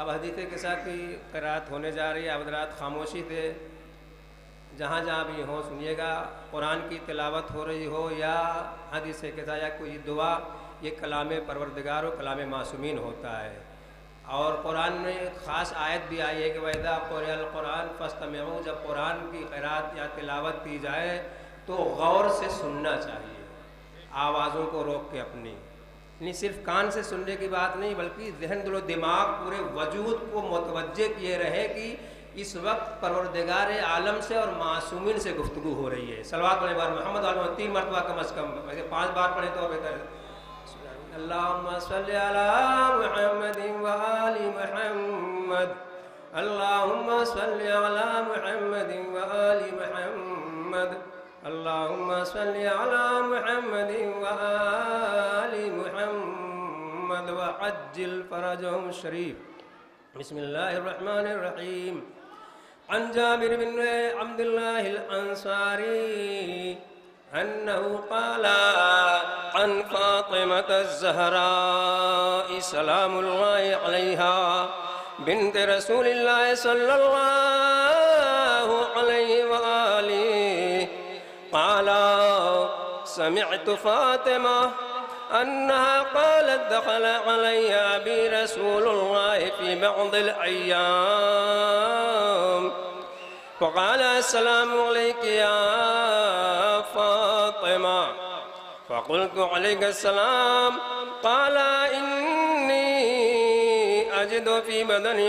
अब हदीस के साथ की क़िराअत होने जा रही है। अब हज़रात खामोशी थे, जहाँ जहाँ भी हो सुनिएगा। कुरान की तिलावत हो रही हो या हदीस के साथ या कोई दुआ, ये कलाम परवरदिगार और कलाम मासूमीन होता है। और कुरान में ख़ास आयत भी आई है कि वैदा क़ुरिअल क़ुरान फ़स्तमिऊ, जब कुरान की क़िराअत या तिलावत की जाए तो गौर से सुनना चाहिए, आवाज़ों को रोक के अपनी। नहीं सिर्फ कान से सुनने की बात नहीं, बल्कि ज़हन दिलो दिमाग पूरे वजूद को मुतवज्जे किए रहे कि इस वक्त परवरदिगार आलम से और मासूमीन से गुफ्तगू हो रही है। सलवात पढ़े बार मोहम्मद आलम 3 मरतबा कम अज़ कम, वैसे 5 बार पढ़े तो बेहतर है। अल्लाहुम्मा सल्लि अला मुहम्मदिन व आलि मुहम्मद, अल्लाहुम्मा सल्लि अला मुहम्मदिन व आलि मुहम्मद, अल्लाहुम्मा सल्लि अला मुहम्मदिन व आलि मुहम्मद व अज्जिल फरजहुम शरीफ। बिस्मिल्लाहिर्रहमानिर्रहीम। अन जाबिर बिन अब्दुल्लाह अल-अंसारी अन्नहु क़ाला अन फ़ातिमत अज़-ज़हरा सलामुल्लाहि अलैहा बिन्त रसूलिल्लाह सल्लल्लाहु अलैहि व आलिहि क़ाला समिअतु फ़ातिमा अन्नहा क़ालत दख़ल अलैया अबी रसूलुल्लाह फ़ी बअदिल अय्याम फ़क़ाल अस्सलामु अलैका या फ़ातिमा फ़क़ुल्तु अलैकुमुस्सलाम क़ाल इन्नी अजिदु फ़ी बदनी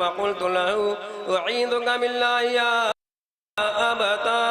फ़क़ुल्तु लहु उईदुका बिल्लाहि या अबताह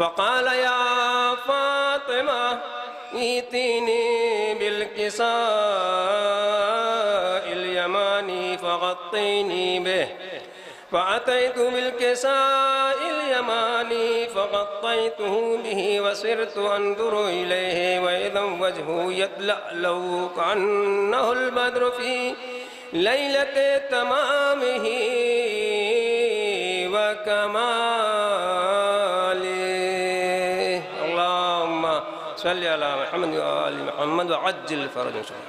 फ़क़ाल या फ़ातिमा ईतिनी बिल-किसाइल यमानी फ़ग़त्तीनी बिह फ़अतैतु बिल-किसाइल यमानी फ़ग़त्तैतुहु बिही वसिरतु अंज़ुरु इलैहि व इज़ा वजहु यतलअलउ कअन्नहुल बद्रु फ़ी लैलति तमामिही व कमालिही। अल्लाहुम्मा सल्लि अला मुहम्मद व आलि मुहम्मद व अज्जिल फरजहुम।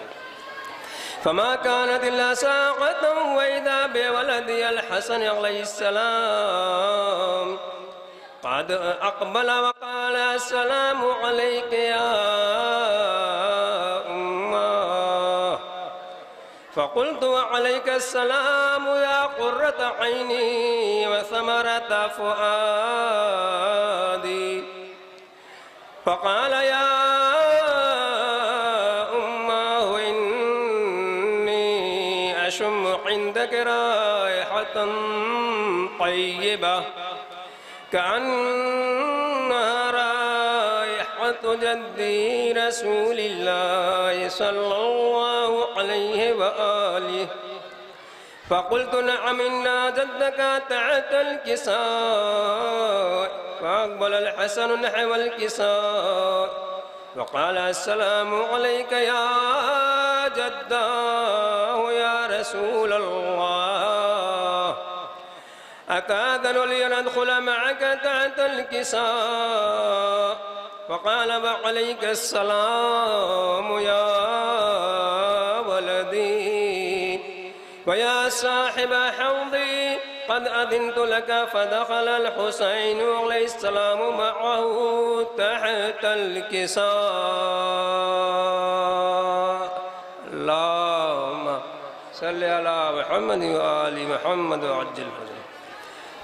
फमा कानत इल्ला साक़तन व इज़ा बिवलदी अल-हसन अलैहिस्सलाम क़द अक़बल व क़ाल अस्सलामु अलैका या उम्मा फ़क़ुल्तु व अलैका अस्सलाम या क़ुर्रत ऐनी व समरत फ़ुआदी फ़क़ाल या इंदक राइहतन तय्यबा कअन्नहा राइहतु जद्दी रसूलिल्लाह सल्लल्लाहु अलैहि व आलिहि फ़क़ुल्तु नअम इन्ना जद्दका तहत अल-किसा' फ़अक़बल अल-हसन नहव अल-किसा' फ़क़ाल अस्सलामु अलैका या जद्दा या रसूल अल्लाह अतादनु लिअदख़ुल मअक तहत अल-किसा' फ़क़ाल व अलैका अस्सलाम या वलदी व या साहिब हौदी क़द अज़िनतु लका फ़दख़ल अल-हुसैन अलैहिस्सलाम मअहु तहत अल-किसा' अल्लाहुम्मा सल्लि अला मुहम्मद व आलि मुहम्मद व अज्जिल फरजहुम।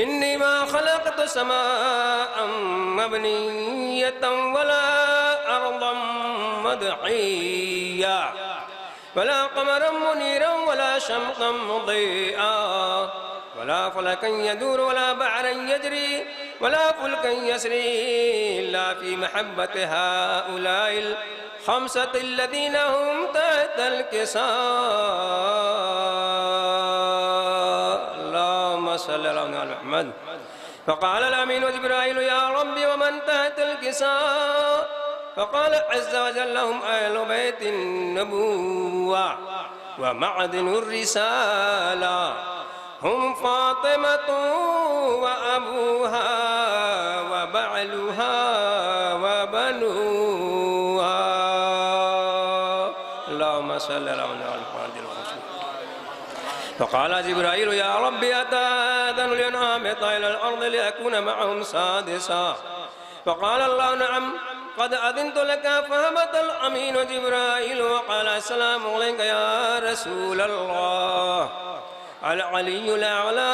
इन्नी मा खलक़त समाअ मबनिय्यतन वला अर्दम मदहिया वला क़मरन मुनीरन वला शम्सन मुदीआ वला फलकन यदूर वला बहरन यजरी वला फुल्कन यसरी इल्ला फी महब्बति हाउलाइल खम्सति अल्लज़ीना हुम तहतल किसा अल्लाहुम्मा सल्लि अला मुहम्मद फ़क़ाल अल-अमीन जिब्राईल या रब्बी वमन तहतल किसा फ़क़ाल अज़्ज़ व जल्ल हुम अहलु बैतिन नबुव्वा व मअदिनुर रिसाला हुम फ़ातिमतु व अबूहा व बअलुहा व बनुहा अल्लाहुम्मा सल्लि अला मुहम्मद। फ़क़ाल जिब्राईल या रब्बी अतअज़नु लि अन अहबिता इलल अर्ज़ि लिअकून मअहुम सादिसा फ़क़ाल अल्लाहु नअम क़द अज़िनतु लक फ़हबत अल-अमीन जिब्राईल व क़ाल अस्सलामु अलैका या रसूलल्लाह अल-अलिय्युल अअला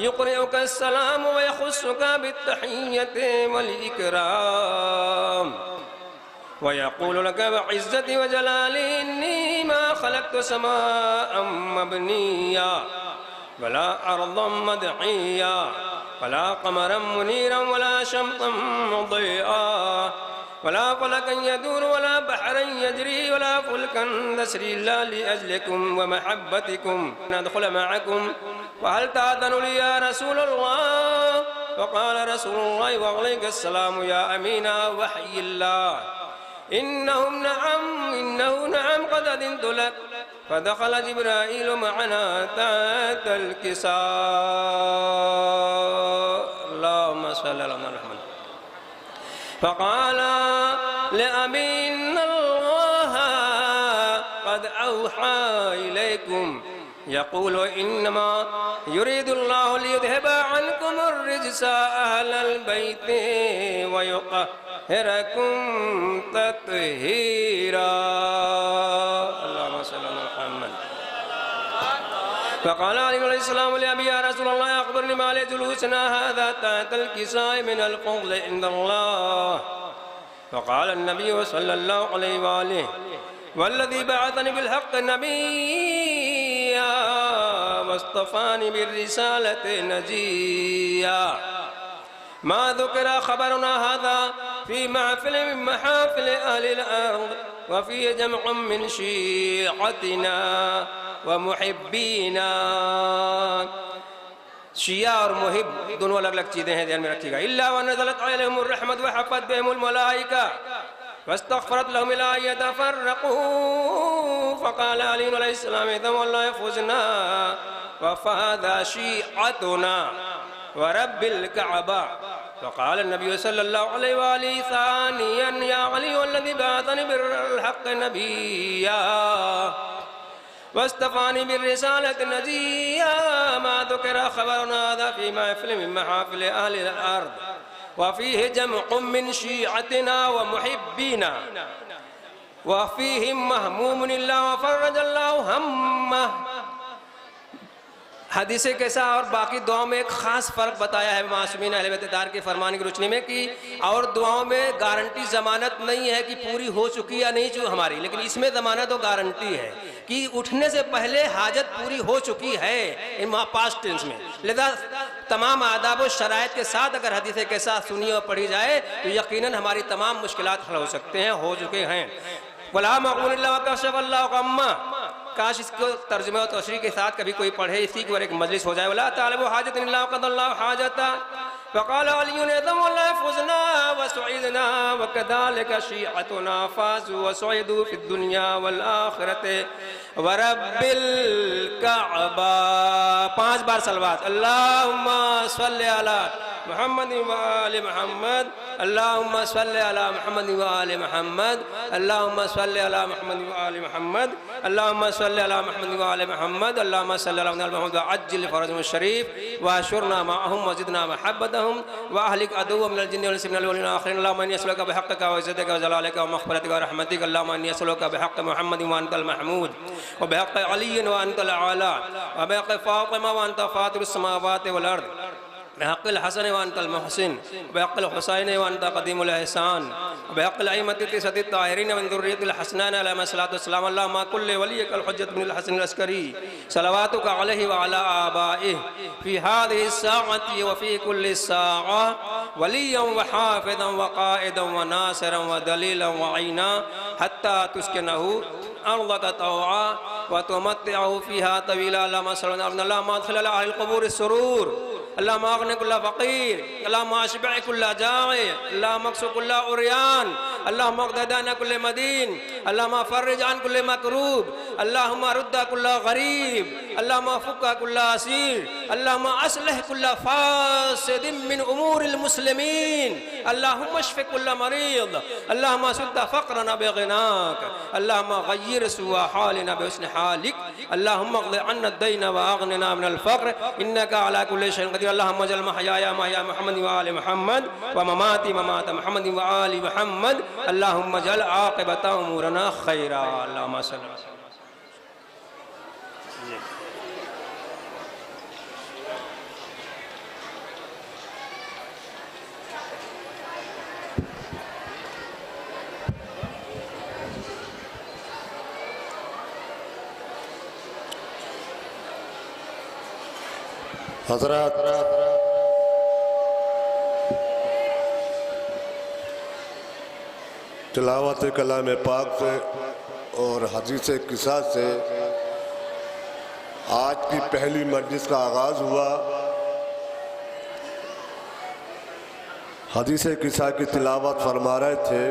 युक़रिउका अस्सलाम व यख़ुस्सुका बित्तहिय्यति वल इकराम व यक़ूलु लक बिइज़्ज़ति व जलाली इन्नी मा ख़लक़्तु समाअन मबनिय्या वला अर्दन मदहिया वला क़मरन मुनीरन वला शम्सन मुदीआ वला फलकन यदूर वला बहरन यजरी वला फुल्कन तसरी इल्ला लिअजलिकुम व महब्बतिकुम नदखुल मअकुम फहल तअज़नु लि या रसूलल्लाह फ़क़ाल रसूलुल्लाह व अलैका अस्सलाम या अमीना वहयिल्लाह इन्नहु नअम क़द अज़िनतु लक फ़दख़ल जिब्राईल मअना तहतल किसा अल्लाहुम्मा सल्लि अला मुहम्मद फ़क़ाल लिअबी इन्नल्लाह क़द औहा इलैकुम यक़ूलु इन्नमा युरीदुल्लाहु लियुज़हिबा अन्कुमुर रिज्सा अहलल बैति व युत्तहिरकुम तत्हीरा अल्लाहुम्मा सल्लि अला मुहम्मद। फ़क़ाल अली अलैहिस्सलाम लिअबी या रसूलल्लाह अख़बिरनी मा li जुलूसिना हाज़ा तहतल किसाइ मिनल फ़ज़्लि इंदल्लाह फ़क़ाल अन्नबी सल्लल्लाहु अलैहि वआलिहि वल्लज़ी बअसनी बिल हक़्क़ि नबिय्या वस्तफ़ानी बिर्रिसालति नजिय्या मा ज़ुकिरा ख़बरुना हाज़ा फ़ी महफ़िल मिन महाफ़िल अहलिल अर्ज़ व फ़ीहि जमअुन मिन शिअतिना व मुहिब्बीना। शिया और मुहिब दोनों अलग अलग चीज़ें हैं, ध्यान में रखिएगा। इल्ला व नज़लत अलैहिमुर रहमत व हफ़्फ़त बिहिमुल मलाइका वस्तग़फ़रत लहुम इला अन यतफ़र्रक़ू फ़क़ाल अली अलैहिस्सलाम इज़न वल्लाहि फ़ुज़ना व फ़ाज़ शिअतुना व रब्बिल कअबा फ़क़ाल नबी सल्लल्लाहु अलैहि वआलिहि सानियन या अली वल्लज़ी बअसनी बिल हक़्क़ि नबिय्या वस्तफ़ानी बिर्रिसालति नजिय्या मा ज़ुकिरा ख़बरुना हाज़ा फ़ी महफ़िल मिन महाफ़िल अहलिल अर्ज़ व फ़ीहि जमअुन मिन शिअतिना व मुहिब्बीना व फ़ीहिम महमूमुन इल्ला व फ़र्रजल्लाहु हम्मह। हदीस कैसा और बाकी दुआओं में एक ख़ास फ़र्क बताया है मासूमीन अहले बैत तार के फरमान की रोशनी में कि और दुआओं में गारंटी ज़मानत नहीं है कि पूरी हो चुकी या नहीं जो हमारी, लेकिन इसमें ज़मानत और गारंटी है कि उठने से पहले हाजत पूरी हो चुकी है इन पास्ट टेंस में। लिहाजा तमाम आदाब और शराइत के साथ अगर हदीस के साथ सुनी और पढ़ी जाए तो यकीनन हमारी तमाम मुश्किलात हल हो सकते हैं, हो चुके हैं। वला मक़ूल इल्ला व कशफ़ल्लाहु गम्मा, काश इसको तर्जुमे और तशरीह के साथ कभी कोई पढ़े, इसी की एक मजलिस हो जाए। वला तालिबु हाजतन इल्ला क़दल्लाहु हाजता फ़क़ाल अलियुन इज़न वल्लाहि फ़ुज़ना व सुइदना व कज़ालिका शिअतुना फ़ाज़ू व सुइदू फ़िद दुनिया वल आख़िरति व रब्बिल कअबा। 5 बार सलवात अल्लाहुम्मा सल्लि अला मुहम्मद व आलि मुहम्मद, अल्लाहुम्मा सल्लि अला मुहम्मद व आलि मुहम्मद, अल्लाहुम्मा सल्लि अला मुहम्मद व आलि मुहम्मद, अल्लाहुम्मा सल्लि अला मुहम्मद व आलि मुहम्मद, अल्लाहुम्मा सल्लि अला मुहम्मद व अज्जिल फ़रजहुम शरीफ व अशुरना मअहुम व ज़िदना महब्बतहुम व अहलिक अदुव्वहुम मिनल जिन्नि वल इंसि मिनल अव्वलिन वल आख़िरीन। अल्लाहुम्मा इन्नी अस्अलुका बिहक़्क़िका व इज़्ज़तिका व जलालिका व मग़फ़िरतिका व रहमतिका। अल्लाहुम्मा इन्नी अस्अलुका बिहक़्क़ि मुहम्मद व अंतल महमूद व बिहक़्क़ि अली व अंतल आला व बिहक़्क़ि फ़ातिमा व अंत फ़ातिरुस समावाति वल अर्ज़ बहक़्क़िल हसन व अंतल मुहसिन बहक़्क़िल हुसैन व अंत क़दीमुल एहसान बहक़्क़िल अइम्मतित सद्दित ताहिरीन व ज़ुर्रियतिल हसनैन अलैहिस्सलातु वस्सलाम अल्लाहुम्मा कुल्लि वलिय्यिकल हुज्जत बिनिल हसन अस्करी सलवातुका अलैहि व अला आबाइहि फ़ी हाज़िहि स्साअति व फ़ी कुल्लि स्साअ वलिय्यन व हाफ़िज़न व क़ाइदन व नासिरन व दलीलन व अईना हत्ता तुस्किनहु अर्ज़क तौआ व तुमत्तिअहु फ़ीहा तवीला अल्लाहुम्मा सल्लि अल्लाहुम्मा अदखिल अला अहलिल क़ुबूरि सुरूर अल्लाहुम्मा अग़नि कुल्ला फ़क़ीर अल्लाहुम्मा अशबि कुल्ला जाइ अल्लाहुम्मा अक्सु कुल्ला उर्यान अल्लाहुम्मा अक़्दिदाना कुल्ले मदीन अल्लाहुम्मा फ़र्रिज अन कुल्ले मकरूब अल्लाहुम्मा रुद्दा कुल्ला गरीब अल्लाहुम्मा फ़ुक्का कुल्ला असीर अल्लाहुम्मा अस्लिह कुल्ला फ़ासिदिन मिन उमूरिल मुस्लिमीन अल्लाहुम्मा अश्फ़ि कुल्ला मरीज़ अल्लाहुम्मा सुद्द फ़क़रना बिग़िनाक अल्लाहुम्मा गय्यिर सुआ हालिना बिहुस्नि हालिक अल्लाहुम्मा अक़्दि अन्ना अद-दयना व अग़निना मिनल फ़क़्र इन्नका अला कुल्लि शैइन क़दीर अल्लाहुम्मा अजअल महयाया महया मुहम्मद व आलि मुहम्मद व ममाती ममात मुहम्मद व आलि मुहम्मद अल्लाहुम्मा अजअल आक़िबत उमूरना खैरा अल्लाहुम्मा सल्लि हज़रात तिलावत कलाम पाक से और हदीस किस्सा से आज की पहली मजलिस का आगाज़ हुआ। हदीस किस्सा की तिलावत फरमा रहे थे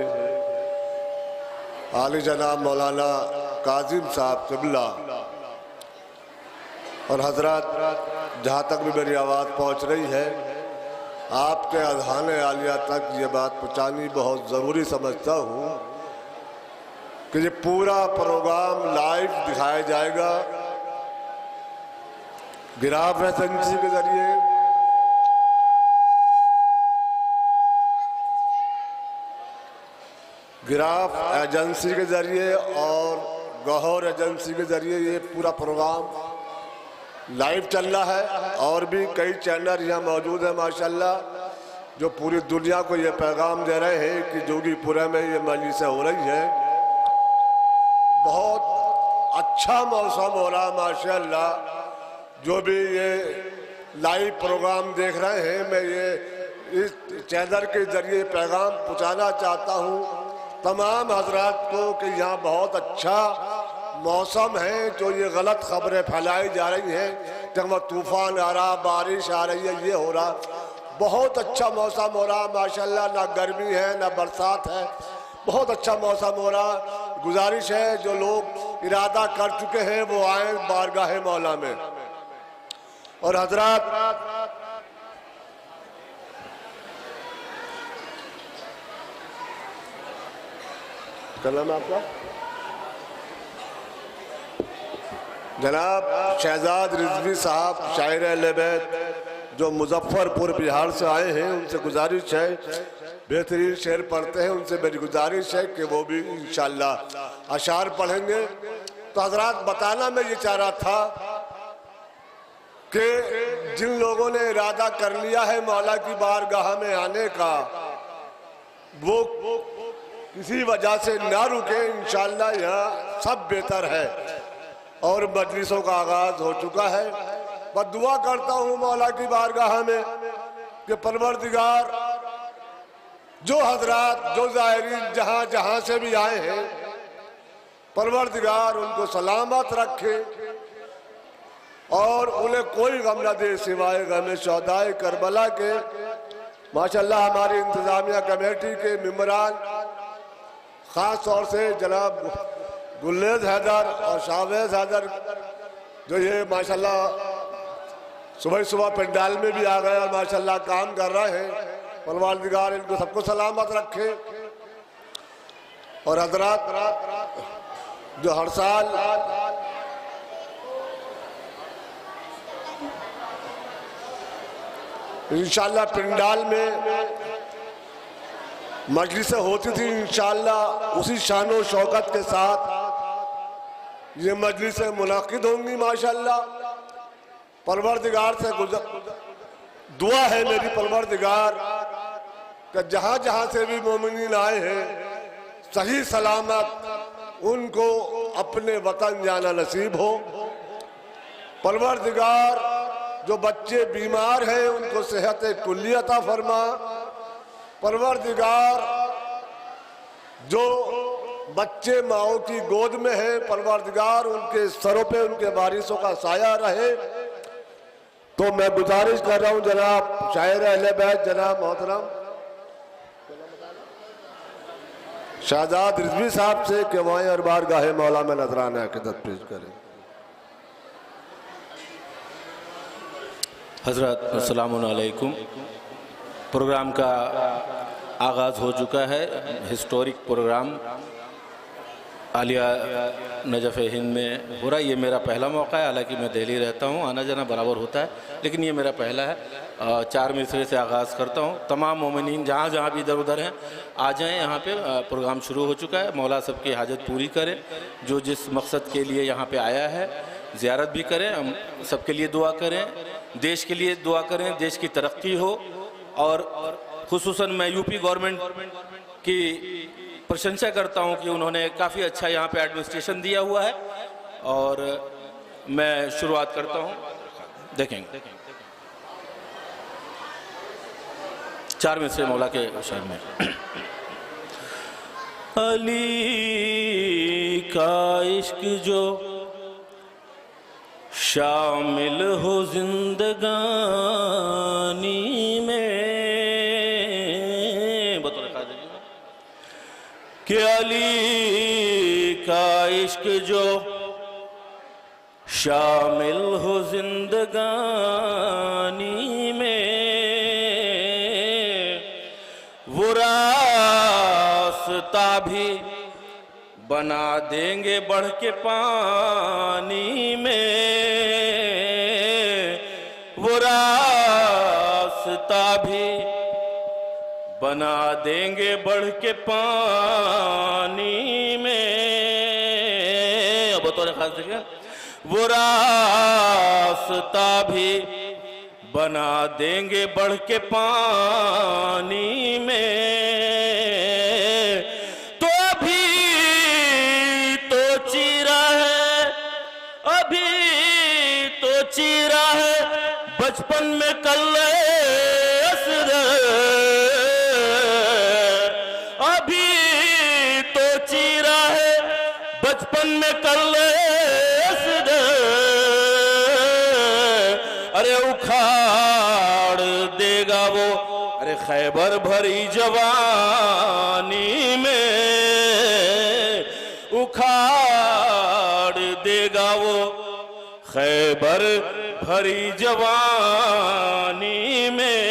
आली जनाब मौलाना काजिम साहब क़िबला। और हज़रात जहाँ तक भी मेरी आवाज़ पहुँच रही है आपके अज़हान आलिया तक ये बात पहुँचानी बहुत ज़रूरी समझता हूँ कि ये पूरा प्रोग्राम लाइव दिखाया जाएगा गिराफ एजेंसी के ज़रिए। गिराफ एजेंसी के ज़रिए और गौहर एजेंसी के ज़रिए ये पूरा प्रोग्राम लाइव चल रहा है। और भी कई चैनल यहाँ मौजूद हैं माशाल्लाह जो पूरी दुनिया को ये पैगाम दे रहे हैं कि जोगीपुरा में ये मजलिसें हो रही हैं। बहुत अच्छा मौसम हो रहा माशाल्लाह। जो भी ये लाइव प्रोग्राम देख रहे हैं मैं ये इस चैनल के ज़रिए पैगाम पहुँचाना चाहता हूँ तमाम हजरात को कि यहाँ बहुत अच्छा मौसम है। जो ये गलत खबरें फैलाई जा रही हैं कि वहाँ तूफ़ान आ रहा बारिश आ रही है ये हो रहा, बहुत अच्छा मौसम हो रहा माशाल्लाह। ना गर्मी है ना बरसात है, बहुत अच्छा मौसम हो रहा। गुजारिश है जो लोग इरादा कर चुके हैं वो आए बारगाह मौला में। और हजरात क्या नाम है आपका? जनाब शहजाद रिजवी साहब शायर अहले बैत जो मुजफ्फरपुर बिहार से आए हैं उनसे गुजारिश है बेहतरीन शेर पढ़ते हैं उनसे मेरी गुजारिश है कि वो भी इंशाअल्लाह अशार पढ़ेंगे। तो हजरात बताना मैं ये चाह रहा था कि जिन लोगों ने इरादा कर लिया है मौला की बारगाह में आने का वो किसी वजह से ना रुके। इंशाअल्लाह यहाँ सब बेहतर है और मजलिसों का आगाज हो चुका है। बस दुआ करता हूँ मौला की बारगाह में कि परवरदिगार जो हजरात जो ज़ायरीन जहाँ जहाँ से भी आए हैं परवरदिगार उनको सलामत रखे और उन्हें कोई गम न दे सिवाय गम शहदाए करबला के। माशाल्लाह हमारी इंतज़ामिया कमेटी के मेंबरान ख़ास तौर से जनाब गुल्लेद हैदर और शाहवेज हैदर जो ये माशाल्लाह सुबह सुबह पंडाल में भी आ गए और माशाल्लाह काम कर रहे हैं। परवरदिगार इनको सबको सलामत रखे। और हजरात जो हर साल इंशाल्लाह पंडाल में मजलिसें होती थी इंशाल्लाह उसी शानो शौकत के साथ ये मजलिसें मुनाकिद होंगी माशाल्लाह। परवरदिगार से दुआ है मेरी परवरदिगार कि जहाँ जहाँ से भी मोमिनीन आए हैं सही सलामत उनको अपने वतन जाना नसीब हो। परवरदिगार जो बच्चे बीमार हैं उनको सेहत कुल्ली अता फरमा। परवरदिगार जो बच्चे माओ की गोद में हैं, परवरदिगार उनके सरों पे उनके बारिशों का साया रहे। तो मैं गुजारिश कर रहा हूं जनाब शायर अहले बैत जनाब मोहतरम शाहजाद रिजवी साहब से कि वहीं अरबार गाहे मौला में नजराना अकीदत पेश करें। हजरत अस्सलामु अलैकुम। प्रोग्राम का आगाज़ हो चुका है। हिस्टोरिक प्रोग्राम आलिया नजफ़ हिंद में हो रहा है। ये मेरा पहला मौका है, हालांकि मैं दिल्ली रहता हूँ, आना जाना बराबर होता है, लेकिन ये मेरा पहला है। 4 मिसरे से आगाज़ करता हूँ। तमाम मोमिनीन जहाँ जहाँ भी इधर उधर हैं आ जाएं, यहाँ पे प्रोग्राम शुरू हो चुका है। मौला सबकी हाजत पूरी करें। जो जिस मकसद के लिए यहाँ पे आया है ज़ियारत भी करें। हम सबके लिए दुआ करें, देश के लिए दुआ करें, देश की तरक्की हो। और खुसूसन मैं यूपी गवर्नमेंट की प्रशंसा करता हूं कि उन्होंने काफ़ी अच्छा यहाँ पे एडमिनिस्ट्रेशन दिया हुआ है। और मैं शुरुआत करता हूं, देखेंगे 4 में से मौला के शहर में। अली का इश्क जो शामिल हो जिंदगानी में, कि अली का इश्क जो शामिल हो जिंदगानी में, वो रास्ता भी बना देंगे बढ़ के पानी में, वो रास्ता भी बना देंगे बढ़ के पानी में। अब तो खास देखिए, वो रास्ता भी बना देंगे बढ़ के पानी में। तो अभी तो चीरा है, अभी तो चीरा है बचपन में कल बचपन में कर ले अरे उखाड़ देगा वो, अरे खैबर भरी जवानी में उखाड़ देगा वो, खैबर भरी जवानी में।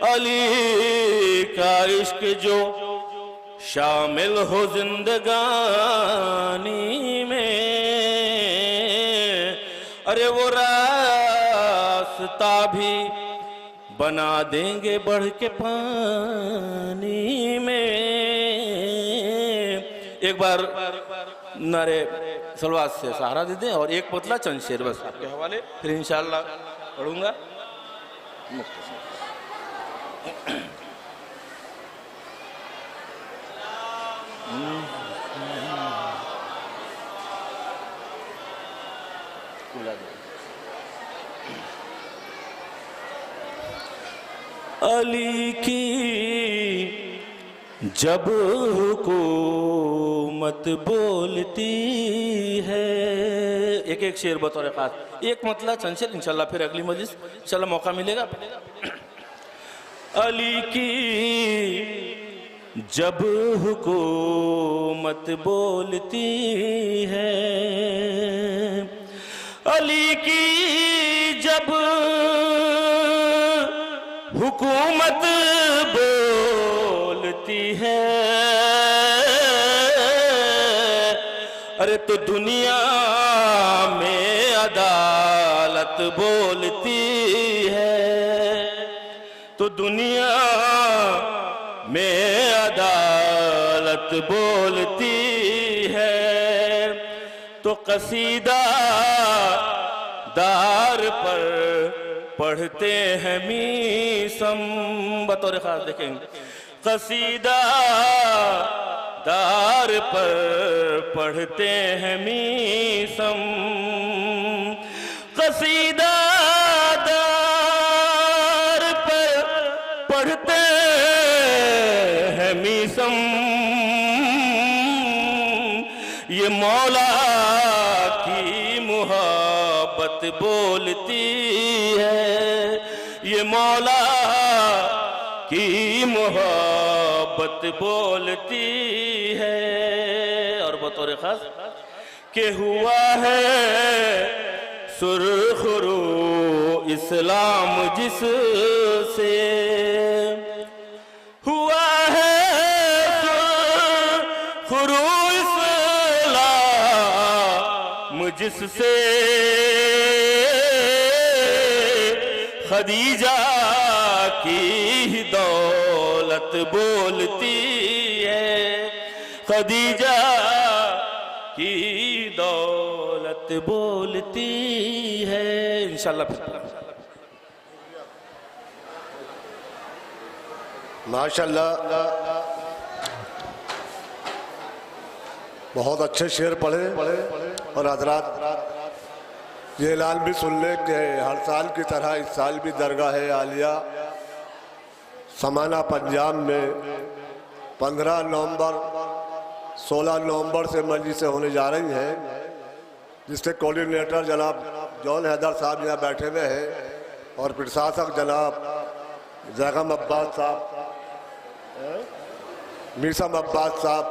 अली का इश्क जो शामिल हो जिंदगानी में, अरे वो रास्ता भी बना देंगे बढ़ के पानी में। एक बार नारे सलवात से सहारा दे दें और एक पतला चंद शेर बस आपके हवाले, फिर इंशाअल्लाह पढ़ूंगा। अली की जब हुकूमत बोलती है, एक एक शेर बतौर खास, एक मतलब चंद शेर, इंशाल्लाह फिर अगली मजलिस इंशाल्लाह मौका मिलेगा। अली की जब हुकूमत बोलती है, अली की जब हुकूमत बोलती है, अरे तो दुनिया में अदालत बोलती है, तो दुनिया में अदालत बोलती है। तो कसीदा दार पर पढ़ते हैं मीसम, बतौर खास देखेंगे कसीदा दार पर पढ़ते हैं मीसम, कसीदा दार पर पढ़ते हैं मीसम। ये मौला की मोहब्बत बोलती है, ये मौला की मोहब्बत बोलती है। और बतौर खास के हुआ है सुरखरू इस्लाम जिससे, हुआ है सुरखरू इस्लाम जिससे, खदीजा की दौलत बोलती है, खदीजा की दौलत बोलती है। इंशाअल्लाह माशाअल्लाह बहुत अच्छे शेर पढ़े और हजरात ये ऐलान भी सुन ले कि हर साल की तरह इस साल भी दरगाह आलिया समाना पंजाब में 15 नवंबर 16 नवंबर से मजलिसें होने जा रही हैं, जिसके कोऑर्डिनेटर जनाब जॉन हैदर साहब यहाँ बैठे हुए हैं और प्रशासक जनाब जैगम अब्बास साहब, मीसम अब्बास साहब।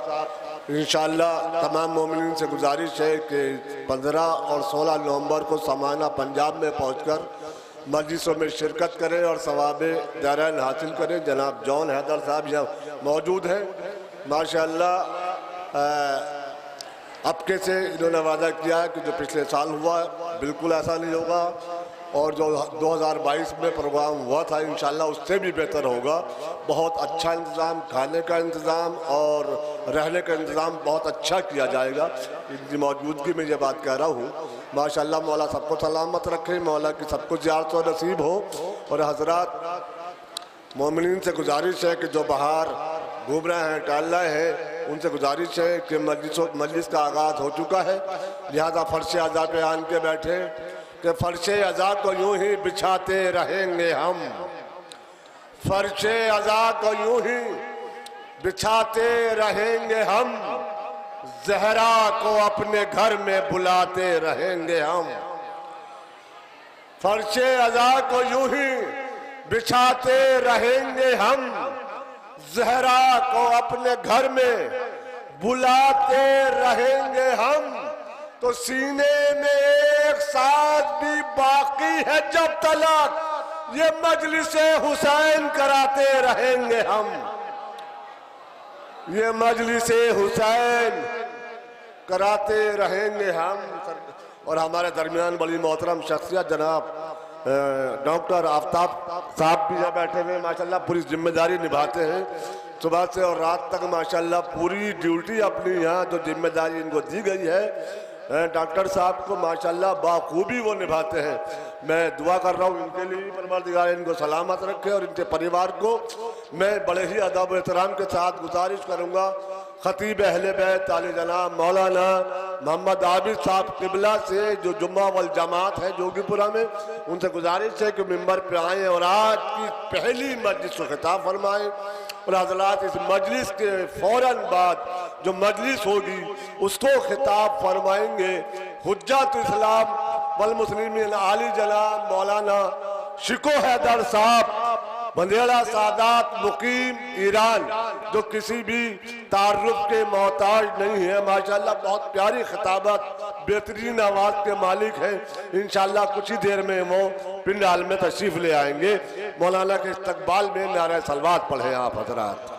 इंशाअल्लाह तमाम मोमिनीन से गुजारिश है कि 15 और 16 नवंबर को समाना पंजाब में पहुंचकर मजलिसों में शिरकत करें और सवाबे दारैन हासिल करें। जनाब जॉन हैदर साहब यहाँ मौजूद हैं माशाअल्लाह। अब कैसे इन्होंने वादा किया है कि जो पिछले साल हुआ बिल्कुल ऐसा नहीं होगा, और जो 2022 में प्रोग्राम हुआ था इंशाअल्लाह उससे भी बेहतर होगा। बहुत अच्छा इंतज़ाम, खाने का इंतज़ाम और रहने का इंतज़ाम बहुत अच्छा किया जाएगा। इनकी मौजूदगी में ये बात कह रहा हूँ। माशाअल्लाह मौला सबको सलामत रखे, मौला की सबको ज़ियारत व नसीब हो। और हजरात मोमिनीन से गुजारिश है कि जो बाहर घूम रहे हैं टहल रहे हैं उनसे गुजारिश है कि मजलिस का आगाज़ हो चुका है, लिहाजा फर्श अज़ा पे आन के बैठे कि फर्श अज़ा को यूं ही बिछाते रहेंगे हम, फर्श अज़ा को यूं ही बिछाते रहेंगे हम, ज़हरा को अपने घर में बुलाते रहेंगे हम। फर्श अज़ा को यूं ही बिछाते रहेंगे हम, ज़हरा को अपने घर में बुलाते रहेंगे हम। तो सीने में एक साथ भी बाकी है जब तलक ये मजलिसे हुसैन कराते रहेंगे हम, ये मजलिसे हुसैन कराते रहेंगे हम। और हमारे दरमियान बड़ी मोहतरम शख्सियत जनाब डॉक्टर आफ्ताब साहब भी यहाँ बैठे हुए माशाल्लाह, पूरी जिम्मेदारी निभाते हैं सुबह से और रात तक माशाल्लाह, पूरी ड्यूटी अपनी यहाँ जो जिम्मेदारी इनको दी गई है डॉक्टर साहब को माशाल्लाह बाखूबी वो निभाते हैं। मैं दुआ कर रहा हूँ इनके लिए, परवरदिगार इनको सलामत रखे और इनके परिवार को। मैं बड़े ही अदब एहतराम के साथ गुजारिश करूँगा खतीब अहले बैत आले जनाब मौलाना मोहम्मद आबिद साहब किबला से जो जुम्मा वल जमात है जोगीपुरा में, उनसे गुजारिश है कि मिंबर पे आएँ और आज की पहली मजलिस को खिताब फरमाएँ। और हज़रात इस मजलिस के फ़ौरन बाद जो मजलिस होगी उसको खिताब फरमाएंगे हुज्जत इस्लाम वल मुस्लिमीन आली जनाब मौलाना शिको हैदर साहब बंदेड़ा सादात मुकीम ईरान, जो किसी भी तारुफ के मोहताज नहीं है माशाल्लाह। बहुत प्यारी खिताबत, बेहतरीन आवाज़ के मालिक हैं। इंशाल्लाह कुछ ही देर में वो पिंड हाल में तशरीफ़ ले आएंगे। मौलाना के इस्तकबाल में नारे सलवात पढ़े आप हजरात।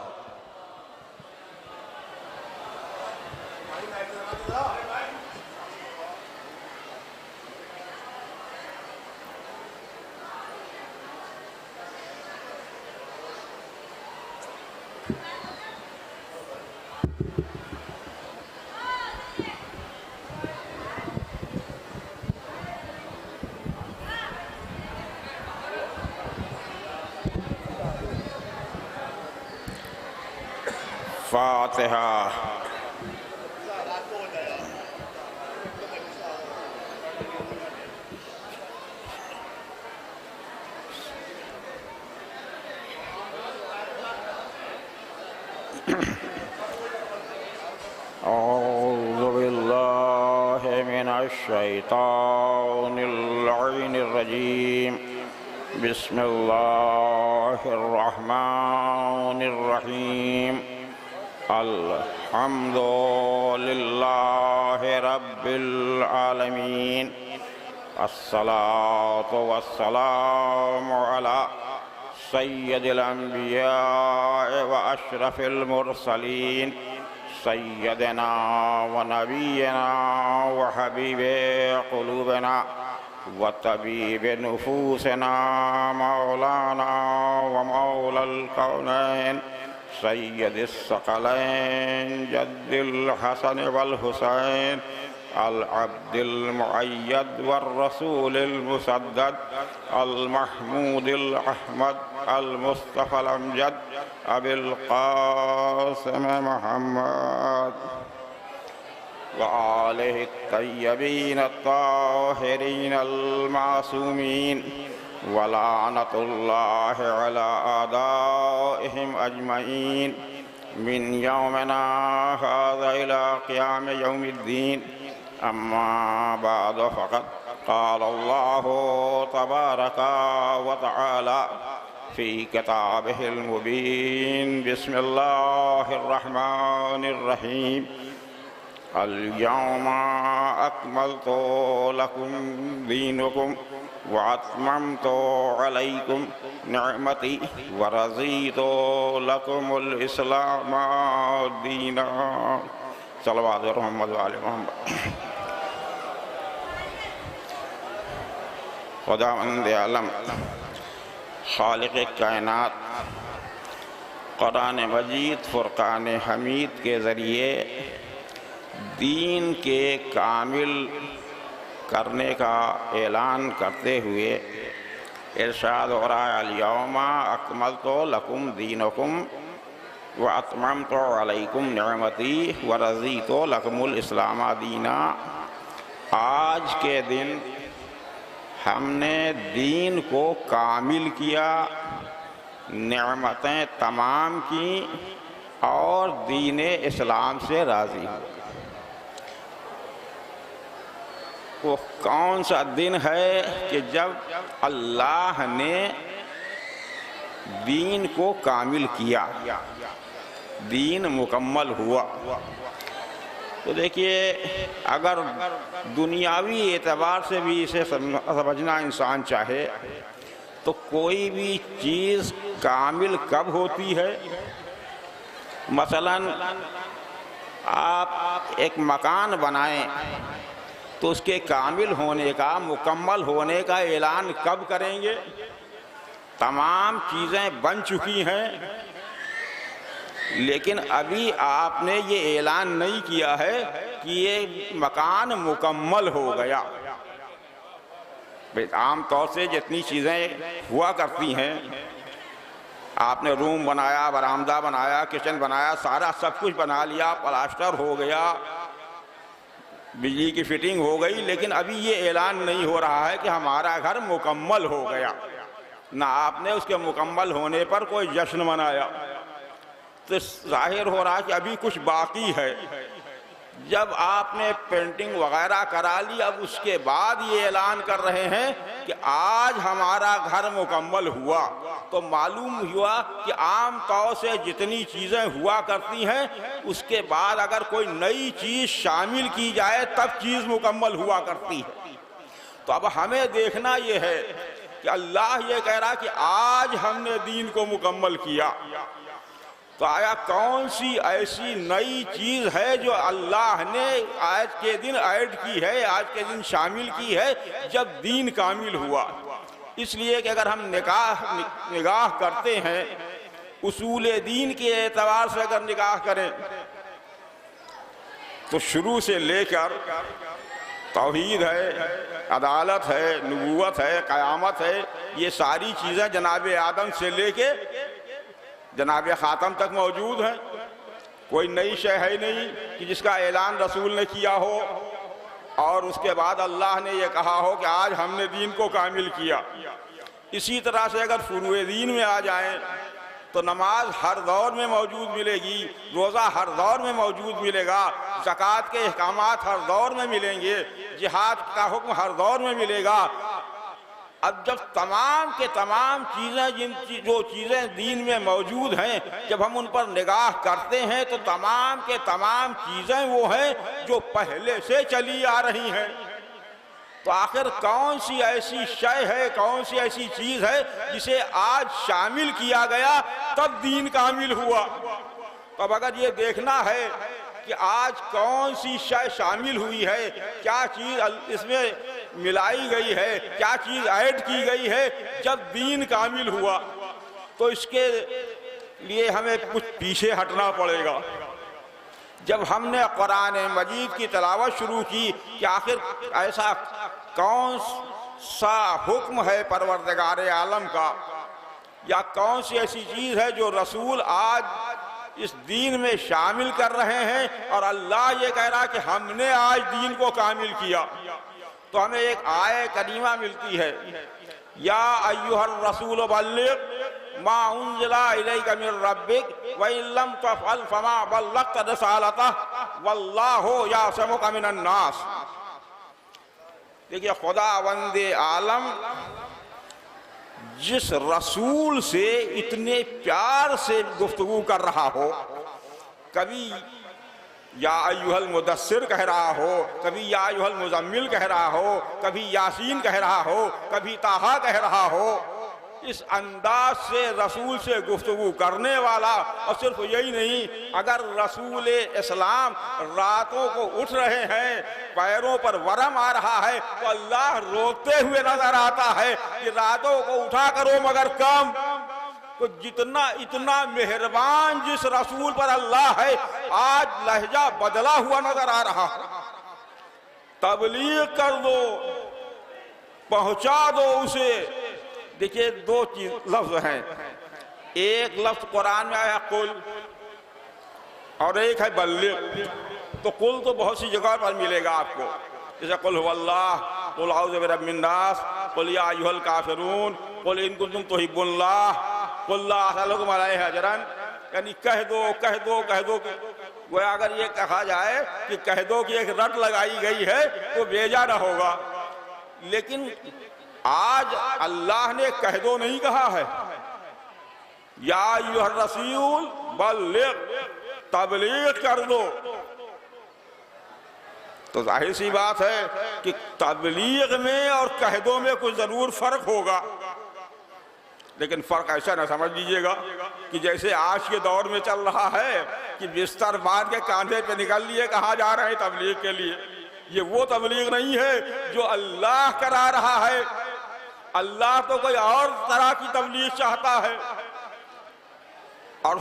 फातिहा। औज़ु बिल्लाहि मिनश शैतानिर रजीम। बिस्मिल्लाहिर्रहमानिर्रहीम। अल्हम्दुलिल्लाहि रब्बिल आलमीन। अस्सलातु वस्सलामु अला सय्यदिल अंबिया व अशरफिल मुरसलीन सय्यदना व नबीना व हबीबे क़ुलूबना व तबीब नुफूसना मौलाना व मौलल कौनैन सय्यदिस सकलैन जद्दिल हसन वल हुसैन अल अब्दिल मुअय्यद वर रसूलिल मुसद्दद अल महमूदिल अहमद अल मुस्तफ़ल अमजद अबिल क़ासिम मुहम्मद व आलिहि तय्यबीन ताहिरीन अल मासूमीन व लानतुल्लाहि अला आदाइहिम अजमईन मिन यौमिना हाज़ा इला क़ियाम यौमिद्दीन। अम्मा बाद फ़क़द क़ाल अल्लाहु तबारका व तआला फ़ी किताबिहिल मुबीन। बिस्मिल्लाहिर्रहमानिर्रहीम। अल-यौमा अक्मल्तु लकुम दीनकुम व अत्मम्तु अलैकुम निअमती व रज़ीतु लकुमुल इस्लाम दीना। सल्लल्लाहु अलैहि मोहम्मद। खुदावंद आलम खालिक़ कायनात कुरान मजीद फ़ुरक़ान हमीद के ज़रिए दीन के कामिल करने का ऐलान करते हुए इरशाद हो रहा है, अल-यौमा अकमलतु लकुम दीनकुम व अत्ममतु अलैकुम निअमती व रज़ीतु लकुमुल इस्लाम दीना। आज के दिन हमने दीन को कामिल किया, नेमतें तमाम की और दीन इस्लाम से राज़ी हुए। वो कौन सा दिन है कि जब अल्लाह ने दीन को कामिल किया, दीन मुकम्मल हुआ। तो देखिए, अगर दुनियावी एतबार से भी इसे समझना इंसान चाहे तो कोई भी चीज़ कामिल कब होती है। मसलन आप एक मकान बनाएं तो उसके कामिल होने का, मुकम्मल होने का ऐलान कब करेंगे। तमाम चीज़ें बन चुकी हैं लेकिन अभी आपने ये ऐलान नहीं किया है कि ये मकान मुकम्मल हो गया। आम तौर से जितनी चीज़ें हुआ करती हैं, आपने रूम बनाया, बरामदा बनाया, किचन बनाया, सारा सब कुछ बना लिया, प्लास्टर हो गया, बिजली की फिटिंग हो गई, लेकिन अभी ये ऐलान नहीं हो रहा है कि हमारा घर मुकम्मल हो गया। ना आपने उसके मुकम्मल होने पर कोई जश्न मनाया, तो जाहिर हो रहा है कि अभी कुछ बाकी है। जब आपने पेंटिंग वगैरह करा ली, अब उसके बाद ये ऐलान कर रहे हैं कि आज हमारा घर मुकम्मल हुआ, तो मालूम हुआ कि आम तौर से जितनी चीज़ें हुआ करती हैं उसके बाद अगर कोई नई चीज़ शामिल की जाए तब चीज़ मुकम्मल हुआ करती है। तो अब हमें देखना ये है कि अल्लाह ये कह रहा कि आज हमने दीन को मुकम्मल किया, तो आया कौन सी ऐसी नई चीज़ है जो अल्लाह ने आज के दिन ऐड की है, आज के दिन शामिल की है जब दीन कामिल हुआ। इसलिए कि अगर हम निगाह करते हैं उसूल दीन के एतबार से, अगर निगाह करें तो शुरू से लेकर तौहीद है, अदालत है, नबूवत है, क़यामत है, ये सारी चीज़ें जनाब आदम से लेके जनाब ख़ातम तक मौजूद हैं। कोई नई शय है नहीं कि जिसका ऐलान रसूल ने किया हो और उसके बाद अल्लाह ने ये कहा हो कि आज हमने दीन को कामिल किया। इसी तरह से अगर फुरूए दीन में आ जाएं तो नमाज हर दौर में मौजूद मिलेगी, रोज़ा हर दौर में मौजूद मिलेगा, ज़कात के अहकामात हर दौर में मिलेंगे, जिहाद का हुक्म हर दौर में मिलेगा। अब जब तमाम के तमाम चीज़ें जो चीज़ें दीन में मौजूद हैं, जब हम उन पर निगाह करते हैं तो तमाम के तमाम चीज़ें वो हैं जो पहले से चली आ रही हैं। तो आखिर कौन सी ऐसी शय है, कौन सी ऐसी चीज़ है जिसे आज शामिल किया गया तब दीन कामिल हुआ? तो अब अगर ये देखना है कि आज कौन सी शय शामिल हुई है, क्या चीज़ इसमें मिलाई गई है, क्या चीज़ ऐड की गई है जब दीन कामिल हुआ, तो इसके लिए हमें कुछ पीछे हटना पड़ेगा। जब हमने कुरान मजीद की तिलावत शुरू की कि आखिर ऐसा कौन सा हुक्म है परवरदिगार आलम का, या कौन सी ऐसी चीज़ है जो रसूल आज इस दीन में शामिल कर रहे हैं और अल्लाह ये कह रहा कि हमने आज दीन को कामिल किया, तो हमें एक आय करीमा मिलती है, या अय्युहर रसूल बल्लिग मा उन्जिला इलैका मिर रब्बिक व इन लम तफअल फमा बल्लगत रिसालतह वल्लाहु यासिमुका मिनन नास। देखिए, खुदावंदे आलम जिस रसूल से इतने प्यार से गुफ्तगू कर रहा हो, कभी या अय्युहल मुदस्सिर कह रहा हो, कभी या अय्युहल मुज़म्मिल कह रहा हो, कभी यासीन कह रहा हो, कभी ताहा कह रहा हो, इस अंदाज से रसूल से गुफ्तगू करने वाला। और सिर्फ यही नहीं, अगर रसूल इस्लाम रातों को उठ रहे हैं, पैरों पर वरम आ रहा है, तो अल्लाह रोते हुए नजर आता है कि रातों को उठा करो मगर कम। तो जितना इतना मेहरबान जिस रसूल पर अल्लाह है, आज लहजा बदला हुआ नजर आ रहा। तबलीग कर दो, पहुंचा दो उसे। देखिए, दो चीज लफ्ज हैं, एक लफ्ज कुरान में आया कुल और एक है बल्लिग। तो कुल तो बहुत सी जगह पर मिलेगा आपको, जैसे कुल हुवल्लाह, कुल औज़ु बिरब्बिन नास, कुल या अय्युहल काफिरून, कुल इन कुंतुम तुहिब्बुल्लाह, कुल ला असअलुकुम अलैहि अजरन। यानी कह दो कह दो कह दो। गोया अगर ये कहा जाए कि कह दो कि एक रट लगाई गई है तो बेजा न होगा, लेकिन आज अल्लाह ने कह दो नहीं कहा है। या अय्युहर रसूल बल्लिग, तबलीग कर दो। तो जाहिर सी बात है कि तबलीग में और कह दो में कुछ जरूर फर्क होगा, लेकिन फर्क ऐसा ना समझ लीजिएगा कि जैसे आज के दौर में चल रहा है कि बिस्तर बांध के कांधे पे निकल लिए कहा जा रहे हैं तबलीग के लिए। ये वो तबलीग नहीं है जो अल्लाह करा रहा है। अल्लाह तो कोई और तरह की तबलीग चाहता है। और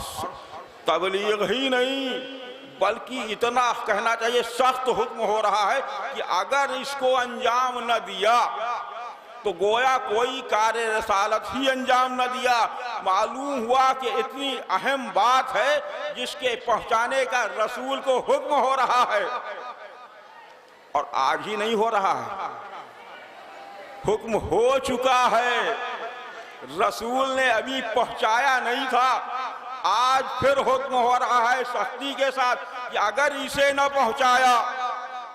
तबलीग ही नहीं बल्कि इतना कहना चाहिए सख्त हुक्म हो रहा है कि अगर इसको अंजाम न दिया तो गोया कोई कार्य रसालत ही अंजाम न दिया। मालूम हुआ कि इतनी अहम बात है जिसके पहुंचाने का रसूल को हुक्म हो रहा है, और आज ही नहीं हो रहा है, हुक्म हो चुका है, रसूल ने अभी पहुंचाया नहीं था। आज फिर हुक्म हो रहा है सख्ती के साथ कि अगर इसे न पहुंचाया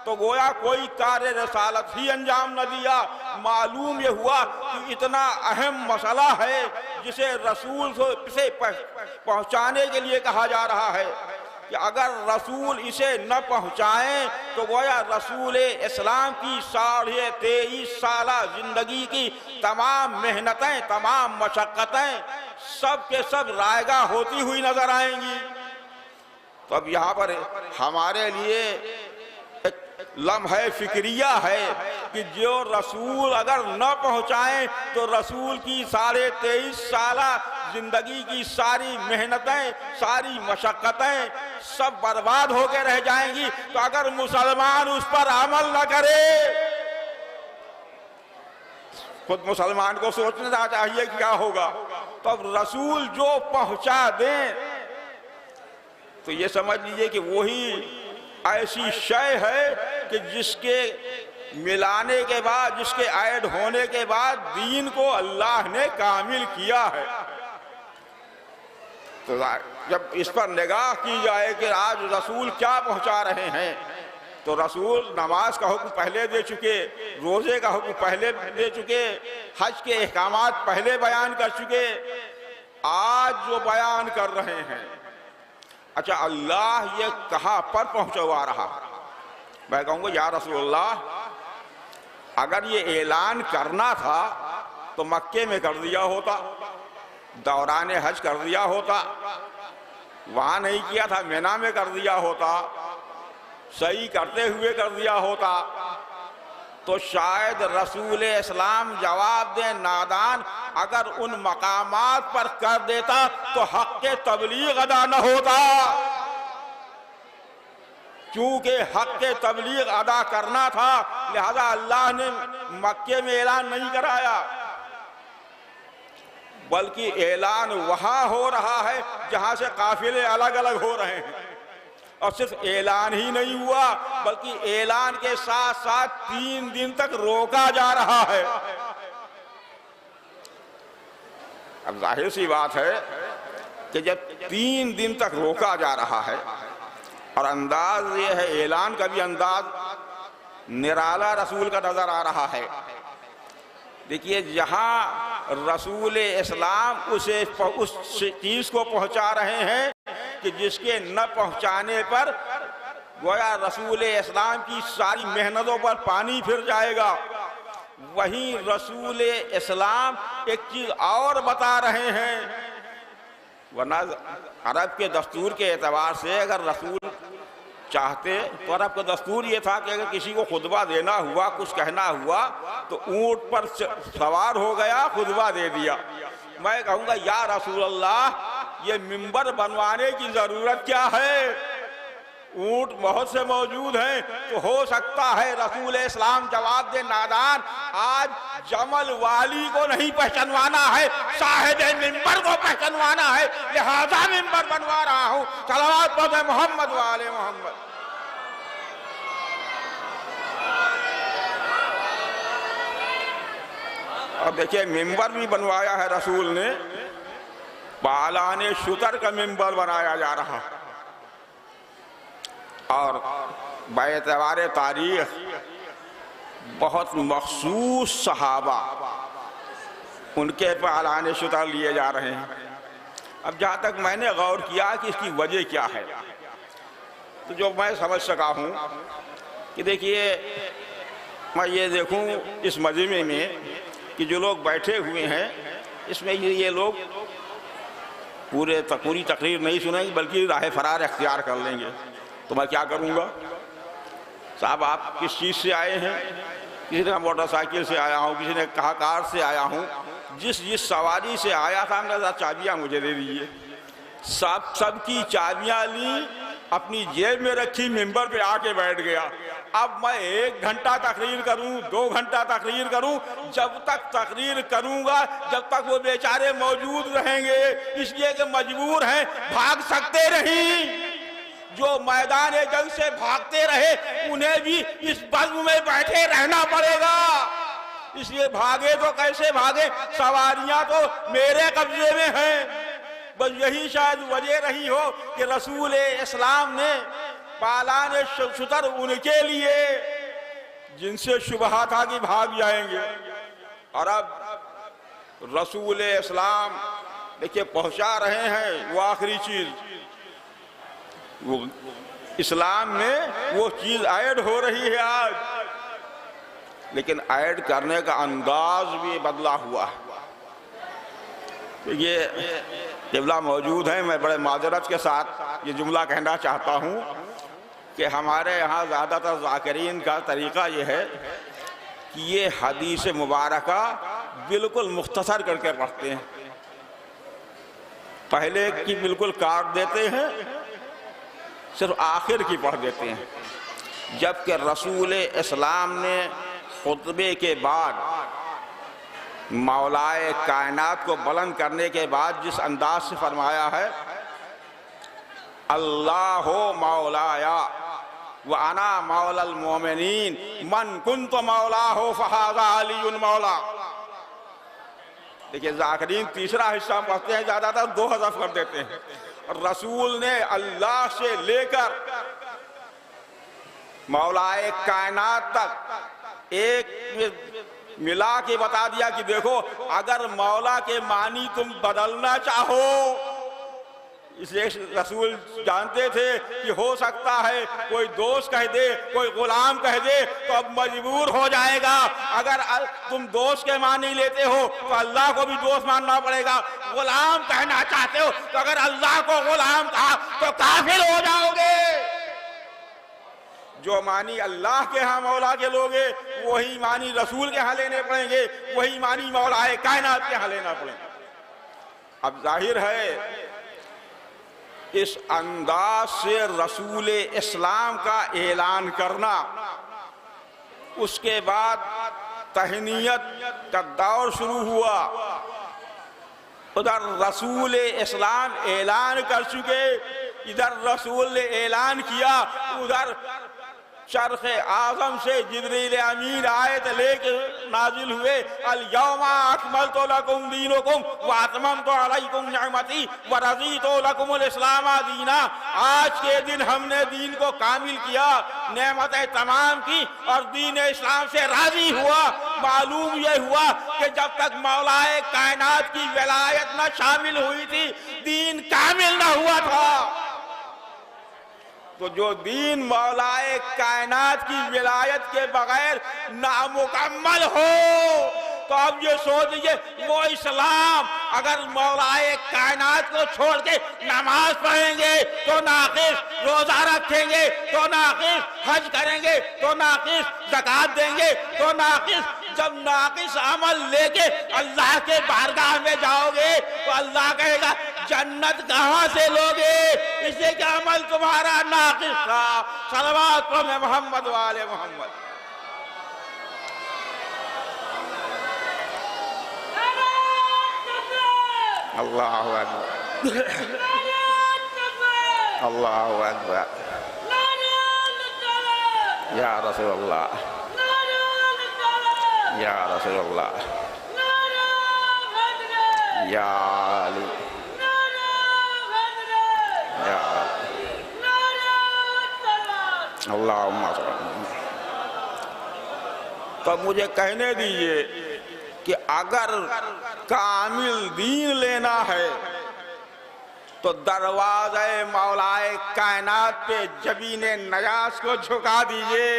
तो गोया कोई कार्य रसालत ही अंजाम न दिया। मालूम ये हुआ कि इतना अहम मसला है जिसे रसूल से पहुंचाने के लिए कहा जा रहा है कि अगर रसूल इसे न पहुंचाएं तो गोया रसूल इस्लाम की 23.5 साल जिंदगी की तमाम मेहनतें, तमाम मशक्क़तें सब के सब रायगा होती हुई नजर आएंगी। तो अब यहाँ पर हमारे लिए लम्हे फिक्रिया है कि जो रसूल अगर न पहुंचाएं तो रसूल की 23.5 साल जिंदगी की सारी मेहनतें, सारी मशक्क़तें सब बर्बाद होकर रह जाएंगी। तो अगर मुसलमान उस पर अमल न करे, खुद मुसलमान को सोचना चाहिए कि क्या होगा। तो अब रसूल जो पहुंचा दें तो ये समझ लीजिए कि वही ऐसी शय है कि जिसके मिलाने के बाद, जिसके ऐड होने के बाद दीन को अल्लाह ने कामिल किया है। तो जब इस पर निगाह की जाए कि आज रसूल क्या पहुंचा रहे हैं, तो रसूल नमाज का हुक्म पहले दे चुके, रोजे का हुक्म पहले दे चुके, हज के अहकामात पहले बयान कर चुके, आज जो बयान कर रहे हैं, अच्छा अल्लाह ये कहाँ पर पहुंचवा रहा? मैं कहूँगा या रसूलल्लाह, अगर ये ऐलान करना था तो मक्के में कर दिया होता, दौरान हज कर दिया होता, वहां नहीं किया था, मिना में कर दिया होता, सही करते हुए कर दिया होता, तो शायद रसूल इस्लाम जवाब दे नादान, अगर उन मकामात पर कर देता तो हक के तबलीग अदा न होता। क्योंकि हक के तबलीग अदा करना था, लिहाजा अल्लाह ने मक्के में ऐलान नहीं कराया, बल्कि ऐलान वहां हो रहा है जहां से काफिले अलग अलग हो रहे हैं। और सिर्फ ऐलान ही नहीं हुआ, बल्कि ऐलान के साथ साथ 3 दिन तक रोका जा रहा है। अब जाहिर सी बात है कि जब 3 दिन तक रोका जा रहा है, और अंदाज ये है, ऐलान का भी अंदाज निराला रसूल का नजर आ रहा है। देखिए, जहां रसूल इस्लाम उस चीज को पहुंचा रहे हैं कि जिसके न पहुंचाने पर गोया रसूल इस्लाम की सारी मेहनतों पर पानी फिर जाएगा, वहीं रसूल इस्लाम एक चीज और बता रहे हैं। वरना अरब के दस्तूर के एतबार से अगर रसूल चाहते तो अरब का दस्तूर ये था कि अगर किसी को खुतबा देना हुआ, कुछ कहना हुआ, तो ऊंट पर सवार हो गया, खुतबा दे दिया। मैं कहूँगा या रसूल अल्लाह, ये मिंबर बनवाने की जरूरत क्या है? ऊंट बहुत से मौजूद हैं, तो हो सकता है रसूल इस्लाम जवाब दे नादान, आज जमल वाली को नहीं पहचानवाना है, साहिब मिंबर को पहचानवाना है, लिहाजा मिंबर बनवा रहा हूँ। सलावत पढ़े मोहम्मद वाले मोहम्मद। अब देखिए, मिंबर भी बनवाया है रसूल ने, पालाने शुतर का मिंबर बनाया जा रहा, और बेतबारे तारीख बहुत मखसूस सहाबा उनके पालाने शुतर लिए जा रहे हैं। अब जहाँ तक मैंने गौर किया कि इसकी वजह क्या है, तो जो मैं समझ सका हूँ कि देखिए, मैं ये देखूँ इस मजमे में कि जो लोग बैठे हुए हैं, इसमें ये लोग पूरी तकरीर नहीं सुनेंगे, बल्कि राह फरार अख्तियार कर लेंगे। तो मैं क्या करूँगा? साहब, आप किस चीज़ से आए हैं? किसी ने मोटरसाइकिल से आया हूँ, किसी ने कहा कार से आया हूँ। जिस सवारी से आया था, हमने चाबियाँ मुझे दे दीजिए। सबकी चाबियाँ ली, अपनी जेब में रखी, मिंबर पे आके बैठ गया। अब मैं 1 घंटा तकरीर करूं, 2 घंटा तकरीर करूं, जब तक तकरीर करूंगा जब तक वो बेचारे मौजूद रहेंगे, इसलिए कि मजबूर हैं, भाग सकते नहीं। जो मैदान जंग से भागते रहे, उन्हें भी इस बज़्म में बैठे रहना पड़ेगा। इसलिए भागे तो कैसे भागे, सवारियां तो मेरे कब्जे में हैं। बस यही शायद वजह रही हो कि रसूल इस्लाम ने पालाने शुतर उनके लिए जिनसे शुबहा था कि भाग जाएंगे। और अब रसूल इस्लाम देखिए पहुंचा रहे हैं वो आखिरी चीज, वो इस्लाम में वो चीज ऐड हो रही है आज, लेकिन ऐड करने का अंदाज भी बदला हुआ है। ये क़िबला मौजूद है, मैं बड़े माजरत के साथ ये जुमला कहना चाहता हूँ कि हमारे यहाँ ज़्यादातर ज़ाकिरीन का तरीक़ा ये है कि ये हदीस मुबारका बिल्कुल मुख्तसर करके पढ़ते हैं, पहले की बिल्कुल काट देते हैं, सिर्फ आखिर की पढ़ देते हैं। जबकि रसूल इस्लाम ने खुतबे के बाद मौलाए कायनात को बुलंद करने के बाद जिस अंदाज से फरमाया है अल्लाह मौलाया व अना मौलल मोमिनीन मन कुंतु मौला हो फहाज़ा अलीयुन मौला। देखिए ज़ाकिरीन तीसरा हिस्सा पढ़ते हैं, ज़्यादातर 2 हज़फ कर देते हैं। रसूल ने अल्लाह से लेकर मौलाए कायनात तक एक मिला के बता दिया कि देखो अगर मौला के मानी तुम बदलना चाहो, इसलिए रसूल जानते थे कि हो सकता है कोई दोस्त कह दे, कोई गुलाम कह दे तो अब मजबूर हो जाएगा। अगर तुम दोस्त के मान नहीं लेते हो तो अल्लाह को भी दोस्त मानना पड़ेगा। गुलाम कहना चाहते हो तो अगर अल्लाह को गुलाम कहा तो काफिर हो जाओगे। जो मानी अल्लाह के यहाँ मौला के लोगे वही मानी रसूल के यहाँ लेने पड़ेंगे, वही मानी मौलाए कायनात के यहाँ लेना पड़ेगा। अब जाहिर है इस अंदाज से रसूल इस्लाम का ऐलान करना, उसके बाद तहनीयत का दौर शुरू हुआ। उधर रसूल इस्लाम ऐलान कर चुके, इधर रसूल ने ऐलान किया, उधर चरख़ आज़म से जिब्रील अमीन आयत लेके नाजिल हुए, अल यौमा अकमलतु लकुम दीनुकुम व अतममतु अलैकुम निअमती व रज़ीतु लकुमुल इस्लाम दीना। आज के दिन हमने दीन को कामिल किया, नेमतें तमाम की और दीन इस्लाम से राजी हुआ। मालूम ये हुआ कि जब तक मौलाए कायनात की विलायत न शामिल हुई थी, दीन कामिल न हुआ था। तो जो दीन मौलाए कायनात की विलायत के बगैर नामुकम्मल हो, तो अब ये सोच लीजिए वो इस्लाम अगर मौलाए कायनात को छोड़ के नमाज पढ़ेंगे तो नाकिस, रोजा रखेंगे तो नाकिस, हज करेंगे तो नाकिस, ज़कात देंगे तो नाकिस। जब नाकिस अमल लेके अल्लाह के बारगाह में जाओगे तो अल्लाह कहेगा जन्नत कहाँ से लोगे, इससे क्या अमल तुम्हारा नाकिस था। सलवात में मोहम्मद वाले मोहम्मद। अल्लाहु अकबर, अल्लाहु अकबर, या रसूलल्लाह, या रसूलल्लाह, या अली, या अल्लाहुम्मा सल्ली। तो मुझे कहने दीजिए कि अगर कामिल दीन लेना है तो दरवाज़े मौलाए कायनात पे जबीने नयाज को झुका दीजिए।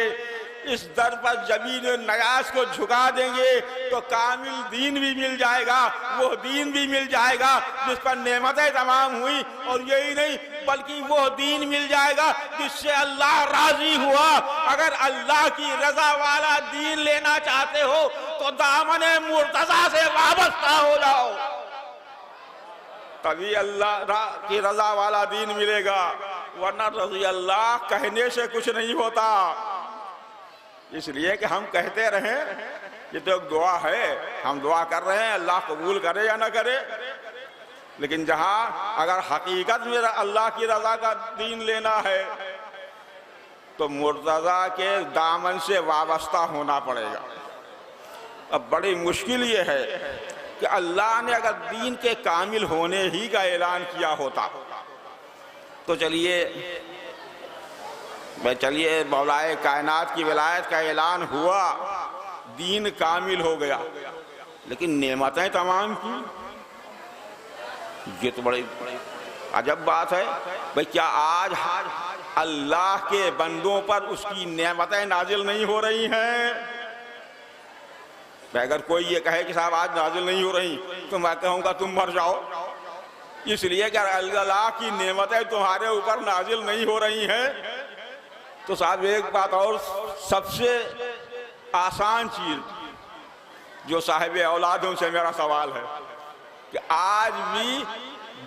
इस दर पर जबीने नयाज को झुका देंगे तो कामिल दीन भी मिल जाएगा, वो दीन भी मिल जाएगा जिस पर नेमतें तमाम हुई। और यही नहीं बल्कि वो दीन मिल जाएगा जिससे अल्लाह राजी हुआ। अगर अल्लाह की रजा वाला दीन लेना चाहते हो तो दामने मुर्तजा से वाबस्ता हो जाओ, तभी अल्लाह की रजा वाला दीन मिलेगा। वरना रज़ी अल्लाह कहने से कुछ नहीं होता। इसलिए कि हम कहते रहें ये तो एक दुआ है, हम दुआ कर रहे हैं, अल्लाह कबूल करे या ना करे। लेकिन जहाँ अगर हकीकत में अल्लाह की रजा का दीन लेना है तो मुर्तजा के दामन से वाबस्ता होना पड़ेगा। अब बड़ी मुश्किल ये है कि अल्लाह ने अगर दीन के कामिल होने ही का ऐलान किया होता तो चलिए मौलाए कायनात की विलायत का ऐलान हुआ, दीन कामिल हो गया, लेकिन नेमतें तमाम की, ये तो बड़ी अजब बात है भाई। क्या आज अल्लाह के बंदों पर उसकी नेमतें नाजिल नहीं हो रही हैं? अगर कोई ये कहे कि साहब आज नाजिल नहीं हो रही तो मैं कहूँगा तुम मर जाओ। इसलिए कि अल्लाह की नेमतें तुम्हारे ऊपर नाजिल नहीं हो रही हैं तो साहब एक बात और, सबसे आसान चीज जो साहिब औलादों से मेरा सवाल है कि आज भी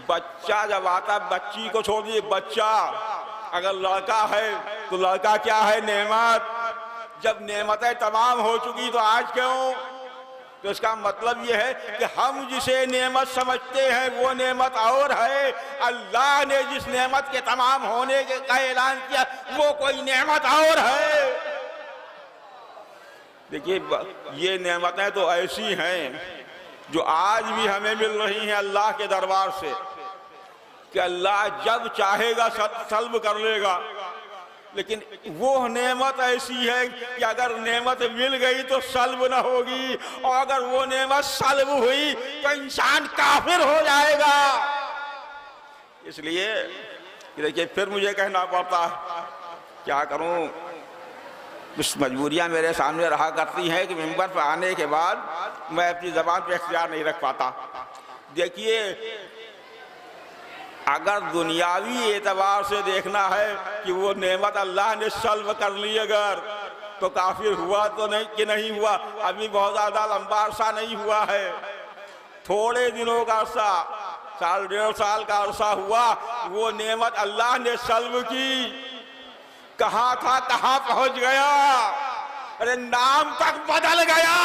बच्चा जब आता, बच्ची को छोड़ दीजिए, बच्चा अगर लड़का है तो लड़का क्या है? नेमत। जब नेमतें तमाम हो चुकी तो आज क्यों? तो इसका मतलब ये है कि हम जिसे नेमत समझते हैं वो नेमत और है, अल्लाह ने जिस नेमत के तमाम होने का ऐलान किया वो कोई नेमत और है। देखिए ये नेमतें तो ऐसी हैं जो आज भी हमें मिल रही हैं अल्लाह के दरबार से, कि अल्लाह जब चाहेगा सल्ब कर लेगा। लेकिन वो नेमत ऐसी है कि अगर नेमत मिल गई तो सल्ब न होगी, और अगर वो नेमत सल्ब हुई तो इंसान काफिर हो जाएगा। इसलिए देखिए फिर मुझे कहना पड़ता है, क्या करूं, कुछ मजबूरियां मेरे सामने रहा करती हैं कि मिंबर पर आने के बाद मैं अपनी ज़बान पे इख्तियार नहीं रख पाता। देखिए अगर दुनियावी एतबार से देखना है कि वो नेमत अल्लाह ने सल्ब कर ली अगर, तो काफिर हुआ तो नहीं कि नहीं हुआ, अभी बहुत ज़्यादा लंबा अरसा नहीं हुआ है, थोड़े दिनों का अरसा, साल डेढ़ साल का अरसा हुआ, वो नेमत अल्लाह ने सल्ब की। कहाँ था कहाँ पहुंच गया, अरे नाम तक बदल गया।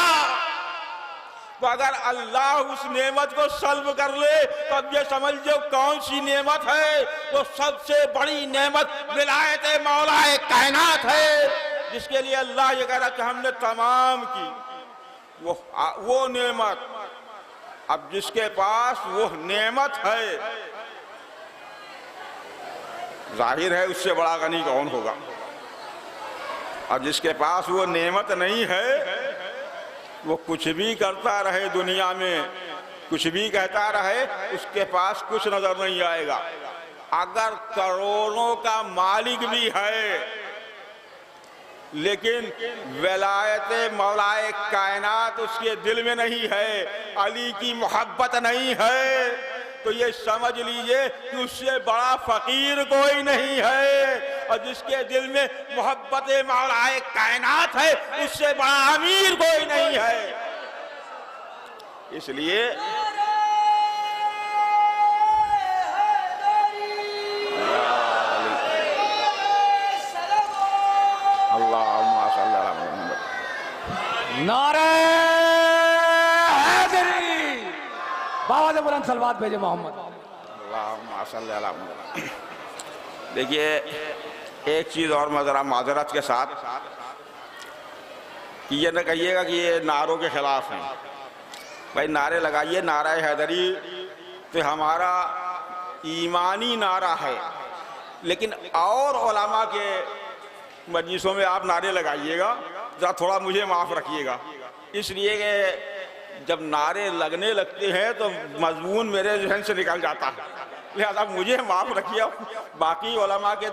तो अगर अल्लाह उस नेमत को सल्ब कर ले तो अब ये समझ लो कौन सी नेमत है, वो सबसे बड़ी नेमत विलायत मौलाए कायनात है, जिसके लिए अल्लाह ये कह रहा कि हमने तमाम की वो नेमत। अब जिसके पास वो नेमत है, जाहिर है उससे बड़ा गनी कौन होगा। और जिसके पास वो नेमत नहीं है वो कुछ भी करता रहे दुनिया में, कुछ भी कहता रहे, उसके पास कुछ नजर नहीं आएगा। अगर करोड़ों का मालिक भी है लेकिन विलायत मौलाए कायनात उसके दिल में नहीं है, अली की मोहब्बत नहीं है, तो ये समझ लीजिए कि उससे बड़ा फकीर कोई नहीं है। और जिसके दिल में मोहब्बत मौलाए कायनात है उससे बड़ा अमीर कोई नहीं है। इसलिए अल्लाहुम्मा सल्ली अला मुहम्मद। नारे हैदरी, बाबा से बुलंद सलवात भेजे मोहम्मद। अल्लाहुम्मा सल्ली अला मुहम्मद। देखिए एक चीज़ और मैं ज़रा माजरत के साथ कि ये न कहिएगा कि ये नारों के खिलाफ हैं। भाई नारे लगाइए, नारा हैदरी तो हमारा ईमानी नारा है, लेकिन और उलमा के मजलिसों में आप नारे लगाइएगा, ज़रा थोड़ा मुझे माफ़ रखिएगा, इसलिए कि जब नारे लगने लगते हैं तो मजमून मेरे जहन से निकल जाता है, लिहाजा मुझे माफ़ रखिए। बाकी उलमा के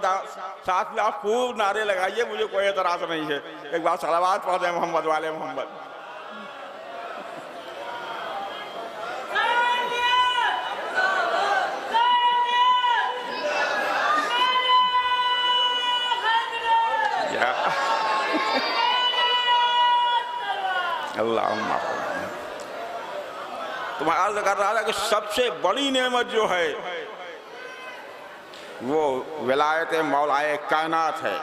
साथ में आप खूब नारे लगाइए, मुझे कोई एतराज़ नहीं है। एक बार सलावत पढ़ दें मोहम्मद वाले मोहम्मद। अल्लाहुम्मा। तो मैं अर्ज कर रहा था कि सबसे बड़ी नेमत जो है वो विलायत मौलाए कायनात है,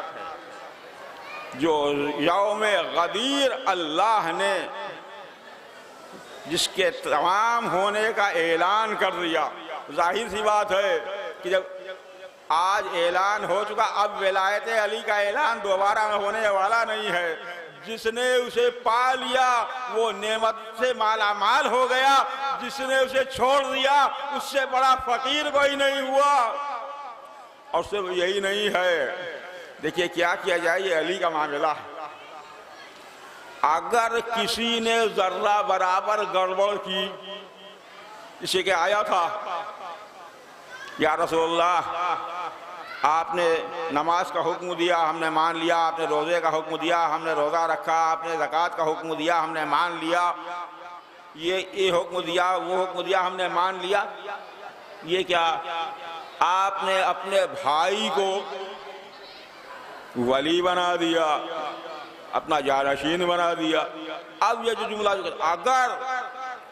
जो यौम गदीर अल्लाह ने जिसके तमाम होने का ऐलान कर दिया। जाहिर सी बात है कि जब आज ऐलान हो चुका, अब विलायत अली का ऐलान दोबारा होने वाला नहीं है। जिसने उसे पा लिया वो नेमत से माला माल हो गया, जिसने उसे छोड़ दिया उससे बड़ा फकीर कोई नहीं हुआ। और सिर्फ यही नहीं है, देखिए क्या किया जाए, ये अली का मामला है। अगर किसी ने जर्रा बराबर गड़बड़ की, इसे क्या आया था, या रसूलल्लाह आपने नमाज का हुक्म दिया, हमने मान लिया, आपने रोज़े का हुक्म दिया, हमने रोज़ा रखा, आपने ज़कात का हुक्म दिया, हमने मान लिया, ये हुक्म दिया, वो हुक्म दिया, हमने मान लिया। ये क्या, आपने अपने भाई को वली बना दिया, अपना जानशीन बना दिया। अब ये जो जुमला, अगर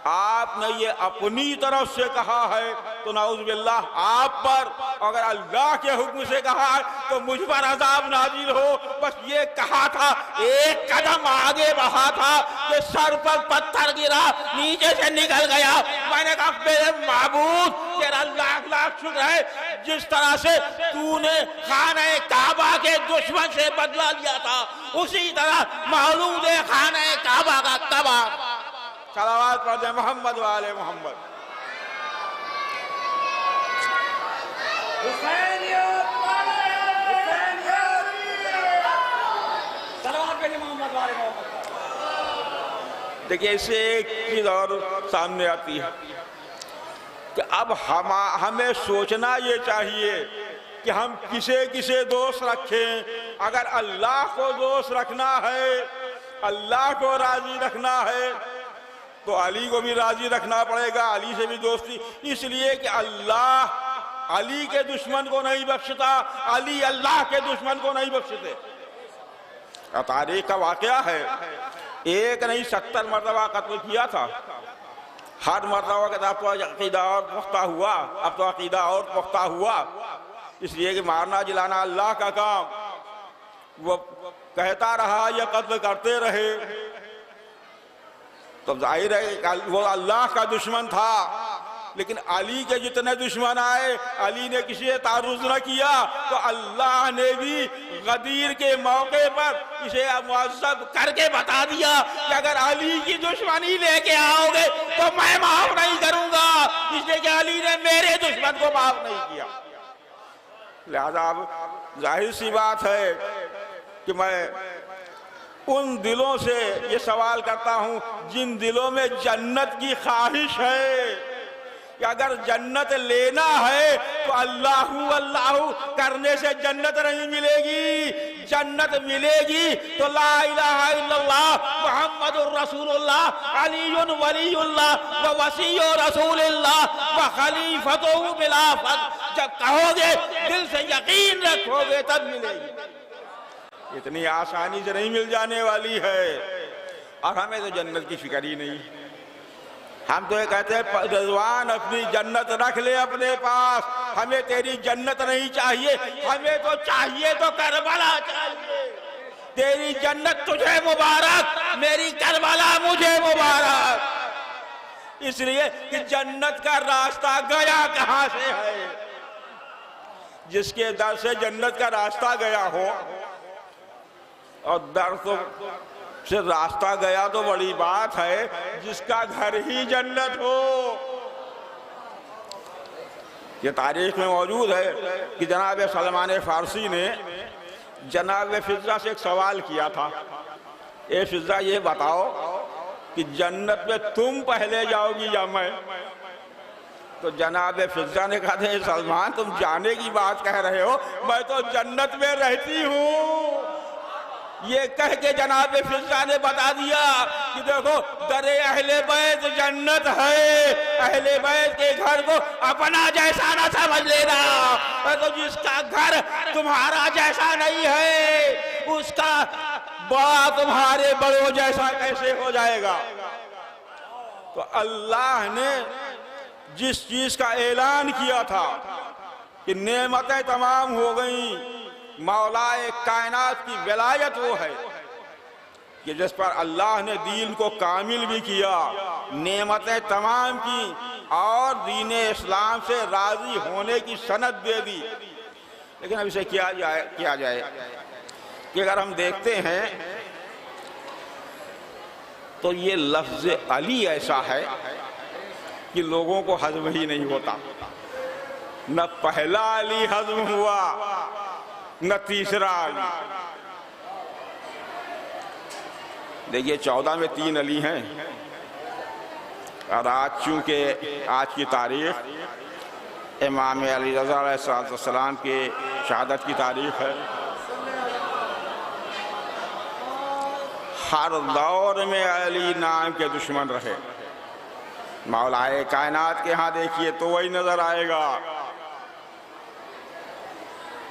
आपने ये अपनी तरफ से कहा है तो नाउज़ बिल्लाह आप पर, अगर अल्लाह के हुक्म से कहा तो मुझ पर अज़ाब नाजिल हो। बस ये कहा था, एक कदम आगे बढ़ा था कि सर पर पत्थर गिरा, नीचे से निकल गया। मैंने कहा मेरे माबूद तेरा लाख लाख शुक्र है, जिस तरह से तूने खाने काबा के दुश्मन से बदला लिया था, उसी तरह मौलूद खाने काबा का तबाह। सलावत पढ़ दे मोहम्मद वाले मोहम्मद। देखिए, इससे एक चीज और सामने आती है कि अब हमें सोचना ये चाहिए कि हम किसे किसे दोस्त रखें। अगर अल्लाह को दोस्त रखना है, अल्लाह को राजी रखना है, तो अली को भी राजी रखना पड़ेगा, अली से भी दोस्ती। इसलिए कि अल्लाह अली के दुश्मन को नहीं बख्शता, अली अल्लाह के दुश्मन को नहीं बख्शते। तारीख का वाकया है, एक नहीं 70 मरतबा कत्ल किया था। हर मरतबा के साथ तो अकीदा और पुख्ता हुआ, अब तो अकीदा और पुख्ता हुआ। इसलिए कि मारना जिलाना अल्लाह का काम, वो कहता रहा या कत्ल करते रहे, तो जाहिर है वो अल्लाह का दुश्मन था। लेकिन अली के जितने दुश्मन आए, अली ने किसी से तारुज़ न किया, तो अल्लाह ने भी गदीर के मौके पर इसे मुअज़्ज़ब करके बता दिया कि अगर अली की दुश्मनी लेके आओगे तो मैं माफ नहीं करूंगा। इसलिए कि अली ने मेरे दुश्मन को माफ नहीं किया। लिहाजा अब जाहिर सी बात है कि मैं उन दिलों से ये सवाल करता हूं जिन दिलों में जन्नत की ख्वाहिश है कि अगर जन्नत लेना है तो अल्लाहु अल्लाहु करने से जन्नत नहीं मिलेगी। जन्नत मिलेगी तो ला इलाहा इल्लल्लाह मुहम्मदुर रसूलुल्लाह अलीयुन वलीयुल्लाह व वसीयु रसूलिल्लाह व खलीफतुहु बिलाफत। जब कहोगे, दिल से यकीन रखोगे, तब मिलेगी। इतनी आसानी से नहीं मिल जाने वाली है। और हमें तो जन्नत की फिक्र ही नहीं। हम तो ये कहते हैं रिजवान अपनी जन्नत रख ले अपने पास, हमें तेरी जन्नत नहीं चाहिए, हमें तो चाहिए तो करबला चाहिए। तेरी जन्नत तुझे मुबारक, मेरी करबला मुझे मुबारक। इसलिए कि जन्नत का रास्ता गया कहां से है? जिसके दर से जन्नत का रास्ता गया हो, और दर तो से रास्ता गया तो बड़ी बात है, जिसका घर ही जन्नत हो। ये तारीख में मौजूद है कि जनाब सलमान फारसी ने जनाब फिजा से एक सवाल किया था, ए फिजा ये बताओ कि जन्नत में तुम पहले जाओगी या मैं? तो जनाब फिजा ने कहा था, सलमान तुम जाने की बात कह रहे हो, मैं तो जन्नत में रहती हूँ। ये कह के जनाब फिजा ने बता दिया कि देखो, दरे अहले बैत जन्नत है, अहले बैत के घर को अपना जैसा ना समझ लेना। तो जिसका घर तुम्हारा जैसा नहीं है, उसका बड़ा तुम्हारे बड़ों जैसा कैसे हो जाएगा? तो अल्लाह ने जिस चीज का ऐलान किया था कि नेमतें तमाम हो गई, मौलाए कायनात की विलायत वो है कि जिस पर अल्लाह ने दीन को कामिल भी किया, नेमतें तमाम की, और दीन इस्लाम से राजी होने की सनद दे दी। लेकिन अब इसे किया जाए कि अगर हम देखते हैं तो ये लफ्ज़ अली ऐसा है कि लोगों को हज़म ही नहीं होता। न पहला अली हज़म हुआ, न तीसरा अली। देखिए 14 में 3 अली हैं, और आज चूंकि आज की तारीख इमाम अली रज़ा अलैहिस्सलाम के शहादत की तारीख है। हर दौर में अली नाम के दुश्मन रहे। मौलाए कायनात के यहाँ देखिए तो वही नजर आएगा,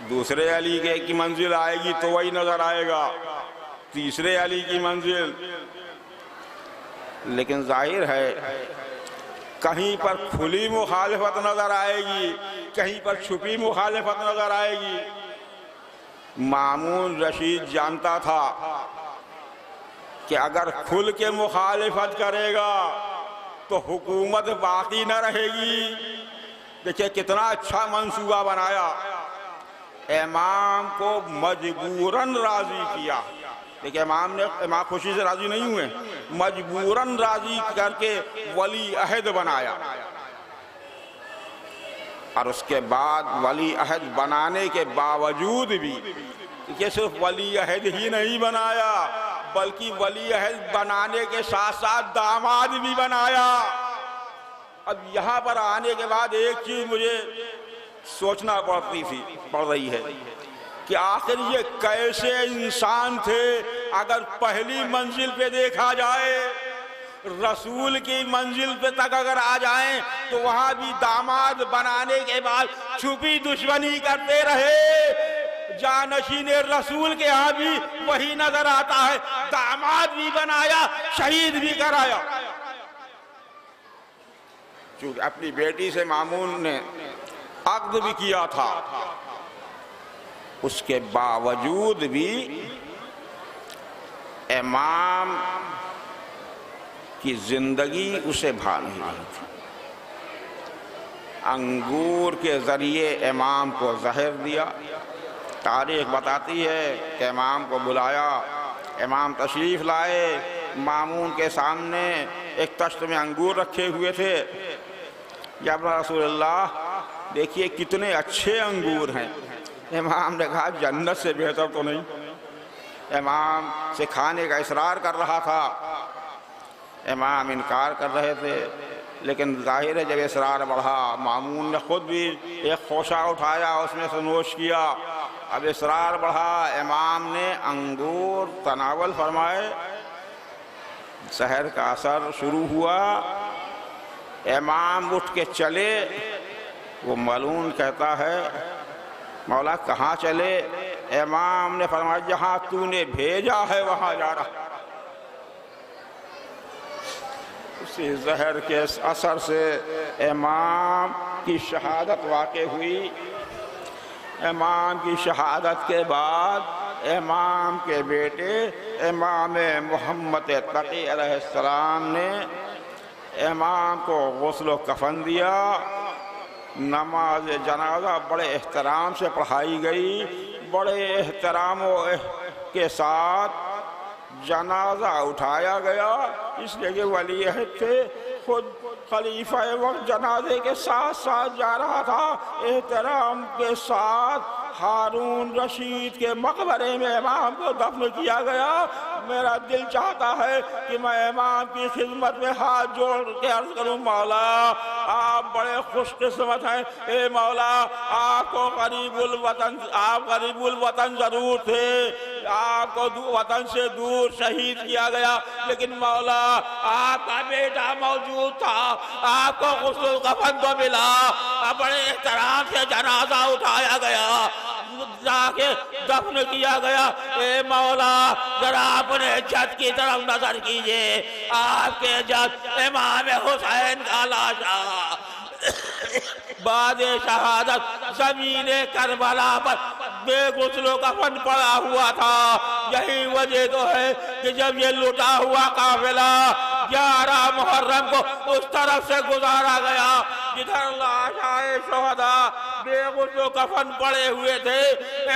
दूसरे अली के की मंजिल आएगी तो वही नजर आएगा, तीसरे अली की मंजिल। लेकिन जाहिर है कहीं पर खुली मुखालिफत नजर आएगी, कहीं पर छुपी मुखालिफत नजर आएगी। मामून रशीद जानता था कि अगर खुल के मुखालिफत करेगा तो हुकूमत बाकी न रहेगी। देखिए कितना अच्छा मंसूबा बनाया, इमाम को मजबूरन राजी किया। देखिए इमाम खुशी से राजी नहीं हुए, मजबूरन राजी करके वली अहद बनाया। और उसके बाद वली अहद बनाने के बावजूद भी ये सिर्फ वली अहद ही नहीं बनाया, बल्कि वली अहद बनाने के साथ साथ दामाद भी बनाया। अब यहाँ पर आने के बाद एक चीज मुझे सोचना पड़ रही है कि आखिर ये कैसे इंसान थे। अगर पहली मंजिल पे देखा जाए, रसूल की मंजिल पे तक अगर आ जाएं, तो वहां भी दामाद बनाने के बाद छुपी दुश्मनी करते रहे। जानशीन रसूल के यहाँ भी वही नजर आता है, दामाद भी बनाया, शहीद भी कराया। चूंकि अपनी बेटी से मामून ने अक़्द भी किया था, उसके बावजूद भी इमाम की जिंदगी उसे भा नहीं रही थी। अंगूर के जरिए इमाम को जहर दिया। तारीख बताती है कि इमाम को बुलाया, इमाम तशरीफ लाए, मामून के सामने एक तश्त में अंगूर रखे हुए थे। या रसूलल्लाह देखिए कितने अच्छे अंगूर हैं। इमाम ने कहा जन्नत से बेहतर तो नहीं। इमाम से खाने का इसरार कर रहा था, इमाम इनकार कर रहे थे, लेकिन जाहिर है जब इसरार बढ़ा, मामून ने खुद भी एक खोशा उठाया, उसमें से नोश किया। अब इसरार बढ़ा, इमाम ने अंगूर तनावल फरमाए, सहर का असर शुरू हुआ। इमाम उठ के चले, वो मलून कहता है मौला कहाँ चले? इमाम ने फरमाया जहाँ तूने भेजा है वहाँ जा रहा। उसी जहर के असर से इमाम की शहादत वाक़ई हुई। इमाम की शहादत के बाद इमाम के बेटे इमाम मोहम्मद तकी अलैहिस्सलाम ने इमाम को गुस्ल कफन दिया। नमाज जनाजा बड़े एहतराम से पढ़ाई गई, बड़े एहतराम के साथ जनाजा उठाया गया। इसलिए कि वली अहद थे, खुद खलीफा वक्त जनाजे के साथ साथ जा रहा था। एहतराम के साथ हारून रशीद के मकबरे में इमाम को दफन किया गया। मेरा दिल चाहता है कि मैं इमाम की खिदमत में हाथ जोड़ के अर्ज करूं, मौला आप बड़े खुशकिस्मत हैं। ए मौला आपको करीबुल वतन जरूर थे, आपको वतन से दूर शहीद किया गया, लेकिन मौला आपका बेटा मौजूद था, आपको गुस्ल कफन तो मिला। बड़े एहतराम से जनाजा उठाया गया, जाके दफन किया गया। ए मौला जरा अपने जद की तरफ नजर कीजिए, आपके जद इमाम हुसैन का लाशा बाद शहादत ज़मीने करबला पर बेगुस्लो कफन पड़ा हुआ था। यही वजह तो है कि जब ये लुटा हुआ काफिला 11 मुहर्रम को उस तरफ से गुजारा गया जिधर लाशाए शोहदा बेगुस्लो कफन पड़े हुए थे,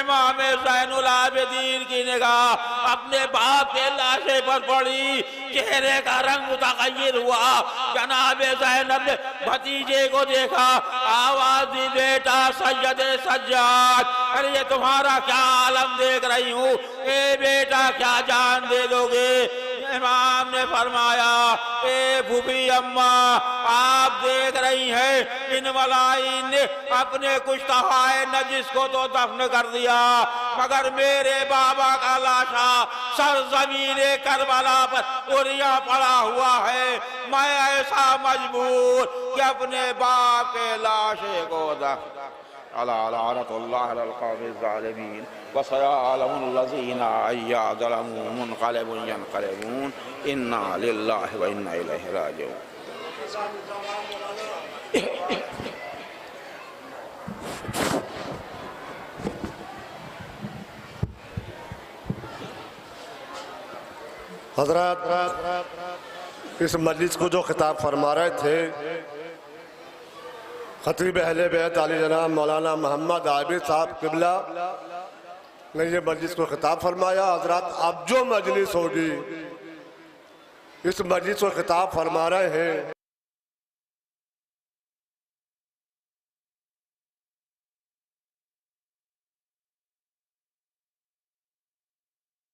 इमाम ज़ैनुल आबिदीन की निगाह अपने बाप के लाशे पर पड़ी। चेहरे का रंग मुतगय्यर हुआ। जनाब ज़ैनब ने भतीजे को देखा, आवाज दी बेटा सैयद सज्जाद, अरे ये तुम्हारा क्या आलम देख रही हूँ, ए बेटा क्या जान दे दोगे? इमाम ने फरमाया ए फूफी अम्मा आप देख रही हैं इन मलाइन ने अपने कुश्तहाए नजिस को तो दफन कर दिया, मगर मेरे बाबा का लाशा सरजमीने करबला पर उरिया पड़ा हुआ है। मैं ऐसा मजबूर कि अपने बाप के लाशे को दफन इन्ना लिल्लाहि व इन्ना इलैहि राजिऊन। हज़रात, इस मजलिस को जो खिताब फरमा रहे थे खतीब अहले बैत आली जनाब मौलाना मोहम्मद आबिद साहब किबला ने ये मजलिस को खिताब फरमाया। हज़रात, अब जो मजलिस होगी इस मजलिस को खिताब फरमा रहे हैं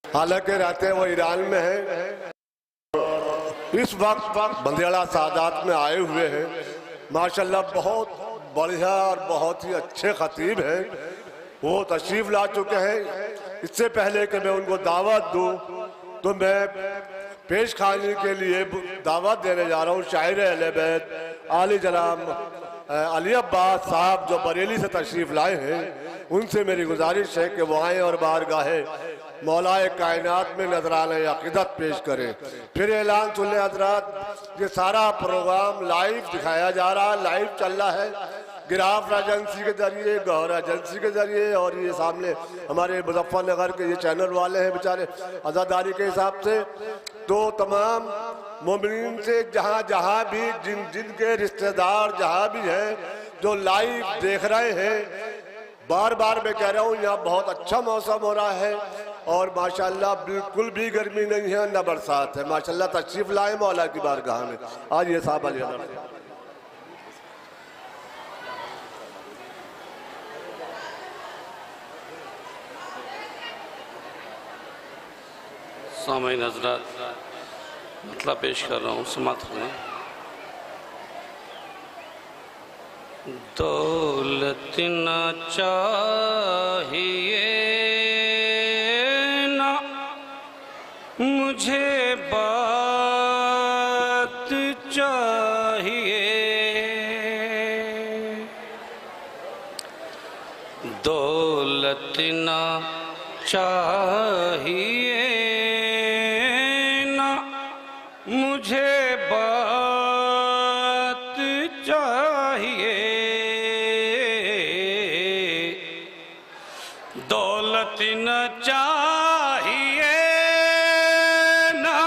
हालांकि रहते वो ईरान में है, इस वक्त बंदियाला सादात में आए हुए हैं। माशाल्लाह बहुत बढ़िया और बहुत ही अच्छे खतीब हैं, वो तशरीफ ला चुके हैं। इससे पहले कि मैं उनको दावत दूं तो मैं पेश खाने के लिए दावत देने जा रहा हूँ शायर अहले बैत आली जनाब अली अब्बास साहब जो बरेली से तशरीफ लाए हैं। उनसे मेरी गुजारिश है कि वो आएँ और बारगाहे मौलाए कायनात में नजराने अक़ीदत पेश करें। फिर ऐलान सुन लें हज़रात, ये सारा प्रोग्राम लाइव दिखाया जा रहा है, लाइव चल रहा है गिराफ एजेंसी के जरिए, गौहर एजेंसी के जरिए, और ये सामने हमारे मुजफ्फरनगर के ये चैनल वाले हैं बेचारे आज़ादारी के हिसाब से। तो तमाम मोमिनीन से जहाँ जहाँ भी जिनके रिश्तेदार जहाँ भी हैं जो लाइव देख रहे हैं, बार बार मैं कह रहा हूँ यहाँ बहुत अच्छा मौसम हो रहा है और माशाल्लाह बिल्कुल भी गर्मी नहीं है न बरसात है। माशाल्लाह तशरीफ लाए मौला की बारगाह में। आज ये साहब अली सामईन हज़रात, मतलब पेश कर रहा हूँ, समात करें। दौलत न चाहिए ना मुझे बात चाहिए, दौलत न चाहिए ना मुझे बात चाहिए, दौलत न चाहिए ना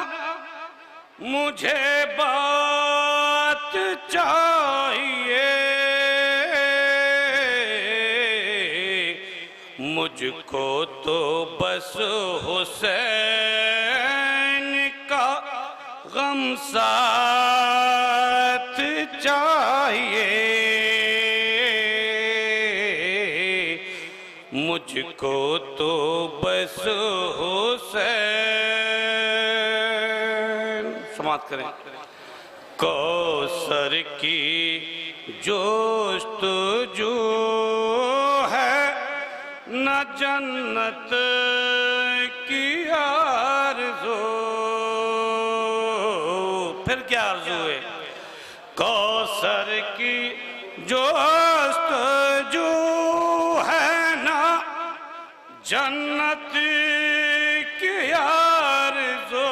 मुझे बात चाहिए, मुझको तो बस हुसैन का गम साथ चाहिए, मुझको तो बस हुसैन। समाप्त करें। कौसर की जोस्तजू है न जन्नत की आरज़ू, फिर क्या आरज़ू है? कौसर की जोस्तजू है ना जन्नत की आरज़ू,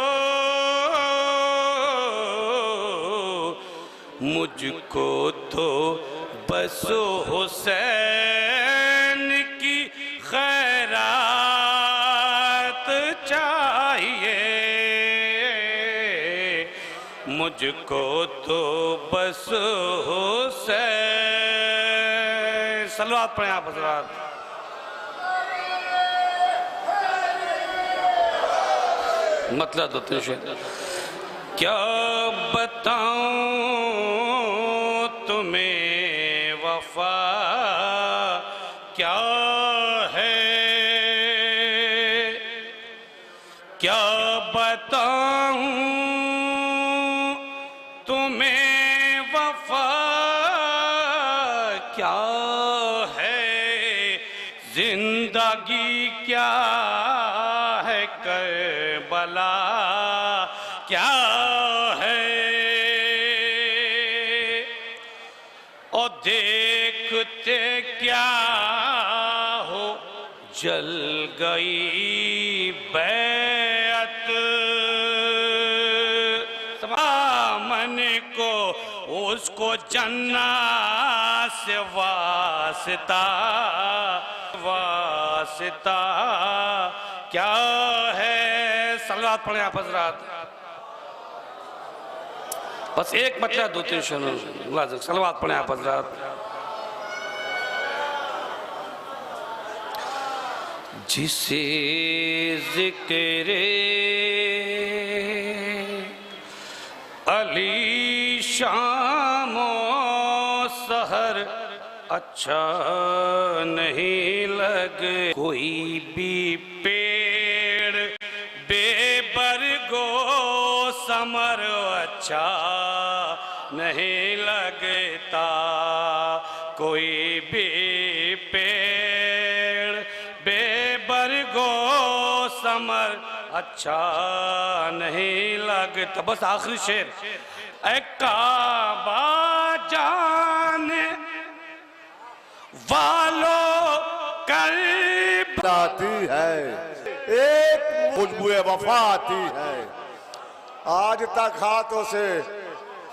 मुझको तो बस हुसैन की खैरात चाहिए, मुझको तो बस हुसैन। सलवात पढ़ें आप हज़रात। मतलब तो क्या बताऊं तुम्हें वफा क्या है, क्या बताऊं तुम्हें वफा क्या है, जिंदगी क्या है, करबला क्या है, और देखते क्या हो जल गई बैत, दामन को को उसको जन्नत से वास्ता वास्ता क्या है। सलवात पढ़े आप हज़रात। बस एक बच्चा 2-3 शुरू सलवात पढ़े आप हज़रात। जिसे ज़िक्रे अली शामो सहर अच्छा नहीं लगे। कोई भी पेड़ बेबरगो समर अच्छा नहीं लगता। कोई भी पेड़ बेबरगो समर अच्छा नहीं लगता। बस आखिरी शेर। ए काबा जाने वालों करीब आती है, एक खुशबुए वफा आती है। आज तक हाथों से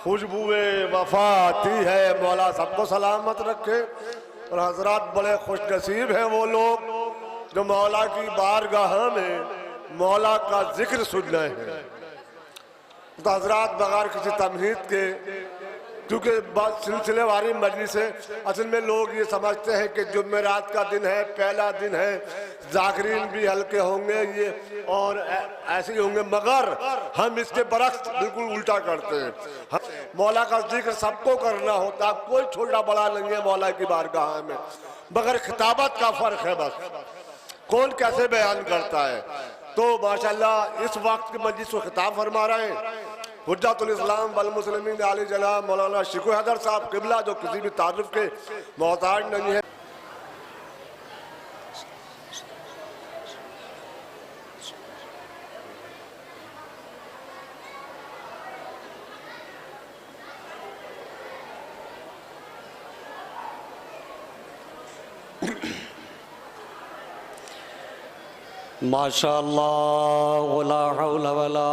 खुशबुए वफा आती है। मौला सबको सलामत रखे। और हजरात बड़े खुश नसीब हैं वो लोग जो मौला की बारगाह में मौला का जिक्र सुन रहे हैं। तो हजरात बगैर किसी तमहीद के, क्योंकि सिलसिलेवारी मजलिस है, असल में लोग ये समझते हैं कि जुमेरात का दिन है, पहला दिन है, जागरीन भी हल्के होंगे ये और ऐसे ही होंगे, मगर हम इसके बरक्स बिल्कुल उल्टा करते हैं। मौला का जिक्र सबको करना होता, कोई छोटा बड़ा नहीं है मौला की बारगाह में, मगर खिताबत का फर्क है। बस कौन कैसे बयान करता है। तो माशाल्लाह इस वक्त की मजलिस को खिताब फरमा रहे हैं हुज्जतुल इस्लाम वल मुस्लिमीन आली जनाब मौलाना शिकू हैदर साहब किबला, जो किसी भी तारुफ के मोहताज नहीं है। माशाअल्लाह वला हौला वला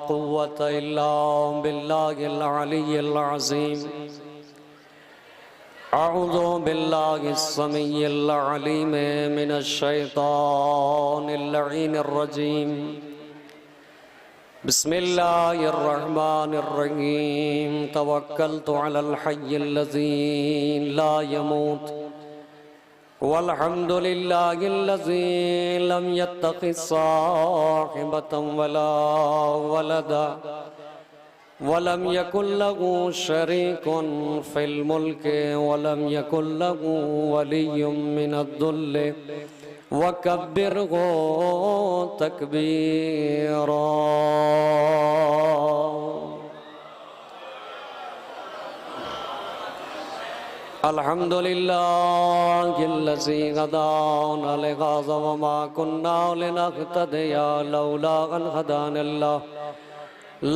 कुव्वता इल्ला बिल्लाहिल अलिय्यिल अज़ीम। अऊज़ु बिल्लाहिस समीइल अलीम मिनश शैतानिर लईनिर रजीम। बिस्मिल्लाहिर रहमानिर रहीम। तवक्कलतु अलल हय्यिल लज़ी ला यमूत वल्हम्दुलिल्लाहिल्लज़ी लम यत्तखिज़ साहिबतन वला वलदा वलम यकुल लहू शरीकुन फिल मुल्क वलम यकुल लहू वलिय्युम मिनद्दुल्ल वकब्बिरहु तकबीरा। अल्हम्दुलिल्लाहिल्लज़ी हदाना लिहाज़ा वमा कुन्ना लिनहतदिया लौला अन हदानल्लाह।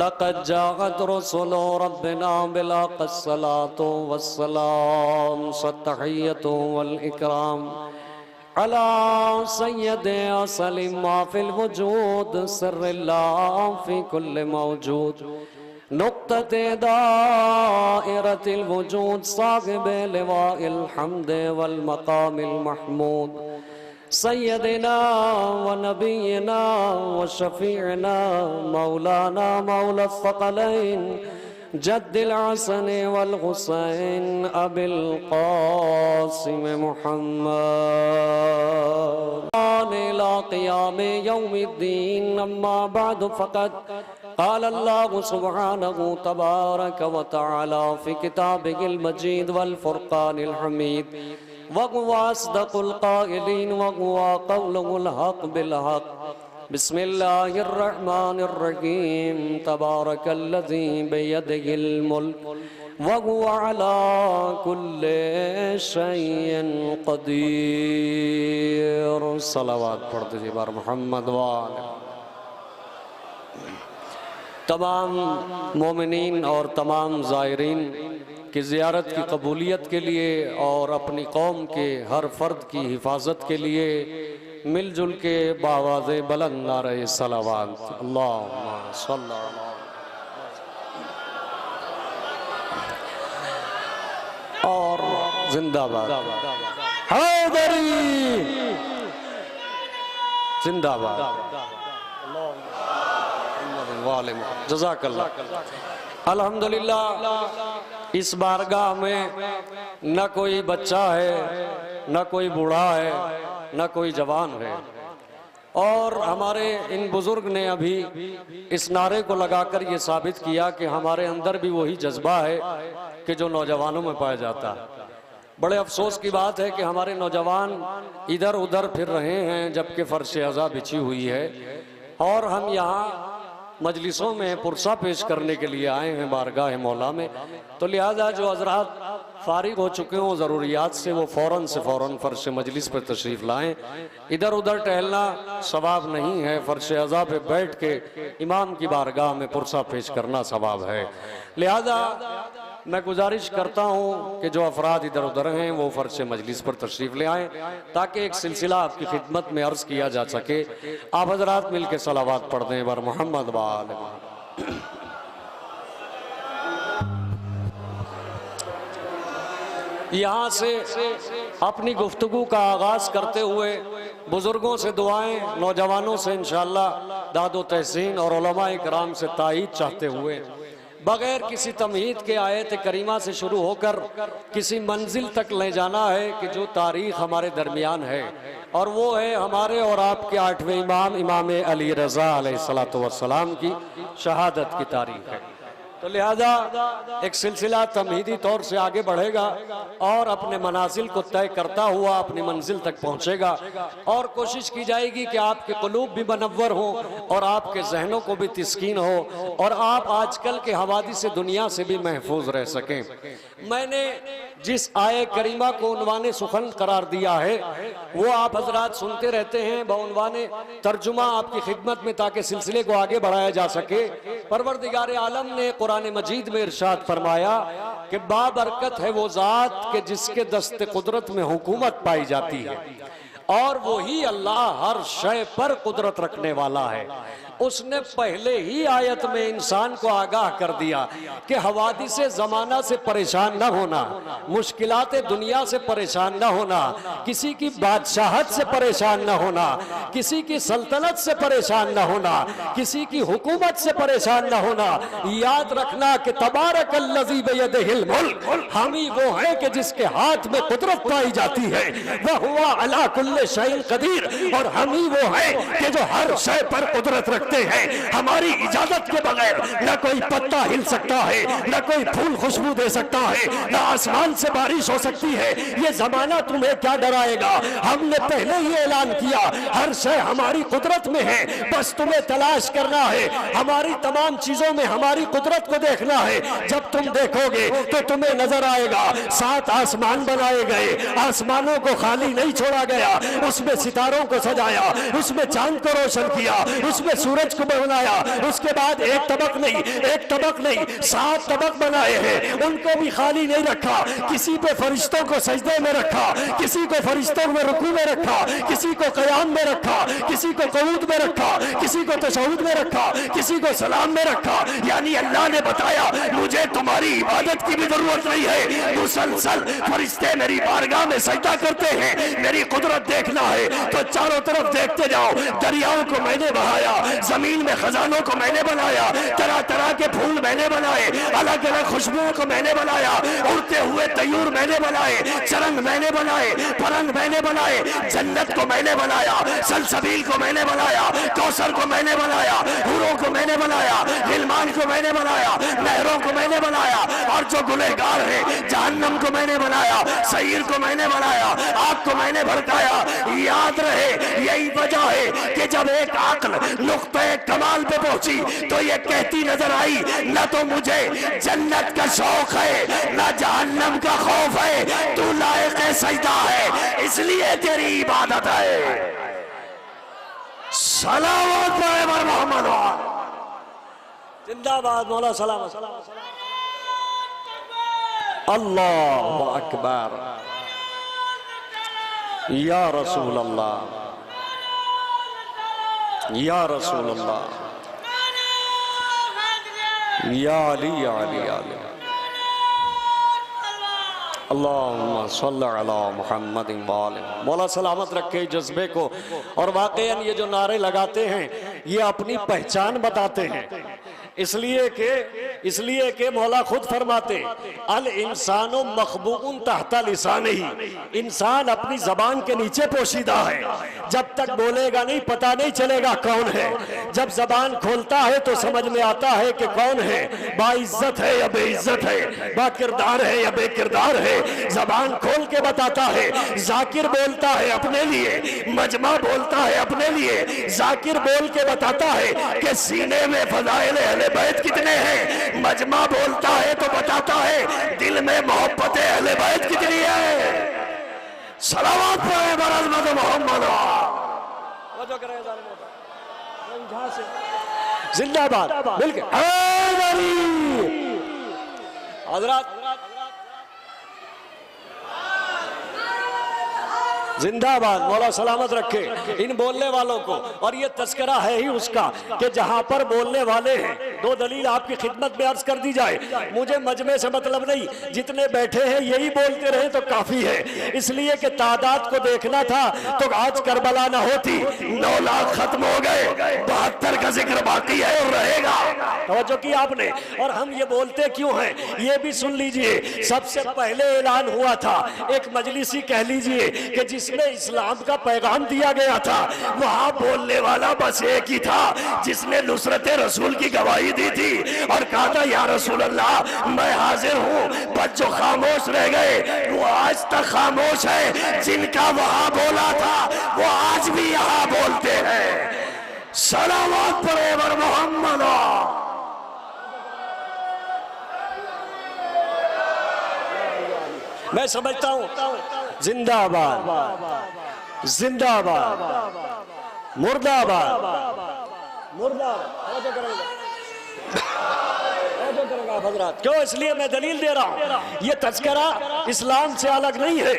लक़द जाअत रुसुलु रब्बिना बिलहक़्क़ि अस्सलातु वस्सलाम सत्तहिय्यतु वल इकराम अला सय्यदि असलिम मा फिल वजूद सिर्रिल्लाह फी कुल्लि मौजूद नुक़्तते दाइरतिल वजूद साहिबे लिवाइल हम्द वल मक़ामिल महमूद सय्यदिना व नबीना व शफ़ीअना मौलाना मौला फ़क़लैन जद्दिल हसन वल हुसैन अबिल क़ासिम मुहम्मद इला क़ियाम यौमिद्दीन। अम्मा बअद फ़क़द क़ाल अल्लाहु सुब्हानहु तबारक व तआला फ़ी किताबिहिल मजीद वल फ़ुरक़ानिल हमीद वहुवा अस्दक़ुल क़ाइलीन वहुवा क़ौलुहुल हक़ बिल हक़। बिस्मिल्लाहिर रहमानिर रहीम। तबारकल्लज़ी बियदिहिल मुल्क वहुवा अला कुल्लि शैइन क़दीर। सलावत पढ़ दीजिए बार मोहम्मद वाले। तमाम मोमिनीन और तमाम ज़ायरीन की ज़ियारत की कबूलियत के लिए और अपनी कौम के हर फ़र्द की हिफाजत के लिए मिलजुल के बावाज़े बुलंद नारे सलावत। अल्लाहुम्मा सल्ली अला जिंदाबाद, हैदरी जिंदाबाद, जज़ाकल्लाह। अल्हम्दुलिल्लाह इस बारगाह में न कोई बच्चा है, न कोई बूढ़ा है, न कोई जवान है, और हमारे इन बुजुर्ग ने अभी इस नारे को लगाकर ये साबित किया कि हमारे अंदर भी वही जज्बा है कि जो नौजवानों में पाया जाता है। बड़े अफसोस की बात है कि हमारे नौजवान इधर उधर फिर रहे हैं जबकि फर्श अज़ा बिछी हुई है, और हम यहाँ मजलिसों में पुरसा पेश करने के लिए आए हैं बारगाह मौला में। तो लिहाजा जो हजरात फारिग हो चुके हों ज़रूरियात से, वो फ़ौरन से फ़ौरन फ़र्श मजलिस पर तशरीफ़ लाएं। इधर उधर टहलना सवाब नहीं है, फ़र्श अज़ा पे बैठ के इमाम की बारगाह में पुरसा पेश करना सवाब है। लिहाजा मैं गुजारिश करता हूँ कि जो अफराद इधर उधर हैं वो फ़र्श मजलिस पर तशरीफ़ ले आएँ ताकि एक सिलसिला आपकी खिदमत में अर्ज़ किया जा सके। आप हजरात मिल के सलावात पढ़ दें बर मोहम्मद वाल। यहाँ से अपनी गुफ्तगू का आगाज़ करते हुए बुजुर्गों से दुआएं, नौजवानों से इंशाअल्लाह दादो तहसीन और उलमाए किराम से ताईद चाहते हुए बगैर किसी तमहीद के आयत करीमा से शुरू होकर किसी मंजिल तक ले जाना है कि जो तारीख़ हमारे दरमियान है, और वो है हमारे और आपके 8वें इमाम इमाम अली रज़ा अलैहिस्सलातु वस्सलाम की शहादत की तारीख़ है। तो लिहाजा एक सिलसिला तमहीदी तौर से आगे बढ़ेगा और अपने मनाजिल को तय करता हुआ अपनी मंजिल तक पहुँचेगा, और कोशिश की जाएगी कि आपके क़ुलूब भी मुनव्वर हो और आपके जहनों को भी तस्कीन हो, और आप आजकल के हवादिस से दुनिया से भी महफूज रह सकें। मैंने जिस आय करीमा को उन्वाने सुखन करार दिया है वो आप हजरात सुनते रहते हैं बउनवाने तर्जुमा आपकी खिदमत में, ताकि सिलसिले को आगे बढ़ाया जा सके। परवरदिगार आलम ने कुरान मजीद में इरशाद फरमाया कि बाबरकत है वो ज़ात के जिसके दस्ते कुदरत में हुकूमत पाई जाती है, और वही अल्लाह हर शय पर कुदरत रखने वाला है। उसने पहले ही आयत में इंसान को आगाह कर दिया कि हवादिसे ज़माना से परेशान न होना, मुश्किलात दुनिया से परेशान न होना, किसी की बादशाहत से परेशान न होना, किसी की सल्तनत से परेशान न होना, किसी की हुकूमत से परेशान न होना। याद रखना कि तबारकल्लज़ी बियदिहिल मुल्क, हम ही वो हैं कि जिसके हाथ में कुदरत पाई जाती है, वह हुआ अला कुल्ले शैइन कदीर, और हम ही वो हैं कि जो हर शय पर कुदरत रखते हैं। हमारी इजाजत के बगैर न कोई पत्ता हिल सकता है, न कोई फूल खुशबू दे सकता है, न आसमान से बारिश हो सकती है। ये जमाना तुम्हें क्या डराएगा? हमने पहले ही ऐलान किया हर शय हमारी कुदरत में है, बस तुम्हें तलाश करना है। हमारी तमाम चीजों में हमारी कुदरत को देखना है। जब तुम देखोगे तो तुम्हें नजर आएगा 7 आसमान बनाए गए, आसमानों को खाली नहीं छोड़ा गया, उसमें सितारों को सजाया, उसमें चांद को रोशन किया, उसमें सूरज को बनाया। उसके बाद एक तबक नहीं 7 तबक बनाए हैं, उनको भी खाली नहीं रखा। किसी पे फरिश्तों को सजदे में रखा, किसी को फरिश्तों में रुकू में रखा, किसी को क़याम में रखा, किसी को क़ऊद में रखा, किसी को तशहुद में रखा, किसी को सलाम में रखा। यानी अल्लाह ने बताया मुझे तुम्हारी इबादत की भी जरूरत नहीं है, मुसलसल फरिश्ते मेरी बारगाह में सजदा करते हैं। मेरी कुदरत देखना है तो चारों तरफ देखते जाओ। दरियाओं को मैंने बहाया, जमीन में खजानों को मैंने बनाया, तरह तरह के फूल मैंने बनाए, अलग अलग खुशबुओं को मैंने बनाया, उड़ते हुए तयूर मैंने बनाए, चरंग मैंने बनाए, परंग मैंने बनाए, जन्नत को मैंने बनाया, सलसबील को मैंने बनाया, कौसर को मैंने बनाया, हूरों को मैंने बनाया, गिलमान को मैंने बनाया, नहरों को मैंने बनाया, और जो गुनहगार है जहन्नम को मैंने बनाया, सईर को मैंने बनाया, आग को मैंने भड़काया। याद रहे यही वजह है कि जब एक अक्ल नुक्ते कमाल पे पहुंची तो ये कहती नजर आई न तो मुझे जन्नत का शौक है न जहन्नम का खौफ है, तू लायक सजदा है इसलिए तेरी इबादत है। सलावत पर मोहम्मद जिंदाबाद मौला सलामत। अल्लाहु अकबर या रसूल अल्लाह या रसूल अल्लाह या अली या अली या अली। अल्लाहुम्मा सल्लि अला मुहम्मद वाले। मौला सलामत रखे जज्बे को। और वाकईन ये जो नारे लगाते हैं ये अपनी पहचान बताते हैं, इसलिए के मौला खुद फरमाते अल इंसानो मखबून तहता लिसानिही, इंसान अपनी जबान के नीचे पोशीदा है। जब तक बोलेगा नहीं पता नहीं चलेगा कौन है, जब जबान खोलता है तो समझ में आता है कि कौन है, बाइज्जत है या बेइज्जत है, बाकिरदार है या बेकिरदार है। जबान खोल के बताता है। जाकिर बोलता है अपने लिए, मजमा बोलता है अपने लिए। जाकिर बोल के बताता है कि सीने में फज़ाइल अहले बैत कितने हैं। मजमा बोलता है तो बताता है दिल में मोहब्बत अहले बैत कितनी है। सलावत पढ़े बरअज़मत मोहम्मद। जिंदाबाद मिलके हज़रात जिंदाबाद। मौला सलामत रखे इन बोलने वालों को। और ये तस्करा है ही उसका कि जहां पर बोलने वाले हैं। दो दलील आपकी खिदमत में अर्ज कर दी जाए। मुझे मजमे से मतलब नहीं, जितने बैठे हैं यही बोलते रहे तो काफी है। इसलिए कि तादाद को देखना था तो आज करबला ना होती। 9 लाख खत्म हो गए, 72 का जिक्र बाकी है और रहेगा। तवज्जो की आपने। और हम ये बोलते क्यों हैं ये भी सुन लीजिए। सबसे पहले ऐलान हुआ था, एक मजलिसी कह लीजिए कि जिसमें इस्लाम का पैगाम दिया गया था, वहां बोलने वाला बस एक ही था जिसने नुसरत रसूल की गवाही दी थी और कहा था या रसूल अल्लाह मैं हाजिर हूं। बस जो खामोश रह गए वो आज तक खामोश है। जिनका वहां बोला था वो आज भी यहां बोलते हैं। सलावत पढ़े बर मोहम्मद। मैं समझता हूं जिंदाबाद जिंदाबाद मुर्दाबाद मुर्दाबाद। क्यों? इसलिए मैं दलील दे रहा हूं। ये तज़किरा इस्लाम से अलग नहीं है।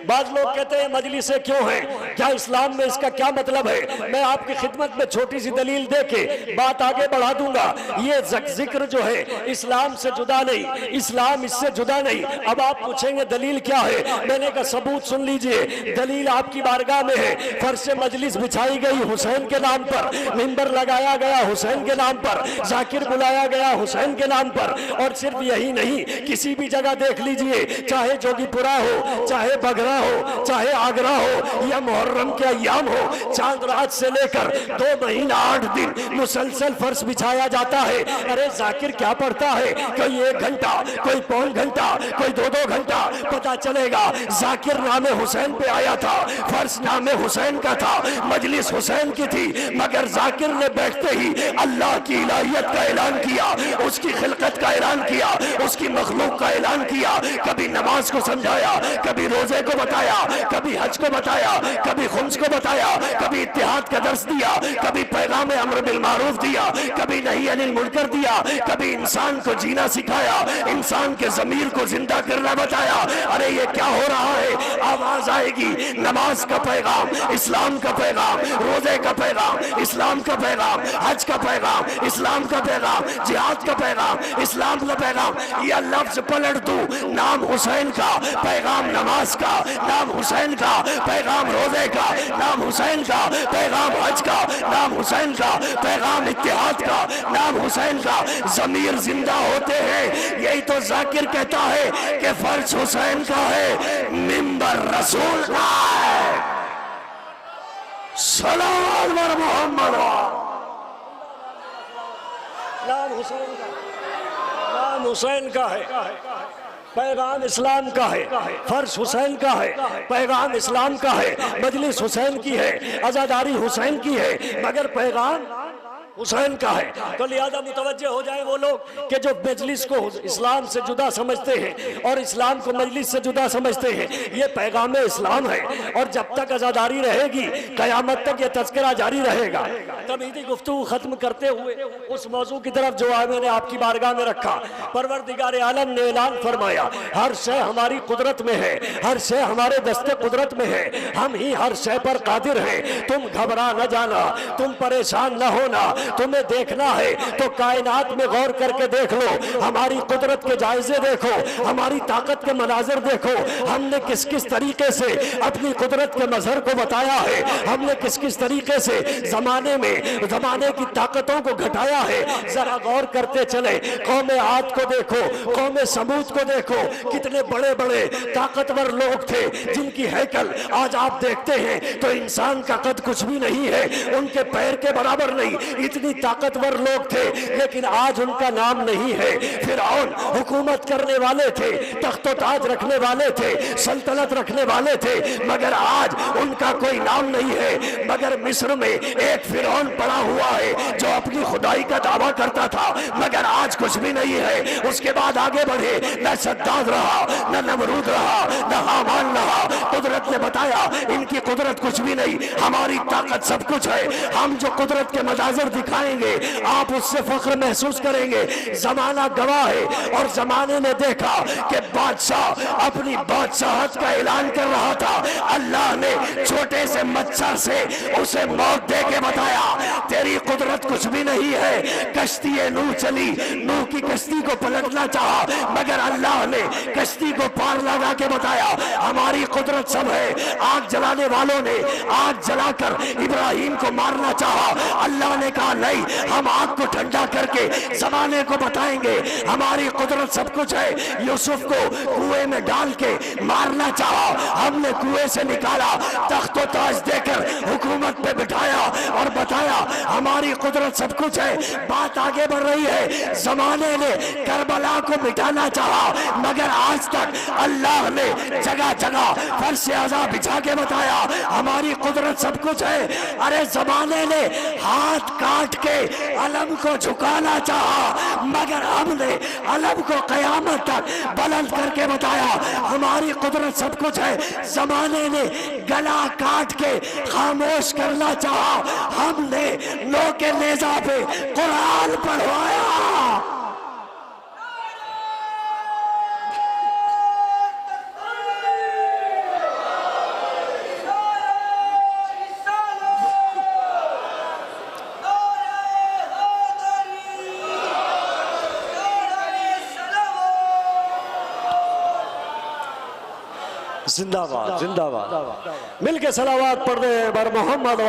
बाद लोग कहते हैं मजलिसें क्यों हैं, क्या इस्लाम में इसका क्या मतलब है। मैं आपकी खिदमत में छोटी सी दलील दे के बात आगे बढ़ा दूंगा। ये जिक्र जो है इस्लाम से जुदा नहीं, इस्लाम इससे जुदा नहीं। अब आप पूछेंगे दलील क्या है, मैंने कहा सबूत सुन लीजिए। दलील आपकी बारगाह में है। फर्श मजलिस बिछाई गई हुसैन के नाम पर, मिंबर लगाया गया हुसैन के नाम पर, जाकिर बुलाया गया हुसैन के नाम पर। और सिर्फ यही नहीं, किसी भी जगह देख लीजिए, चाहे जोगीपुरा हो, चाहे बगरा हो, चाहे आगरा हो या मुहर्रम के अय्याम हो, चांद रात से लेकर 2 महीना 8 दिन मुसलसल फर्श बिछाया जाता है। अरे जाकिर क्या पढ़ता है, कोई 1 घंटा, कोई पौन घंटा, कोई 2-2 घंटा, पता चलेगा जाकिर नामे हुसैन पे आया था, फर्श नामे हुसैन का था, मजलिस हुसैन की थी। मगर जाकिर ने बैठते ही अल्लाह की इलाहियत का ऐलान किया, उसकी खिलकत का ऐलान किया, उसकी मखलूक का ऐलान किया। कभी नमाज को समझाया, कभी रोजे को बताया, कभी हज को बताया, कभी खुम्स को बताया, कभी इत्तिहाद का दर्स दिया, कभी पैगाम अम्र बिल मारूफ दिया, कभी नहीं अनिल मुनकर दिया, कभी इंसान को जीना सिखाया, इंसान के ज़मीर को जिंदा करना बताया। अरे ये क्या हो रहा है। आवाज आएगी नमाज का पैगाम, इस्लाम का पैगाम, रोजे का पैगाम, इस्लाम का पैगाम, हज का पैगाम, इस्लाम का पैगाम, जिहाद का पैगाम, इस्लाम का पैगाम। यह लफ्ज पलट दू, नाम हुसैन का, पैगाम नमाज का, नाम हुसैन का, पैगाम रोजे का, नाम हुसैन का, पैगाम हज का, नाम हुसैन का, पैगाम इत्तिहाद का, नाम हुसैन का। ज़मीर जिंदा होते हैं। यही तो जाकिर कहता है कि फर्श हुसैन का है, मिंबर रसूल का है। सलावत बर मोहम्मद। नाम हुसैन का, नाम हुसैन का है, पैगाम इस्लाम का है, फर्श हुसैन का है, पैगाम इस्लाम का है, मजलिस हुसैन की है, आजादारी हुसैन की है, मगर पैगाम हुसैन का है। तो लिहाजा मुतवज्जे हो जाए वो लोग कि जो मजलिस को इस्लाम से जुदा समझते हैं और इस्लाम को मजलिस से जुदा समझते हैं। ये पैगाम इस्लाम है और जब तक आज़ादारी रहेगी क़यामत तक ये तज़किरा जारी रहेगा। तमीदी गुफ्तगू ख़त्म करते हुए उस मौजू की तरफ जो मैंने आपकी बारगाह में रखा। परवरदिगार आलम ने ऐलान फरमाया हर शय हमारी कुदरत में है, हर शय हमारे दस्ते कुदरत में है, हम ही हर शय पर कादिर हैं। तुम घबरा न जाना, तुम परेशान न होना, तुम्हें देखना है तो कायनात में गौर करके देख लो, हमारी कुदरत के जायजे देखो, हमारी ताकत के मनाजर देखो, हमने किस किस तरीके से अपनी कुदरत के मजहर को बताया है, हमने किस किस तरीके से जमाने में जमाने की ताकतों को घटाया है। जरा गौर करते चले, कौम आद को देखो, कौम समूद को देखो, कितने बड़े बड़े ताकतवर लोग थे जिनकी हैकल आज आप देखते हैं तो इंसान का कद कुछ भी नहीं है, उनके पैर के बराबर नहीं, इतनी ताकतवर लोग थे, लेकिन आज उनका नाम नहीं है। फिरौन हुकूमत करने वाले थे, तख्तो ताज रखने वाले थे, सल्तनत रखने वाले थे, मगर आज उनका कोई नाम नहीं है। मगर मिस्र में एक फिरौन पड़ा हुआ है जो अपनी खुदाई का दावा करता था, मगर आज कुछ भी नहीं है। उसके बाद आगे बढ़े, न सद्दाद रहा, न नमरूद रहा, न हामान रहा। कुदरत ने बताया इनकी कुदरत कुछ भी नहीं, हमारी ताकत सब कुछ है। हम जो कुदरत के मजाजर दिखाएंगे आप उससे फख्र महसूस करेंगे। जमाना गवाह है और जमाने ने देखा कि बादशाह अपनी बादशाहत का ऐलान कर रहा था, अल्लाह ने छोटे से मच्छर से उसे मौत दे के बताया तेरी कुदरत कुछ भी नहीं है। कश्ती नूह चली, नूह की कश्ती को पलटना चाहा, मगर अल्लाह ने कश्ती को पार लगा के बताया हमारी कुदरत सब है। आग जलाने वालों ने आग जलाकर इब्राहिम को मारना चाहा, अल्लाह ने कहा नहीं, हम आग को ठंडा करके जमाने को बताएंगे हमारी कुदरत सब कुछ है। यूसुफ को कुएं में डाल के मारना चाहा, हमने कुएं से निकाला, तख्तो ताज देकर हुकूमत पे बिठाया और बताया हमारी कुदरत सब कुछ है। बात आगे बढ़ रही है, जमाने ने करबला को मिटाना चाहा, मगर आज तक अल्लाह ने जगह जगह फर्श आज़ा बिछा के बताया हमारी कुदरत सब कुछ है। अरे जमाने ने हाथ काट के अलम को झुकाना चाहा, मगर हमने अलम को कयामत तक बुलंद करके बताया हमारी कुदरत सब कुछ है। जमाने ने गला काट के खामोश करना चाहा, हमने नो के नेजा पे कुरान पढ़वाया। जिंदाबाद जिंदाबाद, मिलके सलावात पढ़ दे बर मोहम्मद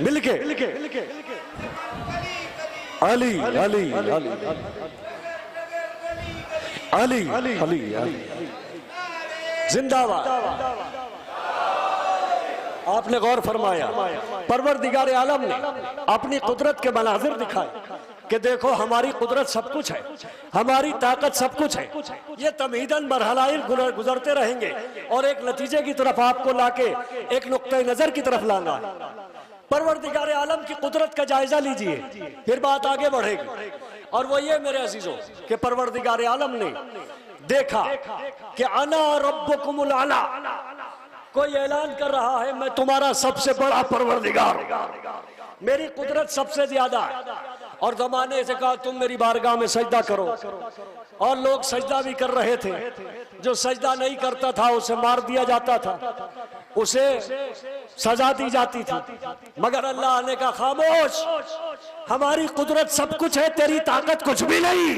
मिलके अली अली अली अली अली जिंदाबाद। आपने गौर फरमाया, परवरदिगार आलम ने अपनी कुदरत के मनाजिर दिखाए कि देखो हमारी कुदरत सब कुछ है, हमारी ताकत सब कुछ है। ये तमहीदन मरहलाइल गुजरते रहेंगे और एक नतीजे की तरफ आपको लाके एक नुक्ते नजर की तरफ लाना है। परवरदिगार आलम की कुदरत का जायजा लीजिए, फिर बात आगे बढ़ेगी। और वो ये मेरे अजीजों कि परवरदिगार आलम ने देखा कि अना रब्बुकुमुल आला, कोई ऐलान कर रहा है मैं तुम्हारा सबसे बड़ा परवरदिगार, मेरी कुदरत सबसे ज्यादा है। और जमाने से कहा तुम मेरी बारगाह में सजदा करो, और लोग सजदा भी कर रहे थे। जो सजदा नहीं करता था उसे मार दिया जाता था, उसे सजा दी जाती थी। मगर अल्लाह ने कहा खामोश, हमारी कुदरत सब कुछ है, तेरी ताकत कुछ भी नहीं।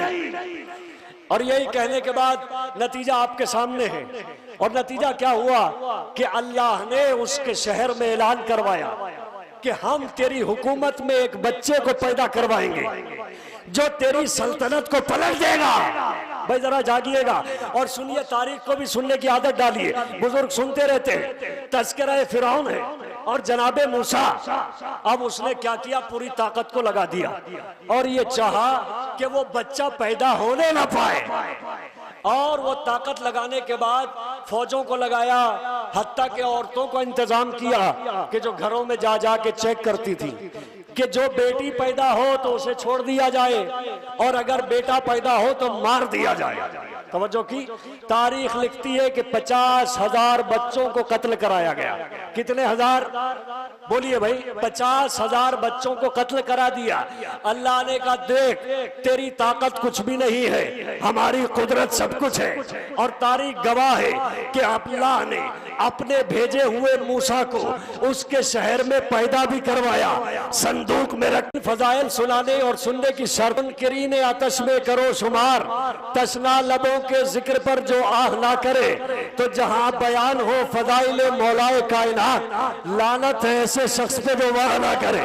और यही कहने के बाद नतीजा आपके सामने है। और नतीजा क्या हुआ कि अल्लाह ने उसके शहर में ऐलान करवाया कि हम तेरी हुकूमत में एक बच्चे को पैदा करवाएंगे जो तेरी सल्तनत को पलट देगा। भाई जरा जागिएगा और सुनिए, तारीख को भी सुनने की आदत डालिए, बुजुर्ग सुनते रहते हैं। तज़किरा फिरौन है और जनाबे मूसा, अब उसने क्या किया, पूरी ताकत को लगा दिया और ये चाहा कि वो बच्चा पैदा होने ना पाए। और वो ताकत लगाने के बाद फौजों को लगाया, हत्ता के औरतों को इंतजाम किया कि जो घरों में जा जा के चेक करती थी कि जो बेटी पैदा हो तो उसे छोड़ दिया जाए और अगर बेटा पैदा हो तो मार दिया जाए। तवज्जो की, तारीख लिखती है कि 50,000 बच्चों को कत्ल कराया गया। कितने हजार? बोलिए भाई, 50,000 बच्चों को कत्ल करा दिया। अल्लाह ने कहा देख तेरी ताकत कुछ भी नहीं है, हमारी कुदरत सब कुछ है। और तारीख गवाह है कि अल्लाह ने अपने भेजे हुए मूसा को उसके शहर में पैदा भी करवाया, संदूक में रख। फजाइल सुनाने और सुनने की शर्त करीने आतश में करो शुमार, तशना लबों के जिक्र पर जो आह ना करे। तो जहां बयान हो फजाइल मौलाए कायनात, लानत है ऐसे शख्स पे जो वाह ना करे,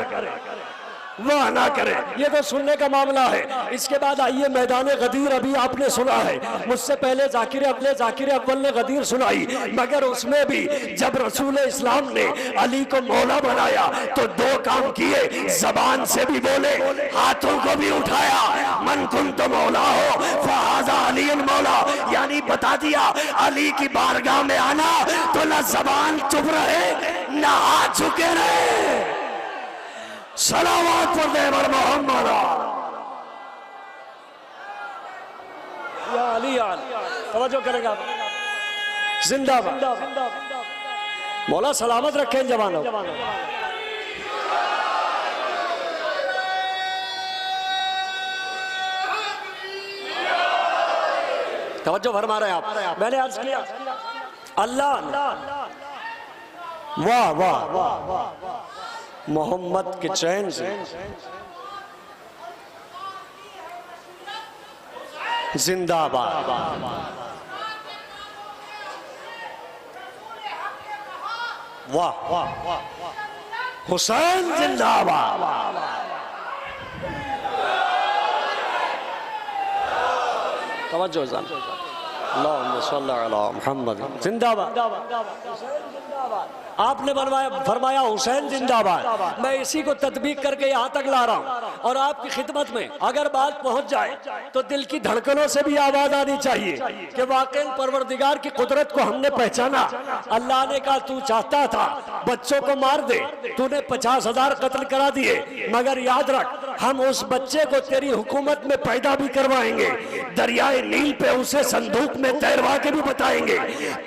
वाह ना करे। ये तो सुनने का मामला है। इसके बाद आइए मैदान गदीर, अभी आपने सुना है, मुझसे पहले जाकिर अव्वल ने गदीर सुनाई, मगर उसमें भी जब रसूल इस्लाम ने अली को मौला बनाया तो दो काम किए, जबान से भी बोले, हाथों को भी उठाया, मन कुन तो मौला हो फहाजा अली मौला, यानी बता दिया अली की बारगाह में आना तो ना जबान चुप रहे ना हाथ झुके रहे। सलावत पर मोहम्मद या अली, तवज्जो करेगा, जिंदाबाद। मौला सलामत रखें जवानों। तवज्जो फरमा रहे हैं आप। मैंने अर्ज किया अल्लाह वाह वाह वाह मोहम्मद के चैन से जिंदाबाद, वाह वाह हुसैन जिंदाबाद, तवज्जो अल्लाहुम्मा सल्ली अला मुहम्मद जिंदाबाद। आपने फरमाया हुसैन जिंदाबाद। मैं इसी को तदबीक करके यहाँ तक ला रहा हूँ और आपकी खिदमत में अगर बात पहुँच जाए तो दिल की धड़कनों से भी आवाज आनी चाहिए कि वाकई परवरदिगार की कुदरत को हमने पहचाना। अल्लाह ने कहा तू चाहता था बच्चों को मार दे, तूने 50,000 कत्ल करा दिए, मगर याद रख हम उस बच्चे को तेरी हुकूमत में पैदा भी करवाएंगे, दरियाए नील पे उसे संदूक में तैरवा के भी बताएंगे,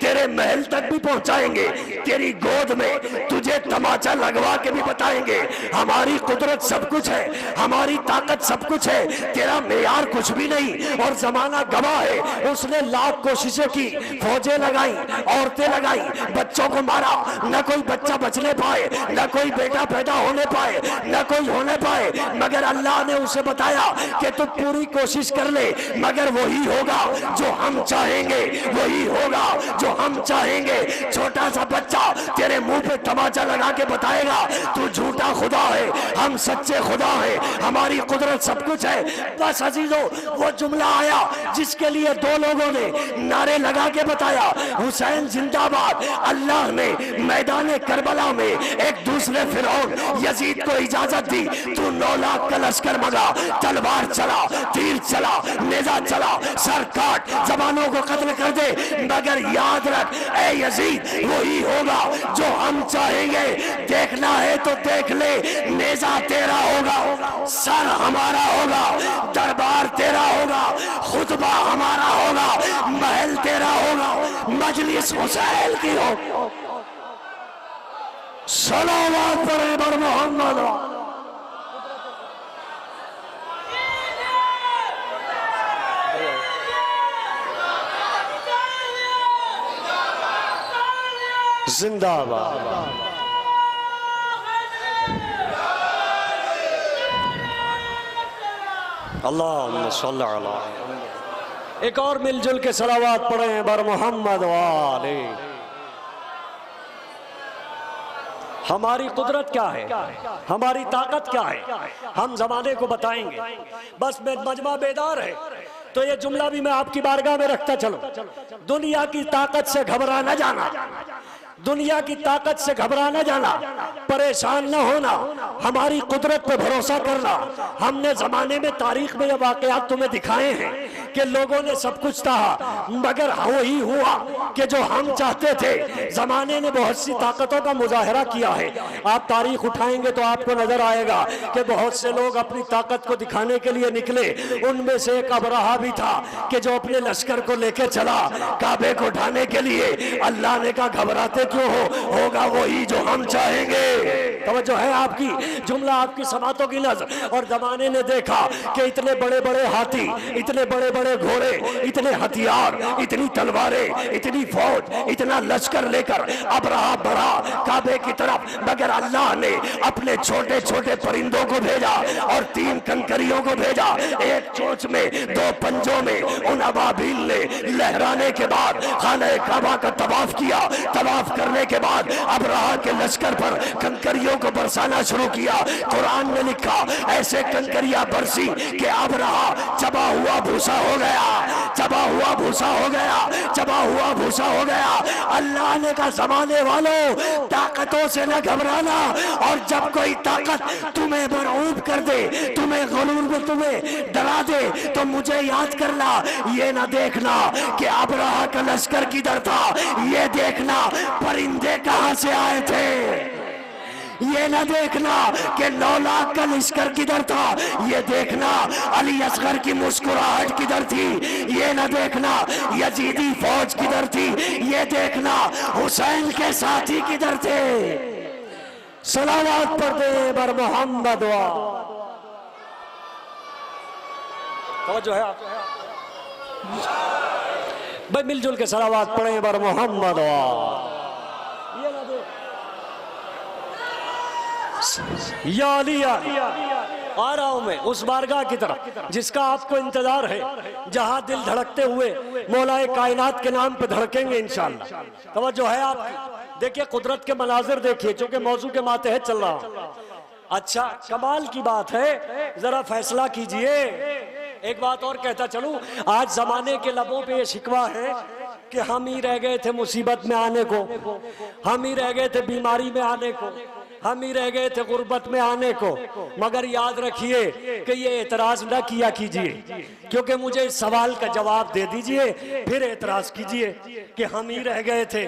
तेरे महल तक भी पहुंचाएंगे, तेरी गोद में तुझे तमाचा लगवा के भी बताएंगे। हमारी कुदरत सब कुछ है, हमारी ताकत सब कुछ है, तेरा मेयार कुछ भी नहीं। और जमाना गवाह है, उसने लाख कोशिशें की, फौजें लगाई, औरतें लगाई, बच्चों को मारा, न कोई बच्चा बचने पाए, न कोई बेटा पैदा होने पाए, न कोई होने पाए, मगर अल्लाह ने उसे बताया कि तू पूरी कोशिश कर ले, मगर वही होगा जो हम चाहेंगे, वही होगा जो हम चाहेंगे। छोटा सा बच्चा तेरे मुंह पे तमाचा लगा के बताएगा तू झूठा खुदा है, हम सच्चे खुदा है, हमारी कुदरत सब कुछ है। बस अजीजों, वो जुमला आया जिसके लिए दो लोगों ने नारे लगा के बताया हुसैन जिंदाबाद। अल्लाह ने मैदान करबला में एक दूसरे फिरौन यजीद को इजाजत दी, तू 9 लाख का लश्कर मंगा, तलवार चला, तीर चला, नेजा चला, सर काट, जवानों को कत्ल कर दे, मगर याद रख ए यजीद वही होगा जो हम चाहेंगे। देखना है तो देख ले, नेजा तेरा होगा, सर हमारा होगा, दरबार तेरा होगा, खुतबा हमारा होगा, महल तेरा होगा, मजलिस हुसैन की हो। सलावत पर मोहम्मद। जिंदाबाद। अल्लाहुम्मा सल्ली अला। एक और मिलजुल के सलावात पढ़े हैं बर मोहम्मद वाले। हमारी कुदरत क्या है, हमारी ताकत क्या है, हम जमाने को बताएंगे। बस मजमा बेदार है तो ये जुमला भी मैं आपकी बारगाह में रखता चलो। दुनिया की ताकत से घबरा न जाना, दुनिया की ताकत से घबरा न जाना, परेशान न होना, हमारी कुदरत पर भरोसा करना। हमने जमाने में तारीख में ये वाकयात तुम्हें दिखाए हैं कि लोगों ने सब कुछ कहा मगर वही हुआ कि जो हम चाहते थे। जमाने ने बहुत सी ताकतों का मुजाहरा किया है। आप तारीख उठाएंगे तो आपको नजर आएगा कि बहुत से लोग अपनी ताकत को दिखाने के लिए निकले। उनमें से एक अबराहा भी था कि जो अपने लश्कर को लेकर चला काबे को ढाने के लिए। अल्लाह ने कहा घबराते क्यों होगा वही जो हम चाहेंगे। तवज्जो है आपकी, जुमला आपकी समातों की नजर। और जमाने ने देखा कि इतने बड़े बड़े हाथी, इतने बड़े बड़े घोड़े, इतने हथियार, इतनी तलवारें, इतनी फौज, इतना लश्कर लेकर अब्राहा बढ़ा काबे की तरफ, मगर अल्लाह ने अपने छोटे छोटे परिंदों को भेजा और 3 कंकरियों को भेजा, एक चोंच में 2 पंजों में। उन अबाबील ने लहराने के बाद खाने काबा का तवाफ किया। तवाफ करने के बाद अब्राहा के लश्कर पर कंकरियों को बरसाना शुरू किया। कुरान में लिखा ऐसे कंकरियां बरसी कि अब्राहा चबा हुआ भूसा हो गया, चबा हुआ भूसा हो गया, चबा हुआ भूसा हो गया। अल्लाह ने कहा जमाने वालों ताकतों से न घबराना, और जब कोई ताकत तुम्हें मरऊब कर दे, तुम्हें गुरूर में तुम्हें डरा दे, तो मुझे याद करना। ये ना देखना कि अब्राहा का लश्कर किधर था, ये देखना परिंदे कहां से आए थे। ये ना देखना कि 9 लाख का लश्कर किधर था, ये देखना अली असगर की मुस्कुराहट किधर थी, ये ना देखना यजीदी फौज किधर थी, ये देखना हुसैन के साथी किधर थे। सलावत पढ़ते बर मोहम्मद जो है आप भाई मिलजुल के सलावत पढ़े बर मोहम्मद। या अली आ रहा हूं मैं उस बारगाह की तरफ जिसका आपको इंतजार है, जहां दिल धड़कते हुए मौलाए कायनात के नाम पे धड़केंगे इंशाअल्लाह। तवज्जो है आपकी। देखिए कुदरत के मनाजिर देखिए, चूंकि मौजू के मातहत चल रहा। अच्छा कमाल की बात है, जरा फैसला कीजिए। एक बात और कहता चलूं, आज जमाने के लबों पे ये शिकवा है कि हम ही रह गए थे मुसीबत में आने को, हम ही रह गए थे बीमारी में आने को, हम ही रह गए थे गुर्बत में आने को। मगर याद रखिए कि ये एतराज न किया कीजिए, क्योंकि मुझे इस सवाल का जवाब दे दीजिए, फिर एतराज कीजिए कि हम ही रह गए थे।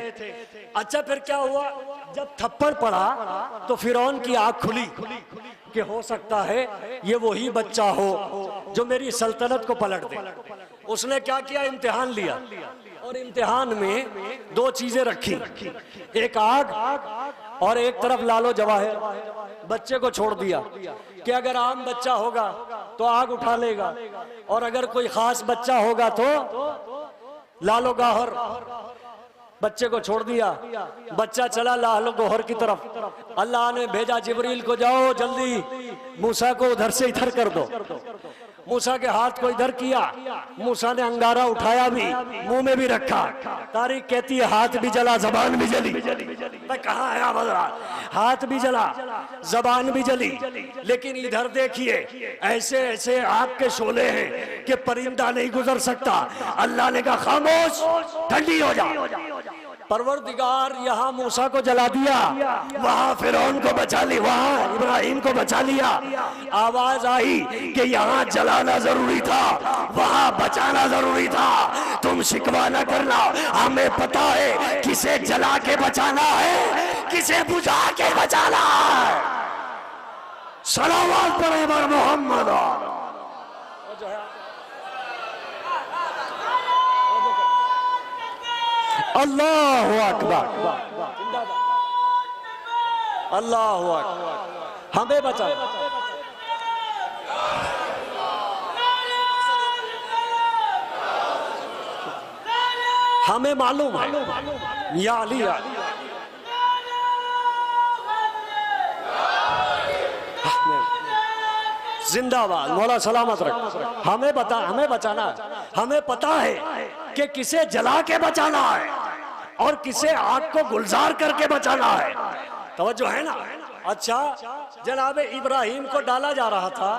अच्छा फिर क्या हुआ, जब थप्पड़ पड़ा तो फिरौन की आंख खुली कि हो सकता है ये वही बच्चा हो जो मेरी सल्तनत को पलट दे। उसने क्या किया, इम्तिहान लिया, और इम्तिहान में 2 चीजें रखी, एक आग और एक तरफ लालो जवाहिर। बच्चे को छोड़ दिया कि अगर आम बच्चा होगा तो आग उठा लेगा, और अगर कोई खास बच्चा होगा तो लालो गौहर। बच्चे को छोड़ दिया, बच्चा चला लालो गौहर की तरफ। अल्लाह ने भेजा जिब्रील को, जाओ जल्दी मूसा को उधर से इधर कर दो। मूसा के हाथ को इधर किया, मूसा ने अंगारा उठाया भी, मुंह में भी रखा। तारीख कहती है हाथ भी जला जबान भी जली। कहाँ है बदला, हाथ भी जला जबान भी जली। लेकिन इधर देखिए ऐसे ऐसे आग के शोले हैं कि परिंदा नहीं गुजर सकता। अल्लाह ने कहा खामोश, ठंडी हो जा। परवरदिगार यहाँ मूसा को जला दिया, वहाँ फिरौन को बचा लिया, वहाँ इब्राहिम को बचा लिया। आवाज आई कि यहाँ जलाना जरूरी था, वहाँ बचाना जरूरी था। तुम शिकवा न करना, हमें पता है किसे जला के बचाना है, किसे बुझा के बचाना है। सलावत पढ़े बर मोहम्मद। अल्लाहु अकबर, अल्लाहु अकबर। हमें बचा, हमें मालूम है या अली जिंदाबाद, मौला सलामत रख। हमें बचाना, हमें पता है कि किसे जला के बचाना है और किसे आग को गुलजार करके बचाना है। तवज्जो है ना। अच्छा जनाबे इब्राहिम को डाला जा रहा था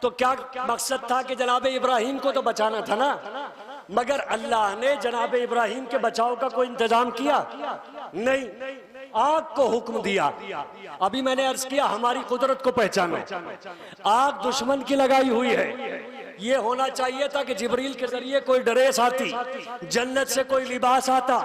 तो क्या मकसद था कि जनाबे इब्राहिम को तो बचाना था ना, मगर अल्लाह ने जनाबे इब्राहिम के बचाव का कोई इंतजाम किया नहीं, आग को हुक्म दिया। अभी मैंने अर्ज किया हमारी कुदरत को पहचानो। आग दुश्मन की लगाई हुई है, ये होना चाहिए था कि जिब्रील के जरिए कोई ड्रेस आती, जन्नत से कोई लिबास आता,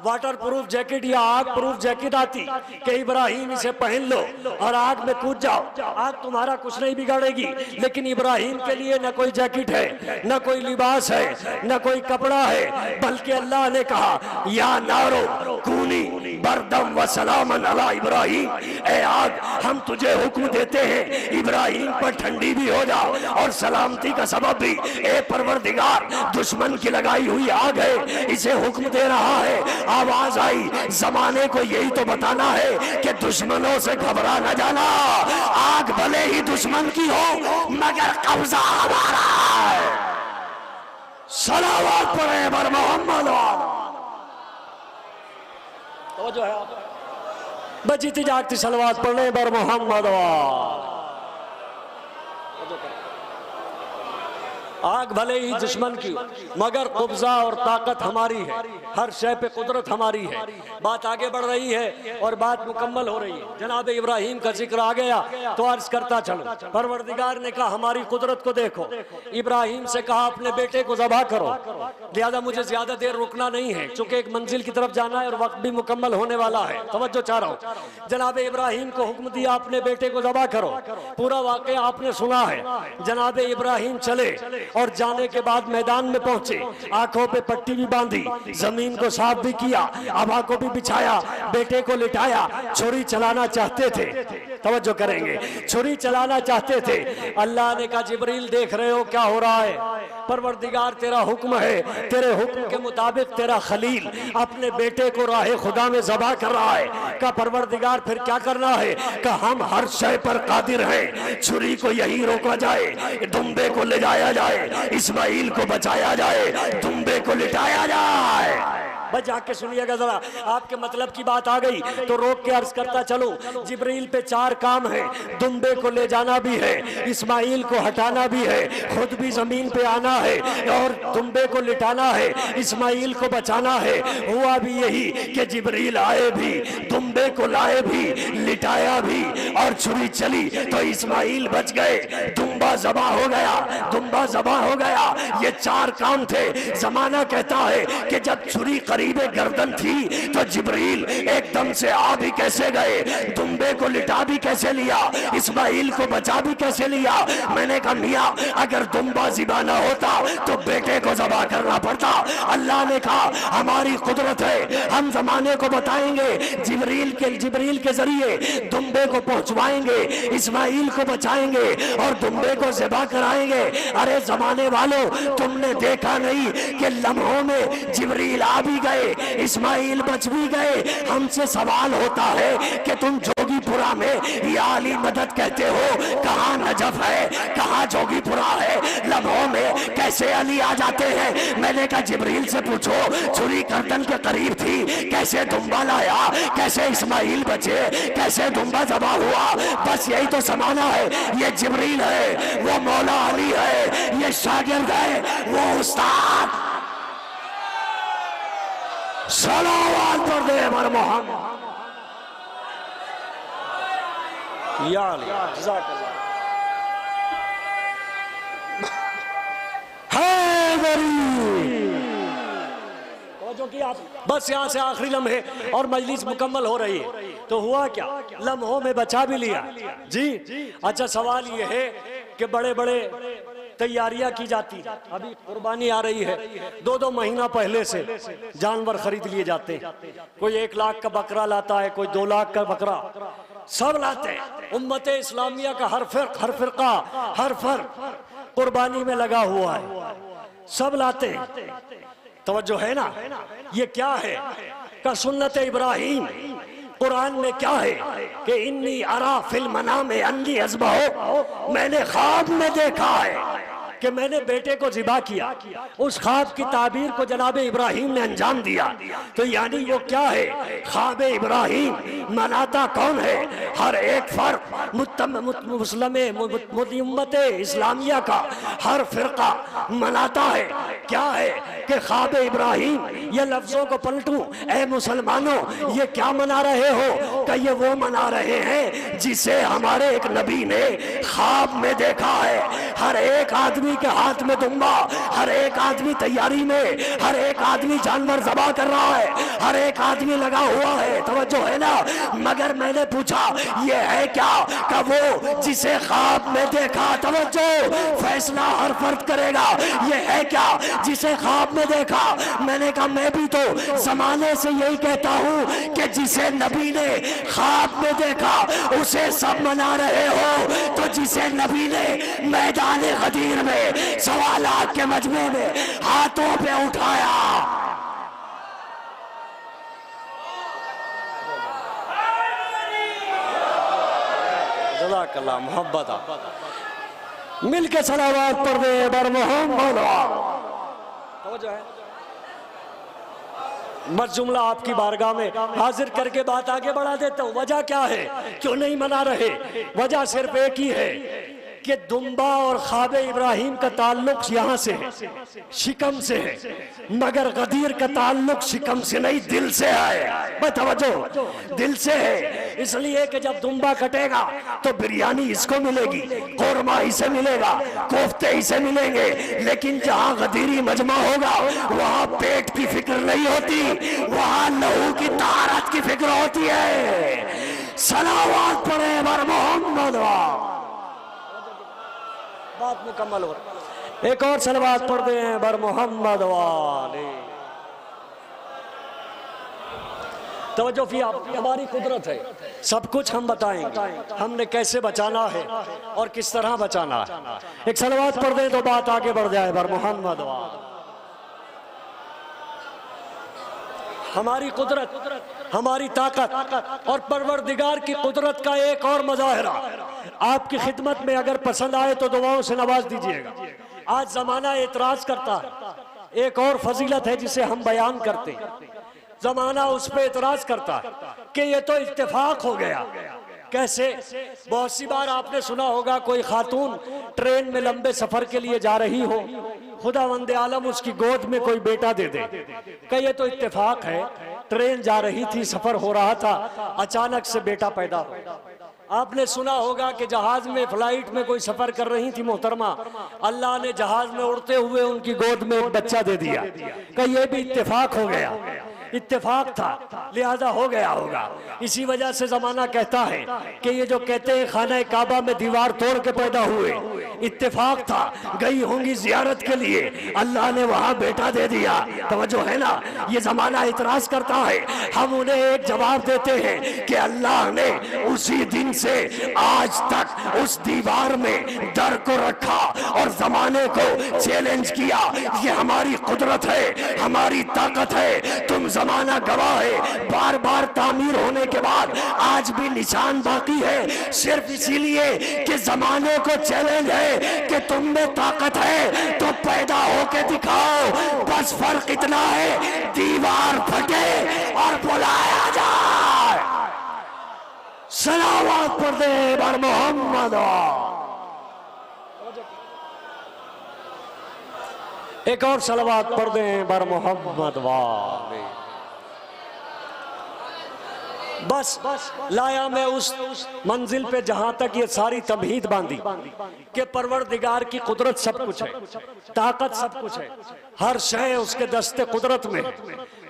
वाटर प्रूफ जैकेट या आग प्रूफ जैकेट आती कि इब्राहिम इसे पहन लो और आग में कूद जाओ, आग तुम्हारा कुछ नहीं बिगाड़ेगी। लेकिन इब्राहिम के लिए न कोई जैकेट है, न कोई लिबास है, न कोई कपड़ा है, बल्कि अल्लाह ने कहा या नारो कूनी बरदम व सलामन अला इब्राहिम, ए आग हम तुझे हुक्म देते हैं इब्राहिम पर ठंडी भी हो जाओ और सलामती का सबब भी। ए परवरदिगार, दुश्मन की लगाई हुई आग है, इसे हुक्म दे रहा है। आवाज आई, जमाने को यही तो बताना है कि दुश्मनों से घबरा न जाना, आग भले ही दुश्मन की हो मगर कब्जा हमारा है। सलावत पढ़े बर मोहम्मद तो जो है बजीती जागती सलवात पढ़ने बर मोहम्मद। आग भले ही दुश्मन की मगर कब्जा और ताकत हमारी है, हर शय पे कुदरत हमारी है। बात आगे बढ़ रही है और बात मुकम्मल हो रही है। जनाब इब्राहिम का जिक्र आ गया तो अर्ज करता चलो। परवरदिगार ने कहा हमारी कुदरत को देखो। इब्राहिम से कहा अपने बेटे को ज़बह करो, लिहाजा मुझे ज्यादा देर रुकना नहीं है चूंकि एक मंजिल की तरफ जाना है और वक्त भी मुकम्मल होने वाला है। तवज्जो चाह रहा हूँ। जनाब इब्राहिम को हुक्म दिया अपने बेटे को ज़बह करो। पूरा वाक़या आपने सुना है। जनाब इब्राहिम चले और जाने के बाद मैदान में पहुंचे, आंखों पे पट्टी भी बांधी, जमीन को साफ भी किया, आभा को भी बिछाया, बेटे को लिटाया, छुरी चलाना चाहते थे। तवज्जो करेंगे, छुरी चलाना चाहते थे। अल्लाह ने कहा जिब्रील देख रहे हो क्या हो रहा है? परवरदिगार तेरा हुक्म है, तेरे हुक्म के मुताबिक तेरा खलील अपने बेटे को राहे खुदा में ज़बह कर रहा है। का परवरदिगार फिर क्या करना है? का हम हर शय पर कादिर हैं। छुरी को यही रोका जाए, दुम्बे को ले जाया जाए, इस्माइल को बचाया जाए, दुम्बे को लिटाया जाए। बस जाके सुनिएगा जरा, आपके मतलब की बात आ गई तो रोक के अर्ज करता चलो। जिब्रील पे 4 काम है, दुम्बे को ले जाना भी है, इस्माइल को हटाना भी है, खुद भी जमीन पे आना है और दुम्बे को लिटाना है, इस्माइल को बचाना है। हुआ भी यही कि जिब्रील आए भी, दुम्बे को लाए भी, लिटाया भी और छुरी चली तो इस्माइल बच गए, दुम्बा ज़बह हो गया, दुम्बा ज़बह हो गया। ये 4 काम थे। जमाना कहता है कि जब छुरी करीबे गर्दन थी तो जिब्रील एकदम से आ भी कैसे गए, दुम्बे को लिटा भी कैसे लिया, इस्माइल को बचा भी कैसे लिया। मैंने कहा मियां अगर दुम्बा ज़िबा ना होता तो बेटे को ज़बह करना पड़ता। अल्लाह ने कहा हमारी कुदरत है, हम जमाने को बताएंगे, जिब्रील के जरिए दुम्बे को पहुंचवाएंगे, इस्माइल को बचाएंगे और दुम्बे को ज़िबा कराएंगे। अरे जमाने वालों, तुमने देखा नहीं कि लम्हों में जिब्रील आ भी गए, इस्माइल बच भी गए। हमसे सवाल होता है कि तुम जोगीपुरा में या अली मदद कहते हो, कहाँ नजफ है, कहाँ जोगीपुरा है, लम्हों में कैसे अली आ जाते हैं? मैंने कहा जिब्रील से पूछो, छुरी गर्दन के करीब थी, कैसे दुम्बा लाया, कैसे इस्माइल बचे, कैसे दुम्बा ज़बह हुआ। बस यही तो समाना है। ये जिब्रील है, वो मौला अली है, ये शागिर्द है, वो उस्ताद। सलावत पर दे बर मोहम्मद या अली जज़ाकल्लाह है गरीब। जो कि आप बस यहाँ से आखिरी लम्हे और मजलिस मुकम्मल हो रही है तो हुआ क्या, लम्हों में बचा भी लिया जी। अच्छा सवाल ये है कि बड़े बड़े तैयारियां की जाती, अभी कुर्बानी आ रही है, 2-2 महीना पहले से जानवर खरीद लिए जाते हैं। कोई 1 लाख का बकरा लाता है, कोई 2 लाख का बकरा, सब लाते हैं। उम्मते इस्लामिया का हर फिरका, हर फर्क कुर्बानी में लगा हुआ है, सब लाते हैं। तवज्जो है ना? ये क्या है का सुन्नत इब्राहिम। कुरान में क्या है कि इन्नी अरा फिल मनाम अन्नी अज़बहो, मैंने ख्वाब में देखा है कि मैंने बेटे को ज़िबा किया। उस ख्वाब की ताबीर को जनाब इब्राहिम ने अंजाम दिया। तो यानी वो क्या है, ख्वाब इब्राहिम मनाता कौन है? हर एक फर्क उम्मत इस्लामिया का हर फिरका मनाता है। क्या है कि ख्वाब इब्राहिम, ये लफ्जों को पलटूं, ए मुसलमानों ये क्या मना रहे हो? कि ये वो मना रहे हैं जिसे हमारे एक नबी ने ख्वाब में देखा है। हर एक आदमी आदमी के हाथ में दूंगा। हर एक आदमी तैयारी में, हर एक आदमी जानवर ज़बा कर रहा है, हर एक आदमी लगा हुआ है, तवज्जो है ना। मगर मैंने पूछा ये है क्या? का वो जिसे ख्वाब में देखा, तवज्जो, फैसला हर फर्द करेगा। ये है क्या जिसे ख्वाब में देखा? मैंने कहा मैं भी तो जमाने से यही कहता हूँ कि जिसे नबी ने ख्वाब में देखा उसे सब मना रहे हो, तो जिसे नबी ने मैदान गदीर में सवालात के मजमे में हाथों पे उठाया, जज़ाकल्लाह मोहब्बत। मिल के सलावत पढ़ दे बर मोहम्मद। तो है बस जुमला आपकी बारगाह में हाजिर करके बात आगे बढ़ा देता हूँ। वजह क्या है, क्यों नहीं मना रहे? वजह सिर्फ एक ही है कि दुम्बा और ख्वाब इब्राहिम का ताल्लुक यहाँ से है, शिकम से है, मगर गदीर का ताल्लुक शिकम से नहीं, दिल से है। बतवज्जो, दिल से है। इसलिए कि जब दुम्बा कटेगा तो बिरयानी इसको मिलेगी, कोरमा इसे मिलेगा, कोफ्ते इसे मिलेंगे, लेकिन जहाँ गदीरी मजमा होगा वहाँ पेट की फिक्र नहीं होती, वहाँ लहू की तारत की फिक्र होती है। सलावत पढ़े बर मोहम्मद। बात मुकम्मल हो। एक और सलवात पढ़ दे हैं बर मोहम्मद वाले। तवज्जो फी, हमारी कुदरत है, सब कुछ हम बताएंगे, हमने कैसे बचाना है और किस तरह बचाना है। एक सलवात पढ़ दे तो बात आगे बढ़ जाए बर मोहम्मद वाले। हमारी कुदरत, हमारी ताकत और परवरदिगार की कुदरत का एक और मुजाहिरा आपकी खिदमत में अगर पसंद आए तो दुआओं से नवाज दीजिएगा। आज जमाना एतराज करता है, एक और फजीलत है जिसे हम बयान करते हैं। जमाना उस पर एतराज करता है कि ये तो इत्तेफाक हो गया। कैसे? बहुत सी बार आपने सुना होगा कोई खातून ट्रेन में लंबे सफर के लिए जा रही हो, खुदा वंदे आलम उसकी गोद में कोई बेटा दे दे, कि ये तो इत्तेफाक है, ट्रेन जा रही थी, सफर हो रहा था, अचानक से बेटा पैदा हो। आपने सुना होगा कि जहाज में, फ्लाइट में कोई सफर कर रही थी मोहतरमा, अल्लाह ने जहाज में उड़ते हुए उनकी गोद में एक बच्चा दे दिया, कि ये भी इत्तेफाक हो गया। इत्तेफाक था लिहाजा हो गया होगा। इसी वजह से जमाना कहता है कि ये जो कहते हैं खाना काबा में दीवार तोड़ के पैदा हुए, इत्तेफाक था, गई होंगी जियारत के लिए, अल्लाह ने वहां बेटा दे दिया। तवज्जो है ना। ये जमाना इतराज करता है, हम उन्हें एक जवाब देते हैं कि अल्लाह ने उसी दिन से आज तक उस दीवार में दर को रखा और जमाने को चैलेंज किया। ये हमारी कुदरत है, हमारी ताकत है। तुम जमाना गवाह है, बार बार तामीर होने के बाद आज भी निशान बाकी है, सिर्फ इसीलिए कि जमाने को चैलेंज है कि तुम में ताकत है तो पैदा होके दिखाओ। बस फर्क इतना है, दीवार फटे और बुलाया जाए। सलावत पढ़ दे बर मोहम्मद। एक और सलावत पढ़ दे बर मोहम्मद वाले। बस लाया मैं उस मंजिल पे जहां तक ये सारी तमहीद बांधी कि परवरदिगार की कुदरत सब कुछ है, ताकत सब कुछ है, हर शय उसके दस्ते कुदरत में।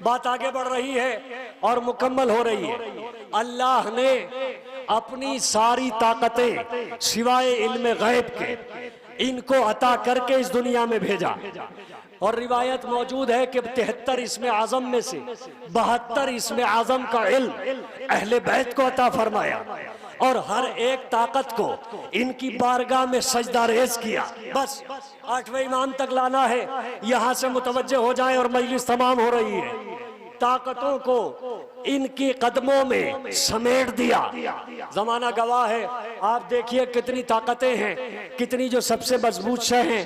बात आगे बढ़ रही है और मुकम्मल हो रही है। अल्लाह ने अपनी सारी ताकतें सिवाय इल्म गैब के इनको अता करके इस दुनिया में भेजा। और रिवायत मौजूद है कि 73 इसमें आजम में से 72 इसमें आजम का इल्म अहले बैत को अता फरमाया और हर एक ताकत को इनकी बारगाह में सजदा रेज किया। बस 8वें इमाम तक लाना है, यहाँ से मुतवज्जे हो जाएं और मजलिस तमाम हो रही है। ताकतों को इनकी कदमों में समेट दिया। जमाना गवाह है, आप देखिए कितनी ताकतें हैं, कितनी जो सबसे मजबूत शय हैं।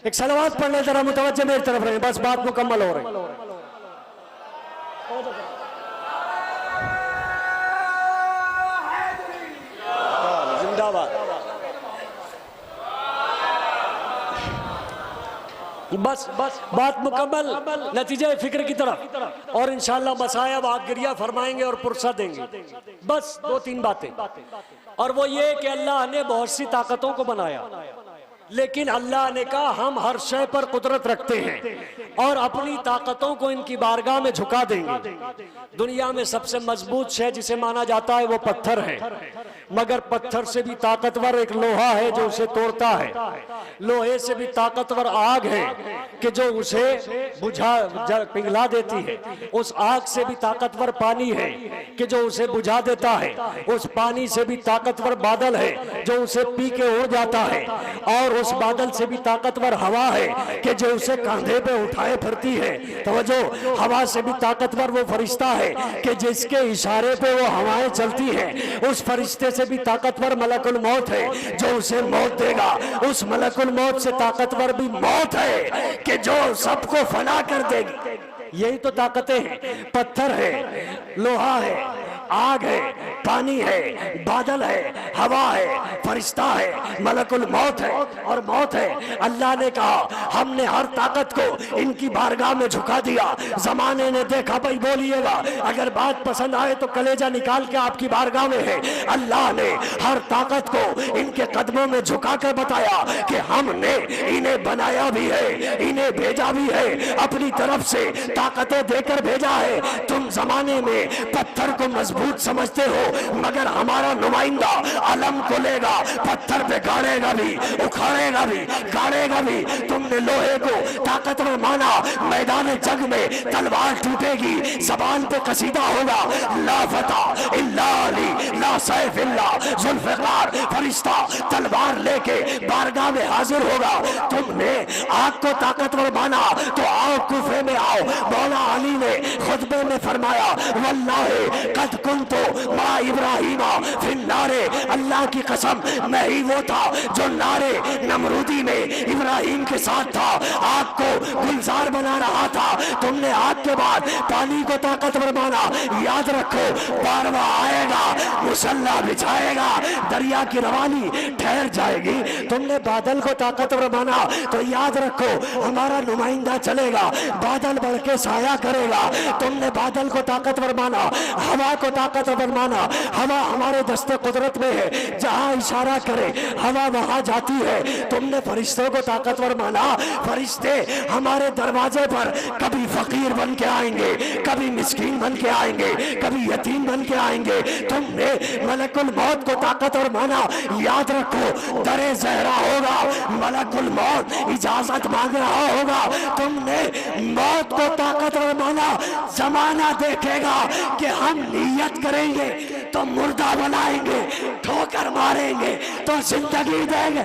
एक सलावत पढ़ने जरा मुतवज्जे मेरी तरफ रहे, बस बात मुकम्मल हो रही। जिंदाबाद। बस बात मुकम्मल, नतीजे फिक्र की तरफ और इंशाअल्लाह मसायब आप गिरिया फरमाएंगे और पुरसा देंगे। बस 2-3 बातें, और वो ये कि अल्लाह ने बहुत सी ताकतों को बनाया। लेकिन अल्लाह ने कहा हम हर शय पर कुदरत रखते हैं और अपनी ताकतों को इनकी बारगाह में झुका देंगे। दुनिया में सबसे मजबूत शय जिसे माना जाता है वो पत्थर है, मगर पत्थर से भी ताकतवर एक लोहा है जो उसे तोड़ता है। लोहे से भी ताकतवर आग है कि जो उसे पिघला देती है। उस आग से भी ताकतवर पानी है कि जो उसे बुझा देता है। उस पानी से भी ताकतवर बादल है जो उसे पी के उड़ जाता है। और उस बादल से भी ताकतवर हवा है कि जो उसे कंधे पे उठाए फिरती है। तो जो हवा से भी ताकतवर वो फरिश्ता है कि जिसके इशारे पे वो हवाएं चलती हैं। उस फरिश्ते से भी ताकतवर मलकुल मौत है जो उसे मौत देगा। उस मलकुल मौत से ताकतवर भी मौत है कि जो सबको फना कर देगी। यही तो ताकतें हैं। पत्थर है, लोहा है, आग है, पानी है, बादल है, हवा है, फरिश्ता है, मलकुल मौत है और मौत है। अल्लाह ने कहा हमने हर ताकत को इनकी बारगाह में झुका दिया। जमाने ने देखा, भाई बोलिएगा, अगर बात पसंद आए तो कलेजा निकाल के आपकी बारगाह में है। अल्लाह ने हर ताकत को इनके कदमों में झुका कर बताया कि हमने इन्हें बनाया भी है, इन्हें भेजा भी है, अपनी तरफ से ताकतें देकर भेजा है। तुम जमाने में पत्थर को मजबूत समझते हो, मगर हमारा नुमाइंदा अलम को लेगा, पत्थर पे गाड़ेगा भी, उखाड़ेगा भी, गाड़ेगा भी। तुमने लोहे को ताकतवर माना, मैदान जंग में तलवार टूटेगी, जबान पे कसीदा होगा, ला फता इल्ला अली ला सैफ इल्ला जुल्फिकार। फरिश्ता तलवार लेके बारगाह में हाजिर होगा। तुमने आग को ताकतवर माना तो आओ कुफे में आओ। मौला अली ने खुतबे में फरमाया, वल्लाहि कद कुंतो मा इब्राहिमा फिन नारे। अल्लाह की कसम, मैं ही वो था जो नारे नमरूदी में इब्राहिम के साथ था, आग को गुलजार बना रहा था। तुमने आग के बाद पानी को ताकतवर माना। याद रखो, बारवा आएगा, मुसल्ला बिछाएगा, दरिया की रवानी ठहर जाएगी। तुमने बादल को ताकतवर माना तो याद रखो हमारा नुमाइंदा चलेगा, बादल बढ़ के साया करेगा। तुमने बादल को ताकतवर माना, हवा को ताकतवर माना। हवा हमारे दस्ते कुदरत में है, जहां इशारा करे हवा वहां जाती है। तुमने फरिश्तों को ताकतवर माना। फरिश्ते हमारे दरवाजे पर कभी फकीर बन के आएंगे, कभी मिस्कीन बन के आएंगे, कभी यतीम बन के आएंगे। तुमने मलकुल मौत को ताकतवर माना। याद रखो, दरे जहरा होगा, मलकुल मौत इजाजत मांग रहा होगा। तुमने मौत को ताकतवर माना। जमाना देखेगा कि हम नियत करेंगे तो मुर्दा बनाएंगे, ठोकर मारेंगे तो जिंदगी देंगे।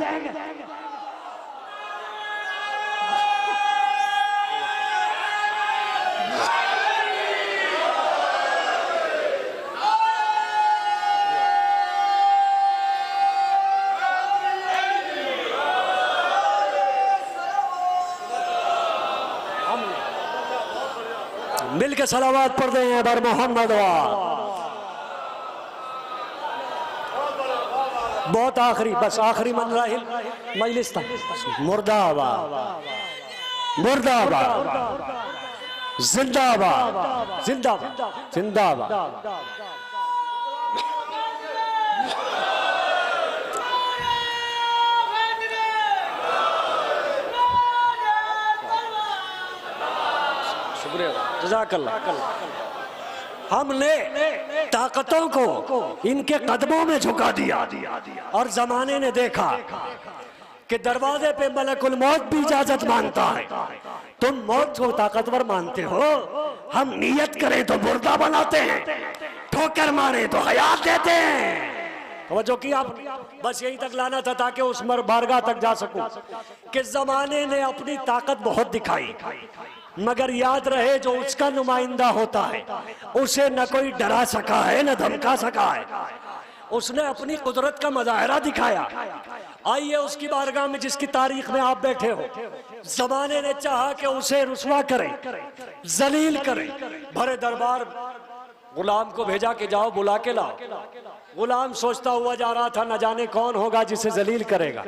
मिलके सलावत पढ़ दें बर मोहम्मद। बहुत आखिरी, बस आखिरी मंजिल मजलिस था। मुर्दाबाद मुर्दाबाद, जिंदाबाद जिंदाबाद जिंदाबाद। हमने ताकतों को इनके कदमों में झुका दिया और जमाने ने देखा कि दरवाजे पे मलकुल मौत भी इजाजत मांगता है। तुम मौत को ताकतवर मानते हो, हम नियत करें तो मुर्दा बनाते हैं, ठोकर मारे तो हयात देते हैं। जो कि आप बस यही तक लाना था ताकि उस बारगाह तक जा सकूं कि जमाने ने अपनी ताकत बहुत दिखाई, मगर याद रहे जो उसका नुमाइंदा होता है उसे न कोई डरा सका है न धमका सका है। उसने अपनी कुदरत का मुजाहरा दिखाया। आइए उसकी बारगाह में जिसकी तारीख में आप बैठे हो। जमाने ने चाहा कि उसे रुसवा करे, जलील करे, भरे दरबार गुलाम को भेजा कि जाओ बुला के लाओ। गुलाम सोचता हुआ जा रहा था न जाने कौन होगा जिसे जलील करेगा।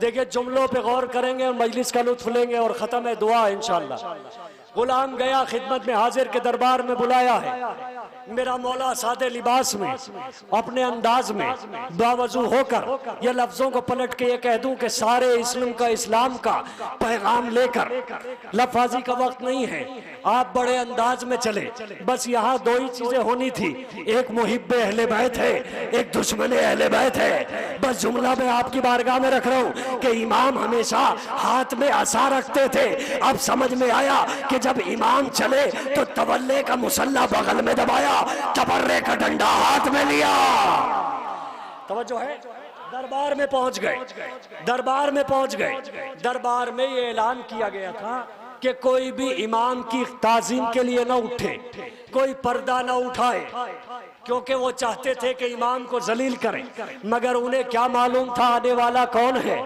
देखिए जुमलों पे गौर करेंगे और मजलिस का लुत्फ लेंगे और खत्म है दुआ इंशाअल्लाह। गुलाम गया, खिदमत में हाजिर के दरबार में बुलाया है। मेरा मौला सादे लिबास में अपने अंदाज में बावजू होकर ये लफ्जों को पलट के ये कह दूं कि सारे इस्लाम का पैगाम लेकर, लफाजी का वक्त नहीं है, आप बड़े अंदाज में चले। बस यहाँ दो ही चीजें होनी थी, एक मुहिब्बे अहले बैत है, एक दुश्मन अहले बैत है। बस जुमला मैं आपकी बारगाह में रख रहा हूँ कि इमाम हमेशा हाथ में असा रखते थे। अब समझ में आया कि जब इमाम चले तो तवल्ले का मुसल्ला बगल में दबाया, तबर्रे का डंडा हाथ में लिया। तवज्जो है, दरबार में पहुंच गए, दरबार में पहुंच गए। दरबार में ये ऐलान किया गया था कि कोई भी इमाम की ताजीम के लिए ना उठे, कोई पर्दा ना उठाए, क्योंकि वो चाहते थे कि इमाम को जलील करें। मगर उन्हें क्या मालूम था आने वाला कौन है।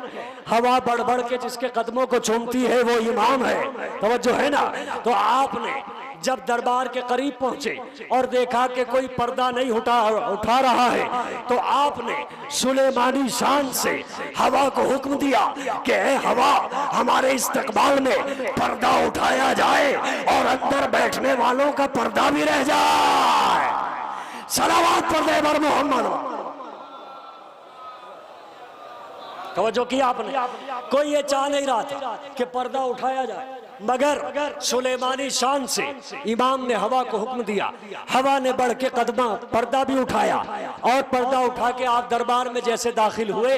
हवा बढ़ बढ़ के जिसके कदमों को चूमती है वो इमाम है। तवज्जो है ना। तो आपने जब दरबार के करीब पहुंचे और देखा कि कोई पर्दा नहीं उठा रहा है, तो आपने सुलेमानी शान से हवा को हुक्म दिया कि ए हवा, हमारे इस्तकबाल में पर्दा उठाया जाए और अंदर बैठने वालों का पर्दा भी रह जाए। सलावत पर्दे पर मोहम्मद। तवज्जो किया आपने। कोई ये चाह नहीं रहा था कि पर्दा उठाया जाए, मगर सुलेमानी शान से इमाम ने हवा को हुक्म दिया। हवा ने बढ़ के कदमा पर्दा भी उठाया और पर्दा उठा के आप दरबार में जैसे दाखिल हुए,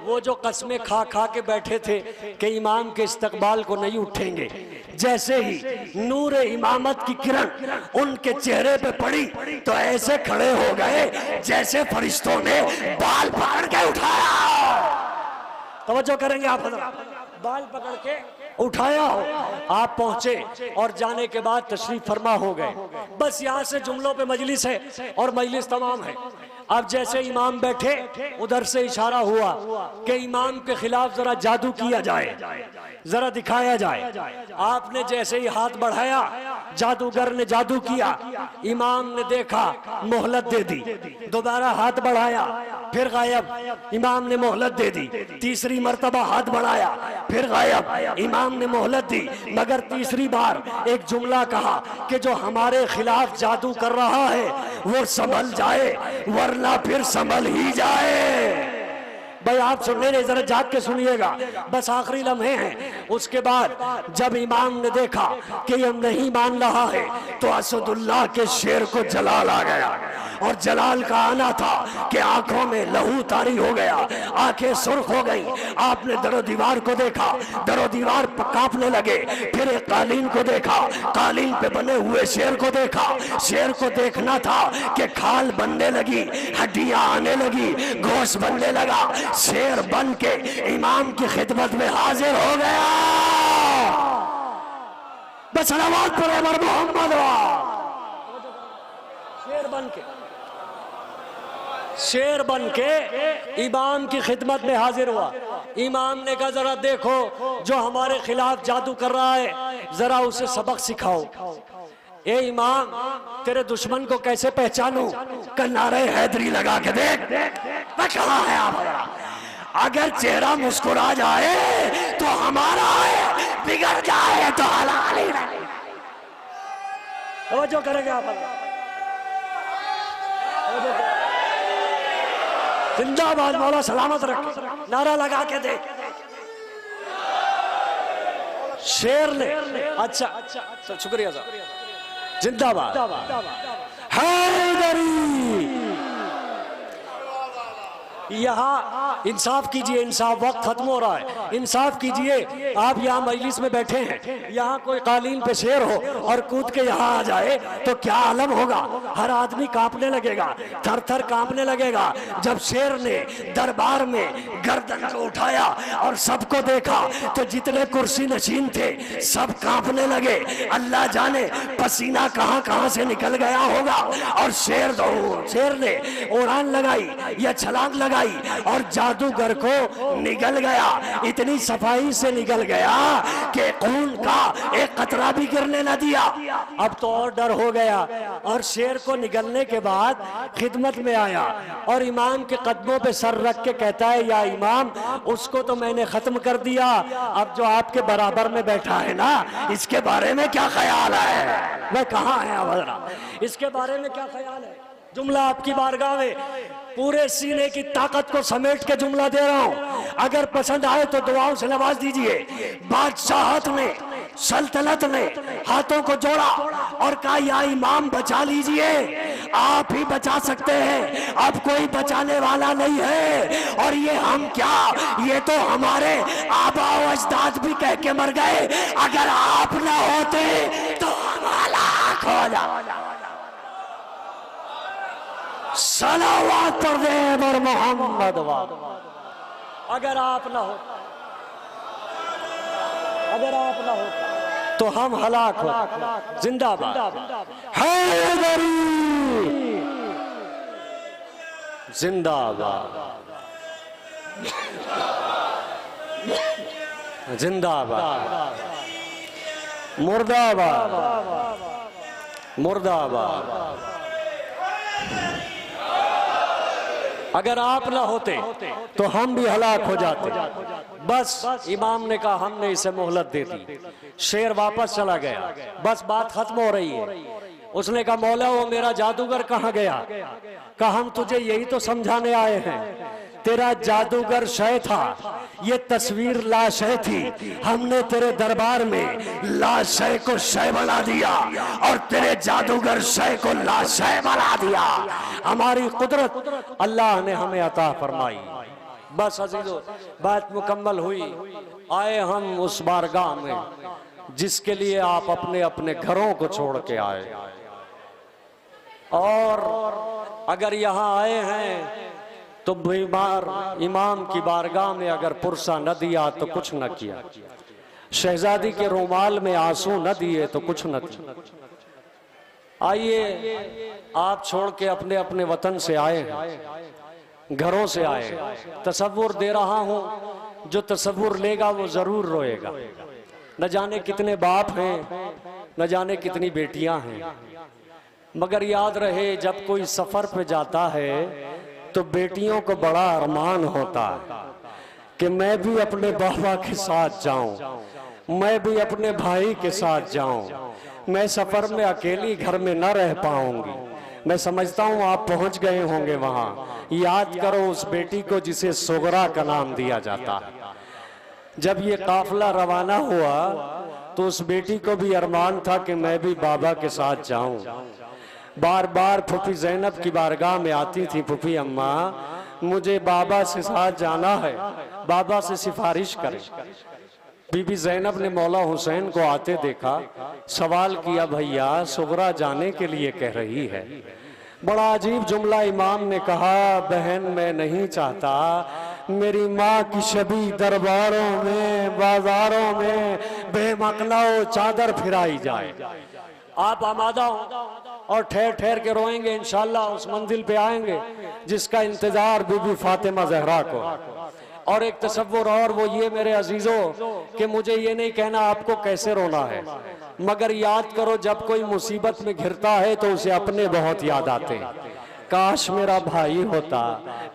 वो जो कस्में खा खा के बैठे थे कि इमाम के इस्तकबाल को नहीं उठेंगे, जैसे ही नूर इमामत की किरण उनके चेहरे पे पड़ी तो ऐसे खड़े हो गए जैसे फरिश्तों ने बाल पकड़ के उठाया। तवज्जो करेंगे आप, बाल पकड़ के उठाया हो। आप पहुंचे और जाने के बाद तशरीफ फरमा हो गए। बस यहाँ से जुमलों पे मजलिस है और मजलिस तमाम है। अब जैसे इमाम बैठे, उधर से इशारा हुआ कि इमाम के खिलाफ जरा जादू किया जाए, जरा दिखाया जाए। आपने जैसे ही हाथ बढ़ाया, जादूगर ने जादू किया। इमाम ने देखा, मोहलत दे दी। दोबारा हाथ बढ़ाया, फिर गायब। इमाम ने मोहलत दे दी। तीसरी मर्तबा हाथ बढ़ाया, फिर गायब। इमाम ने मोहलत दी, मगर तीसरी बार एक जुमला कहा कि जो हमारे खिलाफ जादू कर रहा है वो संभल जाए, वरना फिर संभल ही जाए। भाई आप सुनने नहीं, जरा जाग के सुनिएगा, बस आखिरी लम्हे हैं। उसके बाद जब इमाम ने देखा कि ये नहीं मान रहा है तो असदुल्लाह के शेर को जलाल आ गया। और जलाल का आना था कि आंखों में लहू तारी हो गया, आंखें सुर्ख हो गई। आपने दरो दीवार को देखा, दरो दीवार कांपने लगे। फिर एक कालीन को देखा, कालीन पे बने हुए शेर को देखा। शेर को देखना था कि खाल बनने लगी, हड्डियां आने लगी, गोश्त बनने लगा। शेर बन के इमाम की खिदमत में हाजिर हो गया। बस सलावत पढ़े मर मोहम्मद। शेर बन के इमाम की खिदमत में हाजिर हुआ। इमाम ने कहा जरा देखो जो हमारे खिलाफ जादू कर रहा है, जरा उसे सबक सिखाओ। ए इमाम, तेरे दुश्मन को कैसे पहचानूं? नारे हैदरी लगा के देख, कहाँ है आप? अगर चेहरा मुस्कुरा जाए तो हमारा है, बिगड़ जाए तो हलाल ही नहीं। तवज्जो करेंगे आप? जिंदाबाद, मौला सलामत रखे, नारा लगा के दे। शेर ने, अच्छा शुक्रिया साहब, जिंदाबाद। हैदरी, यहाँ इंसाफ कीजिए, इंसाफ, वक्त खत्म हो रहा है, इंसाफ कीजिए। आप यहाँ मजलिस में बैठे हैं, यहाँ कोई कालीन पे शेर हो और कूद के यहाँ आ जाए तो क्या आलम होगा? हर आदमी कांपने लगेगा, थर थर कांपने लगेगा। जब शेर ने दरबार में गर्दन को उठाया और सबको देखा तो जितने कुर्सी नशीन थे सब कांपने लगे। अल्लाह जाने पसीना कहाँ कहाँ से निकल गया होगा। और शेर ने उड़ान लगाई या छलांग लगाई और जादूगर को निगल गया। इतनी सफाई से निगल गया कि खून का एक कतरा भी गिरने न दिया। अब तो और डर हो गया और शेर को निगलने के बाद खिदमत में आया और इमाम के कदमों पे सर रख के कहता है, या इमाम, उसको तो मैंने खत्म कर दिया, अब जो आपके बराबर में बैठा है ना, इसके बारे में क्या ख्याल है? वह कहाँ है? इसके बारे में क्या ख्याल है? जुमला आपकी बारगाह में पूरे सीने की ताकत को समेट के जुमला दे रहा हूं। अगर पसंद आए तो दुआओं से नवाज दीजिए। बादशाहत ने, सल्तनत ने हाथों को जोड़ा और कहा या इमाम बचा लीजिए, आप ही बचा सकते हैं, अब कोई बचाने वाला नहीं है। और ये हम क्या, ये तो हमारे आबा व अजदाद भी कह के मर गए, अगर आप ना होते तो हमारा हो जाता। सलावत पर दे बर मोहम्मद वाद। अगर आप ना हो, अगर आप ना हो तो हम हलाक हो। जिंदाबाद हैदरी, जिंदाबाद जिंदाबाद, मुर्दाबाद मुर्दाबाद। अगर आप ना होते तो हम भी हलाक हो जाते। बस इमाम ने कहा हमने इसे मोहलत दे दी। शेर वापस चला गया, बस बात खत्म हो रही है। उसने कहा मौला वो मेरा जादूगर कहाँ गया? कहा हम तुझे यही तो समझाने आए हैं, तेरा जादूगर शय था, ये तस्वीर लाशय थी, हमने तेरे दरबार में लाशय को शय बना दिया और तेरे जादूगर शय को लाशय बना दिया। हमारी कुदरत अल्लाह ने हमें अता फरमाई। बस अजीजों, बात मुकम्मल हुई। आए हम उस बारगाह में जिसके लिए आप अपने अपने घरों को छोड़ के आए, और अगर यहाँ आए हैं तो बीमार इमाम की बारगाह में अगर पुरसा न दिया तो कुछ न किया, शहजादी के रुमाल में आंसू न दिए तो कुछ न किया। आइए, आप छोड़ के अपने अपने वतन से आए हैं, घरों से आए। तसव्वुर दे रहा हूं, जो तसव्वुर लेगा वो जरूर रोएगा। न जाने कितने बाप हैं, न जाने कितनी बेटियां हैं, मगर याद रहे जब कोई सफर पे जाता है तो बेटियों को बड़ा अरमान होता है कि मैं भी अपने बाबा के साथ जाऊं, मैं भी अपने भाई के साथ जाऊं, मैं सफर में अकेली घर में न रह पाऊंगी। मैं समझता हूं आप पहुंच गए होंगे वहां। याद करो उस बेटी को जिसे सुगरा का नाम दिया जाता है। जब ये काफिला रवाना हुआ तो उस बेटी को भी अरमान था कि मैं भी बाबा के साथ जाऊं। बार बार फूफी ज़ैनब की बारगाह में आती थी, फूफी अम्मा मुझे बाबा से साथ जाना है, बाबा से सिफारिश करें। बीबी ज़ैनब ने मौला हुसैन को आते देखा, सवाल किया भैया सुगरा जाने के लिए कह रही है। बड़ा अजीब जुमला इमाम ने कहा, बहन मैं नहीं चाहता मेरी माँ की शबी दरबारों में बाजारों में बेमकनाओ चादर फिराई जाए। आप आमादा हो और ठहर ठहर के रोएंगे, इंशाल्लाह उस मंजिल पे आएंगे जिसका इंतजार बीबी फातिमा ज़हरा को। और एक तसव्वुर और, वो ये मेरे अजीजों कि मुझे ये नहीं कहना आपको कैसे रोना है, मगर याद करो जब कोई मुसीबत में घिरता है तो उसे अपने बहुत याद आते हैं। काश मेरा भाई होता,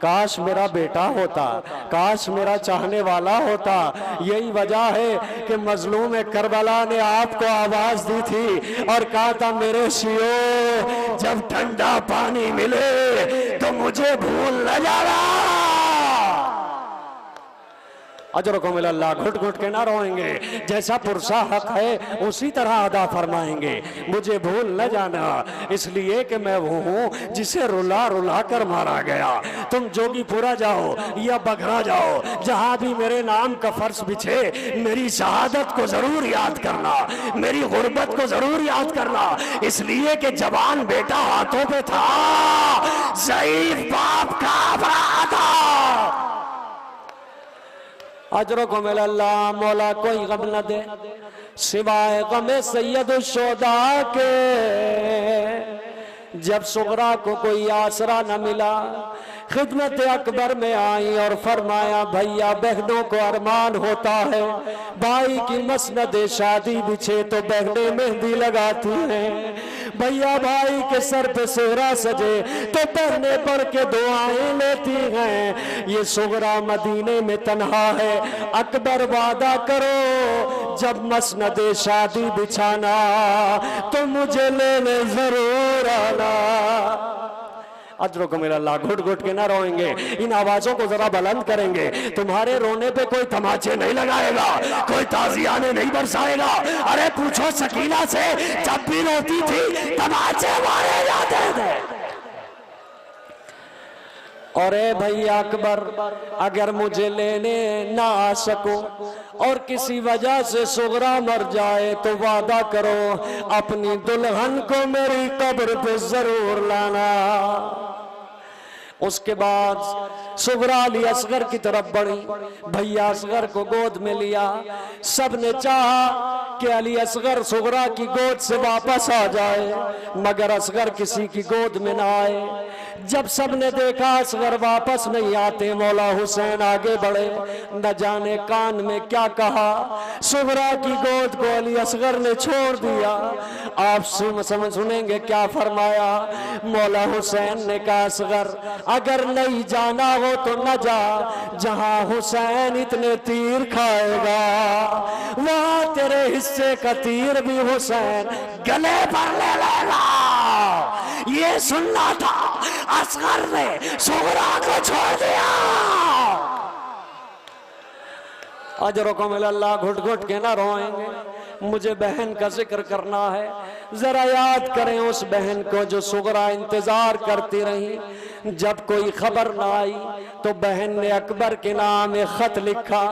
काश मेरा बेटा होता, काश मेरा चाहने वाला होता। यही वजह है कि मजलूम करबला ने आपको आवाज दी थी और कहा था मेरे शियो जब ठंडा पानी मिले तो मुझे भूल न जाना। अजर को मिलल्लाह, घुट घुट के ना रोएंगे, जैसा पुरसा हक है उसी तरह अदा फरमाएंगे। मुझे भूल न जाना इसलिए कि मैं वो हूँ जिसे रुला रुला कर मारा गया। तुम जोगीपुरा जाओ या बघरा जाओ, जहाँ भी मेरे नाम का फर्श बिछे मेरी शहादत को जरूर याद करना, मेरी गुर्बत को जरूर याद करना, इसलिए कि जवान बेटा हाथों पे था, ज़ईफ बाप का भरा था। अजरों को मिलल्लाह, मौला कोई गम न दे सिवाय गमे सैयद शोदा के। जब सुगरा को कोई आसरा न मिला, खिदमत अकबर में आई और फरमाया भैया बहनों को अरमान होता है भाई की मसनद शादी बिछे तो बहनें मेहंदी लगाती हैं, भैया भाई के सर पे सेहरा सजे तो बहनें बढ़ के दुआएं लेती हैं। ये सुगरा मदीने में तन्हा है, अकबर वादा करो जब मसनद शादी बिछाना तो मुझे लेने जरूर आना। अजरों को मेरा अल्लाह घुट घुट के ना रोएंगे, इन आवाजों को जरा बुलंद करेंगे। तुम्हारे रोने पे कोई तमाचे नहीं लगाएगा, कोई ताजियाने नहीं बरसाएगा। अरे पूछो सकीना से, जब भी रोती थी तमाचे मारे जाते थे। और ए भैया अकबर, अगर मुझे लेने ना आ सको और किसी वजह से सुगरा मर जाए तो वादा करो अपनी दुल्हन को मेरी कब्र पे जरूर लाना। उसके बाद सुगरा अली असगर की तरफ बढ़ी, भैया असगर को गोद में लिया। सबने चाहा कि अली असगर सुगरा की गोद से वापस आ जाए, मगर असगर किसी की गोद में ना आए। जब सबने देखा असगर वापस नहीं आते, मौला हुसैन आगे बढ़े, न जाने कान में क्या कहा, सुगरा की गोद को अली असगर ने छोड़ दिया। आप सुनेंगे क्या फरमाया। मौला हुसैन ने कहा असगर अगर नहीं जाना हो तो न जा, जहां हुसैन इतने तीर खाएगा वहां तेरे हिस्से का तीर भी हुसैन गले पर ले लेगा। ये सुनना था, असगर ने सुगरा को छोड़ दिया। अजरों को मिला अल्लाह घुट घुट के ना रोएंगे। मुझे बहन का जिक्र करना है, जरा याद करें उस बहन को जो सुगरा इंतजार करती रही। जब कोई खबर ना आई तो बहन ने अकबर के नाम एक खत लिखा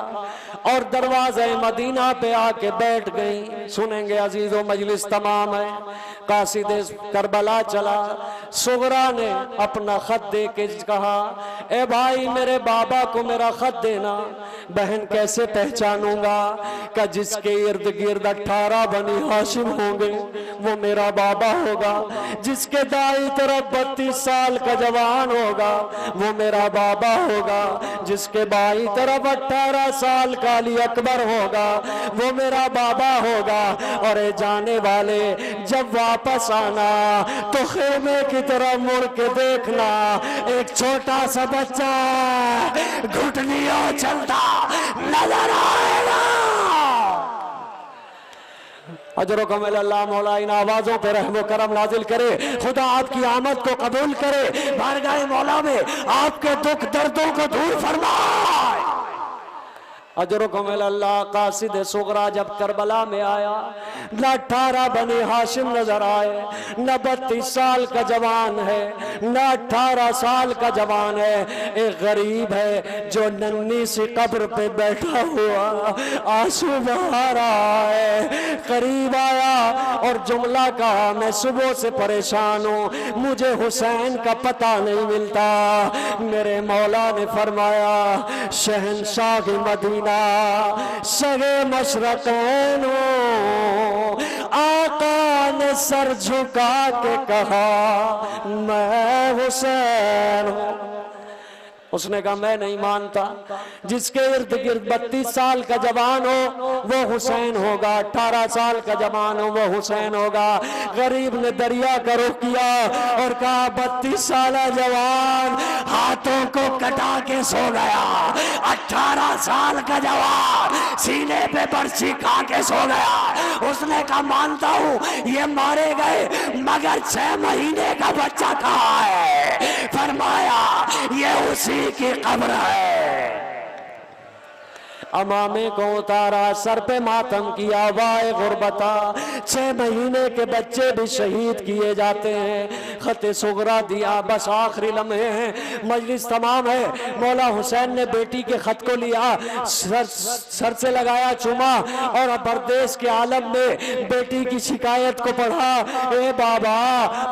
और दरवाजे मदीना पे आके बैठ गई। सुनेंगे अजीजों, मजलिस तमाम है। कासिदे करबला चला, सुगरा ने अपना खत दे के कहा ए भाई मेरे बाबा को मेरा खत देना। बहन कैसे पहचानूंगा कि जिसके इर्द गिर्द 18 बनी हाशिम होंगे वो मेरा बाबा होगा, जिसके दाई तरफ 32 साल का जवान होगा वो मेरा बाबा होगा, जिसके बाई तरफ 18 साल का अली अकबर होगा वो मेरा बाबा होगा। और ए जाने वाले, जब वापस आना तो खेमे की तरफ मुड़ के देखना, एक छोटा सा बच्चा घुटनियों चलता नजर आएगा। अजरों का मेला अल्लाह मौला इन आवाजों पर रहमो करम नाजिल करे। खुदा आपकी आमद को कबूल करे, बारगाह मौला में आपके दुख दर्दों को दूर फरमाए। अजरों को मेला अल्लाह कासिद सुगरा जब करबला में आया, न 18 बनी हाशिम नजर आए, न 32 साल का जवान है, न 18 साल का जवान है। एक गरीब है जो नन्ही सी कब्र पे बैठा हुआ आंसू बहा रहा है। करीब आया और जुमला कहा मैं सुबह से परेशान हूँ, मुझे हुसैन का पता नहीं मिलता। मेरे मौला ने फरमाया शहंशाह की मदीना सगे मशरक़ैन, आका ने सर झुका के कहा मैं हुसैन हूँ। उसने कहा मैं नहीं मानता, जिसके इर्द गिर्द 32 साल का जवान हो वो हुसैन होगा, 18 साल का जवान हो वो हुसैन होगा। गरीब ने दरिया का रुख किया और कहा 32 साल जवान हाथों को कटा के सो गया, 18 साल का जवान सीने पे बर्छी खा के सो गया। उसने कहा मानता हूँ ये मारे गए, मगर 6 महीने का बच्चा कहाँ है? फरमाया ये उसी की कब्र है। अमामे को उतारा, सर पे मातम किया, वाए गुरबता। 6 महीने के बच्चे भी शहीद किए जाते हैं। खते सुगरा दिया, बस आखिरी लम्हे हैं, मजलिस तमाम है। मौला हुसैन ने बेटी के खत को लिया, सर से लगाया चुमा और परदेश के आलम में बेटी की शिकायत को पढ़ा। ए बाबा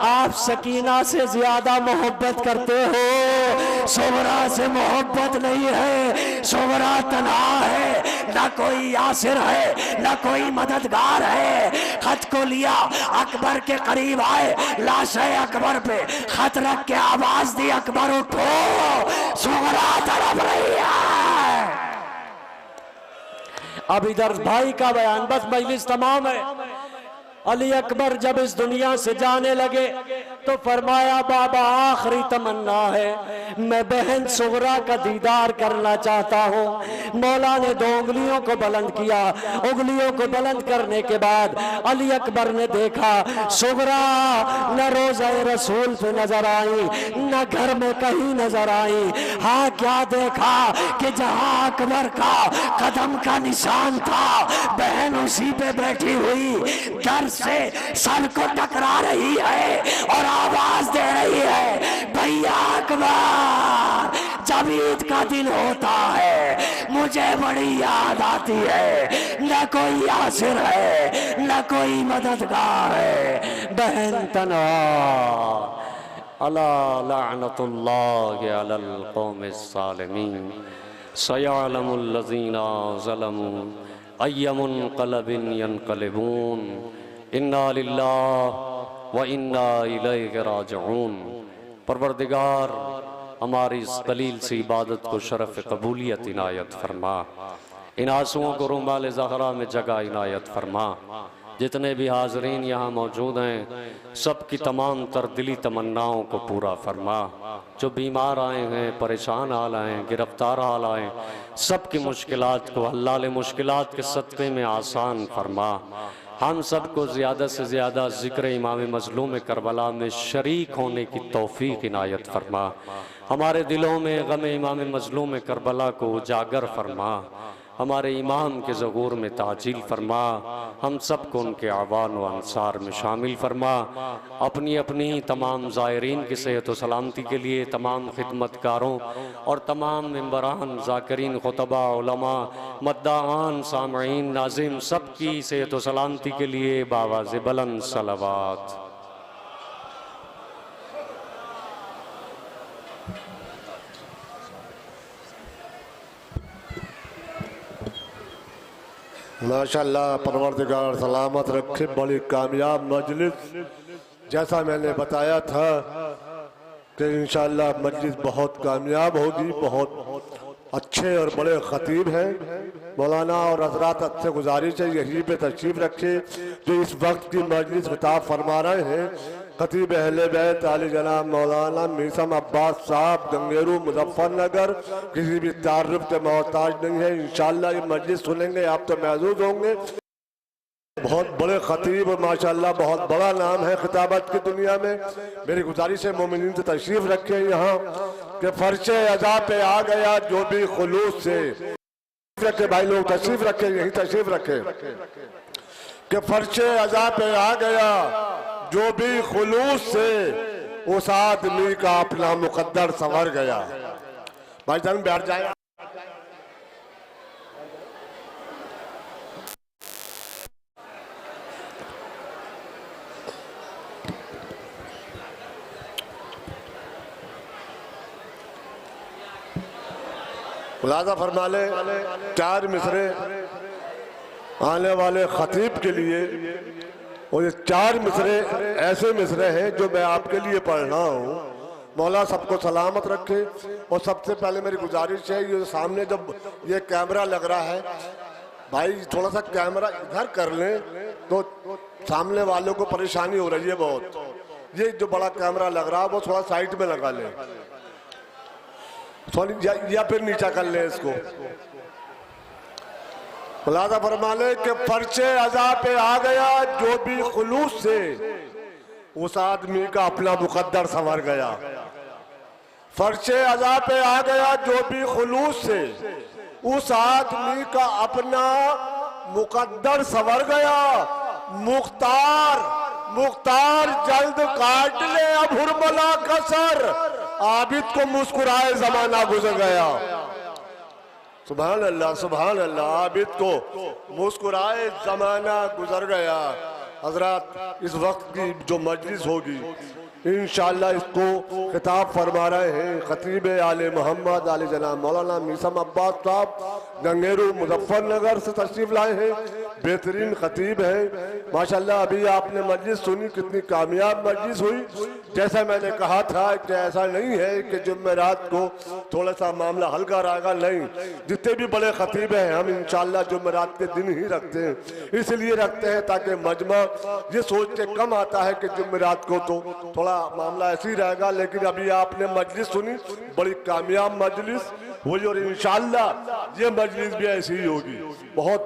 आप सकीना से ज्यादा मोहब्बत करते हो, सुगरा से मोहब्बत नहीं है, सुगरा तन्हा है, न कोई यासिर है, न कोई मददगार है। खत को लिया, अकबर के करीब आए, लाशे अकबर पे खत रख के आवाज दी, अकबर उठो, सुगरा तड़प रही है। अब इधर भाई का बयान, बस मजलिस तमाम है। अली अकबर जब इस दुनिया से जाने लगे तो फरमाया बाबा आखिरी तमन्ना है, मैं बहन सुगरा का दीदार करना चाहता हूँ। मौला ने 2 उंगलियों को बुलंद किया। उंगलियों को बुलंद करने के बाद अली अकबर ने देखा सुगरा न रोज़ा रसूल पे नजर आई, न घर में कहीं नजर आई। हाँ क्या देखा कि जहाँ अकबर का कदम का निशान था, बहन उसी पे बैठी हुई दर से सर को टकरा रही है और आवाज दे रही है, भैया अकबर, जब ईद का दिन होता है मुझे बड़ी याद आती है, न कोई यासिर है, न कोई मददगार है, बहन तन्हा। अला लअनतुल्लाहि अलल कौमिस सालिमीन, सयअलमुल लज़ीना ज़लमू अय्यमुनक़लबिन यनक़लिबून, इन्ना लिल्लाहि व इन्ना इलैहि राजिऊन। परवरदिगार हमारी इस कलील सी इबादत को शरफ़ कबूलियत इनायत फरमा, इन आंसुओं को रुमाल ज़हरा में जगह इनायत फरमा। जितने भी हाज़रीन यहाँ मौजूद हैं सब की तमाम तर दिली तमन्नाओं को पूरा फरमा। जो बीमार आए हैं, परेशान हाल आए, गिरफ्तार हाल आए, सब की मुश्किलात को हल्लाल मुश्किलात के सदक़े में आसान फरमा। हम सबको ज़्यादा से ज़्यादा ज़िक्र इमाम मज़लूम करबला में शरीक होने की तौफ़ीक़ इनायत फरमा। हमारे दिलों में गम इमाम मज़लूम करबला को उजागर फरमा। हमारे इमाम के ज़हूर में ताजील फरमा। हम सबको उनके आवान व अंसार में शामिल फरमा। अपनी अपनी तमाम ज़ायरीन की सेहत व सलामती के लिए, तमाम खिदमतकारों और तमाम मेंबरान, ज़ाकिरीन, खुतबा, उलमा, मद्दाआन, सामईन, नाज़िम, सब की सेहत व सलामती के लिए बावाज़ बुलंद सलावात। माशाल्लाह, परवरदिगार सलामत रखे। बड़ी कामयाब मजलिस, जैसा मैंने बताया था कि इंशाअल्लाह मजलिस बहुत कामयाब होगी। बहुत अच्छे और बड़े ख़तीब हैं मौलाना, और हज़रात से गुजारिश है यहीं पे तशरीफ़ रखे जो इस वक्त की मजलिस खिताब फरमा रहे हैं। खतीब अहले बैत आली जनाब मौलाना मीरसम अब्बास साहब, गंगेरू, मुजफ्फरनगर, किसी भी तारुफ के मोहताज नहीं है। इंशाअल्लाह ये मजलिस सुनेंगे आप तो महजूज होंगे। बहुत बड़े खतीब, माशाअल्लाह बहुत बड़ा नाम है खिताबत की दुनिया में। मेरी गुजारिश है मोमिनीन से तशरीफ़ रखे यहाँ कि फर्शे अज़ा पे आ गया जो भी खुलूस से रखे। भाई लोग तशरीफ़ रखे, यही तशरीफ़ रखे कि फर्शे अज़ा पे आ गया जो भी खुलूस से उस आदमी का अपना मुकद्दर संवर गया। भाई जान बैठ जाए। मुलाजा फरमा ले 4 मिसरे आने वाले खतीब के लिए, और ये 4 मिसरे ऐसे मिसरे हैं जो मैं आपके लिए पढ़ रहा हूँ। मौला सबको सलामत रखे। और सबसे पहले मेरी गुजारिश है, ये सामने जब ये कैमरा लग रहा है, भाई थोड़ा सा कैमरा इधर कर लें तो सामने वालों को परेशानी हो रही है बहुत। ये जो बड़ा कैमरा लग रहा है वो थोड़ा साइड में लगा लें, या फिर नीचा कर लें इसको। मुलाजा फरमा ले कि फर्शे अज़ा पे आ गया जो भी खुलूस से उस आदमी का अपना मुकद्दर संवर गया। फर्शे अज़ा पे आ गया जो भी खुलूस से उस आदमी का अपना मुकद्दर संवर गया। मुख्तार मुख्तार जल्द काट ले अब हुरमला का सर, आबिद को मुस्कुराए जमाना गुजर गया। सुभान अल्लाह, सुभान अल्लाह। आबिद को मुस्कुराए जमाना गुजर गया। हजरात, इस वक्त की जो मजलिस होगी इंशाअल्लाह इसको खिताब फरमा रहे हैं खतीब आले मोहम्मद आले जनाब मौलाना मीसम अब्बास साहब गंगेरू मुजफ्फरनगर से तशरीफ लाए हैं। बेहतरीन खतीब है माशाल्लाह। अभी आपने मजलिस सुनी, कितनी कामयाब मजलिस हुई। जैसा मैंने कहा था कि ऐसा नहीं है कि जुम्मेरात को थोड़ा सा मामला हल्का रहेगा, नहीं, जितने भी बड़े खतीब हैं हम इंशाअल्लाह जुम्मेरात के दिन ही रखते हैं। इसलिए रखते हैं ताकि मजमा ये सोच के कम आता है कि जुम्मेरात को तो थोड़ा मामला ऐसे ही रहेगा। लेकिन अभी आपने मजलिस सुनी, बड़ी कामयाब मजलिस हुई और इंशाअल्लाह ये मजलिस भी ऐसी ही होगी। बहुत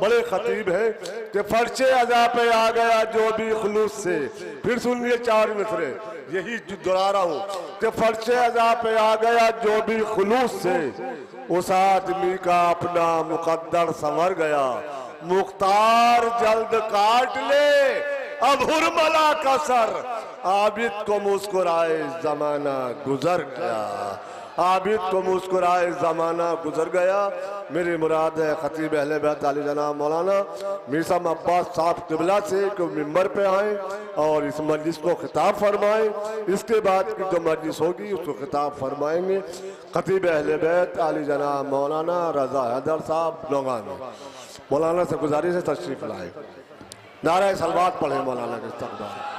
बड़े खतीब हैं कि फर्शे अज़ा पे आ गया जो भी खुलूस से। फिर सुनिए 4 मिसरे, यही दोहरा रहा हूँ कि फर्शे अज़ा पे आ गया जो भी खुलूस से, उस आदमी का अपना मुकद्दर संवर गया। मुख्तार जल्द काट ले अब हुरमला का सर, आबिद को मुस्कुराए जमाना गुजर गया। आबिद को मुस्कुराए ज़माना गुजर गया। मेरी मुराद है खतीब अहले बैत आले जनाब मौलाना मीसा अब्बास साहब क़िबला से कि मिंबर पे आए और इस मजलिस को खिताब फरमाएं। इसके बाद की जो मजलिस होगी उसको खिताब फरमाएंगे खतीब अहले बैत आले जनाब मौलाना रज़ा हैदर साहब नौगानी। मौलाना से गुजारिश है तशरीफ लाए, नारा सलवात पढ़े मौलाना के इस्तक़बाल।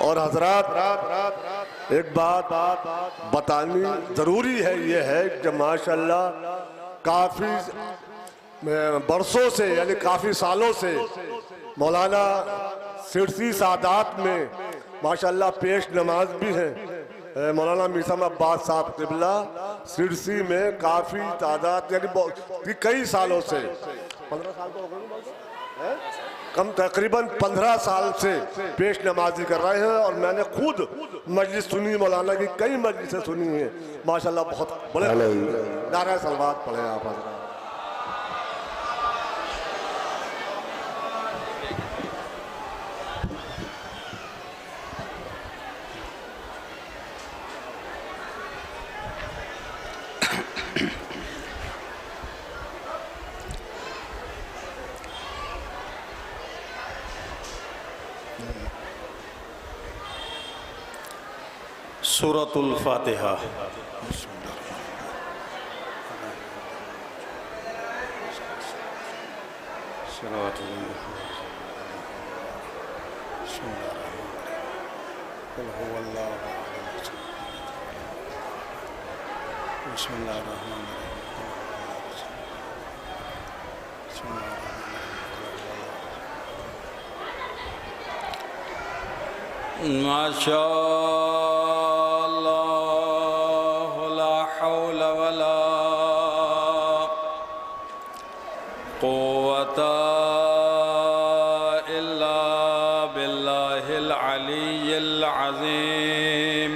और हजरात एक बात बतानी ज़रूरी है, ये है कि माशाल्लाह काफ़ी बरसों से यानी काफ़ी सालों से मौलाना सिरसी सादात में माशाल्लाह पेश नमाज भी हैं। मौलाना मीसम अब्बास साहब क़िबला सिरसी में काफ़ी तादाद यानी कई सालों से 15 साल तो हो गए कम तकरीबन 15 साल से पेश नमाजी कर रहे हैं। और मैंने खुद मजलिस सुनी, मौलाना की कई मजलिसें सुनी हैं माशाल्लाह। बहुत बड़े नारा सलवात पढ़े आप हज़रात। सूरतुल फातिहा। माशाअल्लाह ला हौला वला कुव्वता इल्ला बिल्लाहिल अलिय्यिल अज़ीम।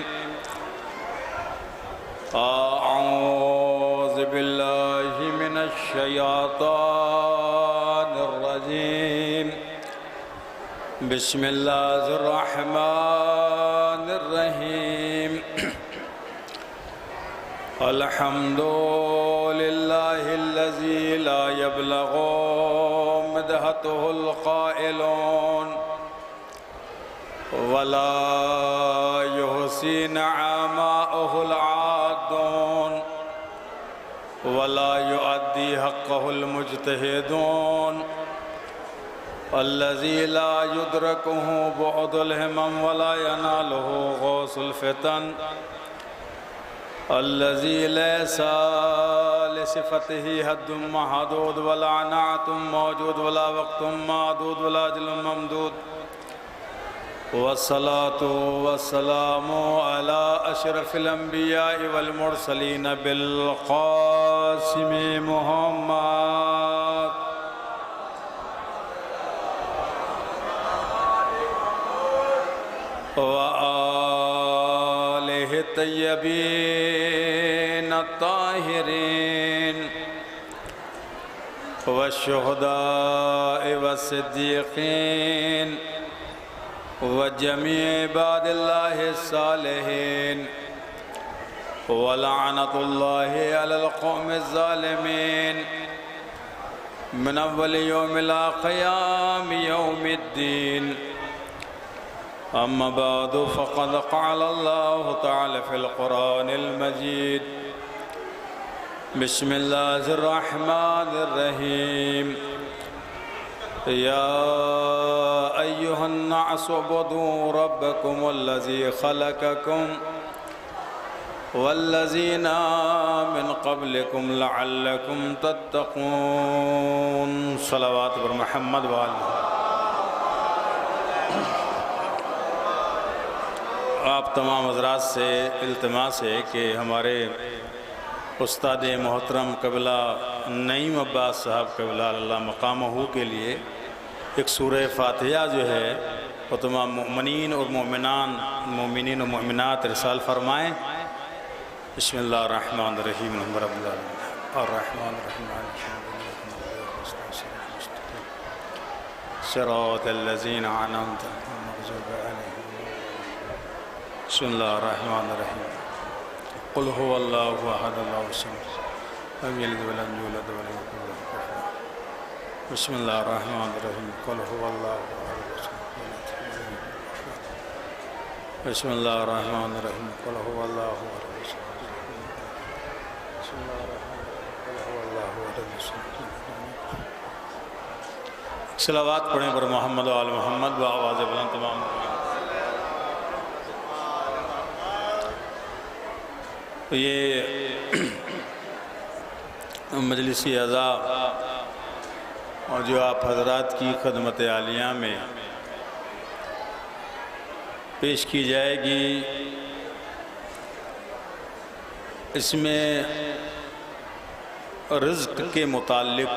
अऊज़ु बिल्लाहि मिनश शैतानिर रजीम। बिस्मिल्लाहिर्रहमानिर्रहीम। अल्हम्दुलिल्लाहिल्लज़ी ला यबलगु मदहतुहुल क़ाइलून वला युहसी नअमाहुल आदून वला युअद्दी हक़्क़हुल मुज्तहिदून। अल्लज़ी ला युद्रकुहु बुअदुल हिमम वला यनालुहु गौसुल फितन। अल्लज़ी लैसा लिसिफ़तिही हद्दुम महदूद वला नाअतुम मौजूद वला वक़्तुम मादूद वला अजलुम ममदूद। वस्सलातु वस्सलामु अला अशरफिल अंबियाइ वल मुरसलीन बिल क़ासिम मुहम्मद व आलिहि तय्यबीन ताहिरीन वश्शुहदाए वस्सिद्दीक़ीन वजमीअ इबादिल्लाहि सालिहीन वलअनतुल्लाहि अलल क़ौमिज़ ज़ालिमीन मिन अव्वलि यौमिल क़ियामि यौमिद्दीन। अम्मा बअदु फ़क़द क़ाल अल्लाहु तआला फ़िल क़ुरानिल मजीद बिस्मिल्लाहिर रहमानिर रहीम या अय्युहन्नास उअ्बुदू रब्बकुमुल्लज़ी ख़लक़कुम वल्लज़ीना मिन क़ब्लिकुम लअल्लकुम तत्तक़ून। सलावत पर मुहम्मद व आलिहि। आप तमाम हज़रात से इल्तिमास है कि हमारे उस्ताद मोहतरम क़िबला नईम अब्बास साहब क़िबला अल्लाह मक़ामहू के लिए एक सूरह फ़ातिहा जो है वो तमाम मोमिनीन और मोमिनीन और मोमिनात इरसाल फरमाएँ। बिस्मिल्लाहिर्रहमानिर्रहीम रब्बिल आलमीन अर्रहमानिर्रहीम सिरातल लज़ीना अनअमता अलैहिम। बिस्मिल्लाहिर्रहमानिर्रहीम क़ुल हुवल्लाहु अहद अल्लाहु समद लम यलिद वलम यूलद वलम यकुन लहू कुफुवन अहद। बिस्मिल्लाहिर्रहमानिर्रहीम क़ुल हुवल्लाहु अहद। बिस्मिल्लाहिर्रहमानिर्रहीम क़ुल हुवल्लाहु अहद। सलावत पढ़ें पर मोहम्मद आल मोहम्मद व आवाज़ बुलंद तमाम। ये मजलिसी अज़ा और जो आप हज़रात की खदमत आलिया में पेश की जाएगी, इसमें रिज़्क़ के मुताल्लिक़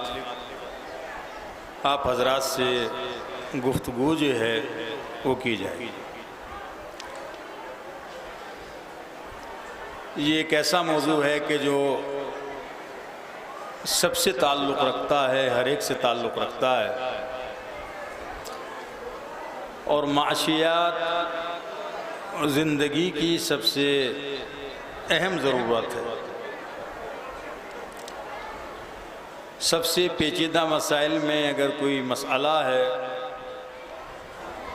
आप हज़रात से गुफ्तगू जो है वो की जाएगी। ये एक ऐसा मौजू है कि जो सबसे ताल्लुक़ रखता है, हर एक से ताल्लुक़ रखता है और माशियात ज़िंदगी की सबसे अहम ज़रूरत है। सबसे पेचीदा मसाइल में अगर कोई मसला है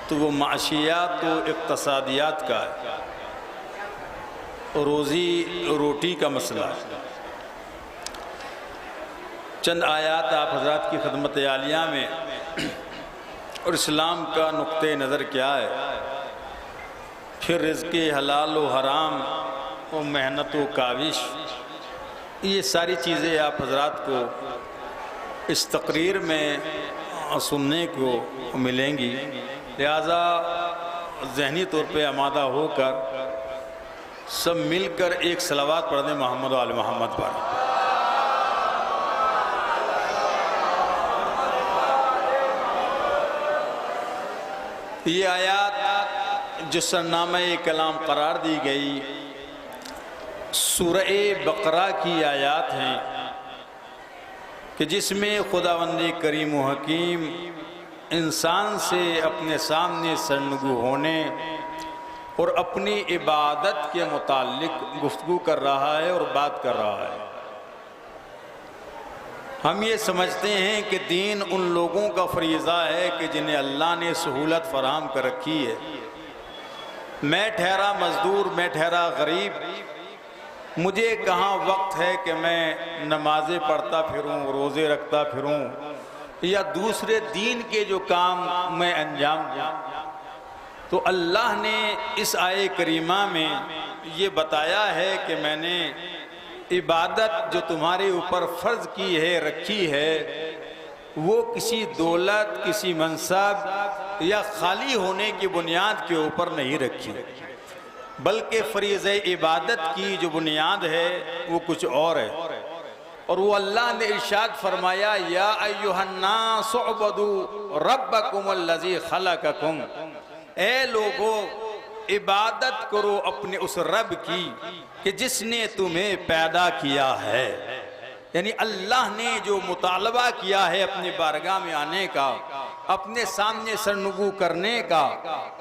तो वो माशियात तो इक़्तिसादियात का है, रोज़ी रोटी का मसला है। चंद आयात आप हज़रात की खदमत आलिया में और इस्लाम का नुक्ते नज़र क्या है, फिर रिज़्क़ हलाल व हराम और मेहनत व काविश, ये सारी चीज़ें आप हज़रात को इस तकरीर में सुनने को मिलेंगी। लिहाजा ज़हनी तौर पे आमादा होकर सब मिलकर एक सलावत पढ़ दें मोहम्मद व आले मोहम्मद पर। ये आयात जो सरनामा कलाम करार दी गई सूरह बकरा की आयात हैं कि जिसमें खुदावंदी करीम व हकीम इंसान से अपने सामने सरनगू होने और अपनी इबादत के मुताल्लिक गुफ्तगू कर रहा है और बात कर रहा है। हम ये समझते हैं कि दीन उन लोगों का फरीज़ा है कि जिन्हें अल्लाह ने सहूलत फराहम कर रखी है। मैं ठहरा मज़दूर, मैं ठहरा गरीब, मुझे कहाँ वक्त है कि मैं नमाज़ें पढ़ता फिरूं, रोज़े रखता फिरूं या दूसरे दीन के जो काम मैं अंजाम दूं। तो अल्लाह ने इस आये करीमा में ये बताया है कि मैंने इबादत जो तुम्हारे ऊपर फ़र्ज़ की है, रखी है, वो किसी दौलत, किसी मनसब या खाली होने की बुनियाद के ऊपर नहीं रखी, बल्कि फ़रीज़ इबादत की जो बुनियाद है वो कुछ और है। और वो अल्लाह ने इरशाद फरमाया, या अय्युहन्नास उअ्बुदू रब्बकुमुल्लज़ी खलक़कुम, ए लोगों इबादत करो अपने उस रब की कि जिसने तुम्हें पैदा किया है। यानी अल्लाह ने जो मुतालबा किया है अपनी बारगाह में आने का, अपने सामने सरनुगू करने का,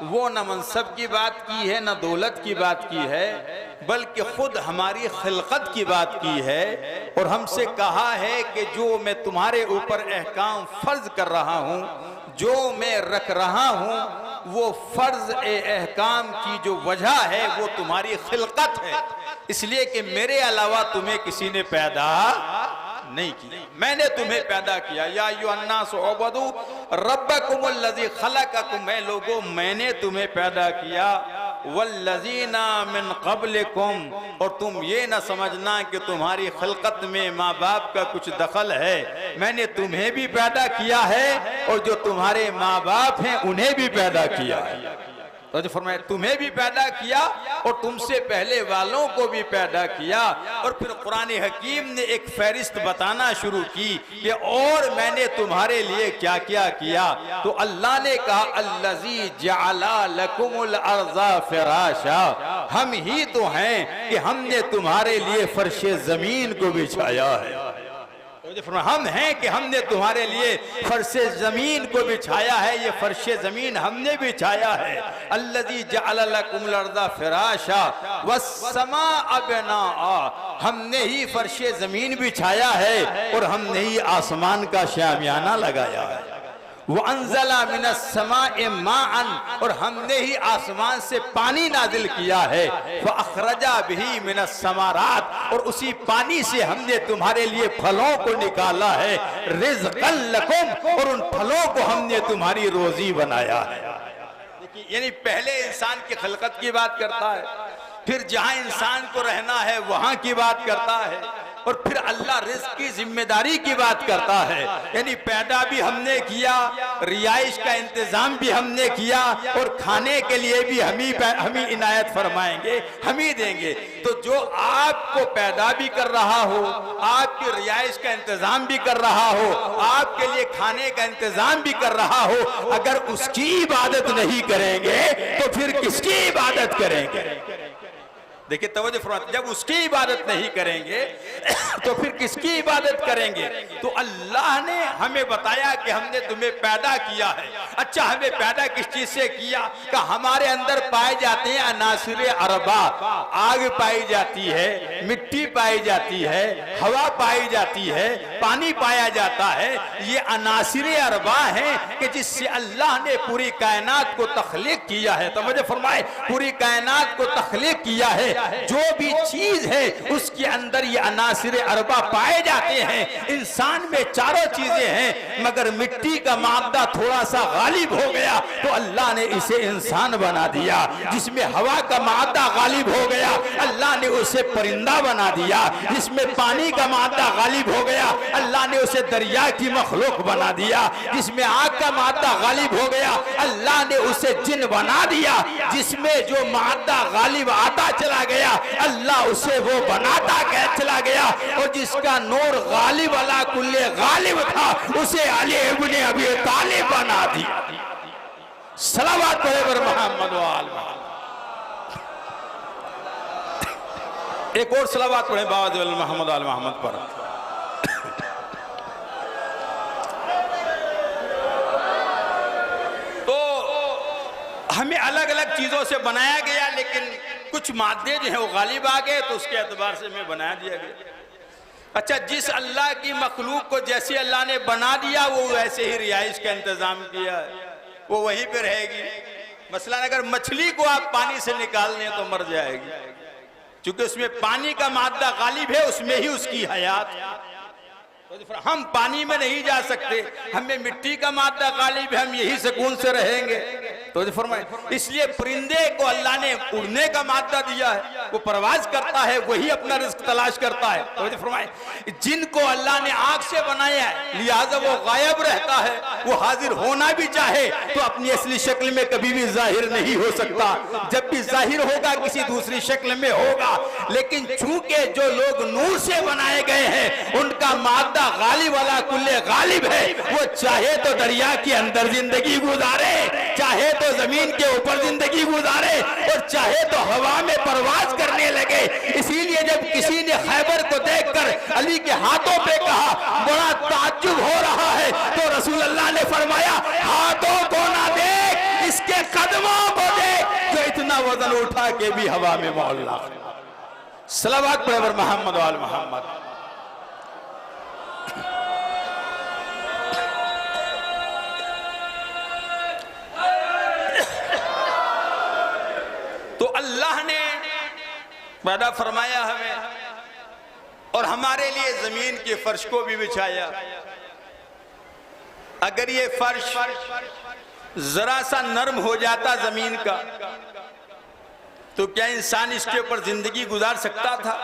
वो न मनसब की बात की है न दौलत की बात की है, बल्कि खुद हमारी खिलकत की बात की है। और हमसे कहा है कि जो मैं तुम्हारे ऊपर अहकाम फर्ज कर रहा हूँ, जो मैं रख रहा हूँ, वो फर्ज अहकाम की जो वजह है वो तुम्हारी खिलकत है, इसलिए कि मेरे अलावा तुम्हें किसी ने पैदा नहीं किया, मैंने तुम्हें पैदा किया। या अय्युहन्नास उबुदू रब्बकुमुल्लज़ी खलक़कुम, मैं लोगों मैंने तुम्हें पैदा किया, वल्लज़ीना मिन क़ब्लिकुम, और तुम ये ना समझना कि तुम्हारी खिलकत में माँ बाप का कुछ दखल है, मैंने तुम्हें भी पैदा किया है और जो तुम्हारे माँ बाप हैं उन्हें भी पैदा किया है। तो जो फरमाया तुम्हें भी पैदा किया और तुमसे पहले वालों को भी पैदा किया। और फिर कुरान हकीम ने एक फहरिस्त बताना शुरू की कि और मैंने तुम्हारे लिए क्या क्या किया। तो अल्लाह ने कहा अल्लज़ी जअला लकुमुल अर्ज़ा फ़िराशा, हम ही तो हैं कि हमने तुम्हारे लिए फर्शे जमीन को बिछाया है। हम हैं कि हमने तुम्हारे लिए फर्शे जमीन को बिछाया है, ये फर्शे जमीन हमने बिछाया है। अल्लज़ी जअला लकुमुल अर्ज़ा फ़िराशा वस्समाअ बनाआ, हमने ही फर्शे जमीन बिछाया है और हमने ही आसमान का शामियाना लगाया है। वअंज़ला मिनस समाए माअन, और हमने ही आसमान से पानी नाजिल किया है। फ़अख़रजा बिही मिनस समारात, और उसी पानी से हमने तुम्हारे लिए फलों को निकाला है। रिज़क़न लकुम, और उन फलों को हमने तुम्हारी रोजी बनाया है। देखिए, यानी पहले इंसान की खलकत की बात करता है, फिर जहां इंसान को रहना है वहां की बात करता है, और फिर अल्लाह रिज़्क़ की जिम्मेदारी की बात करता है। यानी पैदा भी हमने किया, रिहाइश का इंतजाम भी हमने किया, और खाने के लिए भी हम ही इनायत फरमाएंगे, हम ही देंगे। तो जो आपको पैदा भी कर रहा हो, आपकी रिहाइश का इंतजाम भी कर रहा हो, आपके लिए खाने का इंतजाम भी कर रहा हो, अगर उसकी इबादत नहीं करेंगे तो फिर किसकी इबादत करेंगे? देखिए तवज्जो फरमाइए, जब उसकी इबादत नहीं करेंगे तो फिर किसकी इबादत करेंगे? तो अल्लाह ने हमें बताया कि हमने तुम्हें पैदा किया है। अच्छा, हमें पैदा किस चीज से किया? कि हमारे अंदर पाए जाते हैं अनासिर अरबा, आग पाई जाती है, मिट्टी पाई जाती है, हवा पाई जाती है, पानी पाया जाता है। ये अनासिर अरबा हैं कि जिससे अल्लाह ने पूरी कायनात को तख्लीक किया है। तवज्जो फरमाए, पूरी कायनात को तख्लीक किया है। जो भी चीज है उसके अंदर ये अनासिर अरबा पाए जाते हैं। इंसान में चारों चीजें हैं, मगर मिट्टी का मादा थोड़ा सा गालिब हो गया तो अल्लाह ने इसे इंसान बना दिया। जिसमें हवा का मादा गालिब हो गया, अल्लाह ने उसे परिंदा बना दिया। जिसमें पानी का मादा गालिब हो गया, अल्लाह ने उसे दरिया की मखलूक बना दिया। जिसमें आग का मादा गालिब हो गया, अल्लाह ने उसे जिन बना दिया। जिसमें जो मादा गालिब आता चला गया, अल्लाह उसे वो बनाता चला गया। और जिसका नूर गालिब अला कुल्ले गालिब था, उसे अली इब्न अबी तालिब बना दिया। सलावत पढ़े बर मोहम्मद वाल। एक और सलावत पढ़े बाद मोहम्मद आल मोहम्मद पर। तो हमें अलग अलग चीजों से बनाया गया, लेकिन कुछ मादे जो है वो गालिब आ गए, तो उसके एतबार से हमें बना दिया गया। अच्छा, जिस अल्लाह की मखलूक को जैसे अल्लाह ने बना दिया, वो वैसे ही रिहाइश का इंतजाम किया है, वो वहीं पे रहेगी। मसलन अगर मछली को आप पानी से निकाल लें तो मर जाएगी, क्योंकि उसमें पानी का मादा गालिब है, उसमें ही उसकी हयात। हम पानी में नहीं जा सकते, हमें मिट्टी का मादा गालिब है, हम यही सुकून से रहेंगे। तो फरमाए, इसलिए परिंदे को अल्लाह ने उड़ने का मादा दिया है, वो परवाज करता है, वही अपना रिस्क तलाश करता है। तो फरमाए, जिनको अल्लाह ने आग से बनाया है, लिहाजा वो गायब रहता है। वो हाजिर होना भी चाहे तो अपनी असली शक्ल में कभी भी जाहिर नहीं हो सकता। जब भी जाहिर होगा किसी दूसरी शक्ल में होगा। लेकिन चूंकि जो लोग नूर से बनाए गए हैं, उनका मादा गालिब वाला कुल्ले गालिब है। वो चाहे तो दरिया के अंदर जिंदगी गुजारे, चाहे तो जमीन के ऊपर जिंदगी गुजारे, और चाहे तो हवा में परवाज करने लगे। इसीलिए जब किसी ने खैबर को देखकर अली के हाथों पे कहा बड़ा ताज्जुब हो रहा है, तो रसूल अल्लाह ने फरमाया हाथों को ना देख, इसके कदमों को देख जो इतना वजन उठा के भी हवा में मौला। सलावत पढ़े बर मोहम्मद वाल मोहम्मद। तो अल्लाह ने पैदा फरमाया हमें और हमारे लिए जमीन के फर्श को भी बिछाया। अगर ये फर्श जरा सा नरम हो जाता जमीन का तो क्या इंसान इसके ऊपर जिंदगी गुजार सकता था?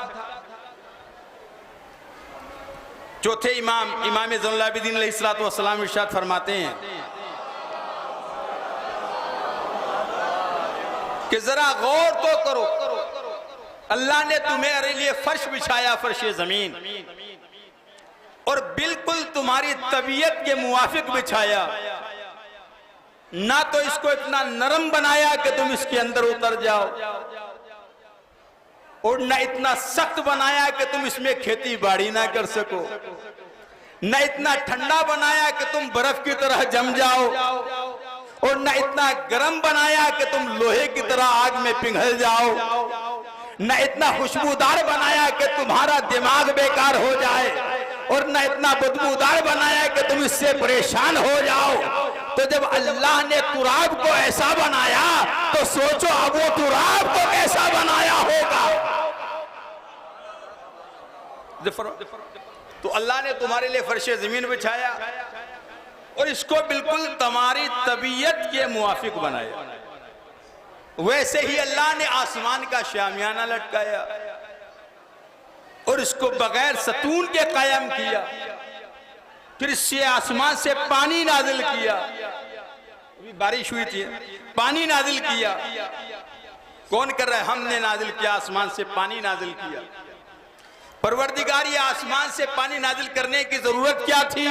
चौथे इमाम ज़ैनुल आबिदीन अलैहिस्सलातु वस्सलाम इरशाद फरमाते हैं कि जरा गौर तो करो, अल्लाह ने तुम्हारे लिए फर्श बिछाया, फर्श जमीन, और बिल्कुल तुम्हारी तबीयत के मुवाफिक बिछाया। ना तो इसको इतना नरम बनाया कि तुम इसके अंदर उतर जाओ, और ना इतना सख्त बनाया कि तुम इसमें खेती बाड़ी ना कर सको, ना इतना ठंडा बनाया कि तुम बर्फ की तरह जम जाओ, और न इतना गर्म बनाया कि तुम लोहे की तरह आग में पिघल जाओ, न इतना खुशबूदार बनाया कि तुम्हारा दिमाग बेकार हो जाए, और न इतना बदबूदार बनाया कि तुम इससे परेशान हो जाओ। तो जब अल्लाह ने तुराब को ऐसा बनाया तो सोचो अब वो तुराब को कैसा बनाया होगा। तो अल्लाह ने तुम्हारे लिए फर्श जमीन बिछाया और इसको बिल्कुल तुम्हारी तबीयत के मुवाफिक बनाया। वैसे ही अल्लाह ने आसमान का शामियाना लटकाया और इसको बगैर सतून के कायम किया, फिर इससे आसमान से पानी नाजिल किया। अभी बारिश हुई थी, पानी नाजिल किया। कौन कर रहा है? हमने नाजिल किया, आसमान से पानी नाजिल किया। परवरदिगार, ये आसमान से पानी नाजिल करने की जरूरत क्या थी?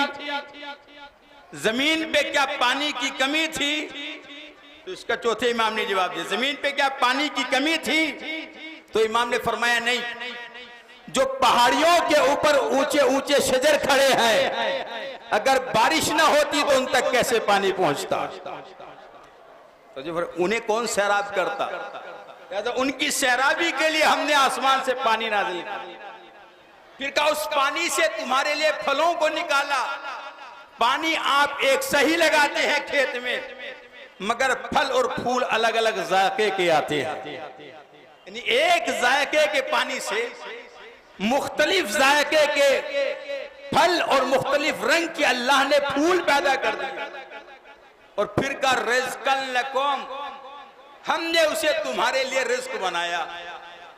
जमीन पे क्या पानी की कमी थी? तो इसका चौथे इमाम ने जवाब दिया, जमीन पे क्या पानी की कमी थी? तो इमाम ने फरमाया नहीं, जो पहाड़ियों के ऊपर ऊंचे ऊंचे शजर खड़े हैं, अगर बारिश ना होती तो उन तक कैसे पानी पहुंचता? तो जो उन्हें कौन सैराब करता? तो उनकी सैराबी के लिए हमने आसमान से पानी नाजिल किया। फिर कहा उस पानी से तुम्हारे लिए फलों को निकाला। पानी आप एक सही लगाते हैं खेत में, मगर फल और फूल अलग अलग जायके के आते हैं। यानी एक जायके के पानी से मुख्तलिफ जायके के फल और मुख्तलिफ रंग के अल्लाह ने फूल पैदा कर दिए। और फिर का रिज़्क़न लकुम, हमने उसे तुम्हारे लिए रिज़्क़ बनाया।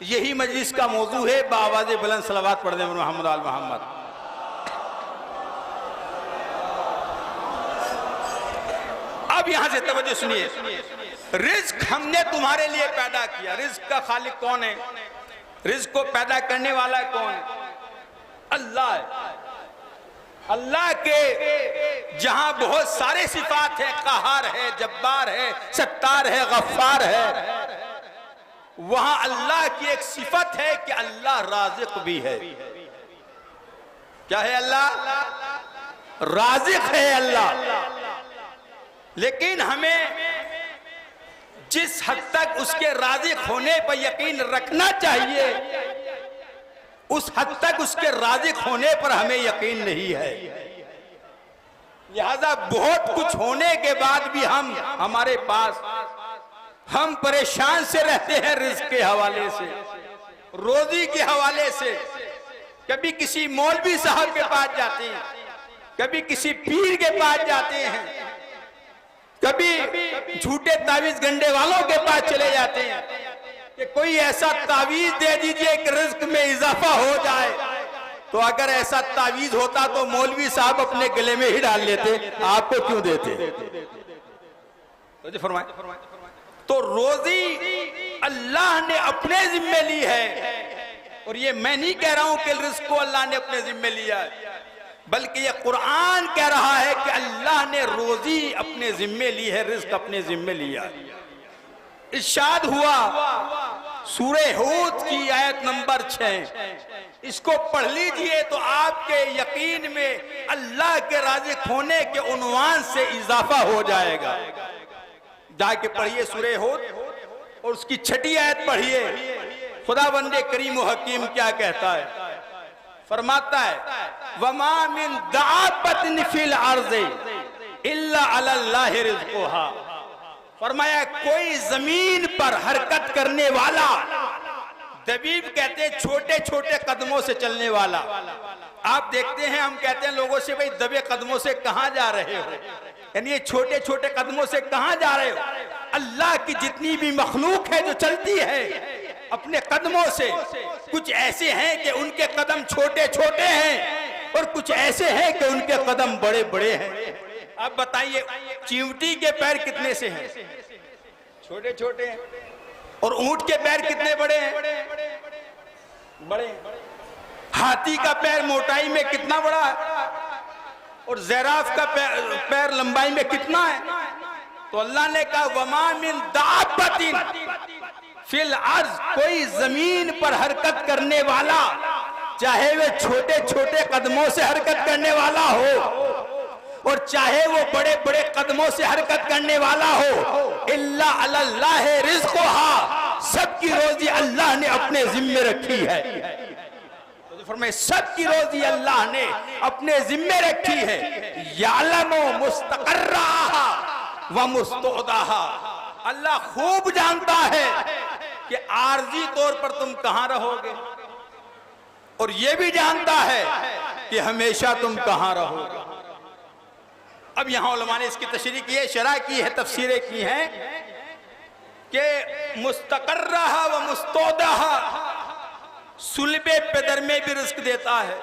यही मजलिस का मौजू है। बावाज़े बुलंद सलावत पढ़ने मोहम्मद आल मोहम्मद। अब यहां से तवज्जो सुनिए, रिज़्क़ हमने तुम्हारे लिए पैदा किया। रिज़्क़ का खालिक कौन है? रिज़्क़ को पैदा करने वाला कौन है? अल्लाह है। अल्लाह के जहां बहुत सारे सिफात है, क़हार है, जब्बार है, सत्तार है, गफ्फार है, वहां अल्लाह की एक सिफत है कि अल्लाह राज़िक़ भी है। क्या है? अल्लाह राज़िक़ है अल्लाह। लेकिन हमें जिस हद तक उसके राज़िक़ होने पर यकीन रखना चाहिए, उस हद तक उसके राज़िक़ होने पर हमें यकीन नहीं है। लिहाजा बहुत कुछ होने के बाद भी हमारे पास हम परेशान से रहते हैं। रिज़्क़ के हवाले से, रोजी के हवाले से। कभी किसी मौलवी साहब के पास जाते हैं, कभी किसी पीर के पास जाते हैं, कभी झूठे तावीज गंडे वालों के पास चले जाते हैं कि कोई ऐसा तावीज दे दीजिए कि रिज़्क़ में इजाफा हो जाए। तो अगर ऐसा तावीज होता तो मौलवी साहब अपने गले में ही डाल लेते, आपको क्यों देते? तो फरमाए, तो रोजी अल्लाह ने अपने जिम्मे ली है। और ये मैं नहीं कह रहा हूं कि रिज़्क़ को अल्लाह ने अपने जिम्मे लिया है, बल्कि ये कुरान कह रहा है कि अल्लाह ने रोजी अपने जिम्मे ली है, रिज़्क़ अपने जिम्मे लिया है। इरशाद हुआ सूरे हूद की आयत नंबर 6। इसको पढ़ लीजिए तो आपके यकीन में अल्लाह के राज़िक होने के उन्वान से इजाफा हो जाएगा। जाके पढ़िए सूरे हूद और उसकी 6ठी आयत पढ़िए। खुदावंदे करीम व हकीम क्या कहता है? फरमाता है वमा मिन दाब्बतिन फिल अर्ज़ि इल्ला अलल्लाहि रिज़्क़ुहा। फरमाया कोई जमीन पर हरकत करने वाला, दबीब कहते हैं छोटे छोटे कदमों से चलने वाला। आप देखते हैं हम कहते हैं लोगों से भाई दबे कदमों से कहां जा रहे हो, यानी ये छोटे छोटे कदमों से कहां जा रहे हो। अल्लाह की जितनी भी मखलूक है जो चलती है अपने कदमों से, कुछ ऐसे हैं कि उनके कदम छोटे छोटे हैं और कुछ ऐसे हैं कि उनके कदम बड़े बड़े हैं। अब बताइए चींटी के पैर कितने से हैं? छोटे छोटे हैं। और ऊंट के पैर कितने बड़े हैं? बड़े। हाथी का पैर मोटाई में कितना बड़ा है और ज़ेराफ का पैर लंबाई में कितना है? तो अल्लाह ने कहा वमा मिन दाब्बतिन फिल अर्ज़, कोई जमीन पर हरकत करने वाला, चाहे वे छोटे छोटे कदमों से हरकत करने वाला हो और चाहे वो बड़े बड़े कदमों से हरकत करने वाला हो, इल्ला अलल्लाहि रिज़्क़ुहा, सबकी रोजी अल्लाह ने अपने जिम्मे रखी है। तो फरमाए सबकी रोजी अल्लाह ने अपने जिम्मे रखी है। यालमु मुस्तक़र्रहा व मुस्तौदाहा, अल्लाह खूब जानता है कि आर्जी तौर पर तुम कहां रहोगे और यह भी जानता है कि हमेशा तुम कहां रहोगे। अब यहां उलमा ने इसकी तशरीह की है, शरह की है, तफसीरें की हैं कि मुस्तक़र्रहा व मुस्तौदाहा, सुल्बे पेदर में भी रिस्क देता है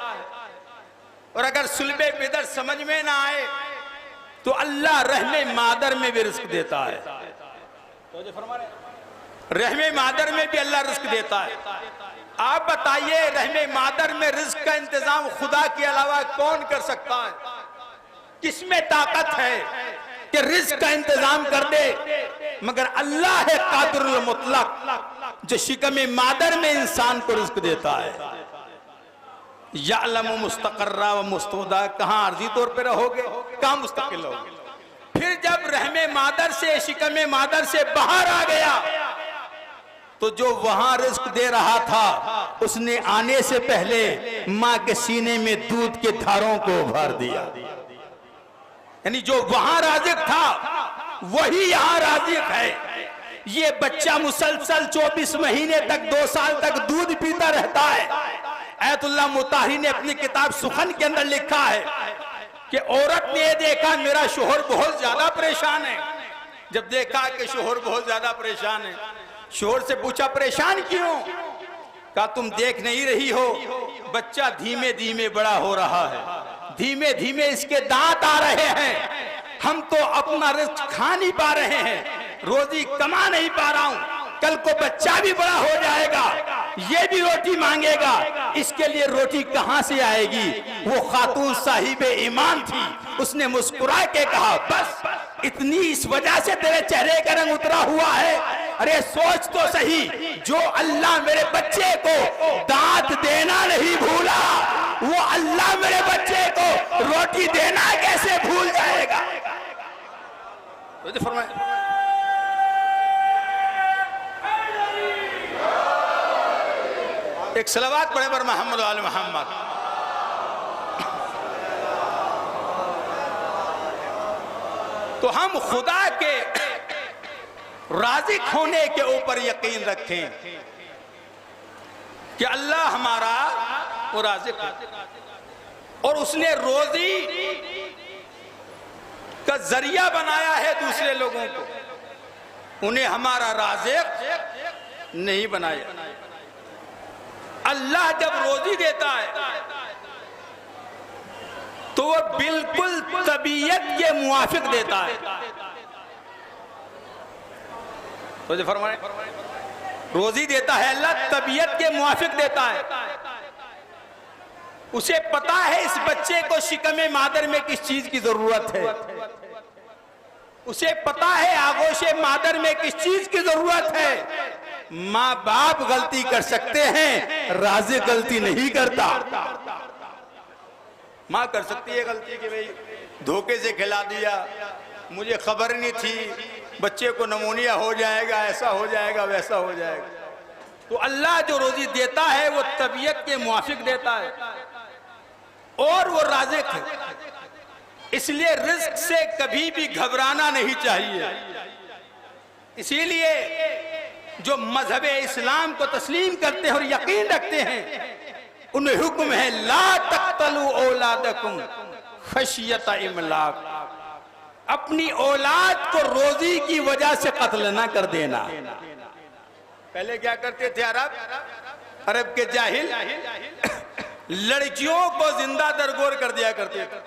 और अगर सुल्बे पेदर समझ में ना आए तो अल्लाह रहमे मादर में भी रिस्क देता है। तो जो फरमा रहे रहमे मादर में भी अल्लाह रिस्क देता है। आप बताइए रहमे मादर में रिस्क का इंतजाम खुदा के अलावा कौन कर सकता है? किसमें ताकत है कि रिस्क का इंतजाम कर दे? मगर अल्लाह है कादिरुल मुतलक, जो शिकम मादर में इंसान को रिस्क देता है। यालमु मुस्तक़र्रा व मुस्तौदा, कहां आर्जी तौर पे रहोगे, कहां मुस्तकिल रहोगे। फिर जब रहमे मादर से, शिकम मादर से बाहर आ गया तो जो वहां रिस्क दे रहा था उसने आने से पहले मां के सीने में दूध के धारों को भर दिया। यानी जो वहां राज़िक था वही यहां राज़िक है। ये बच्चा मुसलसल 24 महीने तक, 2 साल तक दूध पीता रहता है। आयतुल्लाह मुताहिरी ने अपनी किताब सुखन के अंदर लिखा है कि औरत ने देखा मेरा शोहर बहुत ज्यादा परेशान है। जब देखा कि शोहर बहुत ज्यादा परेशान है, शोहर से पूछा परेशान क्यों? कहा तुम देख नहीं रही हो बच्चा धीमे धीमे बड़ा हो रहा है, धीमे धीमे इसके दांत आ रहे हैं, हम तो अपना रिस्क खा नहीं पा रहे हैं, रोजी कमा नहीं पा रहा हूं, कल को बच्चा भी बड़ा हो जाएगा, ये भी रोटी मांगेगा, इसके लिए रोटी कहां से आएगी? वो खातून साहिबे ईमान थी, उसने मुस्कुरा के कहा बस इतनी इस वजह से तेरे चेहरे का रंग उतरा हुआ है? अरे सोच तो सही, जो अल्लाह मेरे बच्चे को दांत देना नहीं भूला, वो अल्लाह मेरे बच्चे को रोटी देना कैसे भूल जाएगा? तो फरमाया एक सलावत पढ़े पर मोहम्मद आल मोहम्मद। तो हम खुदा के राज़िक होने के ऊपर यकीन रखें कि अल्लाह हमारा वो राज़िक है और उसने रोजी का जरिया बनाया है दूसरे लोगों को, उन्हें हमारा राज़िक नहीं बनाया। अल्लाह जब रोजी देता है तो वो बिल्कुल तबीयत के मुआफिक देता है। तो फरमाए रोजी देता है अल्लाह तबीयत के मुआफिक देता है। उसे पता है इस बच्चे को शिकमे मादर में किस चीज की जरूरत है, उसे पता है आगोशे मादर में किस चीज की जरूरत है। माँ बाप गलती कर सकते हैं, राज़िक गलती नहीं करता। माँ कर सकती है गलती कि भाई धोखे से खिला दिया, मुझे खबर नहीं थी, बच्चे को नमूनिया हो जाएगा, ऐसा हो जाएगा, वैसा हो जाएगा। तो अल्लाह जो रोजी देता है वो तबीयत के मुआफिक देता है और वो राज़िक है, इसलिए रिस्क से कभी भी घबराना नहीं चाहिए। इसीलिए जो मजहब इस्लाम को तस्लीम करते हैं और यकीन रखते हैं, उन्हें हुक्म है ला तक़तलू औलादकुम खशियत इमलाक, अपनी औलाद को रोजी की वजह से कत्ल ना कर देना। पहले क्या करते थे अरब के जाहिल, लड़कियों को जिंदा दरगोर कर दिया करते थे,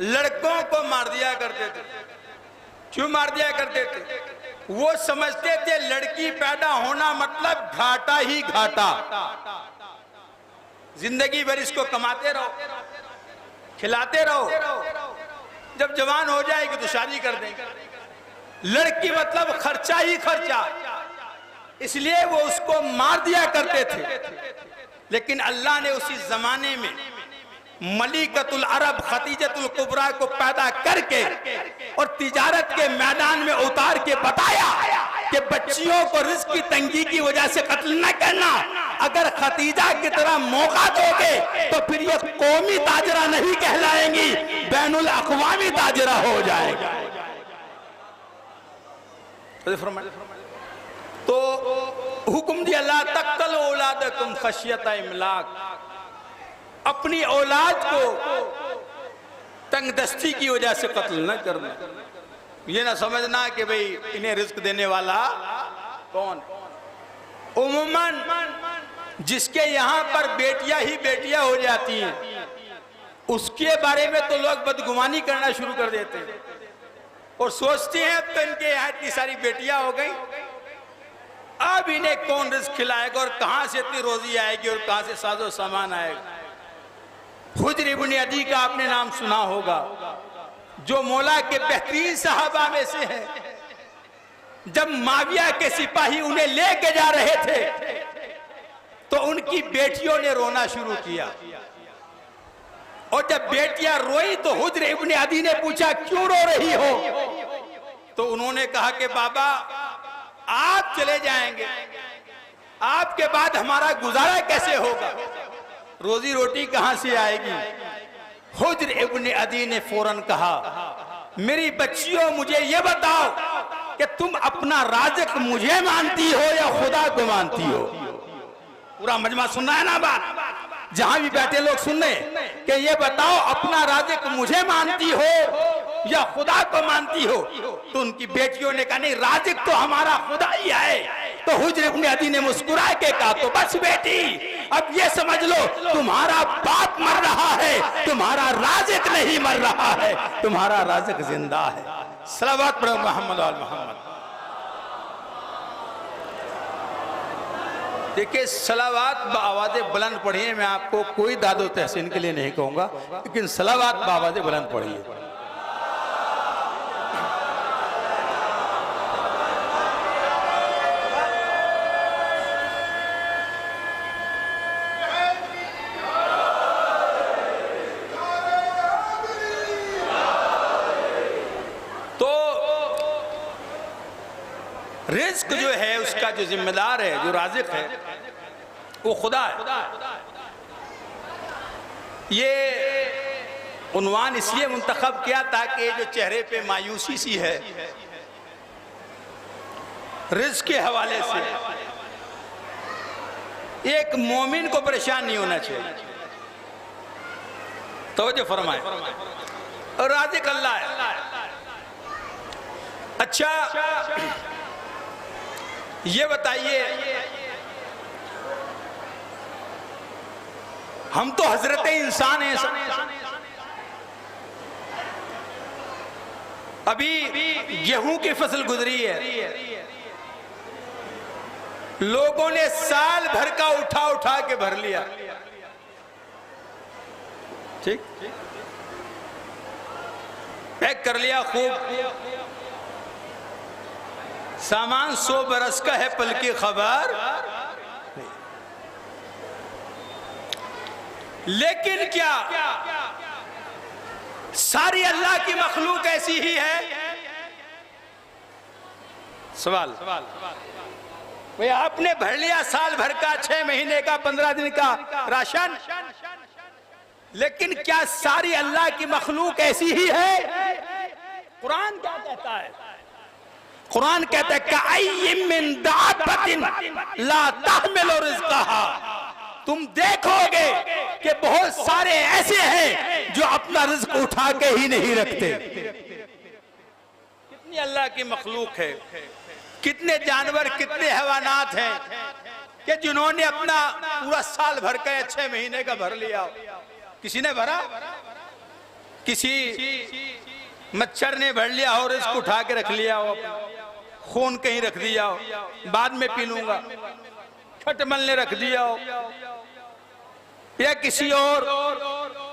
लड़कों को मार दिया करते थे। क्यों मार दिया करते थे? वो समझते थे लड़की पैदा होना मतलब घाटा ही घाटा, जिंदगी भर इसको कमाते रहो, खिलाते रहो, जब जवान हो जाएगी तो शादी कर देंगे। लड़की मतलब खर्चा ही खर्चा, इसलिए वो उसको मार दिया करते थे। लेकिन अल्लाह ने उसी जमाने में मलिकतुल अरब खदीजतुल कुबरा को पैदा करके और तिजारत के मैदान में उतार के बताया कि बच्चियों को रिस्क की तंगी की वजह से कत्ल न करना। अगर खतीजा की तरह मौका दोगे तो फिर ये कौमी ताजरा नहीं कहलाएंगी, बैनुल अक़वामी ताजरा हो जाएगा। तो हुक्म दिया ला तक़तलू औलादकुम खशियत इमलाक, अपनी औलाद को तंगदस्ती की वजह से कत्ल न करना। ये ना समझना कि भाई इन्हें रिस्क देने वाला कौन। उम्मन जिसके यहाँ पर बेटियां ही बेटियां हो जाती हैं, उसके बारे में तो लोग बदगुमानी करना शुरू कर देते हैं और सोचते हैं अब तो इनके यहाँ इतनी सारी बेटियां हो गई, अब इन्हें कौन रिस्क खिलाएगा और कहां से इतनी रोजी आएगी और कहां से साजो सामान आएगा। हुज्र इब्न अदी का आपने नाम सुना होगा, जो मौला के बेहतरीन सहाबा में से है। जब माविया के सिपाही उन्हें लेके जा रहे थे तो उनकी बेटियों ने रोना शुरू किया, और जब बेटियां रोई तो हुज्र इब्न अदी ने पूछा क्यों रो रही हो? तो उन्होंने कहा कि बाबा आप चले जाएंगे, आपके बाद हमारा गुजारा कैसे होगा, रोजी रोटी कहां से आएगी? हुज्र इब्न अदी ने फौरन कहा मेरी बच्चियों मुझे ये बताओ कि तुम अपना राज़िक मुझे मानती हो या खुदा को मानती हो? पूरा मजमा सुनना है ना बात, जहां भी बैठे लोग सुनने कि ये बताओ अपना राज़िक मुझे मानती हो या खुदा को मानती हो? तो उनकी बेटियों ने कहा नहीं, राज़िक तो हमारा खुदा ही है। तो हुज्र इब्न अदी ने मुस्कुरा के कहा तो बस बेटी अब ये समझ लो तुम्हारा बाप मर रहा है, तुम्हारा राज़िक नहीं मर रहा है, तुम्हारा राज़िक जिंदा है। सलावत पढ़ो मोहम्मद और मोहम्मद। देखिए सलावात बावाज़े बुलंद पढ़िए, मैं आपको कोई दादो तहसीन के लिए नहीं कहूंगा, लेकिन सलावात बावाज़े बुलंद पढ़िए। रिस्क जो है उसका जो जिम्मेदार है, जो राज़िक है, वो खुदा है। ये उन्वान इसलिए मुंतखब किया ताकि जो चेहरे पे मायूसी सी है रिस्क के हवाले से, एक मोमिन को परेशान नहीं होना चाहिए। तवज्जो फरमाए, और राज़िक अल्लाह है। अच्छा ये बताइए, हम तो हजरत इंसान हैं सब। अभी गेहूं की फसल गुजरी है, लोगों ने साल भर का उठा उठा के भर लिया, ठीक, पैक कर लिया खूब। सामान 100 बरस का है, पल की खबर। लेकिन क्या सारी अल्लाह की मखलूक ऐसी ही है? सवाल। भाई आपने भर लिया साल भर का, 6 महीने का, 15 दिन का राशन, लेकिन क्या सारी अल्लाह की मखलूक ऐसी ही है? कुरान क्या कहता है? कुरान कहता है कअय्यिम मिन दाब्बतिन ला तहमिलु रिज़्क़हा। तुम देखोगे कि बहुत सारे ऐसे हैं जो अपना रिज्क उठा के ही नहीं रखते। कितनी अल्लाह की मखलूक है, कितने जानवर, कितने हैवानात हैं कि जिन्होंने अपना पूरा साल भर का, 6 महीने का भर लिया। किसी ने भरा, किसी मच्छर ने भर लिया और इसको उठा के रख लिया हो, खून कहीं रख दिया हो, बाद में पी लूंगा, खटमल ने रख दिया हो, या किसी और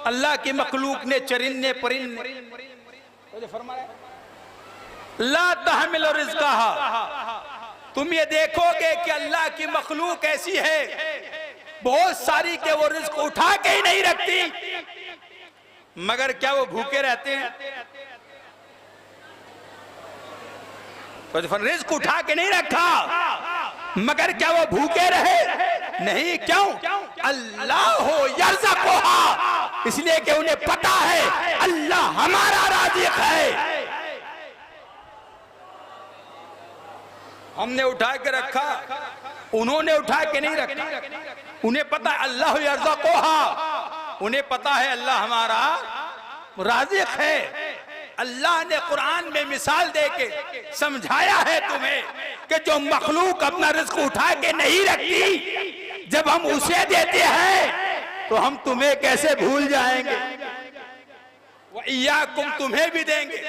अल्लाह की मखलूक ने, चरिंदे परिंदे ने फरमाया ला तहमिलु रिज़्क़हा। तुम ये देखोगे कि अल्लाह की मखलूक ऐसी है बहुत सारी के वो रिज़्क उठा के ही नहीं रखती, मगर क्या वो भूखे रहते हैं? रिज़्क उठा के नहीं रखा, मगर क्या वो भूखे रहे? नहीं। क्यों? अल्लाह हो यर्ज़क़ुहा, इसलिए कि उन्हें पता है अल्लाह हमारा राज़िक़ है। हमने उठा के रखा, उन्होंने उठा के नहीं रखा। उन्हें पता है अल्लाह यर्ज़क़ुहा, उन्हें पता है अल्लाह हमारा राज़िक़ है। अल्लाह ने कुरान में मिसाल देके समझाया है तुम्हें कि जो मखलूक अपना रिज़्क उठा के नहीं रखती, जब हम उसे देते हैं तो हम तुम्हें कैसे भूल जाएंगे? वइय्याकुम, तुम्हें भी देंगे।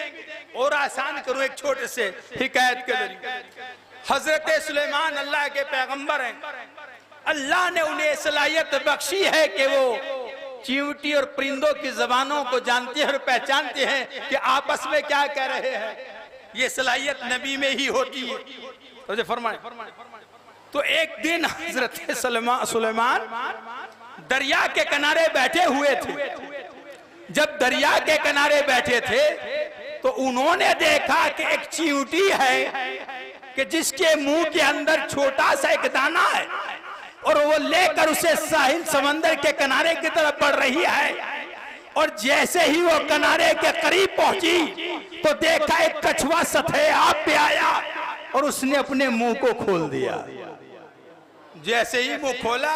और आसान करूं एक छोटे से हिकायत के जरिए। हजरत सुलेमान अल्लाह के पैगंबर हैं। अल्लाह ने उन्हें सलाहियत बख्शी है कि वो चींटी और परिंदों की जबानों को जानते हैं और पहचानते हैं कि आपस में क्या कह रहे हैं। ये सलाहियत नबी में ही होती है। तो फरमाए, तो एक दिन हजरत सुलेमान दरिया के किनारे बैठे हुए थे। जब दरिया के किनारे बैठे थे तो उन्होंने देखा कि एक चींटी है कि जिसके मुंह के अंदर छोटा सा एक दाना है, और वो लेकर उसे साहिल समंदर के किनारे की तरफ बढ़ रही है। और जैसे ही वो किनारे के करीब पहुंची तो देखा एक कछुआ सतह आप पे आया और उसने अपने मुंह को खोल दिया। जैसे ही मुंह खोला,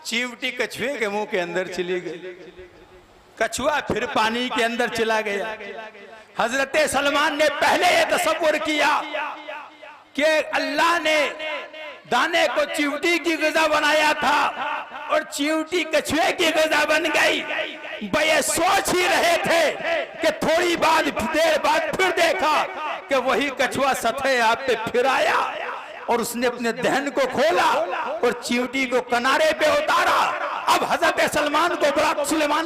चींटी कछुए के मुंह के अंदर चली गई। कछुआ फिर पानी के अंदर चला गया। हजरत सलमान ने पहले ये तसव्वुर किया कि अल्लाह ने दाने को चींटी की ग़िज़ा बनाया था और चींटी कछुए की ग़िज़ा बन गई। ये सोच ही रहे थे कि थोड़ी देर बाद फिर देखा कि वही कछुआ सतह आप पे फिर आया और उसने अपने दहन को खोला और चींटी को किनारे पे उतारा। अब हजरत सुलेमान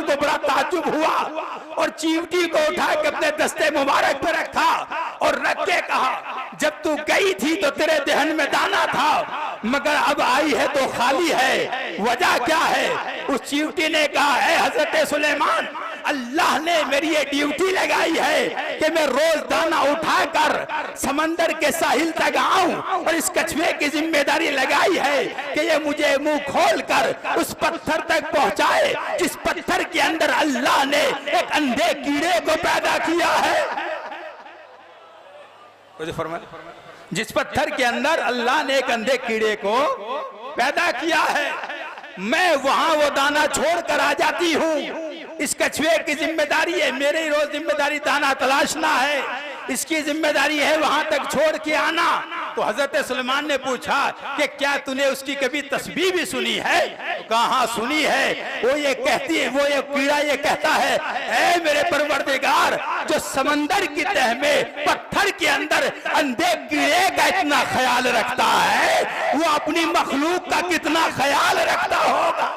को बड़ा ताज्जुब हुआ और चींटी को उठा के अपने दस्ते मुबारक पे रखा और रख के कहा, जब तू गई थी तो तेरे दहन में दाना था, मगर अब आई है तो खाली है। वजह क्या है? उस चींटी ने कहा, है हजरत सुलेमान, अल्लाह ने मेरी ये ड्यूटी लगाई है कि मैं रोज दाना उठाकर समंदर के साहिल तक आऊं, और इस कछुए की जिम्मेदारी लगाई है कि ये मुझे मुंह खोलकर उस पत्थर तक पहुंचाए जिस पत्थर के अंदर अल्लाह ने एक अंधे कीड़े को पैदा किया है। जिस पत्थर के अंदर अल्लाह ने एक अंधे कीड़े को पैदा किया है, मैं वहां वो दाना छोड़कर आ जाती हूँ। इस कछुए की जिम्मेदारी है, मेरी रोज जिम्मेदारी दाना तलाशना है, इसकी जिम्मेदारी है वहां तक छोड़ के आना। तो हजरत सुलेमान ने पूछा कि क्या तूने उसकी कभी तस्बीह भी सुनी है? तो कहा सुनी है। वो ये कहती है, वो ये कीड़ा ये कहता है, ऐ मेरे परवरदिगार, जो समंदर की तह में पत्थर के अंदर अंधे कीड़े का इतना ख्याल रखता है, वो अपनी मखलूक का कितना ख्याल रखता होगा।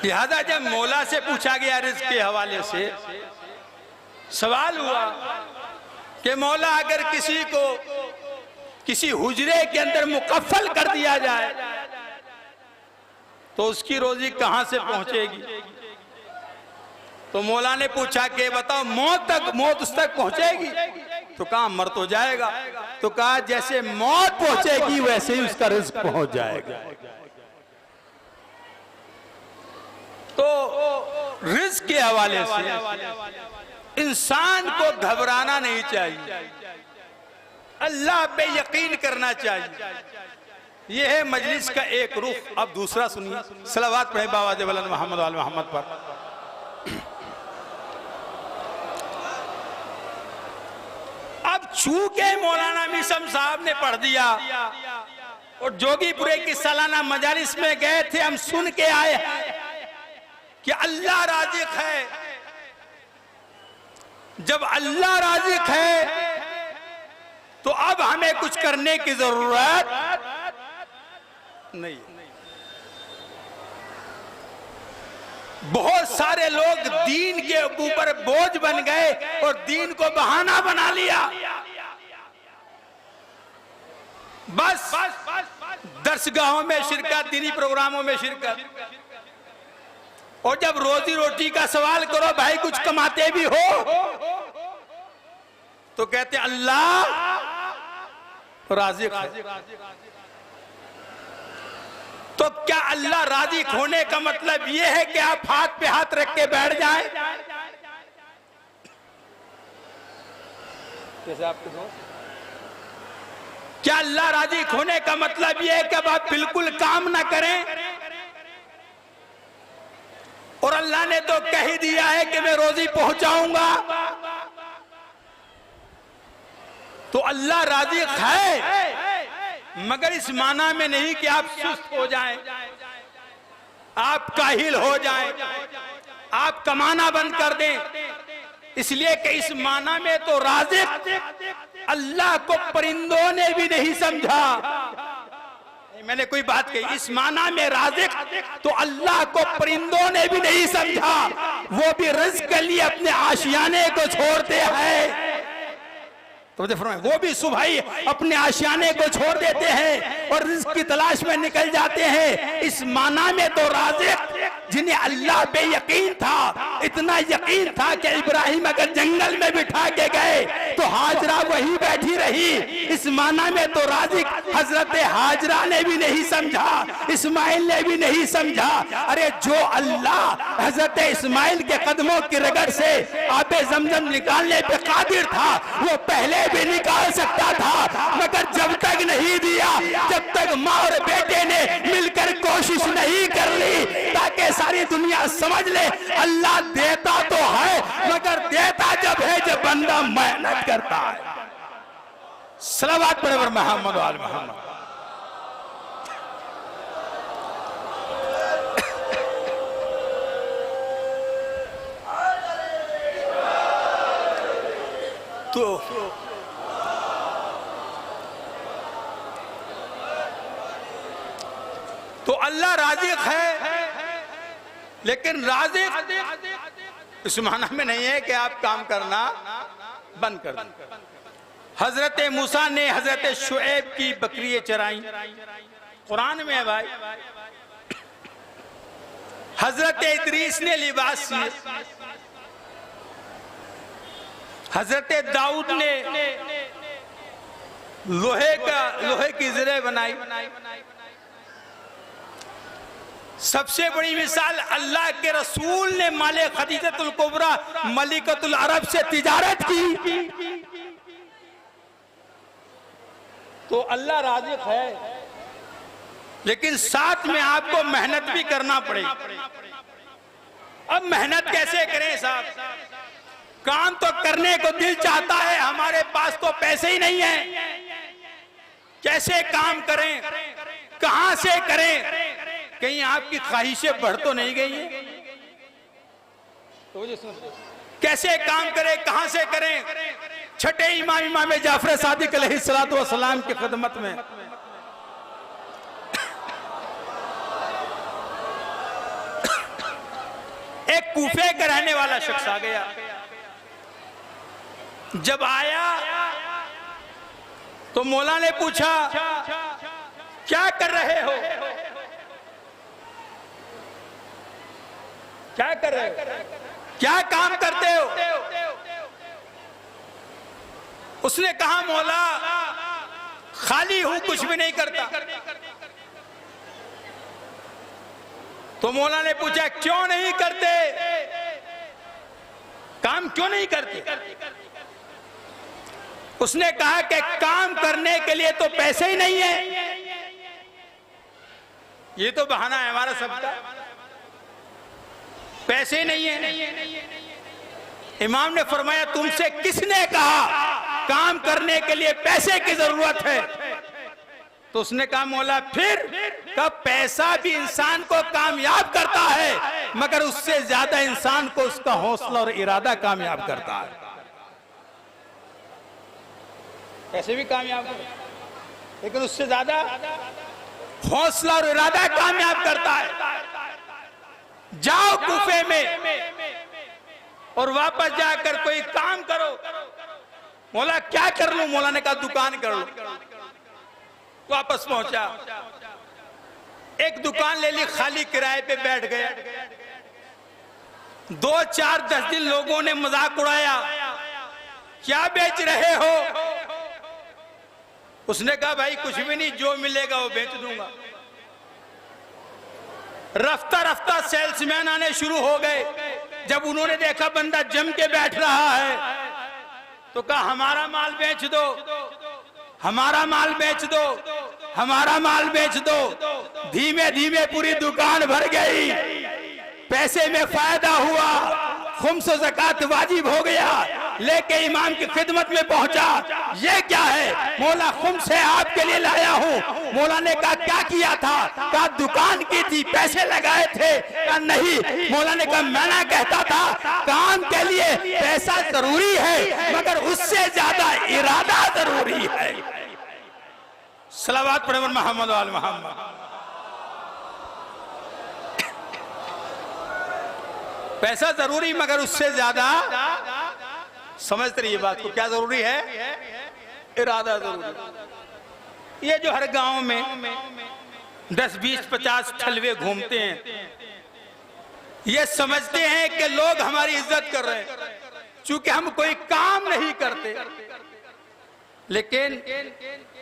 लिहाजा जब मौला से पूछा गया रिज़्क़ के हवाले से, सवाल हुआ कि मौला अगर किसी को किसी हुजरे के अंदर मुकफ्फल कर दिया जाए तो उसकी रोजी कहां से पहुंचेगी? तो मौला ने पूछा कि बताओ मौत उस तक पहुंचेगी? तो कहा मर तो जाएगा। तो कहा जैसे मौत पहुंचेगी वैसे ही उसका रिज़्क़ पहुंच जाएगा। तो रिज़्क़ के हवाले से इंसान को घबराना नहीं चाहिए, अल्लाह पे यकीन करना चाहिए। यह है मजलिस का एक रुख। अब दूसरा सुनिए, सलावत पढ़े बाबा बुलंद मोहम्मद वाले मोहम्मद पर। अब चूंकि मौलाना मिसम साहब ने पढ़ दिया और जोगीपुरे की सालाना मजालिस में गए थे, हम सुन के आए कि अल्लाह राज़िक़ है। जब अल्लाह राज़िक़ है तो अब हमें कुछ करने की जरूरत नहीं। बहुत सारे लोग दीन के ऊपर बोझ बन गए और दीन को बहाना बना लिया। बस दरसगाहों में शिरकत, दीनी प्रोग्रामों में शिरकत, और जब रोजी रोटी का सवाल करो, भाई कुछ कमाते भी हो, तो कहते अल्लाह राज़िक़ है। तो क्या अल्लाह राज़िक़ होने का मतलब यह है कि आप हाथ पे हाथ रख के बैठ जाएं? कैसे आपके दोस्त? क्या अल्लाह राज़िक़ होने का मतलब यह है कि अब आप बिल्कुल काम ना करें? और अल्लाह ने तो कह ही दिया है कि मैं रोजी पहुंचाऊंगा। तो अल्लाह राज़िक़ है, मगर इस माना में नहीं कि आप सुस्त हो जाएं, आप काहिल हो जाएं, आप कमाना बंद कर दें। इसलिए कि इस माना में तो राज़िक़ अल्लाह को परिंदों ने भी नहीं समझा। मैंने कोई बात कही, इस माना में राज़िक़ तो अल्लाह को परिंदों ने भी नहीं समझा। वो भी रिज़्क़ के लिए अपने आशियाने को छोड़ते हैं। तो वो भी सुबह ही अपने आशियाने को छोड़ देते हैं और रिज़्क़ की तलाश में निकल जाते हैं। इस माना में तो राज़िक़ जिन्हें अल्लाह पे यकीन था, इतना यकीन था कि इब्राहिम अगर जंगल में बिठा के गए तो हाजरा वहीं बैठी रही। इस माना में तो राज़िक़ हजरत हाजरा ने भी नहीं समझा, इस्माइल ने भी नहीं समझा। अरे जो अल्लाह हजरत इस्माइल के कदमों की रगड़ से आबे ज़मज़म निकालने पे कादिर था, वो पहले भी निकाल सकता था, मगर जब तक नहीं दिया, जब तक माँ और बेटे ने मिलकर कोशिश नहीं कर ली, ताकि सारी दुनिया समझ ले अल्लाह देता तो है, मगर देता जब है जब बंदा मेहनत करता है। सलावत पढ़े मोहम्मद वाले मोहम्मद। तो अल्लाह राज़िक़ है, लेकिन राज़िक़ इस माना में नहीं है कि आप काम करना बंद कर दें। हजरत मूसा ने हजरत शुएब की बकरियां चराई, कुरान में है भाई। हजरत इदरीस ने लिबास सिए, हजरत दाऊद ने लोहे की ज़रे बनाई। सबसे बड़ी मिसाल अल्लाह के रसूल ने माले खदीजतुल कुबरा मलिकतुल अरब से तिजारत की। तो अल्लाह राज़िक़ है, लेकिन साथ में आपको मेहनत भी करना पड़ेगी। अब मेहनत कैसे करें साहब? काम तो करने को दिल चाहता है, हमारे पास तो पैसे ही नहीं है। कैसे काम करें, कहां से करें? कहीं आपकी ख्वाहिशें बढ़ तो नहीं गई हैं? कैसे काम करें, कहां से करें? छठे इमाम जाफर सादिक अलैहिस्सलातु वस्सलाम की खिदमत में एक कूफे का रहने वाला शख्स आ गया। जब आया तो मौला ने पूछा, क्या कर रहे हो? क्या कर रहे हो? क्या काम करते हो? उसने कहा, मौला खाली हूं, कुछ भी नहीं करता। तो मौला ने पूछा, क्यों नहीं करते? काम क्यों नहीं करते? उसने कहा कि काम करने के लिए तो पैसे ही नहीं है। ये तो बहाना है हमारा सबका, पैसे नहीं है। इमाम ने फरमाया, तुमसे किसने कहा काम करने के लिए पैसे की जरूरत है? तो उसने कहा, मौला फिर कब पैसा भी इंसान को कामयाब करता है, मगर उससे ज्यादा इंसान को उसका हौसला और इरादा कामयाब करता है। पैसे भी कामयाब करता, लेकिन उससे ज्यादा हौसला और इरादा कामयाब करता है। जाओ कूफे में और वापस जाकर कोई काम करो। मौला क्या कर लूं? मौला ने कहा, दुकान कर लो। वापस पहुंचा, एक दुकान ले ली, खाली किराए पे बैठ गया। 2, 4, 10 दिन लोगों ने मजाक उड़ाया, क्या बेच रहे हो? उसने कहा, भाई कुछ भी नहीं, जो मिलेगा वो बेच दूंगा। रफ्ता रफ्ता सेल्समैन आने शुरू हो गए। जब उन्होंने देखा बंदा जम के बैठ रहा है तो कहा, हमारा माल बेच दो, हमारा माल बेच दो, हमारा माल बेच दो। धीमे धीमे पूरी दुकान भर गई, पैसे में फायदा हुआ, खुम्स ज़कात वाजिब हो गया। लेके इमाम की खिदमत में पहुंचा, ये क्या है? मौला खुम्स है, आपके लिए लाया हूं। मौला ने कहा, क्या किया था? कहा, दुकान की थी, पैसे लगाए थे। कहा, नहीं। मौला ने कहा, मैं ना कहता था काम के लिए पैसा जरूरी है, मगर उससे ज्यादा इरादा जरूरी है। सलावत पढ़े मोहम्मद वाले मोहम्मद। पैसा जरूरी, मगर उससे ज्यादा, समझते रहिए बात को, क्या जरूरी है? इरादा जरूरी। ये जो हर गांव में 10, 20, 50 ठलवे घूमते हैं, ये समझते हैं कि लोग हमारी इज्जत कर रहे हैं, चूंकि हम कोई काम नहीं करते। लेकिन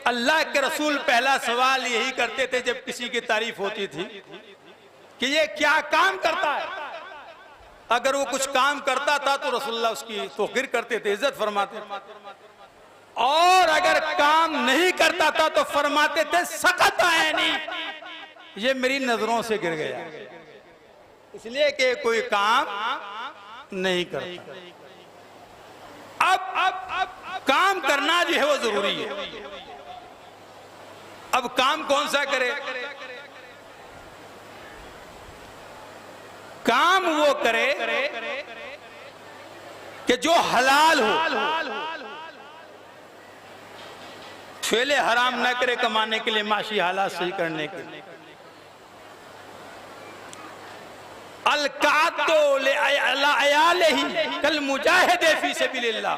अल्लाह के रसूल पहला सवाल यही करते थे जब किसी की तारीफ होती थी कि ये क्या काम करता है। अगर वो कुछ काम करता था तो रसूलुल्लाह उसकी तौकीर करते थे, इज्जत फरमाते थे। और अगर काम नहीं करता था तो फरमाते थे, सकत ऐनी, ये मेरी नजरों से गिर गया, इसलिए कि कोई काम नहीं करता। अब काम करना जो है वो जरूरी है। अब काम कौन सा करे? काम वो करे कि जो हलाल हो, फेले हराम न करे कमाने के लिए, माशी हालात सही करने के लिए। अलकातो ले अयालिही कल मुजाहिदे फी सबिलिल्लाह,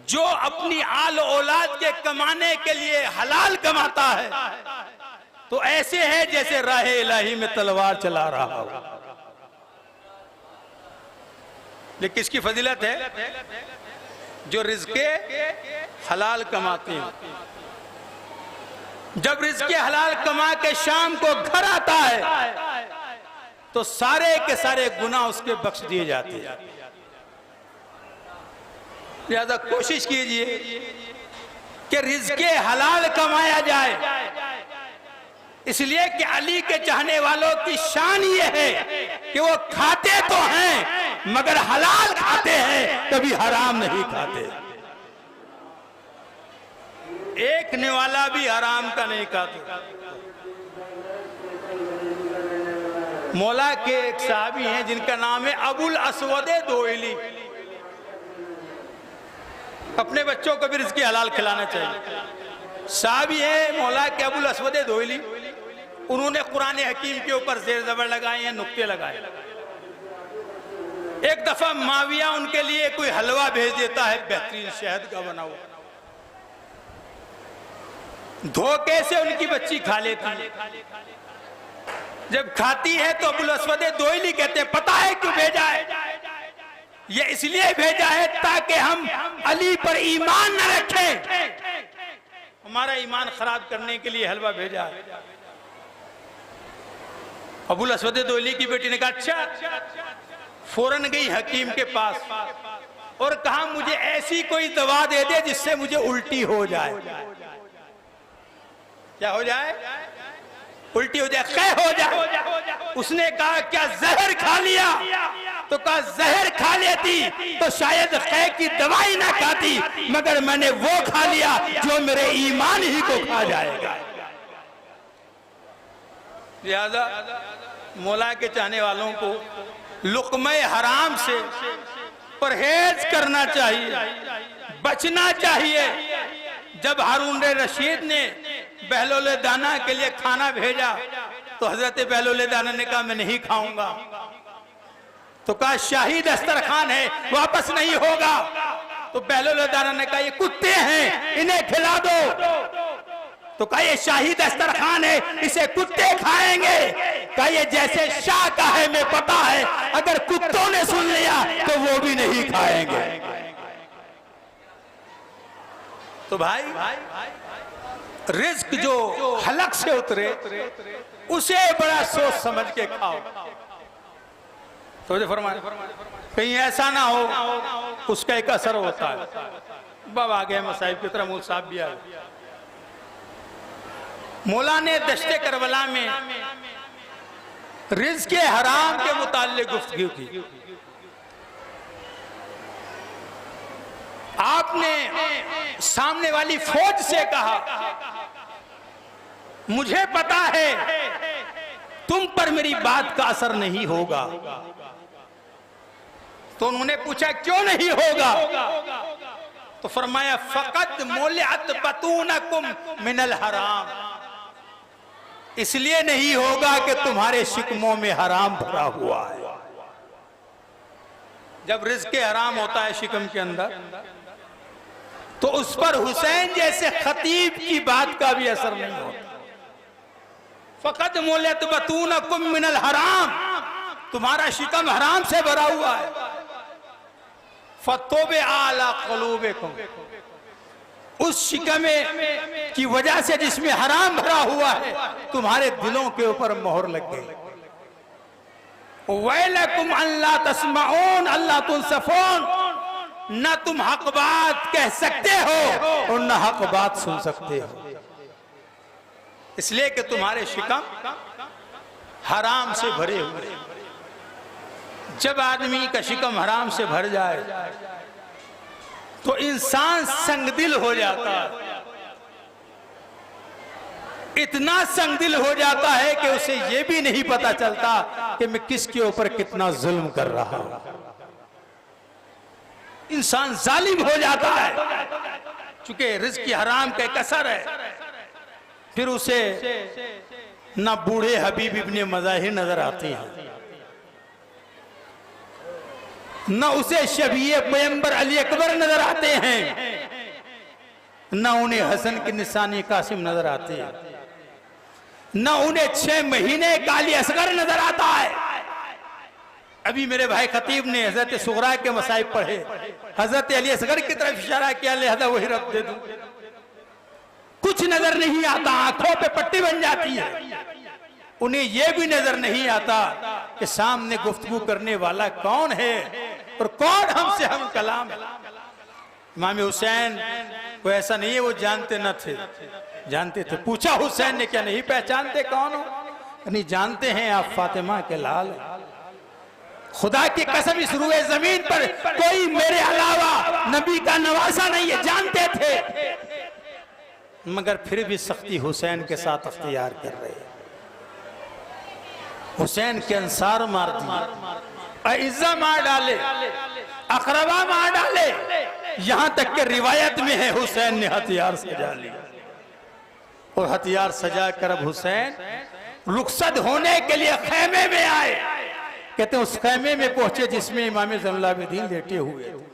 जो अपनी आल औलाद के कमाने के लिए हलाल कमाता है तो ऐसे है जैसे राह इलाही में तलवार चला रहा हो। लेकिन किसकी फजीलत है? जो रिज़्क़े हलाल कमाते हैं। जब रिज़्क़े हलाल कमा के शाम को घर आता है तो सारे के सारे गुनाह उसके बख्श दिए जाते हैं। लिहाजा कोशिश कीजिए कि रिज़्क़े हलाल कमाया जाए, इसलिए कि अली के चाहने वालों की शान ये है कि वो खाते तो हैं मगर हलाल खाते हैं, कभी हराम नहीं खाते। एक निवाला भी हराम का नहीं खाते। मौला के एक साहबी हैं जिनका नाम है अबुल अस्वद दोइली। अपने बच्चों को भी रिज़्क़े हलाल खिलाना चाहिए। साहबी है मौला के अबुल अस्वद दोइली। उन्होंने कुरान हकीम के ऊपर ज़ेर ज़बर लगाए हैं, नुक्ते लगाए। एक दफा माविया उनके लिए कोई हलवा भेज देता है बेहतरीन शहद का बना हुआ, धोखे से उनकी बच्ची खा लेती है। जब खाती है तो अबुल अस्वद दोइली कहते हैं पता है क्यों भेजा है? ये इसलिए भेजा है ताकि हम अली पर ईमान न रखें, हमारा ईमान खराब करने के लिए हलवा भेजा है। अबुल अस्वद दोइली की बेटी ने कहा अच्छा। फौरन गई हकीम के पास और कहा मुझे ऐसी कोई दवा दे दे जिससे मुझे उल्टी हो जाए। क्या हो जाए? उल्टी हो जाए, कै हो जाए। उसने कहा क्या जहर खा लिया? तो कहा जहर खा लेती तो शायद कै की दवाई ना खाती, मगर मैंने वो खा लिया जो मेरे ईमान ही को खा जाएगा। लिहाजा मौला के चाहने वालों को लुक़्मे हराम से परहेज करना चाहिए, बचना चाहिए। जब हारून रशीद ने बहलोल दाना के लिए खाना भेजा तो हजरत बहलोल दाना ने कहा मैं नहीं खाऊंगा। तो कहा शाही दस्तरखान है, वापस नहीं होगा। तो बहलोल दाना ने कहा ये कुत्ते हैं, इन्हें खिला दो। तो कहा ये शाही दस्तरखान है, इसे कुत्ते खाएंगे। कहा ये जैसे शाह का है मैं पता है, अगर कुत्तों ने सुन लिया तो वो भी नहीं खाएंगे। तो भाई रिज्क जो हलक से उतरे उसे बड़ा सोच समझ के खाओ। तो फरमाए कहीं ऐसा ना हो उसका एक असर होता है। बाबा आ गए मसाहिब की तरह, मूल साहब भी आ गए। मौला ने दश्ते करबला में रिज्क के हराम के मुताल्लिक गुफ्तगू की। आपने सामने वाली फौज से कहा मुझे पता है तुम पर मेरी बात का असर नहीं होगा। तो उन्होंने पूछा क्यों नहीं होगा? तो फरमाया फकत मुलिअत बतूनकुम मिनल हराम, इसलिए नहीं होगा कि तुम्हारे शिकमों में हराम भरा हुआ है। जब रिज़्क़ हराम होता है शिकम के अंदर तो उस पर हुसैन जैसे खतीब की बात का भी असर नहीं होता। फकत मुलिअत बतूनकुम मिनल हराम, तुम्हारा शिकम हराम से भरा हुआ है। फतोबे आला क़ुलूबिकुम, उस शिकमे की वजह से जिसमें हराम भरा हुआ है तुम्हारे दिलों के ऊपर मोहर लग गई। वैलकुम अल्ला तस्माऊन अल्ला तुनसफून, न तुम हक बात कह सकते हो और न हक बात सुन सकते हो, इसलिए कि तुम्हारे शिकम हराम से भरे हुए। जब आदमी का शिकम हराम से भर जाए तो इंसान संगदिल हो जाता है। इतना संगदिल हो जाता है कि उसे यह भी नहीं पता चलता कि मैं किसके ऊपर कितना जुल्म कर रहा हूं। इंसान जालिम हो जाता है चूंकि रिज़्क़ की हराम का एक असर है। फिर उसे ना बूढ़े हबीब इब्ने मज़ाहिर नजर आते हैं, न उसे शबीए पैगंबर अली अकबर नजर आते हैं, न उन्हें हसन के निशानी कासिम नजर आते हैं, न उन्हें 6 महीने का अली असगर नजर आता है। अभी मेरे भाई खतीब ने हजरत सुगरा के मसाइब पढ़े, हजरत अली असगर की तरफ इशारा किया, लिहाजा वही रब दे दूं। कुछ नजर नहीं आता, आंखों पे पट्टी बन जाती है। उन्हें यह भी नजर नहीं आता कि सामने गुफ्तगू करने वाला कौन है और कौन हमसे हम कलाम है। इमाम हुसैन को ऐसा नहीं है वो जानते न थे, जानते थे। पूछा हुसैन ने क्या नहीं पहचानते कौन हो? नहीं जानते हैं आप फातिमा के लाल। खुदा की कसम इस रूए जमीन पर कोई मेरे अलावा नबी का नवासा नहीं है, जानते थे, मगर फिर भी सख्ती हुसैन के साथ अख्तियार कर रहे हैं। हुसैन के अंसार मार दिए, इज्जा मार डाले, अकरबा मार डाले, यहां तक कि रिवायत में है हुसैन ने हथियार सजा लिया। और हथियार सजा कर अब हुसैन रुखसत होने के लिए खेमे में आए। कहते हैं उस खैमे में पहुंचे जिसमें इमाम ज़ैनुल आबिदीन लेटे हुए थे।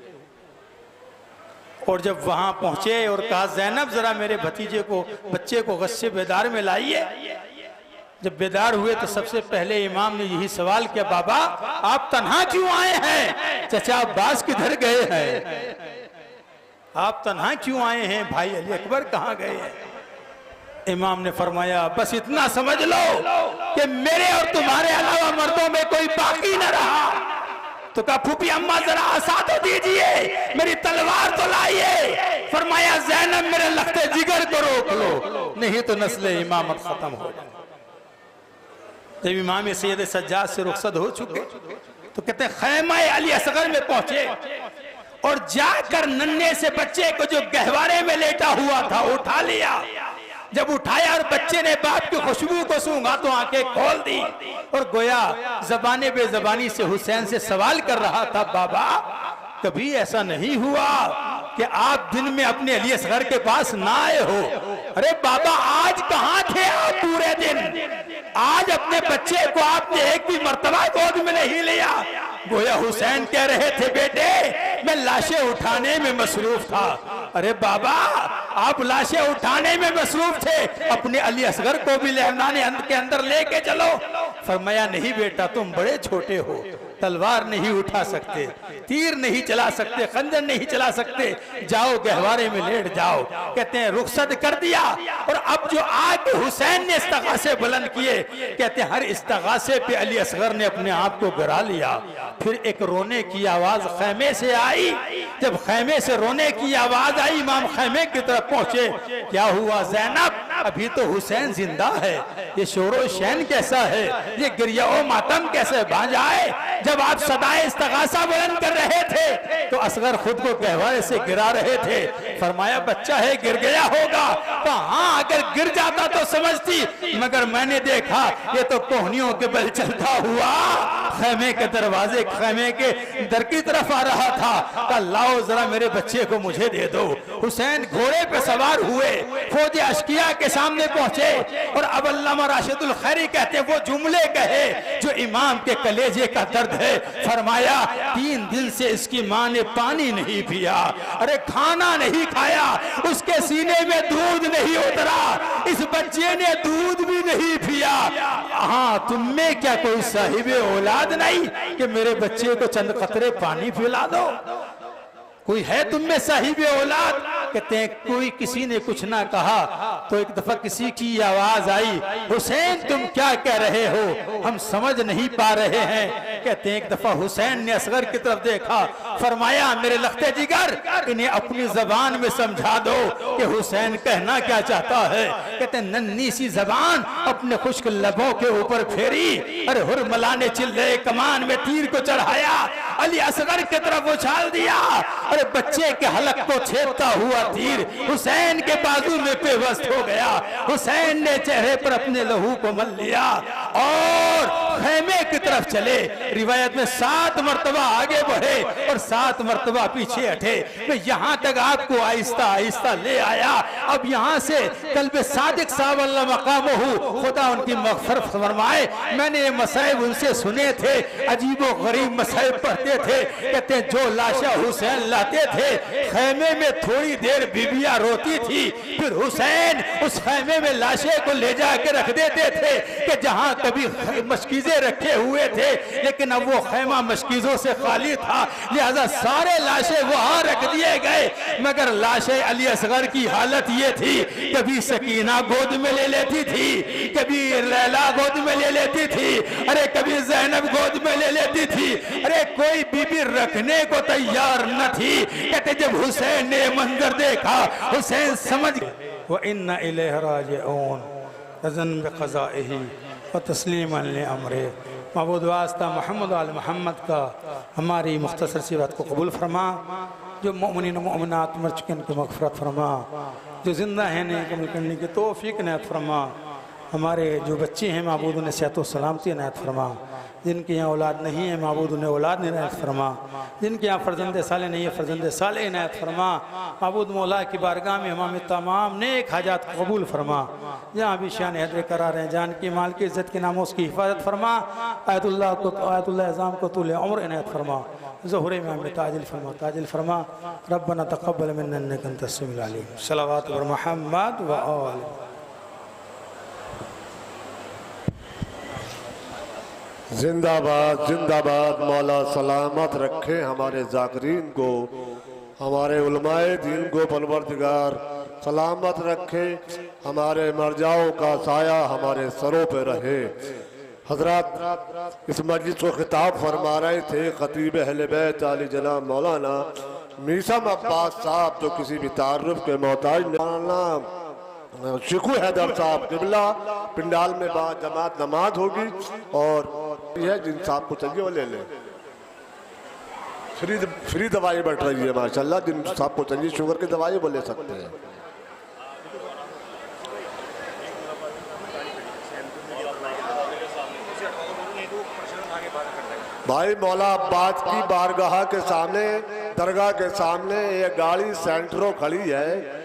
और जब वहां पहुंचे और कहा ज़ैनब जरा मेरे भतीजे को बच्चे को गस्से बेदार में लाइए। जब बेदार हुए तो सबसे पहले इमाम ने यही सवाल किया, बाबा आप तन्हा क्यों आए हैं? चचा अब्बास किधर गए हैं? आप तन्हा क्यों आए हैं? भाई अली अकबर कहाँ गए हैं? इमाम ने फरमाया बस इतना समझ लो कि मेरे और तुम्हारे अलावा मर्दों में कोई बाकी न रहा। तो कहा फूफी अम्मा जरा आसा तो दीजिए, मेरी तलवार तो लाइए। फरमाया ज़ैनब मेरे लखते जिगर को रोक लो, नहीं तो नस्ल इमामत खत्म हो जाए। जब इमाम सैयद सज्जाद से रुखसत हो चुके तो कहते खैमा अली असगर में पहुंचे और जाकर नन्हे से बच्चे को जो गहवारे में लेटा हुआ था उठा लिया। जब उठाया और बच्चे ने बाप की खुशबू को सूंघा तो आंखें खोल दी और गोया जबाने बेजबानी से हुसैन से सवाल कर रहा था, बाबा कभी ऐसा नहीं हुआ कि आप दिन में अपने अली असगर के पास ना आए हो? अरे बाबा आज कहाँ थे आप पूरे दिन? आज अपने बच्चे को आपने एक भी मर्तबा गोद में नहीं लिया। गोया हुसैन कह रहे थे बेटे मैं लाशें उठाने में मसरूफ था। अरे बाबा आप लाशें उठाने में मसरूफ थे, अपने अली असगर को भी लहनाने के अंदर लेके चलो। फरमाया नहीं बेटा तुम बड़े छोटे हो, तलवार नहीं उठा सकते, तीर नहीं चला सकते, खंजर नहीं चला सकते, जाओ गहवारे में लेट जाओ। कहते हैं रुखसत कर दिया और अब जो आके हुसैन ने इस्तगासे बुलंद किए, कहते हैं हर इस्तगासे पे अली असगर ने अपने आप को गिरा लिया। फिर एक रोने की आवाज खैमे से आई। जब खैमे से रोने की आवाज आई इमाम खैमे की तरफ पहुंचे, क्या हुआ ज़ैनब? अभी तो हुसैन जिंदा है, ये शोरो शैन कैसा है, ये गिरिया मातम कैसे बांझ आए? जब आप सदाए इस्तगासा बुलंद कर रहे थे तो असगर खुद को गहवारे से गिरा रहे थे। फरमाया बच्चा है गिर गया होगा। तो हाँ अगर गिर जाता तो समझती, मगर मैंने देखा ये तो कोहनियों के बल चलता हुआ खैमे के दरवाजे खैमे के दर की तरफ आ रहा था। कहा लाओ जरा मेरे बच्चे को मुझे दे दो। हुसैन घोड़े पे सवार हुए, फौज अश्किया के सामने पहुंचे और अब अल्लामा राशिदुल खैरी कहते वो जुमले कहे जो इमाम के कलेजे का दर्द है। फरमाया 3 दिन से इसकी माँ ने पानी नहीं पिया, अरे खाना नहीं खाया, उसके सीने में दूध नहीं उतरा, इस बच्चे ने दूध भी नहीं पिया। हाँ तुम में क्या कोई साहिबे औलाद नहीं कि मेरे बच्चे को चंद कतरे पानी पिला दो? कोई है तुम में साहिबे औलाद? कहते हैं कोई किसी ने कुछ ना कहा तो एक दफा किसी की आवाज आई, हुसैन तुम क्या कह रहे हो, हम समझ नहीं पा रहे हैं। कहते हैं एक दफा हुसैन ने असगर की तरफ देखा, फरमाया मेरे लखते जिगर इन्हें अपनी जबान में समझा दो कि हुसैन कहना क्या चाहता है। कहते हैं नन्ही सी जबान अपने खुश्क लबों के ऊपर फेरी, अरे हुरमला ने चिल्ले कमान में तीर को चढ़ाया, अली असगर की तरफ उछाल दिया, अरे बच्चे के हलक को छेदता हुआ तीर हुसैन के बाजू में पेवस्त हो गया। हुसैन ने चेहरे पर अपने लहू को मल लिया और खैमे की तरफ चले। रिवायत में 7 मरतबा आगे बढ़े और 7 मरतबा पीछे हटे। मैं यहाँ तक आपको आहिस्ता आहिस्ता ले आया। अब यहाँ से कल्ब सादिक साहब अल्लाह मकामहू खुदा उनकी मग़फ़िरत फरमाए, मैंने ये मसाइब उनसे सुने थे, अजीबो गरीब मसाइब पढ़ते थे। कहते हैं जो लाशा हुसैन लाते थे खैमे में थोड़ी देर बीबियां रोती थी, फिर हुसैन उस खैमे में लाशे को ले जाके रख देते थे कि जहां कभी मशकीज़े रखे हुए थे, लेकिन अब वो खैमा मशकीज़ों से खाली था, लिहाजा सारे लाशे वहां रख दिए गए। मगर लाशे अली असगर की हालत ये थी, कभी सकीना गोद में ले लेती थी, कभी लैला गोद में ले लेती थी, अरे कभी ज़ैनब गोद में ले लेती थी, अरे कोई बीबी रखने को तैयार न थी। कहते जब हुसैन ने मंजर देखा, हुसैन समझ व इन्ना इलैहि राजिऊन रज़न बिक़ज़ाइही व तस्लीमन लिअम्रिही। महबूद वास्ता मोहम्मद आल मोहम्मद का हमारी मुख्तसर सी बात को कबूल फरमा। जो मोमिनीन मोमिनात मर चुके उनकी मग़फ़िरत फरमा, जो जिंदा हैं ने कबूल करने की तौफ़ीक़ इनायत फरमा। हमारे जो बच्चे हैं माबूद उन्हें सेहत व सलामती इनायत फरमा। जिनके यहाँ औलाद नहीं है माबूद उन्हें औलाद इनायत फरमा। जिनके यहाँ फ़र्जंद साले नहीं है फ़र्जंद साले इनायत फरमा। माबूद मौला की बारगाह में हमारे तमाम नेक हाजात कबूल फरमा। जहाँ भी शान हैदर करार हैं जान की माल की इज़्ज़त के नामों उसकी हिफाजत फरमा। आयतुल्लाह इज़ाम को तूल उम्र इनायत फरमा। ज़ुहरे में हमें ताजिल फरमा। रब्बना तक़ब्बल मिन्ना इन्नका अंतस समीउल अलीम। सलावत व मुहम्मद व आल। जिंदाबाद जिंदाबाद। मौला सलामत रखे हमारे ज़ाकिरीन को, हमारे उलमाए दीन को परवरदिगार सलामत रखे। हमारे मरजाओं का साया हमारे सरों पे रहे। हजरत इस मजलिस को खिताब फरमा रहे थे खतीब अहले बैत आली जनाब मौलाना मीसम अब्बास साहब, जो किसी भी तारुफ के मोहताज नहीं। शिकू हैदर साहब किबला पिंडाल में बाद जमात नमाज होगी और यह जिन साहब को चाहिए वो ले लें। फ्री दवाई बैठ रही है माशाल्लाह। जिन साहब को चाहिए शुगर की दवाई वो ले सकते हैं। भाई मौला अब्बास की बारगाह के सामने दरगाह के सामने ये गाड़ी सेंट्रो खड़ी है।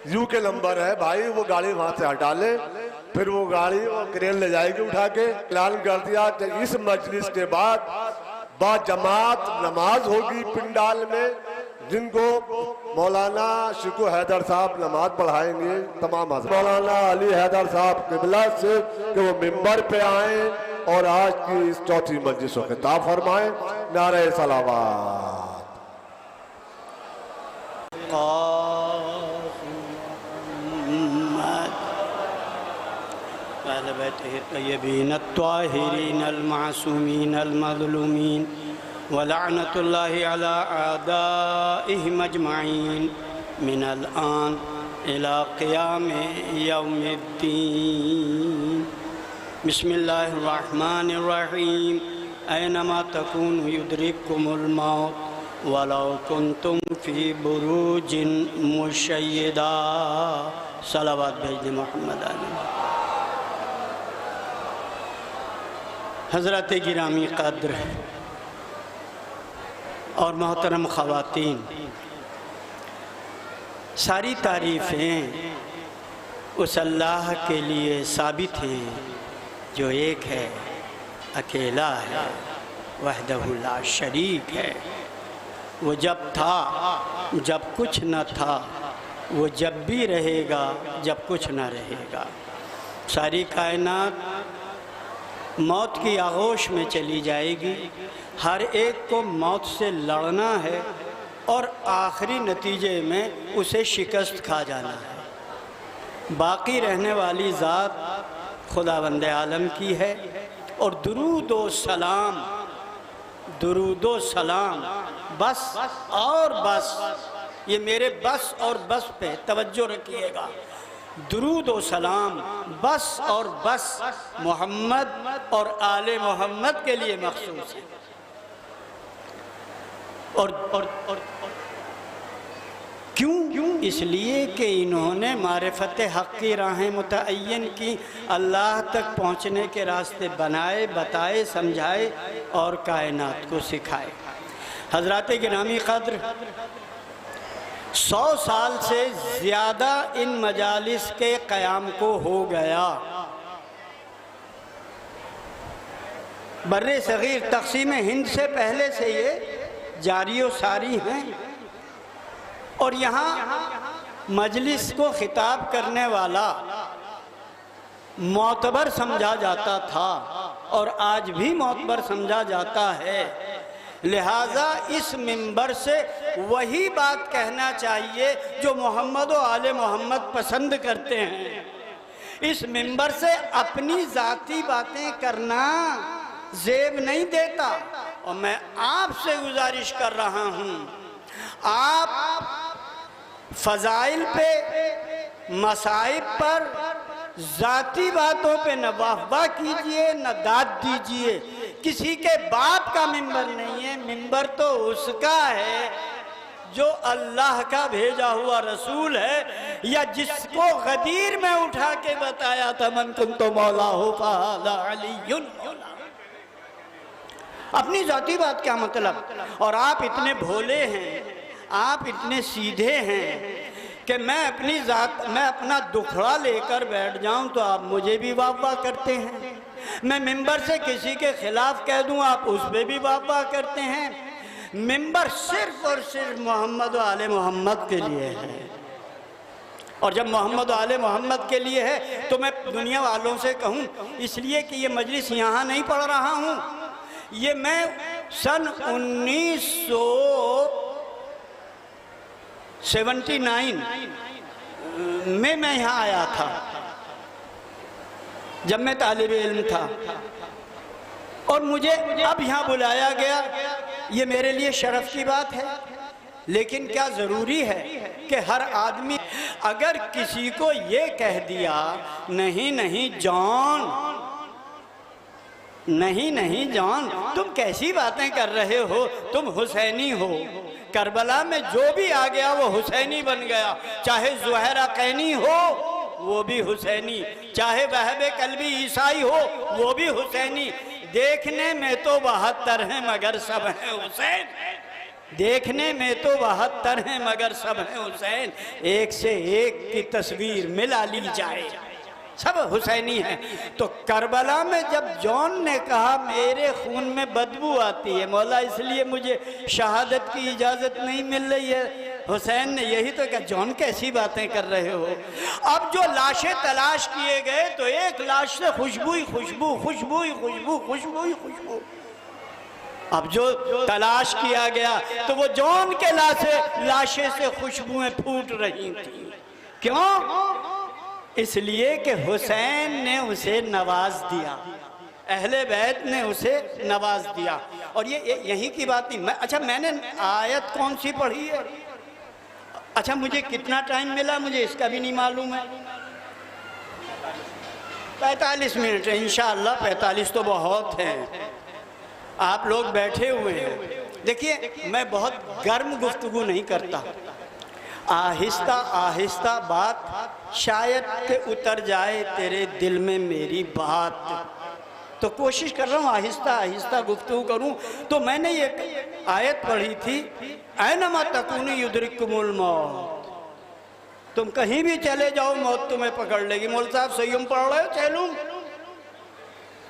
यूके नंबर है भाई। वो गाड़ी वहां से हटा ले, फिर वो गाड़ी वो क्रेन ले जाएगी उठा के। ऐलान कर दिया कि इस मजलिस के बाद जमात नमाज होगी पिंडाल में, जिनको मौलाना शिकू हैदर साहब नमाज पढ़ाएंगे। तमाम मौलाना अली हैदर साहब किबला से कि वो मिंबर पे आए और आज की इस चौथी मजलिस को खिताब फरमाएं। नारे सलावत। तय्यबीन अत्ताहिरीन अल-मासूमीन अल-मज़लूमीन व लअनतुल्लाहि अला आदाइहिम अजमईन मिनल आन इला क़ियाम यौमिद्दीन। बिस्मिल्लाहिर रहमानिर रहीम। ऐनमा तकूनु युदरिकुमुल मौत वलौ कुंतुम फी बुरूजिन मुशय्यदा। सलावत भेज मोहम्मद अली। हज़रत गिरामी क़द्र और मोहतरम ख़वातीन, सारी तारीफ़ें उस अल्लाह के लिए साबित हैं जो एक है, अकेला है, वहदहु ला शरीक है। वो जब था जब कुछ न था, वो जब भी रहेगा जब कुछ न रहेगा। सारी कायनात मौत की आगोश में चली जाएगी। हर एक को मौत से लड़ना है और आखिरी नतीजे में उसे शिकस्त खा जाना है। बाकी रहने वाली ज़ात खुदावंद आलम की है। और दुरूद व सलाम बस और बस, ये मेरे बस और बस पे तवज्जो रखिएगा। दुरूद व सलाम बस और बस मोहम्मद और आले मोहम्मद के लिए मखसूस है। और क्यों? इसलिए कि इन्होंने मारिफत हक़ की राहें मुतअय्यन की, अल्लाह तक पहुँचने के रास्ते बनाए, बताए, समझाए और कायनात को सिखाए। हज़रत गिरामी क़द्र 100 साल से ज़्यादा इन मजालिस के क़याम को हो गया। बर्रे सग़ीर तक़सीम हिंद से पहले से ये जारी व सारी हैं। और यहाँ मजलिस को खिताब करने वाला मोतबर समझा जाता था और आज भी मोतबर समझा जाता है। लिहाजा इस मिंबर से वही बात कहना चाहिए जो मोहम्मद व आले मोहम्मद पसंद करते हैं। इस मिंबर से अपनी ज़ाती बातें करना ज़ेब नहीं देता। और मैं आपसे गुजारिश कर रहा हूँ, आप फ़ज़ाइल पे, मसाइब पर, ज़ाती बातों पे न वाहवाह कीजिए न दाद दीजिए। किसी के बाप का मिंबर नहीं है, मिंबर तो उसका है जो अल्लाह का भेजा हुआ रसूल है। या जिसको गदीर में उठा के बताया था मन कुंतो मौला हो फाला अलीयुन मौला। अपनी जाती बात क्या मतलब? और आप इतने भोले हैं, आप इतने सीधे हैं कि मैं अपनी जात, मैं अपना दुखड़ा लेकर बैठ जाऊं तो आप मुझे भी वाह वाह करते हैं। मैं मिंबर से किसी के खिलाफ कह दूं आप उस पर भी वाह वाह करते हैं। मिंबर सिर्फ और सिर्फ मोहम्मद और आले मोहम्मद के लिए है, और जब मोहम्मद और आले मोहम्मद के लिए है तो मैं दुनिया वालों से कहूं, इसलिए कि ये मजलिस यहाँ नहीं पढ़ रहा हूँ, ये मैं सन 1979 में मैं यहाँ आया था, जब मैं तालिब इल्म था, और मुझे अब यहाँ बुलाया गया। ये मेरे लिए शर्फ की बात है, लेकिन क्या ज़रूरी है कि हर आदमी अगर किसी को ये कह दिया नहीं नहीं जॉन, नहीं नहीं जॉन, तुम कैसी बातें कर रहे हो, तुम हुसैनी हो। करबला में जो भी आ गया वो हुसैनी बन गया, चाहे ज़ुहैरा कैनी हो वो भी हुसैनी, चाहे वहबे कल्बी ईसाई हो वो भी हुसैनी। देखने में तो 72 हैं मगर सब हैं हुसैन, देखने में तो 72 हैं मगर सब हैं हुसैन। एक से एक की तस्वीर मिला ली जाए सब हुसैनी है। तो करबला में जब जॉन ने कहा मेरे खून में बदबू आती है मौला, इसलिए मुझे शहादत की इजाज़त नहीं मिल रही है, हुसैन ने यही तो कहा जॉन कैसी बातें कर रहे हो। अब जो लाशें तलाश किए गए तो एक लाश से खुशबू ही खुशबू, खुशबू ही खुशबू, खुशबू ही खुशबू। अब जो तलाश किया गया तो वो जॉन के लाशें से खुशबुएं फूट रही थी। क्यों? इसलिए कि हुसैन ने उसे नवाज दिया, अहले बैत ने उसे नवाज दिया। और ये यही की बात नहीं। अच्छा मैंने आयत कौन सी पढ़ी है, अच्छा मुझे कितना टाइम मिला मुझे इसका भी नहीं मालूम है। 45 मिनट है इंशाअल्लाह, 45 तो बहुत हैं, आप लोग बैठे हुए हैं। देखिए मैं बहुत गर्म गुफ्तगू नहीं करता, आहिस्ता आहिस्ता बात शायद के उतर जाए तेरे दिल में मेरी बात, तो कोशिश कर रहा हूँ आहिस्ता आहिस्ता गुफ्तगू करूँ। तो मैंने ये आयत पढ़ी थी, ऐनमा तकूनी युद्रिकुमुल मौत, तुम कहीं भी चले जाओ मौत तुम्हें पकड़ लेगी। मौल साहब सय्युम पढ़ रहे हो चैलूम,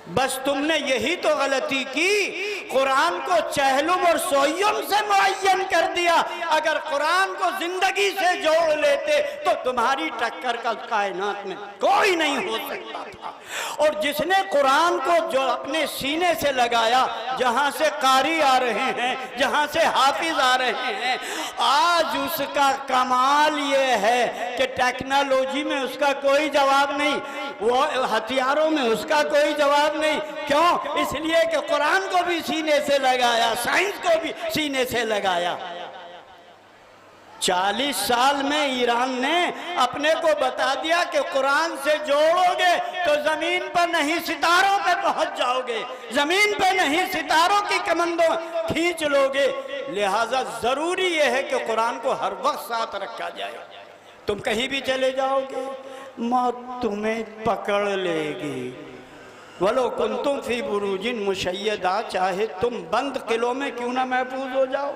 बस तुमने यही तो गलती की, कुरान को चहलुम और सोयम से मुअय्यन कर दिया। अगर कुरान को जिंदगी से जोड़ लेते तो तुम्हारी टक्कर का कायनात में कोई नहीं हो सकता था। और जिसने कुरान को जो अपने सीने से लगाया, जहां से कारी आ रहे हैं, जहां से हाफिज आ रहे हैं, आज उसका कमाल ये है कि टेक्नोलॉजी में उसका कोई जवाब नहीं, वो हथियारों में उसका कोई जवाब नहीं। क्यों? इसलिए कि कुरान को भी सीने से लगाया, साइंस को भी सीने से लगाया। 40 साल में ईरान ने अपने को बता दिया कि कुरान से जोड़ोगे तो जमीन पर नहीं सितारों पे पहुंच जाओगे, जमीन पे नहीं सितारों की कमंदों खींच लोगे। लिहाजा जरूरी यह है कि कुरान को हर वक्त साथ रखा जाए। तुम कहीं भी चले जाओगे मौत तुम्हें पकड़ लेगी। वलो कुंतुम फी बुरूजिन मुशय्यदा, चाहे तुम बंद किलों में क्यों ना महफूज हो जाओ,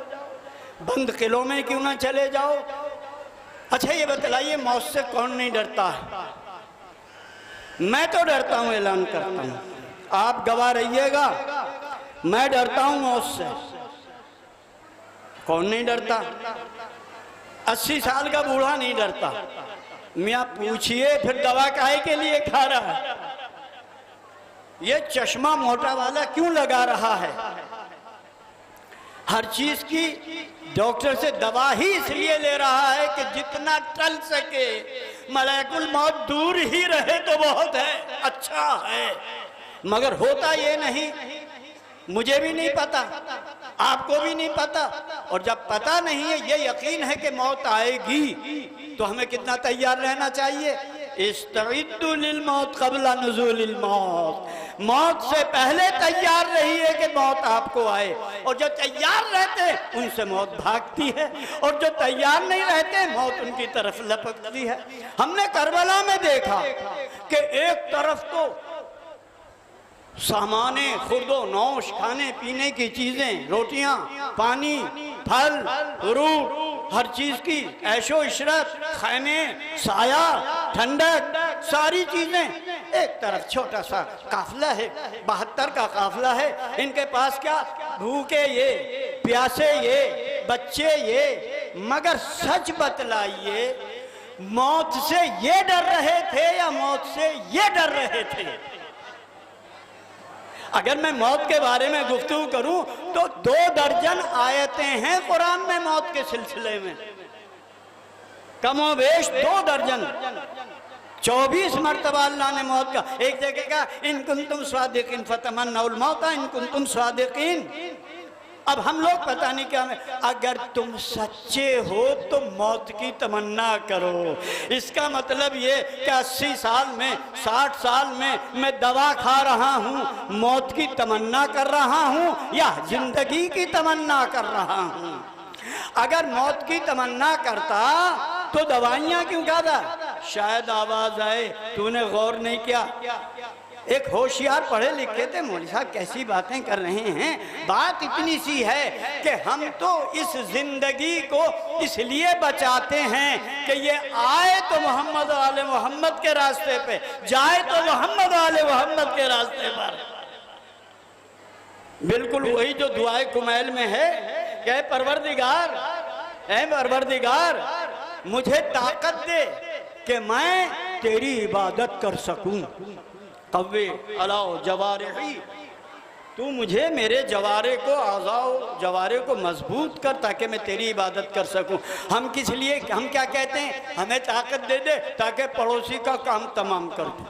बंद किलों में क्यों ना चले जाओ। अच्छा ये बतलाइए मौत से कौन नहीं डरता है? मैं तो डरता हूं, ऐलान करता हूं, आप गवाह रहिएगा, मैं डरता हूं मौत से। कौन नहीं डरता? 80 साल का बूढ़ा नहीं डरता। मियाँ पूछिए फिर दवा काहे के लिए खा रहा है, ये चश्मा मोटा वाला क्यों लगा रहा है? हर चीज की डॉक्टर से दवा ही इसलिए ले रहा है कि जितना टल सके, मलाकुल मौत दूर ही रहे तो बहुत है, अच्छा है। मगर होता ये नहीं, मुझे भी नहीं पता, आपको भी नहीं पता। और जब पता नहीं है, ये यकीन है कि मौत आएगी, तो हमें कितना तैयार रहना चाहिए। इस्तइद्दु लिल मौत क़ब्ला नुज़ूलिल मौत, मौत से पहले तैयार रहिए कि मौत आपको आए। और जो तैयार रहते उनसे मौत भागती है, और जो तैयार नहीं रहते मौत उनकी तरफ लपकती है। हमने करबला में देखा कि एक तरफ तो सामाने खुर्दो नौश, खाने पीने की चीज़ें, रोटियां, पानी, फल, फ्रूट, हर चीज़ की ऐशो इशरत, खैमे, साया, ठंडक, सारी चीज़ें। एक तरफ छोटा सा काफिला है, 72 का काफिला है। इनके पास क्या, भूखे ये, प्यासे ये, बच्चे ये। मगर सच बतलाइए, मौत से ये डर रहे थे या मौत से ये डर रहे थे? अगर मैं मौत के बारे में गुफ्तगू करूं तो 2 दर्जन आयतें हैं कुरान में मौत के सिलसिले में, कमोबेश 2 दर्जन। 24 मरतबा अल्लाह ने मौत का, एक जगह का इन कुंतुम स्वादिकीन फतमन्नौल मौता इन कुंतुम स्वादिकीन। अब हम लोग पता नहीं क्या में, अगर तुम सच्चे हो तो मौत की तमन्ना करो। इसका मतलब ये कि 80 साल में, 60 साल में मैं दवा खा रहा हूँ, मौत की तमन्ना कर रहा हूँ या जिंदगी की तमन्ना कर रहा हूँ? अगर मौत की तमन्ना करता तो दवाइयाँ क्यों खाता? शायद आवाज आए, तूने गौर नहीं किया। एक होशियार पढ़े लिखे थे, मौलवी साहब कैसी बातें कर रहे हैं। बात इतनी सी है कि हम तो इस जिंदगी को इसलिए बचाते हैं कि ये आए तो मोहम्मद आले मोहम्मद के रास्ते पे, जाए तो मोहम्मद आले मोहम्मद के रास्ते पर। बिल्कुल वही जो दुआए कुमैल में है कि परवरदिगार, ऐ परवरदिगार मुझे ताकत दे कि मैं तेरी इबादत कर सकूं। कव्वे अलाओ जवारिही, तू मुझे मेरे जवारे को, आज़ाओ जवारे को मजबूत कर ताकि मैं तेरी इबादत कर सकूं। हम किस लिए, हम क्या कहते हैं, हमें ताकत दे दे ताकि पड़ोसी का काम तमाम कर दूं,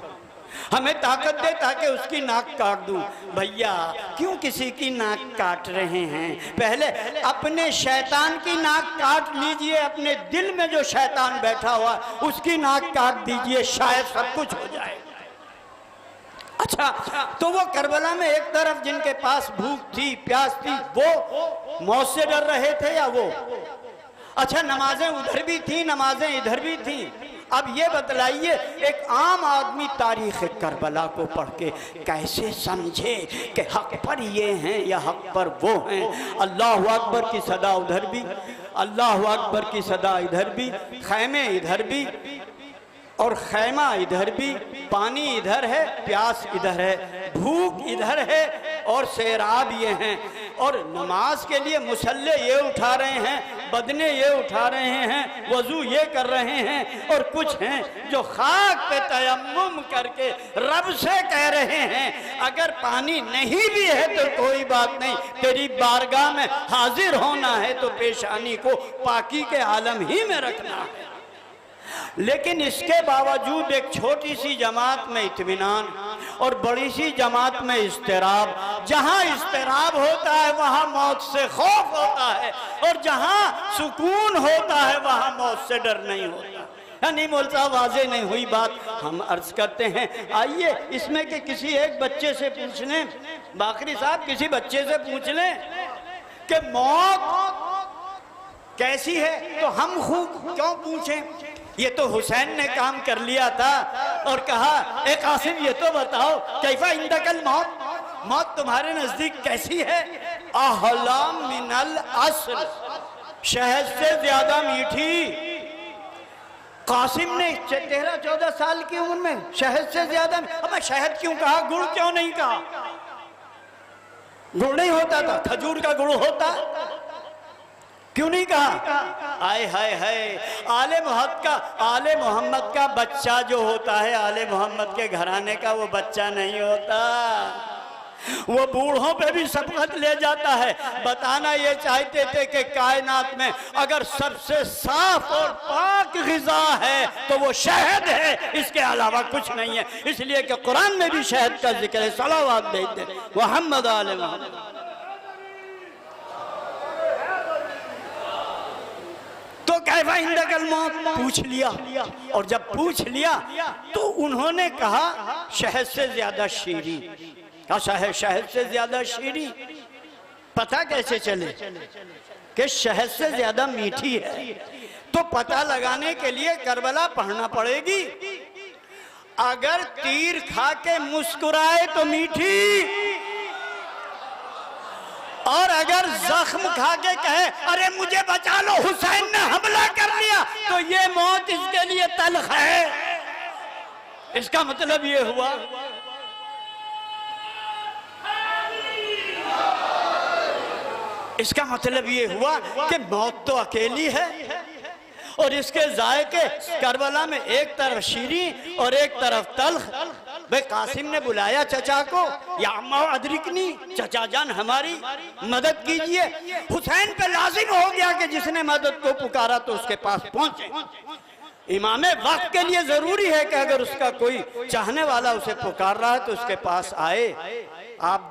हमें ताकत दे ताकि उसकी नाक काट दूं। भैया क्यों किसी की नाक काट रहे हैं? पहले अपने शैतान की नाक काट लीजिए, अपने दिल में जो शैतान बैठा हुआ उसकी नाक काट दीजिए, शायद सब कुछ हो जाए। अच्छा, तो वो करबला में एक तरफ जिनके पास भूख थी, प्यास थी, वो मौत से डर रहे थे या वो? अच्छा, नमाजें उधर भी थी, नमाजें इधर भी थी। अब ये बतलाइए, एक आम आदमी तारीख करबला को पढ़ के कैसे समझे कि हक पर ये हैं या हक पर वो हैं? अल्लाह अकबर की सदा उधर भी, अल्लाह अकबर की सदा इधर भी, खैमे इधर भी और खैमा इधर भी, पानी इधर है, प्यास इधर है, भूख इधर है और सैराब ये हैं। और नमाज के लिए मुसल्ले ये उठा रहे हैं, बदने ये उठा रहे हैं, वजू ये कर रहे हैं, और कुछ हैं जो खाक पे तयम्मुम करके रब से कह रहे हैं अगर पानी नहीं भी है तो कोई बात नहीं, तेरी बारगाह में हाजिर होना है तो पेशानी को पाकी के आलम ही में रखना है। लेकिन इसके बावजूद एक छोटी सी जमात में इत्मीनान और बड़ी सी जमात में इस्तिराब। जहां इस्तिराब होता है वहां मौत से खौफ होता है, और जहां सुकून होता है वहां मौत से डर नहीं होता। नहीं मौलवी साहब, वाज़े नहीं हुई बात, हम अर्ज करते हैं। आइए इसमें कि किसी एक बच्चे से पूछ लें, बाकरी साहब किसी बच्चे से पूछ लें कि मौत कैसी है, तो हम खूब क्यों पूछें? ये तो हुसैन ने काम कर लिया था और कहा, ए कासिम ये तो बताओ कैफा इंदकल मौत, मौत तुम्हारे नजदीक कैसी है? अहलाम मिनल अस्ल, शहद से ज्यादा मीठी। कासिम ने 13-14 साल की उम्र में शहद से ज्यादा, अब शहद क्यों कहा, गुड़ क्यों नहीं कहा? गुड़ नहीं होता था, खजूर का गुड़ होता, क्यों नहीं कहा? आए हाय हाय, आले मोहम्मद का बच्चा जो होता है, आले मोहम्मद के घराने का वो बच्चा नहीं होता, वो बूढ़ों पे भी सबकत ले जाता है। बताना ये चाहते थे कि कायनात में अगर सबसे साफ और पाक ग़िज़ा है तो वो शहद है, इसके अलावा कुछ नहीं है। इसलिए कि कुरान में भी शहद का जिक्र है। सलावत भेज दे मोहम्मद आले मोहम्मद। तो कैफा इंदकल मौत पूछ लिया, और जब पूछ लिया तो उन्होंने कहा शहद से ज्यादा शीरी। कहा शहद से ज्यादा शीरी, पता कैसे चले कि शहद से ज्यादा मीठी है? तो पता लगाने के लिए करबला पढ़ना पड़ेगी। अगर तीर खा के मुस्कुराए तो मीठी, और अगर जख्म खा के कहे अरे मुझे बचा लो हुसैन ने हमला कर लिया, तो ये मौत इसके लिए तल्ख है। इसका मतलब ये हुआ कि मौत तो अकेली है, और इसके जायके करबला में एक तरफ शीरी और एक तरफ तल्ख। भाई कासिम ने बुलाया चचा को, या अम्मा अदरिकनी, चचा जान हमारी मदद कीजिए। हुसैन पे लाजिम हो गया कि जिसने मदद को पुकारा तो उसके पास पहुंचे। इमाम वक्त के लिए जरूरी है कि अगर उसका कोई चाहने वाला उसे पुकार रहा है तो उसके पास आए। आप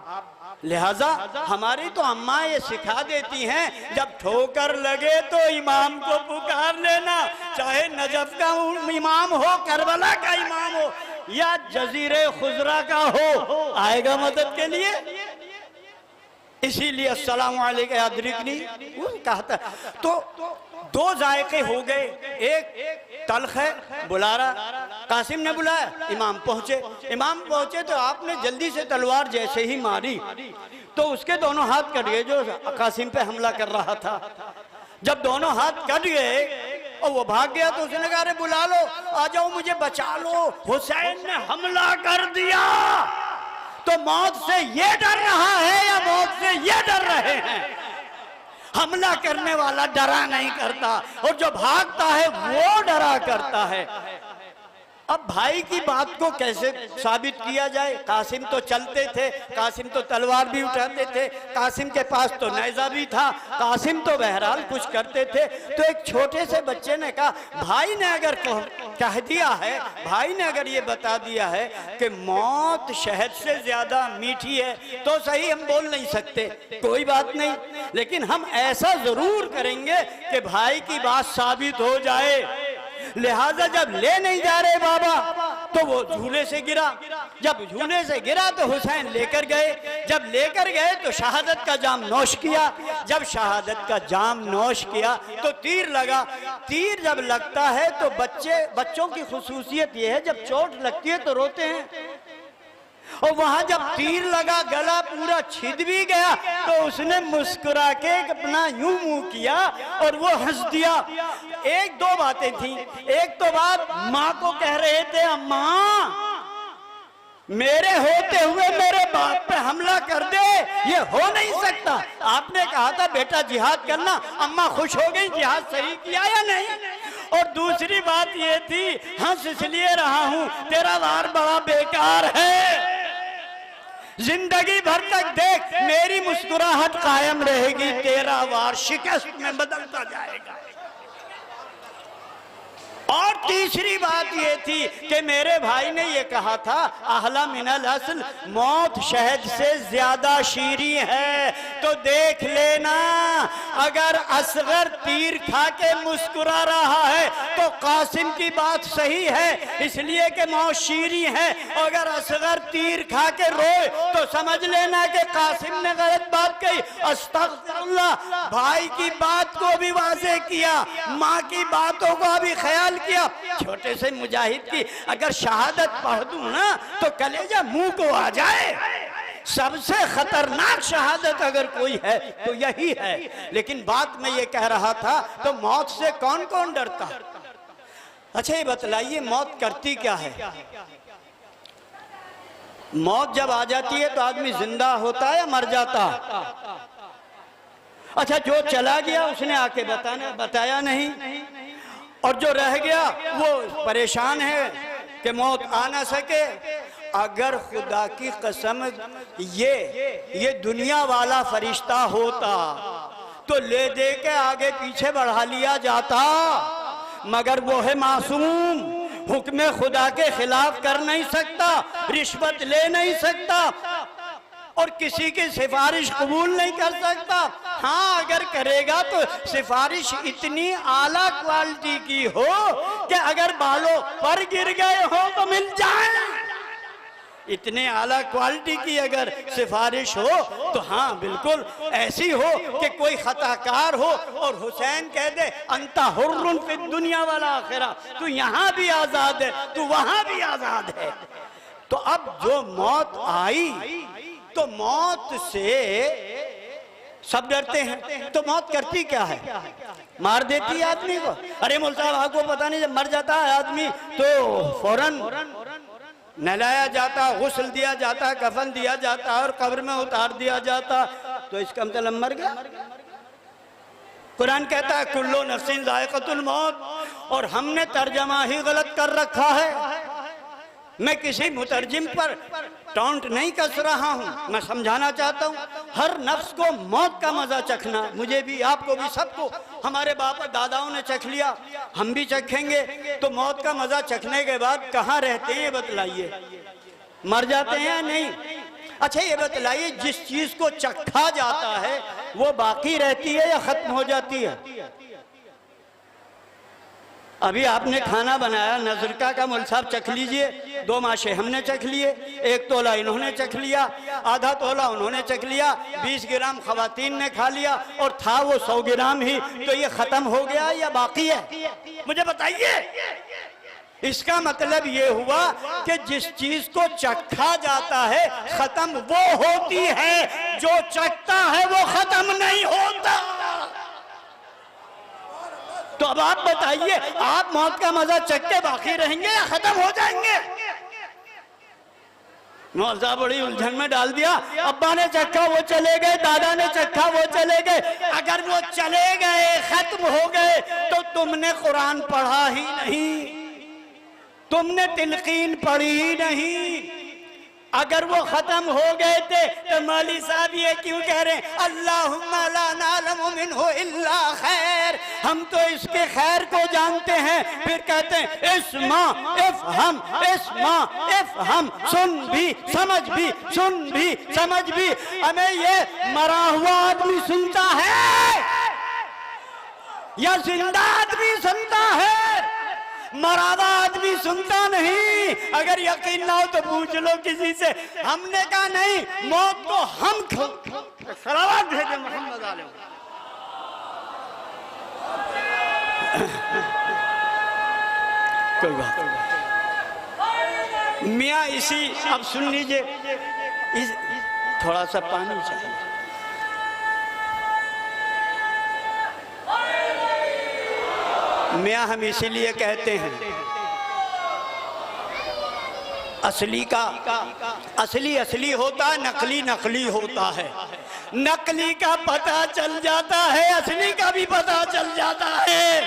लिहाजा हमारी तो अम्मा ये सिखा देती हैं, जब ठोकर लगे तो इमाम को पुकार लेना, चाहे नजफ का इमाम हो, करबला का इमाम हो, या जजीरे खुजरा का हो, आएगा मदद के लिए। इसीलिए अस्सलाम वालेकुम अदरिकनी कहा था। तो दो जायके हो गए, एक तल्ख है, बुला रहा, कासिम ने बुलाया, इमाम पहुंचे तो आपने जल्दी से तलवार जैसे ही मारी तो उसके दोनों हाथ कट गए जो कासिम पे हमला कर रहा था। जब दोनों हाथ कट गए और वो भाग गया तो उसने कहा अरे बुला लो, आ जाओ मुझे बचा लो, हुसैन ने हमला कर दिया। तो मौत से ये डर रहा है या मौत से ये डर रहे हैं? हमला करने वाला डरा नहीं करता, और जो भागता है वो डरा करता है। अब भाई की बात को कैसे साबित किया जाए? कासिम तो चलते थे, कासिम तो तलवार भी उठाते थे, कासिम के पास तो नेज़ा भी था, कासिम तो बहरहाल कुछ करते थे। तो एक छोटे से बच्चे ने कहा भाई ने अगर कह दिया है, भाई ने अगर ये बता दिया है कि मौत शहद से ज्यादा मीठी है तो सही, हम बोल नहीं सकते, कोई बात नहीं, लेकिन हम ऐसा जरूर करेंगे कि भाई की बात साबित हो जाए। लिहाजा जब ले नहीं जा रहे बाबा तो वो झूले से गिरा, जब झूले से गिरा तो हुसैन लेकर गए, जब लेकर गए तो शहादत का जाम नोश किया, जब शहादत का जाम नोश किया तो तीर लगा। तीर जब लगता है तो बच्चों की खुसूसियत ये है जब चोट लगती है तो रोते हैं, और वहां जब तीर लगा गला पूरा छिद भी गया तो उसने मुस्कुरा के अपना यूं मुंह किया और वो हंस दिया। एक दो बातें थी, एक तो बात माँ को कह रहे थे अम्मा मेरे होते हुए मेरे बाप पे हमला कर दे, ये हो नहीं सकता। आपने कहा था बेटा जिहाद करना, अम्मा खुश हो गई, जिहाद सही किया या नहीं? और दूसरी बात ये थी हंस इसलिए रहा हूं तेरा वार बड़ा बेकार है, जिंदगी भर तक देख मेरी मुस्कुराहट कायम रहेगी, तेरा वार शिकस्त में बदलता जाएगा। और तीसरी बात ये थी कि मेरे भाई ने ये कहा था अहला मिनल असल, मौत शहद से ज्यादा शीरी है, तो देख लेना अगर असगर तीर खा के मुस्कुरा रहा है तो कासिम की बात सही है, इसलिए कि मौत शीरी है। अगर असगर तीर खा के रोए तो समझ लेना कि कासिम ने गलत बात कही। अस्तगफिरुल्लाह, भाई की बात को भी वाज़ेह किया, माँ की बातों का भी ख्याल किया। छोटे से मुजाहिद की अगर शहादत पढ़ दूं ना तो कलेजा मुंह को आ जाए। सबसे खतरनाक शहादत अगर कोई है तो यही है। लेकिन बात मैं ये कह रहा था तो मौत से कौन कौन डरता? अच्छा ये बतलाइए मौत करती क्या है? मौत जब आ जाती है तो आदमी जिंदा होता है या मर जाता? अच्छा जो चला गया उसने आके बताया नहीं, और जो रह गया वो परेशान है कि मौत आ ना सके। अगर खुदा की कसम ये दुनिया वाला फरिश्ता होता तो ले दे के आगे पीछे बढ़ा लिया जाता, मगर वो है मासूम, हुक्म खुदा के खिलाफ कर नहीं सकता, रिश्वत ले नहीं सकता। और किसी की सिफारिश कबूल नहीं कर सकता। हाँ, अगर करेगा तो सिफारिश इतनी आला क्वालिटी की हो कि अगर बालों पर गिर गए हो तो मिल जाए। इतने आला क्वालिटी की अगर सिफारिश हो तो हाँ बिल्कुल ऐसी हो कि कोई खताकार हो और हुसैन कह दे अंता हुर्रुन फि दुनिया वाला आखिरा, तू यहाँ भी आजाद है, तू वहां भी आजाद है। तो अब जो मौत आई तो मौत से सब डरते हैं, तो मौत करती क्या है? मार देती है आदमी को। अरे मौलवी साहब आपको पता नहीं, जब मर जाता है आदमी तो फौरन नहलाया जाता, गुस्ल दिया जाता, कफन दिया जाता और कब्र में उतार दिया जाता, तो इसका मतलब मर गया। कुरान कहता है कुल्लू नफ्सिन जायक़तुल मौत, और हमने तर्जमा ही गलत कर रखा है। मैं किसी मुतरजिम पर टॉन्ट नहीं कस रहा हूँ, मैं समझाना चाहता हूँ हर नफ्स को मौत का मजा चखना, मुझे भी, आपको भी, सबको। हमारे बाप दादाओं ने चख लिया, हम भी चखेंगे। तो मौत का मजा चखने के बाद कहाँ रहते हैं ये बतलाइए? मर जाते हैं या नहीं? अच्छा ये बतलाइए, जिस चीज को चखा जाता है वो बाकी रहती है या खत्म हो जाती है? अभी आपने खाना बनाया, नजरका का मौलवी साहब चख लीजिए, 2 माशे हमने चख लिए, 1 तोला इन्होंने चख लिया, आधा तोला उन्होंने चख लिया, 20 ग्राम खवातीन ने खा लिया और था वो 100 ग्राम ही। तो ये खत्म हो गया या बाकी है? मुझे बताइए। इसका मतलब ये हुआ कि जिस चीज को चखा जाता है खत्म वो होती है, जो चखता है वो खत्म नहीं होता। तो अब आप बताइए, आप मौत का मजा चख के बाकी रहेंगे या खत्म हो जाएंगे? मौजा बड़ी उलझन में डाल दिया। अब्बा ने चखा वो चले गए, दादा ने चखा वो चले गए। अगर वो चले गए, खत्म हो गए, तो तुमने कुरान पढ़ा ही नहीं, तुमने तिलकीन पढ़ी ही नहीं। अगर वो खत्म हो गए थे तो मौलवी साहब ये क्यों कह रहे हैं अल्लाहुम्मा ला नालमु मिन्हु इल्ला खैर, हम तो इसके खैर को जानते हैं। फिर कहते हैं इस्मा इफ़हम, इस्मा इफ़हम, सुन भी समझ भी, सुन भी समझ भी। हमें ये मरा हुआ आदमी सुनता है या जिंदा आदमी सुनता है? मरावा आदमी सुनता नहीं। अगर यकीन ना हो तो पूछ लो किसी से। हमने कहा नहीं, मौत को हम सलावत भेजे मोहम्मद आलम। कोई बात मियाँ इसी, अब सुन लीजिए, थोड़ा सा पानी चाहिए। मियाँ हम इसीलिए कहते हैं असली का असली असली होता है, नकली नकली होता है। नकली का पता चल जाता है, असली का भी पता चल जाता है।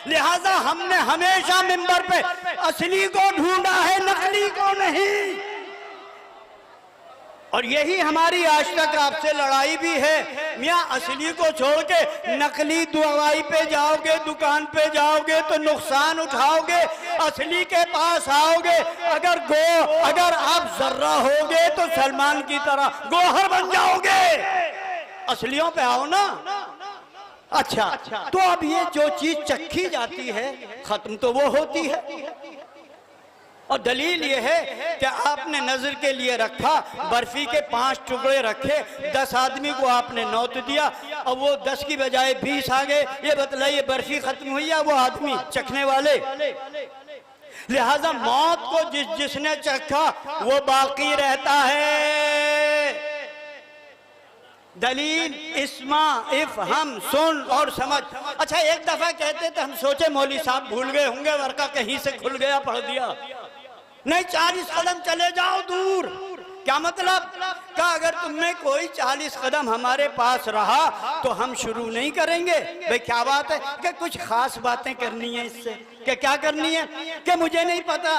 लिहाजा हमने हमेशा मिंबर पे असली को ढूंढा है, नकली को नहीं। और यही हमारी आज तक आपसे लड़ाई भी है। मियाँ असली को छोड़ के नकली दवाई पे जाओगे, दुकान पे जाओगे तो नुकसान उठाओगे, असली के पास आओगे अगर आप जर्रा होगे तो सलमान की तरह गोहर बन जाओगे। असलियों पे आओ ना। अच्छा, तो अब ये जो चीज चखी जाती है खत्म तो वो होती है। और दलील ये है कि आपने नजर के लिए रखा, बर्फी के 5 टुकड़े रखे, 10 आदमी को आपने नौत दिया और वो 10 की बजाय 20 आ गए। ये बतलाइए बर्फी खत्म हुई या वो आदमी चखने वाले? लिहाजा मौत को जिसने चखा वो बाकी रहता है। दलील इस्मा इफ़हम, सुन और समझ। अच्छा एक दफा कहते थे, हम सोचे मौलवी साहब भूल गए होंगे, वर्का कहीं से खुल गया, पढ़ दिया। नहीं, 40 कदम चले जाओ दूर। क्या मतलब? का अगर तुमने कोई 40 कदम हमारे पास रहा तो हम शुरू नहीं करेंगे। भाई क्या बात है? कि कुछ खास बातें करनी है इससे। कि क्या करनी है? कि मुझे नहीं पता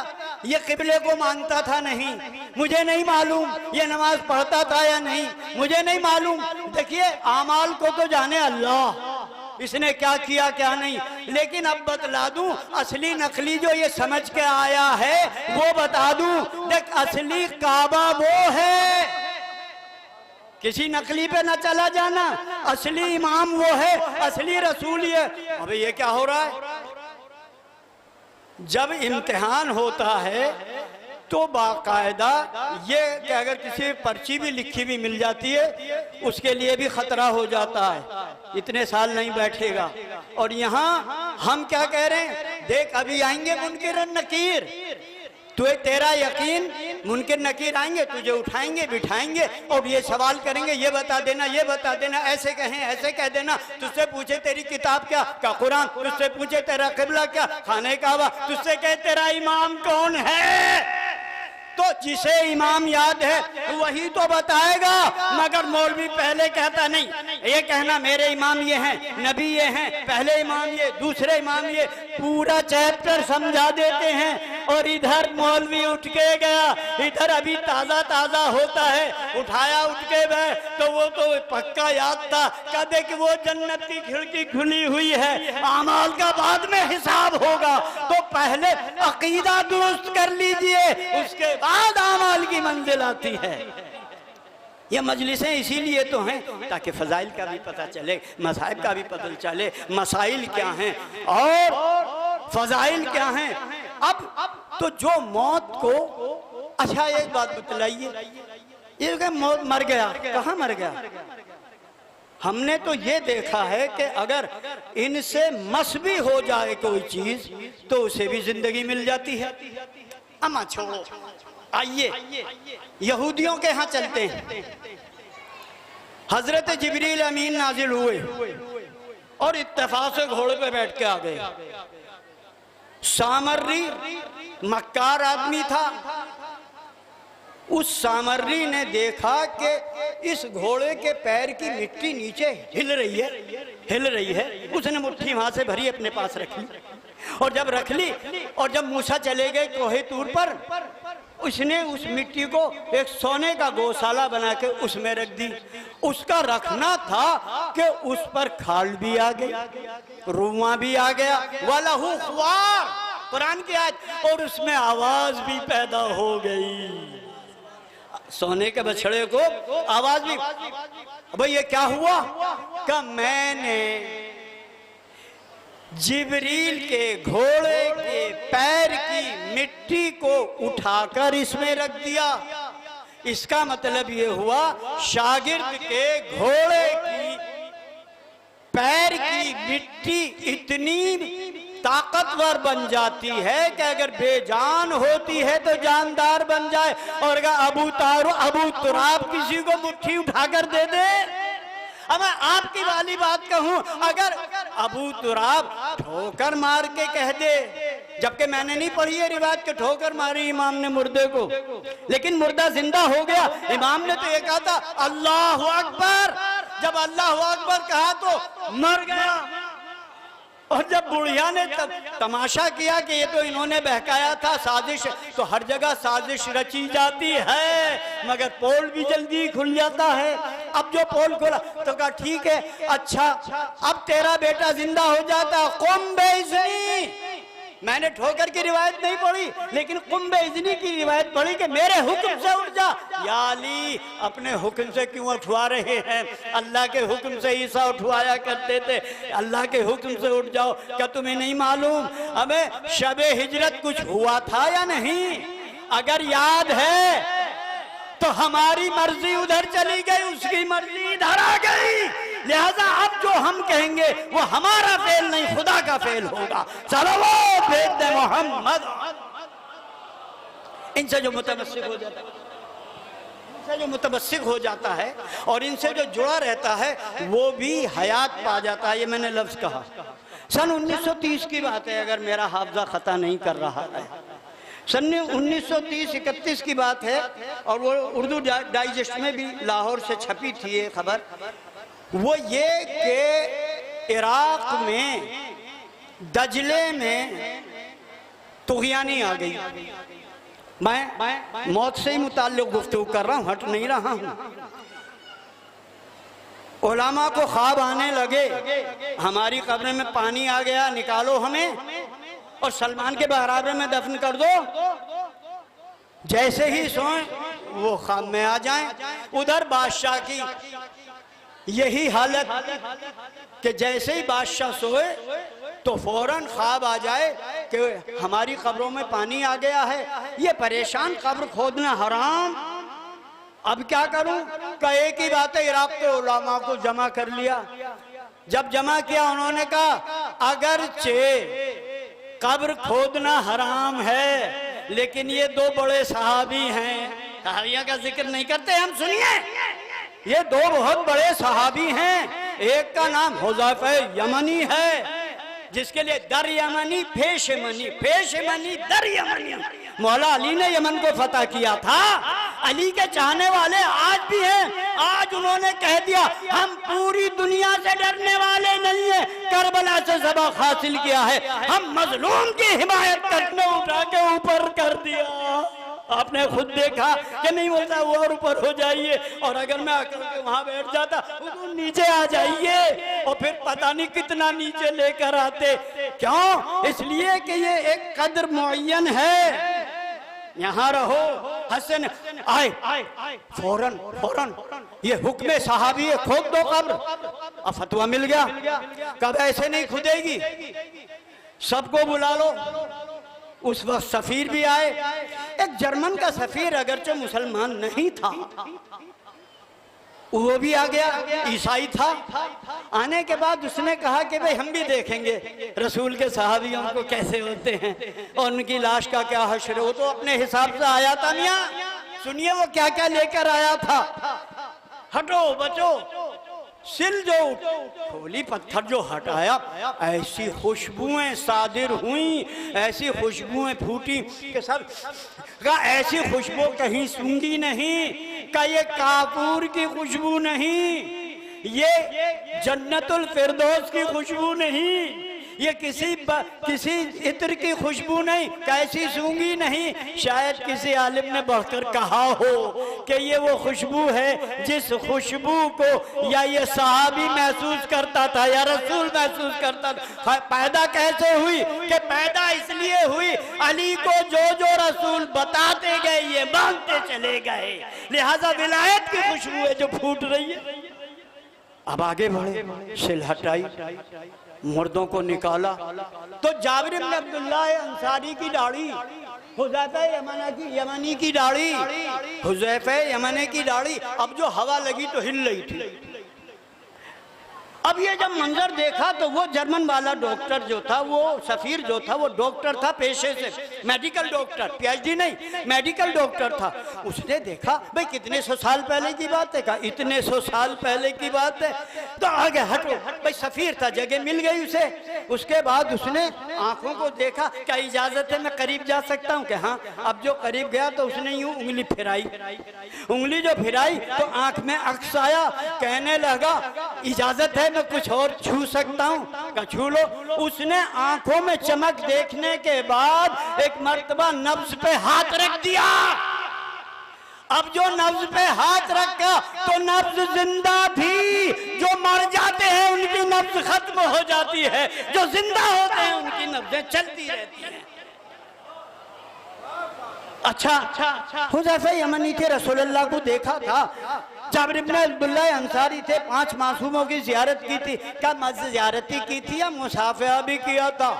ये किबले को मानता था नहीं, मुझे नहीं मालूम ये नमाज पढ़ता था या नहीं, मुझे नहीं मालूम। देखिए आमाल को तो जाने अल्लाह, इसने क्या किया क्या नहीं। लेकिन अब बतला दूं, असली नकली जो ये समझ के आया है वो बता दूं। देख असली काबा वो है किसी नकली पे ना चला जाना, असली इमाम वो है, असली रसूल ये। अबे ये क्या हो रहा है? जब इम्तिहान होता है तो बाकायदा ये कि अगर किसी पर्ची भी लिखी भी मिल जाती है उसके लिए भी खतरा हो जाता है, इतने साल नहीं बैठेगा। और यहाँ हम क्या कह रहे हैं, देख अभी आएंगे मुनकिर नकीर, तुझे तेरा यकीन, मुनकिर नकीर आएंगे, तुझे उठाएंगे बिठाएंगे और ये सवाल करेंगे, ये बता देना, ये बता देना, ऐसे कहें ऐसे कह देना। तुझसे पूछे तेरी किताब क्या, का कुरान, तुझसे पूछे तेरा किबला क्या, खाने काबा, तुझसे कहे तेरा इमाम कौन है, तो जिसे इमाम याद है वही तो बताएगा। मगर मौलवी पहले कहता नहीं, ये कहना मेरे इमाम ये हैं, नबी ये हैं, पहले इमाम ये, दूसरे इमाम ये, पूरा चैप्टर समझा देते हैं। और इधर मौलवी उठ के गया, इधर अभी ताजा ताजा होता है, उठाया उठ के गए तो वो तो पक्का याद था, कहते कि वो जन्नत की खिड़की खुली हुई है, अमाल का बाद में हिसाब होगा, तो पहले अकीदा दुरुस्त कर लीजिए, उसके बाद अमाल की मंजिल आती है। ये मजलिसें इसीलिए तो हैं ताकि फजाइल का भी पता चले, मसाइब का भी पता चले, मसाइल क्या हैं और फजाइल क्या हैं। अब तो जो मौत को, अच्छा एक बात बतलाइए, ये मौत मर गया, कहाँ मर गया? हमने तो ये देखा है कि अगर इनसे मस भी हो जाए कोई चीज तो उसे भी जिंदगी मिल जाती है। अमा छोड़ो, आइए यहूदियों के यहाँ चलते हैं। हजरत जिब्रील अमीन नाजिल हुए और इत्तेफाक से घोड़े पे बैठ के आ गए। सामर्री मक्कार आदमी था, उस सामर्री ने देखा कि इस घोड़े के पैर की मिट्टी नीचे हिल रही है, उसने मुट्ठी वहां से भरी अपने पास रख ली, और जब रख ली और जब मूसा चले गए कोहे तूर पर, उसने उस मिट्टी को एक सोने का गौशाला बना के उसमें रख दी। उसका रखना था कि उस पर खाल भी आ गई, रुआ भी आ गया, वलहु ख्वार, कुरान की आयत, और उसमें आवाज भी पैदा हो गई। सोने के बछड़े को आवाज भी। भाई ये क्या हुआ? कि मैंने जिब्रील के घोड़े के पैर की मिट्टी को उठाकर इसमें रख दिया। इसका मतलब ये हुआ शागिर्द के घोड़े की पैर की मिट्टी इतनी ताकतवर बन जाती है कि अगर बेजान होती है तो जानदार बन जाए। और अगर अबू तुराब किसी को मुट्ठी उठाकर दे दे, अब मैं आपकी वाली बात कहूं, अगर अबू तुराब ठोकर मार के कह दे, जबकि मैंने नहीं पढ़ी है रिवायत के ठोकर मारी इमाम ने मुर्दे को, लेकिन मुर्दा जिंदा हो गया। इमाम ने तो ये कहा था अल्लाहु अकबर, जब अल्लाहु अकबर कहा तो मर गया। और जब बुढ़िया ने तब तमाशा किया कि ये तो इन्होंने बहकाया था, साजिश, तो हर जगह साजिश रची जाती है मगर पोल भी जल्दी खुल जाता है। अब जो पोल खुला तो कहा ठीक है, अच्छा अब तेरा बेटा जिंदा हो जाता, कुम बेइज़्नी। मैंने ठोकर की रिवायत नहीं पढ़ी, लेकिन कुम बेइज़्नी की रिवायत पढ़ी कि मेरे हुक्म से उठ जा। या अली, अपने हुक्म से क्यों उठवा रहे हैं? अल्लाह के हुक्म से ईसा उठवाया करते थे, अल्लाह के हुक्म से उठ जाओ। क्या तुम्हें नहीं मालूम हमें शबे हिजरत कुछ हुआ था या नहीं? अगर याद है तो हमारी मर्जी उधर चली गई, उसकी मर्जी इधर आ गई। लिहाजा अब जो हम कहेंगे वो हमारा फेल नहीं, खुदा का फेल होगा। चलो वो भेज दे मोहम्मद। इनसे जो मुतमस्सिक हो जाता है, इनसे जो मुतमस्सिक हो जाता है और इनसे जो जुड़ा रहता है वो भी हयात पा जाता है। ये मैंने लफ्ज कहा सन 1930 की बात है, अगर मेरा हाफजा खता नहीं कर रहा है। सन 1930-31 की बात है और वो उर्दू डाइजेस्ट में भी लाहौर से छपी थी ये खबर। वो ये कि इराक में दजले में तुग़यानी आ गई। मैं मौत से ही मुताल्लिक़ गुफ्तगू कर रहा हूँ, हट नहीं रहा हूँ। उलमा को ख्वाब आने लगे, हमारी कब्र में पानी आ गया, निकालो हमें और सलमान के बराबर में दफन कर दो। जैसे ही सोए वो ख्वाब में आ जाएं। उधर बादशाह की यही हालत कि जैसे ही बादशाह सोए तो फौरन ख्वाब आ जाए कि हमारी कब्रों में पानी आ गया है, ये परेशान, कब्र खोदना हराम, अब क्या करूं? का एक ही बात है, इराक के उलमा को जमा कर लिया। जब जमा किया उन्होंने कहा अगरचे कब्र खोदना हराम है लेकिन ये दो बड़े सहाबी हैं, सहाबियों का जिक्र नहीं करते हम, सुनिए, ये दो बहुत बड़े सहाबी हैं। एक का नाम हुज़ैफा यमनी है जिसके लिए दर यमनी फेश यमनी, फेश यमनी दर यमनी। मौला अली ने यमन को फतह किया था। अली के चाहने वाले आज भी हैं। आज उन्होंने कह दिया हम पूरी दुनिया से डरने वाले नहीं है, करबला से सबक हासिल किया है, हम मजलूम की हिमायत करने उठा के ऊपर कर दिया। आपने खुद देखा कि नहीं बोलता वो और ऊपर हो जाइए, और अगर मैं आकर के वहां बैठ जाता तो नीचे आ जाइए, और फिर पता नहीं कितना नीचे लेकर आते। क्यों? इसलिए कि ये एक कदर मुअय्यन है, यहाँ रहो। हसन आए फौरन फौरन ये हुक्म सहाबी है, खोद दो कब्र। अब फतवा मिल गया, कब ऐसे नहीं खुदेगी, सबको बुला लो। उस वक्त सफीर भी आए। एक जर्मन का सफीर अगरचे मुसलमान नहीं था, वो भी आ गया, ईसाई था। आने के बाद उसने कहा कि भाई हम भी देखेंगे रसूल के सहाबियों को कैसे होते हैं और उनकी लाश का क्या हश्र। वो तो अपने हिसाब से आया था। मियां सुनिए वो क्या क्या लेकर आया था। हटो बचो, सिल जो खोली, पत्थर जो हटाया, ऐसी खुशबुएं सादिर हुई, ऐसी खुशबुएं फूटी कि सब का ऐसी खुशबू कहीं सूंघी नहीं, का ये कापूर की खुशबू नहीं, ये जन्नतुल फिरदौस की खुशबू नहीं, ये किसी इत्र की खुशबू नहीं, कैसी सूंघी नहीं। शायद किसी आलिम ने बढ़कर कहा हो कि ये वो खुशबू है जिस खुशबू को या ये सहाबी महसूस करता था या रसूल महसूस करता था। पैदा कैसे हुई? कि पैदा इसलिए हुई अली को जो जो रसूल बताते गए ये मानते चले गए, लिहाजा विलायत की खुशबू है जो फूट रही है। अब आगे बढ़े, सिल हटाई, मुर्दों को निकाला तो जाबिर इब्न अब्दुल्लाह अंसारी की दाढ़ी, हुज़ैफा यमनी की दाढ़ी, हुज़ैफा यमनी की दाढ़ी। अब जो हवा लगी तो हिल रही थी। अब ये जब मंजर देखा तो वो जर्मन वाला डॉक्टर जो था, वो सफीर जो था, वो डॉक्टर था पेशे से, मेडिकल डॉक्टर, पीएचडी नहीं, मेडिकल डॉक्टर था। उसने देखा भाई कितने सौ साल पहले की बात है, कहा इतने सौ साल पहले की बात है। तो आगे हटो, भाई सफीर था, जगह मिल गई उसे। उसके बाद उसने आंखों को देखा, क्या इजाजत है मैं करीब जा सकता हूँ? कि हाँ। अब जो करीब गया तो उसने यूं उंगली फिराई, उंगली जो फिराई तो आंख में अक्स आया, कहने लगा इजाजत है मैं कुछ और छू सकता हूँ? का छू लो। उसने आंखों में चमक देखने के बाद एक मर्तबा नब्ज पे हाथ रख दिया। अब जो नब्ज पे हाथ रखा तो नब्ज जिंदा थी। जो मर जाते हैं उनकी नब्ज खत्म हो जाती है, जो जिंदा होते हैं उनकी नब्जें चलती रहती हैं। अच्छा, हुज़ैफा यमनी थे, रसूलुल्लाह को देखा था। जाबिर इब्न अब्दुल्लाह अंसारी थे, 5 मासूमों की ज़ियारत की थी। क्या मस्जिद ज़ियारती की थी या मुसाफिया भी किया था?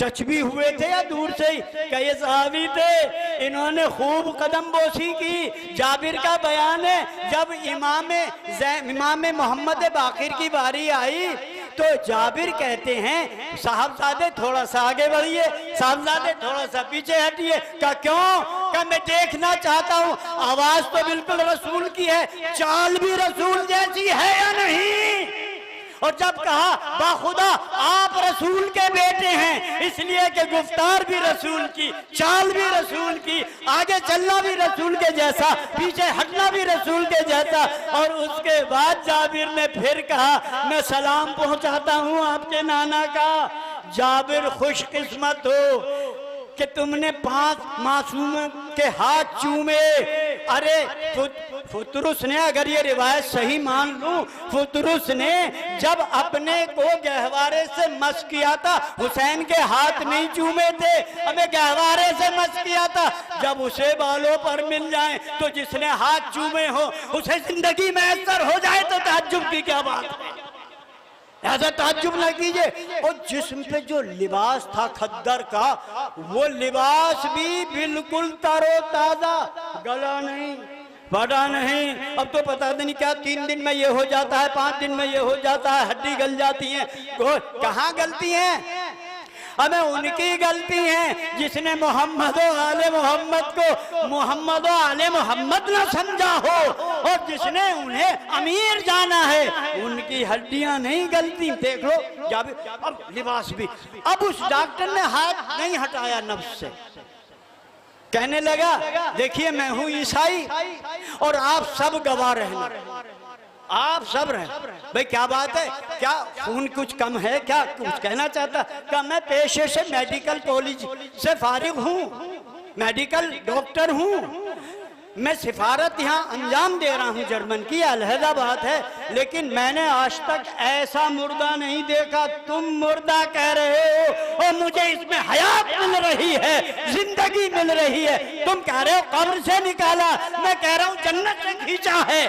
टच भी हुए थे या दूर से ही? कई सहाबी थे, इन्होंने खूब कदम बोसी की। जाबिर का बयान है जब इमाम मोहम्मद बाकिर की बारी आई तो जाबिर कहते हैं साहबजादे थोड़ा सा आगे बढ़िए, साहबजादे थोड़ा सा पीछे हटिए। क्या क्यों? क्या मैं देखना चाहता हूँ आवाज तो बिल्कुल रसूल की है, चाल भी रसूल जैसी है या नहीं। और जब कहा बाखुदा आप रसूल के बेटे हैं, इसलिए कि गुफ्तार भी रसूल की, चाल भी रसूल की, आगे चलना भी रसूल के जैसा, पीछे हटना भी रसूल के जैसा। और उसके बाद जाबिर ने फिर कहा मैं सलाम पहुंचाता हूं आपके नाना का। जाबिर खुशकिस्मत हो कि तुमने 5 मासूमों के हाथ चूमे, अरे फुतरुस ने, अगर ये रिवायत सही मान लूं, फुतरुस ने जब अपने को गहवारे से मस किया था, हुसैन के हाथ नहीं चूमे थे, हमें गहवारे से मस किया था। जब उसे बालों पर मिल जाए तो जिसने हाथ चूमे हो उसे जिंदगी में असर हो जाए तो ताज्जुब की क्या बात है, ऐसा ताज्जुब न कीजिए। और जिस्म पे जो लिबास था खद्दर का, वो लिबास भी बिल्कुल तरोताजा, गला नहीं, फटा नहीं। अब तो पता नहीं क्या 3 दिन में ये हो जाता है, 5 दिन में ये हो जाता है, हड्डी गल जाती है। कहाँ गलती है? हमें उनकी गलती है जिसने मोहम्मद आले मोहम्मद को मोहम्मद आले मोहम्मद न समझा हो, और जिसने उन्हें अमीर जाना है, उनकी हड्डियां नहीं गलती। देख लो जब अब लिबास भी, अब उस डॉक्टर ने हाथ नहीं हटाया नफ्स से, कहने लगा देखिए मैं हूं ईसाई और आप सब गवाह रहना, आप सब रहे। भाई क्या बात है, क्या खून कुछ कम है, क्या कुछ कहना चाहता? क्या मैं पेशे से मेडिकल कॉलेज से फारिग हूँ, मेडिकल डॉक्टर हूँ, मैं सिफारत यहाँ अंजाम दे रहा हूँ जर्मन की, अलहदा बात है, लेकिन मैंने आज तक ऐसा मुर्दा नहीं देखा। तुम मुर्दा कह रहे हो और मुझे इसमें हयात मिल रही है, जिंदगी मिल रही है। तुम कह रहे हो कब्र से निकाला, मैं कह रहा हूँ जन्नत से खींचा है।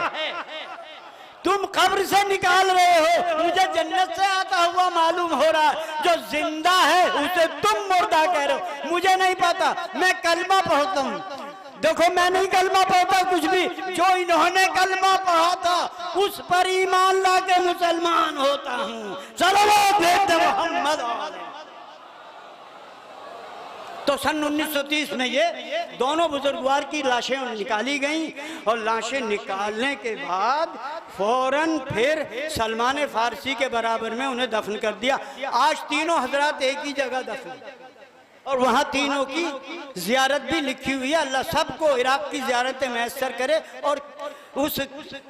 तुम कब्र से निकाल रहे हो, मुझे जन्नत से आता हुआ मालूम हो रहा है। जो जिंदा है उसे तुम मुर्दा कह रहे हो। मुझे नहीं पता, मैं कलमा पढ़ता हूँ। देखो मैं नहीं कलमा पढ़ता कुछ भी, जो इन्होंने कलमा पढ़ा था उस पर ईमान ला के मुसलमान होता हूँ। सल्लल्लाहु अलैहि मोहम्मद। तो सन 1930 में ये दोनों बुजुर्गवार की लाशें निकाली गईं, और लाशें निकालने के बाद फौरन फिर सलमान फारसी के बराबर में उन्हें दफन कर दिया। आज तीनों हजरात एक ही जगह दफन, और वहाँ तीनों की जियारत भी लिखी हुई है। अल्लाह सबको इराक की जियारतें मैसर करे, और उस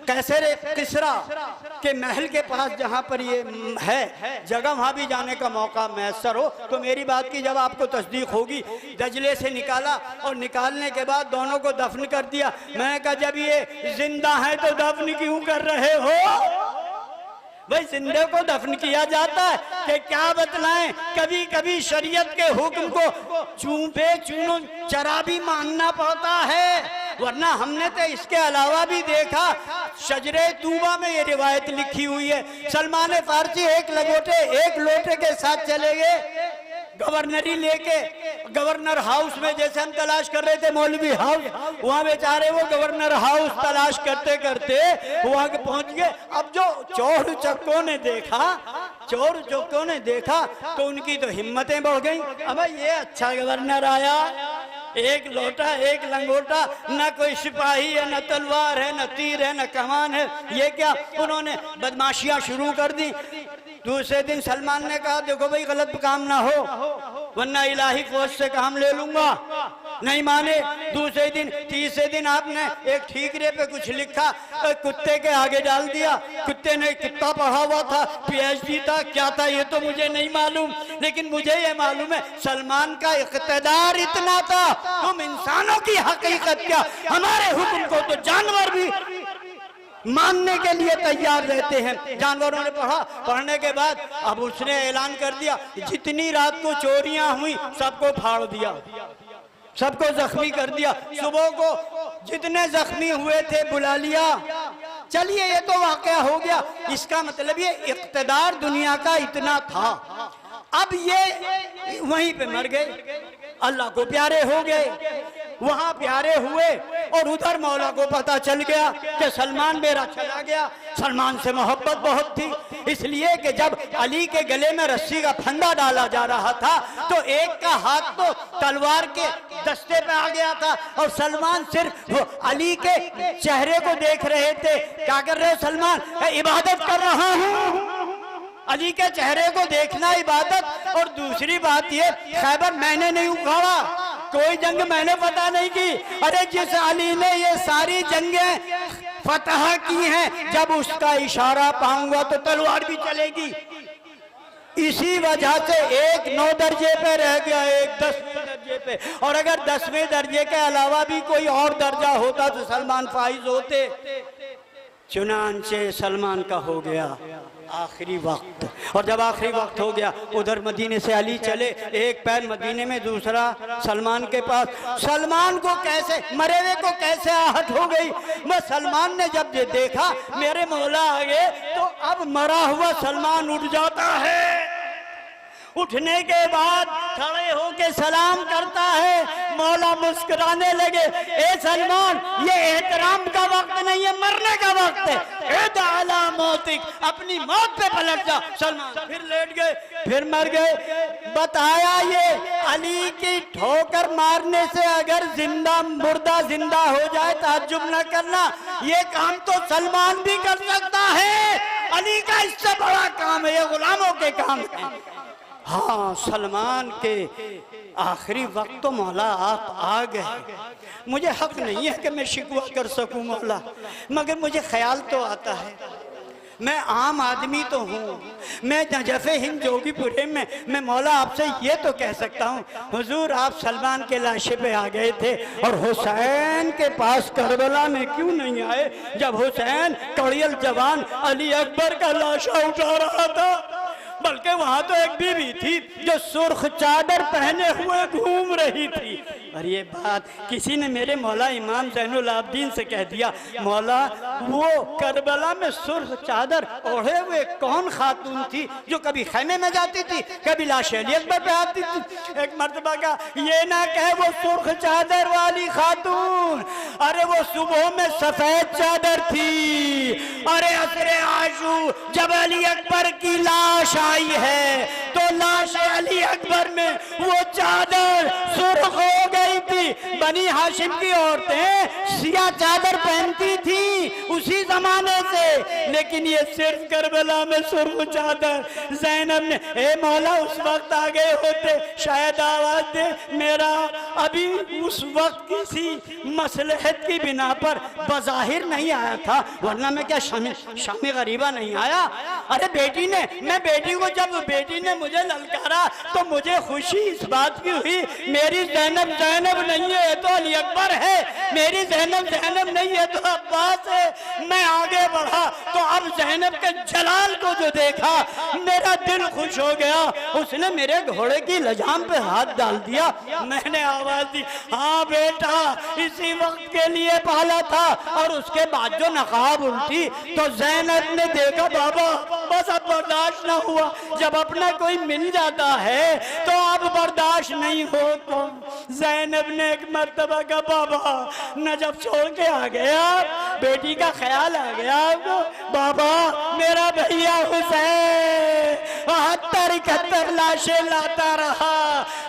कैसर किसरा के महल के पास जहाँ पर ये है जगह, वहाँ भी जाने का मौका मैसर हो तो मेरी बात की जब आपको तस्दीक होगी। दजले से निकाला, और निकालने के बाद दोनों को दफन कर दिया। मैंने कहा जब ये जिंदा है तो दफन क्यों कर रहे हो? भाई जिंदे को दफन किया जाता है कि क्या बतलाएं? कभी कभी शरीयत के हुक्म को चूपे चूनो चरा भी मानना पड़ता है, वरना हमने तो इसके अलावा भी देखा। शजरे तूबा में ये रिवायत लिखी हुई है, सलमान फारसी एक लोटे के साथ चले गए गवर्नरी लेके। गवर्नर हाउस में जैसे हम तलाश कर रहे थे मौलवी हाउस, वहाँ बेचारे वो गवर्नर हाउस तलाश करते करते वहाँ के पहुँच गए। अब जो चोर चक्कों ने देखा तो उनकी तो हिम्मतें बढ़ गई। अब ये अच्छा गवर्नर आया, एक लोटा एक लंगोटा, न कोई सिपाही है, न तलवार है, न तीर है, न कमान है, ये क्या? उन्होंने बदमाशियां शुरू कर दी। दूसरे दिन सलमान ने कहा देखो भाई गलत काम ना हो, वरना इलाही फौज से काम ले लूंगा। नहीं माने। दूसरे दिन तीसरे दिन आपने एक ठीकरे पे कुछ लिखा, कुत्ते के आगे डाल दिया। कुत्ते ने कितना पढ़ा हुआ था, पीएचडी था, क्या था ये तो मुझे नहीं मालूम, लेकिन मुझे ये मालूम है सलमान का इख्तिदार इतना था। तुम इंसानों की हकीकत क्या, हमारे हुक्म को तो जानवर भी मानने के लिए तैयार रहते हैं। जानवरों ने पढ़ने के बाद अब उसने ऐलान कर दिया जितनी रात को चोरियां हुई सबको फाड़ दिया, सबको जख्मी कर दिया। सुबह को जितने जख्मी हुए थे बुला लिया। चलिए ये तो वाकया हो गया। इसका मतलब ये इख्तिदार दुनिया का इतना था। अब ये वहीं पे मर गए, अल्लाह को प्यारे हो गए, वहां प्यारे हुए, और उधर मौला को पता चल गया कि सलमान मेरा चला गया। सलमान से मोहब्बत बहुत थी, इसलिए कि जब अली के गले में रस्सी का फंदा डाला जा रहा था तो एक का हाथ तो तलवार के दस्ते पे आ गया था, और सलमान सिर्फ अली के चेहरे को देख रहे थे। क्या कर रहे हो सलमान? इबादत कर रहा हूँ। अली के चेहरे को देखना इबादत। और दूसरी बात ये, खैबर मैंने नहीं उखाड़ा, कोई जंग मैंने पता नहीं की। अरे जिस अली ने ये सारी जंगें फतह की हैं, जब उसका इशारा पाऊंगा तो तलवार भी चलेगी। इसी वजह से एक 9 दर्जे पे रह गया, एक 10 दर्जे पे, और अगर 10वें दर्जे के अलावा भी कोई और दर्जा होता तो सलमान फाइज होते। चुनांचे सलमान का हो गया आखिरी वक्त, और जब आखिरी वक्त हो गया उधर मदीने से अली चले, एक पैर मदीने में दूसरा सलमान के पास। सलमान को कैसे, मरे हुए को कैसे आहट हो गई। बस सलमान ने जब ये देखा मेरे मौला आ गए, तो अब मरा हुआ सलमान उठ जाता है। उठने के बाद खड़े होके सलाम करता है। मौला मुस्कुराने लगे, ए सलमान ये एहतराम का वक्त नहीं है, मरने का वक्त है। ए दाला मौतिक, अपनी मौत पे पलट जा। सलमान फिर लेट गए, फिर मर गए। बताया ये अली की ठोकर मारने से अगर जिंदा मुर्दा जिंदा हो जाए ताज्जुब न करना, ये काम तो सलमान भी कर सकता है। अली का इससे बड़ा काम है, ये गुलामों के काम है। हाँ, सलमान के आखिरी वक्त तो मौला आप आ गए। मुझे हक नहीं है कि मैं शिकवा कर सकूं मौला, मगर मुझे ख्याल तो आता है, मैं आम आदमी तो हूँ, मैं नजफ़े हिंद जोगीपुरे में मैं मौला आपसे ये तो कह सकता हूँ, हुजूर आप सलमान के लाशे पे आ गए थे और हुसैन के पास करबला में क्यों नहीं आए, जब हुसैन कड़ियल जवान अली अकबर का लाशा उठा रहा था। बल्कि वहां तो एक बीवी थी जो सुर्ख चादर पहने हुए घूम रही थी। और ये बात किसी ने मेरे मौला इमाम ज़ैनुल आबिदीन से कह दिया, मौला वो करबला में सुर्ख चादर ओढ़े हुए कौन खातून थी जो कभी खैमे में जाती थी, कभी लाश अली अकबर पे आती थी। एक मर्तबा का ये ना कहे वो सुर्ख चादर वाली खातून, अरे वो सुबह में सफेद चादर थी। अरे असरे आशू जब अली अकबर की लाश आई है तो लाश अली अकबर में वो चादर सुर्ख हो गई थी। बनी हाशिम की औरतें सिया चादर पहनती थी उसी जमाने से, लेकिन ये सिर्फ करबला में सुर्ख चादर। ज़ैनब ने, ए मौला उस वक्त आ गए होते शायद आवाज दे, मेरा अभी उस वक्त किसी मसलहत की बिना पर बज़ाहिर नहीं आया था, वरना मैं क्या शामी गरीबा नहीं आया। अरे बेटी ने, मैं बेटी को, जब बेटी ने मुझे ललकारा तो मुझे खुशी इस बात की हुई, मेरी ज़ैनब ज़ैनब नहीं है तो अली अकबर है, मेरी ज़ैनब ज़ैनब नहीं है तो अब्बास है। मैं आगे बढ़ा तो अब ज़ैनब के जलाल को जो देखा मेरा दिल खुश हो गया। उसने मेरे घोड़े की लजाम पे हाथ डाल दिया। मैंने आवाज दी, हाँ बेटा इसी वक्त के लिए पाला था। और उसके बाद जो नकाब उल्टी तो ज़ैनब ने देखा, बाबा बस अब बर्दाश्त ना हुआ, जब अपना कोई मिल जाता है तो अब बर्दाश्त नहीं हो। तो ज़ैनब ने एक मर्तबा का, बाबा नजफ छोड़ के आ गया, बेटी का ख्याल आ गया आपको, बाबा मेरा भैया हुसैन 72-71 लाशें लाता रहा।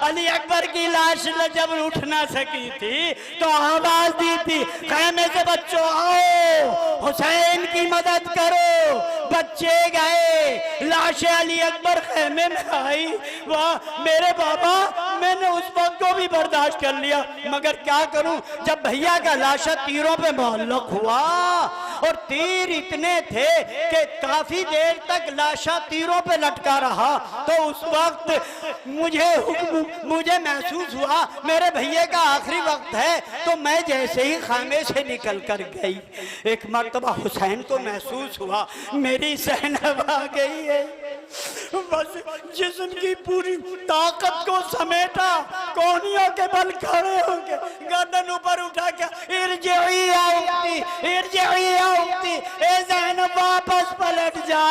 अली अकबर की लाश जब उठ ना सकी थी तो आवाज दी थी, खैमे से बच्चों आओ हुसैन की मदद करो। बच्चे गए, लाश अली अकबर खैमे में आई। वाह मेरे बाबा, मैंने उस वक्त को भी बर्दाश्त कर लिया, मगर क्या करूं, जब भैया का लाशा तीरों पे मुअल्लक हुआ और तीर इतने थे कि काफी देर तक लाशा तीरों पे लटका रहा, तो उस वक्त मुझे महसूस हुआ मेरे भैया का आखिरी वक्त है। तो मैं जैसे ही खामे से निकल कर गई, एक मर्तबा हुसैन को महसूस हुआ मेरी ज़ैनब आ गई है। बस जिस्म की पूरी ताकत को समेटा, कोहनियों के बल खड़े होके गर्दन ऊपर उठा के, इरजिई या उक्ति, इरजिई या उक्ति, ए ज़ैनब वापस पलट जा,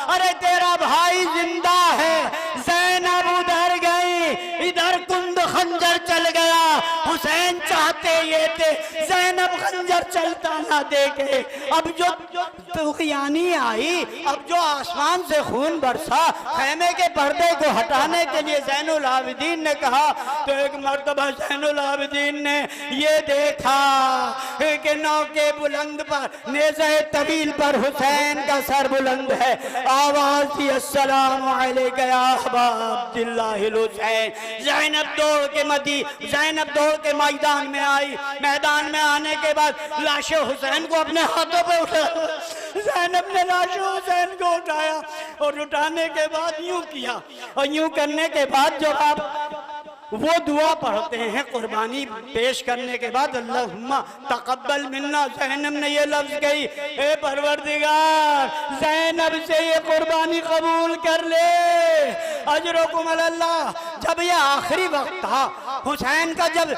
अरे तेरा भाई जिंदा है। ज़ैनब उधर गई, इधर कुंद खंजर चल गया। हुसैन चाहते ये थे ज़ैनब खंजर चलता ना देखे। अब जो तुग़यानी आई, अब जो आसमान से खून बरसा, खैमे के पर्दे को हटाने के लिए ज़ैनुल आबिदीन ने कहा, तो एक मर्तबा ज़ैनुल आबिदीन ने ये देखा कि नौके बुलंद पर, नेज़े तवील पर हुसैन का सर बुलंद है। आवाज दी, अस्सलामु अलैका या अबा अब्दिल्लाहिल हुसैन। ज़ैनब दौड़ के मैदान में आई। मैदान में आने के बाद लाश हुसैन को अपने हाथों पे उठा, ज़ैनब ने लाश हुसैन को उठाया और उठाने के बाद यूं किया, और यूं करने के बाद जब आप वो दुआ पढ़ते हैं कुर्बानी पेश करने के बाद, अल्लाहुम्मा तक़ब्बल मिन्ना। ज़ैनब ने ये लफ्ज़ कही, ए परवरदिगार ज़ैनब से ये कुर्बानी कबूल कर ले, अजरुकुम अल्लाह। जब ये आखिरी वक्त था हुसैन का, जब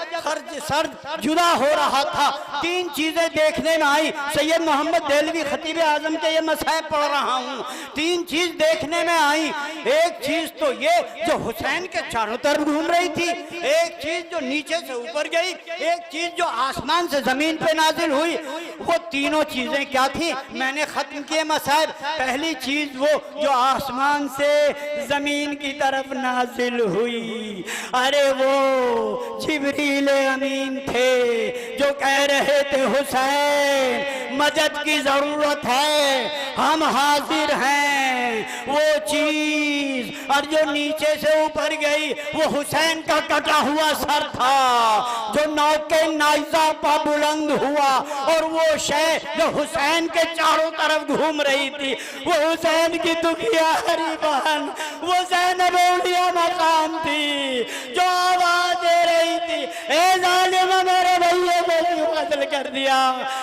सर जुदा हो रहा था, तीन चीज़ें देखने में आई। सैयद मोहम्मद देलवी खतीब आज़म के ये मसाइब पढ़ रहा हूँ, तीन चीज़ देखने में आई। एक चीज़ तो ये जो हुसैन के चारों तरफ घूम रही थी, एक चीज़ जो नीचे से ऊपर गई, एक चीज़ जो आसमान से ज़मीन पे नाजिल हुई। वो तीनों चीज़ें क्या थी? मैंने ख़त्म किए मसाइब। पहली चीज़ वो जो आसमान से ज़मीन की तरफ नाजिल हुई, अरे वो जिब्रील अमीन थे जो कह रहे थे हुसैन मदद की ज़रूरत है, हम हाजिर हैं। वो चीज़ और जो नीचे से ऊपर गई वो हुसैन का कटा हुआ सर था जो नौके नाइज़ा पर बुलंद हुआ, और वो शय जो हुसैन के चारों तरफ घूम रही थी वो हुसैन की दुखिया हरी बहन, वो ज़ैनब औलिया मकाम थी जो आवाज़ दे रही थी, ए जालिमा मेरे भैया को क्यों कत्ल कर दिया,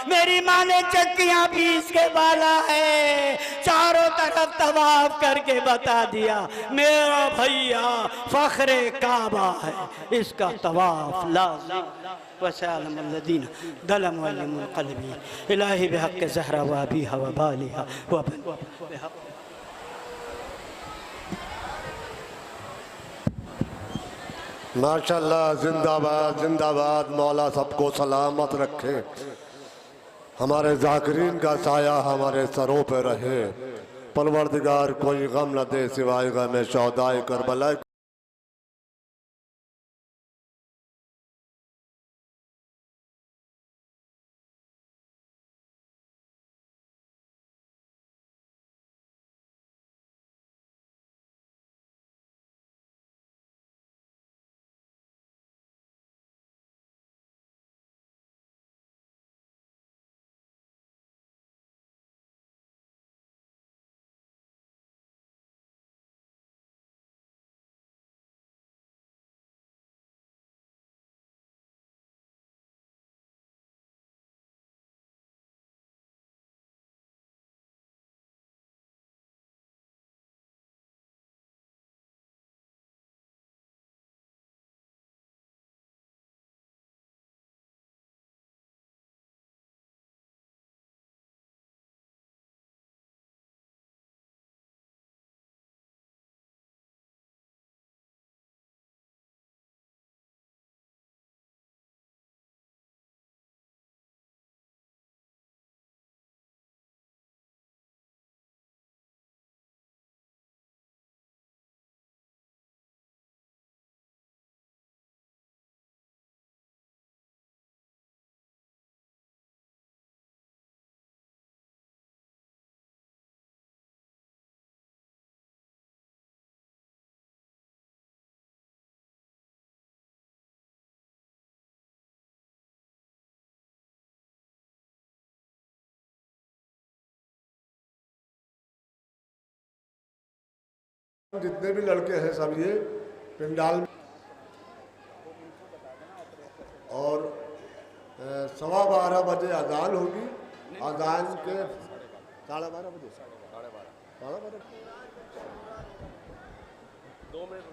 मेरी माँ ने चक्कियाँ पीस के पाला है, चारों तरफ तवाफ करके बता दिया मेरा भैया फख्रे काबा है, इसका तवाफ लाज़िम। वसअलम अल्लज़ीना दलम वलिमुल क़ल्बी इलाही बिहक़्क़ि ज़हरा व अबीहा व बालिहा व माशाल्लाह, जिंदाबाद जिंदाबाद। मौला सबको सलामत रखे, हमारे ज़ाकिरीन का साया हमारे सरों पे रहे। परवरदिगार कोई गम न दे सिवाय गम शौदाए करबला। जितने भी लड़के हैं सब ये पिंडाल में, और 12:15 बजे अजान होगी। अजान के 12:30 बजे 12:30 2 मिनट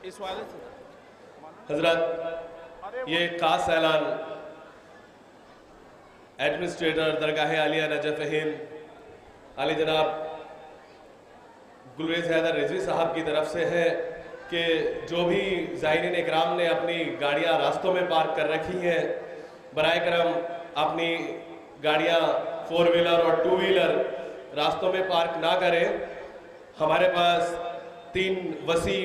इस वाले से हजरत, ये खास ऐलान एडमिनिस्ट्रेटर दरगाह आलिया नजफ हिंद आली जनाब गुलरेज़ हैदर रिजवी साहब की तरफ से है कि जो भी ज़ायरीन इकराम ने अपनी गाड़ियां रास्तों में पार्क कर रखी हैं, बराए करम अपनी गाड़ियां 4 व्हीलर और 2 व्हीलर रास्तों में पार्क ना करें। हमारे पास 3 वसी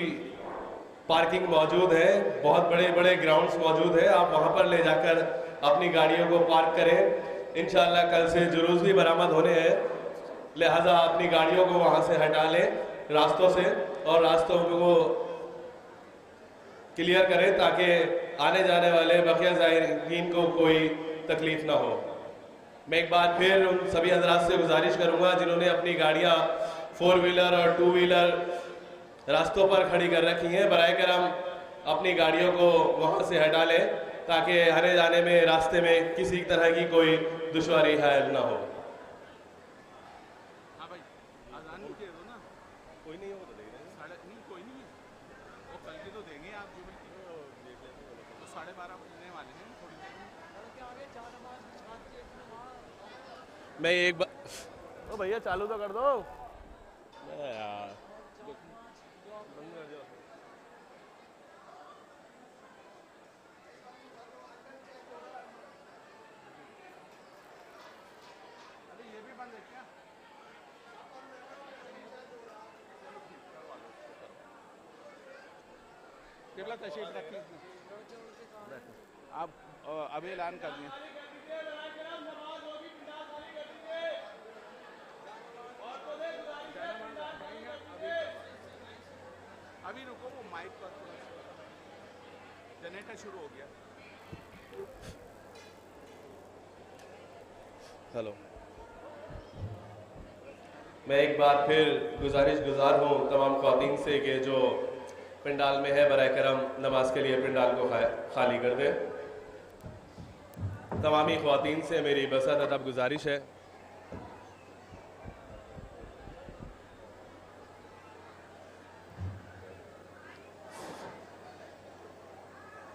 पार्किंग मौजूद है, बहुत बड़े बड़े ग्राउंड्स मौजूद है, आप वहां पर ले जाकर अपनी गाड़ियों को पार्क करें। इंशाअल्लाह कल से जुलूस भी बरामद होने हैं, लिहाजा अपनी गाड़ियों को वहां से हटा लें रास्तों से, और रास्तों को क्लियर करें ताकि आने जाने वाले बकिया ज़ायरीन को कोई तकलीफ ना हो। मैं एक बार फिर उन सभी हजरात से गुजारिश करूंगा जिन्होंने अपनी गाड़ियां 4 व्हीलर और 2 व्हीलर रास्तों पर खड़ी कर रखी हैं, बराए करम अपनी गाड़ियों को वहाँ से हटा लें ताकि आने जाने में रास्ते में किसी तरह की कोई दुश्वारी हायल ना हो। मैं एक बार ओ भैया चालू तो कर दो यार। कितना तशरीफ रखें आप अभी ऐलान कर दिए। अभी रुको, वो माइक पर जनरेटर शुरू हो गया। हेलो, मैं एक बार फिर गुजार हूँ तमाम ख्वातीन से कि जो पंडाल में है बराए करम नमाज के लिए पंडाल को खाली कर दे। तमामी ख्वातीन से मेरी बसत अदब गुजारिश है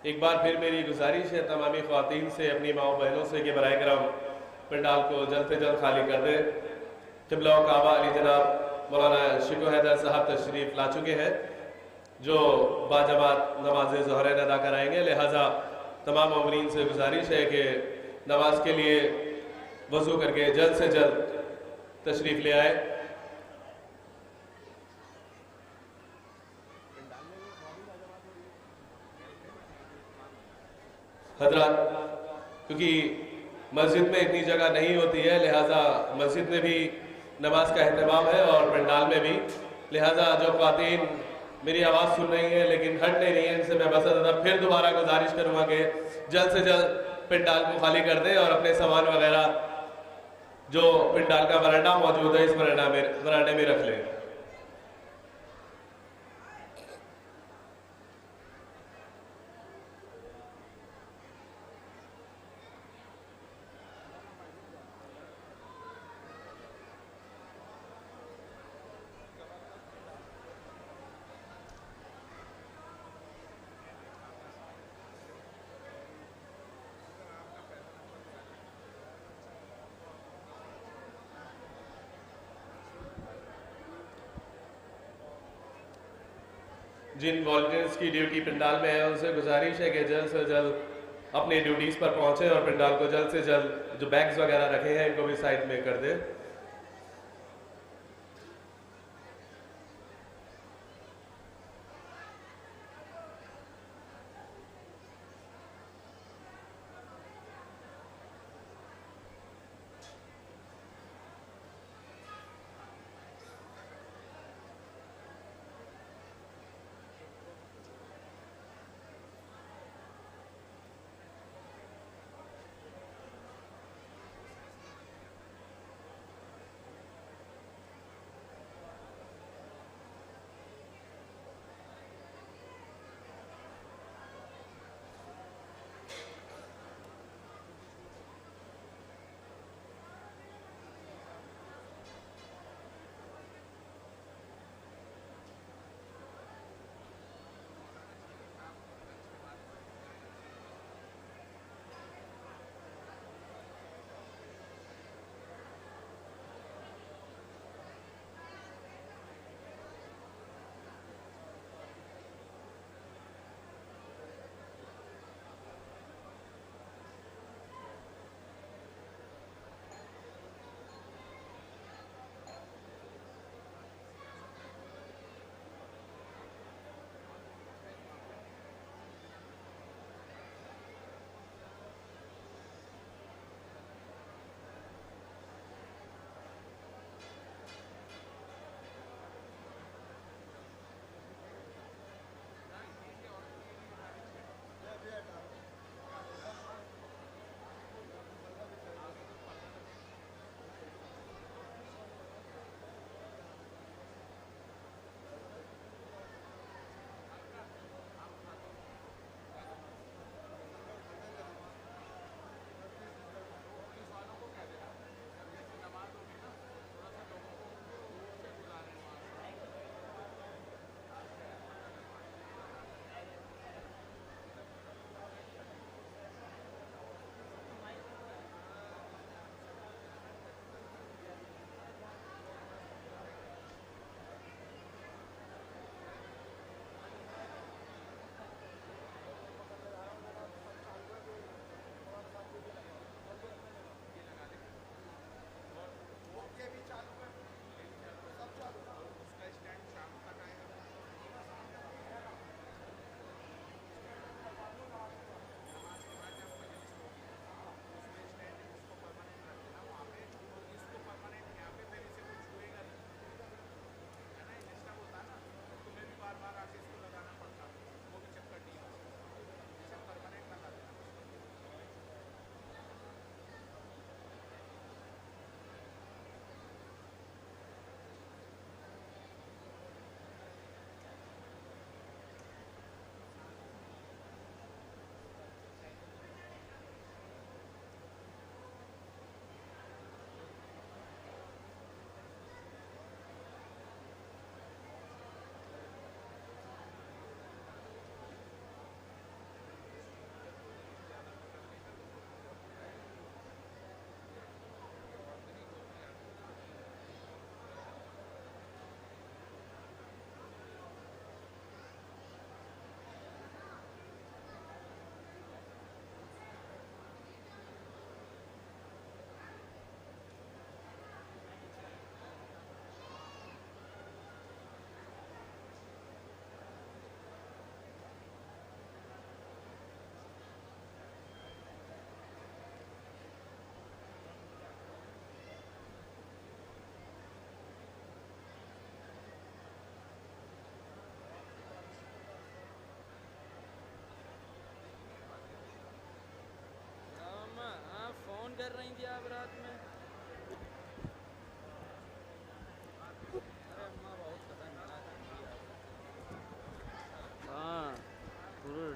एक बार फिर मेरी गुजारिश है तमामी ख्वातीन से, अपनी माओ बहनों से कि बराए करम पंडाल को जल्द से जल्द खाली कर दे। क़िबला काबा अली जनाब मौलाना शिको हैदर साहब तशरीफ़ ला चुके हैं जो बाजमात नमाज ज़ोहरैन अदा कराएंगे। लिहाजा तमाम मोमिनीन से गुजारिश है कि नमाज के लिए वज़ू करके जल्द से जल्द तशरीफ़ ले आए। हजरात, क्योंकि मस्जिद में इतनी जगह नहीं होती है, लिहाजा मस्जिद में भी नमाज का अहतमाम है और पंडाल में भी। लिहाजा जो ख्वातीन मेरी आवाज़ सुन रही हैं लेकिन हट नहीं रही हैं, इनसे मैं बस फिर दोबारा गुजारिश करूँगा कि जल्द से जल्द पंडाल को खाली कर दें और अपने सामान वगैरह जो पंडाल का वरांडा मौजूद है इस वरांडे में रख लें। जिन वॉलंटियर्स की ड्यूटी पंडाल में है उनसे गुजारिश है कि जल्द से जल्द अपनी ड्यूटीज़ पर पहुंचे और पंडाल को जल्द से जल्द जो बैग्स वगैरह रखे हैं इनको भी साइड में कर दें।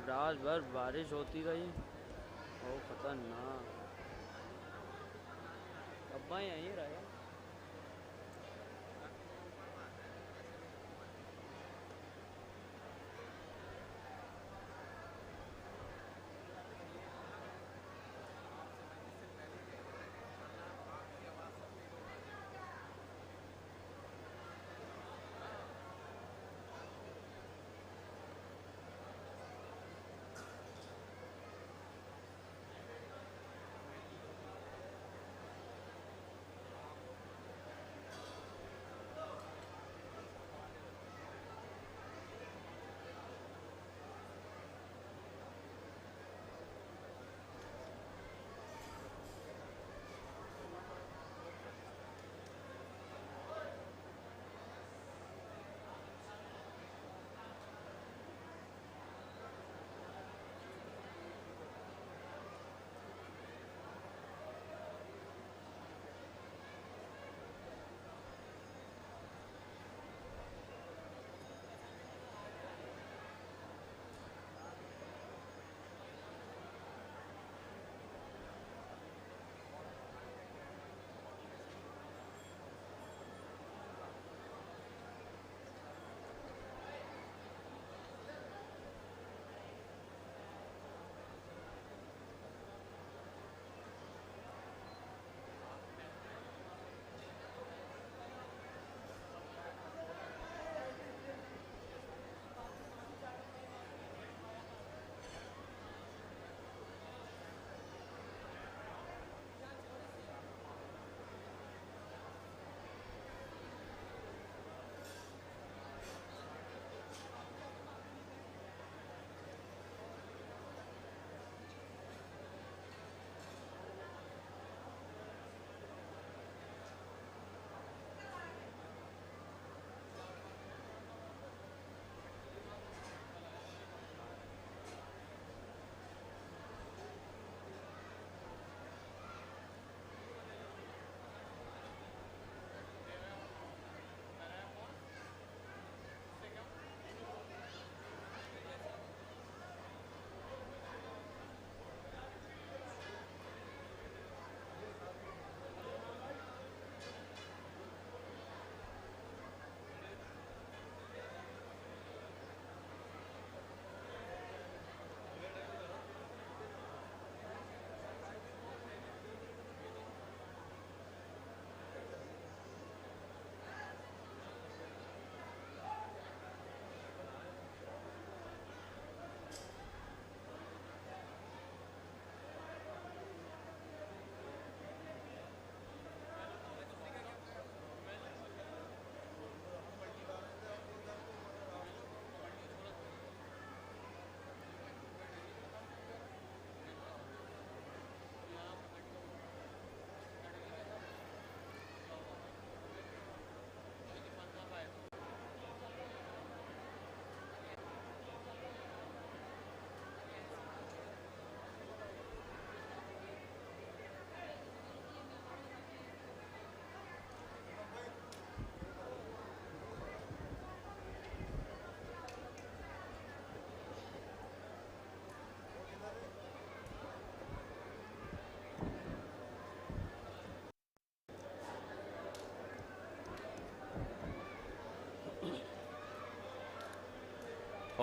रात भर बारिश होती रही, वो खतरनाक। अब्बा यहीं रहे।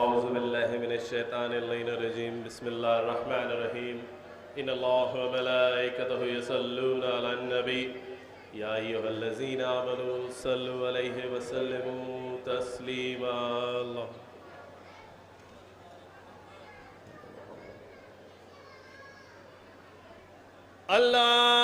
औज़ुबिल्लाहिमिनश्शैतानिर्रजीम बिस्मिल्लाहिर्रहमानिर्रहीम इन्नल्लाह व मलाइकतहु यसल्लूना अलन नबी या अय्युहल्लज़ीना आमनू सल्लु अलैहि व सल्लिमू तस्लीमा। अल्लाह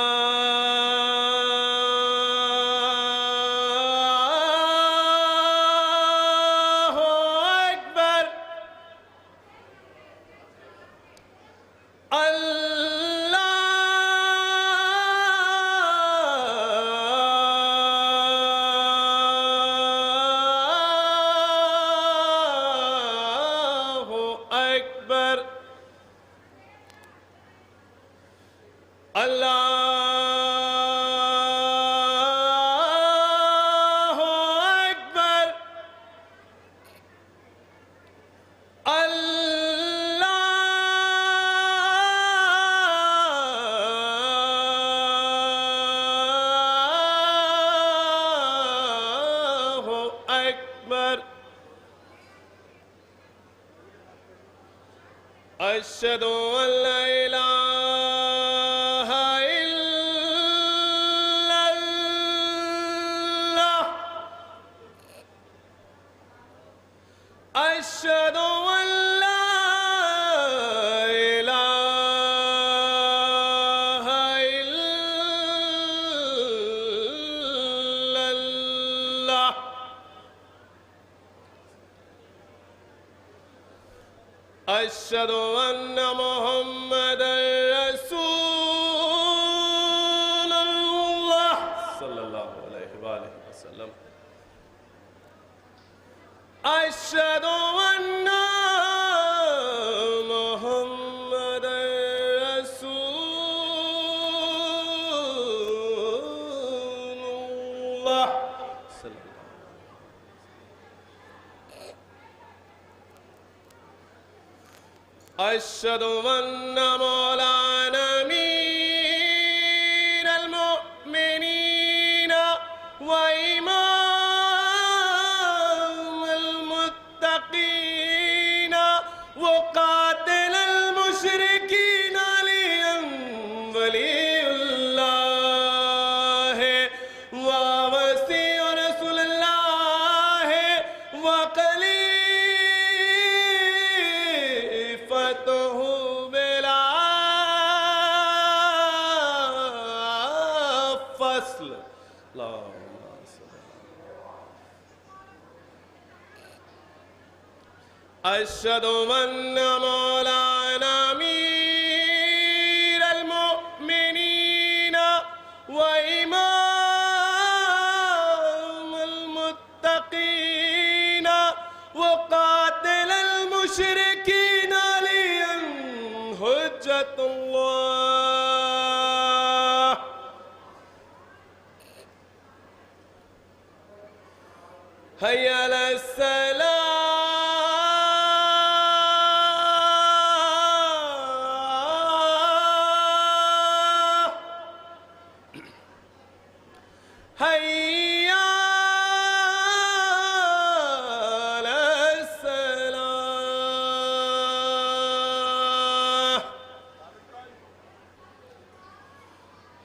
अशहदु अल्ला इलाहा इल्लल्लाह अशहदु अल्ला इलाहा इल्लल्लाह अशहदु अन्ना मुहम्मदर रसूलुल्लाह सल्लल्लाहु अलैहि वसल्लम अशहदु अन्ना मुहम्मदर रसूलुल्लाह अशहदु अन्ना मौलाना अमीरुल मुमिनीन व इमामुल मुत्तकीन व कातिलुल मुशरिकीन अलिय्यन वलियुल्लाह व वसीयु रसूलुल्लाह व खलीफतुहु बिला फसल। अशहदु अन्ना मौलाना अमीरुल मुमिनीन व इमामुल मुत्तकीन व कातिलुल मुशरिकीन अलिय्यन हुज्जतुल्लाह। हय्या अलस्सलाह हय्या अलस्सलाह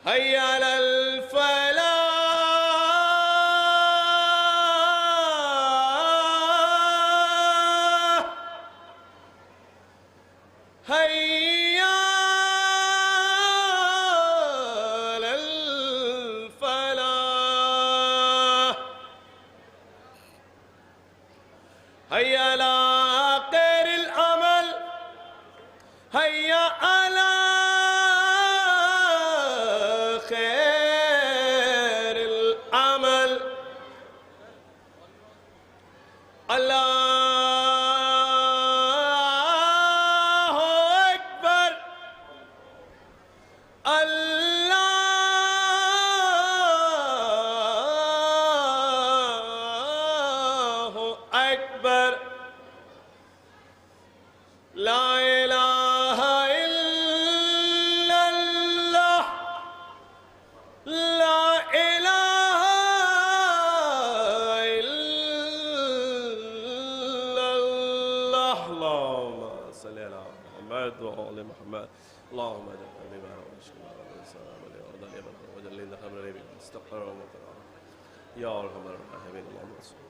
हय्या अलल फलाह हय्या अलल फलाह हय्या अला खैरिल अमल हय्या अला खैरिल अमल। अल्लाहु अकबर अल्लाहु अकबर ला इलाहा इल्लल्लाह ला इलाहा इल्लल्लाह। अल्लाहुम्मा सल्लि अला मुहम्मद व आलि मुहम्मद अल्लाहुम्मा जल्लि बिमा सल्लल्लाहु अलैहि व जल्लि खबरे मुस्तaqर व मुकर्रम या अरहमर राहिमीन। अल्लाहुम्मा सल्लि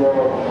Subhana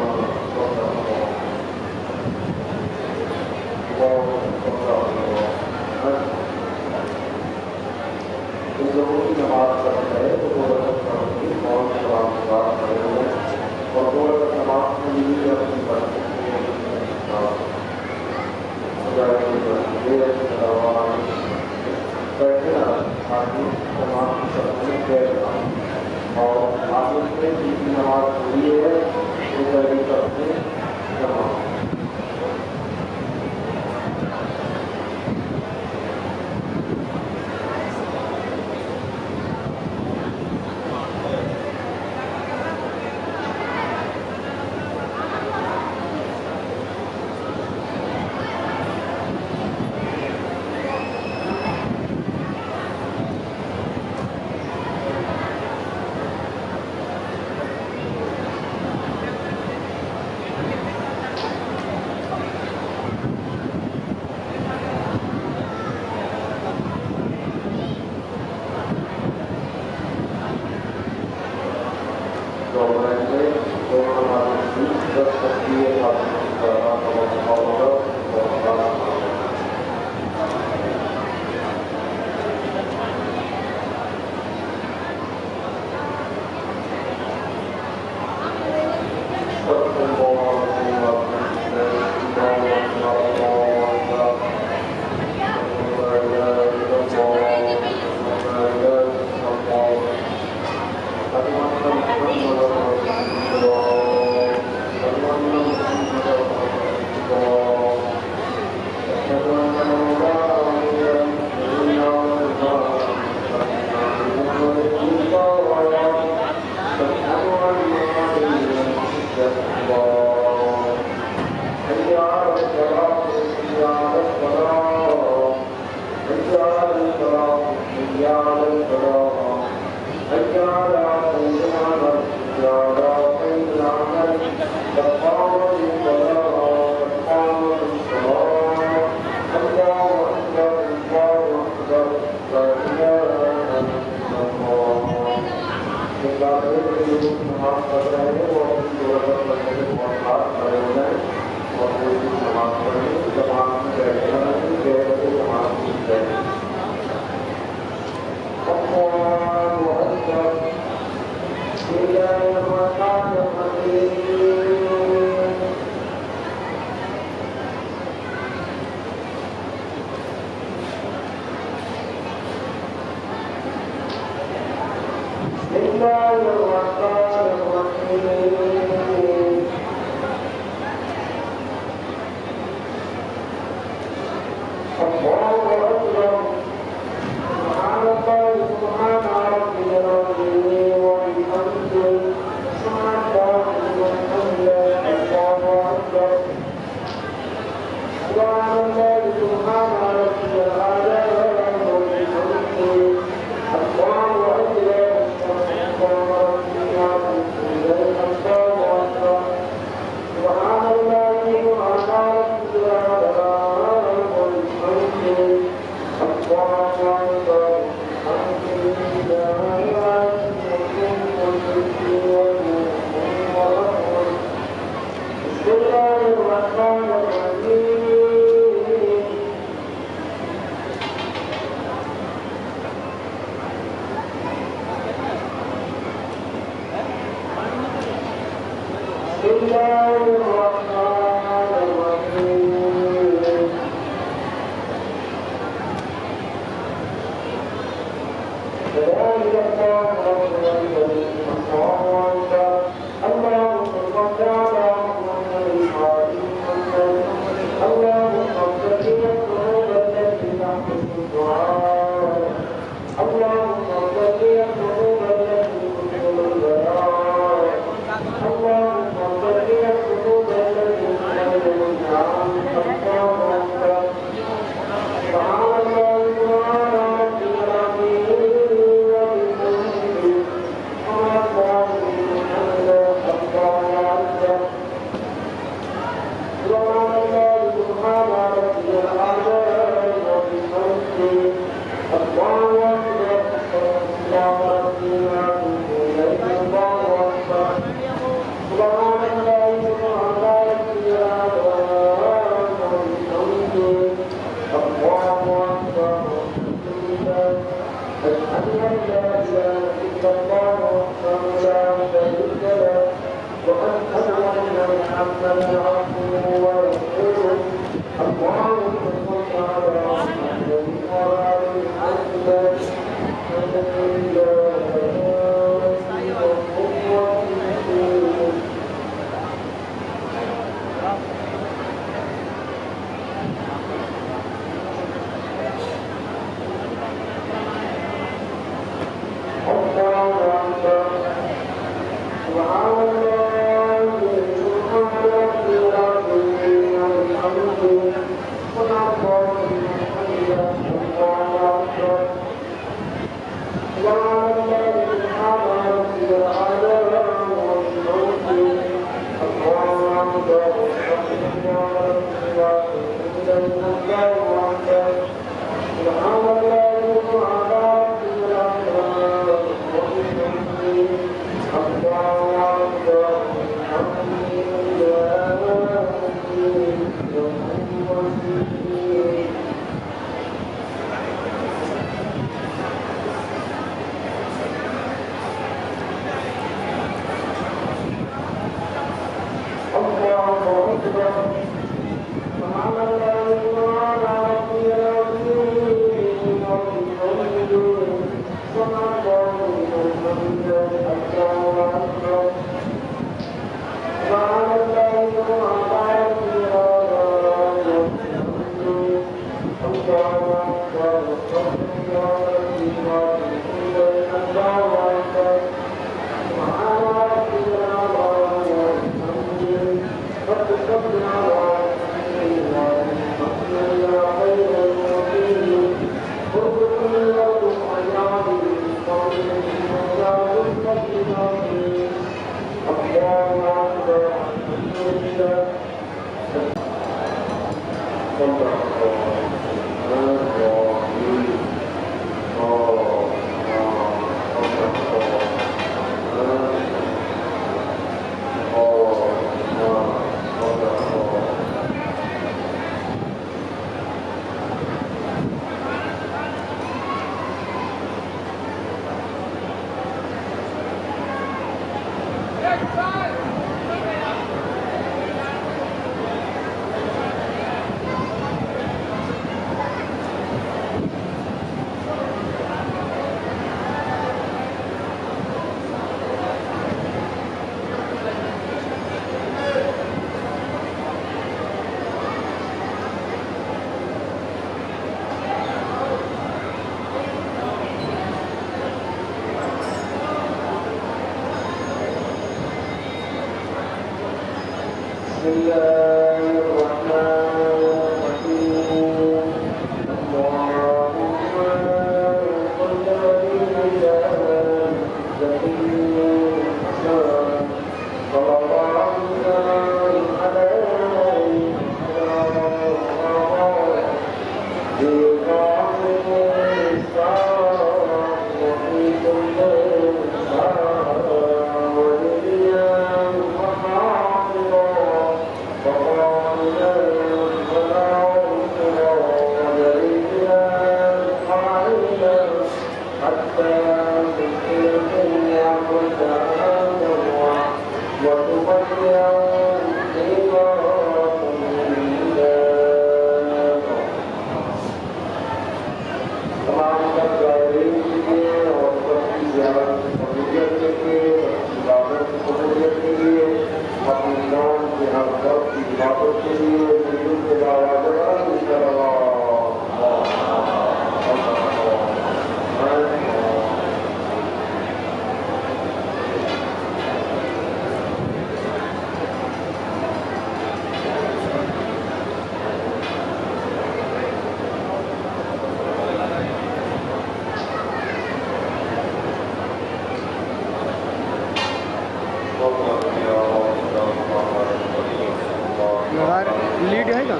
लीड है ना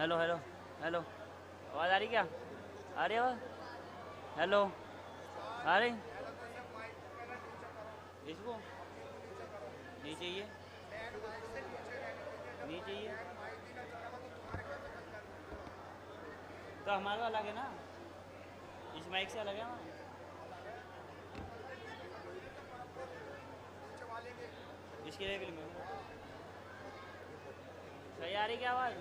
हेलो हेलो हेलो, आवाज़ आ रही क्या? आ रही आवाज़? हेलो, आ रही? इसको नहीं चाहिए, नहीं चाहिए तो हमारा अलग है ना, इस माइक से अलग है हमारा। इसके लेवल में सही आ रही क्या आवाज़?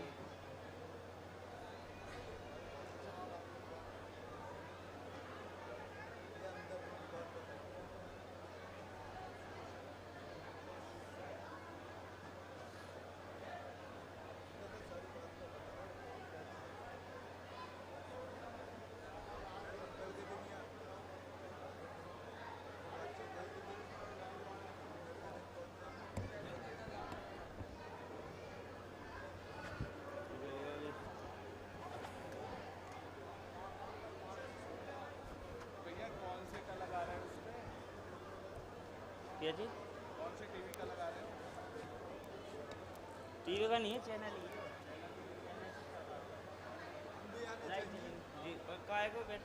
क्या जी? कौन से टीवी का लगा रहे हो? टीवी का नहीं है, चैनल ही है। जी काय को बैठ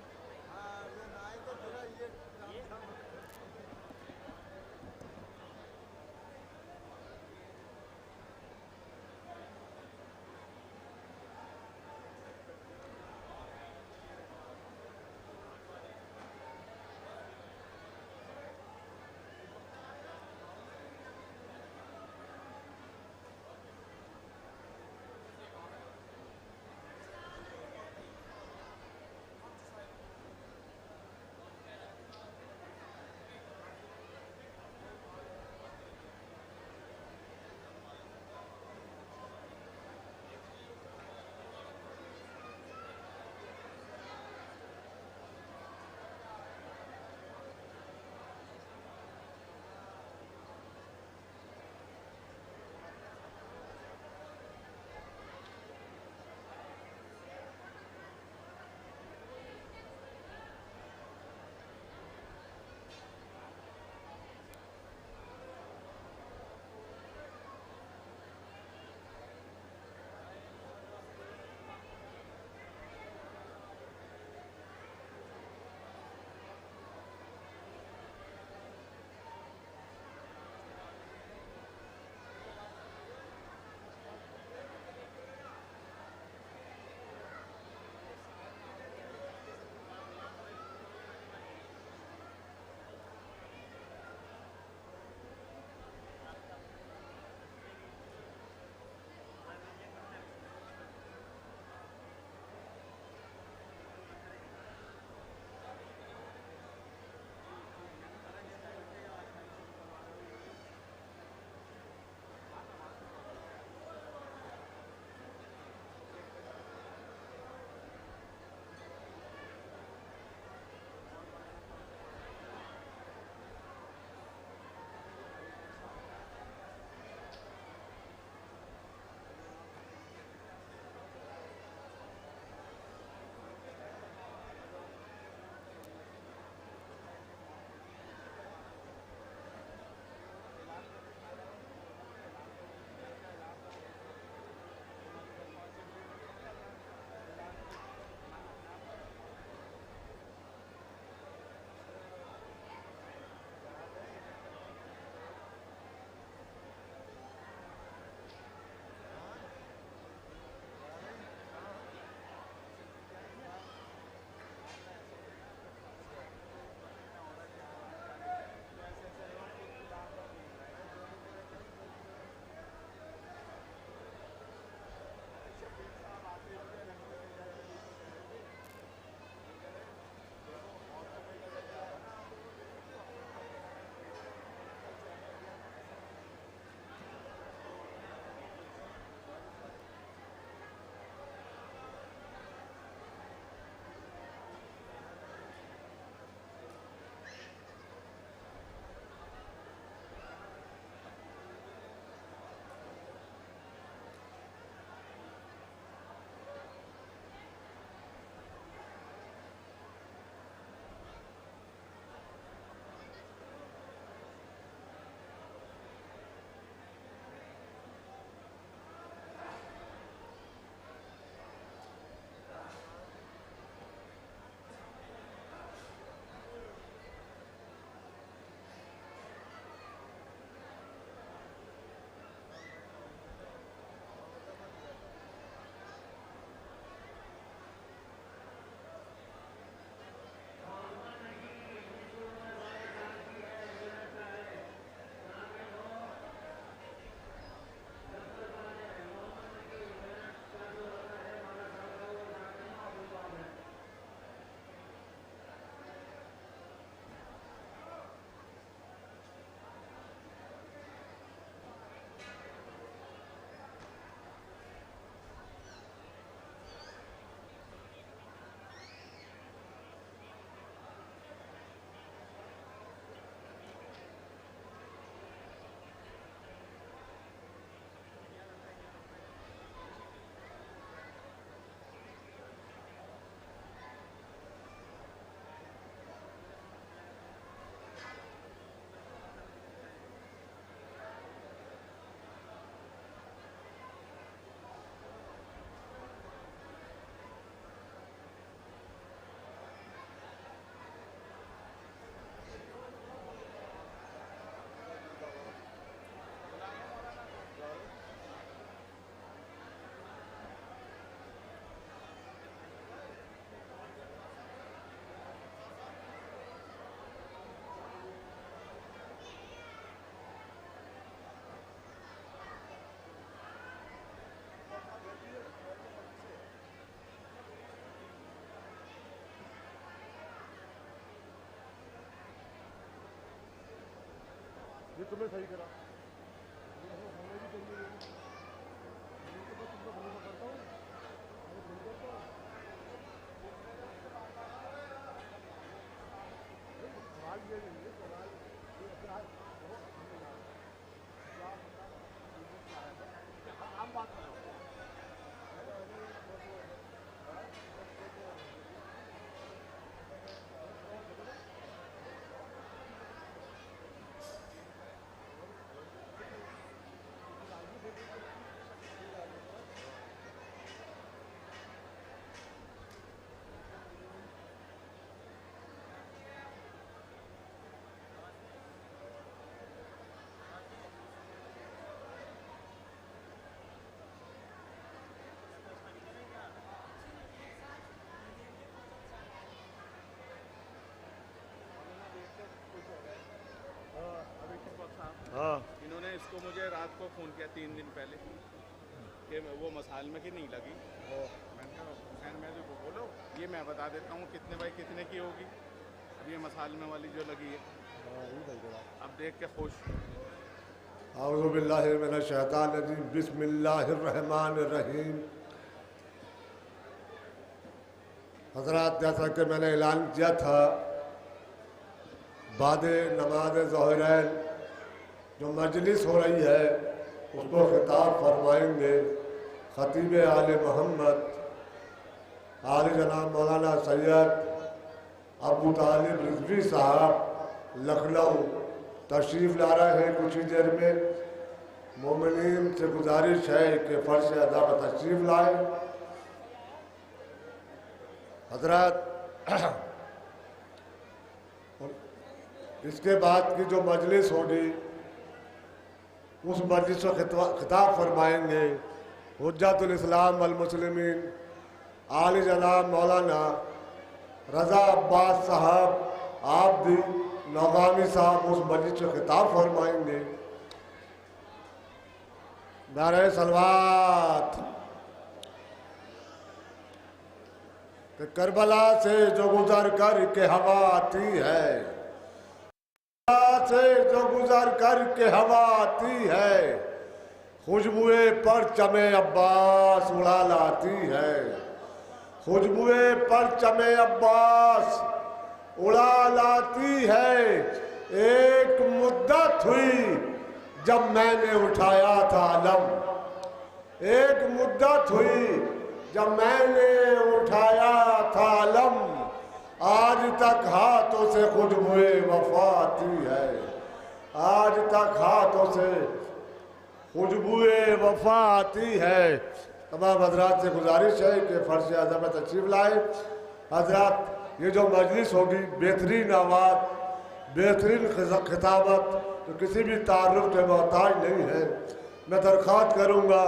ये तुम्हें सही करा। हाँ, इन्होंने इसको मुझे रात को फ़ोन किया 3 दिन पहले कि वो मसाल में की नहीं लगी। मैंने कहा हुसैन मैं जो बोलो ये मैं बता देता हूँ कितने बाई कितने की होगी। अब ये मसाल में वाली जो लगी है अब देख के खुश। औज़ु बिल्लाहि मिनश शैतानिर रजीम, बिस्मिल्लाहिर रहमानिर रहीम। हज़रात, जैसा कि मैंने ऐलान किया था, बाद नमाज ज़ोहरैन जो मजलिस हो रही है उसको खिताब फरमाएंगे ख़तीब आले मोहम्मद आले जनाब मौलाना सैयद अबू तालिब रिजवी साहब लखनऊ तशरीफ़ ला रहे हैं। कुछ ही देर में मोमिनीन से गुजारिश है कि फ़र्श अदा पर तशरीफ़ लाए। हज़रात, इसके बाद की जो मजलिस होगी उस मजलिस को खिताब फरमाएंगे हुज्जतुल इस्लाम वल मुस्लिमीन आले जनाब मौलाना रज़ा अब्बास साहब आबदी नौगामी साहब उस मजलिस को खिताब फरमाएंगे। नारे सलवात। कि करबला से जो गुजर कर के हवा आती है, से जो गुजर कर के हवा आती है, खुशबुए पर चमे अब्बास उड़ा लाती है। खुशबुए पर चमे अब्बास उड़ा लाती है। एक मुद्दत हुई जब मैंने उठाया था अलम, एक मुद्दत हुई जब मैंने उठाया था अलम, आज तक हाथों से खुशबुए वफा आती है। आज तक हाथों से खुशबुए वफा आती है। तमाम हजरात से गुजारिश है कि फर्श आज़म में तशरीफ़ लाए। हजरात, ये जो मजलिस होगी बेहतरीन आवाज़, बेहतरीन खिताबत, तो किसी भी तारुफ के मोहताज नहीं है। मैं दरख्वास्त करूँगा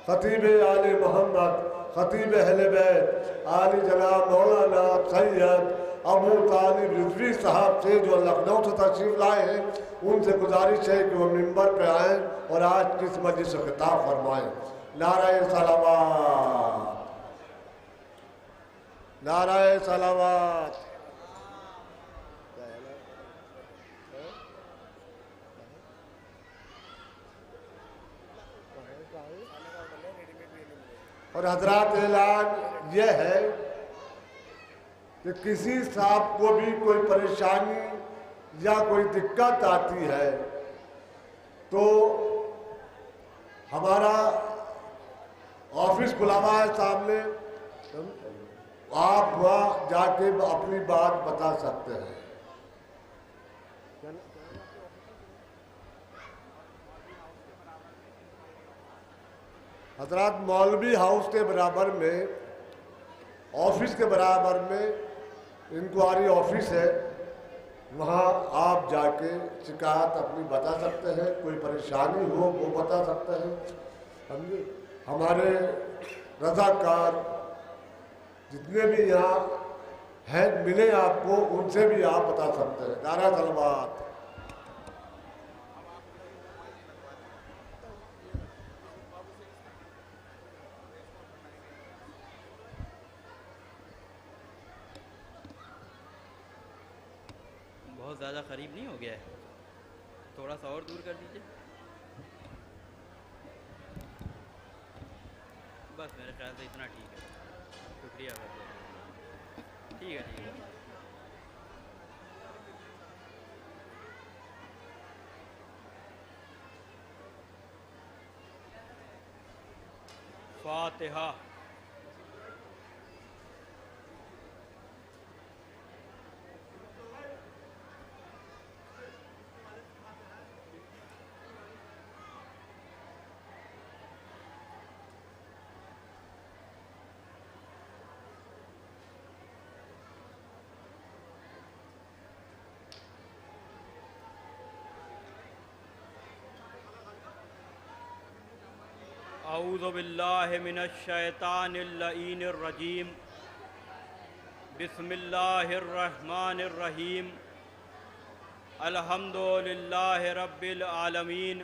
ख़तीब आले मोहम्मद ख़तीब अहले बैत आली जनाब मौलाना सैयद अबू तालिब रिजवी साहब से जो लखनऊ से तशरीफ़ लाए हैं, उनसे गुजारिश है कि वो मिंबर पे आएँ और आज की इस मजलिस से खिताब फरमाएँ। नाराए सलावत, नाराए सलावत। और हजरात, ऐलान यह है कि किसी साहब को भी कोई परेशानी या कोई दिक्कत आती है तो हमारा ऑफिस खुला हुआ है सामने, आप वहाँ जाके अपनी बात बता सकते हैं। हजरात, मौलवी हाउस के बराबर में, ऑफिस के बराबर में इंक्वायरी ऑफिस है, वहाँ आप जाके शिकायत अपनी बता सकते हैं। कोई परेशानी हो वो बता सकते हैं। समझे? हमारे रज़ाकार जितने भी यहाँ हैं मिले आपको, उनसे भी आप बता सकते हैं। नारा सलवात। बहुत ज़्यादा करीब नहीं हो गया है? थोड़ा सा और दूर कर दीजिए। बस मेरे ख्याल से इतना ठीक है। शुक्रिया बहुत। ठीक है ठीक है। फातिहा। औज़ु बिल्लाहि मिनश शैतानिर लईनिर रजीम। बिस्मिल्लाहिर रहमानिर रहीम। अल्हम्दुलिल्लाहि रब्बिल आलमीन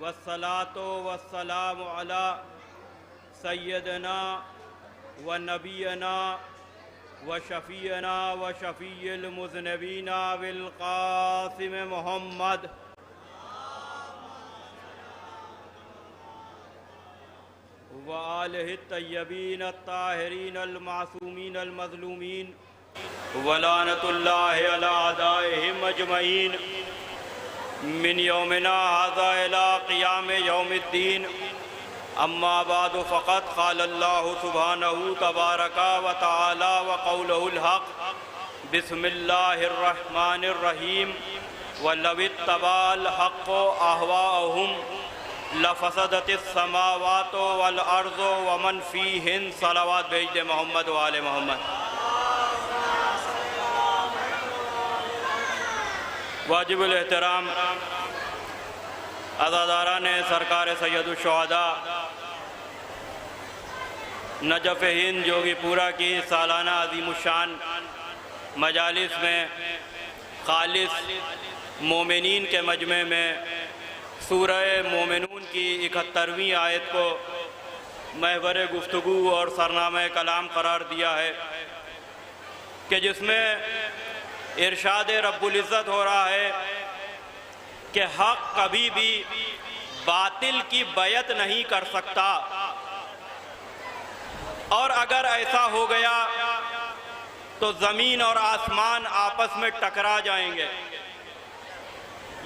वस्सलातु वस्सलामु अला सय्यदना व नबियना व शफ़ीना व शफ़ीइल मुज़निबीना बिल क़ासिम मुहम्मद व आलिहि तय्यबीन अत्ताहिरीन अल-मासूमीन अल-मज़लूमीन व लानतुल्लाहि अला अदाइहिम अजमईन मिन यौमिना हाज़ा इला क़ियाम यौमिद्दीन। अम्मा बादु फ़क़द क़ाल अल्लाहु सुब्हानहु तबारका व तआला व क़ौलुहुल हक़। बिस्मिल्लाहिर रहमानिर रहीम। व लवित्तबाल हक़्क़ु अहवाअहुम लफ़सदतिस समावातो वल अर्ज़ो वमन फ़ीहिन। सलावत भेज दे मोहम्मद व आले मोहम्मद। वाजिबुल एहतराम अज़ादारा ने सरकार सैयदुल शुहदा नजफ़ हिंद जोगीपुरा की सालाना अज़ीमुशान मजालिस में खालिस मोमिनीन के मजमे में सूरह मोमिनून की 71वीं आयत को महवर गुफ्तगू और सरनामा कलाम करार दिया है कि जिसमें इरशाद रब्बुल इज़्ज़त हो रहा है कि हक़ कभी भी बातिल की बैत नहीं कर सकता, और अगर ऐसा हो गया तो ज़मीन और आसमान आपस में टकरा जाएंगे।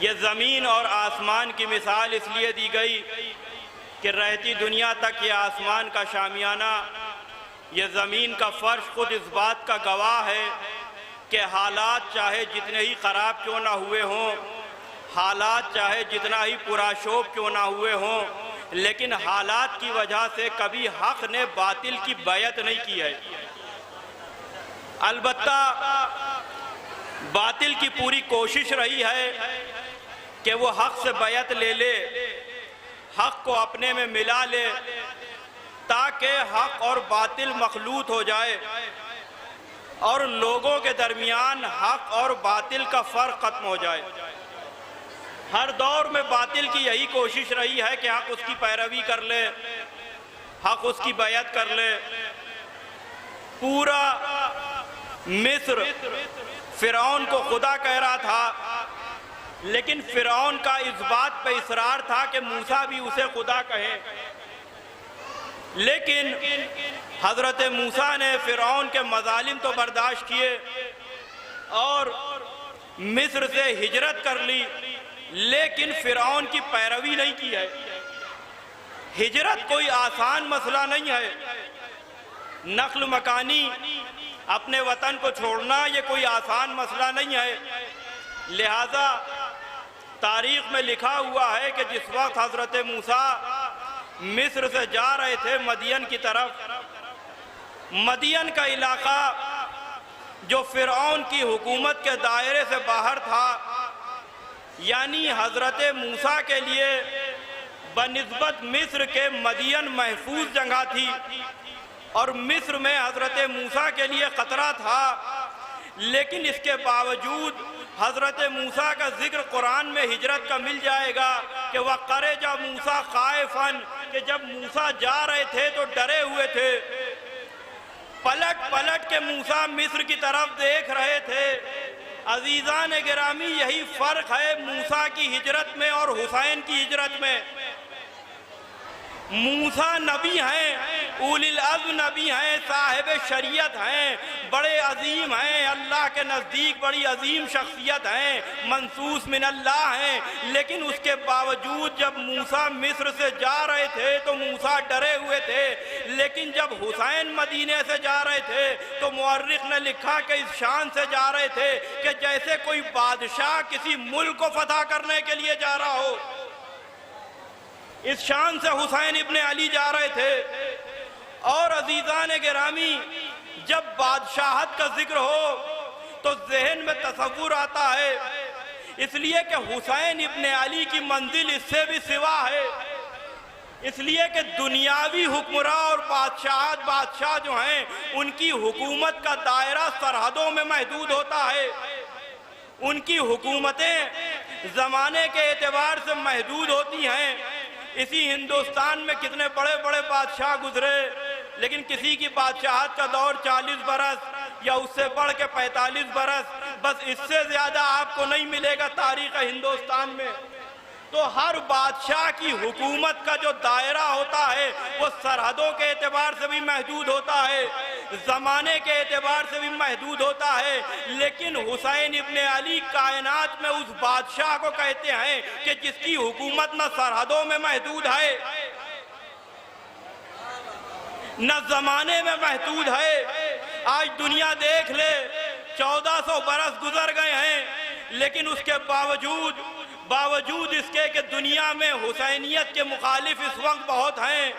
ये ज़मीन और आसमान की मिसाल इसलिए दी गई कि रहती दुनिया तक ये आसमान का शामियाना, ये ज़मीन का फ़र्श खुद इस बात का गवाह है कि हालात चाहे जितने ही ख़राब क्यों ना हुए हों, हालात चाहे जितना ही पुराशोभ क्यों ना हुए हों, लेकिन हालात की वजह से कभी हक़ ने बातिल की बैत नहीं की है। अलबत्ता बातिल की पूरी कोशिश रही है कि वो हक़ से बैत ले ले, हक़ को अपने में मिला ले, ताकि हक़ और बातिल मखलूत हो जाए और लोगों के दरमियान हक़ और बातिल का फ़र्क ख़त्म हो जाए। हर दौर में बातिल की यही कोशिश रही है कि हक़ उसकी पैरवी कर ले, हक़ उसकी बैत कर ले। पूरा मिस्र फ़िरौन को खुदा कह रहा था, लेकिन फ़िरौन का इस बात पे इसरार था कि मूसा भी उसे खुदा कहे। लेकिन हज़रत मूसा ने फ़िरौन के मज़ालिम तो बर्दाश्त किए और मिस्र से हिजरत कर ली, लेकिन फ़िरौन की पैरवी नहीं की है। हिजरत कोई आसान मसला नहीं है। नक्ल मकानी, अपने वतन को छोड़ना, ये कोई आसान मसला नहीं है। लिहाजा तारीख़ में लिखा हुआ है कि जिस वक्त हज़रत मूसा मिस्र से जा रहे थे मदियन की तरफ, मदियन का इलाका जो फ़िरऔन की हुकूमत के दायरे से बाहर था, यानी हज़रत मूसा के लिए बनिस्बत मिस्र के मदियन महफूज जगह थी और मिस्र में हज़रत मूसा के लिए ख़तरा था। लेकिन इसके बावजूद हज़रत मूसा का जिक्र कुरान में हिजरत का मिल जाएगा कि वह करे जा मूसा खाइफन, कि जब मूसा जा रहे थे तो डरे हुए थे। पलट पलट के मूसा मिस्र की तरफ देख रहे थे अजीज़ान गिरामी, यही फ़र्क है मूसा की हिजरत में और हुसैन की हिजरत में। मूसा नबी हैं, उलिल अज़्म नबी हैं, साहिब शरीयत हैं, बड़े अजीम हैं, अल्लाह के नज़दीक बड़ी अजीम शख्सियत हैं, मंसूस मिन अल्लाह हैं। लेकिन उसके बावजूद जब मूसा मिस्र से जा रहे थे तो मूसा डरे हुए थे, लेकिन जब हुसैन मदीने से जा रहे थे तो मुअर्रिख ने लिखा कि इस शान से जा रहे थे कि जैसे कोई बादशाह किसी मुल्क को फतह करने के लिए जा रहा हो। इस शान से हुसैन इब्ने अली जा रहे थे। और अजीज़ान गिरामी, जब बादशाहत का जिक्र हो तो जहन में तसव्वुर आता है, इसलिए कि हुसैन इब्ने अली की मंजिल इससे भी सिवा है। इसलिए कि दुनियावी हुक्मरां और बादशाह जो हैं उनकी हुकूमत का दायरा सरहदों में महदूद होता है। उनकी हुकूमतें ज़माने के एतबार से महदूद होती हैं। इसी हिंदुस्तान में कितने बड़े बड़े बादशाह गुजरे, लेकिन किसी की बादशाहत का दौर 40 बरस या उससे बढ़ के 45 बरस, बस इससे ज़्यादा आपको नहीं मिलेगा तारीख़ हिंदुस्तान में। तो हर बादशाह की हुकूमत का जो दायरा होता है वो सरहदों के एतबार से भी महदूद होता है, ज़माने के एतबार से भी महदूद होता है। लेकिन हुसैन इब्ने अली कायनात में उस बादशाह को कहते हैं कि जिसकी हुकूमत न सरहदों में महदूद है न ज़माने में महदूद है। आज दुनिया देख ले, 1400 बरस गुजर गए हैं, लेकिन उसके बावजूद इसके कि दुनिया में हुसैनियत के मुखालिफ इस वक्त बहुत हैं।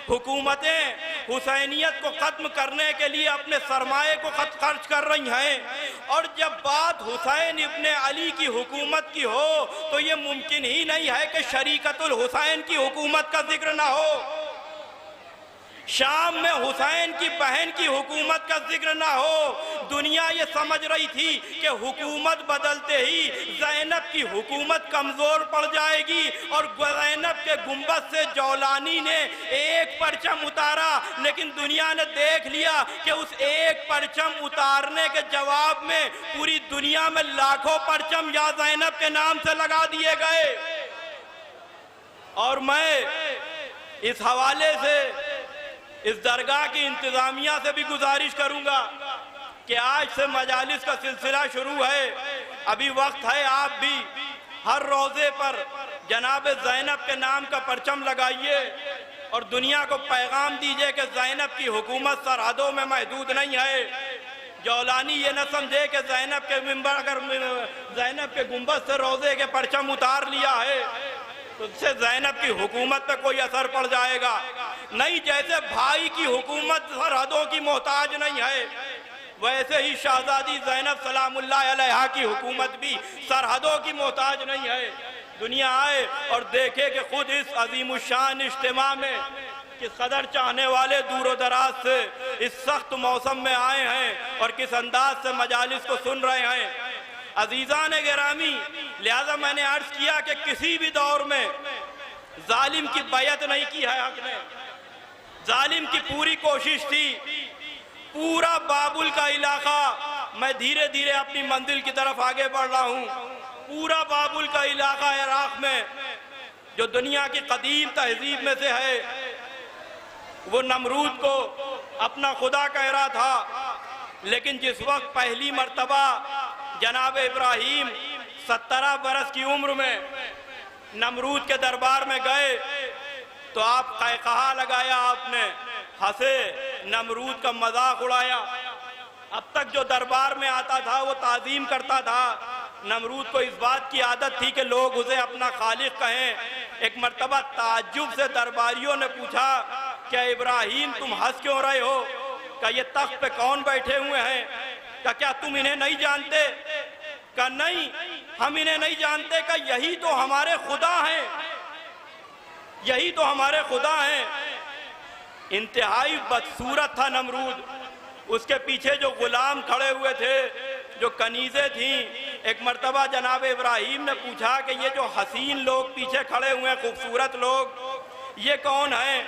हुकूमतें हुसैनियत को ख़त्म करने के लिए अपने सरमाए को खर्च कर रही हैं। और जब बात हुसैन इब्ने अली की हुकूमत की हो तो ये मुमकिन ही नहीं है कि शरीकतुल हुसैन की हुकूमत का जिक्र ना हो, शाम में हुसैन की बहन की हुकूमत का जिक्र ना हो। दुनिया ये समझ रही थी कि हुकूमत बदलते ही ज़ैनब की हुकूमत कमज़ोर पड़ जाएगी, और ज़ैनब के गुंबद से जौलानी ने एक परचम उतारा, लेकिन दुनिया ने देख लिया कि उस एक परचम उतारने के जवाब में पूरी दुनिया में लाखों परचम या ज़ैनब के नाम से लगा दिए गए। और मैं इस हवाले से इस दरगाह की इंतज़ामिया से भी गुजारिश करूंगा कि आज से मजालिस का सिलसिला शुरू है, अभी वक्त है, आप भी हर रोज़े पर जनाब ज़ैनब के नाम का परचम लगाइए और दुनिया को पैगाम दीजिए कि ज़ैनब की हुकूमत सरहदों में महदूद नहीं है। जौलानी ये न समझे कि ज़ैनब के मिंबर, अगर ज़ैनब के गुंबद से रोज़े के परचम उतार लिया है तो उससे ज़ैनब की हुकूमत पर कोई असर पड़ जाएगा नहीं। जैसे भाई की हुकूमत सरहदों की मोहताज नहीं है, वैसे ही शहजादी ज़ैनब सलामुल्लाह अलैहा की हुकूमत भी सरहदों की मोहताज नहीं है। दुनिया आए और देखे कि खुद इस अजीमुशान इज्तिमा में किस कदर चाहने वाले दूर दराज से इस सख्त मौसम में आए हैं और किस अंदाज से मजालिस को सुन रहे हैं। अजीज़ान गिरामी, लिहाजा मैंने अर्ज किया कि किसी भी दौर में जालिम की बैयत नहीं की है हक ने। जालिम की पूरी कोशिश थी, पूरा बाबुल का इलाका, मैं धीरे धीरे अपनी मंजिल की तरफ आगे बढ़ रहा हूँ, पूरा बाबुल का इलाका इराक में जो दुनिया की कदीम तहजीब में से है, वो नमरूद को अपना खुदा कह रहा था। लेकिन जिस वक्त पहली मर्तबा जनाब इब्राहीम 17 बरस की उम्र में नमरूद के दरबार में गए तो आप कहा लगाया, आपने हंसे, नमरूद का मजाक उड़ाया। अब तक जो दरबार में आता था वो ताज़ीम करता था। नमरूद को इस बात की आदत थी कि लोग उसे अपना खालिक कहें। एक मर्तबा ताज्जुब से दरबारियों ने पूछा, क्या इब्राहीम तुम हंस क्यों रहे हो? क्या ये तख्त पे कौन बैठे हुए हैं? क्या तुम इन्हें नहीं जानते? का नहीं, हम इन्हें नहीं जानते। का यही तो हमारे खुदा हैं, यही तो हमारे खुदा हैं। इंतहाई बदसूरत था नमरूद। उसके पीछे जो गुलाम खड़े हुए थे, जो कनीज़ें थीं, एक मर्तबा जनाब इब्राहीम ने पूछा कि ये जो हसीन लोग पीछे खड़े हुए हैं, खूबसूरत लोग, ये कौन हैं?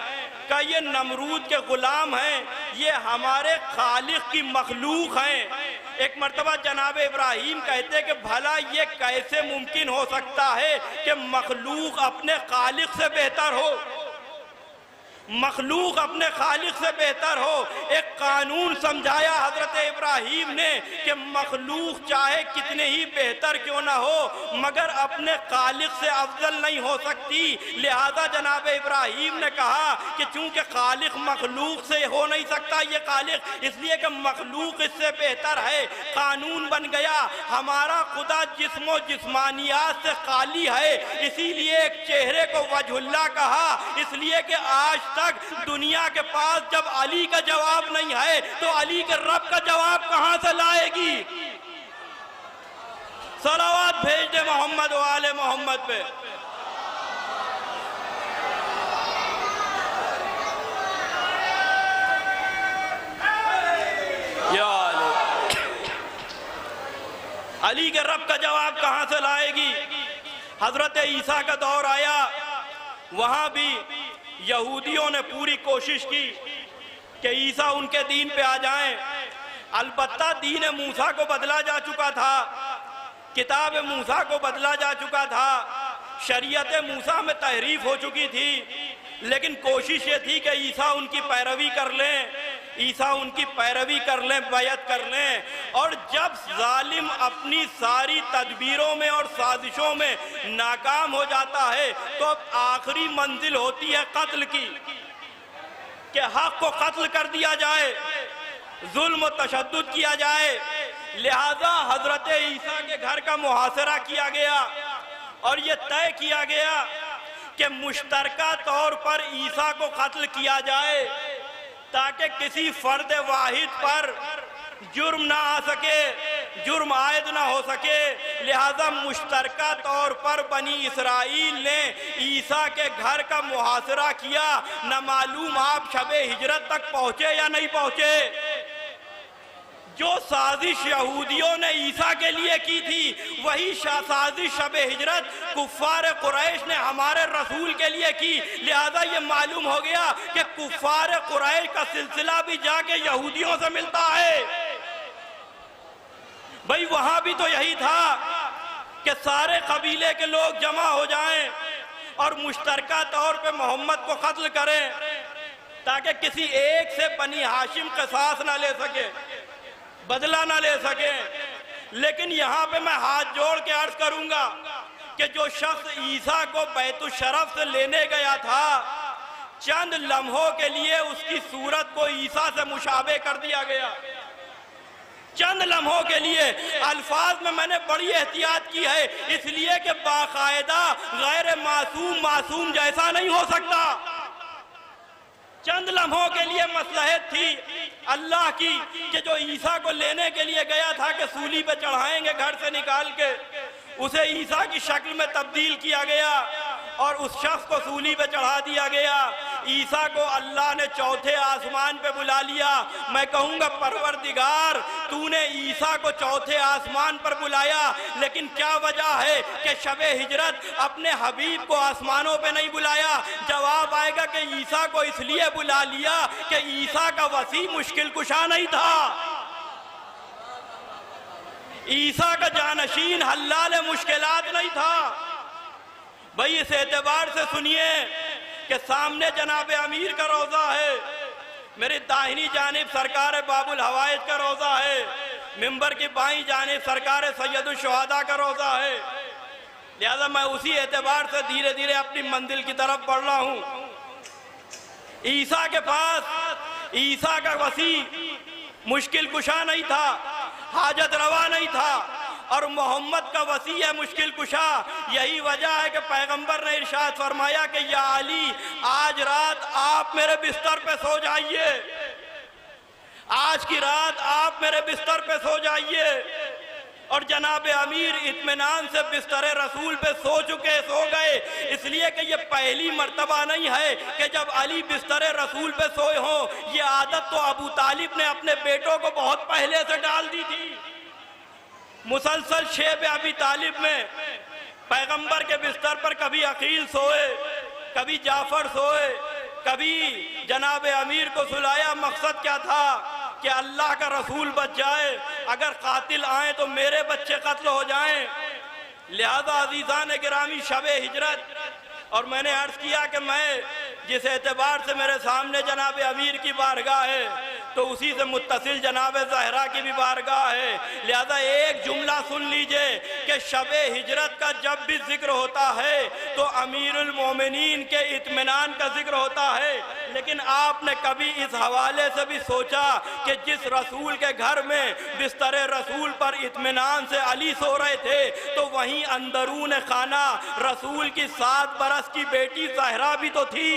का ये नमरूद के गुलाम हैं, ये हमारे खालिक की मखलूक हैं। एक मर्तबा जनाब इब्राहीम कहते कि भला ये कैसे मुमकिन हो सकता है कि मखलूक अपने खालिक से बेहतर हो, मखलूक अपने खालिक से बेहतर हो। एक कानून समझाया हजरत इब्राहीम ने कि मखलूक चाहे कितने ही बेहतर क्यों ना हो मगर अपने खालिक से अफजल नहीं हो सकती। लिहाजा जनाब इब्राहीम ने कहा कि चूंकि खालिक मखलूक से हो नहीं सकता ये खालिक, इसलिए कि मखलूक इससे बेहतर है। कानून बन गया, हमारा खुदा जिस्मो जिस्मानियात से खाली है, इसीलिए एक चेहरे को वजहुल्लाह कहा, इसलिए कि आज तक दुनिया के पास जब अली का जवाब नहीं है तो अली के रब का जवाब कहां से लाएगी। सलावत भेज दे मोहम्मद वाले मोहम्मद पे। अली के रब का जवाब कहां से लाएगी। हजरत ईसा का दौर आया, वहां भी यहूदियों ने पूरी कोशिश की कि ईसा उनके दीन पे आ जाएं। अलबत्ता दीन मूसा को बदला जा चुका था, किताब मूसा को बदला जा चुका था, शरीयत मूसा में तहरीफ हो चुकी थी, लेकिन कोशिश ये थी कि ईसा उनकी पैरवी कर लें, ईसा उनकी पैरवी कर लें, बैयत कर लें। और जब जालिम अपनी सारी तदबीरों में और साजिशों में नाकाम हो जाता है तो अब आखिरी मंजिल होती है कत्ल की, कि हक को कत्ल कर दिया जाए, जुल्म और तशद्दुद किया जाए। लिहाजा हजरत ईसा के घर का मुहासरा किया गया और ये तय किया गया कि मुश्तरका तौर पर ईसा को कत्ल किया जाए ताकि किसी फर्द वाहिद पर जुर्म ना आ सके, जुर्म आयद ना हो सके। लिहाजा मुश्तरका तौर पर बनी इसराइल ने ईसा के घर का मुहासरा किया। न मालूम आप शबे हिजरत तक पहुंचे या नहीं पहुंचे। जो साजिश यहूदियों ने ईसा के लिए की थी वही साजिश शबे हिजरत कुफ्फार कुरैश ने हमारे रसूल के लिए की। लिहाजा ये मालूम हो गया कि कुफ्फार कुरैश का सिलसिला भी जाके यहूदियों से मिलता है। भाई वहां भी तो यही था कि सारे कबीले के लोग जमा हो जाएं और मुश्तरका तौर पे मोहम्मद को कत्ल करें ताकि किसी एक से बनी हाशिम क़िसास ना ले सके, बदला ना ले सके। लेकिन यहाँ पे मैं हाथ जोड़ के अर्ज करूंगा कि जो शख्स ईसा को बैतुल शरफ से लेने गया था, चंद लम्हों के लिए उसकी सूरत को ईसा से मुशाबे कर दिया गया। चंद लम्हों के लिए अल्फाज में मैंने बड़ी एहतियात की है, इसलिए कि बाकायदा गैर मासूम मासूम जैसा नहीं हो सकता। चंद लम्हों के लिए मसलहत थी अल्लाह की कि जो ईसा को लेने के लिए गया था कि सूली पे चढ़ाएंगे घर से निकाल के, उसे ईसा की शक्ल में तब्दील किया गया और उस शख्स को सूली पे चढ़ा दिया गया। ईसा को अल्लाह ने चौथे आसमान पे बुला लिया। मैं कहूँगा परवरदिगार तूने ईसा को चौथे आसमान पर बुलाया, लेकिन क्या वजह है कि शबे हिजरत अपने हबीब को आसमानों पे नहीं बुलाया। जवाब आएगा कि ईसा को इसलिए बुला लिया कि ईसा का वसी मुश्किल कुशा नहीं था, ईसा का जानशीन हल्लाल मुश्किलात नहीं था। भाई इस एतबार से सुनिए कि सामने जनाब अमीर का रोज़ा है, मेरी दाहिनी जानिब सरकार बाबुल हवाइज का रोज़ा है, मिंबर की बाईं जानिब सरकार सैयदुल शुहदा का रोज़ा है। लिहाजा मैं उसी एतबार से धीरे धीरे अपनी मंजिल की तरफ बढ़ रहा हूँ। ईसा के पास ईसा का वसी मुश्किल कुशा नहीं था, हाजत रवा नहीं था, और मोहम्मद का वसी है मुश्किल कुशा। यही वजह है कि पैगंबर ने इरशाद फरमाया कि या अली आज रात आप मेरे बिस्तर पे सो जाइए, आज की रात आप मेरे बिस्तर पे सो जाइए। और जनाब अमीर इत्मीनान से बिस्तर रसूल पे सो गए, इसलिए कि ये पहली मर्तबा नहीं है कि जब अली बिस्तर रसूल पे सोए हों। ये आदत तो अबू तालिब ने अपने बेटों को बहुत पहले से डाल दी थी। मुसलसल शेब अबी तालिब में पैगंबर के बिस्तर पर कभी अकील सोए, कभी जाफर सोए, कभी जनाब अमीर को सुलाया। मकसद क्या था कि अल्लाह का रसूल बच जाए, अगर कातिल आए तो मेरे बच्चे कत्ल हो जाएं। लिहाजा अजीज़ान गिरामी शब हिजरत, और मैंने अर्ज़ किया कि मैं जिस एतबार से मेरे सामने जनाब अमीर की बारगाह है तो उसी से मुत्तसिल जनाब ज़हरा की भी बारगाह है। लिहाजा एक जुमला सुन लीजिए कि शब हिजरत का जब भी जिक्र होता है तो अमीरुल मोमिनीन के इत्मीनान का जिक्र होता है। लेकिन आपने कभी इस हवाले से भी सोचा कि जिस रसूल के घर में बिस्तर रसूल पर इत्मीनान से अली सो रहे थे तो वहीं अंदरून खाना रसूल की 7 बरस की बेटी ज़हरा भी तो थी।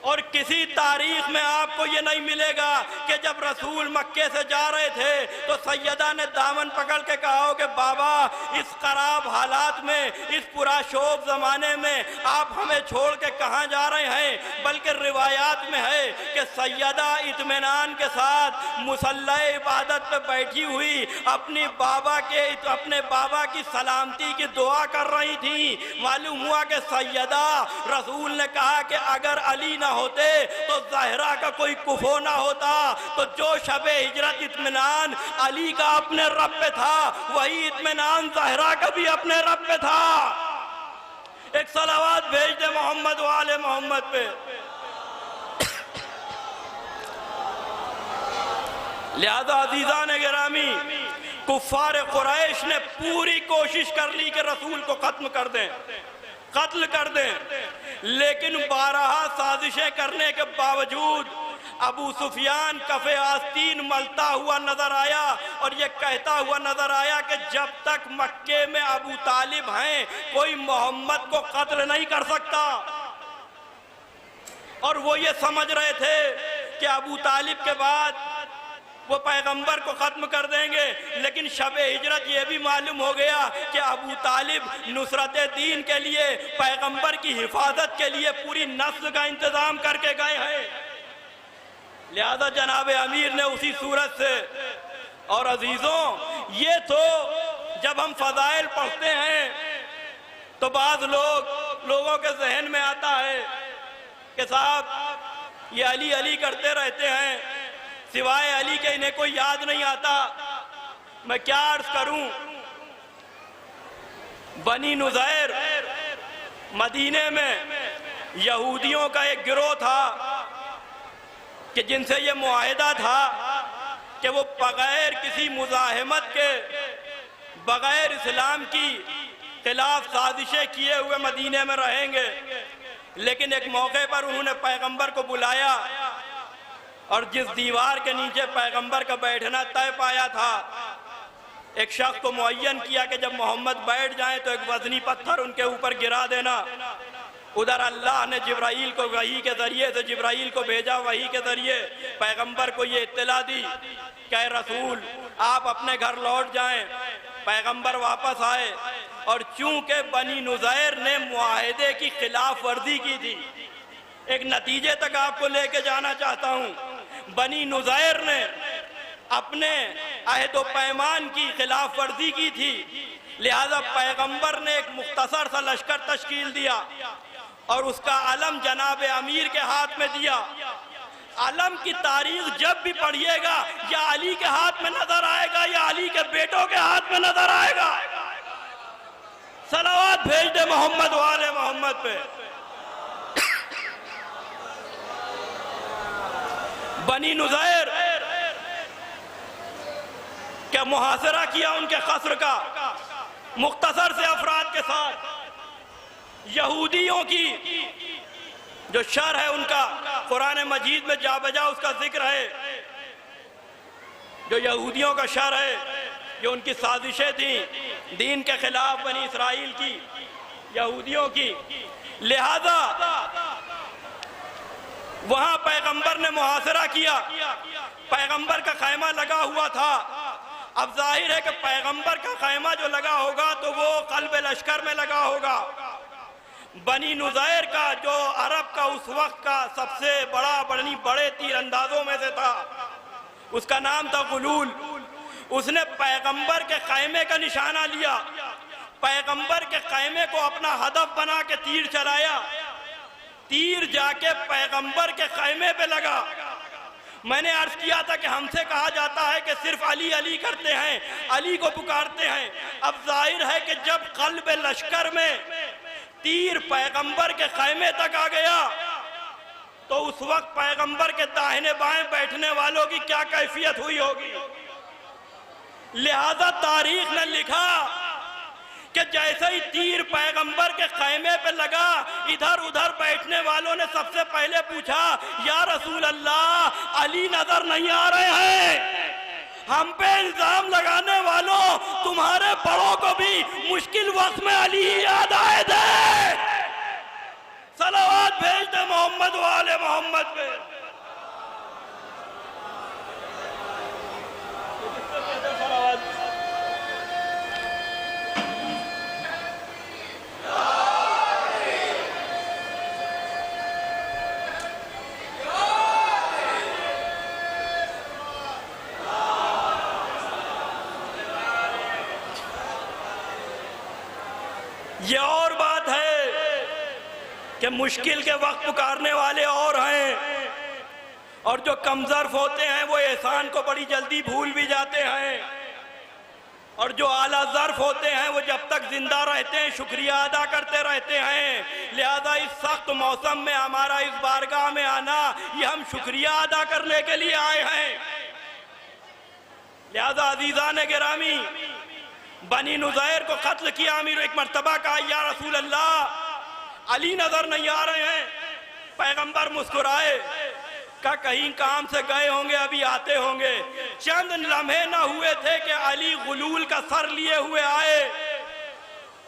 और किसी तारीख में आपको ये नहीं मिलेगा कि जब रसूल मक्के से जा रहे थे तो सैयदा ने दामन पकड़ के कहा हो कि बाबा इस खराब हालात में, इस पुराशोभ ज़माने में आप हमें छोड़ के कहाँ जा रहे हैं। बल्कि रिवायात में है कि सैयदा इत्मीनान के साथ मुसल्ला इबादत पे बैठी हुई अपने बाबा की सलामती की दुआ कर रही थी। मालूम हुआ कि सैयदा रसूल ने कहा कि अगर अली ना होते तो ज़हरा का कोई कुफो ना होता। तो जो शब हिजरत इत्मीनान अली का अपने रब पे था वही इत्मीनान ज़हरा का भी अपने रब पे था। एक सलावत भेज दे मोहम्मद वाले मोहम्मद पे। लिहाजा अजीज़ान गिरामी, कुफ्फार कुरैश ने पूरी कोशिश कर ली कि रसूल को खत्म कर दें, कत्ल कर दें, लेकिन 12 साजिशें करने के बावजूद अबू सुफियान कफ़े आस्तीन मलता हुआ नजर आया और ये कहता हुआ नजर आया कि जब तक मक्के में अबू तालिब हैं कोई मोहम्मद को कत्ल नहीं कर सकता। और वो ये समझ रहे थे कि अबू तालिब के बाद वो पैगंबर को खत्म कर देंगे। लेकिन शब हिजरत ये भी मालूम हो गया कि अबू तालिब नुसरत दीन के लिए, पैगंबर की हिफाजत के लिए पूरी नस्ल का इंतजाम करके गए हैं। लिहाजा जनाब अमीर ने उसी सूरत से, और अजीजों ये तो जब हम फजाइल पढ़ते हैं तो बाज़ लोगों के जहन में आता है कि साहब ये अली अली करते रहते हैं, सिवाय अली के इन्हें कोई याद नहीं आता। मैं क्या अर्ज करूं, बनी नुज़ैर मदीने में यहूदियों का एक गिरोह था कि जिनसे ये मुआहिदा था कि वो बगैर किसी मुज़ाहिमत के, बगैर इस्लाम की खिलाफ साजिशें किए हुए मदीने में रहेंगे। लेकिन एक मौके पर उन्होंने पैगंबर को बुलाया और जिस दीवार के नीचे पैगंबर का बैठना तय पाया था, एक शख्स को मुअय्यन किया कि जब मोहम्मद बैठ जाएं तो एक वजनी पत्थर उनके ऊपर गिरा देना। उधर अल्लाह ने जिब्राइल को वही के जरिए से जिब्राइल को भेजा, वही के जरिए पैगंबर को ये इत्तला दी कि रसूल आप अपने घर लौट जाएं। पैगंबर वापस आए और चूंकि बनी नुज़ैर ने मुआहिदे की खिलाफ वर्जी की थी, एक नतीजे तक आपको लेके जाना चाहता हूँ। बनी नुज़ैर ने अपने अहद व पैमान की खिलाफ वर्जी की थी, लिहाजा पैगंबर ने एक मुख्तसर सा लश्कर तश्कील दिया और उसका अलम जनाब अमीर के हाथ में दिया। अलम की तारीख जब भी पढ़िएगा या अली के हाथ में नजर आएगा या अली के बेटों के हाथ में नजर आएगा। सलावत भेज दे मोहम्मद वाले मोहम्मद पे। बनी नुज़ैर क्या मुहासरा किया उनके कसर का मुख्तसर से अफराद के साथ। यहूदियों की जो शर है उनका कुरान मजीद में जा बजा उसका जिक्र है। जो यहूदियों का शर है, जो उनकी साजिशें थी दीन के खिलाफ बनी इसराइल की, यहूदियों की, लिहाजा वहां पैगंबर ने मुहासरा किया। पैगंबर का खैमा लगा हुआ था। अब जाहिर है कि पैगंबर का खैमा जो लगा होगा तो वो कल्ब लश्कर में लगा होगा। बनी नुज़ैर का जो अरब का उस वक्त का सबसे बड़े तीरंदाजों में से था, उसका नाम था गुलूल। उसने पैगंबर के खैमे का निशाना लिया, पैगंबर के खैमे को अपना हदफ बना के तीर चलाया। तीर जाके पैगंबर के खैमे पे लगा मैंने अर्ज किया था कि हमसे कहा जाता है कि सिर्फ अली अली करते हैं, अली को पुकारते हैं। अब जाहिर है कि जब क़ल्ब लश्कर में तीर पैगंबर के खैमे तक आ गया तो उस वक्त पैगंबर के दाहिने बाएं बैठने वालों की क्या कैफियत हुई होगी। लिहाजा तारीख ने लिखा कि जैसे ही तीर पैगंबर के खैमे पे लगा, इधर उधर बैठने वालों ने सबसे पहले पूछा, या रसूल अल्लाह, अली नजर नहीं आ रहे हैं? हम पे इल्जाम लगाने वालों, तुम्हारे बड़ों को भी मुश्किल वक्त में अली ही याद आए थे। सलावत भेज दे मोहम्मद वाले मोहम्मद पे। ये और बात है कि मुश्किल के वक्त पुकारने वाले और हैं, और जो कमजोर होते हैं वो एहसान को बड़ी जल्दी भूल भी जाते हैं, और जो आला ज़र्फ होते हैं वो जब तक जिंदा रहते हैं शुक्रिया अदा करते रहते हैं। लिहाजा इस सख्त मौसम में हमारा इस बारगाह में आना, ये हम शुक्रिया अदा करने के लिए आए हैं। लिहाजा अजीज़ान गिरामी, बनी नुज़ैर को कत्ल किया, अमीर एक मर्तबा कहा, या रसूल अल्लाह, अली नजर नहीं आ रहे हैं। पैगंबर मुस्कुराए, का कहीं काम से गए होंगे, अभी आते होंगे। चंद लम्हे न हुए थे कि अली गुलूल का सर लिए हुए आए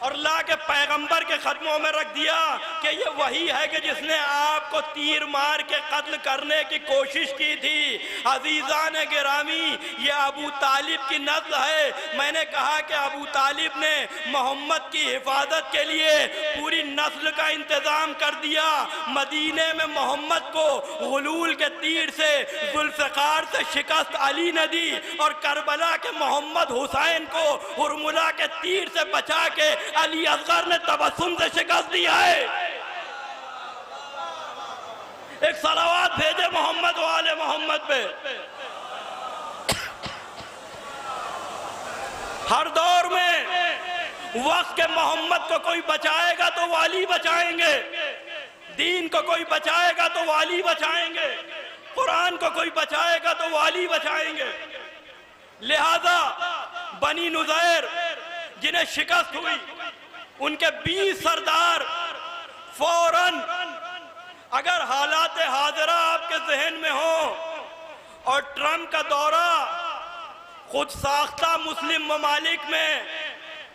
और ला के पैगंबर के कदमों में रख दिया कि ये वही है कि जिसने आपको तीर मार के कत्ल करने की कोशिश की थी। अजीज़ान गिरामी, ये अबू तालिब की नस्ल है। मैंने कहा कि अबू तालिब ने मोहम्मद की हिफाजत के लिए पूरी नस्ल का इंतजाम कर दिया। मदीने में मोहम्मद को गुलूल के तीर से, जुल्फ़िकार से शिकस्त अली ने दी, और करबला के मोहम्मद हुसैन को हुरमुला के तीर से बचा के अली असगर ने तबस्सुम से शिकस्त दिया है। एक सलावत भेजे मोहम्मद वाले मोहम्मद पे। हर दौर में वक्त के मोहम्मद को कोई बचाएगा तो वाली बचाएंगे, दीन को कोई बचाएगा तो वाली बचाएंगे, कुरान को कोई बचाएगा तो वाली बचाएंगे। लिहाजा बनी नुज़ैर जिन्हें शिकस्त हुई, उनके 20 सरदार फौरन, अगर हालात हाजिरा आपके जहन में हो और ट्रंप का दौरा खुद साख्ता मुस्लिम ममालिक में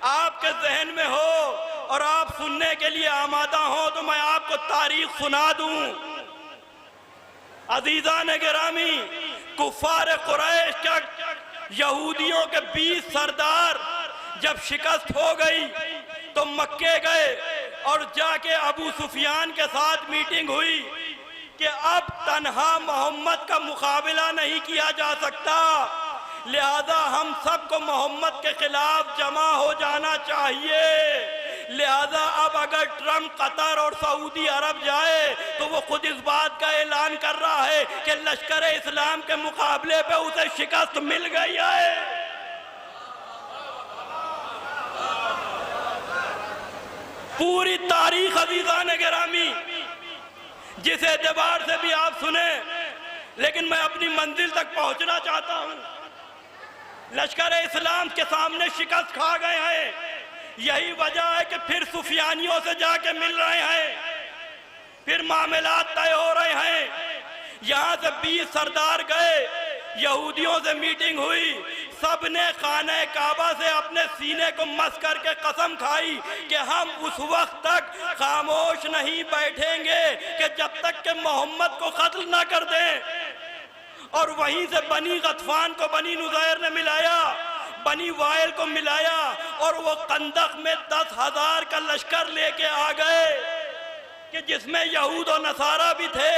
आपके जहन में हो और आप सुनने के लिए आमादा हो, तो मैं आपको तारीख सुना दूं। अजीज़ान गिरामी, कुफ़ार कुरैश का यहूदियों के 20 सरदार जब शिकस्त हो गई तो मक्के गए और जाके अबू सुफियान के साथ मीटिंग हुई कि अब तन्हा मोहम्मद का मुकाबला नहीं किया जा सकता, लिहाजा हम सबको मोहम्मद के खिलाफ जमा हो जाना चाहिए। लिहाजा अब अगर ट्रंप कतर और सऊदी अरब जाए तो वो खुद इस बात का ऐलान कर रहा है कि लश्कर इस्लाम के मुकाबले पे उसे शिकस्त मिल गई है। पूरी तारीख अजीज़ान गिरामी, जिस एतबार से भी आप सुने, लेकिन मैं अपनी मंजिल तक पहुंचना चाहता हूं। लश्कर इस्लाम के सामने शिकस्त खा गए हैं, यही वजह है कि फिर सुफियानियों से जाके मिल रहे हैं, फिर मामलात तय हो रहे हैं। यहां से 20 सरदार गए, यहूदियों से मीटिंग हुई, सबने खाने काबा से अपने सीने को मस करके कसम खाई कि हम उस वक्त तक खामोश नहीं बैठेंगे कि जब तक कि मोहम्मद को कत्ल ना कर दें। और वहीं से बनी गतफान को बनी नुज़ैर ने मिलाया, बनी वाइल को मिलाया, और वो कंदक में 10,000 का लश्कर लेके आ गए कि जिसमें यहूद और नसारा भी थे,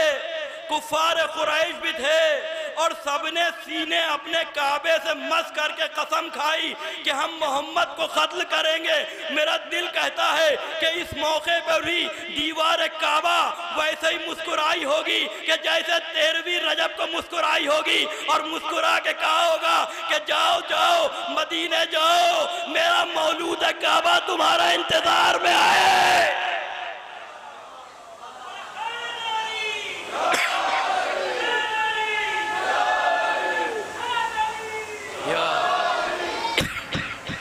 कुफ़ार कुरैश भी थे, और सबने सीने अपने काबे से मस करके कसम खाई कि हम मोहम्मद को कत्ल करेंगे। मेरा दिल कहता है कि इस मौके पर भी दीवार काबा वैसे ही मुस्कुराई होगी कि जैसे 13वीं रजब को मुस्कुराई होगी, और मुस्कुरा के कहा होगा कि जाओ जाओ मदीने जाओ, मेरा मौलूद काबा तुम्हारा इंतजार में है।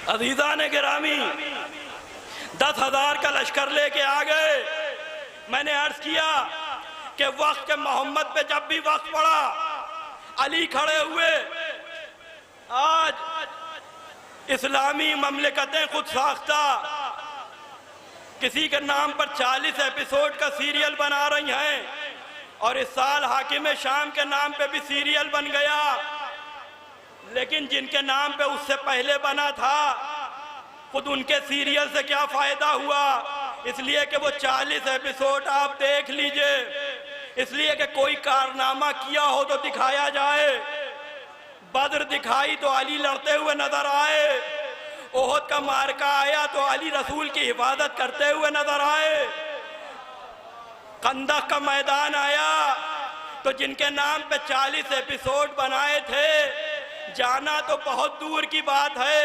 अजीजा ने गिरामी 10,000 का लश्कर लेके आ गए। मैंने अर्ज किया कि वक्त के मोहम्मद पे जब भी वक्त पड़ा अली खड़े हुए। आज इस्लामी ममलिकतें खुद साख्ता किसी के नाम पर 40 एपिसोड का सीरियल बना रही हैं, और इस साल हाकिम शाम के नाम पे भी सीरियल बन गया। लेकिन जिनके नाम पे उससे पहले बना था, खुद उनके सीरियल से क्या फायदा हुआ? इसलिए कि वो 40 एपिसोड आप देख लीजिए, इसलिए कि कोई कारनामा किया हो तो दिखाया जाए। बद्र दिखाई तो अली लड़ते हुए नजर आए, ओहद का मार्का आया तो अली रसूल की हिफाजत करते हुए नजर आए, कंदक का मैदान आया तो जिनके नाम पे 40 एपिसोड बनाए थे, जाना तो बहुत दूर की बात है,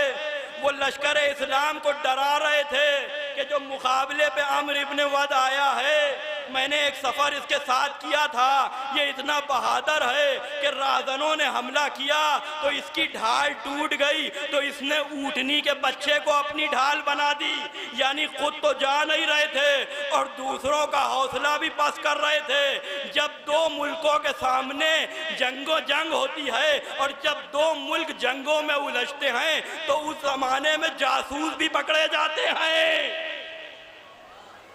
वो लश्कर इस्लाम को डरा रहे थे कि जो मुकाबले पे अम्र इब्न वद आया है, मैंने एक सफर इसके साथ किया था, ये इतना बहादुर है कि राजनों ने हमला किया तो इसकी ढाल टूट गई, तो इसने ऊँटनी के बच्चे को अपनी ढाल बना दी। यानी खुद तो जा नहीं रहे थे और दूसरों का हौसला भी पस्त कर रहे थे। जब दो मुल्कों के सामने जंग होती है और जब दो मुल्क जंगों में उलझते हैं तो उस जमाने में जासूस भी पकड़े जाते हैं,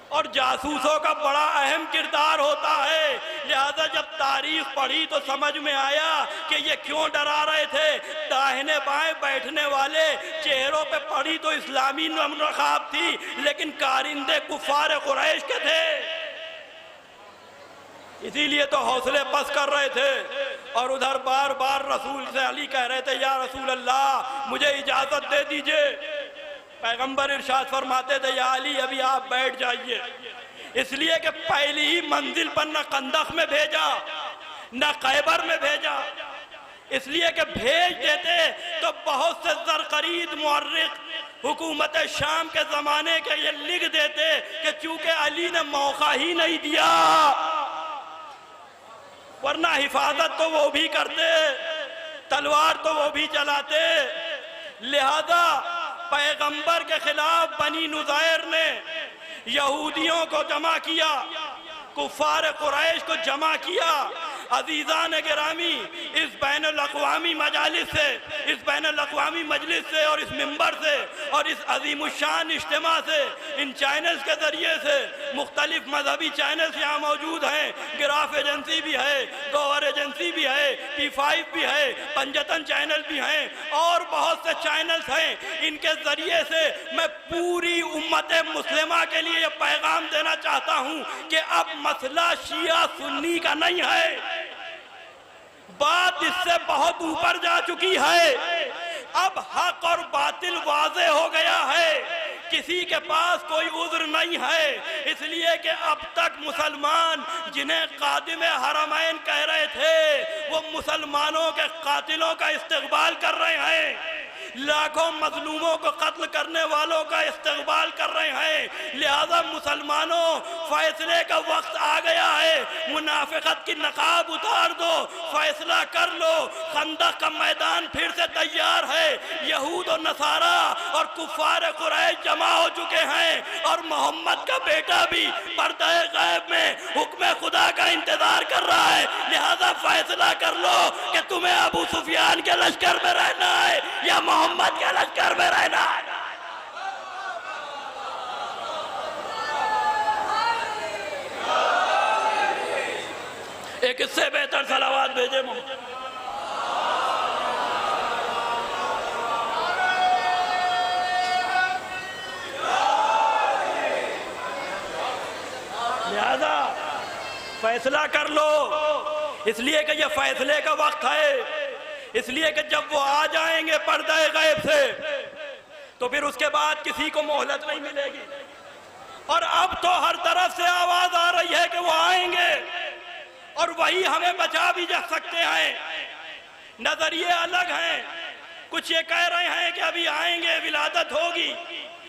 और जासूसों का बड़ा अहम किरदार होता है। लिहाजा जब तारीख पढ़ी तो समझ में आया कि ये क्यों डरा रहे थे। दाहिने बाएं बैठने वाले चेहरों पे पड़ी तो इस्लामी नकाब थी, लेकिन कारिंदे कुफार कुरैश के थे, इसीलिए तो हौसले पस्त कर रहे थे। और उधर बार बार रसूल से अली कह रहे थे, या रसूल अल्लाह मुझे इजाजत दे दीजिए। पैगंबर इरशाद फरमाते थे, या अली अभी आप बैठ जाइए, इसलिए कि पहली ही मंजिल पर न कंदक में भेजा न खैबर में भेजा, इसलिए कि भेज देते तो बहुत से ज़रक़रीद मुअर्रिख़ हुकूमत शाम के ज़माने के ये लिख देते कि चूंकि अली ने मौका ही नहीं दिया, वरना हिफाजत तो वो भी करते, तलवार तो वो भी चलाते। लिहाजा पैगंबर के खिलाफ बनी नुज़ैर ने यहूदियों को जमा किया, कुफार कुरैश को जमा किया। अजीज़ान गिरामी, इस बैनुल-अक़वामी मजालिस से, इस बैनुल-अक़वामी मजलिस से और इस मिंबर से और इस अज़ीमुश्शान इज्तिमा से, इन चैनल्स के ज़रिए से, मुख्तलिफ मजहबी चैनल्स यहाँ मौजूद हैं, गिराफ एजेंसी भी है, गौहर एजेंसी भी है, P5 भी है, पंजतन चैनल भी हैं और बहुत से चैनल्स हैं। इनके ज़रिए से मैं पूरी उम्मत मुस्लिमा के लिए ये पैगाम देना चाहता हूँ कि अब मसला शिया सुन्नी का नहीं है, बात इससे बहुत ऊपर जा चुकी है। अब हक और बातिल वाज़े हो गया है, किसी के पास कोई उज़्र नहीं है, इसलिए कि अब तक मुसलमान जिन्हें कादिम हरमैन कह रहे थे वो मुसलमानों के कातिलों का इस्तक़बाल कर रहे हैं, लाखों मजलूमों को कत्ल करने वालों का इस्तक़बाल कर रहे हैं। लिहाजा मुसलमानों, फैसले का वक्त आ गया है, मुनाफिकत की नकाब उतार दो, फैसला कर लो। खंदक का मैदान फिर से तैयार है, यहूद और नसारा और कुफार कुरैश जमा हो चुके हैं और मोहम्मद का बेटा भी पर्दा गैब में हुक्म खुदा का इंतजार कर रहा है। लिहाजा फैसला कर लो कि तुम्हें अबू सुफियान के लश्कर में रहना है या मोहम्मद के लश्कर में रहना है। एक इससे बेहतर सलावात भेजे मोहम्मद। लिहाजा फैसला कर लो, इसलिए कि यह फैसले का वक्त है, इसलिए कि जब वो आ जाएंगे पर्दे गैब से तो फिर उसके बाद किसी को मोहलत नहीं मिलेगी। और अब तो हर तरफ से आवाज आ रही है कि वो आएंगे और वही हमें बचा भी जा सकते हैं। नजरिए अलग हैं, कुछ ये कह रहे हैं कि अभी आएंगे, विलादत होगी।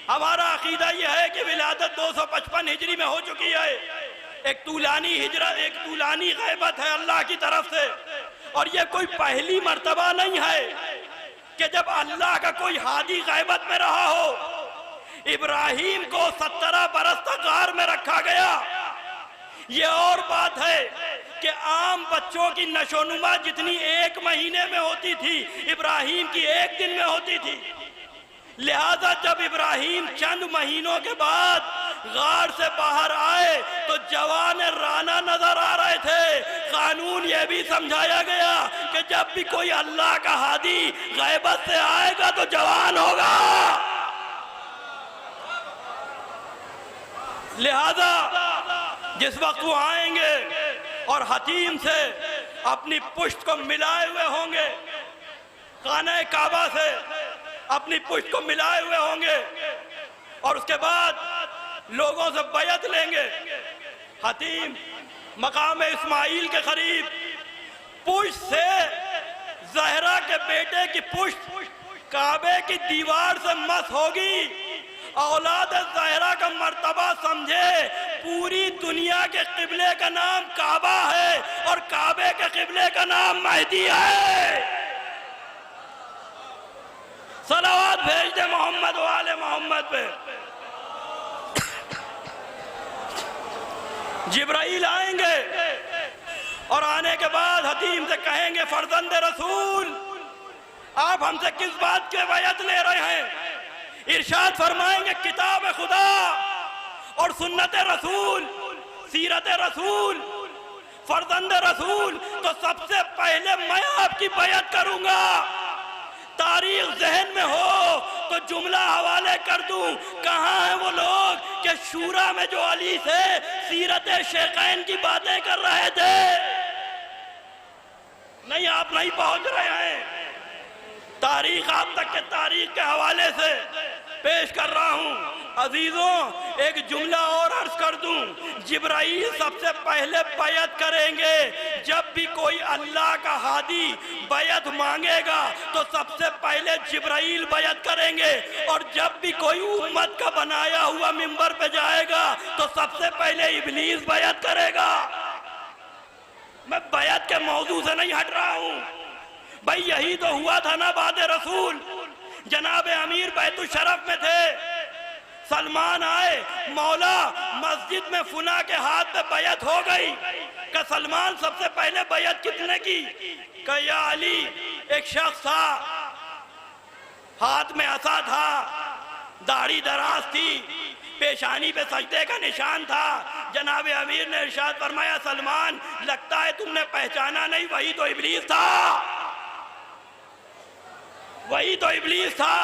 हमारा अकीदा यह है कि विलादत 255 हिजरी में हो चुकी है। एक तूलानी हिजरत, एक तूलानी गैबत है अल्लाह की तरफ से। और ये कोई पहली मर्तबा नहीं है कि जब अल्लाह का कोई हादी गैबत में रहा हो। इब्राहिम को 17 बरस तक गार में रखा गया। ये और बात है कि आम बच्चों की नशोनुमा जितनी एक महीने में होती थी, इब्राहिम की एक दिन में होती थी। लिहाजा जब इब्राहिम चंद महीनों के बाद गार से बाहर आए तो जवान राना नजर आ रहे थे। कानून यह भी समझाया गया कि जब भी कोई अल्लाह का हादी गैबत से आएगा तो जवान होगा। लिहाजा जिस वक्त वो आएंगे और हतीम से अपनी पुश्त को मिलाए हुए होंगे, खाने काबा से अपनी पुश्त को मिलाए हुए होंगे और उसके बाद लोगों से बैत लेंगे, हतीम मकाम इस्माइल के करीब पुश्त से ज़हरा के बेटे की पुश्त काबे की दीवार से मस होगी। औलाद ज़हरा का मर्तबा समझे, पूरी दुनिया के किबले का नाम काबा है और काबे के किबले का नाम महदी है। सलावत भेज दे मोहम्मद वाले मोहम्मद पे। जिब्राइल आएंगे और आने के बाद हतीम से कहेंगे, फर्जंद रसूल आप हमसे किस बात के बैत ले रहे हैं? इरशाद फरमाएंगे, किताब खुदा और सुन्नत रसूल, सीरत रसूल, फर्जंद रसूल। तो सबसे पहले मैं आपकी बैत करूंगा। तारीख जहन में हो तो जुमला हवाले कर दूं। कहां हैं वो लोग कि शूरा में जो अली से सीरत शेखैन की बातें कर रहे थे? नहीं, आप नहीं पहुंच रहे हैं। तारीख आप तक के तारीख के हवाले से पेश कर रहा हूं। अजीजों, एक जुमला और अर्ज कर दूं। जिब्राइल सबसे पहले बैत करेंगे। जब भी कोई अल्लाह का हादी बैत मांगेगा तो सबसे पहले जिब्राइल बैत करेंगे। और जब भी कोई उम्मत का बनाया हुआ मिंबर पे जाएगा तो सबसे पहले इब्लीस बैत करेगा। मैं बैत के मौजू से नहीं हट रहा हूं भाई, यही तो हुआ था ना बाद रसूल। जनाब अमीर बैतुल शरफ में थे, सलमान आए, मौला मस्जिद में फुना के हाथ में बैत हो गई। का सलमान सबसे पहले बैत कितने की? का या अली, एक शख्स था, हाथ में असा था, दाढ़ी दराज थी, पेशानी पे सजदे का निशान था। जनाब अमीर ने इरशाद फरमाया, सलमान लगता है तुमने पहचाना नहीं, वही तो इब्लीस था, वही तो इब्लीस था।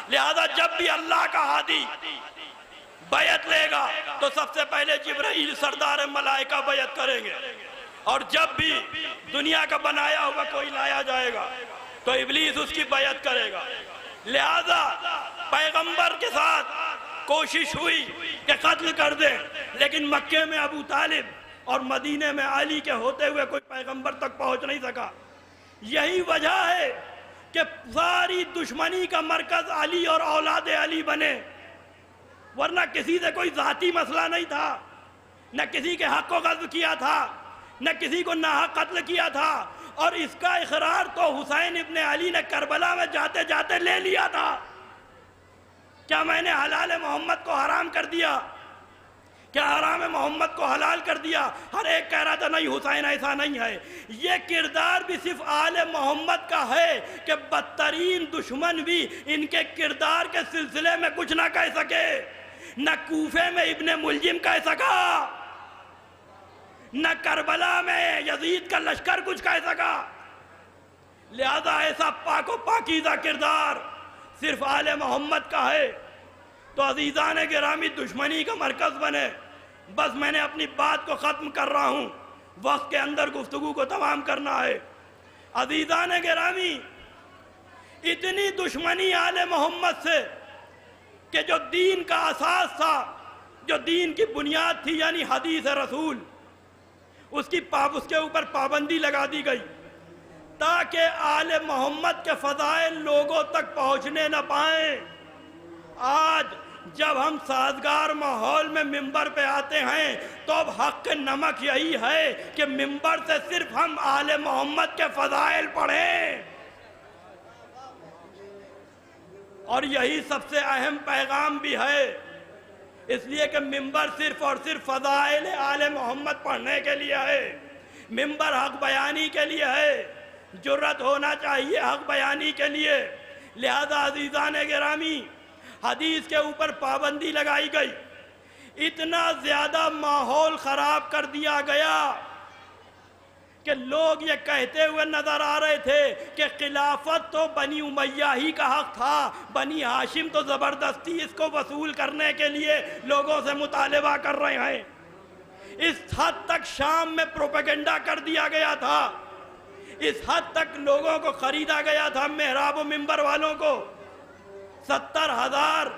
लिहाजा जब भी अल्लाह का हादी बैत लेगा तो सबसे पहले जिब्राइल सरदार मलाइका बैत करेंगे। और जब भी दुनिया का बनाया हुआ कोई लाया जाएगा तो इब्लीस उसकी बैत करेगा। लिहाजा पैगंबर के साथ कोशिश हुई कि कत्ल कर दे, लेकिन मक्के में अबू तालिब और मदीने में अली के होते हुए कोई पैगंबर तक पहुंच नहीं सका। यही वजह है कि सारी दुश्मनी का मरकज अली और औलाद अली बने, वरना किसी से कोई जाती मसला नहीं था, न किसी के हक को गज़्ब किया था, न किसी को नाहक कत्ल किया था। और इसका इकरार तो हुसैन इब्ने अली ने करबला में जाते जाते ले लिया था। क्या मैंने हलाल मोहम्मद को हराम कर दिया? क्या हराम मोहम्मद को हलाल कर दिया? हर एक कह रहा था नहीं हुसैन ऐसा नहीं है। ये किरदार भी सिर्फ आले मोहम्मद का है कि बदतरीन दुश्मन भी इनके किरदार के सिलसिले में कुछ ना कह सके। न कूफे में इब्ने मुलजिम कह सका, न करबला में यजीद का लश्कर कुछ कह सका। लिहाजा ऐसा पाको पाकीज़ा किरदार सिर्फ आले मोहम्मद का है। तो अजीज़ान गिरामी दुश्मनी का मरकज बने। बस मैंने अपनी बात को ख़त्म कर रहा हूँ। वक्त के अंदर गुफ्तगू को तमाम करना है। अजीज़ान गिरामी, इतनी दुश्मनी आले मोहम्मद से कि जो दीन का असास था, जो दीन की बुनियाद थी यानी हदीस रसूल, उसके ऊपर पाबंदी लगा दी गई ताकि आले मोहम्मद के फ़ज़ाइल लोगों तक पहुंचने न पाए। आज जब हम साजगार माहौल में मिंबर पे आते हैं तो अब हक नमक यही है कि मिंबर से सिर्फ हम आले मोहम्मद के फ़ज़ाइल पढ़ें, और यही सबसे अहम पैगाम भी है, इसलिए कि मिंबर सिर्फ और सिर्फ फ़ज़ाइल आले मोहम्मद पढ़ने के लिए है। मिंबर हक बयानी के लिए है, जुर्रत होना चाहिए हक बयानी के लिए। लिहाजा अज़ीज़ान गिरामी, हदीस के ऊपर पाबंदी लगाई गई, इतना ज़्यादा माहौल ख़राब कर दिया गया कि लोग ये कहते हुए नज़र आ रहे थे कि खिलाफत तो बनी उमैया ही का हक था, बनी हाशिम तो ज़बरदस्ती इसको वसूल करने के लिए लोगों से मुतालबा कर रहे हैं। इस हद तक शाम में प्रोपेगेंडा कर दिया गया था, इस हद तक लोगों को ख़रीदा गया था, मेहराब व मिंबर वालों को। 70,000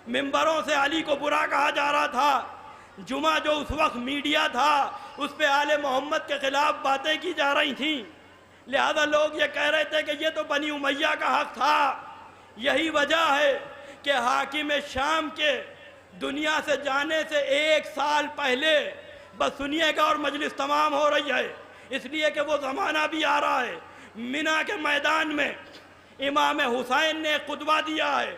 मिंबरों से अली को बुरा कहा जा रहा था। जुमा जो उस वक्त मीडिया था उस पे आले मोहम्मद के खिलाफ बातें की जा रही थी। लिहाजा लोग ये कह रहे थे कि ये तो बनी उमैया का हक था। यही वजह है कि हाकिम शाम के दुनिया से जाने से 1 साल पहले, बस सुनिएगा और मजलिस तमाम हो रही है, इसलिए कि वो ज़माना भी आ रहा है। मिना के मैदान में इमाम हुसैन ने खुतबा दिया है,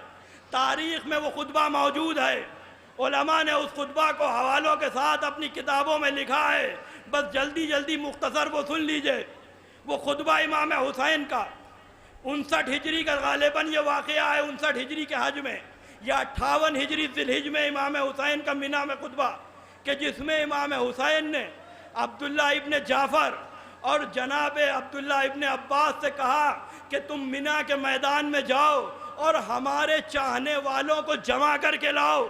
तारीख़ में वो खुतबा मौजूद है, उलमा ने उस खुतबा को हवालों के साथ अपनी किताबों में लिखा है। बस जल्दी जल्दी मुख्तसर वो सुन लीजिए। वो खुतबा इमाम हुसैन का 59 हिजरी का गालिबन ये वाक़या है, 59 हिजरी के हज में या 58 हिजरी ज़िलहिज में इमाम हुसैन का मिना में खुतबा, कि जिसमें इमाम हुसैन ने अब्दुल्ला इब्न जाफ़र और जनाब अब्दुल्ला इब्न अब्बास से कहा कि तुम मिना के मैदान में जाओ और हमारे चाहने वालों को जमा करके लाओ,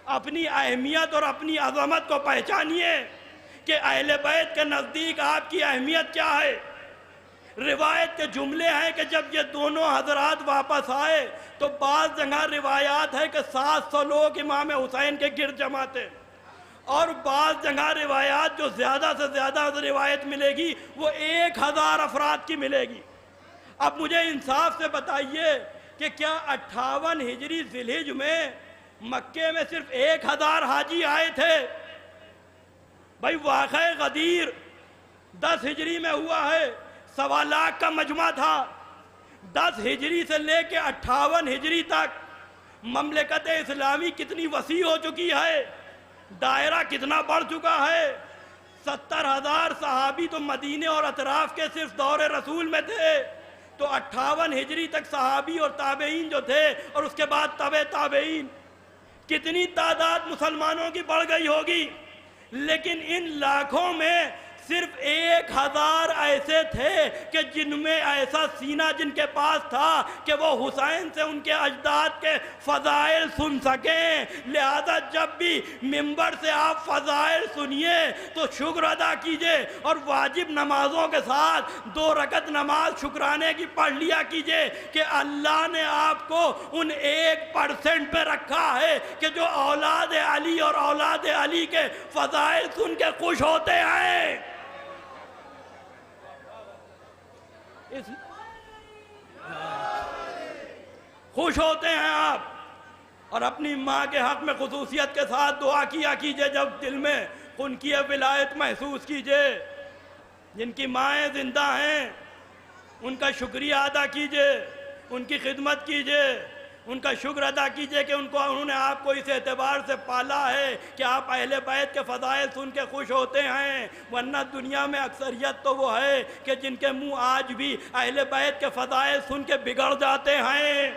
अपनी अहमियत और अपनी अज़मत को पहचानिए कि अहले बैत के नज़दीक आपकी अहमियत क्या है। रिवायत के जुमले हैं कि जब ये दोनों हजरात वापस आए तो बाज़ जगह रिवायात है कि 700 लोग इमाम हुसैन के गिरद जमा थे, और बाज़ जगह रिवायात जो ज़्यादा से ज़्यादा रिवायत मिलेगी वो 1000 अफराद की मिलेगी। अब मुझे इंसाफ से बताइए कि क्या 58 हिजरी ज़िलहिज में मक्के में सिर्फ 1000 हाजी आए थे? भाई वाक़या गदीर 10 हिजरी में हुआ है, 1.25 लाख का मजमा था। 10 हिजरी से लेके 58 हिजरी तक ममलकत इस्लामी कितनी वसी हो चुकी है, दायरा कितना बढ़ चुका है। 70,000 सहाबी तो मदीने और अतराफ के सिर्फ दौरे रसूल में थे, तो 58 हिजरी तक सहाबी और ताबेईन जो थे और उसके बाद तबे ताबेईन, कितनी तादाद मुसलमानों की बढ़ गई होगी। लेकिन इन लाखों में सिर्फ 1000 ऐसे थे कि जिनमें ऐसा सीना जिनके पास था कि वो हुसैन से उनके अजदाद के फ़ज़ाइल सुन सकें। लिहाजा जब भी मिंबर से आप फ़ज़ाइल सुनिए तो शुक्र अदा कीजिए, और वाजिब नमाज़ों के साथ 2 रकत नमाज शुक्राने की पढ़ लिया कीजिए कि अल्लाह ने आपको उन 1% पे रखा है कि जो औलाद अली और औलाद अली के फ़ज़ाइल सुन के खुश होते हैं। खुश होते हैं आप, और अपनी माँ के हक में खुसूसियत के साथ दुआ किया कीजिए जब दिल में उनकी विलायत महसूस कीजिए। जिनकी माएँ जिंदा हैं उनका शुक्रिया अदा कीजिए, उनकी खिदमत कीजिए, उनका शुक्र अदा कीजिए कि उन्होंने आपको इस एतबार से पाला है कि आप अहले बैत के फ़ज़ाइल सुन के खुश होते हैं। वरना दुनिया में अक्सरियत तो वो है कि जिनके मुंह आज भी अहले बैत के फ़ज़ाइल सुन के बिगड़ जाते हैं,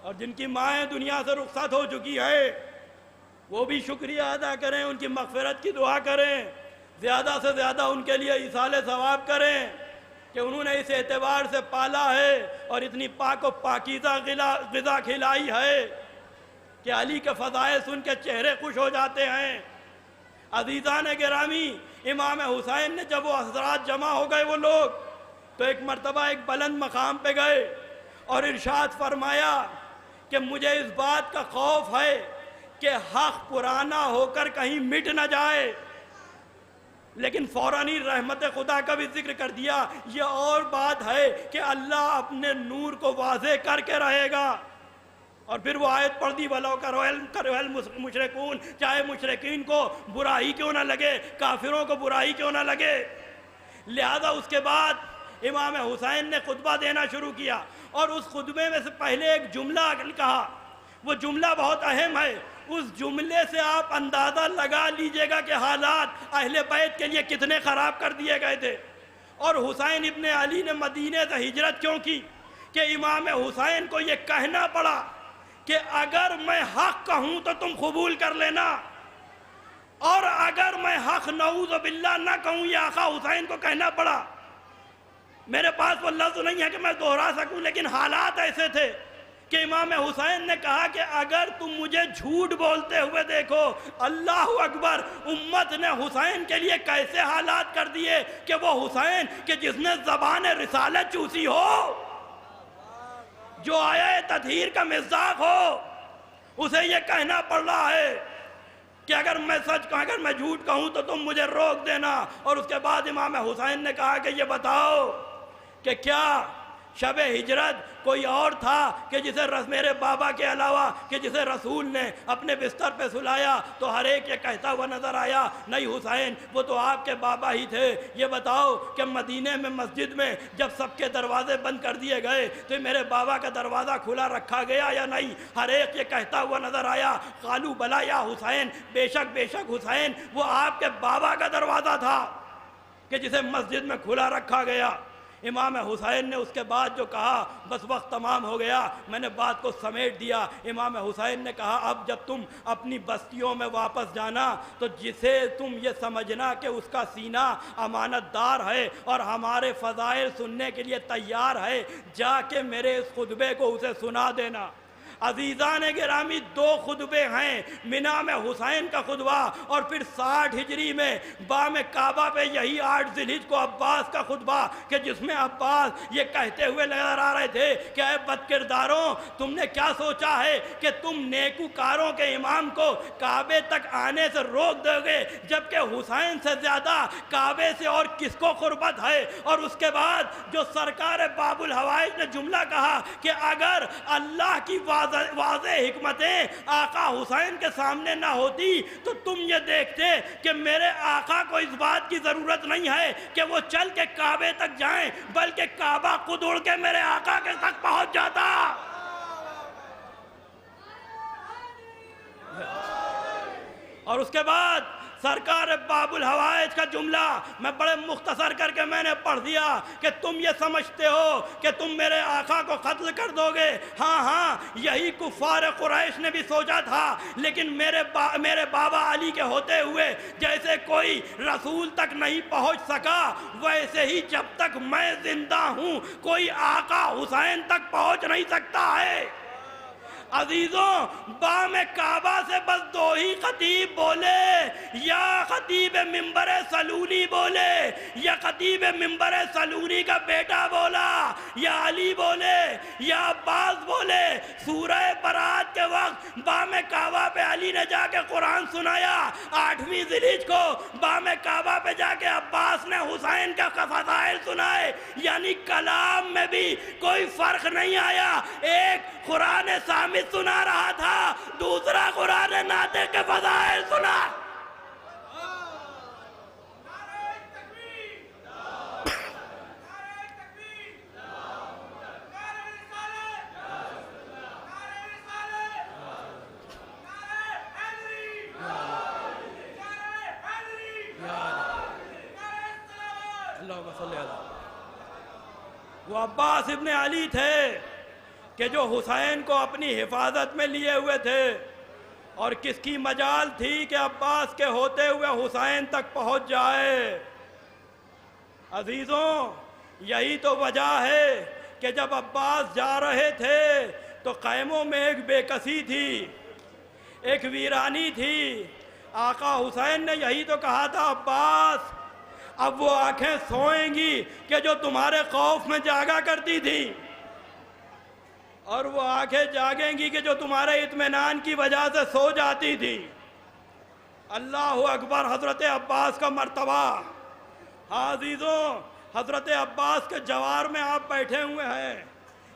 और जिनकी माएँ दुनिया से रुखसत हो चुकी है वो भी शुक्रिया अदा करें, उनकी मग़फ़िरत की दुआ करें, ज़्यादा से ज़्यादा उनके लिए इसाले सवाब करें कि उन्होंने इस एतबार से पाला है और इतनी पाक व पाकीज़ा ग़िज़ा खिलाई है कि अली के फ़ज़ाइल सुन के चेहरे खुश हो जाते हैं। अजीज़ान गिरामी, इमाम हुसैन ने जब वो हज़रात जमा हो गए वो लोग, तो एक मर्तबा एक बुलंद मकाम पे गए और इरशाद फरमाया कि मुझे इस बात का खौफ है कि हक़ पुराना होकर कहीं मिट न जाए। लेकिन फ़ौरन ही रहमत खुदा का भी जिक्र कर दिया। ये और बात है कि अल्लाह अपने नूर को वाज़े करके रहेगा। और फिर वो आयत पढ़ दी, वलो करोहल मुशरिकून, चाहे मुशरिकीन को बुराई क्यों ना लगे, काफिरों को बुराई क्यों ना लगे। लिहाजा उसके बाद इमाम हुसैन ने खुतबा देना शुरू किया और उस खुतबे में से पहले एक जुमला कहा। वो जुमला बहुत अहम है। उस जुमले से आप अंदाज़ा लगा लीजिएगा कि हालात अहले बैत के लिए कितने ख़राब कर दिए गए थे। और हुसैन इब्ने अली ने मदीने से हिजरत क्यों की कि इमाम हुसैन को ये कहना पड़ा कि अगर मैं हक़ कहूँ तो तुम कबूल कर लेना, और अगर मैं हक़ नऊज़ बिल्लाह ना कहूँ, ये आका हुसैन को कहना पड़ा। मेरे पास वो लफ्ज़ नहीं है कि मैं दोहरा सकूँ, लेकिन हालात ऐसे थे कि इमाम हुसैन ने कहा कि अगर तुम मुझे झूठ बोलते हुए देखो, अल्लाह अकबर, उम्मत ने हुसैन के लिए कैसे हालात कर दिए कि वो हुसैन कि जिसने ज़बान रिसालत चूसी हो, जो आया तत्हीर का मिज़ाक हो, उसे ये कहना पड़ रहा है कि अगर मैं सच कहूँ, अगर मैं झूठ कहूँ तो तुम मुझे रोक देना। और उसके बाद इमाम हुसैन ने कहा कि ये बताओ कि क्या शब हिजरत कोई और था कि जिसे मेरे बाबा के अलावा कि जिसे रसूल ने अपने बिस्तर पे सुलाया तो हर एक ये कहता हुआ नज़र आया, नहीं हुसैन वो तो आपके बाबा ही थे। ये बताओ कि मदीने में मस्जिद में जब सबके दरवाजे बंद कर दिए गए तो मेरे बाबा का दरवाज़ा खुला रखा गया या नहीं? हर एक ये कहता हुआ नज़र आया, कालू बला या हुसैन, बेशक बेशक हुसैन वो आपके बाबा का दरवाज़ा था कि जिसे मस्जिद में खुला रखा गया। इमाम हुसैन ने उसके बाद जो कहा, बस वक्त तमाम हो गया, मैंने बात को समेट दिया। इमाम हुसैन ने कहा, अब जब तुम अपनी बस्तियों में वापस जाना तो जिसे तुम ये समझना कि उसका सीना अमानतदार है और हमारे फ़ज़ाइल सुनने के लिए तैयार है, जाके मेरे इस खुतबे को उसे सुना देना। अजीज़ान गिरामी, दो खुतबे हैं, मिना में हुसैन का खुतबा और फिर 60 हिजरी में बाम काबा पे यही 8 ज़िलहिज को अब्बास का खुतबा कि जिसमें अब्बास ये कहते हुए नजर आ रहे थे कि ऐ बदकिरदारों, तुमने क्या सोचा है कि तुम नेकूकारों के इमाम को काबे तक आने से रोक दोगे, जबकि हुसैन से ज़्यादा काबे से और किसको कुर्बत है। और उसके बाद जो सरकार बाबुल हवाइज ने जुमला कहा कि अगर अल्लाह की वाज़े हिकमतें आका हुसैन के सामने ना होती तो तुम ये देखते कि मेरे आका को इस बात की ज़रूरत नहीं है कि वो चल के काबे तक जाएं, बल्कि काबा खुद उड़ के मेरे आका के तक पहुंच जाता। और उसके बाद सरकार बाबुल हवाइज का जुमला मैं बड़े मुख्तसर करके मैंने पढ़ दिया कि तुम ये समझते हो कि तुम मेरे आका को कत्ल कर दोगे। हाँ हाँ, यही कुफार कुरैश ने भी सोचा था, लेकिन मेरे बाबा अली के होते हुए जैसे कोई रसूल तक नहीं पहुंच सका, वैसे ही जब तक मैं जिंदा हूँ कोई आका हुसैन तक पहुंच नहीं सकता है। अजीजों, बाम काबा से बस दो ही खतीब बोले, या खतीब मिंबर सलूनी बोले, या खतीब मिंबर सलूनी का बेटा बोला, या अली बोले, या अब्बास बोले। सूरह बरात के वक्त बाम काबा पे अली ने जाके कुरान सुनाया, 8वीं ज़िलहिज को बाम काबा पे जाके अब्बास ने हुसैन का फ़ज़ाइल सुनाए। यानी कलाम में भी कोई फ़र्क नहीं आया। एक कुरान सामित सुना रहा था, दूसरा कुरान नाते के फ़ज़ाइल सुना। वो अब्बास इब्ने अली थे कि जो हुसैन को अपनी हिफाजत में लिए हुए थे, और किसकी मजाल थी कि अब्बास के होते हुए हुसैन तक पहुंच जाए। अजीज़ों, यही तो वजह है कि जब अब्बास जा रहे थे तो ख़ैमों में एक बेकसी थी, एक वीरानी थी। आका हुसैन ने यही तो कहा था, अब्बास अब वो आंखें सोएंगी कि जो तुम्हारे खौफ में जागा करती थी, और वो आंखें जागेंगी कि जो तुम्हारे इत्मीनान की वजह से सो जाती थी। अल्लाह अकबर। हज़रत अब्बास का मर्तबा। हाज़ीज़ों, हज़रत अब्बास के जवार में आप बैठे हुए हैं।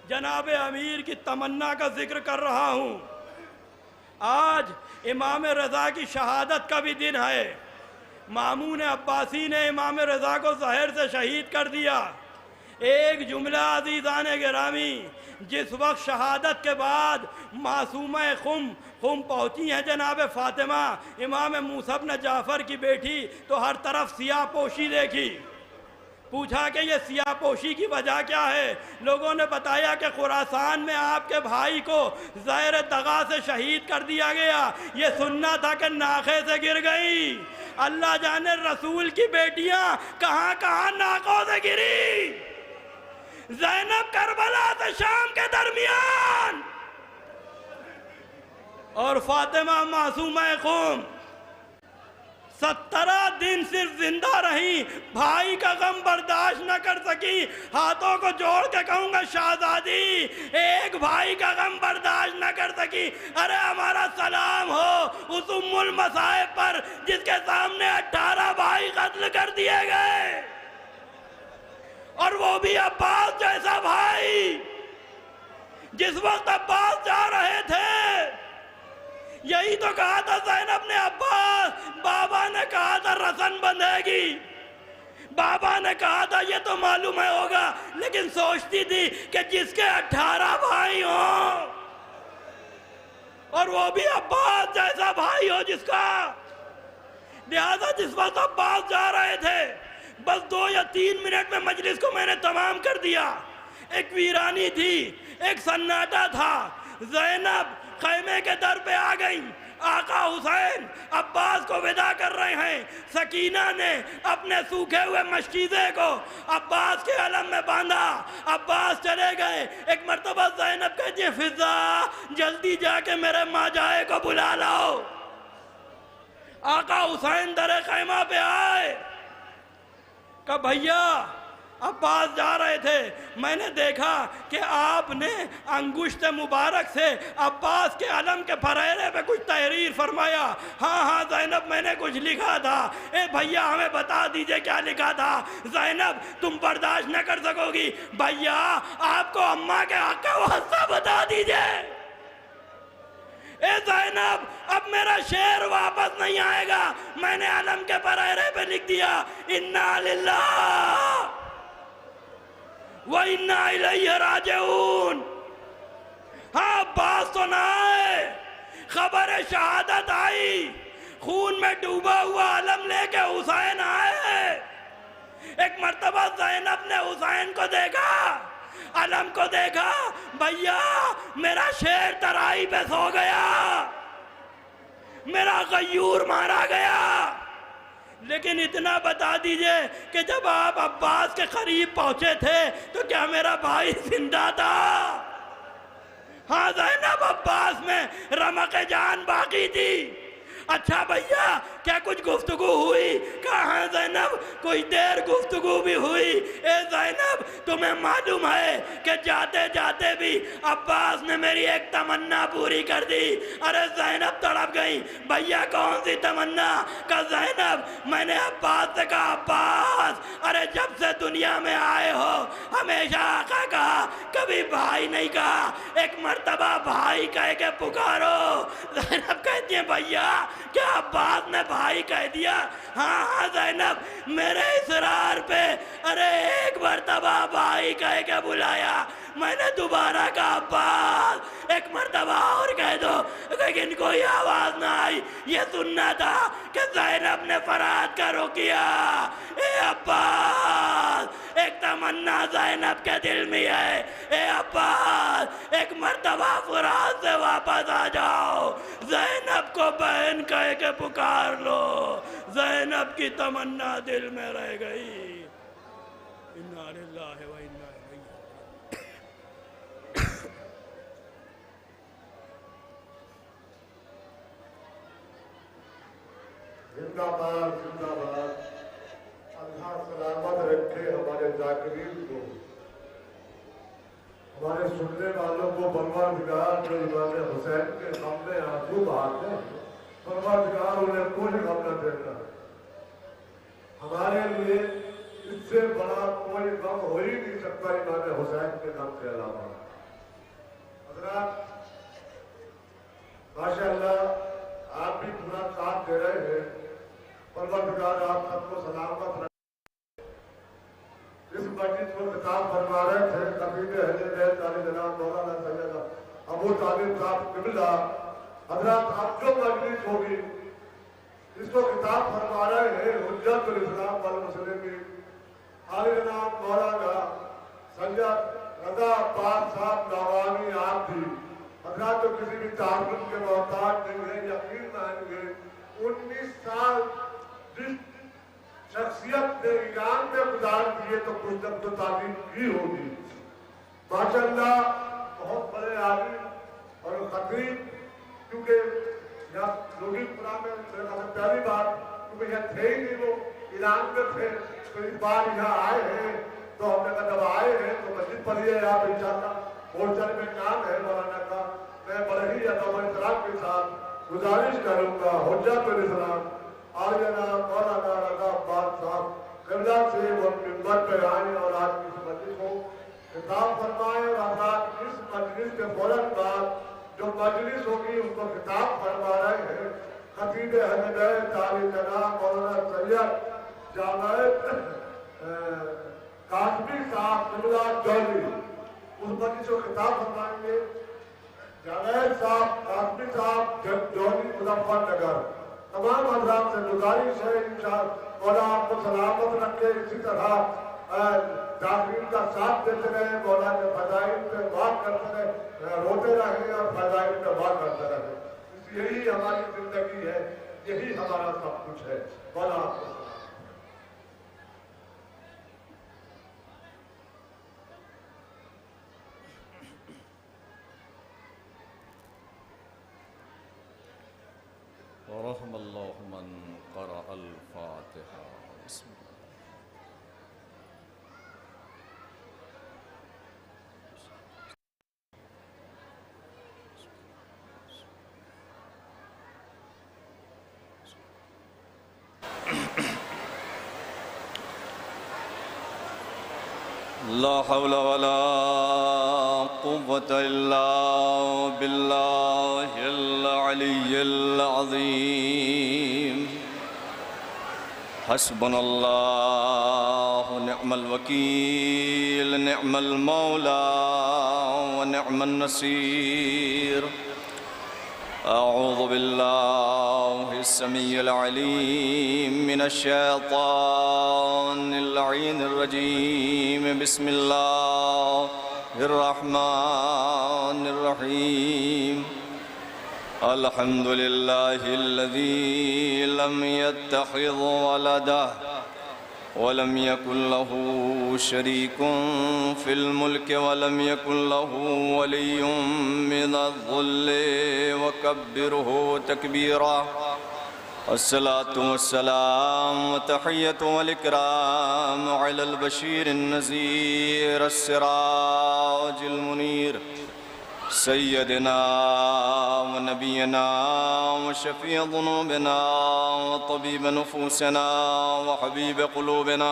जनाब अमीर की तमन्ना का जिक्र कर रहा हूँ। आज इमाम रज़ा की शहादत का भी दिन है। मामून अब्बासी ने इमाम रज़ा को ज़हर से शहीद कर दिया। एक जुमला अज़ीज़ान गिरामी, जिस वक्त शहादत के बाद मासूमा खुम पहुँची हैं जनाब फ़ातिमा, इमाम मूसा इब्न जाफ़र की बेटी, तो हर तरफ सियाह पोशी देखी। पूछा कि ये सियाह पोशी की वजह क्या है? लोगों ने बताया कि खुरासान में आपके भाई को ज़हर दगा से शहीद कर दिया गया। ये सुनना था कि नाखे से गिर गई। अल्लाह जाने रसूल की बेटियां कहाँ कहाँ नाकों से गिरी। ज़ैनब करबला से शाम के दरमियान, और फातिमा मासूमा खुम 17 दिन सिर्फ जिंदा रही। भाई का गम बर्दाश्त न कर सकी। हाथों को जोड़ के कहूंगा शहजादी, एक भाई का गम बर्दाश्त न कर सकी। अरे हमारा सलाम हो उस उम्मुल मसाइब पर जिसके सामने 18 भाई कत्ल कर दिए गए, और वो भी अब्बास जैसा भाई। जिस वक्त अब्बास जा रहे थे, यही तो कहा था ज़ैनब ने अब्बास, बाबा ने कहा था रसन बंधेगी, बाबा ने कहा था ये तो मालूम है होगा, लेकिन सोचती थी कि जिसके 18 भाई हों, और वो भी अब्बास जैसा भाई हो जिसका। लिहाजा जिस वक्त अब्बास जा रहे थे, बस 2 या 3 मिनट में मजलिस को मैंने तमाम कर दिया। एक वीरानी थी, एक सन्नाटा था। ज़ैनब खैमे के दर पे आ गई। आका हुसैन अब्बास को विदा कर रहे हैं। सकीना ने अपने सूखे हुए मशकीज़े को अब्बास के अलम में बांधा। अब्बास चले गए। एक मर्तबा ज़ैनब कहती है, फिजा जल्दी जाके मेरे माजाए को बुला लाओ। आका हुसैन दरे खैमा पे आए। कहा भैया अब्बास जा रहे थे, मैंने देखा कि आपने अंगुश्त मुबारक से अब्बास के अलम के फरेरे पे कुछ तहरीर फरमाया। हाँ हाँ ज़ैनब मैंने कुछ लिखा था। ए भैया हमें बता दीजिए क्या लिखा था। ज़ैनब तुम बर्दाश्त न कर सकोगी। भैया आपको अम्मा के हक़ का वास्ता बता दीजिए। ए ज़ैनब अब मेरा शेर वापस नहीं आएगा। मैंने अलम के फरेरे पे लिख दिया, इन्ना लिल्लाह व इन्ना इलैहि राजिऊन। हाँ अब्बास तो ना आए, खबर शहादत आई। खून में डूबा हुआ अलम लेके हुसैन आए। एक मर्तबा ज़ैनब ने हुसैन को देखा, अलम को देखा। भैया मेरा शेर तराई पे सो गया, मेरा गयूर मारा गया। लेकिन इतना बता दीजिए कि जब आप अब्बास के करीब पहुंचे थे तो क्या मेरा भाई जिंदा था? हाँ ज़ैनब अब्बास में रमक जान बाकी थी। अच्छा भैया क्या कुछ गुफ्तगू हुई? कहा हाँ ज़ैनब कोई देर गुफ्तगू भी हुई। ए ज़ैनब तुम्हें मालूम है कि जाते जाते भी अब्बास ने मेरी एक तमन्ना पूरी कर दी। अरे ज़ैनब तड़प गई। भैया कौन सी तमन्ना? कहा ज़ैनब मैंने अब्बास से कहा, अब्बास अरे जब से दुनिया में आए हो हमेशा आका कहा, कभी भाई नहीं कहा। एक मर्तबा भाई कह के पुकारो। ज़ैनब कहती है भैया क्या अब्बास ने भाई कह दिया? हाँ हाँ ज़ैनब मेरे इसरार पे अरे एक मर्तबा भाई कह के बुलाया। मैंने दोबारा कहा अब्बास। एक मर्तबा और कह दो, लेकिन कोई आवाज ना आई। ये सुनना था कि ज़ैनब ने फराद का रोकिया। ए अब्बास एक तमन्ना ज़ैनब के दिल में है। ए अब्बास एक मर्तबा फराद से वापस आ जाओ। ज़ैनब को बहन कह के पुकार लो। ज़ैनब की तमन्ना दिल में रह गई। इन्ना लिल्लाहि व इन्ना जिंदाबाद जिंदाबाद। अल्लाह सलामत रखे हमारे जाकिरीन को, हमारे सुनने वालों को। परवरदिगार जो इमाम हुसैन के सामने आंसू बहाते हैं, परवरदिगार उन्हें कोई गम न देना। हमारे लिए इससे बड़ा कोई गम हो ही नहीं सकता इमाम हुसैन के गम के अलावा। हज़रात माशाअल्लाह आप भी पूरा साथ दे रहे हैं। परवरदिगार आप सबको सलामत रखे। इस मस्जिद को खिताब फरमा रहे थे कबीर अहले ताली जनाब मौलाना सैयद अबू तालिब साहब किबला। हज़रात अब जो मजलिस होगी इसको खिताब फरमा रहे हैं हुज्जतुल इस्लाम वल मुस्लिमीन आले जनाब मौलाना सैयद रज़ा अब्बास साहब नवानी आप भी। हज़रात तो किसी भी तारुफ के मोहताज नहीं है, यकीन मानेंगे 19 साल जिस शख्सियत ने ईरान में गुजार दिए तो कुछ तक तो तालीम की होगी। माशाअल्लाह बहुत बड़े आलिम और खतीब, क्योंकि यहाँ लोगीपुरा में पहली बार, क्योंकि यहाँ थे ही नहीं, वो ईरान में थे, तो इस बार यहाँ आए हैं। तो हमने कहा जब आए हैं तो मस्जिद पढ़िए आप इंशाअल्लाह। होटल में काम है मौलाना का। मैं बड़े ही अदब और इहतराम के साथ गुजारिश करूँगा हुज्जतुल इस्लाम और जनाब मौलाना रज़ा अब्बास साहब क़िबला से वो मिंबर पे आए और आज की इस मस्जिद को खिताब फरमाए। और हज़रात इस मजलिस के फौरन बाद जो मजलिस होगी उसको खिताब फरमा रहे हैं खतीब अहले ताली जनाब मौलाना सैयद जावेद कासमी साहब क़िबला जौली। उस मस्जिद को खिताब फरमाएंगे जावेद साहब कासमी साहब जौली मुजफ्फरनगर। तमाम हज़रात से गुजारिश है इंशाअल्लाह मौला आपको सलामत रखे। इसी तरह जाकिरीन का साथ देते रहे, मौला के फजाइल पे बात करते रहे, रोते रहे और फजाइल पे बात करते रहे। यही हमारी जिंदगी है, यही हमारा सब कुछ है। मौला आपको वरहमल्लाहु मन क़रअल फ़ातिहा। ला हौला वला कुव्वता इल्ला बिल्लाहिल अलिय्यिल अज़ीम। हस्बुनल्लाहु निअमल वकील निअमल मौला व निअमन नसीर। अऊज़ु बिल्लाहि समीइल अलीम मिनश शैतानिर लईनिर रजीम। बिस्मिल्लाहिर रहमानिर रहीम। अल्हम्दुलिल्लाहिल्लज़ी लम यत्तखिज़ वलदह वलम यकुन लहू शरीकुन फिल मुल्क वलम यकुन लहू वलियुम मिनज़्ज़ुल्लि वकब्बिरहु तकबीरा। अस्सलातु वस्सलाम व तहिय्यतु वल इकराम अलल बशीरिन नज़ीर अस्सिराजिल मुनीर सय्यदना व नबीना व शफ़ी ज़ुनूबिना व तबीब नुफूसिना व हबीब क़ुलूबिना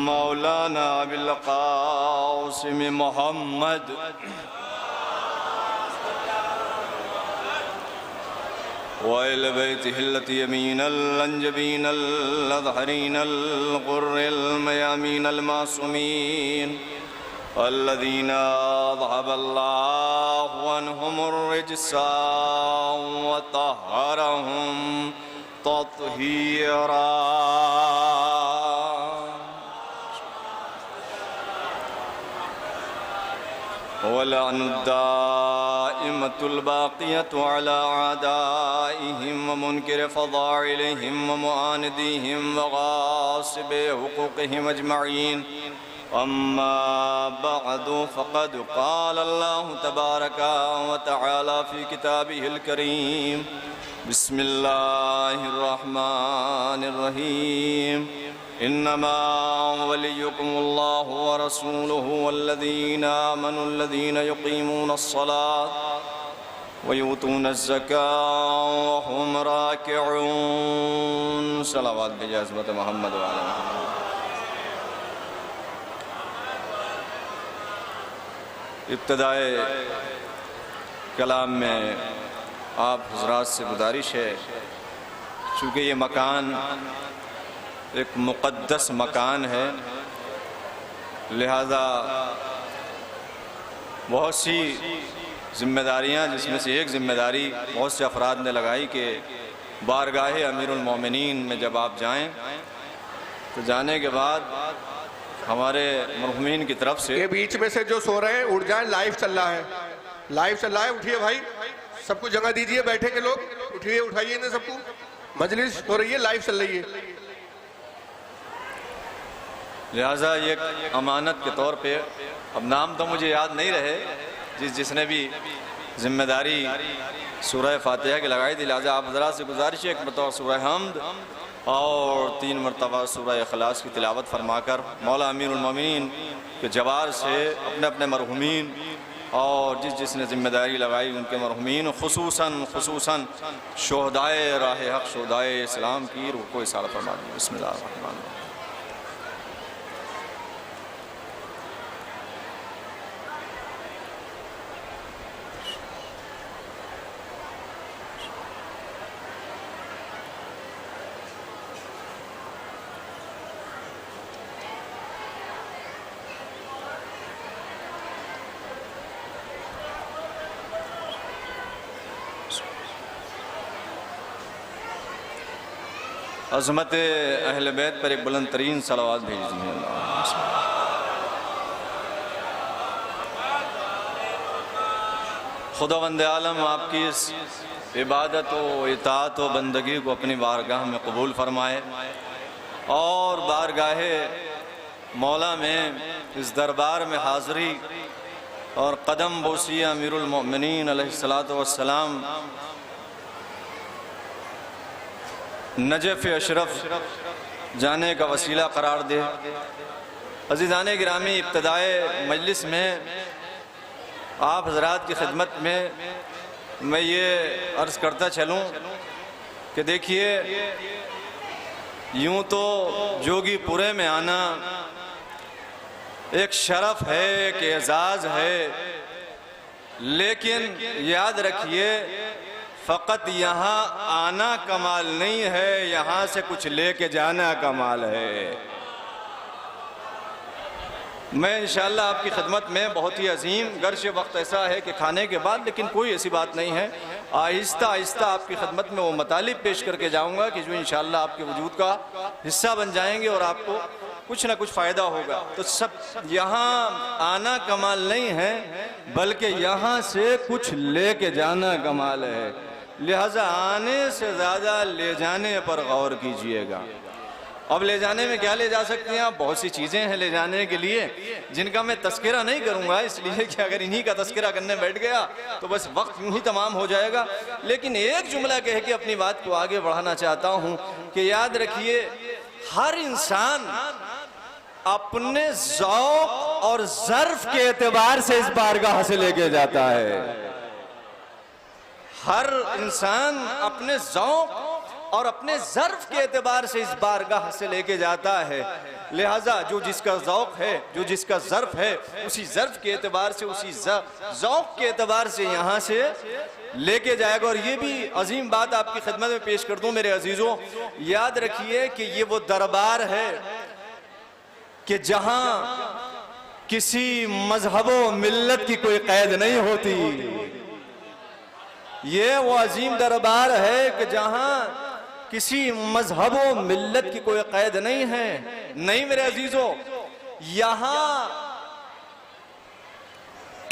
मौलाना अबिल क़ासिम मुहम्मद व अहले बैतिहिल यमीनल अंजबीनल अज़हरीनल ग़ुर्रिल मयामीनल मासूमीन अल्लज़ीना अज़हबल्लाहु अन्हुमुर रिज्सा व तहहरहुम तत्हीरा। वलअनुद्दाइमतुल बाक़ियतु अला आदाइहिम व मुनकिर फ़ज़ाइलिहिम व मुआनिदिहिम व गासिबि हुक़ूक़िहिम अजमईन। अम्मा बअदु फ़क़द क़ाल अल्लाहु तबारक व तआला फ़ी किताबिहिल करीम बिस्मिल्लाहिर्रहमानिर्रहीम। इन्नमा वलियुकुमुल्लाहु व रसूलुहु वल्लज़ीना आमनुल्लज़ीना युक़ीमूनस्सलात व यूतूनज़्ज़कात व हुम राकिऊन। सलावत भेजिए हज़रत मोहम्मद व आले मोहम्मद। इब्तिदाए कलाम में आप हज़रात से गुजारिश है, चूँकि ये मकान एक मुक़द्दस मकान है, लिहाजा बहुत सी ज़िम्मेदारियाँ, जिसमें से एक ज़िम्मेदारी बहुत से अफराद ने लगाई कि बारगाहे अमीरुल मोमिनीन में जब आप जाएं तो जाने के बाद हमारे मरहुमीन की तरफ से ये बीच में से जो सो रहे हैं उठ जाएं, लाइव चल रहा है, लाइव चल रहा है। उठिए भाई, सबको जगह दीजिए, बैठे के लोग उठिए, उठाइए इन्हें सबको, मजलिस हो रही है, लाइव चल रही है। लिहाजा ये अमानत के तौर पे, अब नाम तो मुझे याद नहीं रहे, जिसने भी जिम्मेदारी सूरह फातिहा की लगाई थी, लिहाजा आप हज़रात से गुजारिश है एक मरतबा सूरह हम्द और 3 मरतबा सूरह इखलास की तिलावत फरमाकर मौला अमीरुल मोमिनीन के जवार से अपने अपने मरहुमीन और जिसने ज़िम्मेदारी लगाई उनके मरहुमीन खुसूसन शोहदाए राह हक़, शोहदाए इस्लाम की रूह को इशारा फरमा दी। बिस्मिल्लाहिर्रहमानिर्रहीम। अज़मत अहले बैत पर एक बुलंद तरीन सलावत भेज दीजिए। खुदावंद आलम आपकी इस इबादत व इताअत व बंदगी को अपनी बारगाह में कबूल फरमाए और बारगाहे मौला में इस दरबार में हाज़री और कदम बोसी अमीरुल मोमिनीन अलैहिस्सलातु वस्सलाम नजफ़ अशरफ जाने का वसीला करार दे। अज़ीज़ाने गिरामी, इब्तिदाए मजलिस में आप हज़रात की खिदमत में मैं ये अर्ज़ करता चलूँ कि देखिए, यूँ तो जोगीपुरे में आना एक शरफ़ है, एक एज़ाज़ है, लेकिन याद रखिए फ़कत यहाँ आना कमाल नहीं है, यहाँ से कुछ लेके जाना कमाल है। मैं इंशाअल्लाह आपकी खिदमत में बहुत ही अजीम, गर्चे वक्त ऐसा है कि खाने के बाद, लेकिन कोई ऐसी बात नहीं है, आहिस्ता आहिस्ता आपकी खिदमत में वो मतालिब पेश करके जाऊँगा कि जो इंशाअल्लाह आपके वजूद का हिस्सा बन जाएंगे और आपको कुछ ना कुछ फ़ायदा होगा। तो सब यहाँ आना कमाल नहीं है, बल्कि यहाँ से कुछ लेके जाना कमाल है। लिहाजा आने से ज़्यादा ले जाने पर गौर कीजिएगा। अब ले जाने में क्या ले जा सकते हैं आप? बहुत सी चीज़ें हैं ले जाने के लिए, जिनका मैं तस्करा नहीं करूँगा, इसलिए कि अगर इन्हीं का तस्करा करने बैठ गया तो बस वक्त यूँ ही तमाम हो जाएगा। लेकिन एक जुमला कह के अपनी बात को आगे बढ़ाना चाहता हूँ कि याद रखिए, हर इंसान अपने ज़ौक़ और ज़र्फ़ के एतबार से इस बारगाह से लेके जाता है। हर इंसान अपने ज़ौक़ और अपने ज़र्फ़ के एतबार से इस बारगाह से लेके जाता है। लिहाजा जो जिसका ज़ौक़ है, जो जिसका ज़र्फ़ है, उसी ज़र्फ़ के एतबार से, उसी ज़ौक़ के एतबार से यहाँ से लेके जाएगा। और ये भी अजीम बात आपकी खिदमत में पेश कर दूँ मेरे अजीज़ों, याद रखिए कि ये वो दरबार है कि जहाँ किसी मजहब व मिल्लत की कोई कैद नहीं होती। ये वो अजीम दरबार है कि जहाँ किसी मजहब व मिल्लत की कोई कैद नहीं है। नहीं मेरे अजीजों, यहाँ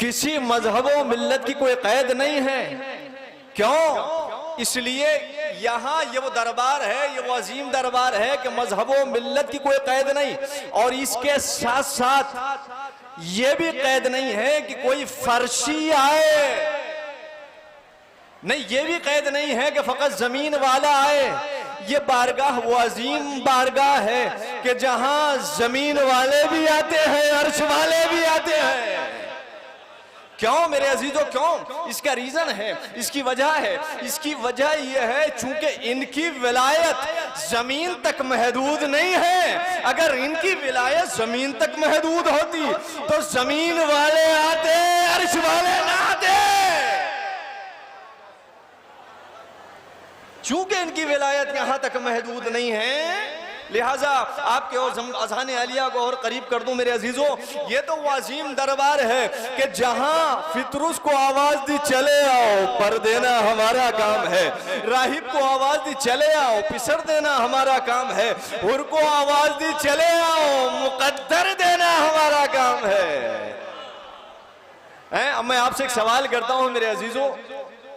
किसी मजहब व मिल्लत की कोई कैद नहीं है। क्यों? इसलिए यहाँ ये वो दरबार है, ये वो अजीम दरबार है कि मजहब व मिल्लत की कोई कैद नहीं, और इसके साथ साथ ये भी कैद नहीं है कि कोई फर्शी आए नहीं, ये भी कैद नहीं है कि फकत जमीन वाला आए। ये बारगाह वो अजीम बारगाह है कि जहां जमीन वाले भी आते हैं, अर्श वाले भी आते हैं। क्यों मेरे अजीजों, क्यों? इसका रीजन है, इसकी वजह है। इसकी वजह यह है चूंकि इनकी विलायत जमीन तक महदूद नहीं है। अगर इनकी विलायत जमीन तक महदूद होती तो जमीन वाले आते, अर्श वाले ना आते। चूंकि इनकी विलायत यहां तक महदूद नहीं है, लिहाजा आपके और अज़ान आलिया को और करीब कर दूं मेरे अजीजों। ये तो वो अजीम दरबार है कि जहां फितरुस को आवाज दी चले आओ, पर देना हमारा काम है। राहिब को आवाज दी चले आओ, पिसर देना हमारा काम है। हुर को आवाज दी चले आओ, मुकद्दर देना हमारा काम है। अब मैं आपसे एक सवाल करता हूं मेरे अजीजों,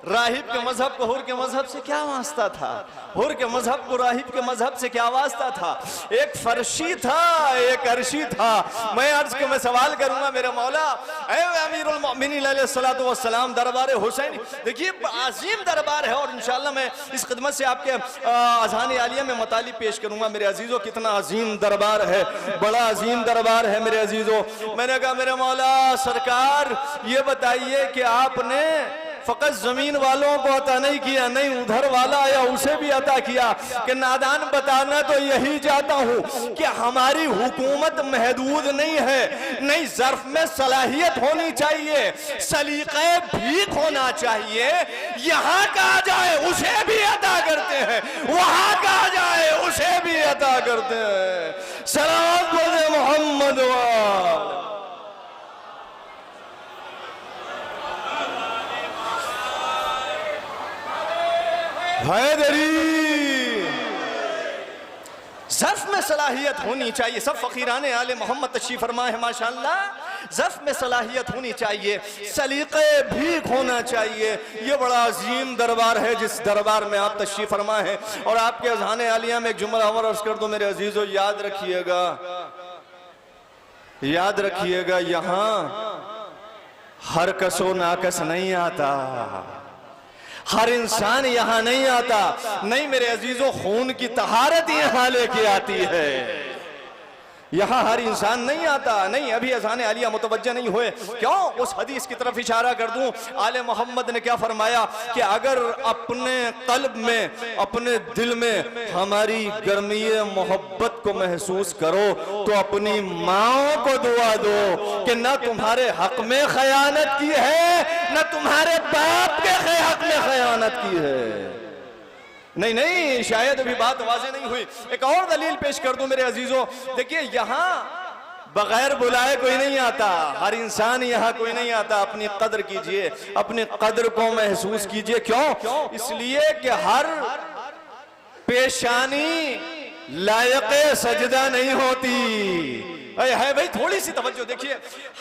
राहिब के मजहब को हुर के मजहब से क्या वास्ता था? हुर के मजहब को राहिब के मजहब से क्या वास्ता था? एक फर्शी था, एक अर्शी था। मैं अर्ज के मैं सवाल करूंगा मेरे मौला, अमीरुल मोमिनीन अलैहिस्सलातु वस्सलाम दरबार हुसैन, देखिए अजीम दरबार है। और इंशाअल्लाह मैं इस खिदमत से आपके अज़ान आलिया में मतालिब पेश करूंगा मेरे अजीजों। कितना अजीम दरबार है, बड़ा अजीम दरबार है मेरे अजीजों। मैंने कहा मेरे मौला सरकार, ये बताइए कि आपने फकत जमीन वालों को अता नहीं किया, नहीं उधर वाला आया उसे भी अता किया। कि नादान बताना तो यही चाहता हूं कि हमारी हुकूमत महदूद नहीं है, नहीं ज़र्फ में सलाहियत होनी चाहिए, सलीक़े भीख होना चाहिए। यहाँ कहा जाए उसे भी अता करते हैं, वहां कहा जाए उसे भी अता करते हैं। सलाम मोहम्मद वाल। ज़र्फ में सलाहियत होनी चाहिए। सब फ़कीरान आले मोहम्मद तशरीफ़ फरमा है माशाअल्लाह। ज़र्फ में सलाहियत होनी चाहिए, सलीक़े भीख होना चाहिए। ये बड़ा अजीम दरबार है जिस दरबार में आप तशरीफ़ फरमा है। और आपके अज़ान आलिया में एक जुमला और अर्ज़ कर दो मेरे अजीज़ों, याद रखिएगा, याद रखिएगा, यहाँ हर कसो नाकस नहीं आता, हर इंसान यहाँ नहीं आता। नहीं मेरे अजीजों, खून की तहारत यहाँ लेके आती है, यहाँ हर इंसान नहीं आता। नहीं, अभी अज़ान आलिया मुतवज्जह नहीं हुए। क्यों? उस हदीस की तरफ इशारा कर दूं। आले मोहम्मद ने क्या फरमाया कि अगर अपने कल्ब में, अपने दिल में हमारी गर्मी मोहब्बत को महसूस करो तो अपनी माओ को दुआ दो कि न तुम्हारे हक में खयानत की है, न तुम्हारे बाप के हक में खयानत की है। नहीं नहीं, शायद अभी बात वाज़ेह नहीं हुई। एक और दलील पेश कर दूं मेरे अजीजों। देखिए यहाँ बगैर बुलाए कोई नहीं आता, हर इंसान यहाँ कोई नहीं आता। अपनी कदर कीजिए, अपनी कदर को महसूस कीजिए। क्यों? इसलिए कि हर पेशानी लायक सजदा नहीं होती। है भाई, थोड़ी सी तवज्जो देखिए।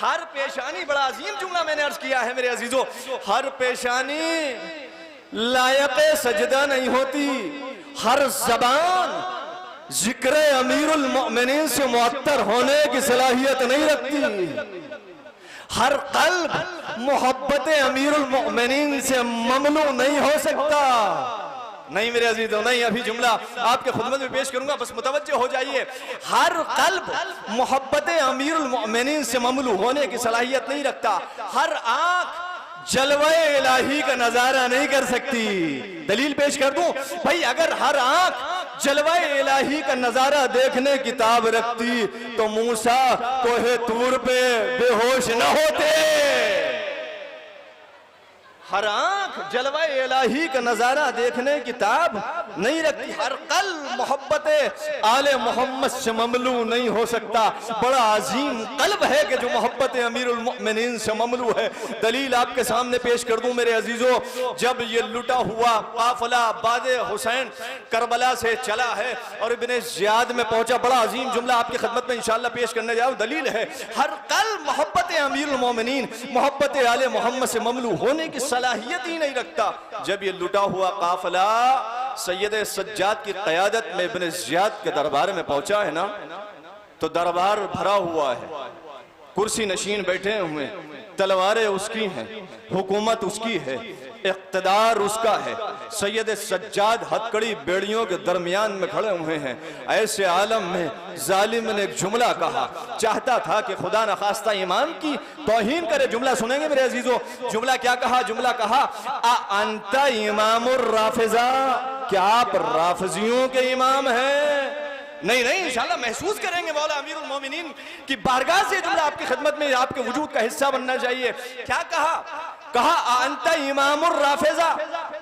हर पेशानी, बड़ा अजीम जुमला मैंने अर्ज किया है मेरे अजीजों, हर पेशानी लायक सजदा नहीं होती। हर जबान जिक्र अमीरुल मोमिनीन से मुअत्तर होने की सलाहियत नहीं रखती। हर कल्ब मोहब्बत अमीरुल मोमिनीन से ममलू नहीं हो सकता। नहीं मेरे अजीजों, नहीं, अभी जुमला आपके खुदमत में पेश करूंगा, बस मुतवज्जो हो जाइए। हर कल्ब मोहब्बत अमीरुल मोमिनीन से ममलू होने की सलाहियत नहीं रखता। हर आंख जलवाए इलाही का नजारा नहीं कर सकती। दलील पेश कर दूं भाई, अगर हर आंख जलवाए इलाही का नजारा देखने की ताब रखती तो मूसा कोहे तूर पे बेहोश न होते। हर आंख जलवाए इलाही का नजारा देखने की ताब नहीं रखती। हर कल्ब मोहब्बत आले मोहम्मद से ममलू नहीं हो सकता। बड़ा अजीम कल्ब है कि जो मोहब्बत अमीरुल मोमिनीन से ममलू है। दलील आपके सामने पेश कर दूं मेरे अजीजों। जब ये लुटा हुआ काफिला बादे हुसैन करबला से चला है और इब्ने ज़ियाद में पहुंचा, बड़ा अजीम जुमला आपकी खिदमत में इंशाअल्लाह पेश करने जाऊं। दलील है, हर कल्ब मोहब्बत अमीरुल मोमिनीन, मोहब्बत आले मोहम्मद से ममलू होने की सलाहियत ही नहीं रखता। जब ये लुटा हुआ काफिला सैयद सज्जाद की क़यादत में इब्ने ज़ियाद के दरबार में पहुंचा है ना, तो दरबार भरा हुआ है, कुर्सी नशीन बैठे हुए, तलवारें उसकी हैं, हुकूमत उसकी है, इक़्तिदार उसका है। सैयद सज्जाद हथकड़ी बेड़ियों के दरमियान में खड़े हुए हैं। ऐसे आलम में जालिम ने एक जुमला कहा, चाहता था कि खुदा न खास्ता इमाम की तौहीन करे। जुमला सुनेंगे मेरे अजीजों, जुमला क्या कहा? जुमला कहा, आ अंता इमामुर राफिजा, क्या आप राफिजियों के इमाम हैं? नहीं नहीं, इंशाल्लाह महसूस करेंगे मौला अमीरुल मोमिनीन की बारगाह से जुमला आपकी खिदमत में आपके वजूद का हिस्सा बनना चाहिए। क्या कहा? कहा अंता इमामुर राफिजा,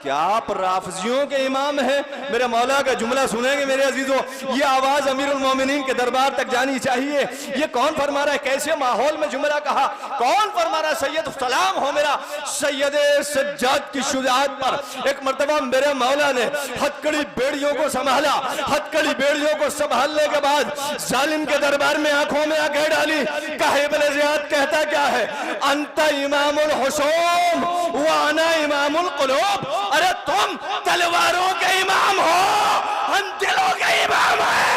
क्या आप राफिजियों के इमाम हैं? मेरे मौला का जुमला सुनेंगे मेरे अजीजों, ये आवाज अमीरुल मोमिनीन के दरबार तक जानी चाहिए। ये कौन फरमा रहा है? कैसे माहौल में जुमला कहा? कौन फरमा रहा है? सैयद सलाम हो मेरा सैयद सज्जाद की शुजाअत पर। एक मर्तबा मेरे मौला ने हथकड़ी बेड़ियों को संभाला। हथकड़ी बेड़ियों को संभालने के बाद जालिम के दरबार में आंखों में आंखें डाली। कहा इब्न ज़ियाद कहता क्या है? अंता इमामुल हुसूम व अना इमामुल कुलूब। अरे तुम तलवारों के इमाम हो, हम दिलों के इमाम हैं।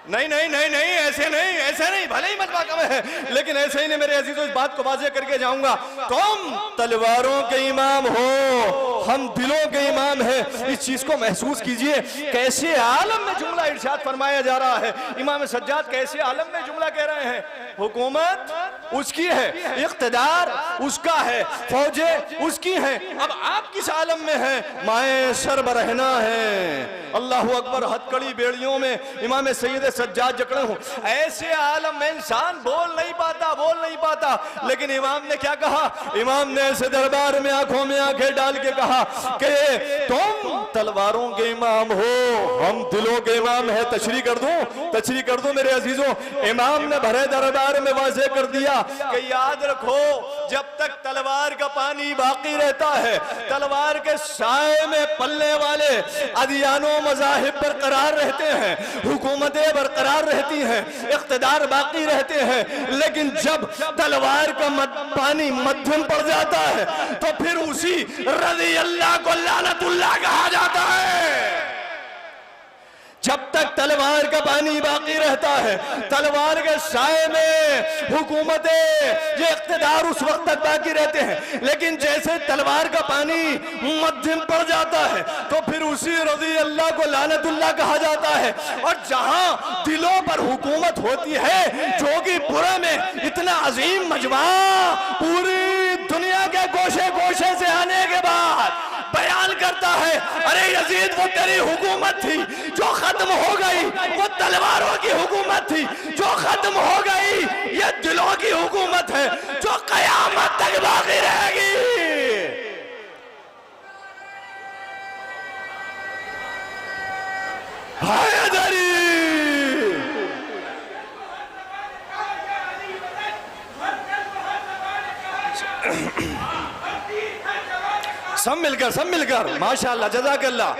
नहीं नहीं नहीं नहीं, ऐसे नहीं, ऐसे नहीं, भले ही मजमा कम है लेकिन ऐसे ही नहीं मेरे अजीजों, इस बात को वाज़ेह करके जाऊंगा। तुम तलवारों के इमाम हो, हम दिलों के इमाम हैं। इस चीज को महसूस कीजिए, कैसे आलम में जुमला इरशाद फरमाया जा रहा है। इमाम सज्जाद कैसे आलम में जुमला कह रहे हैं? हुकूमत उसकी है, इख्तिदार उसका है, फौजें उसकी हैं। अब आप किस आलम में हैं? माए सरबरहना है। अल्लाह अकबर। हथकड़ी बेड़ियों में इमाम सैयद सज्जाद जकड़े हूं। ऐसे आलम में इंसान बोल नहीं पाता, लेकिन इमाम ने क्या कहा? इमाम ने ऐसे दरबार में आंखों में आंखें डाल के कहा कि तुम तलवारों के इमाम हो, हम दिलों के इमाम है। तशरीह कर दूं मेरे अजीजों, इमाम ने भरे दरबार में वाज़ेह कर दिया कि याद रखो, जब तक तलवार का पानी बाकी रहता है, तलवार के साए में पलने वाले अदियानों मज़ाहिब बरकरार रहते हैं, हुकूमतें बरकरार रहती हैं, इख्तिदार बाकी रहते हैं। लेकिन जब तलवार का पानी मध्यम पड़ जाता है तो फिर उसी रज़ी अल्लाह को लानतुल्लाह कहा जाता है। जब तक तलवार का पानी बाकी रहता है, तलवार के साए में हुकूमतें, ये इख्तिदार उस वक्त तक बाकी रहते हैं। लेकिन जैसे तलवार का पानी मध्यम पड़ जाता है तो फिर उसी रज़ी अल्लाह को लानतुल्लाह कहा जाता है। और जहां दिलों पर हुकूमत होती है, जोगीपुरा में इतना अजीम मजमा पूरी दुनिया के गोशे गोशे से आने के बाद बयान करता है, अरे यजीद वो तेरी हुकूमत थी जो खत्म हो गई, वो तलवारों की हुकूमत थी जो खत्म हो गई, ये दिलों की हुकूमत है जो कयामत तक बाकी रहेगी। सब मिलकर माशाअल्लाह, जज़ाकल्लाह।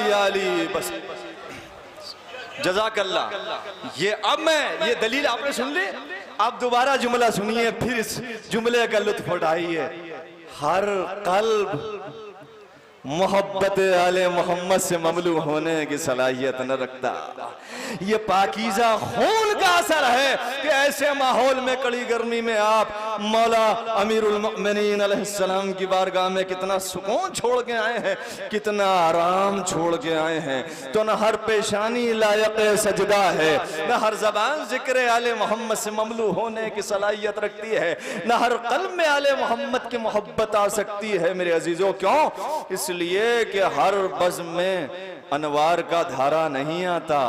याली बस जज़ाकल्लाह। ये अब मैं ये दलील आपने सुन ली, आप दोबारा जुमला सुनिए, फिर इस जुमले का लुत्फ उठाइए। हर कल्ब मोहब्बत आले मोहम्मद से ममलू होने की सलाहियत न रखता। ये पाकीज़ा खून का असर है कि ऐसे माहौल में, कड़ी गर्मी में आप मौला अमीरुल मोमिनीन अलैहिस्सलाम की बारगाह में कितना सुकून छोड़ के आए हैं, कितना आराम छोड़ के आए हैं। तो न हर पेशानी लायक सजदा है, न हर जबान जिक्र आले मोहम्मद से ममलू होने की सलाहियत रखती है, न हर कल्ब में आले मोहम्मद की मोहब्बत आ सकती है मेरे अजीजों। क्यों? इसलिए कि हर बज़्म में अनवार का धारा नहीं आता,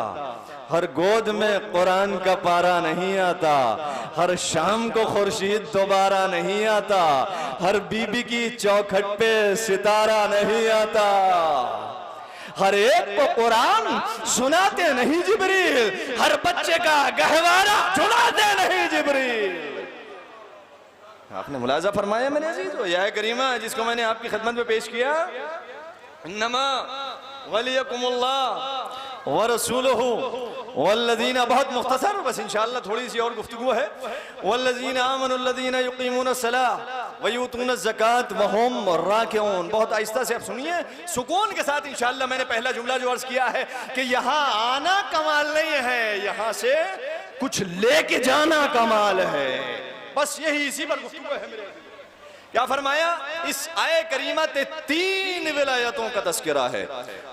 हर गोद में कुरान का पारा नहीं आता, हर शाम को खुर्शीद दोबारा नहीं आता, हर बीबी की चौखट पे सितारा नहीं आता, हर एक को कुरान सुनाते नहीं जिब्रील, हर बच्चे का गहवारा चुनाते नहीं जिब्रील। आपने मुलाजा फरमाया मेरे अजीज़ों, या करीमा जिसको मैंने आपकी खिदमत में पेश किया, इन्नमा वलियकुमुल्लाह व रसूलुहु वल्लज़ीना, बहुत मुख्तसर, बस इंशाअल्लाह थोड़ी सी और गुफ्तगू है। वल्लज़ीना आमनुल्लज़ीना युक़ीमूनस्सलाह वयूतून ज़कात वहुम राकिऊन। बहुत आहिस्ता से आप सुनिए, सुकून के साथ इंशाअल्लाह। मैंने पहला जुमला जो अर्ज किया है कि यहाँ आना कमाल नहीं है, यहाँ से कुछ लेके जाना कमाल है। बस यही, इसी पर गुफ्तगू है मेरे। क्या फरमाया? इस आए करीमा ते 3 विलायतों का तस्करा है।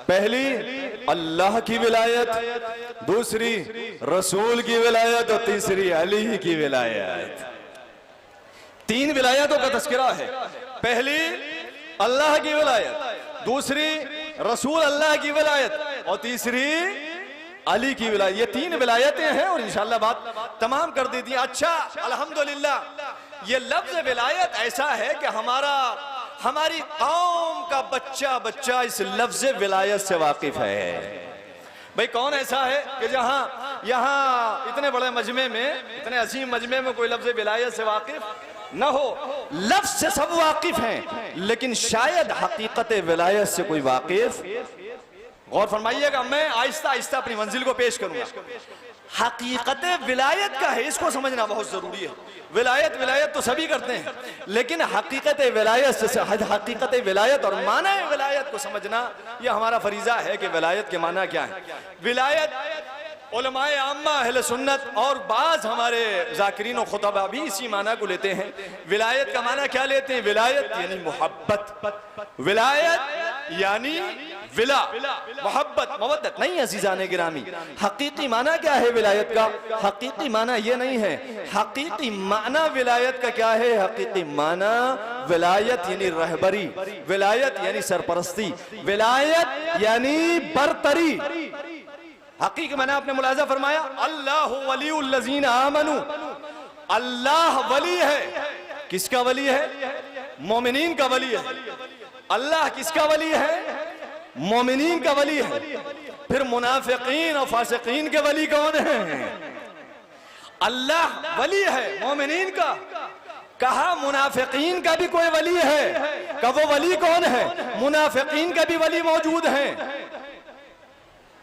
पहली अल्लाह की विलायत, दूसरी रसूल की विलायत और तीसरी अली की विलायत। 3 विलायतों का तस्करा है। पहली अल्लाह की विलायत, दूसरी रसूल अल्लाह की विलायत और तीसरी अली की विलायत। ये 3 विलायतें हैं और इंशाअल्लाह बात तमाम कर दी थी। अच्छा, अल्हम्दुलिल्लाह, ये लफ्ज विलायत ऐसा है कि हमारी कौम का बच्चा इस लफ्ज विलायत से वाकिफ है। भाई कौन ऐसा है कि यहाँ इतने बड़े मजमे में, इतने अजीम मजमे में कोई लफ्ज विलायत से वाकिफ न हो? लफ्ज से सब वाकिफ हैं, लेकिन शायद हकीकत विलायत से कोई वाकिफ। गौर फरमाइएगा, मैं आहिस्ता आहिस्ता अपनी मंजिल को पेश करूंगा। हकीकत विलायत का है, इसको समझना बहुत जरूरी है। विलायत तो सभी करते हैं, लेकिन हकीकत विलायत से, हकीकत विलायत और माना विलायत को समझना ये हमारा फरीजा है कि विलायत के माना क्या है। विलायत उलमाए आम्मा अहले सुन्नत और बाज हमारे जाकिरीन और खुतबा भी इसी माना को लेते हैं। विलायत का माना क्या लेते हैं? विलायत यानी मोहब्बत, विलायत यानी विला, मोहब्बत, मवद्दत नहीं अज़ीज़ाने गिरामी। हकीकी माना क्या है विलायत का? हकीकी माना ये नहीं है। हकीकी माना विलायत का क्या है? हकीकी माना विलायत यानी रहबरी, विलायत यानी सरपरस्ती, विलायत यानी बरतरी। हकीकी माना आपने मुलाजा फरमाया, अल्लाहु वलियुल लज़ीना आमनू, अल्लाह वली है। किसका वली है? मोमिनीन का वली है। अल्लाह किसका वली है? मोमिनीन का वली है। फिर मुनाफिकीन और फासिकीन के वली कौन है? अल्लाह वली है मोमिनीन का। कहा मुनाफिकीन का भी कोई वली है? का वो वली कौन है? मुनाफिकीन का भी वली मौजूद है।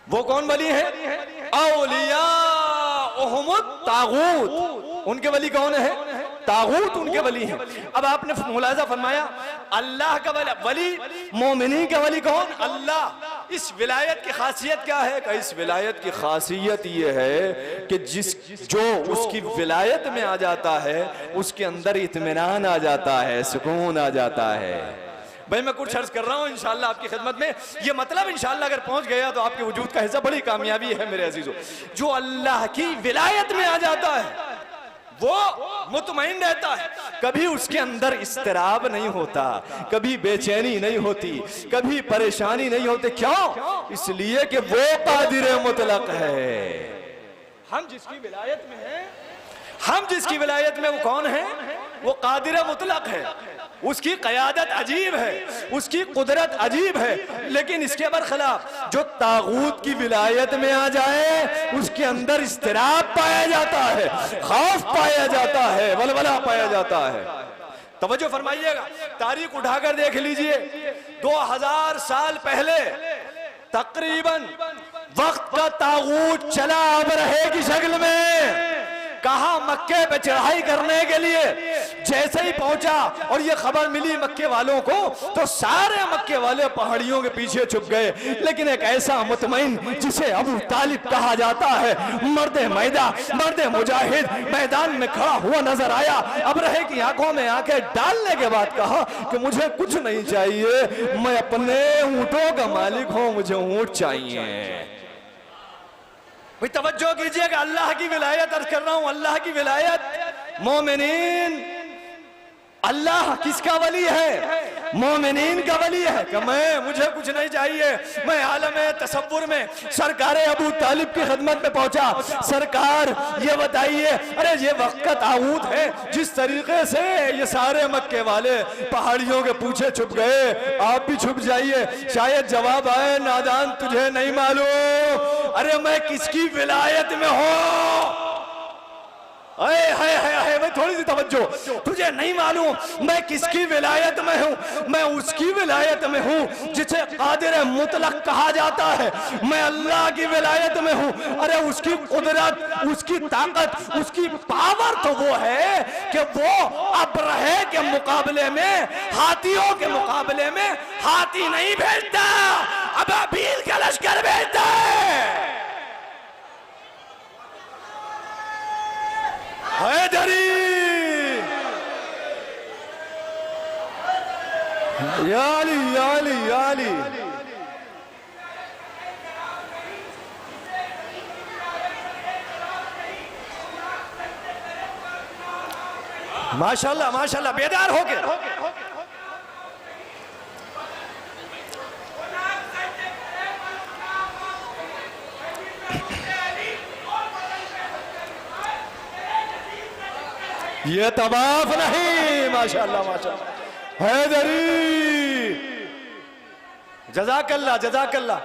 वो कौन वली है? औलिया तागूत, उनके वली कौन है? तागूत उनके वली हैं। अब आपने मुलाजा फरमाया अल्लाह का वली, मोमिनी का वली कौन? अल्लाह। इस विलायत की खासियत क्या है? कि इस विलायत की खासियत ये है कि जो उसकी विलायत में आ जाता है उसके अंदर इत्मीनान आ जाता है, सुकून आ जाता है। भाई मैं कुछ अर्ज कर रहा हूँ इंशाअल्लाह आपकी खिदमत में। ये मतलब इंशाअल्लाह अगर पहुंच गया तो आपके वजूद का हिस्सा, बड़ी कामयाबी है मेरे अजीजों। जो अल्लाह की विलायत में आ जाता है वो मुतमईन रहता है, कभी उसके अंदर इस्तराब नहीं होता, कभी बेचैनी नहीं होती, कभी परेशानी नहीं होती। क्यों? इसलिए कि वो कादिर मुतलक है। हम जिसकी विलायत में हैं, हम जिसकी विलायत में वो कौन है? वो कादिर मुतलक है। उसकी क़यादत अजीब है, उसकी कुदरत अजीब है, लेकिन इसके बरखिलाफ जो तागूत की विलायत में आ जाए उसके अंदर इस्तिराब पाया जाता है, खौफ पाया जाता है, वलवला पाया जाता है। तवज्जो फरमाइएगा, तारीख उठाकर देख लीजिए। 2000 साल पहले तकरीबन वक्त का तागूत चला अबरहे की शक्ल में। कहा मक्के पे चढ़ाई करने के लिए जैसे ही पहुंचा और ये खबर मिली मक्के वालों को, तो सारे मक्के वाले पहाड़ियों के पीछे छुप गए। लेकिन एक ऐसा मुतमईन जिसे अबू तालिब कहा जाता है, मर्द मैदा, मर्द मुजाहिद, मैदान में खड़ा हुआ नजर आया। अब रहे की आंखों में आंखें डालने के बाद कहा कि मुझे कुछ नहीं चाहिए, मैं अपने ऊंटों का मालिक हूं, मुझे ऊंट चाहिए। भाई तवज्जो कीजिएगा, अल्लाह की विलायत अर्ज कर रहा हूं, अल्लाह की विलायत। मोमिनीन, अल्लाह किसका वली है? मोमिनीन का वली है कि मुझे कुछ नहीं चाहिए, मैं आलम तसव्वुर में सरकार अबू तालिब की खिदमत में पहुंचा। सरकार ये बताइए, अरे ये वक्त का ताऊत है, जिस तरीके से ये सारे मक्के वाले पहाड़ियों के पीछे छुप गए, आप भी छुप जाइए। शायद जवाब आए, नादान तुझे नहीं मालूम, अरे मैं किसकी विलायत में हूं। भाई थोड़ी सी तवज्जो। तुझे नहीं मालूम मैं किसकी विलायत में हूँ? मैं उसकी विलायत में हूँ जिसे कादिर मुतलक कहा जाता है। मैं अल्लाह की विलायत में हूँ। अरे उसकी कुदरत, उसकी ताकत, उसकी पावर तो वो है कि वो अब्रहे के मुकाबले में, हाथियों के मुकाबले में हाथी नहीं भेजता, अबाबील का लश्कर भेजता है। हैदरी याली याली याली माशाल्लाह माशाल्लाह, बेदार हो गए। ये तवाफ नहीं, माशाल्लाह माशाल्लाह। हैदरी जज़ाकल्लाह जज़ाकल्लाह।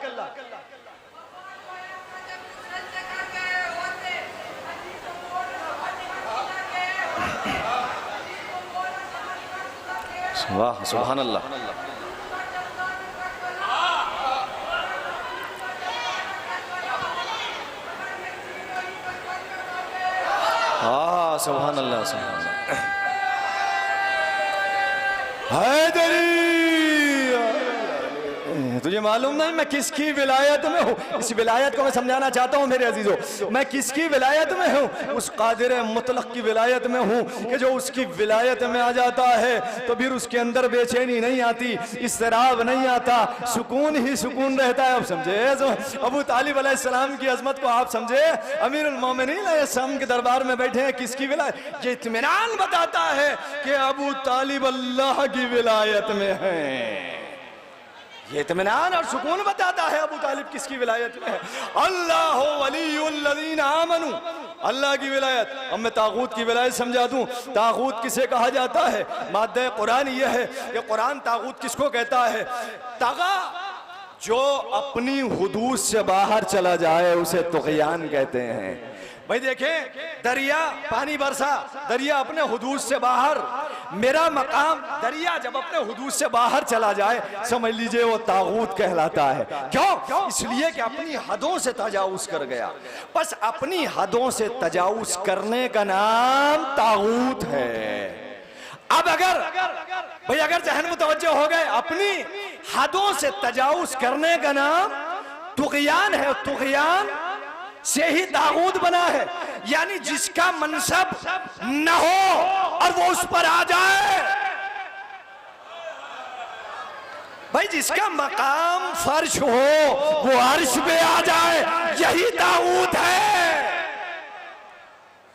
वाह सुभान अल्लाह। हाँ सुभान अल्लाह सुभान अल्लाह। हैदरी तुझे मालूम नहीं मैं किसकी विलायत में हूँ? इस विलायत को मैं समझाना चाहता हूँ मेरे अजीजों। मैं किसकी विलायत में हूँ? उस कादिर मुतलक की विलायत में हूँ कि जो उसकी विलायत में आ जाता है तो फिर उसके अंदर बेचैनी नहीं आती, इस्तराब नहीं आता, सुकून ही सुकून रहता है। अब समझे अबू तालिब अलैहिस्सलाम की अजमत को? आप समझे अमीरुल मोमिनीन अलैहिस्सलाम के दरबार में बैठे हैं, किसकी विलायत? ये इत्मीनान बताता है कि अबू तालिब अल्लाह की विलायत में है। ये इत्मीनान और सुकून बताता है अबू तालिब किसकी विलायत में है। अल्लाह वलीयुल्लज़ीन आमनू, अल्लाह की विलायत। अब मैं तागूत की विलायत समझा दूं। तागूत किसे कहा जाता है? माद्दे कुरान यह है कि कुरान तागूत किसको कहता है? तागा जो अपनी हुदूद से बाहर चला जाए उसे तुग़यान कहते हैं। भाई देखें, दरिया पानी बरसा, दरिया अपने हुदूद से बाहर, मेरा मकाम दरिया जब अपने हुदूद से बाहर चला जाए समझ लीजिए वो तागूत कहलाता है। क्यों? इसलिए कि अपनी हदों से तजावुज कर गया। बस अपनी हदों से तजावुज करने का नाम तागूत है। अब अगर जहन मुतवज्जो हो गए, अपनी हदों से तजावुज करने का नाम तुग़यान है। तुग़यान से ही तागूत बना है, यानी जिसका मनसब न हो और वो उस पर आ जाए। भाई जिसका मकाम फर्श हो वो अर्श पे आ जाए, यही तागूत है।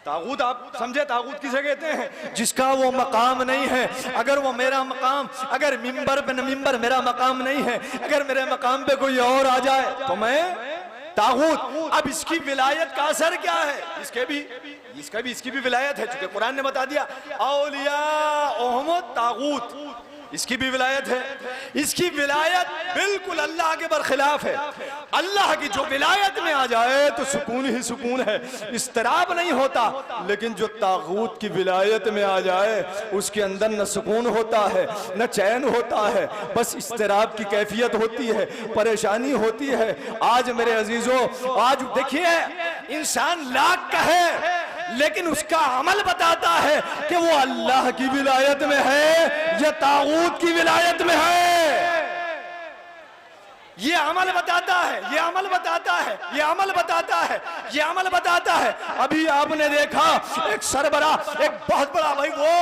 तागूत आप समझे तागूत किसे कहते हैं? जिसका वो मकाम नहीं है। अगर वो मेरा मकाम, अगर मिंबर पे मिंबर मेरा मकाम नहीं है, अगर मेरे मकाम पे कोई और आ जाए तो मैं तागूत। अब इसकी विलायत का असर क्या है? इसकी भी विलायत है, चूंकि कुरान ने बता दिया औलिया ओहम तागूत, इसकी भी विलायत है। इसकी विलायत बिल्कुल अल्लाह के बरखिलाफ है। अल्लाह की जो विलायत में आ जाए तो सुकून ही सुकून है, इस्तराब नहीं होता। लेकिन जो तागूत की विलायत में आ जाए उसके अंदर न सुकून होता है, न चैन होता है, बस इस्तराब की कैफियत होती है, परेशानी होती है। आज मेरे अजीजों, आज देखिए इंसान लाख का है लेकिन उसका अमल बताता है कि वो अल्लाह की विलायत में है या तागूत की विलायत में है। ये अमल बताता है, ये अमल बताता है, ये अमल बताता है, ये अमल बताता है। अभी आपने देखा एक सरबरा, एक बहुत बड़ा, भाई वो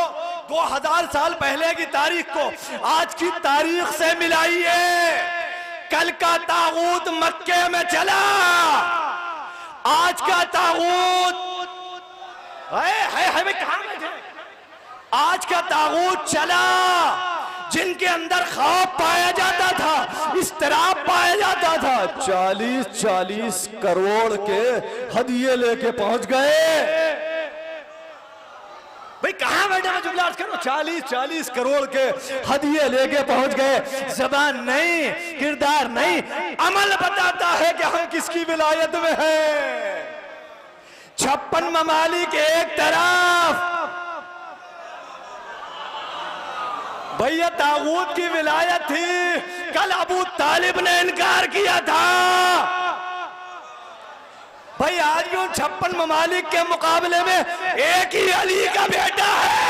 2000 साल पहले की तारीख को आज की तारीख से मिलाइए। कल का तागूत मक्के में चला, आज का तागूत है कहां बैठे? आज का तागूत चला जिनके अंदर खौफ पाया जाता था, इस्तराब पाया जाता था, 40-40 करोड़ के हदिये लेके पहुंच गए। भाई कहां बैठे? मैं जुमला अर्ज करो, 40-40 करोड़ के हदिये लेके पहुंच गए। जबान नहीं, किरदार नहीं, अमल बताता है कि हम किसकी विलायत में हैं। 56 ममालिक एक तरफ, भैया तागूत की विलायत थी। कल अबू तालिब ने इनकार किया था भाई, आज भी उन 56 ममालिक के मुकाबले में एक ही अली का बेटा है।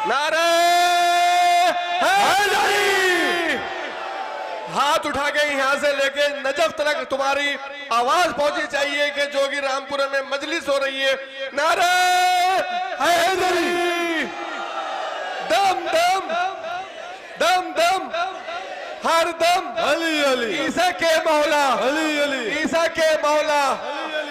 नारे हैदरी, हाथ उठा के यहाँ से लेके नजफ तक तुम्हारी आवाज पहुंची चाहिए कि जोगी रामपुरा में मजलिस हो रही है। नारे हैदरी, दम दम दम दम हर दम अली अली, ईसा के मौला अली अली, ईसा के मौला,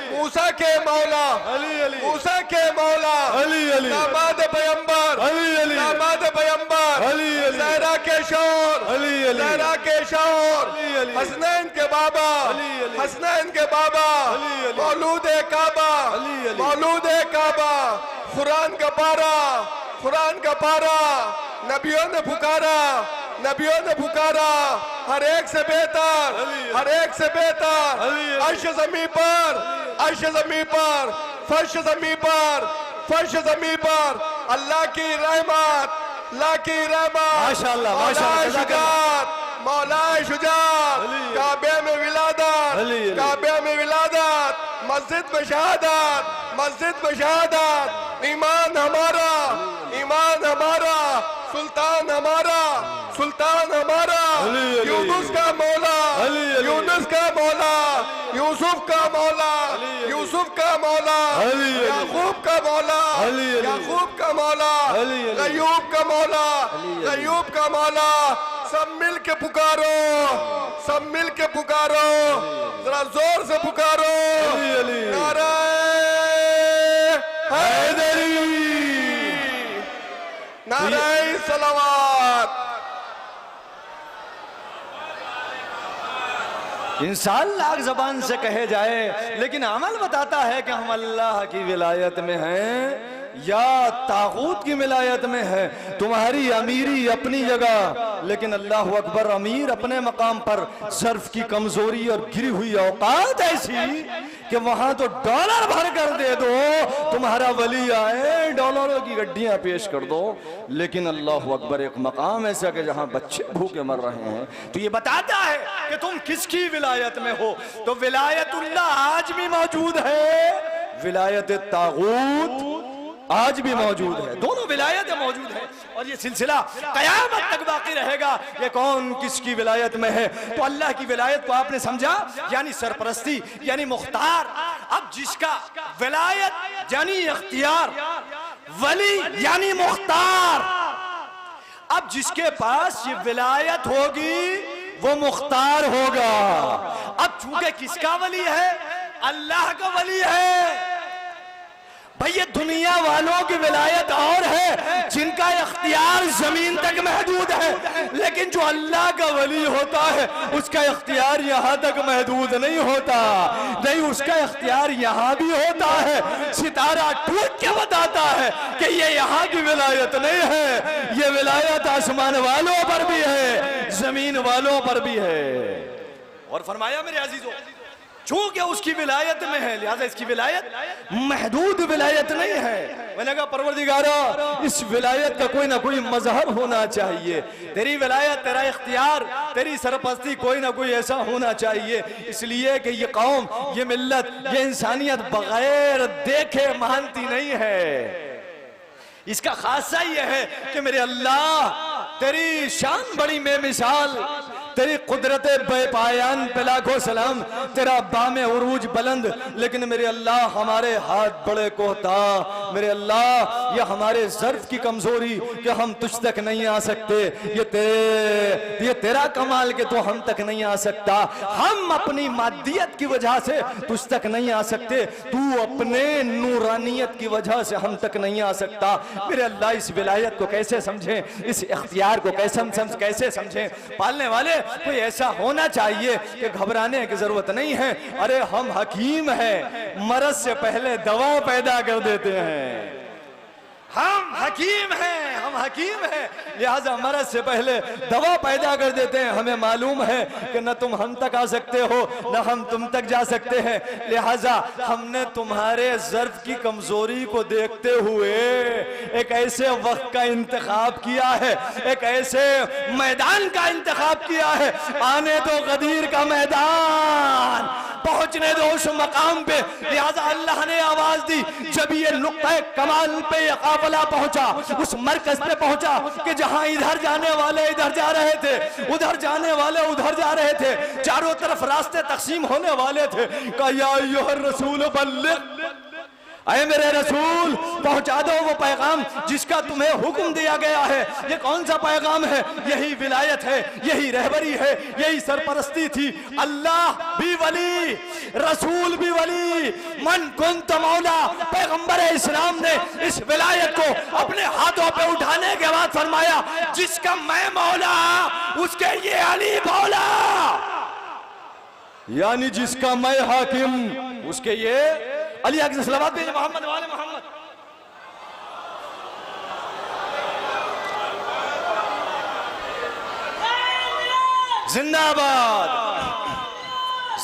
मूसा के मौला, अली अली, मूसा के मौला, अली अली, दामाद पैगंबर, अली अली, दामाद पैगंबर, अली अली, ज़हरा के शौर, अली अली, ज़हरा के शौर, अली अली, हसनैन के बाबा, अली अली, हसनैन के बाबा, अली अली, मौलूद काबा, अली अली, मौलूद काबा, कुरान का पारा, कुरान का पारा, नबियों ने पुकारा, नबियों ने पुकारा, हर एक से बेहतर, हर एक से बेहतर, अर्श ज़मीन पर, अर्श ज़मीन पर, फर्श ज़मीन पर, फर्श ज़मीन पर, अल्लाह की रहमत, अल्लाह की रहमत, माशाअल्लाह, माशाअल्लाह, शुजात, मौलाए शुजात, काबे में विलादत, काबे में विलादत, मस्जिद में शहादत, मस्जिद में शहादत, ईमान हमारा, ईमान हमारा, सुल्तान हमारा, सुल्तान हमारा, यूनुस का मौला, यूनुस का मौला, यूसुफ का मौला, यूसुफ का मौला, याकूब का मौला, याकूब का मौला, अय्यूब का मौला, अय्यूब का मौला। सब मिल के पुकारो, सब मिल के पुकारो, जरा जोर से पुकारो, नारे हैदरी, नारे सलावत। इंसान लाख जबान से कहे जाए, लेकिन अमल बताता है कि हम अल्लाह की विलायत में हैं या तागूत की विलायत में है। तुम्हारी अमीरी अपनी जगह, लेकिन अल्लाह अकबर, अमीर अपने मकाम पर, सर्फ की कमजोरी और गिरी हुई औकात ऐसी कि वहां तो डॉलर भर कर दे दो, तुम्हारा वली आए डॉलरों की गड्डियां पेश कर दो। लेकिन अल्लाह अकबर एक मकाम ऐसा कि जहां बच्चे भूखे मर रहे हैं, तो ये बताता है कि तुम किसकी विलायत में हो। तो विलायतुल्लाह आज भी मौजूद है, विलायत तागूत आज भी मौजूद है, दोनों विलायतें मौजूद है और ये सिलसिला कयामत तक बाकी रहेगा। ये कौन किसकी विलायत में है, तो अल्लाह की विलायत को आपने समझा, यानी सरपरस्ती, यानी मुख्तार। अब जिसका विलायत यानी इख्तियार, वली यानी मुख्तार, अब जिसके पास ये विलायत होगी वो मुख्तार होगा। अब चूंकि किसका वली है, अल्लाह का वली है। भाई ये दुनिया वालों की विलायत और है जिनका इख्तियार जमीन तक महदूद है, लेकिन जो अल्लाह का वली होता है उसका इख्तियार यहाँ तक महदूद नहीं होता, नहीं उसका इख्तियार यहाँ भी होता है। सितारा टूट के बताता है कि ये यहाँ की विलायत नहीं है, ये विलायत आसमान वालों पर भी है, जमीन वालों पर भी है। और फरमाया मेरे अजीजों, चूंकि उसकी विलायत में है लिहाजा इसकी विलायत महदूद विलायत नहीं है। मैंने कहा परवरदिगारा, इस विलायत का कोई ना कोई मजहब होना चाहिए, तेरी विलायत, तेरा इख्तियार, तेरी सरपरस्ती कोई ना कोई ऐसा होना चाहिए, इसलिए कि ये कौम, ये मिल्लत, ये इंसानियत बगैर देखे मानती नहीं है। इसका खासा ये है कि मेरे अल्लाह, तेरी शान बड़ी बेमिसाल, तेरी कुदरत बेपायान पे लाखों सलाम, तेरा बामे उरूज बुलंद, लेकिन मेरे अल्लाह हमारे हाथ बड़े कोहता, मेरे अल्लाह ये हमारे ज़र्फ की कमजोरी कि हम तुझ तक नहीं आ सकते, ये तेरा कमाल के तो हम तक नहीं आ सकता, हम अपनी मादियत की वजह से तुझ तक नहीं आ सकते, तू अपने नूरानियत की वजह से हम तक नहीं आ सकता। मेरे अल्लाह इस विलायत को कैसे समझें, इस इख्तियार को कैसे समझें। पालने वाले कोई ऐसा होना चाहिए कि घबराने की जरूरत नहीं है। अरे हम हकीम हैं, मरज से पहले दवा पैदा कर देते हैं। हम हकीम हैं, हम हम हकीम हैं, लिहाजा मरज से पहले दवा पैदा कर देते हैं। हमें मालूम है कि न तुम हम तक आ सकते हो न हम तुम तक जा सकते हैं, लिहाजा हमने तुम्हारे ज़र्फ की कमजोरी को देखते हुए एक ऐसे वक्त का इंतखाब किया है, एक ऐसे मैदान का इंतखाब किया है। आने दो गदीर का मैदान, पहुंचने दो उस मकाम पे। लिहाजा अल्लाह ने आवाज दी, जब ये नुक्ता कमाल पे ये काफिला पहुंचा, उस मरकज पे पहुंचा कि जहां इधर जाने वाले इधर जा रहे थे, उधर जाने वाले उधर जा रहे थे, चारों तरफ रास्ते तकसीम होने वाले थे। कहा या अय्युहर रसूल बल्लिग, अरे मेरे रसूल पहुंचा दो वो पैगाम जिसका तुम्हें हुक्म दिया गया है। ये कौन सा पैगाम है? यही विलायत है, यही रहबरी है, यही सरपरस्ती थी। अल्लाह भी वली, रसूल भी वली, मन कुंत मौला। पैगंबर इस्लाम ने इस विलायत को अपने हाथों पे उठाने के बाद फरमाया, जिसका मैं मौला उसके ये अली मौला, यानी जिसका मैं हाकिम उसके ये अली। आगे सलावत भेजे मोहम्मद वाले मोहम्मद। जिंदाबाद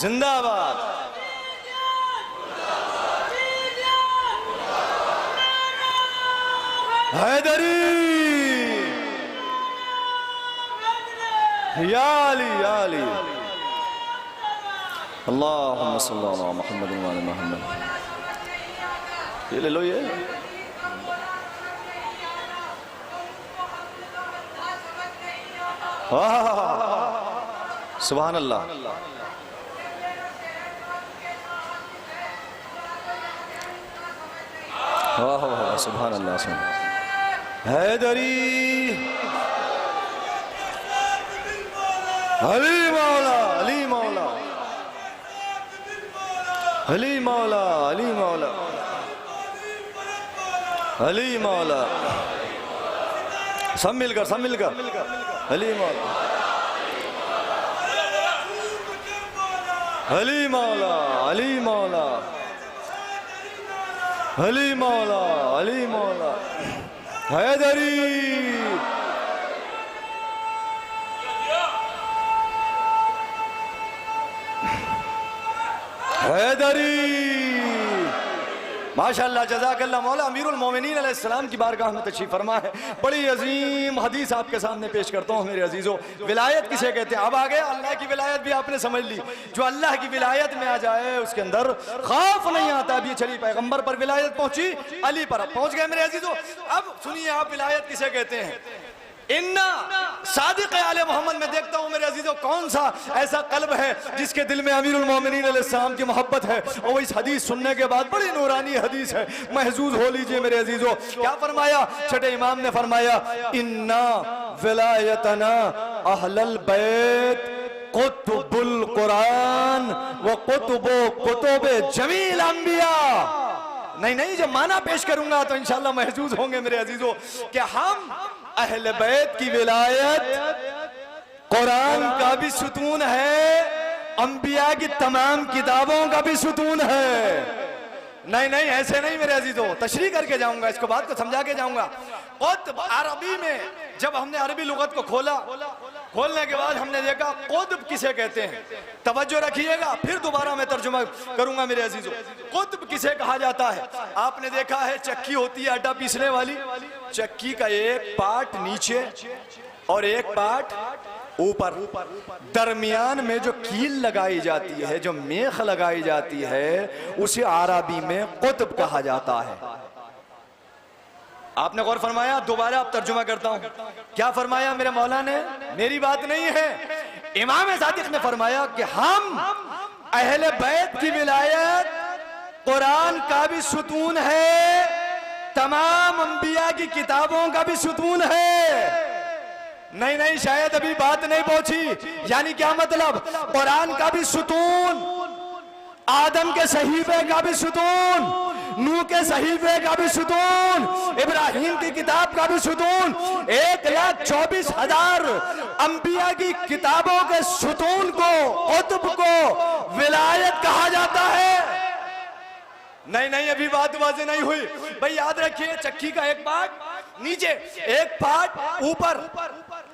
जिंदाबाद। हैदरी या अली या अली। अल्लाहुम्मा सल्ली अला मुहम्मद व अला मुहम्मद। ये ले लो, ये सुभान अल्लाह। सुभान अल्लाह। हैदरी अली मौला अली मौला अली मौला अली मौला अली मौला। सब मिलकर अली मौला अली मौला अली मौला अली मौला अली मौला। हैदरी हैदरी। माशाअल्लाह जज़ाकल्लाह। मौला अमीरुल मोमिनीन अलैहिस्सलाम की बारगाह में तशरीफ़ फरमा है। बड़ी अजीम हदीस आपके सामने पेश करता हूँ मेरे अजीज़ों। विलायत किसे कहते हैं? अब आ गया अल्लाह की विलायत भी आपने समझ ली। जो अल्लाह की विलायत में आ जाए उसके अंदर खौफ नहीं आता। अभी चली पैगंबर पर विलायत पहुंची, अली पर पहुंच गए मेरे अजीज़ों। अब सुनिए आप विलायत किसे कहते हैं। इन्ना सादिक आले मोहम्मद में देखता हूँ मेरे अजीजों, कौन सा ऐसा कल्ब है जिसके दिल में अमीरुल मोमिनीन अलैहिस्सलाम की मोहब्बत है। और इस हदीस सुनने के बाद, बड़ी नूरानी हदीस है, महजूज हो लीजिए मेरे अजीजों। क्या फरमाया छठे इमाम ने? फरमाया इन्ना विलायतना अहलल बैत कुतुबुल कुरान व कुतुबो कुतुबे जमील अंबिया। नहीं, जब माना पेश करूंगा तो इंशाअल्लाह महजूज होंगे मेरे अजीजों कि हम अहले बैत की विलायत कुरान का भी सुतून है, अंबिया की तमाम किताबों का भी सुतून है। नहीं, ऐसे नहीं मेरे अजीजों, तशरीह करके जाऊंगा, इसको बात को समझा के जाऊंगा। कुतुब अरबी में जब हमने अरबी लुगत को खोलने के बाद हमने देखा कुतुब किसे कहते हैं। तवज्जो रखिएगा, फिर दोबारा मैं तर्जुमा करूंगा मेरे अजीजों। कुतुब किसे कहा जाता है? आपने देखा है चक्की होती है आटा पीसने वाली, चक्की का एक पार्ट नीचे और एक पार्ट ऊपर, दरमियान में जो कील लगाई जाती है, जो मेख लगाई जाती है, उसे अरबी में कुतुब कहा जाता है। आपने गौर फरमाया? दोबारा आप तर्जुमा करता हूं। क्या फरमाया मेरे मौला ने? मेरी बात नहीं है, इमाम सादिक ने फरमाया कि हम अहले बैत की विलायत कुरान का भी सुतून है, तमाम अंबिया की किताबों का भी सुतून है। नहीं, शायद अभी बात नहीं पहुंची। यानी क्या मतलब? कुरान का भी सुतून, आदम के सहीफे का भी सुतून, नूह के सहीफे का भी सुतून, इब्राहिम की किताब का भी सुतून, 1,24,000 अंबिया की किताबों के सुतून को, कुतुब को विलायत कहा जाता है। नहीं, अभी बात वाज़ेह नहीं हुई भाई। याद रखिए, चक्की का एक पार्ट नीचे एक पार्ट ऊपर,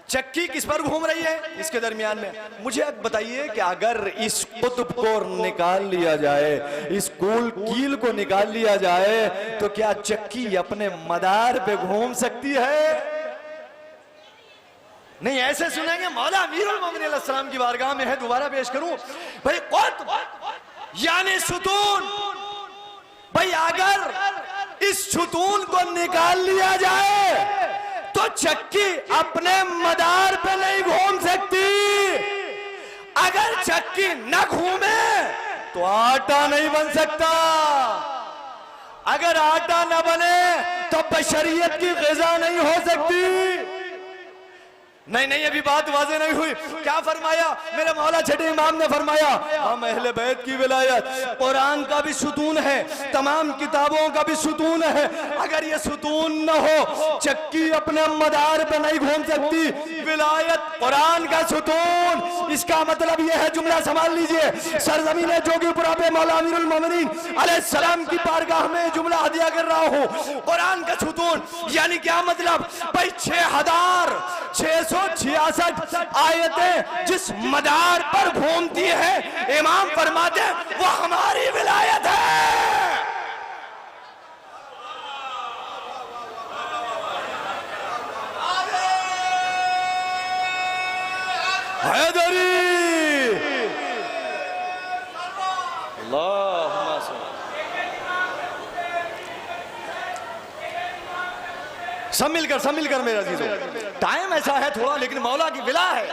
चक्की किस पर घूम रही है? इसके दरमियान में। मुझे अब बताइए कि अगर इस कुतुब को निकाल लिया जाए, इस कील को निकाल लिया जाए, तो क्या चक्की अपने मदार पे घूम सकती है? नहीं। ऐसे सुनेंगे मौला अमीरुल मोमिनीन अलैहिस्सलाम की बारगाह में है। दोबारा पेश करूं भाई, कुतुब यानी सुतून। भाई अगर इस सुतून को निकाल लिया जाए तो चक्की अपने मदार पे नहीं घूम सकती। अगर चक्की न घूमे तो आटा नहीं बन सकता। अगर आटा न बने तो बशरियत की ग़िज़ा नहीं हो सकती। नहीं, अभी बात वाज़ेह नहीं हुई। क्या फरमाया मेरे मौला छठे इमाम ने? फरमाया हम अहले बैत की विलायत कुरान का भी सुतून है, तमाम किताबों का भी सुतून है। अगर ये सुतून न हो, चक्की अपने मदार पे नहीं घूम सकती। विलायत कुरान का सुतून, इसका मतलब यह है, जुमला संभाल लीजिए, सरजमीन जोगीपुरा पे मौला अमीरुल मोमिनीन अलैहिस्सलाम की बारगाह में जुमला हदिया कर रहा हूँ। कुरान का सुतून यानी क्या मतलब? भाई 6666 आयतें जिस मदार पर घूमती है, इमाम फरमाते हैं वो हमारी विलायत है। हैदरी अल्लाहुम्मा सल्ली। सब मिलकर मेरा अजीजों, टाइम ऐसा है थोड़ा, लेकिन मौला की विला है।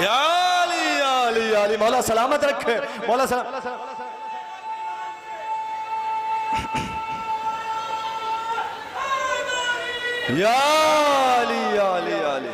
या अली या अली या अली, मौला सलामत रखे, मौला सलामत। या अली या अली या अली।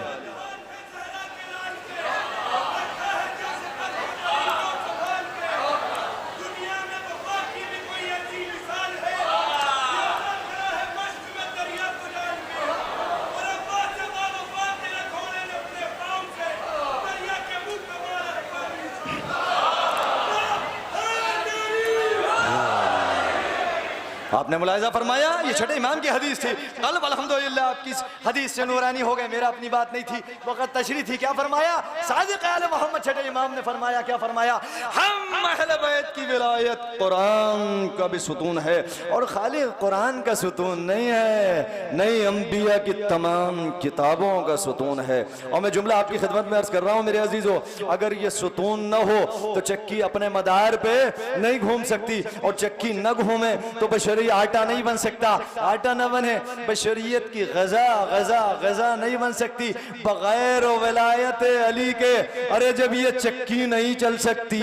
आपने मुलाहिजा फरमाया, ये छठे इमाम की हदीस थी। कल अल्हम्दुलिल्लाह आपकी हदीस से नूरानी हो गए, मेरा अपनी बात नहीं थी, वक़्त तशरीह थी। क्या फरमाया? सादिक़ आले मोहम्मद छठे इमाम ने फरमाया, क्या फरमाया? हम अहले बैत की विलायत कुरान का भी सुतून है, और खाली कुरान का सुतून नहीं है, नई अंबिया की तमाम किताबों का सुतून है। और मैं जुमला आपकी खिदमत में अर्ज कर रहा हूँ मेरे अजीजों, अगर ये सुतून न हो तो चक्की अपने मदार पे नहीं घूम सकती, और चक्की न घूमे तो बशरी आटा नहीं बन सकता। आटा न बने, बशरियत की ग़ज़ा नहीं बन सकती बगैर विलायत अली के। अरे जब ये चक्की नहीं चल सकती,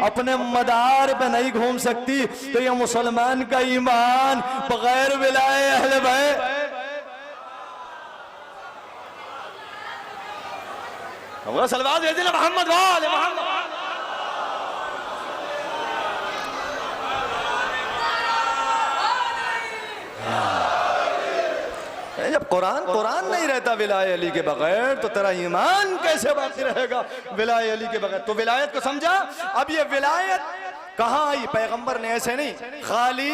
अपने मदार पे नहीं घूम सकती, तो ये मुसलमान का ईमान बगैर विलायत अहले बैत। सलवात भेजिए मोहम्मद वाले मोहम्मद। जब कुरान नहीं रहता विलायत अली के बगैर, तो तेरा ईमान कैसे बाकी रहेगा विलायत अली के बगैर? तो विलायत को समझा। अब ये विलायत कहाँ आई? पैगंबर ने ऐसे नहीं, खाली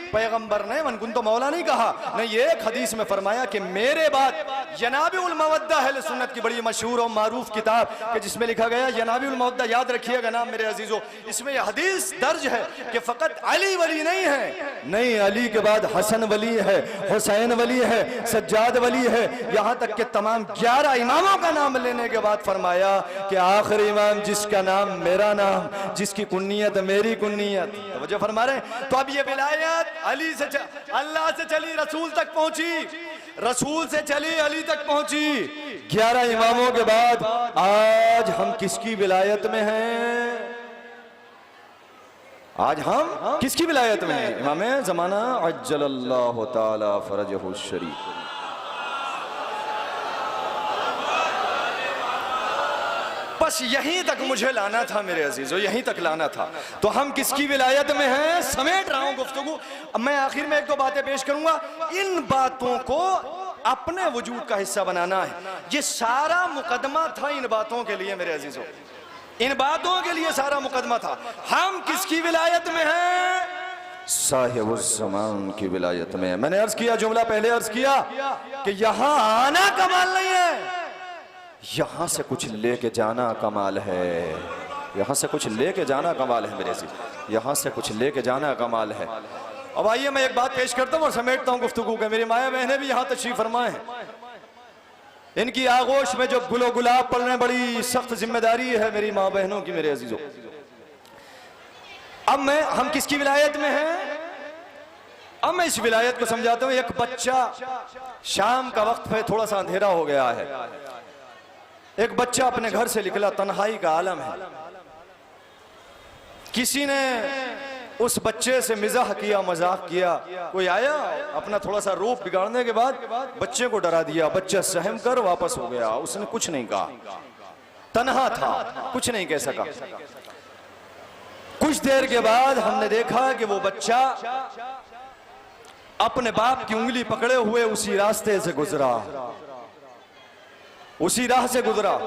पैगंबर ने मनकुन तो मौला नहीं कहा, नहीं, एक हदीस में फरमाया कि मेरे बाद जनाबुल मवद्दा अहले सुन्नत की बड़ी मशहूर और मारूफ किताब कि जिसमें लिखा गया जनाबुल मवद्दा, याद रखिएगा नाम मेरे अजीजों, इसमें यह हदीस दर्ज है कि फकत अली वली नहीं है, नहीं, अली के बाद हसन वली है, हुसैन वली है, सज्जाद वली है, यहाँ तक कि तमाम 11 इमामों का नाम लेने के बाद फरमाया कि आखिरी इमाम जिसका नाम मेरा नाम, जिसकी कुन्नियत मेरी कुन्नियत। तवज्जो फरमा रहे हैं। तो अब ये विलायत अली से अल्लाह से चली रसूल तक पहुंची, रसूल से चली अली तक पहुंची। 11 इमामों के बाद आज हम किसकी विलायत में हैं? आज हम किसकी विलायत में हैं? इमाम ज़माना अज्जलल्लाहु ताला फरजहु शरीफ। बस यहीं तक मुझे लाना था मेरे अजीजों, यहीं तक लाना था। तो हम किसकी विलायत में हैं समेट रहा हूं गुफ्तगू। अब मैं आखिर में एक दो बातें पेश करूंगा। इन बातों को अपने वजूद का हिस्सा बनाना है। ये सारा मुकदमा था इन बातों के लिए मेरे अजीजों, इन बातों के लिए सारा मुकदमा था। हम किसकी विलायत में हैं? साहिब-उज़-ज़मान की विलायत में। मैंने अर्ज किया, जुमला पहले अर्ज किया कि यहां आना कमाल नहीं है, यहां से कुछ लेके जाना कमाल है। यहां से कुछ लेके जाना कमाल है मेरे अजीज, यहां से कुछ लेके जाना कमाल है। अब आइए मैं एक बात पेश करता हूं और समेटता हूं गुफ्तगू का। मेरी माया बहनें भी यहां तशरीफ फरमाए हैं, इनकी आगोश में जो गुलो गुलाब पड़ने बड़ी सख्त जिम्मेदारी है मेरी माँ बहनों की मेरे अजीजों। अब हम किसकी विलायत में हैं? अब मैं इस विलायत को समझाता हूं। एक बच्चा, शाम का वक्त है, थोड़ा सा अंधेरा हो गया है, एक बच्चा अपने घर से निकला, तन्हाई का आलम है। किसी ने उस बच्चे से मिजाह किया, मजाक किया, कोई आया अपना थोड़ा सा रूप बिगाड़ने के बाद बच्चे को डरा दिया, बच्चा सहम कर वापस हो गया, उसने कुछ नहीं कहा, तन्हा था, कुछ नहीं कह सका। कुछ देर के बाद हमने देखा कि वो बच्चा अपने बाप की उंगली पकड़े हुए उसी रास्ते से गुजरा, उसी राह से गुजरा।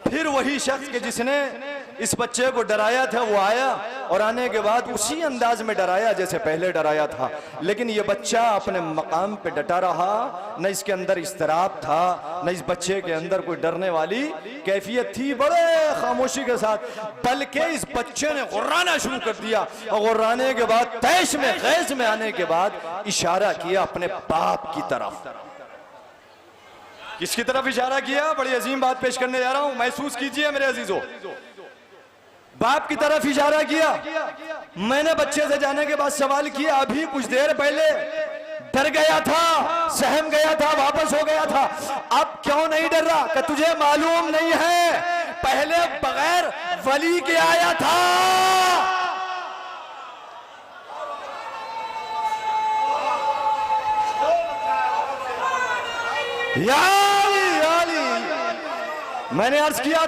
फिर वही शख्स के जिसने इस बच्चे को डराया था वो आया और आने के बाद उसी अंदाज में डराया जैसे पहले डराया था। लेकिन ये बच्चा अपने मकाम पे डटा रहा, न इसके अंदर इस्तराब था, न इस बच्चे के अंदर कोई डरने वाली कैफियत थी, बड़े खामोशी के साथ। बल्कि इस बच्चे ने गुर्राना शुरू कर दिया और गुर्राने के बाद तैश में गैस में आने के बाद इशारा किया अपने बाप की तरफ। किसकी तरफ इशारा किया? बड़ी अजीम बात पेश करने जा रहा हूं, महसूस कीजिए मेरे अजीजों। बाप की तरफ इशारा किया। मैंने बच्चे से जाने के बाद सवाल किया, अभी कुछ देर पहले डर गया था, सहम गया था, वापस हो गया था, अब क्यों नहीं डर रहा? कि तुझे मालूम नहीं है, पहले बगैर वली के आया था। याली मैंने अर्ज किया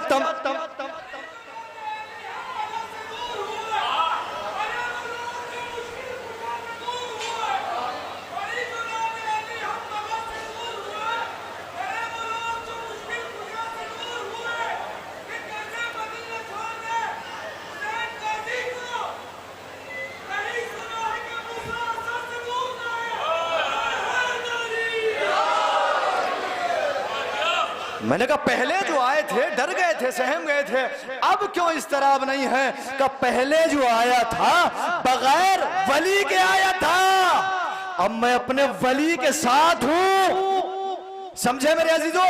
मैंने कहा पहले जो आए थे डर गए थे, सहम गए थे, अब क्यों इस्तराब नहीं है? कि पहले जो आया था बगैर वली के आया था, अब मैं अपने वली के साथ हूं। समझे मेरे अजीजों?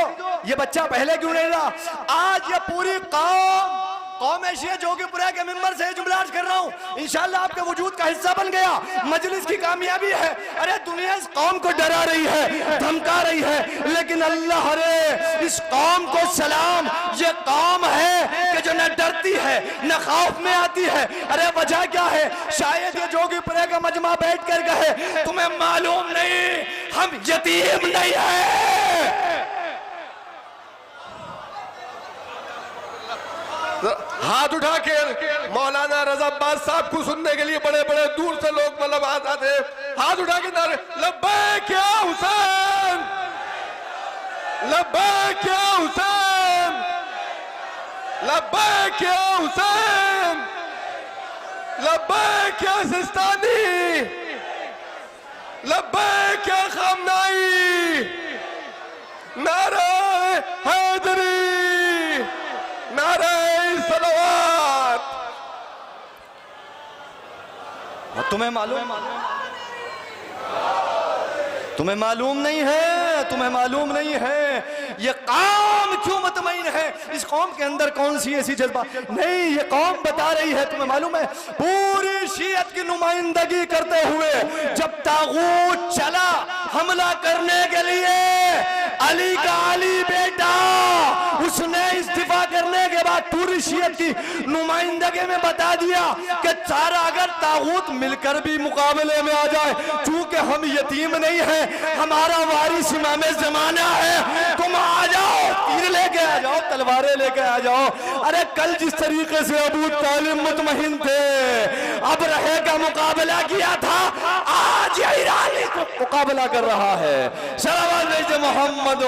ये बच्चा पहले क्यों नहीं रहा? आज ये पूरी कौम ऐशिया जोगीपुरा के मिंबर से जुमला अर्ज कर रहा हूं, इंशाअल्लाह आपके वजूद का हिस्सा बन गया, मजलिस की कामयाबी है। अरे दुनिया इस कौम को डरा रही है, धमका रही है, लेकिन अल्लाह रे इस कौम को सलाम, ये कौम है कि जो न डरती है न खौफ में आती है। अरे वजह क्या है? शायद ये जोगीपुरा का मजमा बैठ कर कहे तुम्हें मालूम नहीं हम यतीम नहीं है। हाथ उठा के मौलाना रजा अब्बास साहब को सुनने के लिए बड़े बड़े दूर से लोग मतलब आते थे, हाथ उठा के नारे लब्बैक या हुसैन, लब्बैक या हुसैन, लब्बैक या हुसैन, लब्बैक या सिस्तानी, लब्बैक या खमनाई, नारे हैदरी, नारे सलावत। तुम्हें मालूम नहीं है, तुम्हें मालूम नहीं है ये कौम क्यों मुतमईन है, इस कौम के अंदर कौन सी ऐसी जज्बा नहीं, ये कौम बता रही है। तुम्हें मालूम है पूरी शियत की नुमाइंदगी करते हुए जब तागूत चला हमला करने के लिए, अली का अली बेटा उसने इस्तीफा करने के बाद पूरी शियत की नुमाइंदगी में बता दिया कि सारा अगर तागूत मिलकर भी मुकाबले में आ जाए, चूंकि हम यतीम नहीं है, हमारा वारिस इमाम ज़माना है, तुम आ जाओ, तीर लेके आ जाओ, तलवारें लेके आ जाओ। अरे कल जिस तरीके से अबू तालिब मुतमहिन थे, अब रहे का मुकाबला किया था, आज ईरानी को मुकाबला कर रहा है। सलावत भेजे मोहम्मद।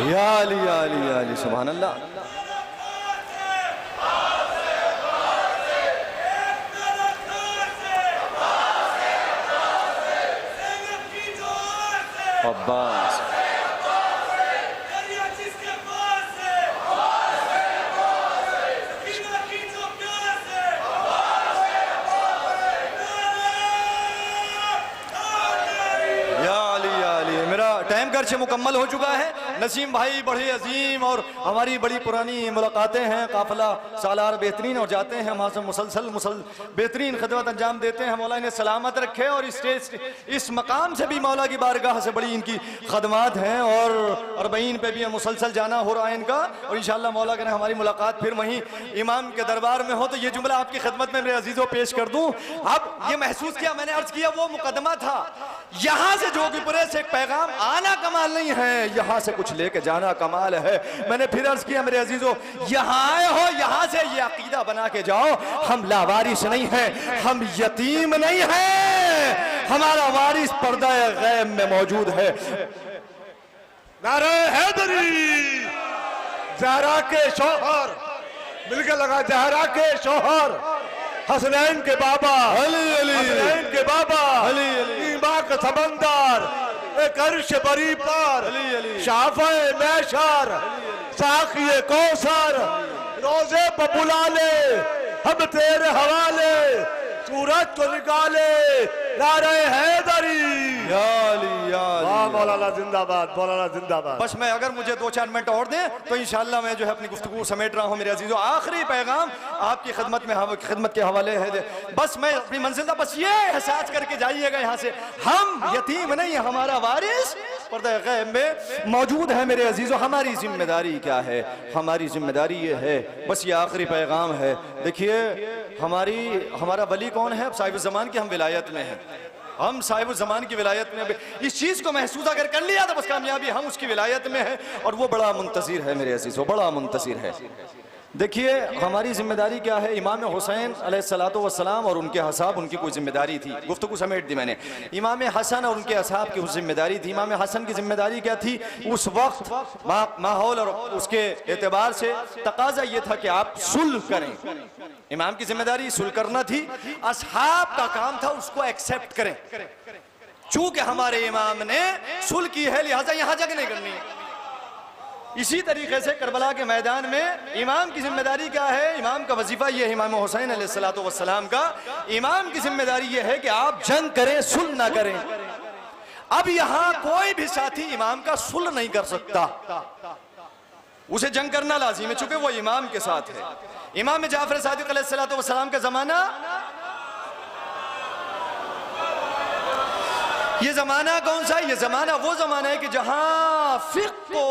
या अली या अली या अली, सुभान अल्लाह। अब्बास टाइम गर्चे मुकम्मल हो चुका है। नसीम भाई बड़े अजीम और हमारी बड़ी पुरानी मुलाकातें हैं। काफिला सालार बेहतरीन और जाते हैं वहाँ से मुसलसल बेहतरीन खिदमत अंजाम देते हैं। मौला इन्हें सलामत रखे और इस मकाम से भी मौला की बारगाह से बड़ी इनकी खदमात हैं और अरबईन पे भी मुसलसल जाना हो रहा है इनका। और इंशाअल्लाह मौला करें हमारी मुलाकात फिर वहीं इमाम के दरबार में हो। तो ये जुमला आपकी खिदमत में मेरे अजीज़ों पेश कर दूँ। अब ये महसूस किया, मैंने अर्ज किया वो मुकदमा था। यहाँ से जोगीपुरे से एक पैगाम आना कमाल नहीं है, यहाँ से कुछ लेके जाना कमाल है। मैंने फिर अर्ज किया मेरे अजीजों, यहाँ आए हो, यहाँ से ये अकीदा बना के जाओ, हम लावारिस नहीं हैं, हम यतीम नहीं हैं, हमारा वारिस पर्दा गैब में मौजूद है। नारे हैदरी, ज़हरा के शौहर, मिलकर लगा ज़हरा के शौहर, हसनैन के बाबा, हसनैन के बाबा, ईमा का समंदर, एक अर्श बरी पर, शाफ़े मैशर, साक़िए कौसर, रोज़े पर बुला ले, हम तेरे हवाले, सूरज तो निकाले, नारे हैदरी। मौलाना जिंदाबाद, मौलाना जिंदाबाद। बस मैं अगर मुझे 2-4 मिनट और दें तो इंशाअल्लाह मैं जो है अपनी गुफ्तगू समेट रहा हूँ मेरे अजीजों। आखिरी पैगाम आपकी खिदमत में, खिदमत के हवाले है। बस मैं अपनी मंजिल तक बस ये एहसास करके जाइएगा यहाँ से, हम यतीम नहीं, हमारा वारिस पर्दा गैब में मौजूद है। मेरे अजीजों हमारी जिम्मेदारी क्या है? हमारी जिम्मेदारी ये है, बस ये आखिरी पैगाम है। देखिए हमारा वली कौन है? साहिब ज़मान की हम विलायत में हैं। हम साहिब ज़मान की विलायत में इस चीज़ को महसूस अगर कर लिया तो बस कामयाबी, हम उसकी विलायत में है और वो बड़ा मुंतज़िर है मेरे अज़ीज़ों, बड़ा मुंतज़िर है। देखिए हमारी जिम्मेदारी क्या है? इमाम हुसैन अलैहिस्सलातु वस्सलाम और उनके असहाब, उनकी कोई जिम्मेदारी थी। गुफ्तगू समेट दी मैंने। इमाम हसन और उनके असहाब की जिम्मेदारी थी। इमाम हसन की जिम्मेदारी क्या थी? उस वक्त माहौल और उसके एतबार से तकाजा ये था कि आप सुलह करें। इमाम की जिम्मेदारी सुलह करना थी, असहाब का काम था उसको एक्सेप्ट करें। चूंकि हमारे इमाम ने सुलह की है लिहाजा यहाँ जंग नहीं करनी है। इसी तरीके से करबला के मैदान में इमाम की जिम्मेदारी क्या है? इमाम का वजीफा ये है, इमाम हुसैन अलैहिस्सलातु वस्सलाम का इमाम की जिम्मेदारी ये है कि आप जंग करें, सुलह ना करें। अब यहाँ कोई भी साथी इमाम का सुलह नहीं कर सकता, उसे जंग करना लाजिम है चूंकि वो इमाम के साथ है। इमाम जाफर सादिक अलैहिस्सलातु वस्सलाम का जमाना, ये जमाना कौन सा है? ये जमाना वो जमाना है कि जहां फिक़्ह को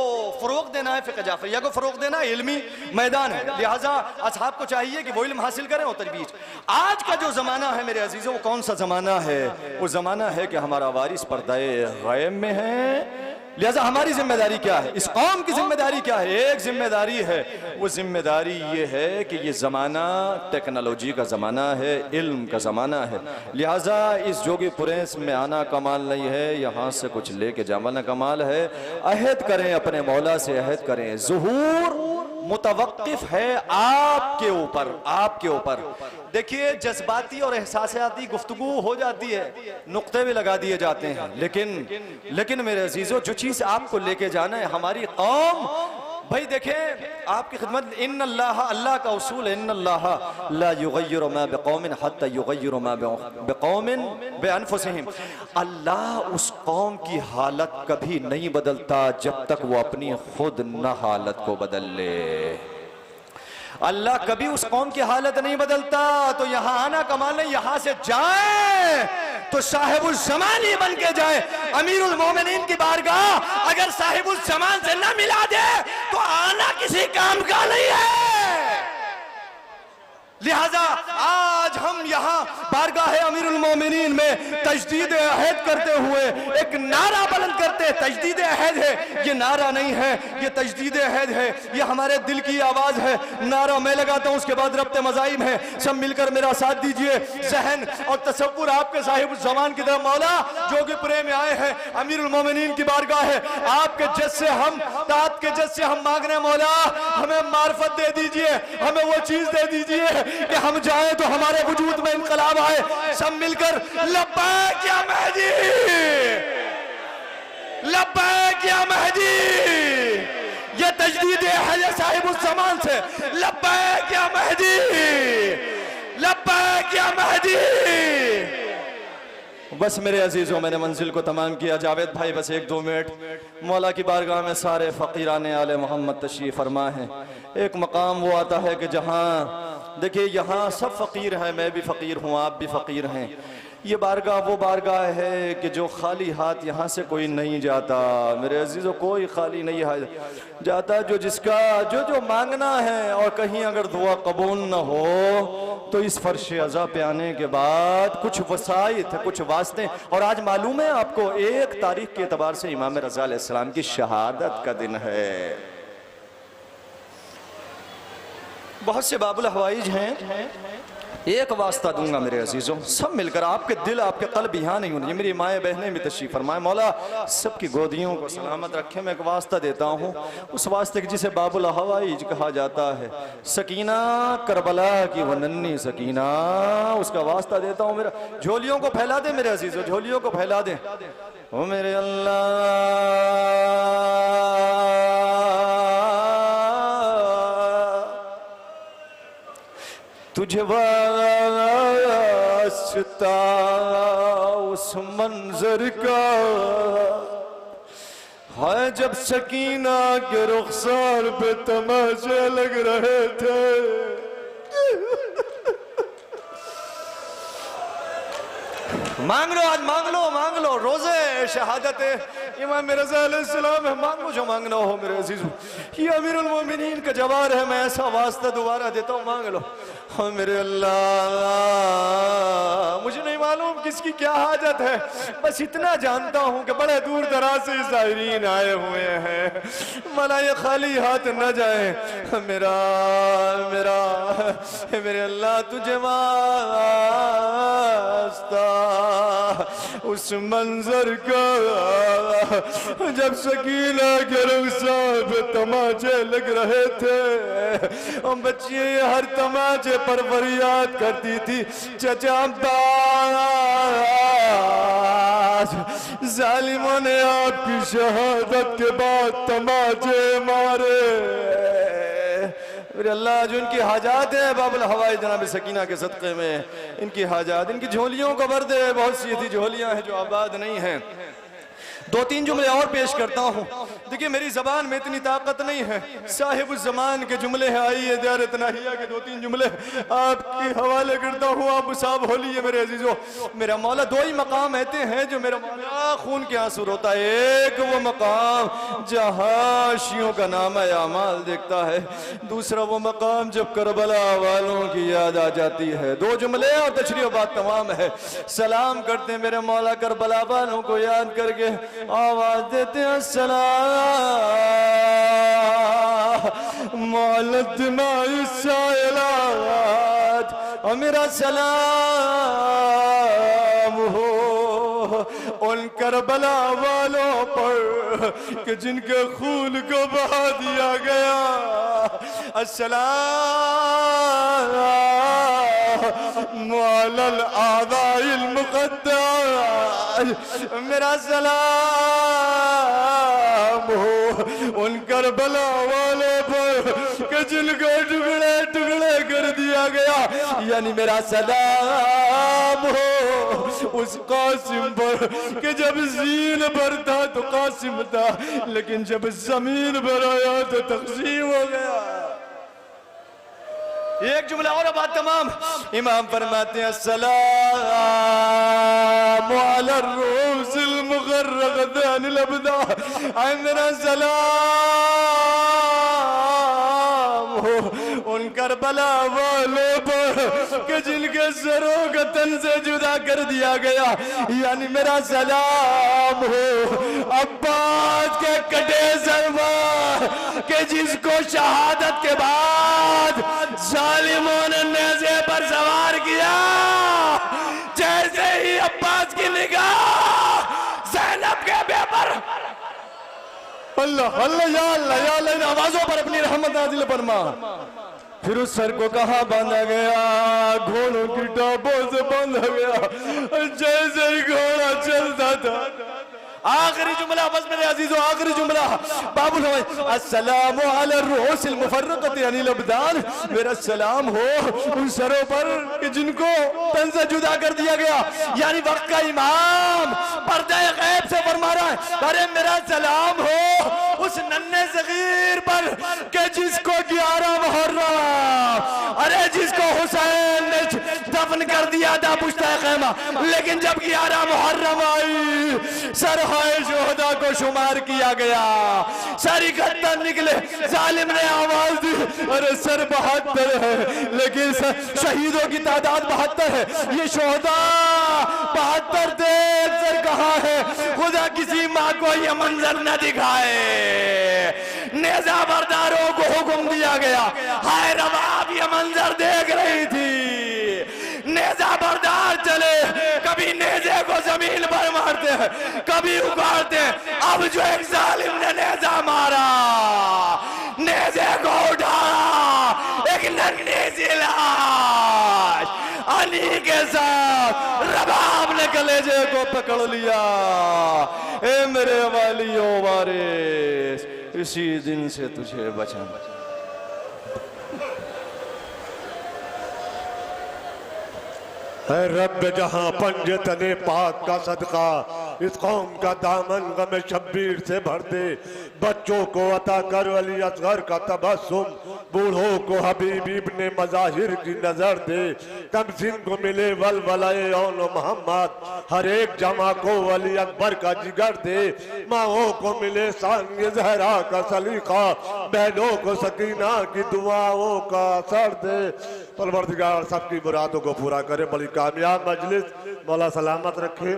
फरोग देना है, फिक़्ह जाफरिया को फरोग देना है, इल्मी मैदान है। लिहाजा असहाब को चाहिए कि वो इल्म हासिल करें और तजवीज़। आज का जो जमाना है मेरे अजीज़ों, वो कौन सा जमाना है? वो जमाना है कि हमारा वारिस पर्दाए गैब में है। लिहाजा हमारी जिम्मेदारी क्या है? इस कौम की जिम्मेदारी क्या है? एक जिम्मेदारी है, वो जिम्मेदारी ये है कि ये ज़माना टेक्नोलॉजी का ज़माना है, इल्म का ज़माना है। लिहाजा इस जोगीपुरेस में आना कमाल नहीं है, यहाँ से कुछ लेके जाना कमाल है। अहद करें अपने मौला से, अहद करें। ज़ुहूर मुतवक्किफ है आपके ऊपर, आपके ऊपर। देखिए जज्बाती और एहसासाती गुफ्तगू हो जाती है, नुक्ते भी लगा दिए जाते हैं, लेकिन मेरे अजीजों जो चीज़ आपको लेके जाना है, हमारी कौम, भाई देखें आपकी खिदमत, इन्नल्लाह, अल्लाह का उसूल है, इन्नल्लाह ला युगय्यिरु मा बिकौमिन हत्ता युगय्यिरु मा बिकौमिन बिअनफुसिहिम। अल्लाह उस कौम की हालत कभी नहीं बदलता जब तक वो अपनी खुद न हालत को बदल ले। अल्लाह कभी उस कौम की हालत नहीं बदलता। तो यहाँ आना कमाल नहीं, यहाँ से जाए तो साहिबुल ज़मान ही बन के जाए। अमीरुल मोमिनीन की बारगाह अगर साहिबुल ज़मान से न मिला दे तो आना किसी काम का नहीं है। लिहाजा आज हम यहाँ बारगाह अमीरुल मोमिनीन में तजदीद अहद करते हुए एक नारा बुलंद करते। तजदीद अहद है, ये नारा नहीं है, ये तजदीद अहद है, ये हमारे दिल की आवाज़ है। नारा मैं लगाता हूँ, उसके बाद रब्त मज़ाहिम है, सब मिलकर मेरा साथ दीजिए। जहन और तसव्वुर आपके साहिब ज़मान की तरफ मौला जो कि प्रेम में आए हैं, अमीरुल मोमिनीन की बारगाह है, आपके जज से हम तात के जज से हम मांग रहे हैं मौला हमें मार्फत दे दीजिए, हमें वो चीज़ दे दीजिए कि हम जाएं तो हमारे वजूद में इनकलाब आए। सब मिलकर लब्बैक या महदी, लब्बैक या महदी, ये तजदीद है साहिब उस ज़मान से। लब्बैक या महदी, लब्बैक या महदी। बस मेरे अजीज़ों, मैंने मंजिल को तमाम किया। जावेद भाई बस 1-2 मिनट। मौला की बारगाह में सारे फ़कीराने आले मोहम्मद तशरीफ़ फरमा है। एक मकाम वो आता है कि जहाँ देखिए यहाँ सब फ़कीर हैं, मैं भी फ़कीर हूँ, आप भी फ़कीर हैं। ये बारगाह वो बारगाह है कि जो खाली हाथ यहाँ से कोई नहीं जाता मेरे अजीज़ों, कोई खाली नहीं जाता। जो जिसका जो मांगना है, और कहीं अगर दुआ कबूल न हो तो इस फर्श अज़ा पे आने के बाद कुछ वसाइत, कुछ वास्ते। और आज मालूम है आपको 1 तारीख के एतबार से इमाम रज़ा अलैहिस्सलाम की शहादत का दिन है। बहुत से बाबुल हवाइज हैं, एक वास्ता दूंगा मेरे अजीज़ों, सब मिलकर आपके दिल आपके कल्ब यहाँ नहीं होने। मेरी माएँ बहनें भी तशरीफ़ फरमाएं। मौला सबकी गोदियों को सलामत रखे। मैं एक वास्ता देता हूँ, उस वास्ते के जिसे बाबुल हवाइज कहा जाता है। सकीना करबला की वो नन्ही सकीना, उसका वास्ता देता हूँ। मेरा झोलियों को फैला दे मेरे अजीज़ों, झोलियों को फैला दे। ओ मेरे अल्लाह, तुझे वास्ता उस मंजर का है जब सकीना के रुखसार पे तमाशे लग रहे थे। मांग लो आज, मांग लो, मांग लो। रोजे शहादत इमाम रज़ा अलैहिस्सलाम है, मांगो जो मांगना हो मेरे अजीज़ों। ये अमीरुल मोमिनीन का जवार है, मैं ऐसा वास्ता दोबारा देता हूँ, मांग लो। हाँ मेरे अल्लाह, मुझे नहीं मालूम किसकी क्या हाजत है, बस इतना जानता हूँ कि बड़े दूर दराज से ज़ाहिरीन आए हुए हैं। मला ये खाली हाथ न जाए। मेरा मेरा मेरे अल्लाह तुझे वास्ता उस मंजर का जब सकीना के रुखसार पे तमाचे लग रहे थे। हम बच्चियाँ हर तमाचे पर फरियाद करती थी, चचा अब्बास, जालिमों ने आपकी शहादत के बाद तमाचे मारे। मेरे अल्लाह, जो इनकी हाजात है बाबुल हवाई जनाब सकीना के सदक़े में, इनकी हाजात, इनकी झोलियों को भर दे। बहुत सी ऐसी झोलियाँ हैं जो आबाद नहीं हैं। 2-3 जुमले और पेश करता हूँ। देखिए मेरी ज़बान में इतनी ताकत नहीं है, साहिब उस ज़मान के जुमले हैं। आइए दार तनाहिया के 2-3 जुमले आपके हवाले करता हूँ, आप साहब होलिए मेरे अजीज़ों। मेरा मौला 2 ही मकाम ऐसे हैं जो मेरा मौला खून के आंसू रोता है। एक वो मकाम जहाँ शियों का नाम आमाल देखता है, दूसरा वो मकाम जब करबला वालों की याद आ जाती है। 2 जुमले और तशरीह बात तमाम है। सलाम करते हैं मेरे मौला करबला वालों को याद करके, आवाज देते हैं सलाम मौलद माइसाइलात, और मेरा सलाम हो उन करबला वालों पर कि जिनके खून को बहा दिया गया। अस्सलाम अलल आदाइल मुक़द्दस, मेरा सलाम हो उन करबला वालों पर कि जिनको टुकड़े टुकड़े कर दिया गया। यानी मेरा सलाम हो उस कासिम पर कि जब ज़ीन पर था तो कासिम था, लेकिन जब ज़मीन पर आया तो तक़सीम हो गया। एक जुमला और बात तमाम। इमाम फरमाते हैं सलाम अला रूसिल मुगर्रक़तिल अबदा, मेरा सलाम हो उन करबला वालों पर कि जिनके सरों को तन से जुदा कर दिया गया, यानी मेरा सलाम हो अब्बास के कटे सलवा के जिसको शहादत के बाद जालिमों ने नेज़े पर सवार किया। जैसे ही अब्बास की निगाह ज़ैनब के बेपर अल्लाह अल्लाह या अल्लाह या अल्लाह इन आवाजों पर अपनी रहमत नाजिल फरमा। फिर उस सर को कहाँ बांधा गया, घोड़ों की टापों से बांधा गया। जैसे ही घोड़ा चलता था, आखिरी जुमला बस मेरे अजीजों, आखिरी जुमला बाबुल अस्सलामु अला रूहुल मुफर्रक़ति अनिल अबदान, मेरा सलाम हो उन सरों पर कि जिनको तन से जुदा कर दिया गया। यानी वक्त का इमाम पर्दे गैब से फरमा रहा है, अरे मेरा सलाम हो उस नन्हे सगीर पर कि जिसको 11 मुहर्रम, अरे जिसको हुसैन ने दफन कर दिया था पुश्ता खैमा, लेकिन जब 11 मुहर्रम आई सरहाए शोहदा को शुमार किया गया, सर इकट्ठा निकले, जालिम ने आवाज दी अरे सर 72 है लेकिन शहीदों की तादाद 72 है, ये शोहदा 72 थे, सर कहाँ है? खुदा किसी माँ को ये मंजर न दिखाए। नेज़ा बरदारों को हुक्म दिया गया, हाय रबाब ये मंजर देख रही थी। नेज़ा बरदार चले, कभी नेज़े को जमीन पर मारते हैं, कभी उखाड़ते हैं। अब जो एक जालिम ने नेज़ा मारा, नेज़े को उठाया, एक नन्ही सी लाश अली के साथ रबाब ने कलेजे को पकड़ लिया। ए मेरे वालियों वारिस, इसी दिन से तुझे बचाना। रब जहां पंज तने पाक का सदका इस कौम का दामन गम शब्बीर से भर दे। बच्चों को अता कर अली असगर का तबस्सुम, बूढ़ों को हबीब इब्ने मज़ाहिर की नजर दे। तमसीन को मिले वलवलाए औन मोहम्मद, हर एक जमा को अली अकबर का जिगर दे। माओं को मिले सानिय ज़हरा का सलीका, बहनों को सकीना की दुआओं का असर दे। परवरदिगार सबकी मुरादों को पूरा करे, बड़ी कामयाब मजलिस मौला सलामत रखे।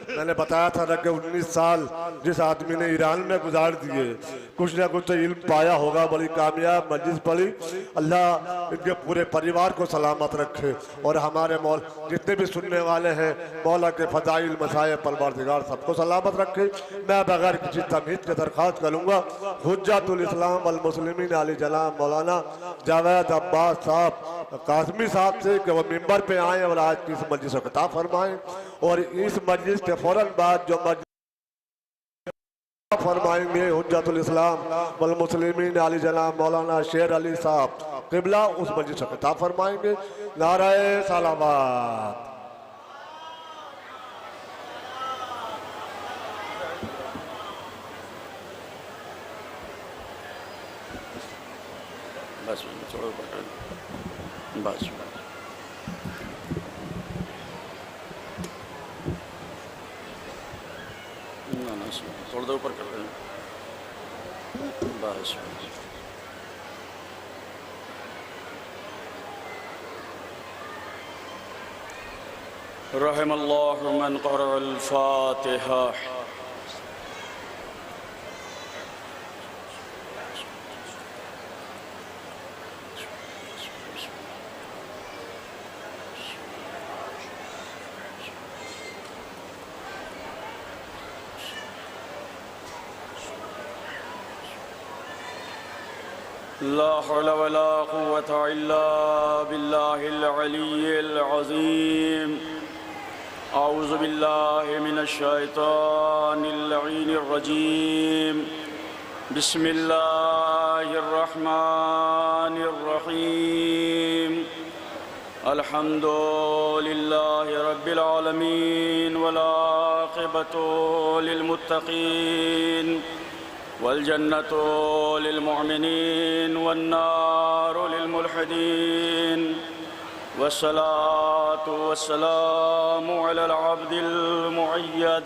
मैंने बताया था ना कि 19 साल जिस आदमी ने ईरान में गुजार दिए, कुछ ना कुछ तो इल्म पाया होगा। बड़ी कामयाब मजलिस पड़ी। अल्लाह इनके पूरे परिवार को सलामत रखे और हमारे मौल जितने भी सुनने वाले हैं मौला के फजाइल मसाए परवरदिगार सबको सलामत रखे। मैं बगैर किसी तमहीद के दरख्वास्त करूँगा हुज्जतुल इस्लाम वल मुस्लिमीन आली जनाब मौलाना जावेद अब्बास साहब काज़मी साहब से कि वो मिंबर पे आए और आज की इस मजलिस को खिताब फरमाएं। और इस मजलिस के फौरन बाद जो मजलिस फरमाएंगे हुज्जतुल इस्लाम वल मुस्लिमीन आली जनाब मौलाना शेर अली साहब क़िबला, उस मजलिस को खिताब फरमाएंगे। नाराए सलावत। बस छोड़ो बटन, बस ना ना थोड़ा देर ऊपर कर दें, बस रहमल्लाहु मन क़रअल फ़ातिहा। ला हौला वला कुव्वता इल्ला बिल्लाहिल अलिय्यिल अज़ीम। औज़ु बिल्लाहि मिनश शैतानिर लईनिर रजीम। बिस्मिल्लाहिर रहमानिर रहीम। अल्हम्दुलिल्लाहि रब्बिल आलमीन वल आक़िबतु लिल मुत्तक़ीन वल जन्नतु लिल मुमिनीन वन नारु लिल मुल्हिदीन वस्सलातु वस्सलामु अलल अब्दिल मुअय्यद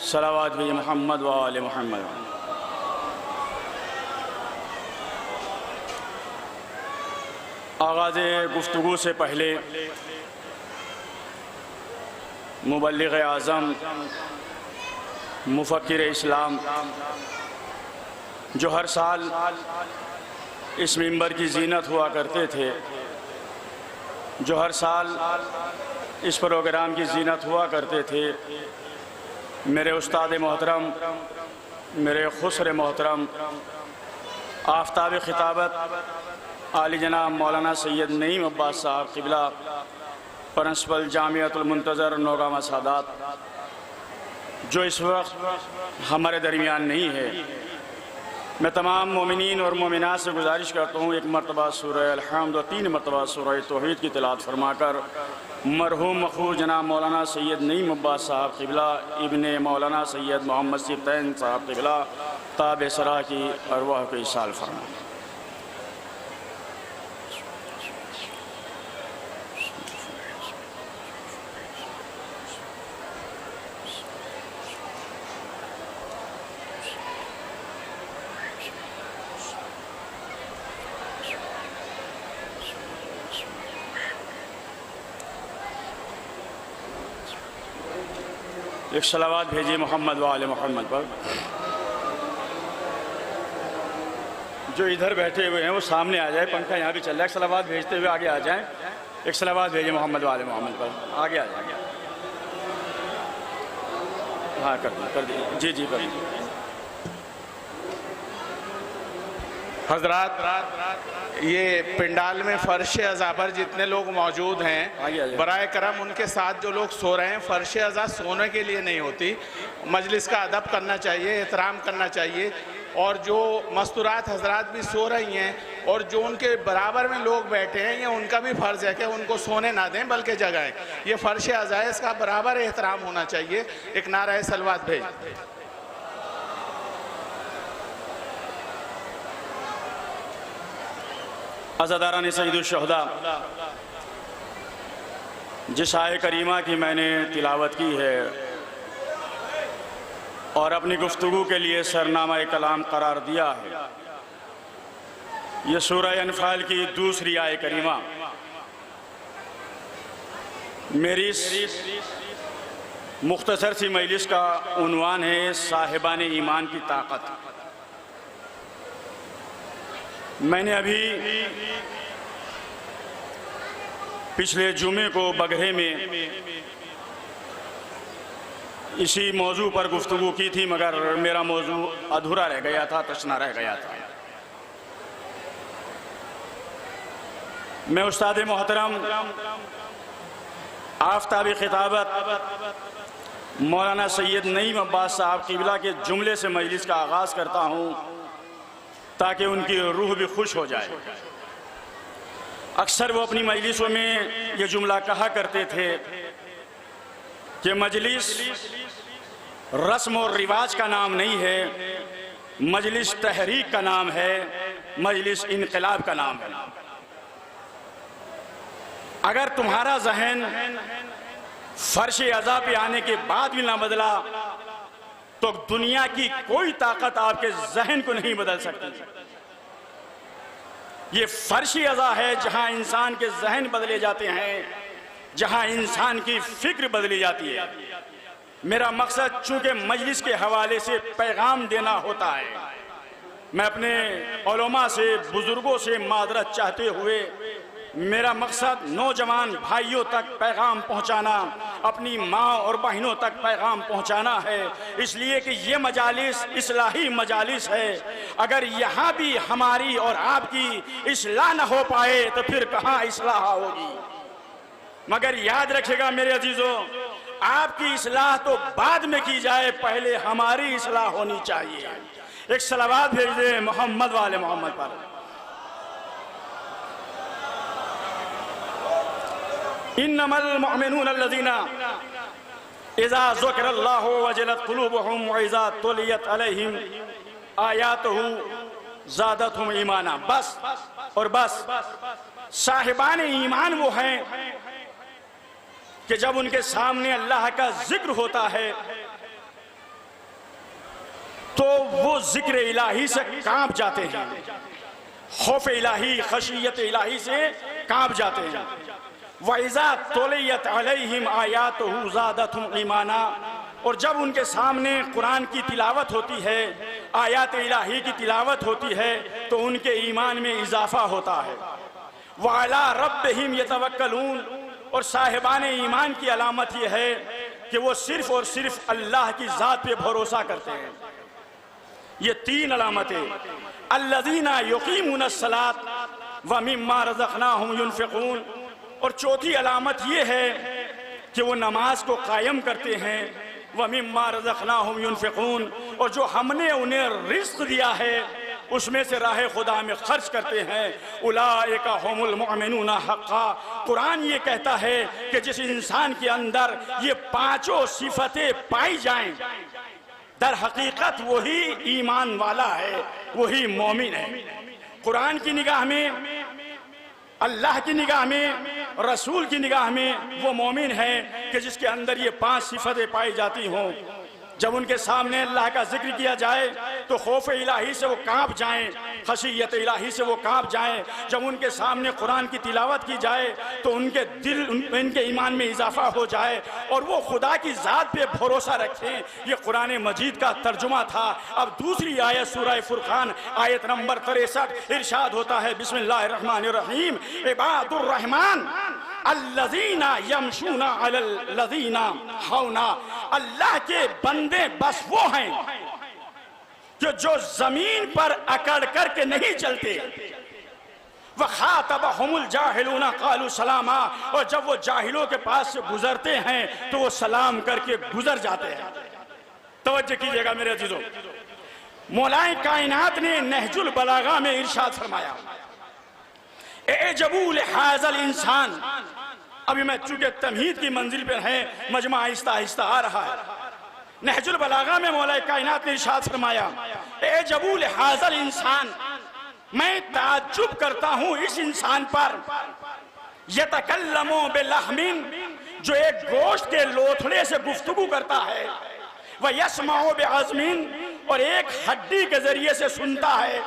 सलावत भी मोहम्मद व आले मोहम्मद. आगाज़ गुफ्तगू से पहले मुबल्लिग़ आज़म मुफ़क्किर इस्लाम जो हर साल इस मिंबर की ज़ीनत हुआ करते थे, जो हर साल इस प्रोग्राम की ज़ीनत हुआ करते थे, मेरे उस्ताद मोहतरम, मेरे खुसर मोहतरम, आफ्ताब ख़िताबत आली जनाब मौलाना सैयद नईम अब्बास साहब क़िबला, प्रिंसिपल जामियातुल मुंतज़र नौगामा सादात, जो इस वक्त हमारे दरमियान नहीं है, मैं तमाम मोमिनीन और मोमिनात से गुजारिश करता हूँ एक मरतबा सूरह अल-हम्द और 3 मरतबा सूरह तौहीद की तिलावत फरमाकर मरहूम मखूर जनाब मौलाना सैयद नईम अब्बास साहब क़िबला इब्ने मौलाना सैयद मोहम्मद सिब्तैन साहब क़िबला ताब सरा की अरवाह को इसाल फरमाएं. एक सलावत भेजिए मोहम्मद व आले मोहम्मद पर. जो इधर बैठे हुए हैं वो सामने आ जाए, पंखा यहाँ भी चल रहा है. एक सलावत भेजते हुए आगे आ जाएं. एक सलावत भेजिए मोहम्मद व आले मोहम्मद पर. आगे आ जाए. हाँ कर दीजिए. जी जी कर दीजिए. हजरात, ये पिंडाल में फर्श अज़ा पर जितने लोग मौजूद हैं, बराए करम उनके साथ जो लोग सो रहे हैं, फर्श अज़ा सोने के लिए नहीं होती. मजलिस का अदब करना चाहिए, एहतराम करना चाहिए. और जो मस्तूरात हजरात भी सो रही हैं और जो उनके बराबर में लोग बैठे हैं, ये उनका भी फ़र्ज़ है कि उनको सोने ना दें बल्कि जगाएं. ये फर्श अज़ा है, इसका बराबर एहतराम होना चाहिए. एक नारा सलवात भेज. अज़ादारान सय्यदुश्शुहदा, जिस आय करीमा की मैंने तिलावत की है और अपनी गुफ्तगू के लिए सरनामा कलाम करार दिया है, ये सूरह अनफाल की दूसरी आय करीमा. मेरी मुख्तसर सी मजलिस का उन्वान है साहिबान ईमान की ताकत. मैंने अभी पिछले जुमे को बगहे में इसी मौजू पर गुफ्तगू की थी, मगर मेरा मौजू अधूरा रह गया था, तशना रह गया था. मैं उस्ताद मोहतरम आफ्ताब ख़िताबत मौलाना सैयद नईम अब्बास साहब क़िबला के जुमले से मजलिस का आगाज़ करता हूँ ताकि उनकी रूह भी खुश हो जाए. अक्सर वो अपनी मजलिसों में ये जुमला कहा करते थे कि मजलिस रस्म और रिवाज का नाम नहीं है, मजलिस तहरीक का नाम है, मजलिस इनकलाब का नाम है. अगर तुम्हारा जहन फर्श अज़ा पे आने के बाद भी ना बदला तो दुनिया की कोई ताकत आपके जहन को नहीं बदल सकती. ये फर्श अज़ा है जहां इंसान के जहन बदले जाते हैं, जहां इंसान की फिक्र बदली जाती है. मेरा मकसद चूँकि मजलिस के हवाले से पैगाम देना होता है, मैं अपने उलमा से, बुज़ुर्गों से मादरत चाहते हुए मेरा मकसद नौजवान भाइयों तक पैगाम पहुंचाना, अपनी माँ और बहनों तक पैगाम पहुंचाना है। इसलिए कि ये मजालिस इस्लाही मजालिस है। अगर यहाँ भी हमारी और आपकी इस्लाह न हो पाए तो फिर कहाँ इस्लाह होगी। मगर याद रखिएगा मेरे अजीज़ों, आपकी इस्लाह तो बाद में की जाए, पहले हमारी इस्लाह होनी चाहिए। एक सलावत भेज दे मोहम्मद वाले मोहम्मद पर। इन्नमल मुअमिनून अल्लज़ीना इज़ा ज़ुकिरल्लाहु वजलत क़ुलूबुहुम व इज़ा तुलियत अलैहिम आयातुहु ज़ादतहुम ईमाना। बस और बस साहिबान ईमान वो हैं कि जब उनके सामने अल्लाह का जिक्र होता है तो वो जिक्र इलाही से कांप जाते हैं, खौफ इलाही, खशियत इलाही से कांप जाते हैं। वइज़ा तुलियत अलैहिम आयातुहु ज़ादतहुम ईमाना, और जब उनके सामने कुरान की तिलावत होती है, आयात इलाही की तिलावत होती है, तो उनके ईमान में इजाफा होता है। व अला रब्बिहिम यतवक्कलून, और साहिबान ईमान की अलामत यह है कि वो सिर्फ और सिर्फ अल्लाह की ज़ात पे भरोसा करते हैं। ये तीन अलामतें, अल्लज़ीना युक़ीमूनस्सलात व मिम्मा रज़क़नाहुम युनफ़िक़ून, और चौथी अलामत ये है कि वो नमाज को कायम करते हैं, व मिम्मा रज़क़नाहुम युनफ़िक़ून, और जो हमने उन्हें रिज़्क़ दिया है उसमें से राह खुदा में खर्च करते हैं। उलाइका हुमुल मुअमिनून हक़्क़ा। कुरान ये कहता है कि जिस इंसान के अंदर ये पांचों सिफतें पाई जाएं, दर हकीकत वही ईमान वाला है, वही मोमिन है। कुरान की निगाह में, अल्लाह की निगाह में, रसूल की निगाह में वो मोमिन है कि जिसके अंदर ये पांच सिफतें पाई जाती हों। जब उनके सामने अल्लाह का जिक्र किया जाए तो खौफ इलाही से वो कांप जाएं, खशियत इलाही से वो कांप जाएं। जब उनके सामने कुरान की तिलावत की जाए तो उनके दिल, उनके ईमान में इजाफा हो जाए और वो खुदा की ज़ात पे भरोसा रखें। ये कुरान मजीद का तर्जुमा था। अब दूसरी आयत सूरह फुरकान आयत नंबर 63 इरशाद होता है, बिस्मिल्लाहिर्रहमानिर्रहीम, इबादुर रहमान अल्लज़ीना यमशूना अलल लज़ीना हौना। अल्लाह के बंदे बस वो हैं कि जो जमीन पर अकड़ करके नहीं चलते। वखातबहुमुल जाहिलूना क़ालू सलामा, और जब वो जाहिलों के पास से गुजरते हैं तो वो सलाम करके गुजर जाते हैं। तवज्जो कीजिएगा मेरे अजीजों, मौलाए कायनात ने नहजुल बलागा में इरशाद फरमाया, एजबू लिहाज़ल इंसान। अभी मैं चूंकि तमहीद की मंजिल पर है, मजमा आहिस्ता आहिस्ता आ रहा है। नहजुल बलागा में मौला कायनात ने इरशाद फरमाया, एजबू लिहाज़ल इंसान, मैं ताज्जुब करता हूँ इस इंसान पर, यतकल्लमु बिलहमिन, जो एक गोश्त के लोथड़े से गुफ्तगू करता है, व यस्माउ बिअज़मिन, और एक हड्डी के जरिए से सुनता है,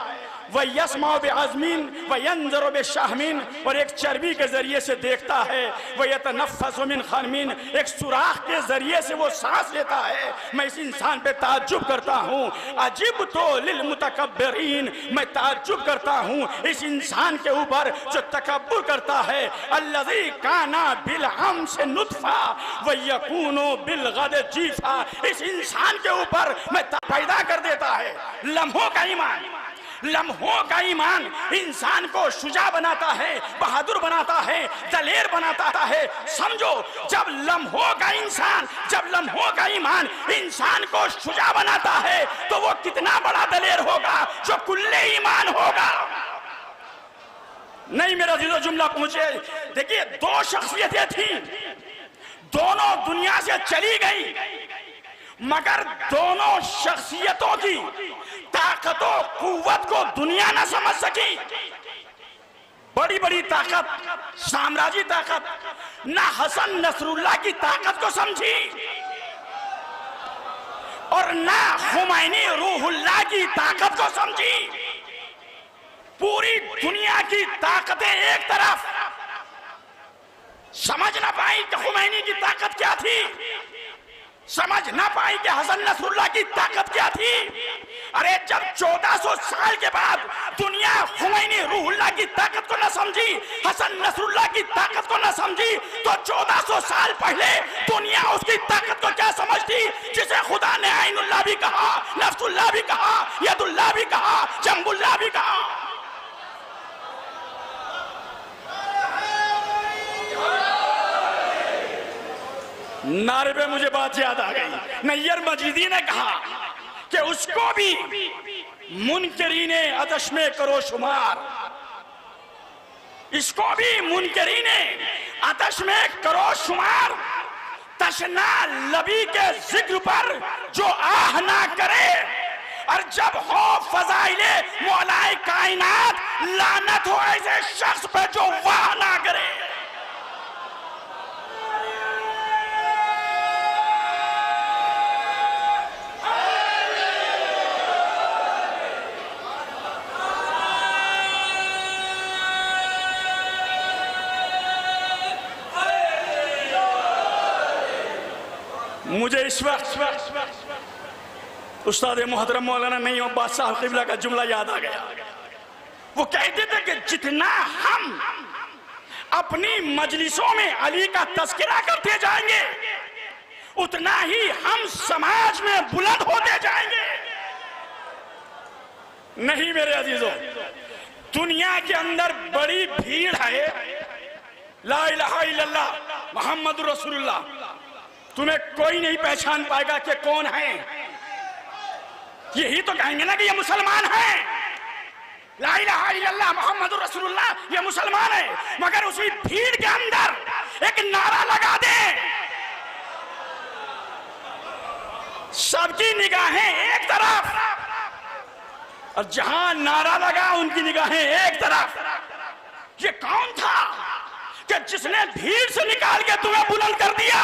व यस्माउ बिअज़मिन व यंज़ुरु बिशहमिन, और एक चर्बी के जरिए से देखता है, व यतनफ़्फ़सु मिन खरमिन, एक सुराख के जरिए से वो सांस लेता है। मैं इस इंसान पे ताज्जुब करता हूँ। अजिब तो लिल मुतकब्बिरीन, मैं ताज्जुब करता हूँ इस इंसान के ऊपर जो तकब्बुर करता है। अल्लज़ी काना बिल अम्स नुत्फ़ा व यकूनु बिल गद जीफ़ा, इस इंसान के ऊपर मैं पैदा कर देता है लम्हों का ईमान। लम्हों का ईमान इंसान को शुजा बनाता है, बहादुर बनाता है, दलेर बनाता है। समझो, जब लम्हों का इंसान, जब लम्हों का ईमान इंसान को शुजा बनाता है तो वो कितना बड़ा दलेर होगा जो कुल्ले ईमान होगा। नहीं मेरा दिलो जुमला पहुंचे। देखिए, दो शख्सियतें थी, दोनों दुनिया से चली गई, मगर दोनों शख्सियतों की ताकतों कुव्वत को दुनिया ना समझ सकी। बड़ी बड़ी ताकत, साम्राज्य ताकत ना हसन नसरुल्लाह की ताकत को समझी और ना हुमैनी रूहुल्लाह की ताकत को समझी। पूरी दुनिया की ताकतें एक तरफ, समझ ना पाई कि हुमैनी की ताकत क्या थी। समझ ना पाई कि हसन नसरुल्लाह की ताकत क्या थी। अरे जब 1400 साल के बाद दुनिया खुमैनी रूहुल्लाह की ताकत को न समझी, हसन नसरुल्लाह की ताकत को न समझी, तो 1400 साल पहले दुनिया उसकी ताकत को क्या समझती, जिसे खुदा ने आइनुल्लाह भी कहा, नफ्सुल्लाह भी कहा, यदुल्लाह भी कहा, जंबुल्लाह भी कहा। नारे पे मुझे बात याद आ गई। नैयर मजीदी ने कहा कि उसको भी मुनकरीने आतश में करो शुमार, इसको भी मुनकरीने आतश में करो शुमार, तशना लबी के जिक्र पर जो आह ना करे, और जब हो फजाइले मौलाए कायनात, लानत हो ऐसे शख्स पे जो वाह ना करे। मुझे इस वक्त उस्ताद मोहतरम मौलाना नईम अब्बास साहब क़िबला का जुमला याद आ गया। वो कहते थे कि जितना हम अपनी मजलिसों में अली का तज़किरा करते जाएंगे, उतना ही हम समाज में बुलंद होते जाएंगे। नहीं मेरे अजीजों, दुनिया के अंदर बड़ी भीड़ है, ला इलाहा इल्लल्लाह मोहम्मद रसूलुल्लाह, तुम्हें कोई नहीं पहचान पाएगा कि कौन है। यही तो कहेंगे ना कि ये मुसलमान है, ला इलाहा इल्लल्लाह मोहम्मद रसूलुल्लाह, ये मुसलमान है। मगर उसी भीड़ के अंदर एक नारा लगा दे, सबकी निगाहें एक तरफ, और जहां नारा लगा उनकी निगाहें एक तरफ। ये कौन था कि जिसने भीड़ से निकाल के तुम्हें बुलंद कर दिया?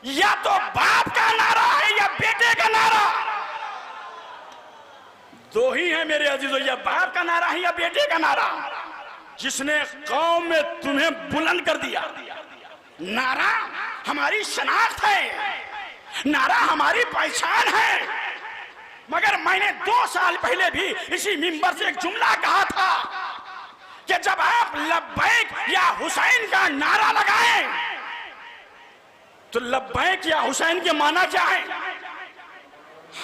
या तो बाप का नारा है या बेटे का नारा, दो ही है मेरे अजीजों, या बाप का नारा है या बेटे का नारा, जिसने कौम में तुम्हें बुलंद कर दिया। नारा हमारी शनाख्त है, नारा हमारी पहचान है। मगर मैंने 2 साल पहले भी इसी मिंबर से एक जुमला कहा था कि जब आप लब्बैक या हुसैन का नारा लगाएं, तो लब्बैक या हुसैन के माना क्या है?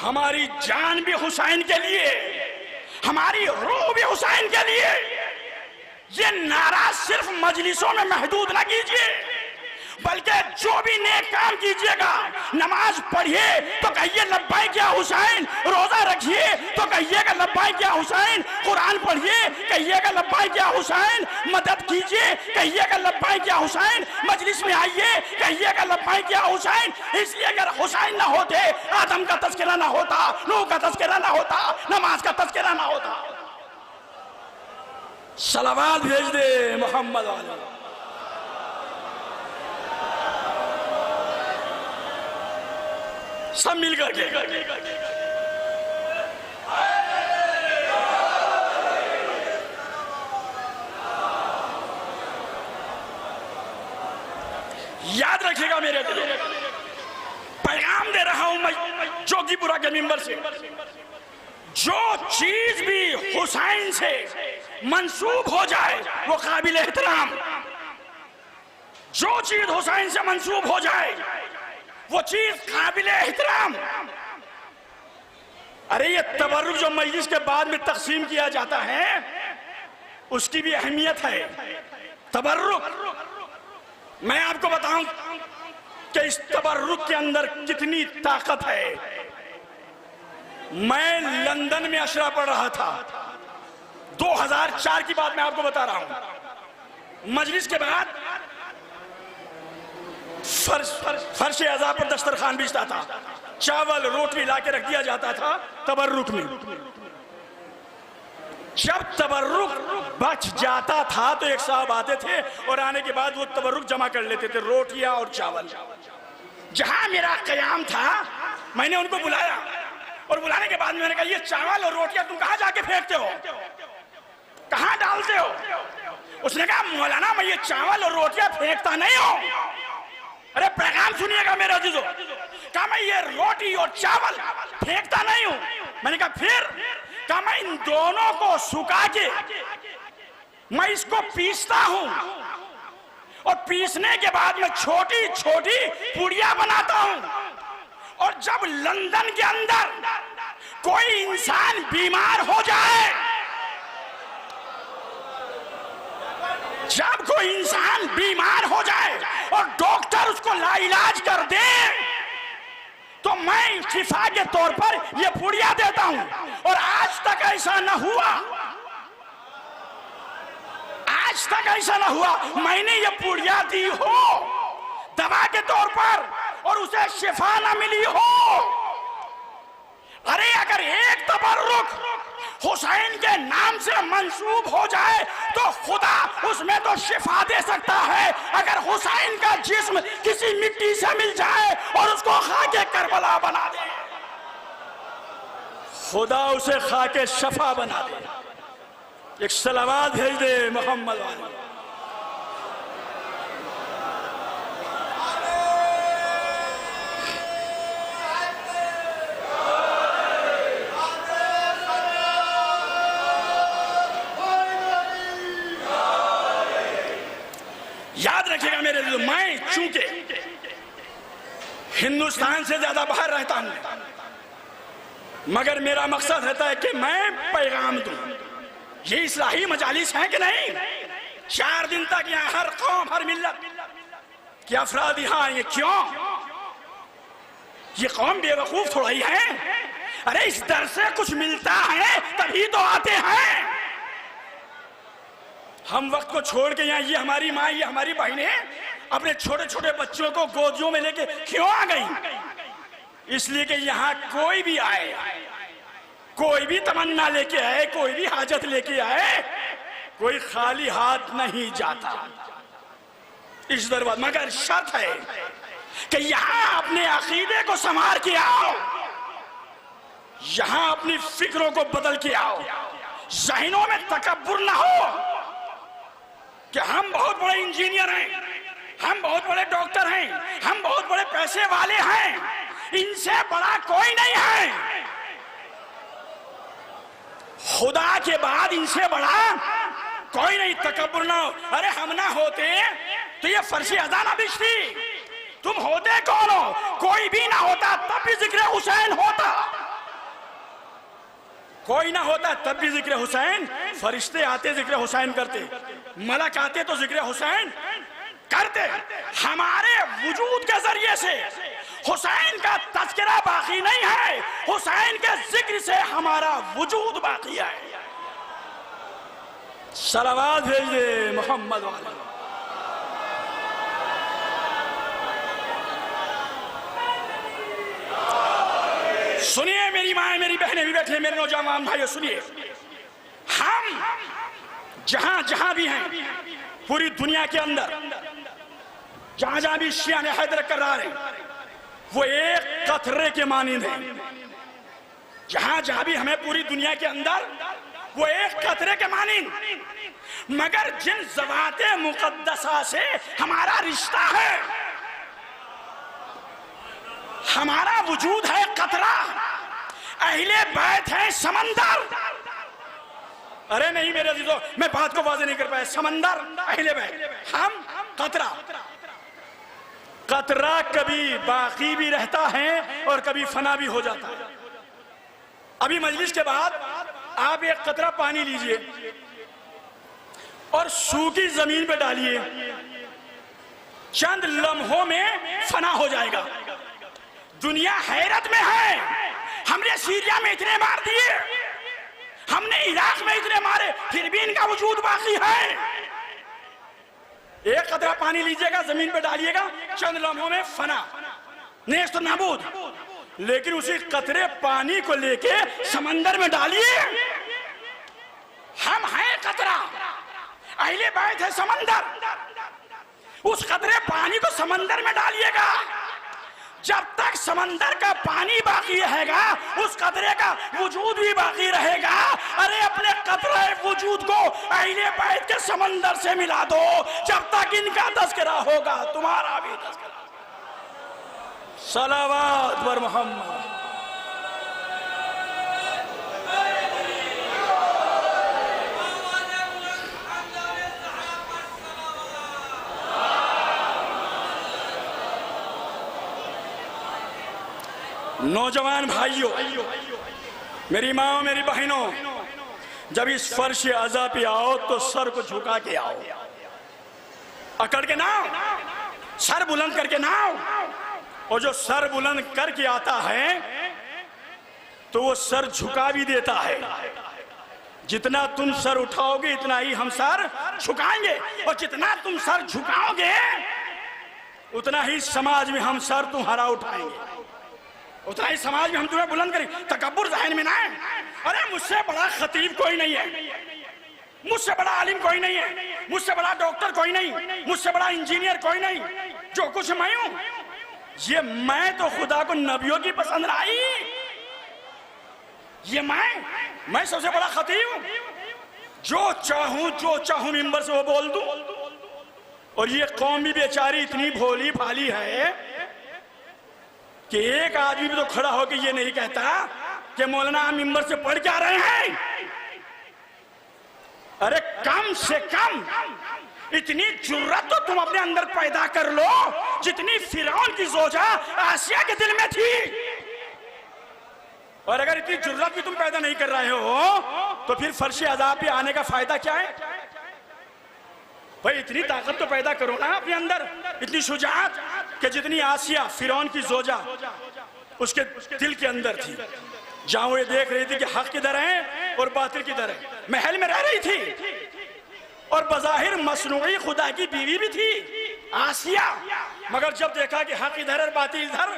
हमारी जान भी हुसैन के लिए, हमारी रूह भी हुसैन के लिए। ये नारा सिर्फ मजलिसों में महदूद ना कीजिए, बल्कि जो भी नेक काम कीजिएगा, नमाज पढ़िए तो कहिए लब्बैक या हुसैन, रोजा रखिए तो कहिएगा लब्बैक या हुसैन, कुरान पढ़िए कहिएगा लब्बैक या हुसैन, मदद कीजिए कहिएगा लब्बैक या हुसैन, मजलिस में आइए कहिएगा लब्बैक या हुसैन। इसलिए अगर हुसैन ना होते, आदम का तज़किरा ना होता, नूह का तज़किरा ना होता, नमाज का तज़किरा ना होता। सलावत भेज दे मोहम्मद वाले। सब मिल करके याद रखिएगा मेरे दिल, पैगाम दे रहा हूं मैं जोगीपुरा के मिंबर से, जो चीज भी हुसैन से मंसूब हो जाए वो काबिल एहतराम, जो चीज हुसैन से मंसूब हो जाए वो चीज काबिल एहतराम। अरे ये तबर्रुक जो मजलिस के बाद में तकसीम किया जाता है, उसकी भी अहमियत है। तबर्रुक, मैं आपको बताऊं कि इस तबर्रुक के अंदर कितनी ताकत है। मैं लंदन में अशरा पढ़ रहा था, 2004 की बात मैं आपको बता रहा हूं। मजलिस के बाद फर्श अज़ा पर दस्तरखान बिछता था, चावल रोटी ला के रख दिया जाता था तबर्रुक में। जब तबर्रुक बच जाता था तो एक साहब आते थे और आने के बाद वो तबर्रुक जमा कर लेते थे, रोटियां और चावल। जहां मेरा क़याम था मैंने उनको बुलाया, और बुलाने के बाद मैंने कहा ये चावल और रोटियां तुम कहां जाके फेंकते हो, कहां डालते हो? उसने कहा मौलाना मैं ये चावल और रोटियां फेंकता नहीं हूं, अरे पैगाम सुनिएगा मेरे अजीजों। कहा मैं ये रोटी और चावल फेंकता नहीं हूं। मैंने कहा फिर? कहा मैं इन दोनों को सुखा के मैं इसको पीसता हूं और पीसने के बाद मैं छोटी छोटी पुड़िया बनाता हूं। और जब लंदन के अंदर कोई इंसान बीमार हो जाए, जब कोई इंसान बीमार हो जाए और डॉक्टर उसको लाइलाज कर दे, तो मैं शिफा के तौर पर यह पुड़िया देता हूं। और आज तक ऐसा न हुआ, आज तक ऐसा न हुआ मैंने ये पुड़िया दी हो दवा के तौर पर और उसे शिफा न मिली हो। अरे अगर एक तबर्रुक हुसैन के नाम से मंसूब हो जाए तो खुदा उसमें तो शिफा दे सकता है। अगर हुसैन का जिस्म किसी मिट्टी से मिल जाए और उसको खाके करबला बना दे, खुदा उसे खाके शफा बना दे। एक सलावत भेज दे मोहम्मद वाले। याद रखिएगा मेरे लिए, मैं चूंकि हिंदुस्तान से ज्यादा बाहर रहता हूं, मगर मेरा मकसद रहता है कि मैं पैगाम दूं। ये इस्लाही मजालिस है कि नहीं? 4 दिन तक यहाँ हर कौम हर मिल्लत के अफराद यहाँ आएंगे। क्यों? ये कौम बेवकूफ थोड़ा ही है। अरे इस दर से कुछ मिलता है तभी तो आते हैं। हम वक्त को छोड़ के यहाँ, ये हमारी माँ, ये हमारी बहनें अपने छोटे छोटे बच्चों को गोदियों में लेके क्यों आ गई? इसलिए कि यहाँ कोई भी आए, कोई भी तमन्ना लेके आए, कोई भी हाजत लेके आए, कोई खाली हाथ नहीं जाता इस दरबार। मगर शर्त है कि यहाँ अपने अकीदे को संवार के आओ, यहाँ अपनी फिक्रों को बदल के आओ, ज़हनों में तकब्बुर ना हो कि हम बहुत बड़े इंजीनियर हैं, हम बहुत बड़े डॉक्टर हैं, हम बहुत बड़े पैसे वाले हैं, इनसे बड़ा कोई नहीं है। खुदा के बाद इनसे बड़ा कोई नहीं। तकब्बुर ना हो। अरे हम ना होते तो ये फर्शी अदा ना बिछती। तुम होते कौन हो? कोई भी ना होता तब भी जिक्र हुसैन होता, कोई ना होता तब भी जिक्र हुसैन। फरिश्ते आते जिक्र हुसैन करते, मलक आते तो जिक्र हुसैन करते। हमारे वजूद के जरिए से हुसैन का तज़किरा बाकी नहीं है, हुसैन के जिक्र से हमारा वजूद बाकी है। सलावत भेज दे मोहम्मद वाले। सुनिए मेरी माँ, मेरी बहनें भी बैठे, मेरे नौजवान भाइयों सुनिए। हम जहां जहां भी हैं पूरी दुनिया के अंदर, जहां जहां भी शिया ने हैदर कर रहा है, वो एक कतरे के मानिंद है। जहां जहां भी हमें पूरी दुनिया के अंदर वो एक कतरे के मानिंद। मगर जिन ज़वाते मुक़द्दसा से हमारा रिश्ता है, हमारा वजूद है कतरा, अहले बैत है समंदर। अरे नहीं मेरे अजीजों, मैं बात को वाज़ेह नहीं कर पाया। समंदर अहले बैत, हम कतरा। कतरा कभी बाकी भी रहता है और कभी फना भी हो जाता है। अभी मजलिस के बाद आप एक कतरा पानी लीजिए और सूखी जमीन पे डालिए, चंद लम्हों में फना हो जाएगा। दुनिया हैरत में है। हमने सीरिया में इतने मार दिए, हमने इराक में इतने मारे, फिर भी इनका वजूद बाकी है। एक कतरा पानी लीजिएगा, जमीन पे डालिएगा, चंद लम्हों में फना, नेस्त नाबूद। लेकिन उसी कतरे पानी को लेके समंदर में डालिए, हम हैं कतरा, अहले बैत है समंदर। उस कतरे पानी को समंदर में डालिएगा, जब तक समंदर का पानी बाकी रहेगा उस कतरे का वजूद भी बाकी रहेगा। अरे अपने कतरे वजूद को अहले बैत के समंदर से मिला दो, जब तक इनका तज़किरा होगा तुम्हारा भी तज़किरा। सलावत बर मोहम्मद। नौजवान भाइयों, मेरी माँ, मेरी बहनों, जब इस फर्श अज़ा पे आओ तो सर को झुका के आओ, अकड़ के ना आओ, सर बुलंद करके ना आओ। और जो सर बुलंद करके आता है तो वो सर झुका भी देता है। जितना तुम सर उठाओगे इतना ही हम सर झुकाएंगे, और जितना तुम सर झुकाओगे उतना ही समाज में हम सर तुम्हारा उठाएंगे, उतना ही समाज में हम तुम्हें बुलंद करेंगे। तकब्बुर ज़हन में ना है। अरे मुझसे बड़ा खतीब कोई नहीं है, मुझसे बड़ा आलिम कोई नहीं है, मुझसे बड़ा डॉक्टर कोई नहीं, मुझसे बड़ा इंजीनियर कोई नहीं। जो कुछ मैं हूं, ये मैं तो खुदा को नबियों की पसंद आई। ये मैं सबसे बड़ा खतीब हूं। जो चाहूं मिंबर से वो बोल दूं। और ये कौम भी बेचारी इतनी भोली भाली है कि एक आदमी भी तो खड़ा होकर ये नहीं कहता कि मौलाना हम मिंबर से पढ़ के आ रहे हैं। अरे कम से कम इतनी जुर्रत तो तुम अपने अंदर पैदा कर लो जितनी फिरौन की जोजा आसिया के दिल में थी। और अगर इतनी जुर्रत भी तुम पैदा नहीं कर रहे हो तो फिर फर्श अज़ाब पे आने का फायदा क्या है? भाई इतनी ताकत तो पैदा करो ना अपने अंदर, इतनी शुजाअत कि जितनी आसिया फिरौन की जोजा उसके दिल के अंदर थी। जहां वो ये देख रही थी कि हक किधर है और बातिल किधर है। महल में रह रही थी और बज़ाहिर मसनूई खुदा की बीवी भी थी आसिया, मगर जब देखा कि हक इधर और बातिल इधर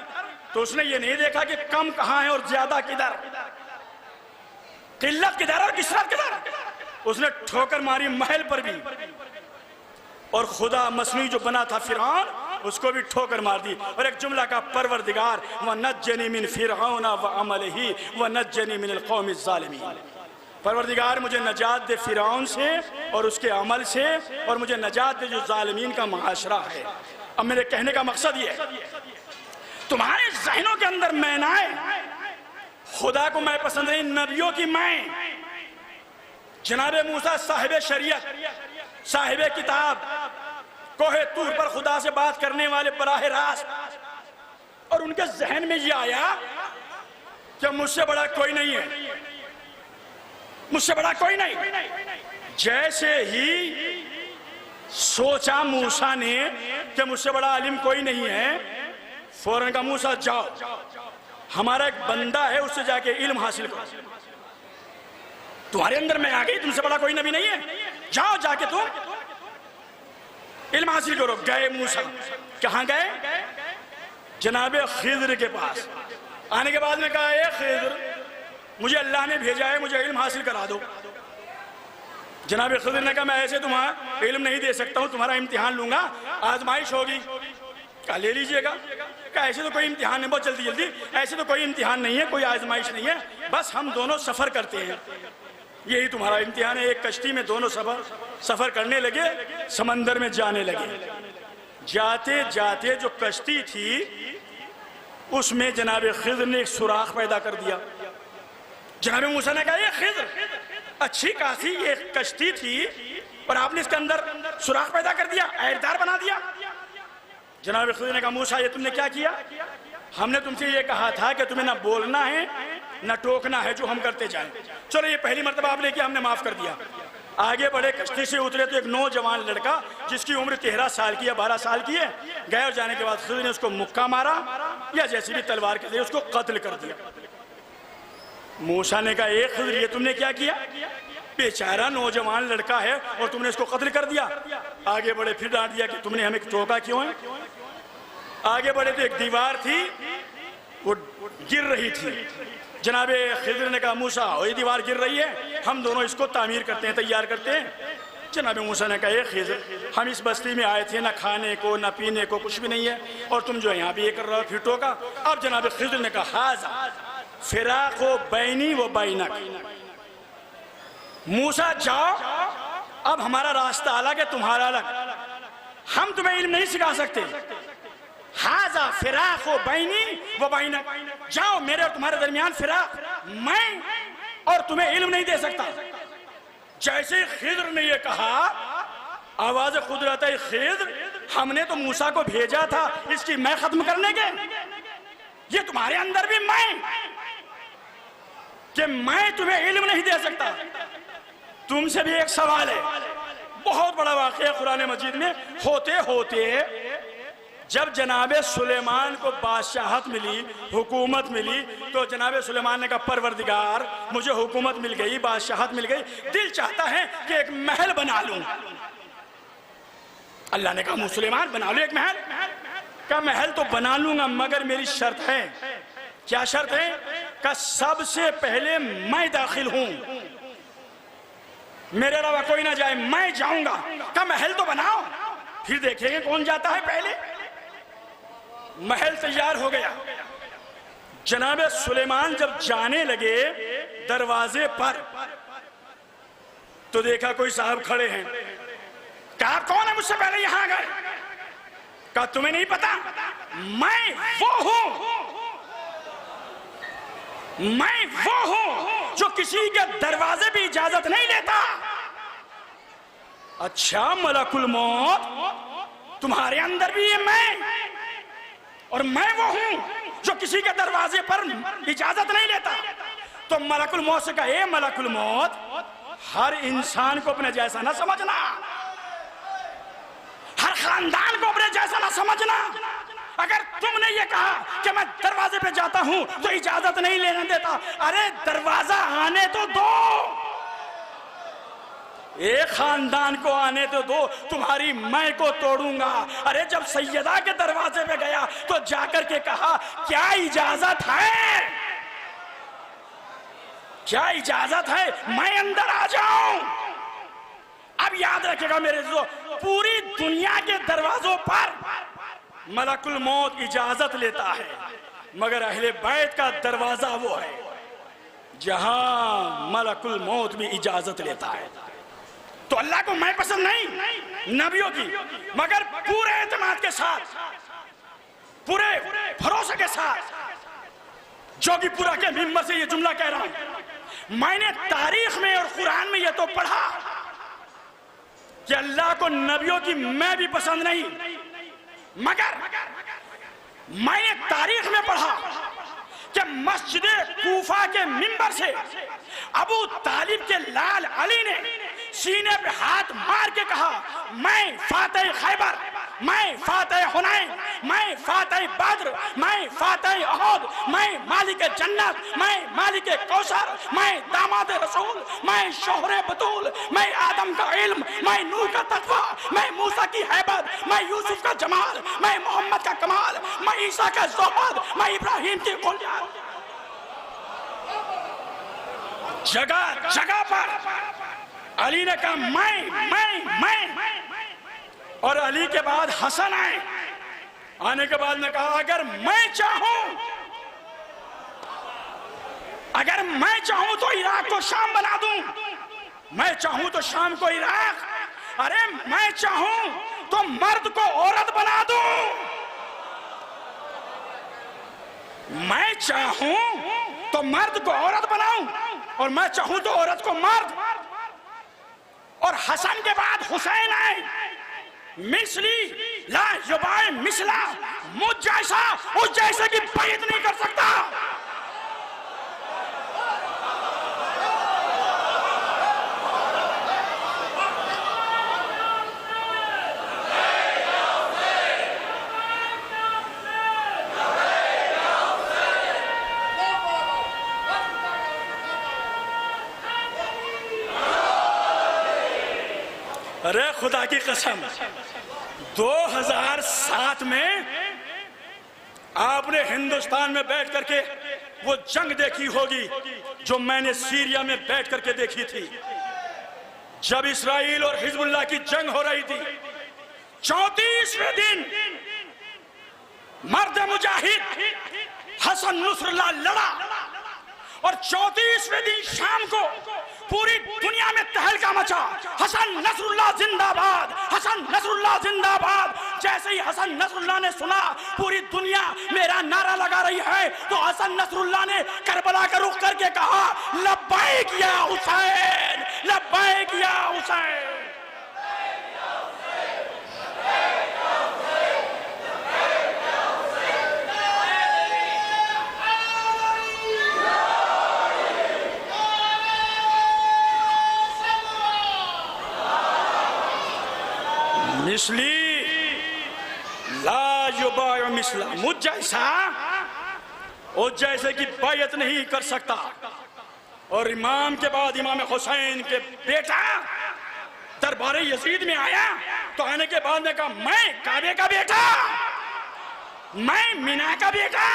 तो उसने ये नहीं देखा कि कम कहां है और ज्यादा किधर, किल्लत किधर और किसरत किधर। उसने ठोकर मारी महल पर भी, और खुदा मसनूई जो बना था फिरौन उसको भी ठोकर मार दी। और एक जुमला का परवरदिगार व नज्जनी मिन फिरऔन व अमलिही व नज्जनी मिन अलकौमि ज़ालिमीन। परवरदिगार मुझे नजात दे फिरौन से और उसके अमल से, और मुझे नजात दे जो ज़ालिमीन का मुआशरा है। अब मेरे कहने का मकसद ये है, तुम्हारे ज़हनों के अंदर मैं ना आए, खुदा को मैं पसंद नहीं, नबियों की मैं। जनाबे मूसा साहिब शरीयत, साहिब किताब, कोहे तूर पर खुदा से बात करने वाले बराह रास्त, और उनके जहन में ये आया कि मुझसे बड़ा कोई नहीं है, मुझसे बड़ा कोई नहीं। जैसे ही सोचा मूसा ने कि मुझसे बड़ा आलिम कोई नहीं है, फौरन का मूसा जाओ, हमारा एक बंदा है उससे जाके इल्म हासिल करो। तुम्हारे अंदर मैं आ गई, तुमसे बड़ा कोई नबी नहीं है, जाओ जाके तुम इल्म हासिल करो। गए मूसा, कहां गए? जनाबे खिज़र के पास। आने के बाद में कहा, ए खिज़र, मुझे अल्लाह ने भेजा है, मुझे इल्म हासिल करा दो। जनाबे खिज़र ने कहा, मैं ऐसे तुम्हारा इल्म नहीं दे सकता हूँ, तुम्हारा इम्तिहान लूंगा, आजमाइश होगी। कहा ले लीजिएगा। कहा ऐसे तो कोई इम्तिहान नहीं, बहुत जल्दी जल्दी, ऐसे तो कोई इम्तिहान नहीं है, कोई आजमाइश नहीं है, बस हम दोनों सफ़र करते हैं, यही तुम्हारा इम्तिहान है। एक कश्ती में दोनों सफ़र करने लगे, समंदर में जाने लगे। जाते जाते जो कश्ती थी उसमें जनाबे खिज़र ने एक सुराख पैदा कर दिया। जनाबे मूसा ने कहा, ये खिज़र, अच्छी खासी ये कश्ती थी और आपने इसके अंदर सुराख पैदा कर दिया, ऐरदार बना दिया। जनाबे खिज़र ने कहा, मूसा ये तुमने क्या किया? हमने तुमसे ये कहा था कि तुम्हें ना बोलना है ना टोकना है, जो हम करते जाएं। चलो ये पहली मर्तबा आपने किया, हमने माफ कर दिया। आगे बढ़े, कश्ती से उतरे तो एक नौजवान लड़का जिसकी उम्र 13 साल की या 12 साल की है, गए और जाने के बाद खिज़र ने उसको मुक्का मारा या जैसे भी तलवार के जरिए उसको कत्ल कर दिया। मूसा ने कहा, ए खिज़र ये तुमने क्या किया? बेचारा नौजवान लड़का है और तुमने इसको कत्ल कर दिया। आगे बढ़े, फिर डांट दिया कि तुमने हमें टोका क्यों है? आगे बढ़े तो एक दीवार थी, वो गिर रही थी। जनाबे खिज़र ने कहा, मूसा ये दीवार गिर रही है, हम दोनों इसको तामीर करते हैं, तैयार करते हैं। जनाबे मूसा ने कहा, खिज़र हम इस बस्ती में आए थे, ना खाने को ना पीने को कुछ भी नहीं है, और तुम जो यहाँ भी ये कर रहे हो, फिर टोका। अब जनाबे खिज़र ने कहा, हाज़ा फिराक़ो बैनी व बैनक, मूसा जाओ, अब हमारा रास्ता अलग है, तुम्हारा अलग, हम तुम्हें इल्म नहीं सिखा सकते, हाजा फिराक हो बैनी वो बैनक, जाओ मेरे और तुम्हारे दरमियान फिराक, मैं और तुम्हें इल्म नहीं दे सकता। जैसे खिद्र ने ये कहा, आवाज कुदरत खिद्र, हमने तो मूसा को भेजा था इसकी मैं खत्म करने के, ये तुम्हारे अंदर भी मैं कि मैं तुम्हें इल्म नहीं दे सकता। तुमसे भी एक सवाल है, बहुत बड़ा वाक़या कुरान मजीद में होते होते जब जनाबे सुलेमान को बादशाहत मिली, हुकूमत मिली, तो जनाबे सुलेमान ने कहा परवरदिगार मुझे हुकूमत मिल गई, बादशाहत मिल गई, दिल चाहता है कि एक महल बना लूं। अल्लाह ने कहा सुलेमान बना लो एक महल। का महल तो बना लूंगा मगर मेरी शर्त है। क्या शर्त है? का सबसे पहले मैं दाखिल हूं, मेरे अलावा कोई ना जाए, मैं जाऊंगा। का महल तो बनाओ फिर देखेंगे कौन जाता है पहले। महल तैयार हो गया। जनाबे सुलेमान जब जाने लगे दरवाजे पर तो देखा कोई साहब खड़े हैं। कहा कौन है मुझसे पहले यहां गए? कहा तुम्हें नहीं पता मैं वो हूं, मैं वो हूं जो किसी के दरवाजे भी इजाजत नहीं लेता। अच्छा मलकुल मौत तुम्हारे अंदर भी है मैं, और मैं वो हूं जो किसी के दरवाजे पर इजाजत नहीं लेता। तो मलकुल मौत से कहा ए मलकुल मौत, हर इंसान को अपने जैसा ना समझना, हर खानदान को अपने जैसा ना समझना। अगर तुमने ये कहा कि मैं दरवाजे पे जाता हूं तो इजाजत नहीं लेने देता, अरे दरवाजा आने तो दो, एक खानदान को आने तो दो, तुम्हारी मैं को तोड़ूंगा। अरे जब सैयदा के दरवाजे पे गया तो जाकर के कहा क्या इजाजत है, क्या इजाजत है मैं अंदर आ जाऊं। अब याद रखेगा मेरे दोस्तों, पूरी दुनिया के दरवाजों पर मलकुल मौत इजाजत लेता है, मगर अहले बैत का दरवाजा वो है जहां मलकुल मौत भी इजाजत लेता है। तो अल्लाह को मैं पसंद नहीं नबियों की, मगर पूरे एतमाद के साथ, पूरे भरोसे के साथ जोगीपुरा के मिंबर से ये जुमला कह रहा हूं। मैंने तारीख में और कुरान में ये तो पढ़ा कि अल्लाह को नबियों की मैं भी पसंद नहीं, मगर मैंने तारीख में पढ़ा कि मस्जिद कूफा के मिंबर से अबू तालिब के लाल अली ने सीने पे हाथ मार के कहा मैं फातेह खैबर, मैं फातेह हुनैन, मैं फातेह बद्र, मैं फातेह अहद, मैं मालिक जन्नत, मैं मालिक कौसर, मैं दामाद रसूल, मैं शोहरे बतूल, मैं आदम का इल्म, मैं नूह का तकवा, मैं मूसा की हैबत, मैं यूसुफ का जमाल, मैं मोहम्मद का कमाल, मैं ईसा का ज़ुहद, मैं इब्राहिम की कुलियत। जगह जगह पर अली ने कहा मैं, और अली के बाद हसन आए। आने के बाद ने कहा अगर मैं चाहूं तो इराक को शाम बना दूं, मैं चाहूं तो शाम को इराक, अरे मैं चाहूं तो मर्द को औरत बना दूं, मैं चाहूं तो मर्द को औरत बनाऊं, और मैं चाहूं तो औरत को मर्द। और हसन के बाद हुसैन आए। मिसली ला युबाए मिसला, मुझ जैसा उस जैसे की बैत नहीं कर सकता। अरे खुदा की कसम, 2007 में आपने हिंदुस्तान में बैठ करके वो जंग देखी होगी जो मैंने सीरिया में बैठ करके देखी थी, जब इस्राइल और हिजबुल्लाह की जंग हो रही थी। 34वें दिन मर्द मुजाहिद हसन नुसरुल्लाह लड़ा, और 34वें दिन शाम को पूरी दुनिया में तहलका मचा, हसन नसरुल्लाह जिंदाबाद, हसन नसरुल्लाह जिंदाबाद। जैसे ही हसन नसरुल्लाह ने सुना पूरी दुनिया मेरा नारा लगा रही है, तो हसन नसरुल्लाह ने करबला का रुख करके कहा, लब्बैक या हुसैन, लब्बैक या हुसैन। मिसली ला युबाय मिसला, मुझ जैसा और जैसे कि बैयत नहीं कर सकता। और इमाम के बाद इमाम हुसैन के बेटा दरबार यजीद में आया, तो आने के बाद ने कहा, मैं काबे का बेटा, मैं मीना का बेटा,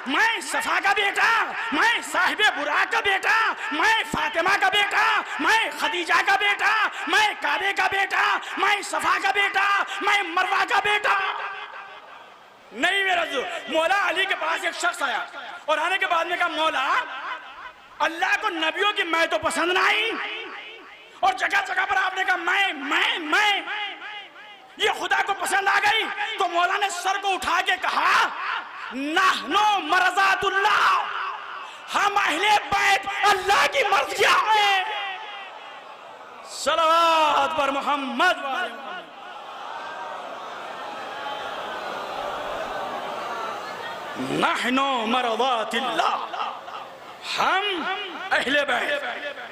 मैं सफा का बेटा, मैं साहिबे बुराक का बेटा, मैं फातिमा का बेटा, मैं खदीजा का बेटा, मैं काबे का बेटा, मैं सफा का बेटा, मैं मरवा का बेटा। नहीं मेरा जो मौला अली के पास एक शख्स आया और आने के बाद में कहा, मौला अल्लाह को नबियों की मैं तो पसंद नहीं, और जगह जगह पर आपने कहा मैं ये खुदा को पसंद आ गई। तो मौला ने सर को उठा के कहा, नाहनो मरज़ातुल्लाह, हम अहले बैत अल्लाह की मर्ज़ियां हैं। सलावत पर मोहम्मद। नाहनो मरज़ातुल्लाह, हम अहले बैत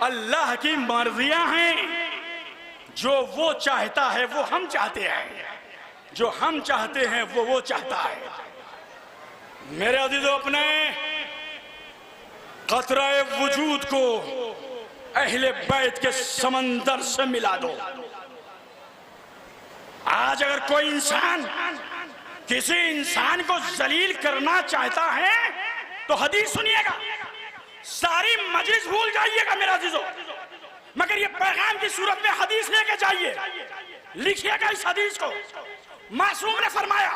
अल्लाह की मर्ज़ियां हैं। जो वो चाहता है वो हम चाहते हैं, जो हम चाहते हैं वो चाहता है। मेरे अज़ीज़ों, अपने क़तराए वजूद को अहले बैत के समंदर से मिला दो। आज अगर कोई इंसान किसी इंसान को जलील करना चाहता है तो हदीस सुनिएगा, सारी मजलिस भूल जाइएगा मेरे अज़ीज़ों, मगर ये पैगाम की सूरत में हदीस लेके जाइए, लिखिएगा इस हदीस को। मासूम ने फरमाया,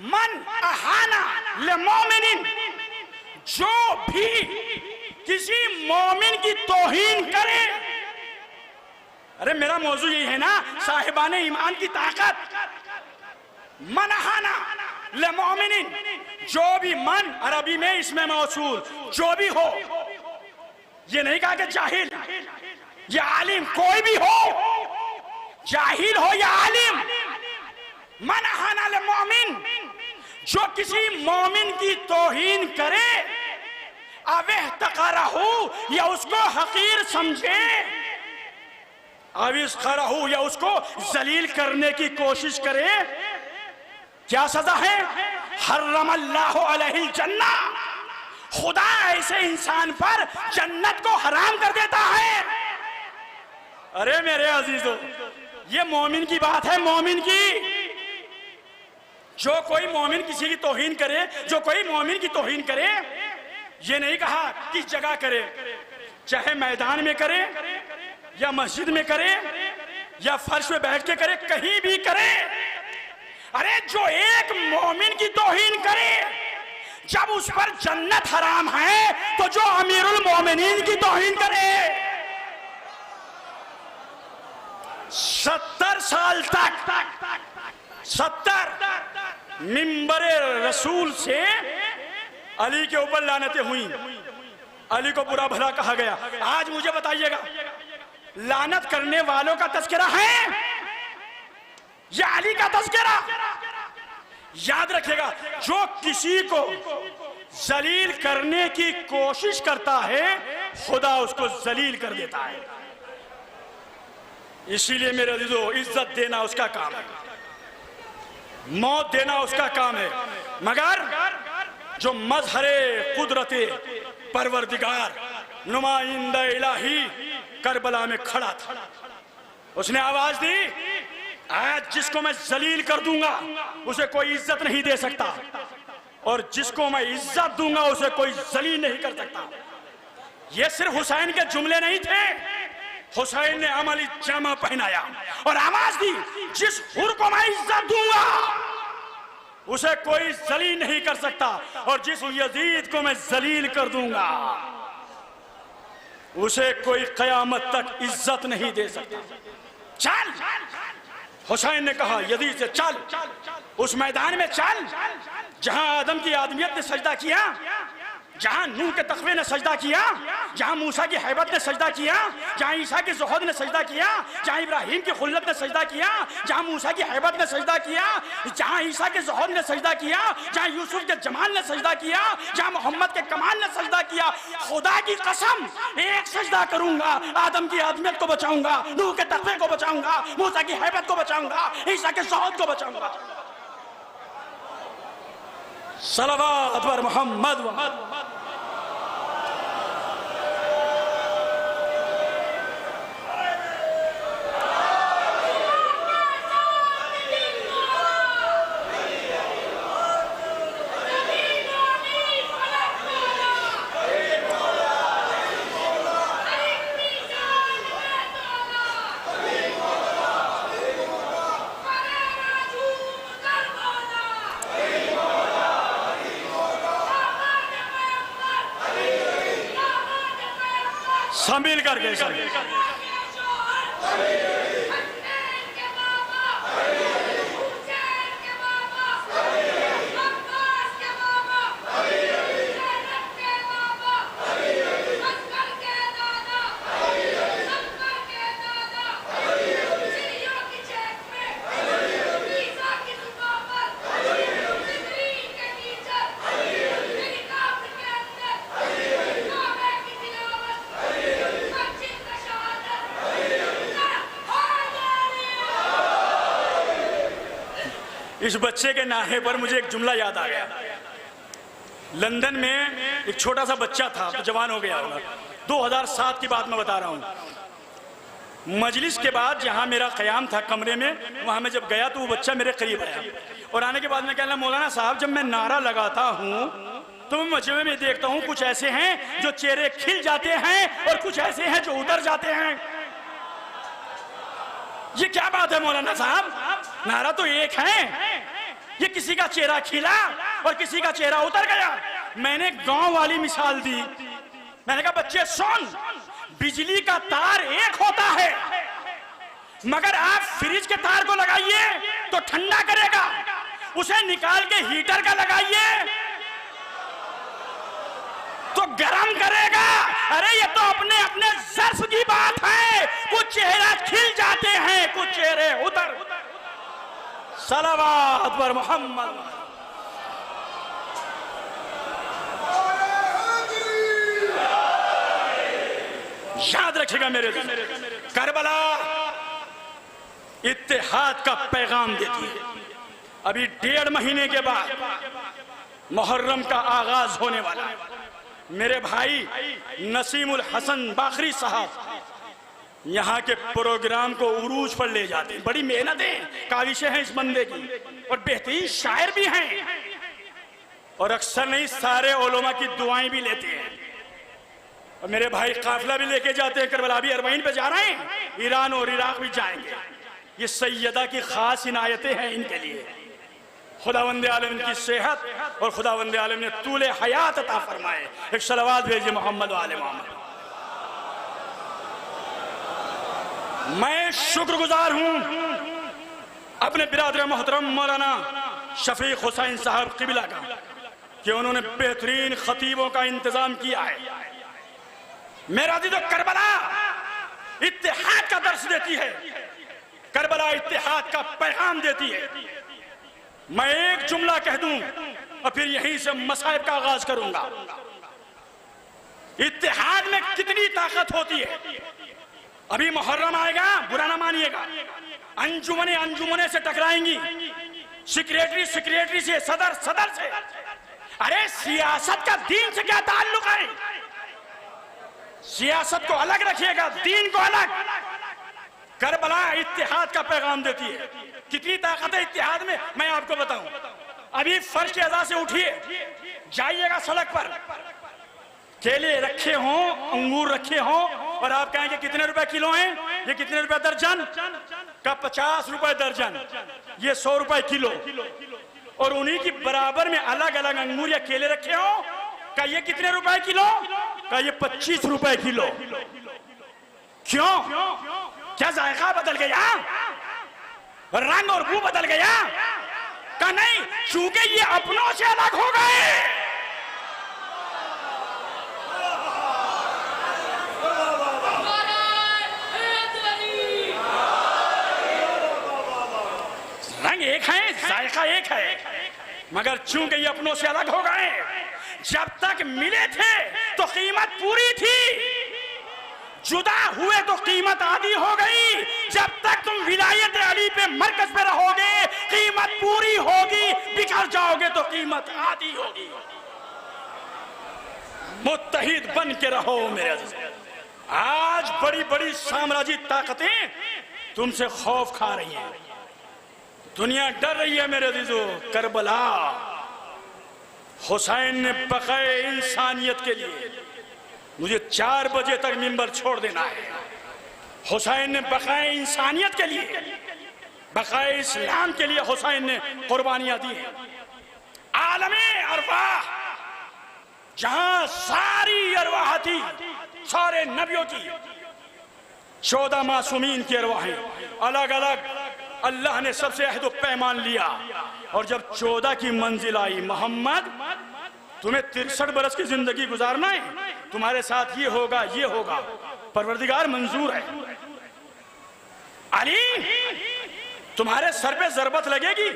मन अहाना ले मोमिनिन, जो भी किसी मोमिन की तौहीन करे। अरे मेरा मौजू यही है ना, साहिबाने ईमान की ताकत। मन अहाना ले मोमिनिन, जो भी, मन अरबी में इसमें मौसूल, जो भी हो, ये नहीं कहा कि जाहिल या आलिम, कोई भी हो, जाहिल हो या आलिम। मन अहाना ले मोमिन, जो किसी मोमिन की तौहीन करे, अवेह तक़रहु, या उसको हकीर समझे, अविस खरहु, या उसको जलील करने की कोशिश करे, क्या सजा है? हर्रमल्लाहु अलैहिल जन्ना, खुदा ऐसे इंसान पर जन्नत को हराम कर देता है। अरे मेरे अजीजों, ये मोमिन की बात है, मोमिन की। जो कोई मोमिन किसी की तौहीन करे, जो कोई मोमिन की तौहीन करे, ये नहीं कहा किस जगह करे, चाहे मैदान में करे या मस्जिद में करे या फर्श में बैठ के करे, कहीं भी करे। अरे जो एक मोमिन की तौहीन करे, जब उस पर जन्नत हराम है, तो जो अमीरुल मोमिनीन की तौहीन करे, 70 साल तक 70 मिंबरे रसूल से अली के ऊपर लानतें हुई, अली को बुरा भला कहा गया। आज मुझे बताइएगा, लानत करने वालों का तज़किरा है या अली का तज़किरा? याद रखिएगा, जो किसी को जलील करने की कोशिश करता है, खुदा उसको जलील कर देता है। इसीलिए मेरे अज़ीज़ों, इज्जत देना उसका काम है, मौत देना उसका काम है। मगर जो मज़हरे कुदरते परवरदिगार नुमाइंदा इलाही करबला में खड़ा था, उसने आवाज दी, आज जिसको मैं जलील कर दूंगा उसे कोई इज्जत नहीं दे सकता, और जिसको मैं इज्जत दूंगा उसे कोई जलील नहीं कर सकता। ये सिर्फ हुसैन के जुमले नहीं थे, हुसैन ने अमली जामा पहनाया और आवाज दी, जिस हुर को मैं इज्जत दूंगा उसे कोई जलील नहीं कर सकता, और जिस यजीद को मैं जलील कर दूंगा। उसे कोई कयामत तक इज्जत नहीं दे सकता। चल, हुसैन ने कहा यदि से चल, उस मैदान में चल जहां आदम की आदमियत ने सजदा किया, जहां नूह के तख्वे ने सजदा किया, जहां मूसा की हैबत ने सजदा किया, जहां ईसा की ज़ुहद ने सजदा किया, जहां इब्राहिम की खुल्लत ने सजदा किया, जहां मूसा की हैबत ने सजदा किया, जहां ईसा के ज़ुहद ने सजदा किया, जहां यूसुफ के जमाल ने सजदा किया, जहां मोहम्मद के कमाल ने सजदा किया। खुदा की कसम, एक सजदा करूंगा, आदम की आदमियत को बचाऊंगा, नूह के तख्वे को बचाऊंगा, मूसा की हैबत को बचाऊंगा, ईसा के ज़ुहद को बचाऊंगा। सलवात पर मोहम्मद। शामिल करके इस बच्चे के नाहे पर मुझे एक जुमला याद आ गया। लंदन में एक छोटा सा बच्चा था, तो जवान हो गया होगा, 2007 की बात मैं बता रहा हूँ। मजलिस के बाद जहाँ मेरा क़याम था कमरे में, वहाँ मैं जब गया तो वो बच्चा मेरे करीब आया और आने के बाद मैं कहना, मौलाना साहब जब मैं नारा लगाता हूँ तो मैं मजमे में देखता हूँ कुछ ऐसे हैं जो चेहरे खिल जाते हैं और कुछ ऐसे हैं जो उतर जाते हैं। ये क्या बात है मौलाना साहब, नारा तो एक है, ये किसी का चेहरा खिला और किसी का चेहरा उतर गया। मैंने गांव वाली मिसाल दी, मैंने कहा बच्चे सुन, बिजली का तार एक होता है, मगर आप फ्रिज के तार को लगाइए तो ठंडा करेगा, उसे निकाल के हीटर का लगाइए तो गरम करेगा। अरे ये तो अपने अपने ज़र्फ की बात है, कुछ चेहरा खिल जाते हैं, कुछ चेहरे उतर। सलावत पर मोहम्मद। याद रखिएगा मेरे दोस्त, करबला इत्तेहाद का पैगाम देती है। अभी 1.5 महीने के बाद मुहर्रम का आगाज होने वाला है। मेरे भाई नसीमुल हसन बाखरी साहब यहाँ के प्रोग्राम को उरूज पर ले जाते हैं। बड़ी मेहनतें काविशें हैं इस बंदे की, और बेहतरीन शायर भी हैं, और अक्सर नहीं सारे उलमा की दुआएं भी लेते हैं। और मेरे भाई काफिला भी लेके जाते हैं, करबला भी अरबाइन पे जा रहे हैं, ईरान और इराक भी जाएंगे। ये सैयदा की खास इनायतें हैं इनके लिए। खुदावंद आलम की सेहत और खुदावंद आलम ने तूले हयात अता फरमाए। एक सलावत भेजिए मोहम्मद वाले मोहम्मद। मैं शुक्रगुजार हूं अपने बिरादर मोहतरम मौलाना शफीक हुसैन साहब किबला का कि उन्होंने बेहतरीन खतीबों का इंतजाम किया है। मेरा दी तो करबला इत्तेहाद का दर्श देती है, करबला इत्तेहाद का पैगाम देती है। मैं एक जुमला कह दूं और फिर यहीं से मसाइब का आगाज करूंगा। इत्तेहाद में कितनी ताकत होती है। अभी मुहर्रम आएगा, बुरा ना मानिएगा, अंजुमने अंजुमने से टकराएंगी, सेक्रेटरी से, सदर से। अरे सियासत का दीन से क्या ताल्लुक है? सियासत को अलग रखिएगा, दीन को अलग। करबला इत्तेहाद का पैगाम देती है। कितनी ताकत है इत्तेहाद में, मैं आपको बताऊं। अभी फर्श की अदा से उठिए, जाइएगा सड़क पर, केले रखे हों, अंगूर रखे हों, और आप कहेंगे कितने रुपए किलो हैं, ये कितने रुपए दर्जन का, 50 रुपए दर्जन, ये 100 रुपए किलो। और उन्हीं की बराबर में अलग अलग अंगूर या केले रखे हों, का ये कितने रुपए किलो, का ये 25 रुपए किलो। क्यों? क्या जायका बदल गया, रंग और बू बदल गया? का नहीं, चूंकि ये अपनों से अलग हो गए। रंग एक है, जायका एक है, मगर चूंकि ये अपनों से अलग हो गए। जब तक मिले थे तो कीमत पूरी थी, जुदा हुए तो कीमत आधी हो गई। जब तक तुम विलायत अली पे मरकज पे रहोगे कीमत पूरी होगी, बिखर जाओगे तो कीमत आधी होगी। मुत्तहिद बन के रहो मेरे अज़ीज़। आज बड़ी बड़ी साम्राज्य ताकतें तुमसे खौफ खा रही हैं, दुनिया डर रही है मेरे अज़ीज़ों। करबला हुसैन ने बक़ाए इंसानियत के लिए मुझे 4 बजे तक मिंबर छोड़ देना है। हुसैन ने बक़ाए इंसानियत के लिए, बक़ाए इस्लाम के लिए हुसैन ने कुर्बानियां दी हैं। आलमे अरवाह, जहां सारी अरवाह थी, सारे नबियों की, 14 मासूमीन की अरवाहें अलग अलग अल्लाह ने सबसे अहद पैमान लिया। और जब 14 की मंजिल आई, मोहम्मद तुम्हें 63 बरस की जिंदगी गुजारना है, तुम्हारे साथ ये होगा ये होगा, परवरदिगार मंजूर है। अली तुम्हारे सर पे जरबत लगेगी,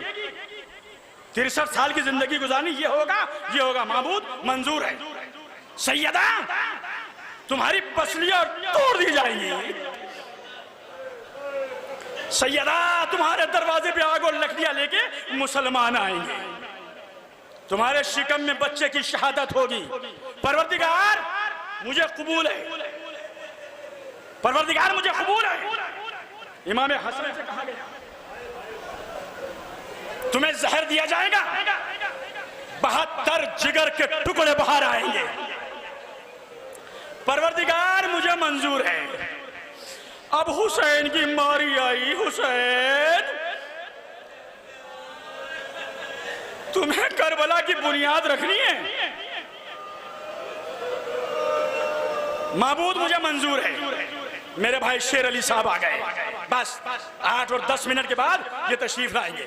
63 साल की जिंदगी गुजारनी, ये होगा, माबूद मंजूर है। सैयदा तुम्हारी पसलियां तोड़ दी जाएंगी, सैयदा तुम्हारे दरवाजे पे आग और लकड़ियां लेके मुसलमान आएंगे, तुम्हारे शिकम में बच्चे की शहादत होगी। परवरदिगार मुझे कबूल है, परवरदिगार मुझे कबूल है। इमाम हसन से कहा गया तुम्हें जहर दिया जाएगा, 72 जिगर के टुकड़े बाहर आएंगे। परवरदिगार मुझे मंजूर है। अब हुसैन की मारी आई, हुसैन तुम्हें करबला की बुनियाद रखनी है, माबूद मुझे मंजूर है। मेरे भाई शेर अली साहब आ गए, बस 8 और 10 मिनट के बाद ये तशरीफ लाएंगे।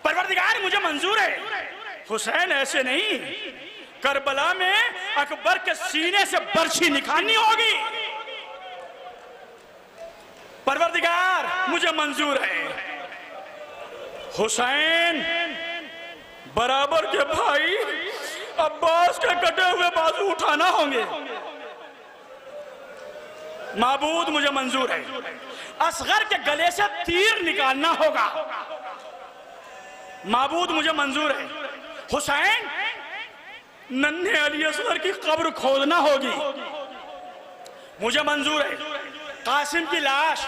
परवरदिगार मुझे मंजूर है। हुसैन ऐसे नहीं, करबला में अकबर के सीने से बर्छी निकालनी होगी। परवरदिगार मुझे मंजूर है। हुसैन बराबर के भाई अब्बास के कटे हुए बाजू उठाना होंगे, माबूद मुझे मंजूर है। असगर के गले से तीर निकालना होगा, माबूद मुझे मंजूर है। हुसैन नन्हे अली असगर की कब्र खोदना होगी, मुझे मंजूर है। कासिम की लाश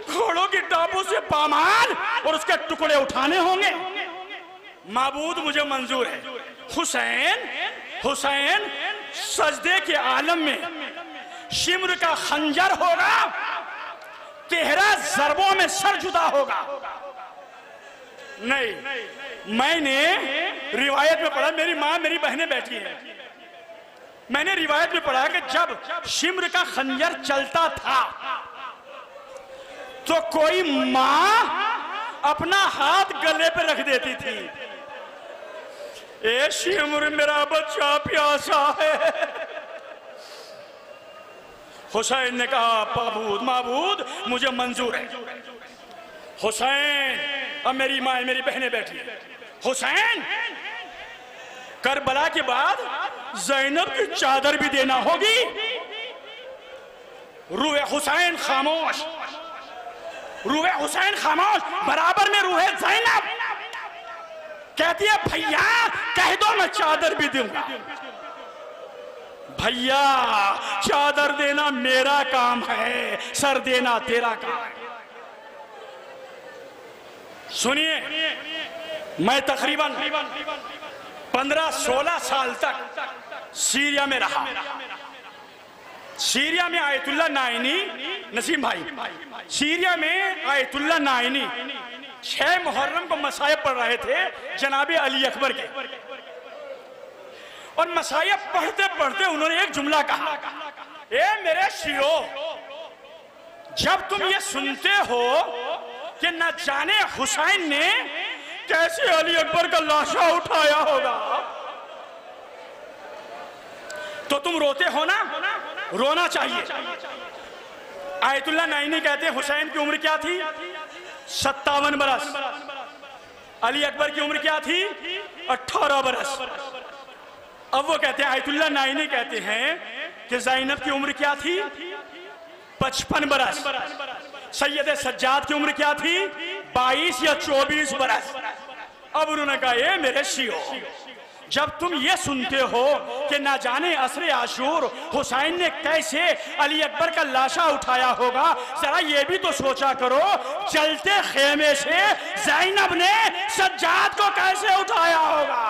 घोड़ों की टापों से पामाल और उसके टुकड़े उठाने होंगे, माबूद मुझे मंजूर है। हुसैन सजदे के आलम में शिम्र का खंजर होगा, 13 ज़रबों में सर जुदा होगा। नहीं, मैंने रिवायत में पढ़ा, मेरी माँ मेरी बहनें बैठी हैं, मैंने रिवायत में पढ़ा कि जब शिम्र का खंजर चलता था तो कोई माँ अपना हाथ गले पे रख देती थी, ए शिम्र मेरा बच्चा प्यासा है। हुसैन ने कहा माबूद मुझे मंजूर है। हुसैन, अब मेरी माँ मेरी बहनें बैठी है। हुसैन करबला के बाद ज़ैनब की चादर भी देना होगी। रूहे हुसैन खामोश, रूहे हुसैन खामोश, बराबर में रूहे ज़ैनब कहती है भैया कह दो मैं चादर भी दूंगा। भैया चादर देना मेरा काम है, सर देना तेरा काम है। सुनिए, मैं तकरीबन 15-16 साल तक सीरिया में रहा। सीरिया में आयतुल्लाह नाइनी, नसीम भाई, सीरिया में आयतुल्लाह नाइनी 6 मुहर्रम को मसाइब पढ़ रहे थे जनाबे अली अकबर के, और मसाया पढ़ते पढ़ते उन्होंने एक जुमला कहा, ए मेरे शियो, जब तुम ये सुनते हो कि न जाने हुसैन ने कैसे अली अकबर का लाशा उठाया होगा, तो तुम रोते हो ना, रोना चाहिए। आयतुल्लाह नाइनी कहते हैं हुसैन की उम्र क्या थी? 57 बरस। अली अकबर की उम्र क्या थी? 18 बरस। अब वो कहते हैं, आयतुल्लाह नाइनी कहते हैं कि ज़ैनब की उम्र क्या थी? 55 बरस। सैयद सज्जाद की उम्र क्या थी? 22 या 24 बरस। अब उन्होंने कहा, ये मेरे शियो, जब तुम ये सुनते हो कि ना जाने असरे आशूर हुसैन ने कैसे अली अकबर का लाशा उठाया होगा, जरा ये भी तो सोचा करो, जलते खेमे से ज़ैनब ने सज्जाद को कैसे उठाया होगा।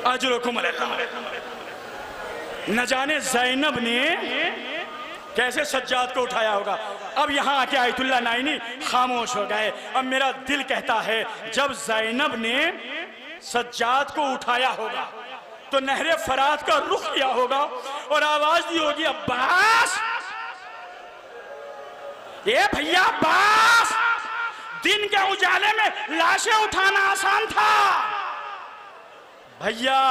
अजरुकुम अल्लाह। न जाने ज़ैनब ने कैसे सज्जाद को उठाया होगा। अब यहाँ आके आयतुल्लाह नाइनी खामोश हो गए। अब मेरा दिल कहता है, जब ज़ैनब ने सज्जाद को उठाया होगा तो नहरे फरात का रुख किया होगा और आवाज दी होगी, अब्बास, ये भैया अब्बास, दिन के उजाले में लाशें उठाना आसान था, भैया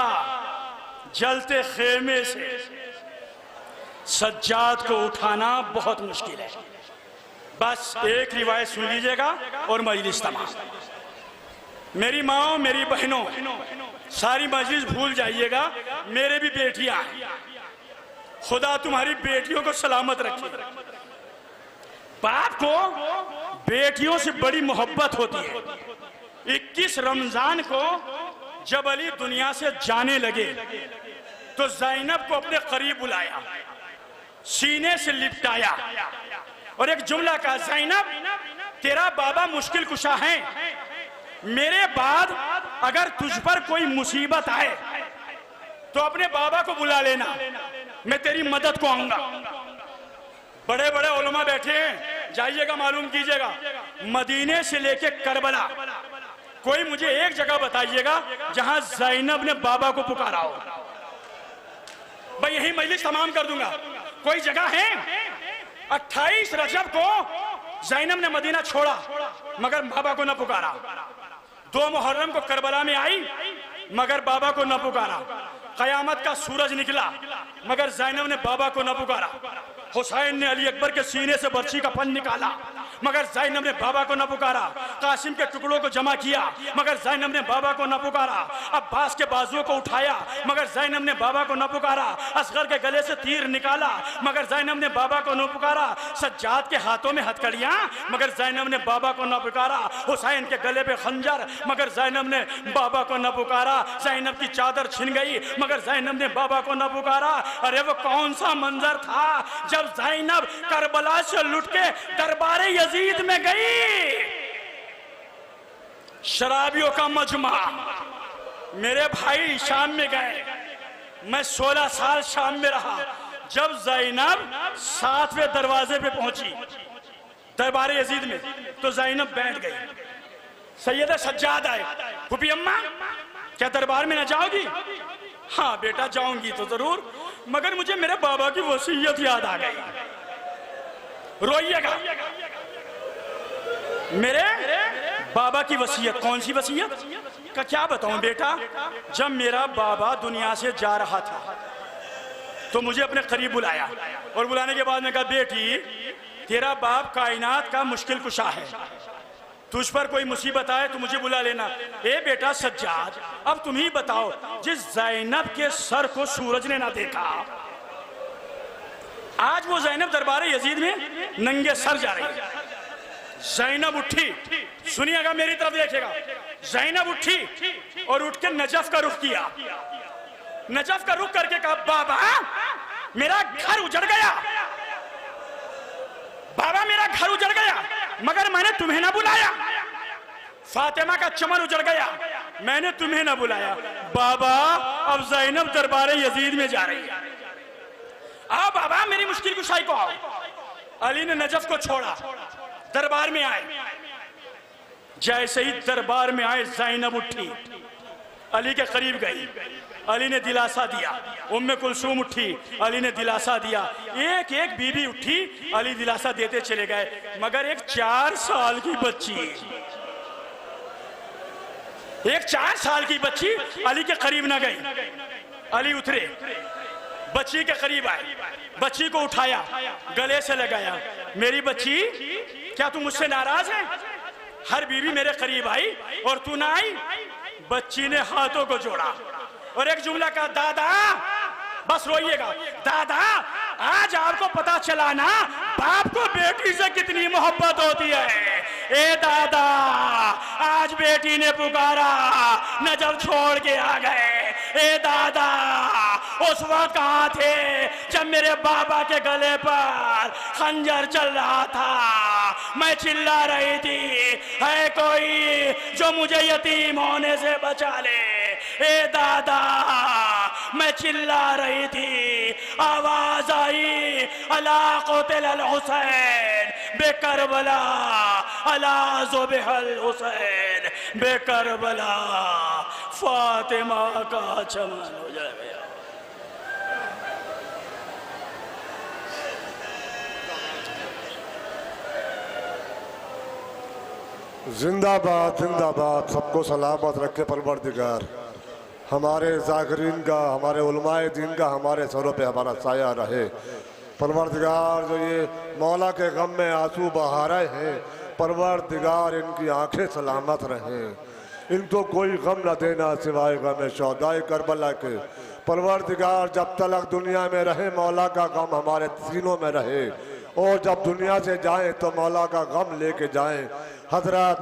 जलते खेमे से सज्जाद को उठाना बहुत मुश्किल है। बस एक रिवायत सुन लीजिएगा और मजलिस तमाम। मेरी माँ, मेरी बहनों, सारी मजलिस भूल जाइएगा, मेरे भी बेटियां हैं, खुदा तुम्हारी बेटियों को सलामत रखे। बाप को बेटियों से बड़ी मोहब्बत होती है। 21 रमजान को जब अली दुनिया से जाने लगे तो ज़ैनब को अपने करीब बुलाया, सीने से लिपटाया और एक जुमला कहा, ज़ैनब, तेरा बाबा मुश्किल कुशा है, मेरे बाद अगर तुझ पर कोई मुसीबत आए तो अपने बाबा को बुला लेना, मैं तेरी मदद को आऊंगा। बड़े बड़े उलमा बैठे हैं, जाइएगा मालूम कीजिएगा, मदीने से लेके करबला, कोई मुझे एक जगह बताइएगा जहां ज़ैनब ने बाबा को पुकारा हो। भाई यही मजलिस तमाम कर दूंगा। कोई जगह है? 28 रजब को ज़ैनब ने मदीना छोड़ा मगर बाबा को न पुकारा। 2 मुहर्रम को करबला में आई मगर बाबा को न पुकारा। कयामत का सूरज निकला मगर ज़ैनब ने बाबा को न पुकारा। हुसैन ने अली अकबर के सीने से बर्छी का फन निकाला मगर ज़ैनब ने बाबा को न पुकारा। कासिम के टुकड़ों को जमा किया मगर ज़ैनब ने बाबा को न पुकारा। अब्बास के बाजुओं को उठाया मगर ज़ैनब ने बाबा को न पुकारा। असगर के गले से तीर निकाला मगर ज़ैनब ने बाबा को न पुकारा। सज्जाद के हाथों में हथकड़ियां मगर ज़ैनब ने बाबा को न पुकारा। हुसैन के गले पे खंजर मगर ज़ैनब ने बाबा को न पुकारा। ज़ैनब की चादर छिन गई मगर ज़ैनब ने बाबा को न पुकारा। अरे वो कौन सा मंजर था जब ज़ैनब करबला से लुट के दरबारे यजीद में गई। शराबियों का मजमा, मेरे भाई शाम में गए, मैं 16 साल शाम में रहा। जब ज़ैनब 7वें दरवाजे पे पहुंची दरबारे यजीद में तो ज़ैनब बैठ गई। सैयद सज्जाद आए, फूफी अम्मा क्या दरबार में न जाओगी? हाँ बेटा जाऊंगी तो जरूर, मगर मुझे मेरे बाबा की वसीयत याद आ गई। रोइएगा। मेरे बाबा की वसीयत? कौन सी वसीयत का क्या बताऊं बेटा? जब मेरा बाबा दुनिया से जा रहा था तो मुझे अपने करीब बुलाया और बुलाने के बाद मैं कहा, बेटी तेरा बाप कायनात का मुश्किल कुशा है, तुझ पर कोई मुसीबत आए तो मुझे बुला लेना। ए बेटा सज्जाद, अब तुम ही बताओ, जिस ज़ैनब के सर को सूरज ने ना देखा, आज वो ज़ैनब दरबार यजीद में नंगे सर जा रही है। ज़ैनब उठी, सुनिएगा मेरी तरफ देखिएगा, ज़ैनब उठी और उठ के नजफ का रुख किया। नजफ का रुख करके कहा, बाबा मेरा घर उजड़ गया, बाबा मेरा घर उजड़ गया मगर मैंने तुम्हें ना बुलाया। फातिमा का चमन उजड़ गया, मैंने तुम्हें ना बुलाया। बाबा अब ज़ैनब दरबार यजीद में जा रही है, आओ बाबा मेरी मुश्किल कुशाई को आओ। अली ने नजफ को छोड़ा, दरबार में आए। जैसे ही दरबार में आए ज़ैनब उठी, अली के करीब गई, अली ने दिलासा दिया। उम्मे कुलसूम उठी, अली ने दिलासा दिया। एक एक बीबी उठी, अली दिलासा देते चले गए। मगर एक 4 साल की बच्ची, एक 4 साल की बच्ची अली के करीब ना गई। अली उतरे, बच्ची के करीब आए, बच्ची को उठाया, गले से लगाया। मेरी बच्ची, क्या तू मुझसे नाराज है? हर बीवी मेरे करीब आई और तू ना आई। बच्ची ने हाथों को जोड़ा और एक जुमला कहा, दादा, बस रोइएगा, दादा आज आपको पता चला ना बाप को बेटी से कितनी मोहब्बत होती है। ए दादा, आज बेटी ने पुकारा, नजर छोड़ के आ गए। ए दादा, उस वक्त कहाँ थे जब मेरे बाबा के गले पर खंजर चल रहा था? मैं चिल्ला रही थी, है कोई जो मुझे यतीम होने से बचा ले? ए दादा, मैं चिल्ला रही थी, आवाज आई, अला क़ुतिल अल हुसैन बेकरबला, अला ज़ुबिहल हुसैन बेकरबला, फातिमा का चमन हो जाए। जिंदाबाद जिंदाबाद, सबको सलामत रखे परवरदिगार। हमारे ज़ाकिरीन का, हमारे उलमाए दीन का हमारे सरों पे हमारा साया रहे। परवरदिगार, जो ये मौला के गम में आंसू बहा रहे हैं, परवरदिगार इनकी आंखें सलामत रहें। इनको कोई गम न देना सिवाय गम शौदाए करबला के। परवरदिगार, जब तक दुनिया में रहे मौला का गम हमारे सीनों में रहे, और जब दुनिया से जाएं तो मौला का गम लेके जाएं। हजरत,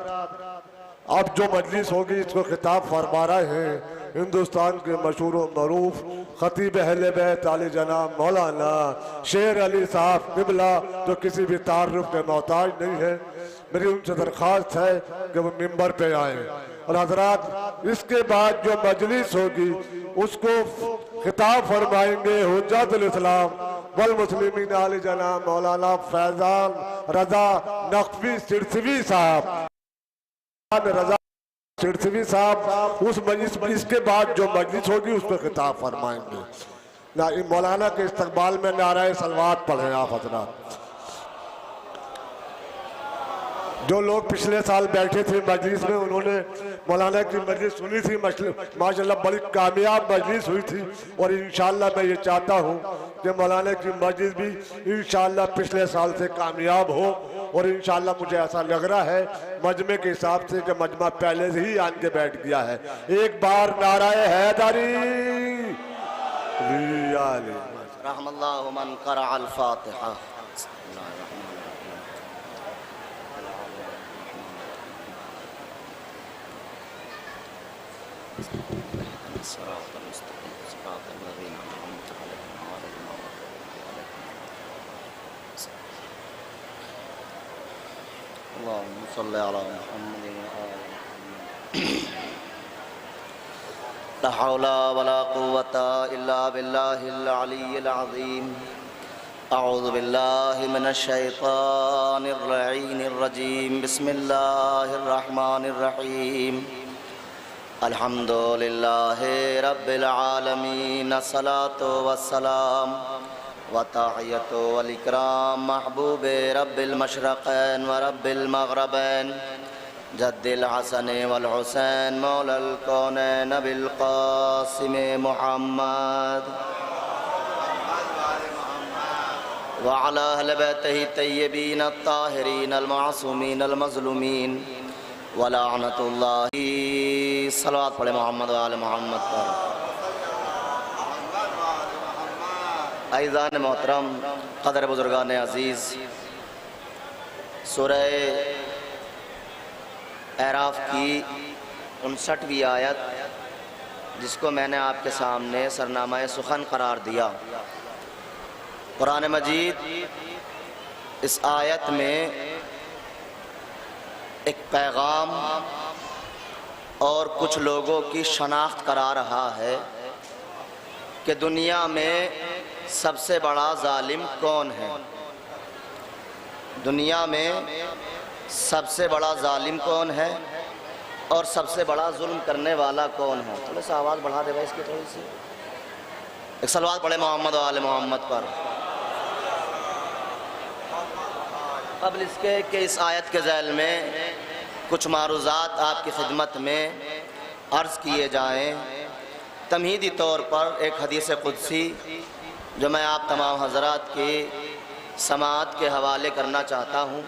अब जो मजलिस होगी इसको खिताब फरमा रहे हैं हिंदुस्तान के मशहूर मरूफ खतीब अहले बैत आली जनाब मौलाना शेर अली साहब क़िबला, जो किसी भी तारुफ के मोहताज नहीं है। मेरी उनसे दरख्वास्त है कि वो मिंबर पे आए। और हजरात, इसके बाद जो मजलिस होगी उसको खिताब फरमाएंगे हुज्जतुल इस्लाम वल मुस्लिमीन आली जनाब मौलाना फैजान रजा नकवी सिरसवी साहब, रजा सिरसवी साहब। उस मजलिस, इसके बाद जो मजलिस होगी उसको खिताब फरमाएंगे। ना मौलाना के इस्तकबाल में नाराए सलवात पढ़े आप हजरात। जो लोग पिछले साल बैठे थे मजलिस में, उन्होंने मौलाना की मजलिस सुनी थी, माशाल्लाह बड़ी कामयाब मजलिस हुई थी। और इंशाल्लाह मैं ये चाहता हूँ कि मौलाना की मजलिस भी इंशाल्लाह पिछले साल से कामयाब हो। और इंशाल्लाह मुझे ऐसा लग रहा है मजमे के हिसाब से कि मजमा पहले से ही आन के बैठ गया है। एक बार नाराए हैदरी रहमल्लाहु मन क़रा अल फातिहा। ला हौला वला कुव्वता इल्ला बिल्लाहिल अलिय्यिल अज़ीम। अऊज़ु बिल्लाहि मिनश शैतानिर रजीम। बिस्मिल्लाहिर रहमानिर रहीम। अल्हम्दुलिल्लाहि रब्बिल आलमीन। अस्सलातु वस्सलाम व तहियतु वल इकराम महबूबे रब्बिल मशरक़ैन व रब्बिल मग़रबैन जद्दिल हसन वल हुसैन मौलल कौनैन अबिल क़ासिम मुहम्मद व अला अहलि बैतिही तय्यबीन अत्ताहिरीन अल मासूमीन अल मज़लूमीन व लानतुल्लाहि। सलवात पढ़े मोहम्मद व आले मोहम्मद पर। आइज़ान मोहतरम, क़दर बुज़ुर्गान अज़ीज़, सूरह एराफ की 59वीं आयत, जिसको मैंने आपके सामने सरनामा सुखन करार दिया। कुरान मजीद इस आयत में एक पैगाम और कुछ लोगों की शनाख्त करा रहा है कि दुनिया में सबसे बड़ा जालिम कौन है। दुनिया में सबसे बड़ा जालिम कौन है और सबसे बड़ा जुल्म करने वाला कौन है? थोड़ा सा आवाज़ बढ़ा दे भाई इसकी थोड़ी सी। एक सलवात पढ़े मोहम्मद वाले मोहम्मद पर। अब इसके कि इस आयत के ज़ैल में कुछ मारूज़ात आपकी खिदमत में अर्ज़ किए जाएँ। तमहीदी तौर पर एक हदीस कुदसी जो मैं आप तमाम हज़रात की समाअत के हवाले करना चाहता हूँ,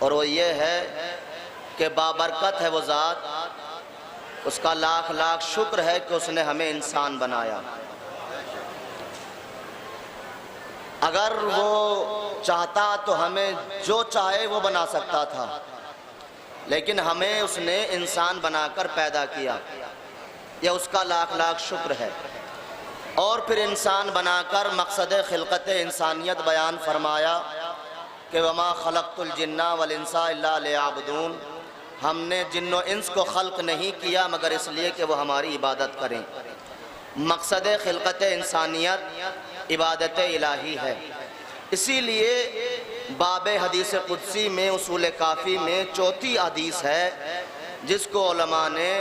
और वो ये है कि बाबरकत है वो ज़ात, उसका लाख लाख शुक्र है कि उसने हमें इंसान बनाया। अगर वो चाहता तो हमें जो चाहे वो बना सकता था, लेकिन हमें उसने इंसान बनाकर पैदा किया, यह उसका लाख लाख शुक्र है। और फिर इंसान बनाकर मकसद खिलकत इंसानियत बयान फरमाया कि वमा खलक़तुल जिन्ना वल इंसा इल्ला लियअबुदून, हमने जिन्नो इंस को खल्क नहीं किया मगर इसलिए कि वो हमारी इबादत करें। मकसद खिलकत इंसानियत इबादत इलाही है। इसीलिए बाब हदीस कुदसी में उसूल काफ़ी में चौथी हदीस है जिसको उलमा ने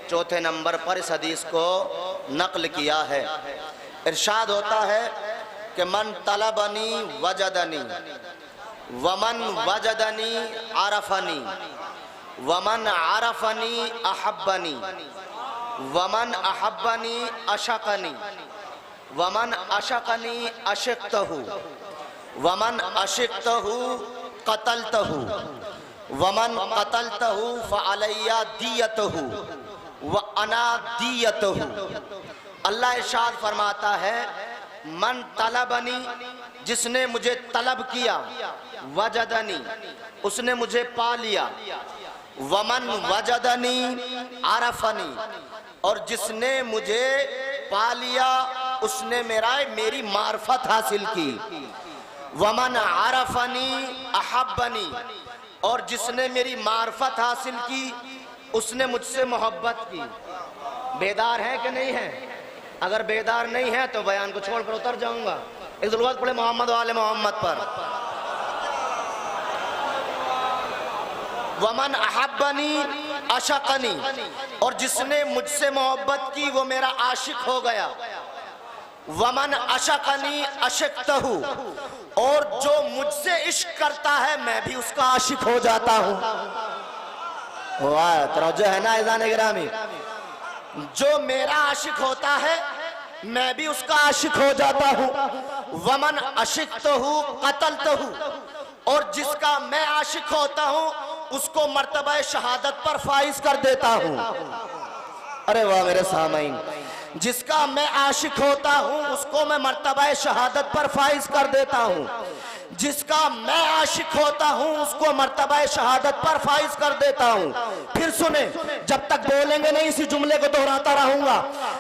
चौथे नंबर पर इस हदीस को नक़ल किया है। इरशाद होता है कि मन तलबनी वजदनी वमन वजदनी आरफनी वमन आरफनी अहब्बनी वमन अहब्बनी अशकनी वमन अशकनी अशिक्तहु वमन अशिक्तहु कतलतहु वमन कतलतहु फअलैया दियतहु व अना दियतहु। अल्लाह इरशाद फरमाता है, मन तलबनी, जिसने मुझे तलब किया, वजदनी, उसने मुझे पा लिया, वमन वजदनी आरफनी, और जिसने मुझे पा लिया उसने मेरी मार्फत हासिल की, वमन आरफनी अहब्बनी, और जिसने मेरी मार्फत हासिल की उसने मुझसे मोहब्बत की। बेदार है कि नहीं है? अगर बेदार नहीं है तो बयान को छोड़कर उतर जाऊंगा। एक ज़रूरत पड़े मोहम्मद वाले मोहम्मद पर। वमन अहब्बनी अशकनी, और जिसने मुझसे मोहब्बत की वो मेरा आशिक हो गया। वमन अशकनी अशिक्तहु, और जो मुझसे इश्क करता है मैं भी उसका आशिक हो जाता हूँ। वाह, तवज्जो है ना इज़ान गिरामी? जो मेरा आशिक होता है मैं भी उसका आशिक हो जाता हूँ। वमन अशिक्तहु कतलतहु, और जिसका मैं आशिक होता हूँ उसको मर्तबा शहादत पर फाइज कर देता हूँ। अरे वाह मेरे सामईन, जिसका मैं आशिक होता हूँ उसको मैं मर्तबा शहादत पर फाइज कर देता हूँ। जिसका मैं आशिक होता हूँ उसको मर्तबा शहादत पर फाइज कर देता हूँ। फिर सुने, जब तक बोलेंगे नहीं इसी जुमले को दोहराता रहूंगा।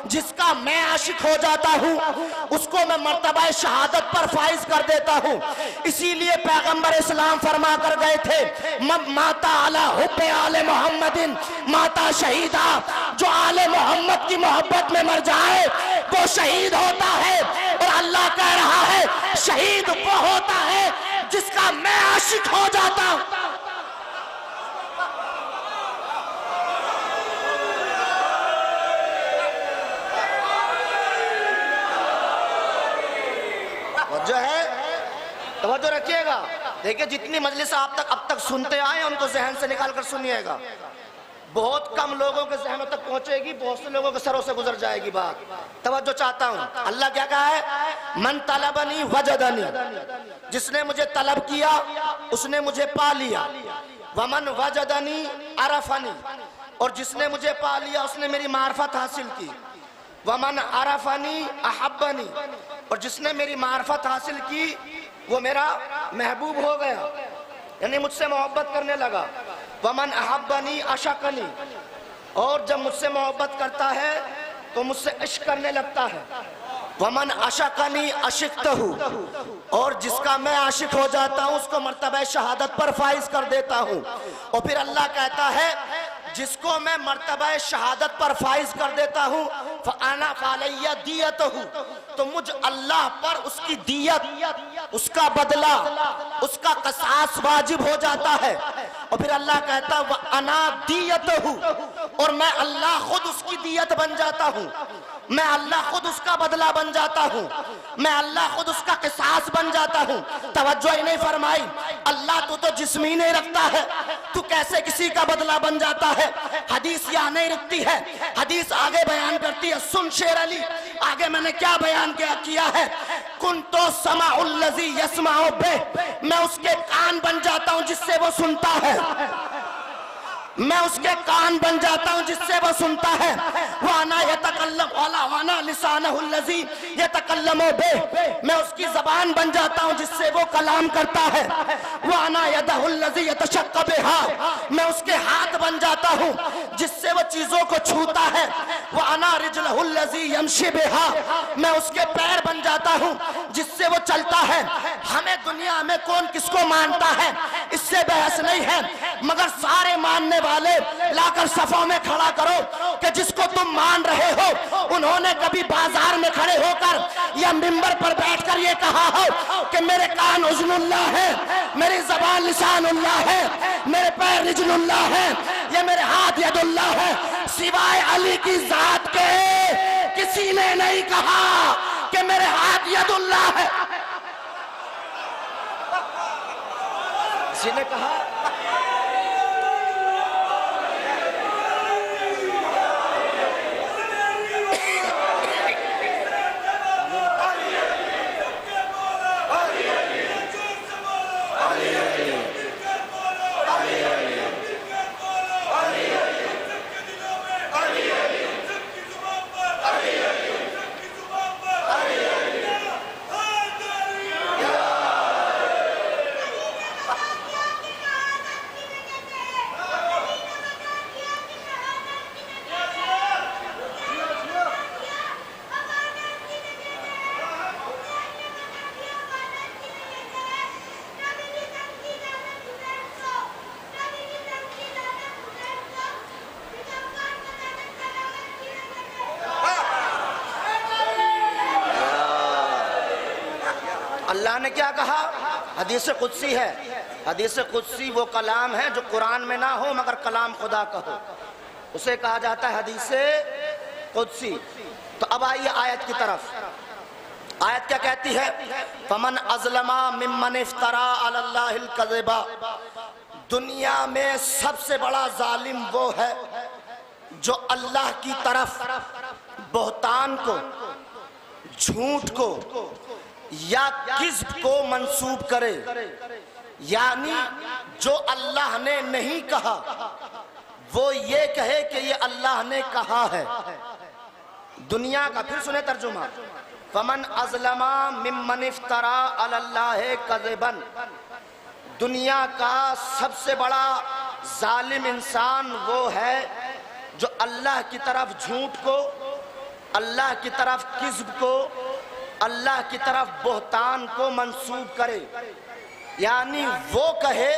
जिसका मैं आशिक हो जाता हूँ उसको मैं मर्तबा शहादत पर फाइज कर देता हूँ। इसीलिए पैगंबर इस्लाम फरमा कर गए थे, माता आला हुब्बे आले मोहम्मदिन माता शहीदा, जो आले मोहम्मद की मोहब्बत में मर जाए वो शहीद होता है। और अल्लाह कह रहा है शहीद वो होता है जिसका मैं आशिक हो जाता हूं। जो है तवज्जो रखिएगा। देखिए, जितनी मजलिस आप तक अब तक सुनते आए उनको जहन से निकाल कर सुनिएगा। बहुत कम लोगों के जहनों तक पहुंचेगी, बहुत से लोगों के सरों से गुजर जाएगी बात। तवज्जो चाहता हूं। अल्लाह क्या कहा है? मन तलबनी वजदनी, जिसने मुझे तलब किया उसने मुझे पा लिया। वमन वजदनी अरफनी, और जिसने मुझे पा लिया उसने मेरी मार्फत हासिल की। वमन अरफनी अहब्बनी, और जिसने मेरी मार्फत हासिल की वो मेरा महबूब हो गया, यानी मुझसे मोहब्बत करने लगा। वमन अहब्बनी अशकनी, और जब मुझसे मोहब्बत करता है तो मुझसे इश्क करने लगता है। वमन अशकनी अशिक्तहु, और जिसका मैं आशिक हो जाता हूँ उसको मर्तबा शहादत पर फाइज कर देता हूँ। और फिर अल्लाह कहता है जिसको मैं मर्तबा शहादत पर फाइज कर देता हूँ फ़अना फ़अलैया दियतहु, तो मुझ अल्लाह पर उसकी दियत, उसका बदला, उसका क़सास वाजिब हो जाता है। और फिर अल्लाह कहता व अना दियत हूँ, और मैं अल्लाह खुद उसकी दियत बन जाता हूँ, मैं अल्लाह खुद उसका बदला बन जाता हूँ, मैं अल्लाह खुद उसका किसास बन जाता हूँ। तवज्जो ही नहीं फरमाई। अल्लाह तू तो जिस्म ही नहीं रखता है, तू कैसे किसी का बदला बन जाता है। हदीस यहाँ नहीं रुकती है, हदीस आगे बयान करती है। सुन शेर अली, आगे मैंने क्या बयान किया है। कुन तो समाउल्लज़ी यस्माउ बे, मैं उसके कान बन जाता हूँ जिससे वो सुनता है, मैं उसके कान बन जाता हूं जिससे वो सुनता है। वाना यतकल्लम वाला वाना लिसानहुल्लज़ी यतकल्लमु बे, मैं उसकी जबान बन जाता हूं जिससे वो कलाम करता है। वाना यदहुल्लज़ी यतशक्कु बिहा, मैं उसके हाथ बन जाता हूं जिससे वो चीजों को छूता है। वाना रिजलहुल्लज़ी यमशी बिहा, मैं उसके पैर बन जाता हूं जिससे वो चलता है। हमें दुनिया में कौन किसको मानता है इससे बहस नहीं है, मगर सारे मानने वाले लाकर सफों में खड़ा करो कि जिसको तुम मान रहे हो उन्होंने कभी बाजार में खड़े होकर या मिंबर पर बैठकर ये कहा हो कि मेरे कान उज़्नुल्लाह है, मेरी ज़बान लिसानुल्लाह है, मेरे पैर रिजलुल्लाह है, ये मेरे हाथ यदुल्लाह है। सिवाय अली की जात के किसी ने नहीं कहा कि मेरे हाथ यदुल्लाह है। किसी ने कहा अल्लाह ने क्या कहा? हदीस कुदसी है। हदीस कुदसी वो कलाम है जो कुरान में ना हो मगर कलाम खुदा का हो, उसे कहा जाता है हदीस कुदसी। तो अब आइए आयत की तरफ। आयत क्या कहती है? फमन अज़लमा मिम्मन इफ्तरा अलल्लाहिल कज़िबा, दुनिया में सबसे बड़ा जालिम वो है जो अल्लाह की तरफ बहतान को, झूठ को या किस्ब को मंसूब करे, यानी जो अल्लाह ने नहीं कहा वो ये कहे कि ये अल्लाह ने कहा है। दुनिया का, फिर सुने तर्जुमा, फमन अज़लमा मिम्मन इफ्तरा अलल्लाहि कज़िबन, दुनिया का सबसे बड़ा जालिम इंसान वो है जो अल्लाह की तरफ झूठ को, अल्लाह की तरफ किस्ब को, अल्लाह की तरफ बहतान को मंसूब करे, यानी वो कहे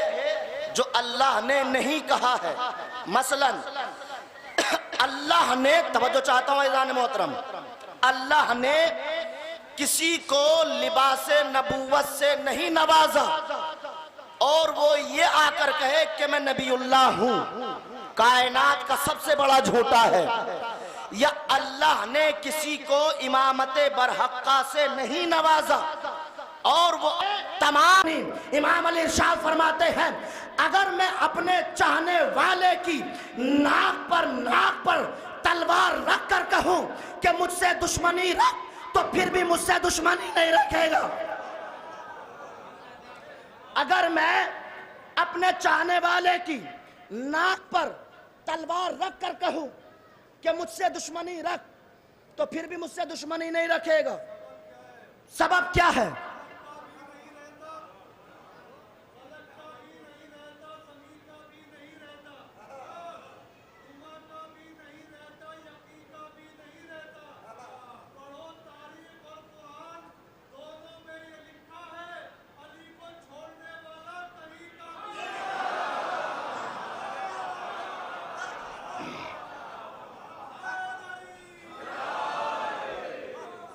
जो अल्लाह ने नहीं कहा है। मसलन अल्लाह ने, तवज्जो चाहता हूं इज़ान मोहतरम, अल्लाह ने किसी को लिबासे नबूवत से नहीं नवाजा और वो ये आकर कहे कि मैं नबीउल्लाह हूं, कायनात का सबसे बड़ा झूठा है। या अल्लाह ने किसी को इमामते बरहक्का से नहीं नवाजा और वो तमाम, इमाम अली इरशाद फरमाते हैं अगर मैं अपने चाहने वाले की नाक पर तलवार रख कर कहूं कि मुझसे दुश्मनी रख, तो फिर भी मुझसे दुश्मनी नहीं रखेगा। अगर मैं अपने चाहने वाले की नाक पर तलवार रख कर कहूं कि मुझसे दुश्मनी रख, तो फिर भी मुझसे दुश्मनी नहीं रखेगा। सबब क्या है?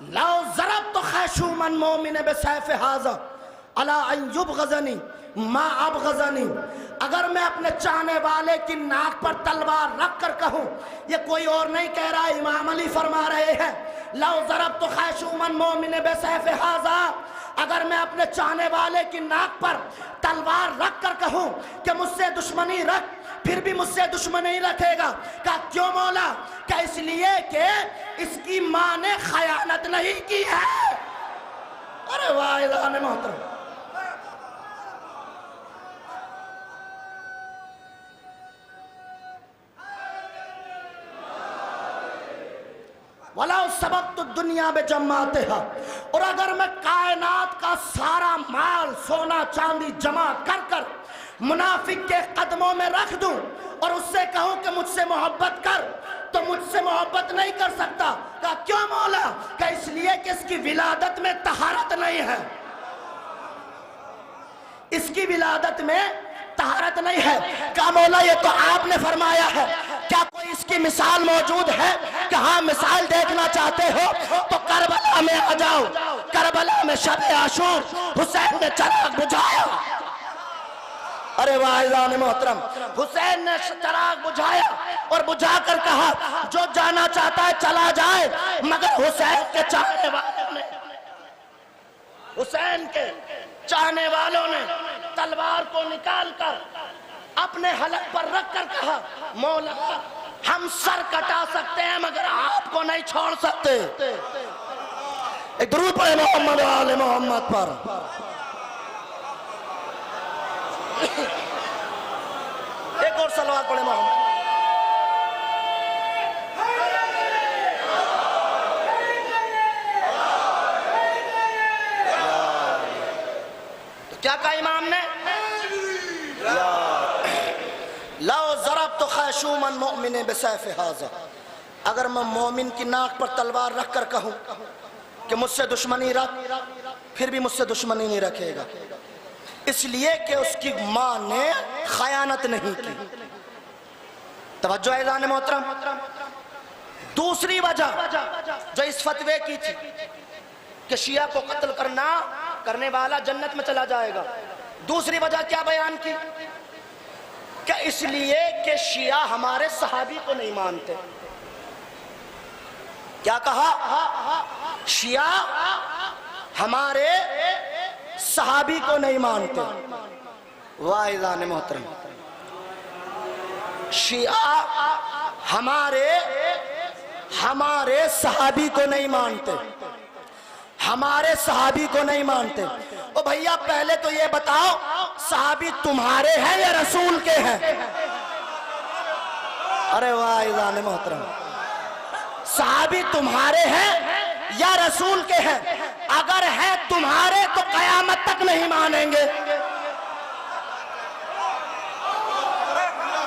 लाओ ज़रब तो खैशुमन मोमिन बेसैफ हाज़ा अला अन युबग़ज़नी मा अबग़ज़नी, अगर मैं अपने चाहने वाले की नाक पर तलवार रख कर कहूं, ये कोई और नहीं कह रहा, इमाम अली फरमा रहे हैं, लौ ज़रब तो खैशुमन मोमिन बेसैफ हाज़ा, अगर मैं अपने चाहने वाले की नाक पर तलवार रख कर कहूं कि मुझसे दुश्मनी रख, फिर भी मुझसे दुश्मनी रखेगा। कहा क्यों मौला? क्या इसलिए कि इसकी मां ने खयानत नहीं की है। अरे वाह इलाने मोहतरम, वाला सबब तो दुनिया में जमाते हैं। और अगर मैं कायनात का सारा माल सोना चांदी जमा कर कर मुनाफिक के कदमों में रख दूं और उससे कहूं कि मुझसे मोहब्बत कर, तो मुझसे मोहब्बत नहीं कर सकता। कहा क्यों मौला? क्या इसलिए कि इसकी विलादत में तहारत नहीं है, इसकी विलादत में तहारत नहीं है। क्या मौला ये तो आपने फरमाया है, क्या कोई इसकी मिसाल मौजूद है? कि हाँ मिसाल देखना चाहते हो तो करबला में आ जाओ। करबला में शब आशूर हुसैन ने चराग बुझाया। अरे वाहिदान मोहतरम, हुसैन ने चराग बुझाया और बुझाकर कहा जो जाना चाहता है चला जाए, मगर हुसैन के चाहने वालों ने, हुसैन के चाहने वालों ने तलवार को निकालकर अपने हलक पर रखकर कहा मौला हम सर कटा सकते हैं मगर आपको नहीं छोड़ सकते। एक दुरूद पढ़े मोहम्मद वाले मोहम्मद पर। एक और सलवात पढ़े मोहम्मद। तो क्या कहा इमाम ने? लो ज़रब तो खैशुमन मोमिन बिसैफ हाज़ा, अगर मैं मोमिन की नाक पर तलवार रख कर कहूं कि मुझसे दुश्मनी रख, फिर भी मुझसे दुश्मनी नहीं रखेगा, इसलिए कि उसकी मां ने खयानत नहीं की। तवज्जो है ऐज़ान मोहतरम। दूसरी वजह जो इस फतवे की थी कि शिया को कत्ल करने वाला जन्नत में चला जाएगा, दूसरी वजह क्या बयान की? क्या इसलिए कि शिया हमारे सहाबी को नहीं मानते। क्या कहा? शिया हमारे सहाबी को नहीं मानते। वाइज़ान मोहतरम, शिया हमारे सहाबी को नहीं मानते, हमारे सहाबी को नहीं मानते। ओ भैया पहले तो ये बताओ सहाबी तुम्हारे हैं या रसूल के हैं? अरे वाह इज़ान मोहतरम, सहाबी तुम्हारे हैं या रसूल के हैं? अगर है तुम्हारे तो कयामत तक नहीं मानेंगे।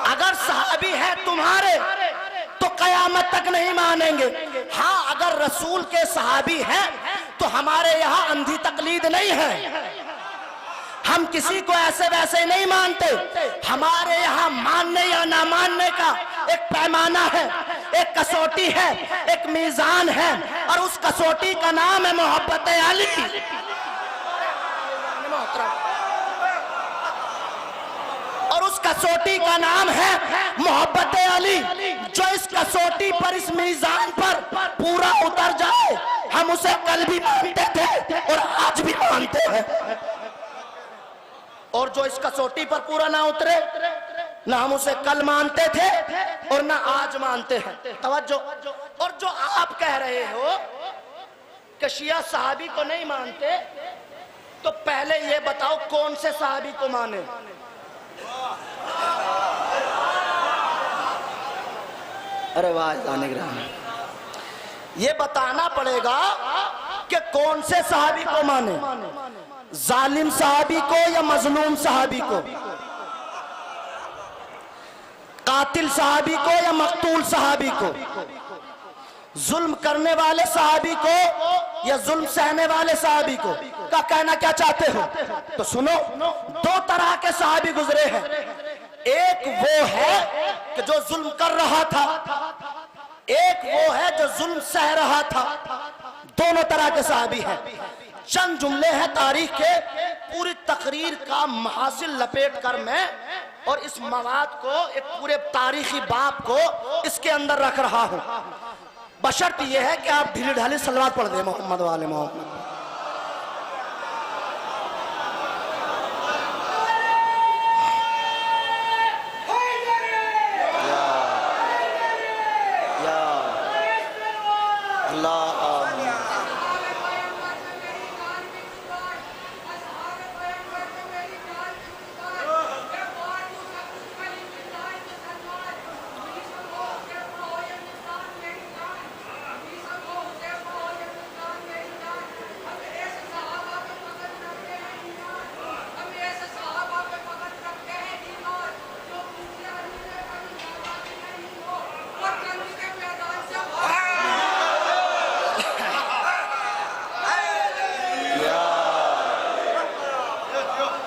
अगर सहाबी है तुम्हारे तो कयामत तक नहीं मानेंगे। हाँ अगर रसूल के सहाबी हैं तो हमारे यहाँ अंधी तकलीद नहीं है, हम किसी को ऐसे वैसे नहीं मानते। हमारे यहाँ मानने या ना मानने का एक पैमाना है, एक कसौटी है, एक मीज़ान है, और उस कसौटी का नाम है मोहब्बत अली। और उस कसौटी का नाम है मोहब्बत अली। जो इस कसौटी पर, इस मीज़ान पर पूरा उतर जाए, हम उसे कल भी मानते थे और आज भी मानते हैं। और जो इस कसौटी पर पूरा ना उतरे, ना हम उसे कल मानते थे और ना आज मानते हैं। तवज्जो। और जो आप कह रहे हो कि शिया सहाबी को नहीं मानते, तो पहले ये बताओ कौन से सहाबी को माने? अरे वाह, ये बताना पड़ेगा कि कौन से सहाबी को माने, जालिम सहाबी को या मजलूम सहाबी को, कातिल सहाबी को या मकतूल सहाबी को, जुल्म करने वाले सहाबी को या जुल्म सहने वाले सहाबी को। का कहना क्या चाहते हो? तो सुनो, दो तरह के सहाबी गुजरे हैं। एक वो है कि जो जुल्म कर रहा था, एक वो है जो जुल्म सह रहा था। दोनों तरह के सहाबी हैं। चंद जुमले हैं तारीख के, पूरी तकरीर का महासिल लपेट कर मैं और इस मवाद को, एक पूरे तारीखी बाब को इसके अंदर रख रहा हूं। बशर्त यह है कि आप ढीली ढाली सलवात पढ़ दें मोहम्मद वाले मोहम्मद।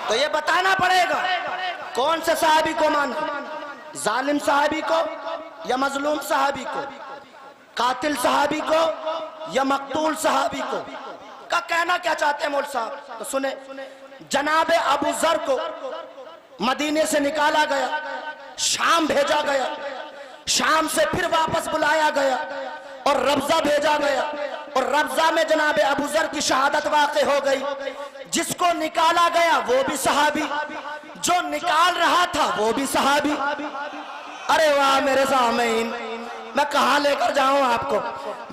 तो ये बताना पड़ेगा कौन से सहाबी को माना, जालिम सहाबी को या मजलूम सहाबी को, कातिल सहाबी को या मकतूल सहाबी को। का कहना क्या चाहते हैं मौलवी साहब? तो सुने, जनाबे अबू जर को मदीने से निकाला गया, शाम भेजा गया, शाम से फिर वापस बुलाया गया और रब्जा भेजा गया और रब्जा में जनाबे अबू जर की शहादत वाक़े हो गई। जिसको निकाला गया वो भी सहाबी, जो निकाल रहा था वो भी सहाबी। अरे वाह मेरे सामीन, मैं कहां लेकर जाऊं आपको?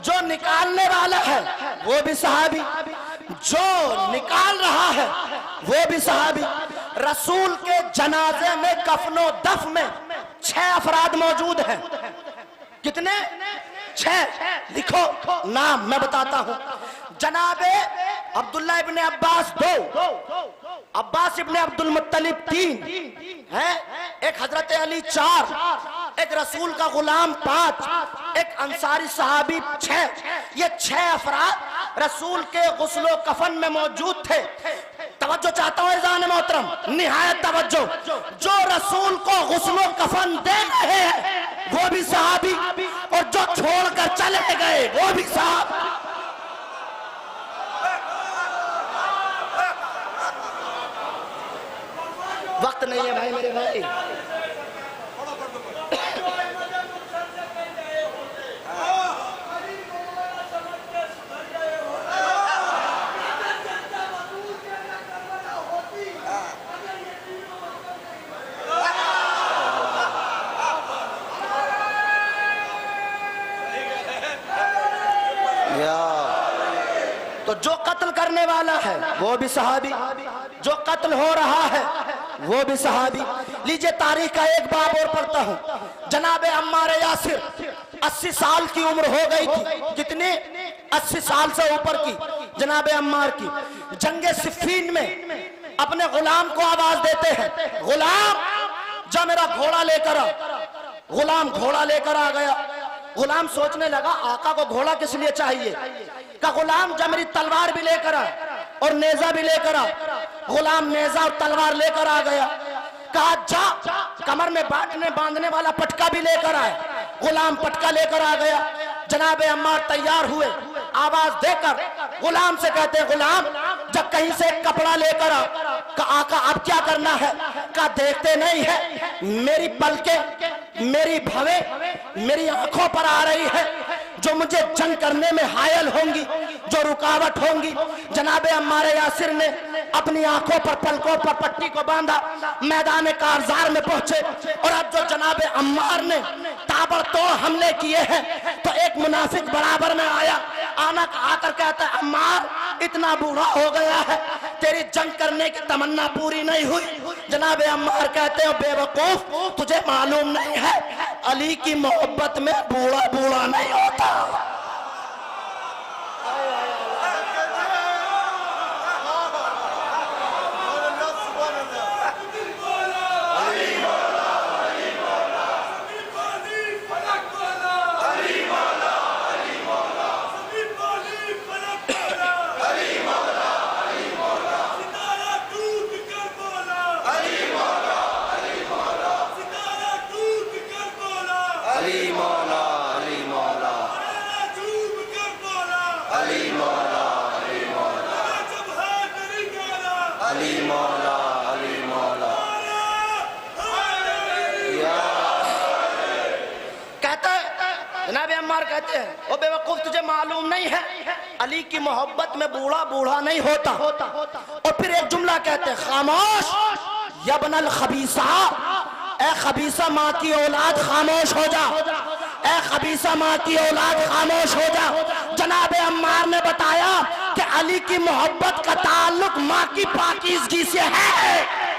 जो निकालने वाला है वो भी सहाबी, जो निकाल रहा है वो भी सहाबी। रसूल के जनाजे में कफनो दफ में 6 अफराद मौजूद हैं। कितने? 6। लिखो नाम, मैं बताता हूं। जनाबे अब्दुल्ला इब्ने अब्बास 2, अब्बास इब्ने अब्दुल मुत्तलिब 3 है, एक हजरत अली 4, एक रसूल का गुलाम 5, एक अंसारी सहाबी 6। ये 6 अफराद रसूल के गुस्लो कफन में मौजूद थे। तवज्जो चाहता हूं इज़ान मोहतरम, निहायत तवज्जो। जो रसूल को गुस्लो कफन दे रहे हैं वो भी सहाबी और जो छोड़कर चले गए वो भी सहाबी। वक्त नहीं है भाई मेरे भाई। तो जो कत्ल करने वाला है वो भी सहाबी, जो कत्ल हो रहा है वो भी सहाबी। लीजिए तारीख का एक बाब और पढ़ता हूं। जनाबे अम्मार यासिर 80 साल की उम्र हो गई थी। कितनी? 80 साल से ऊपर की जनाबे अम्मार की। जंगे सिफ़ीन में अपने गुलाम को आवाज देते हैं, गुलाम जा मेरा घोड़ा लेकर आ। गुलाम घोड़ा लेकर आ गया। गुलाम सोचने लगा आका को घोड़ा किस लिए चाहिए? का गुलाम जा मेरी तलवार भी लेकर आ और नेजा भी लेकर आ। गुलाम नेजा और तलवार लेकर आ गया। कहा जा कमर में बांधने वाला पटका भी लेकर आए। गुलाम पटका लेकर आ गया। जनाबे अम्मार तैयार हुए, आवाज देकर गुलाम से कहते हैं, गुलाम जब कहीं से कपड़ा लेकर आ। का आका अब क्या करना है? का देखते नहीं है मेरी पलकें, मेरी भवें मेरी आंखों पर आ रही है, जो मुझे जंग करने में हायल होंगी, जो रुकावट होंगी। जनाबे अम्मार यासिर ने अपनी आंखों पर, पलकों पर पट्टी को बांधा, मैदान कारजार में पहुंचे। और अब जो जनाबे अम्मार ने ताबड़तोड़ हमले किए हैं तो एक मुनाफिक बराबर में आया। आकर कहता है, अम्मार इतना बूढ़ा हो गया है, तेरी जंग करने की तमन्ना पूरी नहीं हुई। जनाबे अम्मार कहते हैं, बेवकूफ तुझे मालूम नहीं है अली की मोहब्बत में बूढ़ा बूढ़ा नहीं होता। कहते हैं ओ बेवकूफ, तुझे मालूम नहीं है अली की मोहब्बत में बूढ़ा बूढ़ा नहीं होता। और फिर एक जुमला कहते हैं, खामोश यबनल खबीसा, ए खबीसा माँ की औलाद खामोश हो जा, ए खबीसा माँ की औलाद खामोश हो जा। जनाब अम्मार ने बताया कि अली की मोहब्बत का ताल्लुक माँ की पाकीज़गी से है।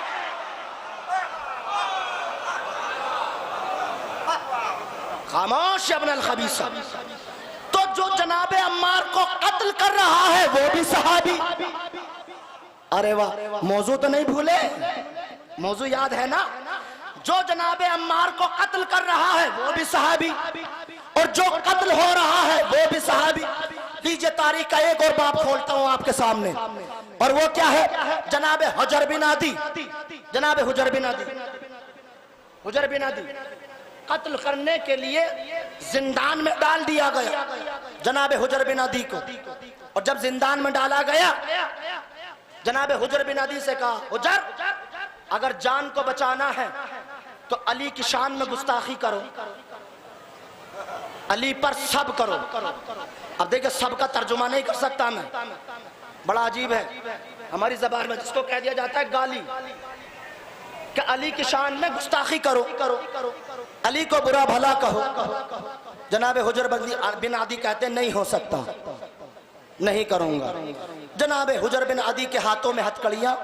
खामोश अब्न अल-खबीसा। तो जो जनाबे अम्मार को कत्ल कर रहा है वो भी सहाबी। अरे वाह, मौजू तो नहीं भूले, मौजू याद है ना। जो जनाबे अम्मार को कत्ल कर रहा है वो भी सहाबी, और जो कत्ल हो रहा है वो भी सहाबी। लीजिए तारीख का एक और बाब खोलता हूं आपके सामने, और वो क्या है, जनाबे हुजर बिन आदी। जनाबे हुजर बिन आदी, हुजर बिन आदी कत्ल करने के लिए जिंदान में डाल दिया गया जनाबे हुजर बिन आदी को। और जब जिंदान में डाला गया, जनाबे हुजर बिन आदी से कहा, हुजर अगर जान को बचाना है तो अली की शान में गुस्ताखी करो, अली पर सब करो। अब देखिए, सब का तर्जुमा नहीं कर सकता मैं, बड़ा अजीब है हमारी जबान में जिसको कह दिया जाता है गाली, कि अली की शान में गुस्ताखी करो, अली को बुरा भला कहो। जनाबे हुजर बिन आदी कहते नहीं हो सकता, नहीं करूंगा। जनाबे हुजर बिन आदी के हाथों में हथकड़ियां,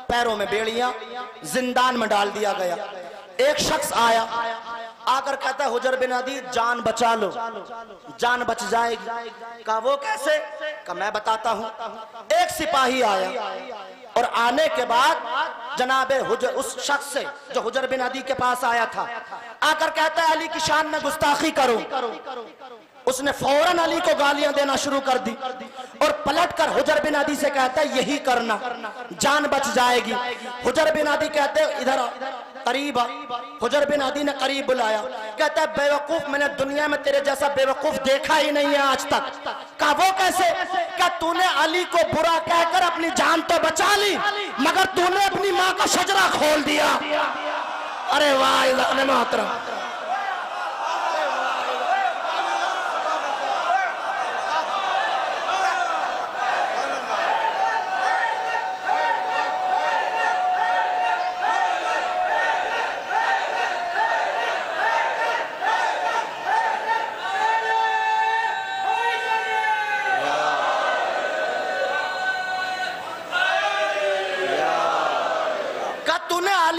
पैरों में बेड़ियां, जिंदान में डाल दिया गया। एक शख्स आया, आकर कहता है हुजर बिन आदी जान बचा लो, जान बच जाएगी। कहा वो कैसे? कहा मैं बताता हूं। एक सिपाही आया, और आने के बाद जनाबे हुजर उस शख्स से जो हुजर बिन आदी के पास आया था, आकर कहता है अली की शान में गुस्ताखी करो। उसने फौरन अली को गालियां देना शुरू कर दी, और पलटकर हुजर बिन आदी से कहता है यही करना, जान बच जाएगी। हुजर बिन आदी कहते हैं इधर करीब। हुजर बिन आदी ने करीब बुलाया, कहता है बेवकूफ, मैंने दुनिया में तेरे जैसा बेवकूफ देखा ही नहीं है आज तक। कहा वो कैसे? क्या तूने अली को बुरा कहकर अपनी जान तो बचा ली, मगर तूने अपनी माँ का शजरा खोल दिया। अरे वाह मोहतरम,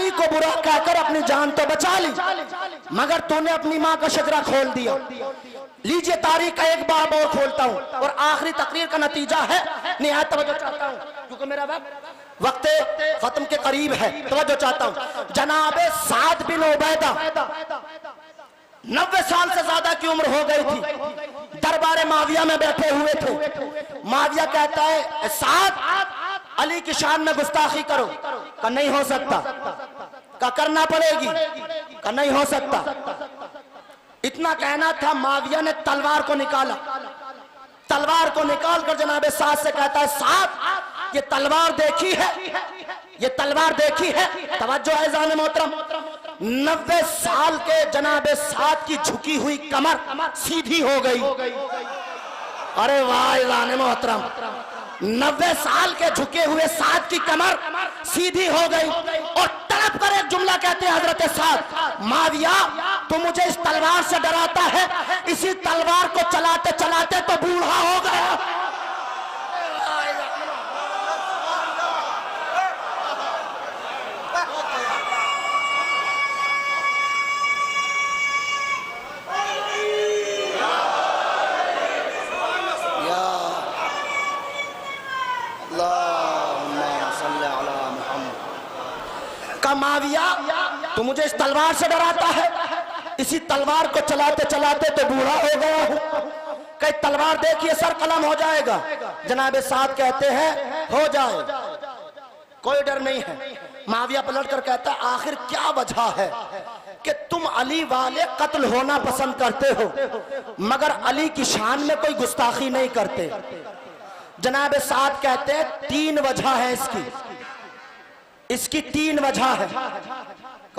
को बुरा कहकर अपनी जान तो बचा ली, मगर तूने अपनी माँ का शजरा खोल दिया। लीजिए तारीख का एक बाब और खोलता हूँ, और आखिरी तकरीर का नतीजा है। निहायत तवज्जो चाहता हूँ क्योंकि मेरा वक्त खत्म के करीब है, तवज्जो चाहता हूँ। जनाबे साद बिन उबैदा 90 साल से ज्यादा की उम्र हो गई थी, दरबार माविया में बैठे हुए थे। माविया कहता है साद अली की शान में गुस्ताखी करो। का नहीं हो सकता, का करना पड़ेगी, का नहीं हो सकता। इतना कहना था, माविया ने तलवार को निकाला, तलवार को निकाल कर जनाबे साद से कहता है साद ये तलवार देखी है, ये तलवार देखी है। तवज्जो है जान मोहतरम, 90 साल के जनाबे साद की झुकी हुई कमर सीधी हो गई। अरे वाह जान मोहतरम, 90 साल के झुके हुए साद की कमर सीधी हो गई, और तड़प कर एक जुमला कहते हैं हजरत साद, माविया तू मुझे इस तलवार से डराता है, इसी तलवार को चलाते चलाते तो बूढ़ा हो गया। माविया तू मुझे इस तलवार से डराता है, इसी तलवार को चलाते चलाते तो बूढ़ा हो गया हूं। कई तलवार देखिए सर कलम हो जाएगा। जनाबे साद कहते हैं हो जाए, कोई डर नहीं है। माविया पलट कर कहता है आखिर क्या वजह है कि तुम अली वाले कत्ल होना पसंद करते हो, मगर अली की शान में कोई गुस्ताखी नहीं करते। जनाबे साद कहते हैं 3 वजह है इसकी 3 वजह है।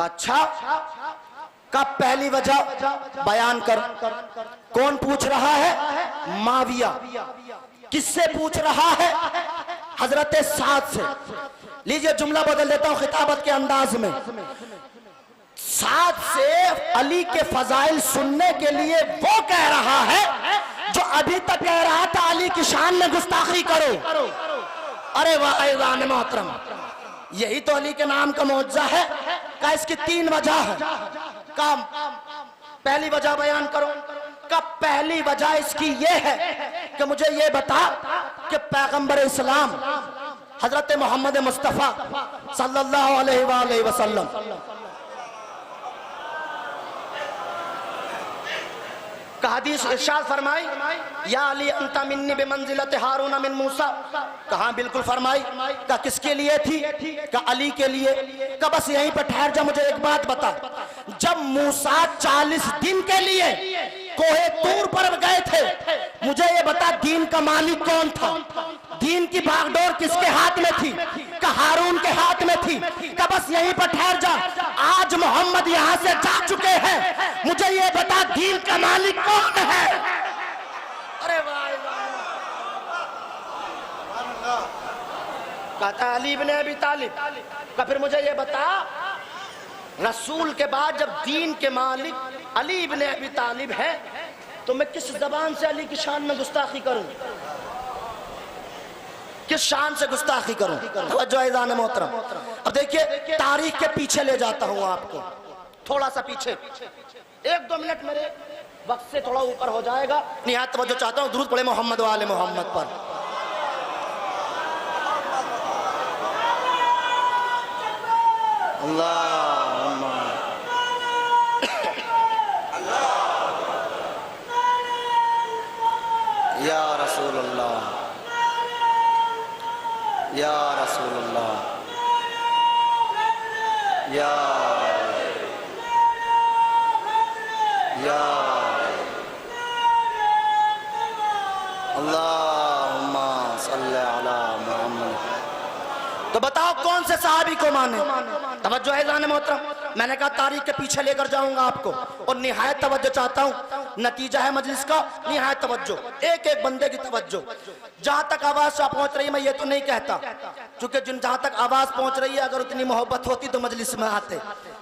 अच्छा का पहली वजह बयान कर। कौन पूछ रहा है? माविया। किससे पूछ रहा है? हजरत साद से। लीजिए जुमला बदल देता हूं खिताबत के अंदाज में। साद से अली के फजाइल सुनने के लिए वो कह रहा है जो अभी तक कह रहा था अली की शान में गुस्ताखी करो। अरे वाह ऐज़ान मोहतरम, यही तो अली के नाम का मौजज़ा है। का इसकी 3 वजह है। का पहली वजह बयान करो। का पहली वजह इसकी ये है कि मुझे ये बता कि पैगंबर इस्लाम हजरत मोहम्मद मुस्तफ़ा सल्लल्लाहु अलैहि वसल्लम का हदीस इरशाद फरमाई, या अली अंता मिन्नी बिमंजिलत हारून मिन मूसा। कहाँ बिल्कुल फरमाई। का किसके लिए थी? का अली के लिए। का बस यहीं पर ठहर जा, मुझे एक बात बता। जब मूसा 40 दिन के लिए कोहे तूर पर गए थे, मुझे ये बता दीन का मालिक कौन था? दीन की भागडोर किसके हाथ में थी? का हारून के हाथ में थी। का बस यहीं पर ठहर जा। आज मोहम्मद यहाँ से जा चुके हैं, मुझे ये बता दीन का मालिक कौन है? अरे वाह, कहता अली इब्ने अबी तालिब। का फिर मुझे ये बता, रसूल के बाद जब दीन के मालिक अली इब्ने अबी तालिब है, तो मैं किस जबान से अली की शान में गुस्ताखी करूं? किस शान से गुस्ताखी करूं? तवज्जो ऐज़ान मोहतरम। अब देखिए तारीख के पीछे ले जाता हूं आपको, थोड़ा सा पीछे। 1-2 मिनट मेरे वक्त से थोड़ा ऊपर हो जाएगा। निहायत तवज्जो चाहता हूं, दुरूद पढ़े मोहम्मद वाले मोहम्मद पर। अल्लाहुम्मा या रसूलुल्लाह, या रसूलुल्लाह, या अल्लाहुम्मा सल्ली अला मुहम्मद। तो बताओ कौन से सहाबी को माने? तवज्जो है जाने मोहतरम, मैंने कहा तारीख के पीछे लेकर जाऊंगा आपको और निहायत तवज्जो चाहता हूं। नतीजा है मजलिस का निहायत तवज्जो, एक एक बंदे की तवज्जो। जहां तक आवाज पहुंच रही है, मैं ये तो नहीं कहता, क्योंकि जहां तक आवाज पहुंच रही है, अगर उतनी मोहब्बत होती तो मजलिस में आते।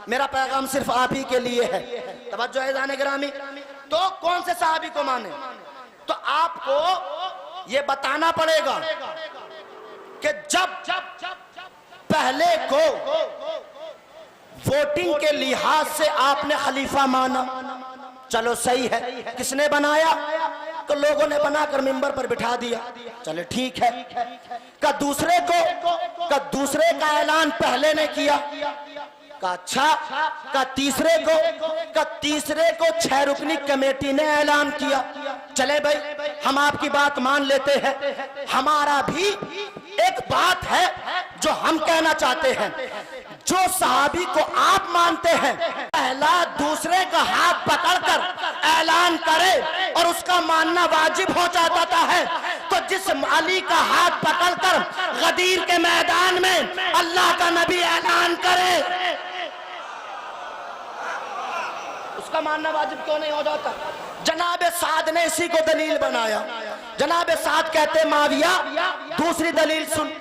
मेरा पैगाम सिर्फ आप ही के लिए है। तवज्जो है जाने गिरामी। तो कौन से सहाबी को माने? तो आपको ये बताना पड़ेगा कि जब पहले को वोटिंग के लिहाज से आपने खलीफा माना, चलो सही है। किसने बनाया? तो लोगों ने बनाकर मिंबर पर बिठा दिया, चलो ठीक है। का दूसरे का ऐलान पहले ने किया, का अच्छा। का तीसरे को 6 रुकनी कमेटी ने ऐलान किया, चले भाई हम आपकी बात मान लेते हैं। हमारा भी एक बात है जो हम कहना चाहते हैं। जो सहाबी को आप मानते हैं, पहला दूसरे का हाथ पकड़कर ऐलान करे और उसका मानना वाजिब हो जाता है, तो जिस अली का हाथ पकड़कर गदीर के मैदान में अल्लाह का नबी ऐलान करे, उसका मानना वाजिब क्यों नहीं हो जाता? जनाब साद ने इसी को दलील बनाया। जनाब साद कहते माविया, दूसरी दलील सुन।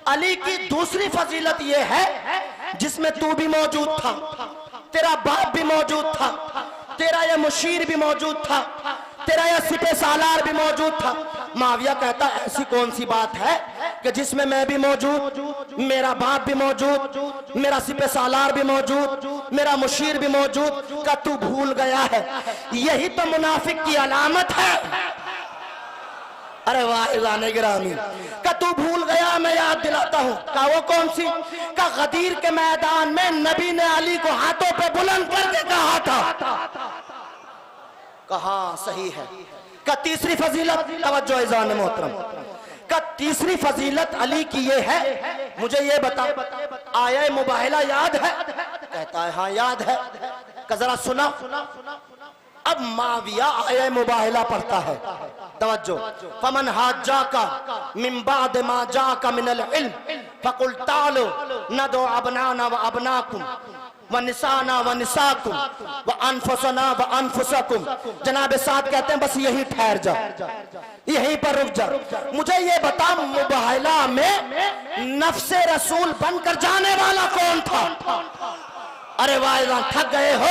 अली की दूसरी फजीलत यह है जिसमें तू भी मौजूद था, तेरा बाप भी मौजूद था, तेरा यह मुशीर भी मौजूद था, तेरा यह सिपे सालार भी मौजूद था। माविया कहता ऐसी कौन सी बात है कि जिसमें मैं भी मौजूद, मेरा बाप भी मौजूद, मेरा सिपे सालार भी मौजूद, मेरा मुशीर भी मौजूद, का तू भूल गया है? यही तो मुनाफिक की अलामत है। अरे वाह इज़ाने गिरामी, का तू भूल गया, मैं याद दिलाता हूँ। का वो कौन सी? का गदीर के मैदान में नबी ने अली को हाथों पे बुलंद करके कहा था। कहा सही है। का तीसरी फजीलत, तवज्जो इज़ाने मोहतरम, का तीसरी फजीलत अली की ये है, मुझे ये बता आया मुबाहिला याद है? कहता है हाँ याद है। का जरा सुना। अब माविया आया मुबाहिला पढ़ता है, तवज्जो। फमन हाजा का मिन बाद मा जा का मिनल इल्म फकुल तालो नदो अबनाना व अबनाकुम। व निसाना व निसाकुम व अनफुसना व अनफुसकुम। जनाब साद कहते हैं बस यही ठहर जा, यहीं पर रुक जा। मुझे ये बता मुबाहला में नफ्से रसूल बनकर जाने वाला कौन था? अरे वाह, थक गए हो,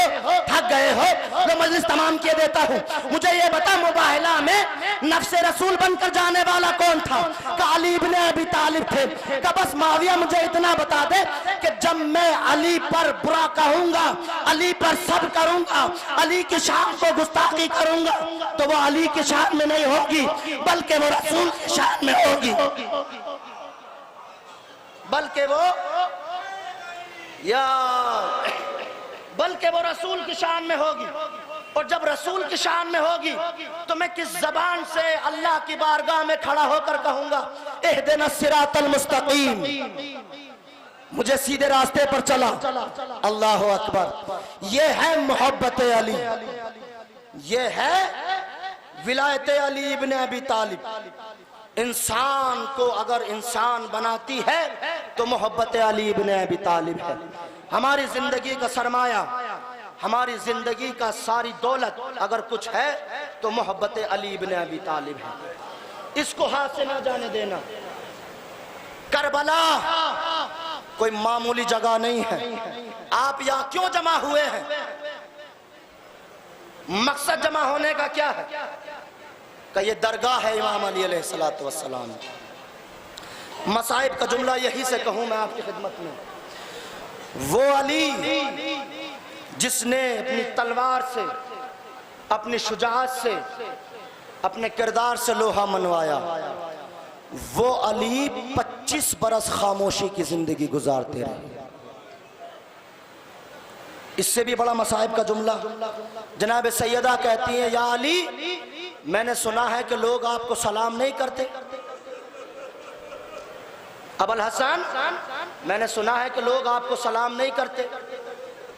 थक गए हो, मैं मजलिस तमाम किए देता हूँ। मुझे ये बता मुबाहला में नफ्से रसूल बनकर जाने वाला कौन था? का अली इब्न अबी तालिब थे। का बस माविया मुझे इतना बता दे कि जब मैं अली पर बुरा कहूंगा, अली पर सब करूंगा, अली की शान को गुस्ताखी करूंगा, तो वो अली की शान में नहीं होगी बल्कि वो रसूल की शान में होगी, बल्कि वो रसूल की शान में होगी। और जब रसूल की शान में होगी तो मैं किस जबान से अल्लाह की बारगाह में खड़ा होकर कहूंगा इहदिना सिरातल मुस्तकीम, मुझे सीधे रास्ते पर चला। अल्लाह अकबर। ये है मोहब्बत अली, ये है विलायत अली इब्न अबी तालिब। इंसान को अगर इंसान बनाती है तो मोहब्बत अली इब्न अबी तालिब है। हमारी जिंदगी का सरमाया, हमारी जिंदगी का सारी दौलत अगर कुछ है तो मोहब्बत अली इब्न अबी तालिब है। इसको हाथ से ना जाने देना। करबला कोई मामूली जगह नहीं है। आप यहाँ क्यों जमा हुए हैं? मकसद जमा होने का क्या है? का ये दरगाह है इमाम अली अलैहिस्सलातु वस्सलाम। मसाइब का जुमला यही से कहूं मैं आपकी खिदमत में, वो अली जिसने अपनी तलवार से, अपनी शुजाअत से, अपने किरदार से लोहा मनवाया, वो अली 25 बरस खामोशी की जिंदगी गुजारते रहे। इससे भी बड़ा मसाइब का जुमला, जनाब सैयदा कहती हैं या अली, मैंने सुना है कि लोग आपको सलाम नहीं करते। अबुल हसन, मैंने सुना है कि लोग आपको सलाम नहीं करते।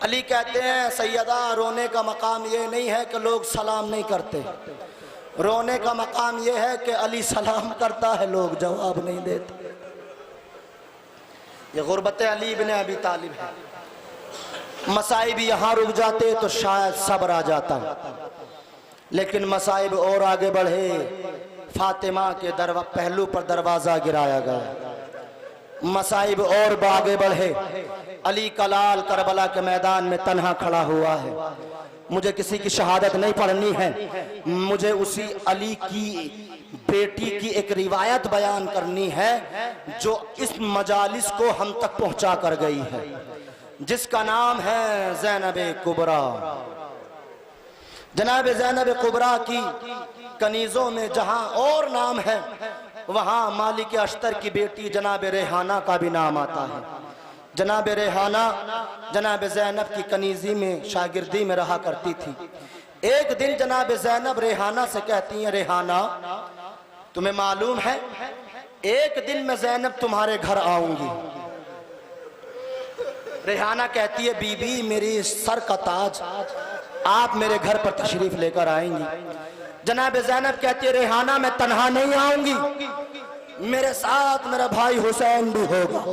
अली कहते हैं सैयदा, रोने का मकाम ये नहीं है कि लोग सलाम नहीं करते, रोने का मकाम ये है कि अली सलाम करता है, लोग जवाब नहीं देते। ये गुर्बत अली इब्न अबी तालिब है। मसाइब यहाँ रुक जाते तो शायद सब्र आ जाता, लेकिन मसाइब और आगे बढ़े। फातिमा के पहलू पर दरवाजा गिराया गया। मसाइब और आगे बढ़े। अली का लाल करबला के मैदान में तन्हा खड़ा हुआ है। मुझे किसी की शहादत नहीं पढ़नी है, मुझे उसी अली की बेटी की एक रिवायत बयान करनी है जो इस मजालिस को हम तक पहुंचा कर गई है, जिसका नाम है ज़ैनब कुबरा। जनाब ज़ैनब कुबरा की कनीज़ों में जहां और नाम है, वहां मालिक अश्तर की बेटी जनाब रेहाना का भी नाम आता है। जनाब रेहाना जनाब ज़ैनब की कनीज़ी में शागिर्दी में रहा करती थी। एक दिन जनाब ज़ैनब रेहाना से कहती हैं, रेहाना तुम्हें मालूम है एक दिन मैं ज़ैनब तुम्हारे घर आऊंगी। रेहाना कहती है, बीबी मेरी सर का ताज, आप मेरे घर पर तशरीफ लेकर आएंगी। जनाब ज़ैनब कहती है, रेहाना मैं तन्हा नहीं आऊंगी, मेरे साथ मेरा भाई हुसैन भी होगा।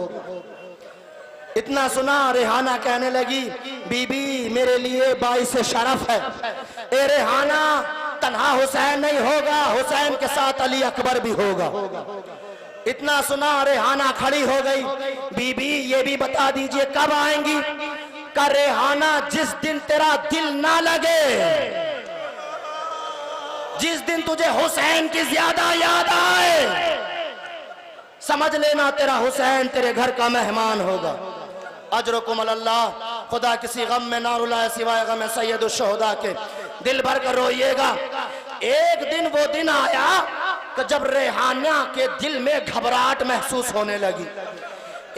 इतना सुना रेहाना कहने लगी, बीबी मेरे लिए बाइस शरफ है, ए रेहाना तन्हा हुसैन नहीं होगा, हुसैन के साथ अली अकबर भी होगा। इतना सुना रेहाना खड़ी हो गई, बीबी ये भी बता दीजिए कब आएंगी? का रेहाना जिस दिन तेरा दिल ना लगे, जिस दिन तुझे हुसैन की ज्यादा याद आए, समझ लेना तेरा हुसैन तेरे घर का मेहमान होगा। अजरुकुम अल्लाह, खुदा किसी गम में ना रुलाए सिवाय गम सैयद शुहदा के, दिल भर कर रोइएगा। एक दिन वो दिन आया कि जब रेहाना के दिल में घबराहट महसूस होने लगी।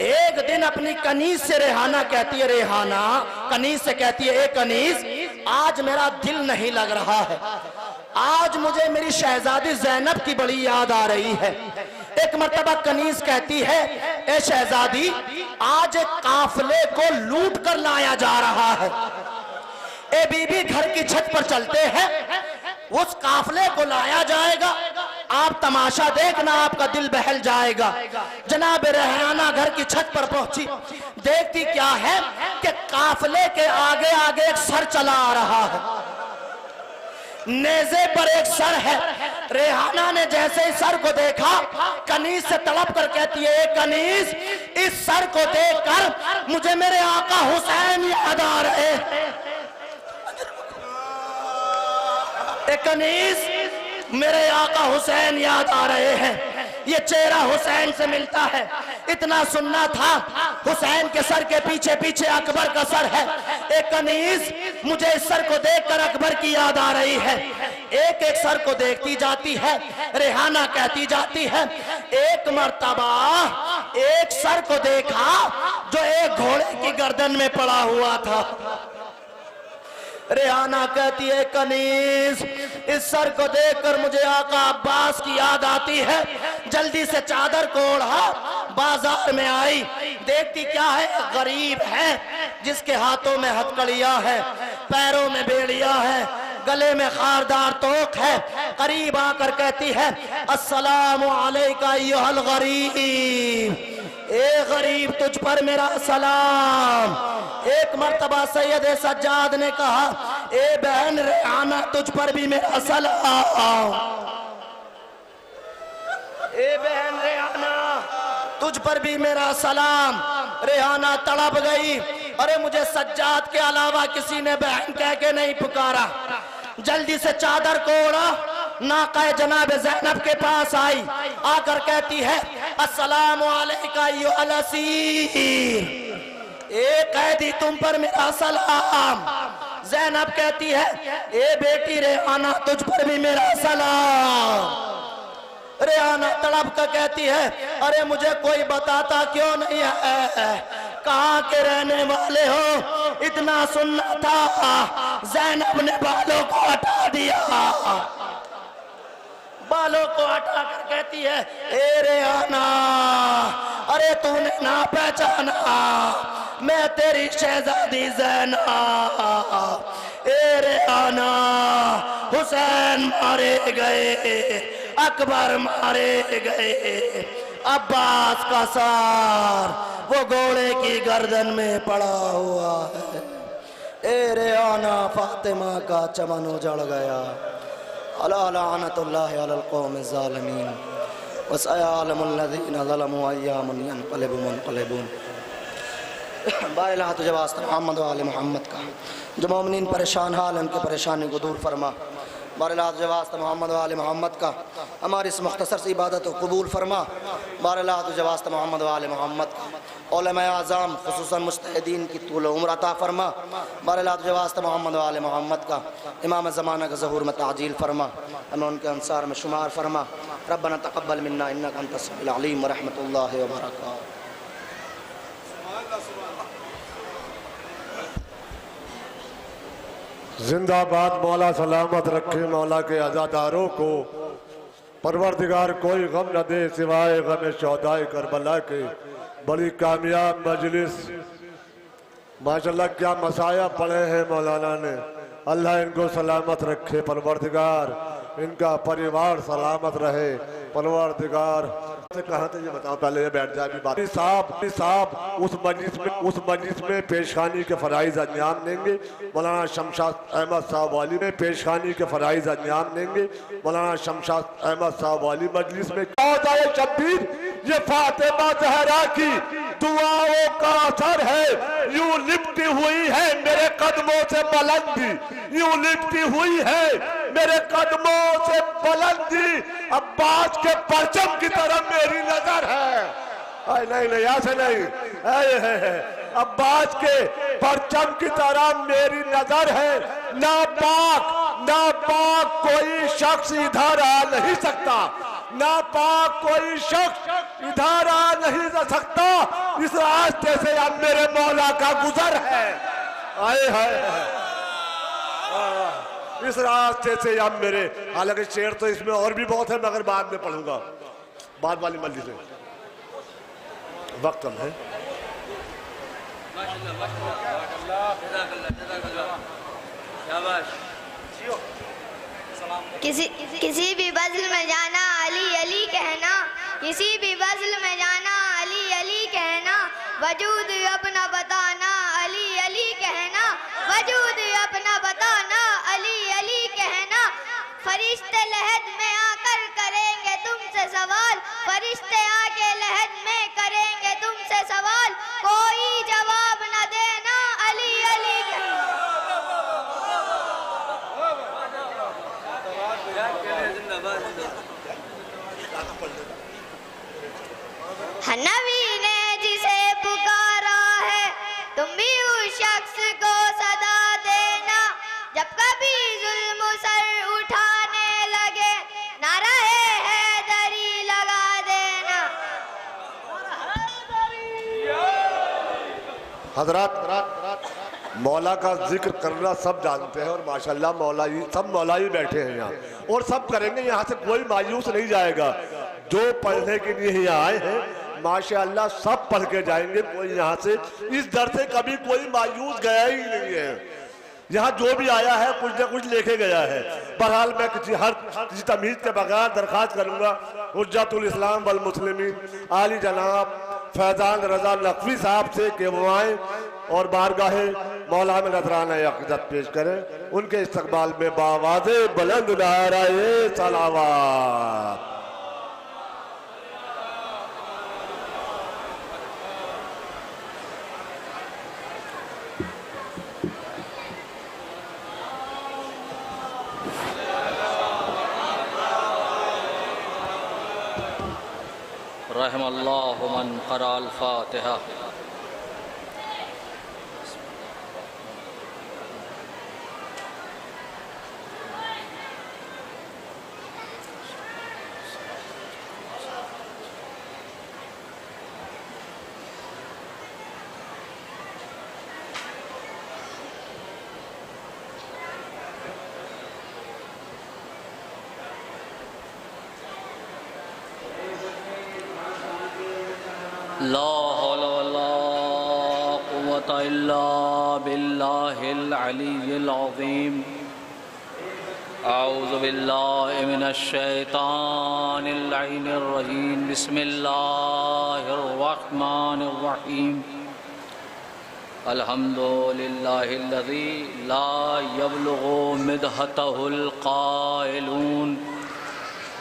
एक दिन अपनी कनीज से रेहाना कहती है, रेहाना कनीज से कहती है, ए कनीज आज मेरा दिल नहीं लग रहा है, आज मुझे मेरी शहजादी ज़ैनब की बड़ी याद आ रही है। एक मर्तबा कनीज कहती है, ए शहजादी आज एक काफिले को लूट कर लाया जा रहा है, ए बीबी घर की छत पर चलते हैं, उस काफिले को लाया जाएगा, आप तमाशा देखना, आपका दिल बहल जाएगा। जनाब रेहाना घर की छत पर पहुंची, देखती क्या है कि काफले के आगे आगे एक सर चला आ रहा है, नेज़े पर एक सर है। रेहाना ने जैसे ही सर को देखा, कनीज से तड़प कर कहती है, कनीज, इस सर को देखकर मुझे मेरे आका हुसैन याद आ रहे। कनीज, मेरे आका हुसैन याद आ रहे हैं। ये चेहरा हुसैन से मिलता है। इतना सुनना था, हुसैन के सर के पीछे पीछे अकबर का सर है। एक कनीज, मुझे इस सर को देखकर अकबर की याद आ रही है। एक एक सर को देखती जाती है। रेहाना कहती जाती है, एक मर्तबा एक सर को देखा जो एक घोड़े की गर्दन में पड़ा हुआ था। रेहाना कहती है, कनीज, इस सर को देखकर मुझे आका अब्बास की याद आती है। जल्दी से चादर को ओढ़ा बाजार में आई, देखती क्या है, गरीब है जिसके हाथों में हथकड़ियां है, पैरों में बेड़ियां है, गले में खारदार तोक है। करीब आकर कहती है, अस्सलामु अलैका अय्युहल गरीब, ए गरीब तुझ पर मेरा सलाम। एक मर्तबा सैयद सज्जाद ने कहा, ए बहन रेहाना तुझ पर भी मेरा सलाम। ए बहन रेहाना तुझ पर भी मेरा सलाम। रेहाना तड़प गई, अरे मुझे सज्जाद के अलावा किसी ने बहन कह के नहीं पुकारा। जल्दी से चादर को ओढ़ा, नाक़ा जनाब ज़ैनब के पास आई, आकर कहती है, अस्सलामु अलैका अय्युहल असीर, ए कैदी तुम पर मेरा सलाम। ज़ैनब कहती है, ए बेटी रेहाना तुझ पर भी मेरा सलाम। रेहाना तड़प कर कहती है, अरे मुझे कोई बताता क्यों नहीं है, कहाँ के रहने वाले हो? इतना सुनना था। ज़ैनब ने बालों को हटा दिया, बालों को हटा कर कहती है, ए रेहाना, अरे तूने ना पहचाना, मैं तेरी शहजादी ज़ैनब। ए रेहाना, हुसैन मारे गए, अकबर मारे गए, अब्बास का सार वो घोड़े की गर्दन में पड़ा हुआ है। ए रेहाना, फातिमा का चमन उजड़ गया। अला लानतुल्लाहि अलल कौमिज़ ज़ालिमीन व सयअलमुल लज़ीना ज़लमू अय्यामन यनक़लिबू मुनक़लिबून। बाइला तुझे वास्ता मोहम्मद व आले मोहम्मद का, जो मोमिनीन परेशान हाल उनकी परेशानी को दूर फरमा। बारला तुझे वास्ता मोहम्मद व आले मोहम्मद का, हमारी इस मुख्तसर सी इबादत को कबूल फरमा। बारला तुझे वास्ता मोहम्मद व आले मोहम्मद का, उलमाए आज़म खुसूसन मुज्तहिदीन की तूल उम्र अता फरमा। बारला तुझे वास्ता मोहम्मद व आले मोहम्मद का, इमाम ज़माना का ज़हूर में ताजील फरमा, हमें उनके अंसार में शुमार फरमा। रब्बना तक़ब्बल मिन्ना इन्नका अंतस समीउल अलीम व रहमतुल्लाहि व बरकातुहू। जिंदाबाद, मौला सलामत रखे मौला के अज़ादारों को, परवरदिगार कोई गम न दे सिवाय गम शौदाए करबला के। बड़ी कामयाब मजलिस, माशाल्लाह क्या मसाया पढ़े हैं मौलाना ने। अल्लाह इनको सलामत रखे परवरदिगार, इनका परिवार सलामत रहे परवरदिगार। कहाँ थे ये बताओ, पहले ये बैठ जाए भी बात। साहब उस मजलिस में पेशखानी के फराइज अंजाम देंगे। मौलाना शमशाद अहमद साहब वाली में पेशखानी के फराइज अंजाम देंगे। मौलाना शमशाद अहमद साहब वाली मजलिस में शब्बीर, ये फातिमा ज़हरा की दुआओं का असर है। यूं लिपटी हुई है मेरे कदमों से बुलंदी, यूं लिपटी हुई है मेरे कदमों से बुलंदी। अब्बास के परचम की तरफ मेरी नजर है। नहीं नहीं, ऐसे नहीं, अब्बास के परचम की तरफ मेरी नजर है। नापाक कोई शख्स इधर आ नहीं सकता, नापाक कोई शख्स इधर आ नहीं सकता। इस रास्ते से अब मेरे मौला का गुजर है। आए है इस रास्ते से अब मेरे, हालांकि शेर तो इसमें और भी बहुत है मगर बाद में पढ़ूंगा, बाद वाली मजलिस में वक्त कम है। किसी भी बज़ल में जाना अली अली कहना, किसी भी बज़ल में जाना अली अली कहना, वजूद अपना बताना अली फरिश्ते आके लहद में करेंगे तुमसे सवाल, कोई जवाब न देना, अली अली नबी ने जिसे पुकारा है, तुम भी उस शख्स को सदा देना, जब कभी जुल्म सर उठाने लगे, नारा हैदरी लगा देना। हजरत, मौला का जिक्र करना सब जानते हैं और माशाल्लाह मौलाई सब मौलाई बैठे हैं यहाँ और सब करेंगे। यहाँ से कोई मायूस नहीं जाएगा। जो पढ़ने के लिए यहाँ आए हैं माशाल्लाह सब पढ़ के जाएंगे। कोई यहाँ से इस दर से कभी कोई मायूस गया ही नहीं है। यहाँ जो भी आया है कुछ न कुछ लेके गया है। बहरहाल मैं किसी तमीज के बगैर दरख्वास्त करूँगा हुज्जतुल इस्लाम वल मुस्लिमीन आली जनाब फैजान रजा नकवी साहब से कि वो आए और बारगाहे मौला में नजराना अक़ीदत पेश करें। उनके इस्तकबाल में बावाज़े बुलंद नाराए सलावत। रहमल्लाहु मन क़राअल फ़ातिहा। ला हौला वला कुव्वता इल्ला बिल्लाहिल अलीय्यिल अज़ीम। अऊज़ु बिल्लाहि मिनश शैतानिर लईनिर रजीम। बिस्मिल्लाहिर रहमानिर रहीम। अल्हम्दुलिल्लाहिल्लज़ी ला यब्लुगु मिदहतहुल क़ाइलून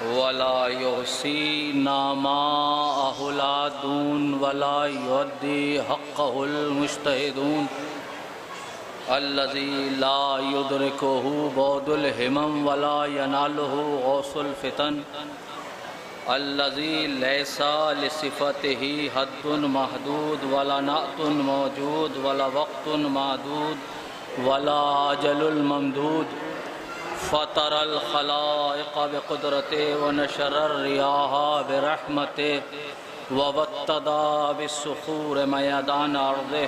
वला युहसी नामा अहुलादून वला युद्दी हक़्क़हुल मुज्तहिदून अल्लज़ी ला युदरिकुहु बौदुल हिमम वला यनालुहु गौसुल फितन अल्लज़ी लैसा लिसिफ़तिही हद्दुन महदूद वला नातुन मौजूद वला वक़्तुन मादूद वला अजलुल ममदूद फ़तरल ख़लाइक़ बिक़ुदरते व नशरर रियाहा बिरहमते व वत्तदा बिस्सुखूर मयदान अर्ज़े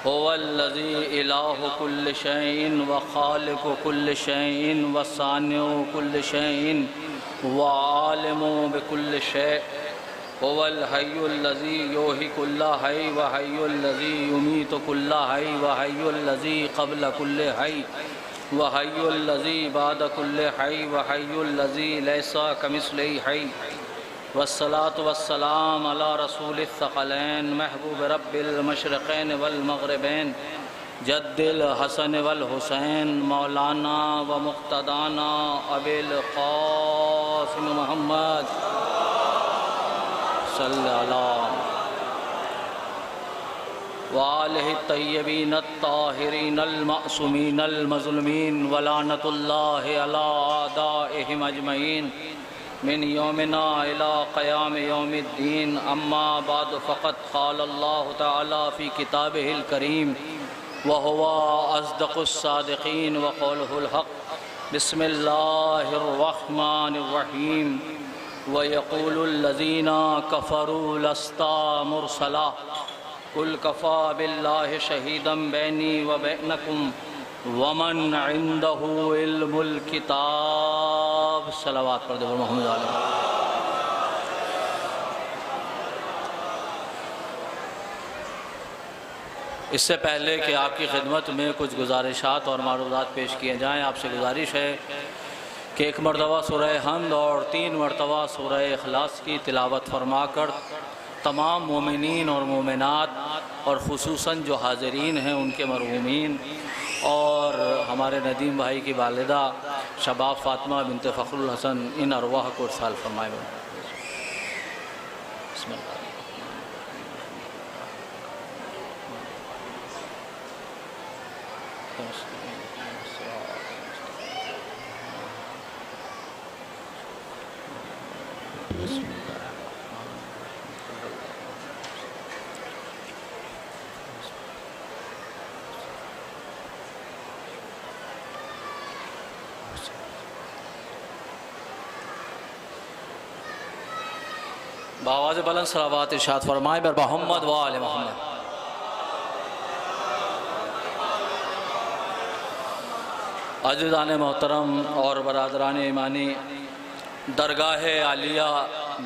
हुवल्लज़ी इलाहु कुल्लि शैइन व ख़ालिक़ु कुल्लि शैइन व सानिउ कुल्लि शैइन व आलिमु बिकुल्लि शै हुवल हय्युल्लज़ी युही कुल्ला हय्य व हय्युल्लज़ी युमीतु कुल्ला हय्य व हय्युल्लज़ी क़ब्ल कुल्लि हय्य व हय्युल्लज़ी बाद कुल्लि हय्य व हय्युल्लज़ी लैसा कमिस्लिही हय्य वस्सलातु वस्सलाम अला रसूलिस सक़लैन महबूब रब्बिल मशरिक़ैन वल मग़रिबैन जद्दिल हसन वल हुसैन मौलाना व मुक़्तदाना अबिल क़ासिम मुहम्मद सल्लल्लाहु वालिहि तय्यबीन अत्ताहिरीन अल-मअसूमीन अल-मज़लूमीन वलानतुल्लाहि अला आदाइहिम अजमईन मिन यौमिना इला क़याम यौमिद्दीन अम्मा बाद फ़क़द क़ाल अल्लाहु तआला फ़ी किताबिहिल करीम व हुवा अस्दक़ुस सादिक़ीन व क़ौलुहुल हक़। बिस्मिल्लाहिर रहमानिर रहीम। व यक़ूलुल्लज़ीना कफ़रू लस्ता मुरसला कुल कफ़ा बिल्लाहि शहीदम बैनी व बैनकुम वमन इंदहु इल्मुल किताब। सलावत पढ़ दो मोहम्मद अलैहि। इससे पहले कि आपकी खिदमत में कुछ गुजारिशात और मारूज़ात पेश किए जाएँ, आपसे गुजारिश है कि एक मरतबा सूरह हम्द और 3 मरतबा सूरह इखलास की तिलावत फरमा कर तमाम मोमिनीन और मोमिनात और ख़ुसूसन जो हाज़रीन हैं उनके मरहूमीन और हमारे नदीम भाई की वालिदा शबाब फ़ातिमा बिनते फ़खरुल हसन इन अरवाह को इरसाल फरमाए। बावाज़ बुलंद सलावत इरशाद फरमाए बर मोहम्मद व आले मोहम्मद। अज़ीज़ान मोहतरम और बरादरान ईमानी, दरगाह आलिया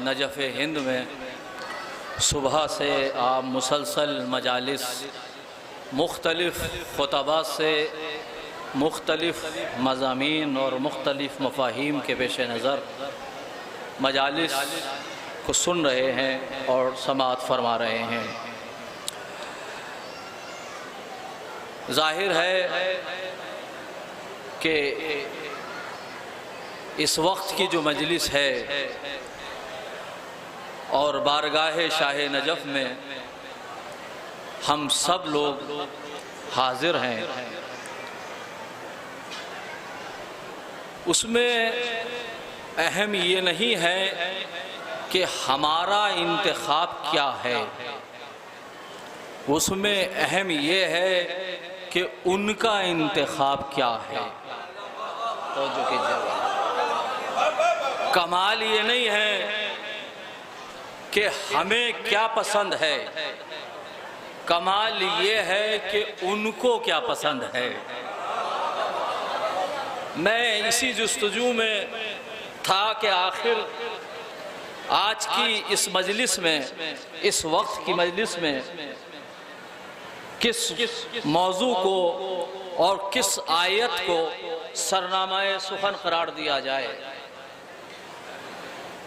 नजफ़ हिंद में सुबह से आप मुसलसल मजालिस मुख्तलिफ़ खुतबा से मुख्तलिफ़ मज़ामीन और मुख्तलिफ़ मफ़ाहीम के पेश नज़र मजालिस को सुन रहे हैं और समाअत फरमा रहे हैं। ज़ाहिर है कि इस वक्त की जो मजलिस है और बारगाह शाह नजफ़ में हम सब लोग हाजिर हैं, उसमें अहम ये नहीं है कि हमारा इंतखाब क्या है, उसमें अहम ये है कि उनका इंतखाब क्या है। तो जो कीजिएगा, कमाल ये नहीं है कि हमें क्या पसंद है, कमाल ये है कि उनको क्या पसंद है। मैं इसी जुस्तजू में था कि आखिर आज की इस मजलिस में, इस वक्त की मजलिस में किस मौजू को और किस आयत को सरनामाए सुखन करार दिया जाए।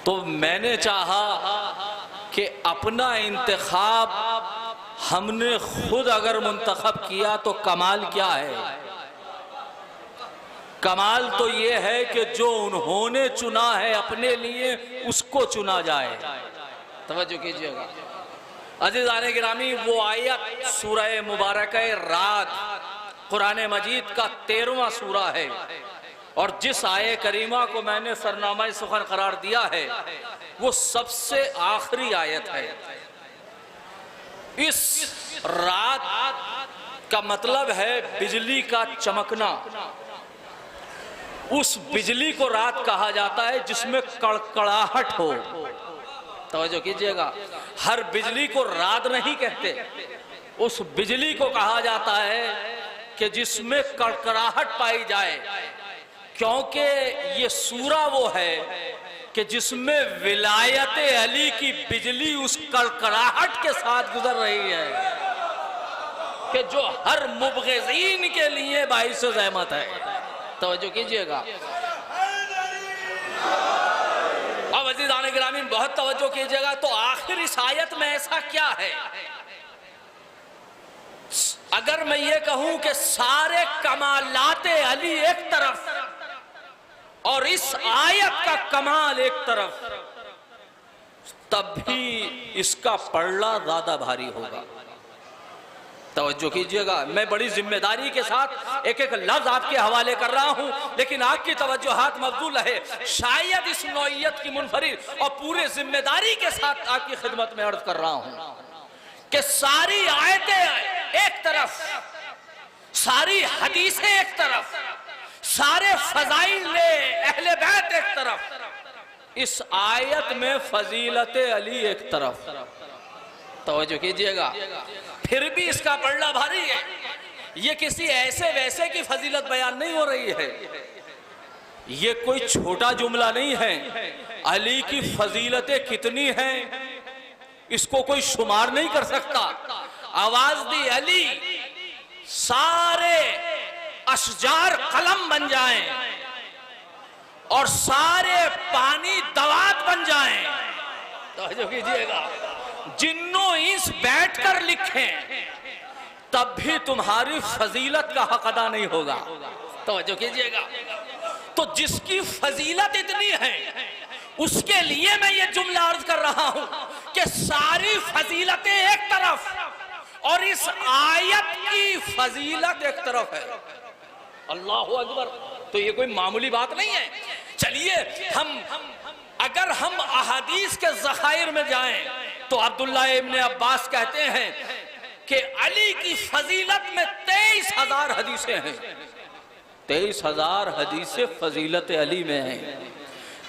तो मैंने चाहा कि अपना इंतखाब हमने खुद अगर मुंतखब किया तो कमाल क्या है। कमाल तो ये है कि जो उन्होंने चुना है अपने लिए उसको चुना जाए। तवज्जो कीजिएगा अज़ीज़ान गिरामी, वो आयत सूरह मुबारक रात कुरान मजीद का 13वां सूरा है और जिस आय करीमा को मैंने सरनामा सुखन करार दिया है वो सबसे आखिरी आयत है। इस रात का मतलब है बिजली का चमकना। उस बिजली को रात कहा जाता है जिसमें कड़कड़ाहट हो। तवज्जो कीजिएगा, हर बिजली को रात नहीं कहते, उस बिजली को कहा जाता है कि जिसमें कड़कड़ाहट पाई जाए, क्योंकि ये सूरा वो है कि जिसमें विलायत अली की बिजली उस कड़कड़ाहट के साथ गुजर रही है कि जो हर मुबग़िज़ीन के लिए बाइस ज़हमत है। तवज्जो कीजिएगा। अब अज़ीज़ान गिरामी बहुत तवज्जो कीजिएगा, तो आखिर इस आयत में ऐसा क्या है? अगर मैं ये कहूं कि सारे कमालाते अली एक तरफ और इस आयत का कमाल एक तरफ, तब भी इसका पलड़ा ज्यादा भारी होगा। तवज्जो कीजिएगा, मैं बड़ी जिम्मेदारी के साथ एक एक लफ्ज आपके हवाले कर रहा हूं, लेकिन आपकी तवज्जो हाथ मबजूल है। शायद इस नौइयत की मुनफरिद और पूरे जिम्मेदारी के साथ आपकी खिदमत में अर्ज कर रहा हूं कि सारी आयतें एक तरफ, सारी हदीसें एक तरफ, सारे फजाइल अहले बैत एक तरफ, इस आयत में फजीलत अली एक तरफ। तवज्जो कीजिएगा, फिर भी इसका पलड़ा भारी है। ये किसी ऐसे वैसे की फजीलत बयान नहीं हो रही है, ये कोई छोटा जुमला नहीं है। अली की फजीलतें कितनी हैं इसको कोई शुमार नहीं कर सकता। आवाज दी अली, सारे अशजार कलम बन जाएं और सारे पानी दवात बन जाएं। तो कीजिएगा, जिन्नों इंस बैठकर लिखें तब भी तुम्हारी फजीलत का हक अदा नहीं होगा। तवज्जो कीजिएगा, तो जिसकी फजीलत इतनी है उसके लिए मैं ये जुमला अर्ज कर रहा हूं कि सारी फजीलतें एक तरफ और इस आयत की फजीलत एक तरफ है। अल्लाहु अकबर। तो ये कोई मामूली बात नहीं है। चलिए अगर हम अहादीस के ज़खायर में जाएं तो अब्दुल्ला इब्न अब्बास कहते हैं कि अली की फजीलत में 23,000 हदीसें हैं। 23,000 हदीसें फजीलत अली में हैं।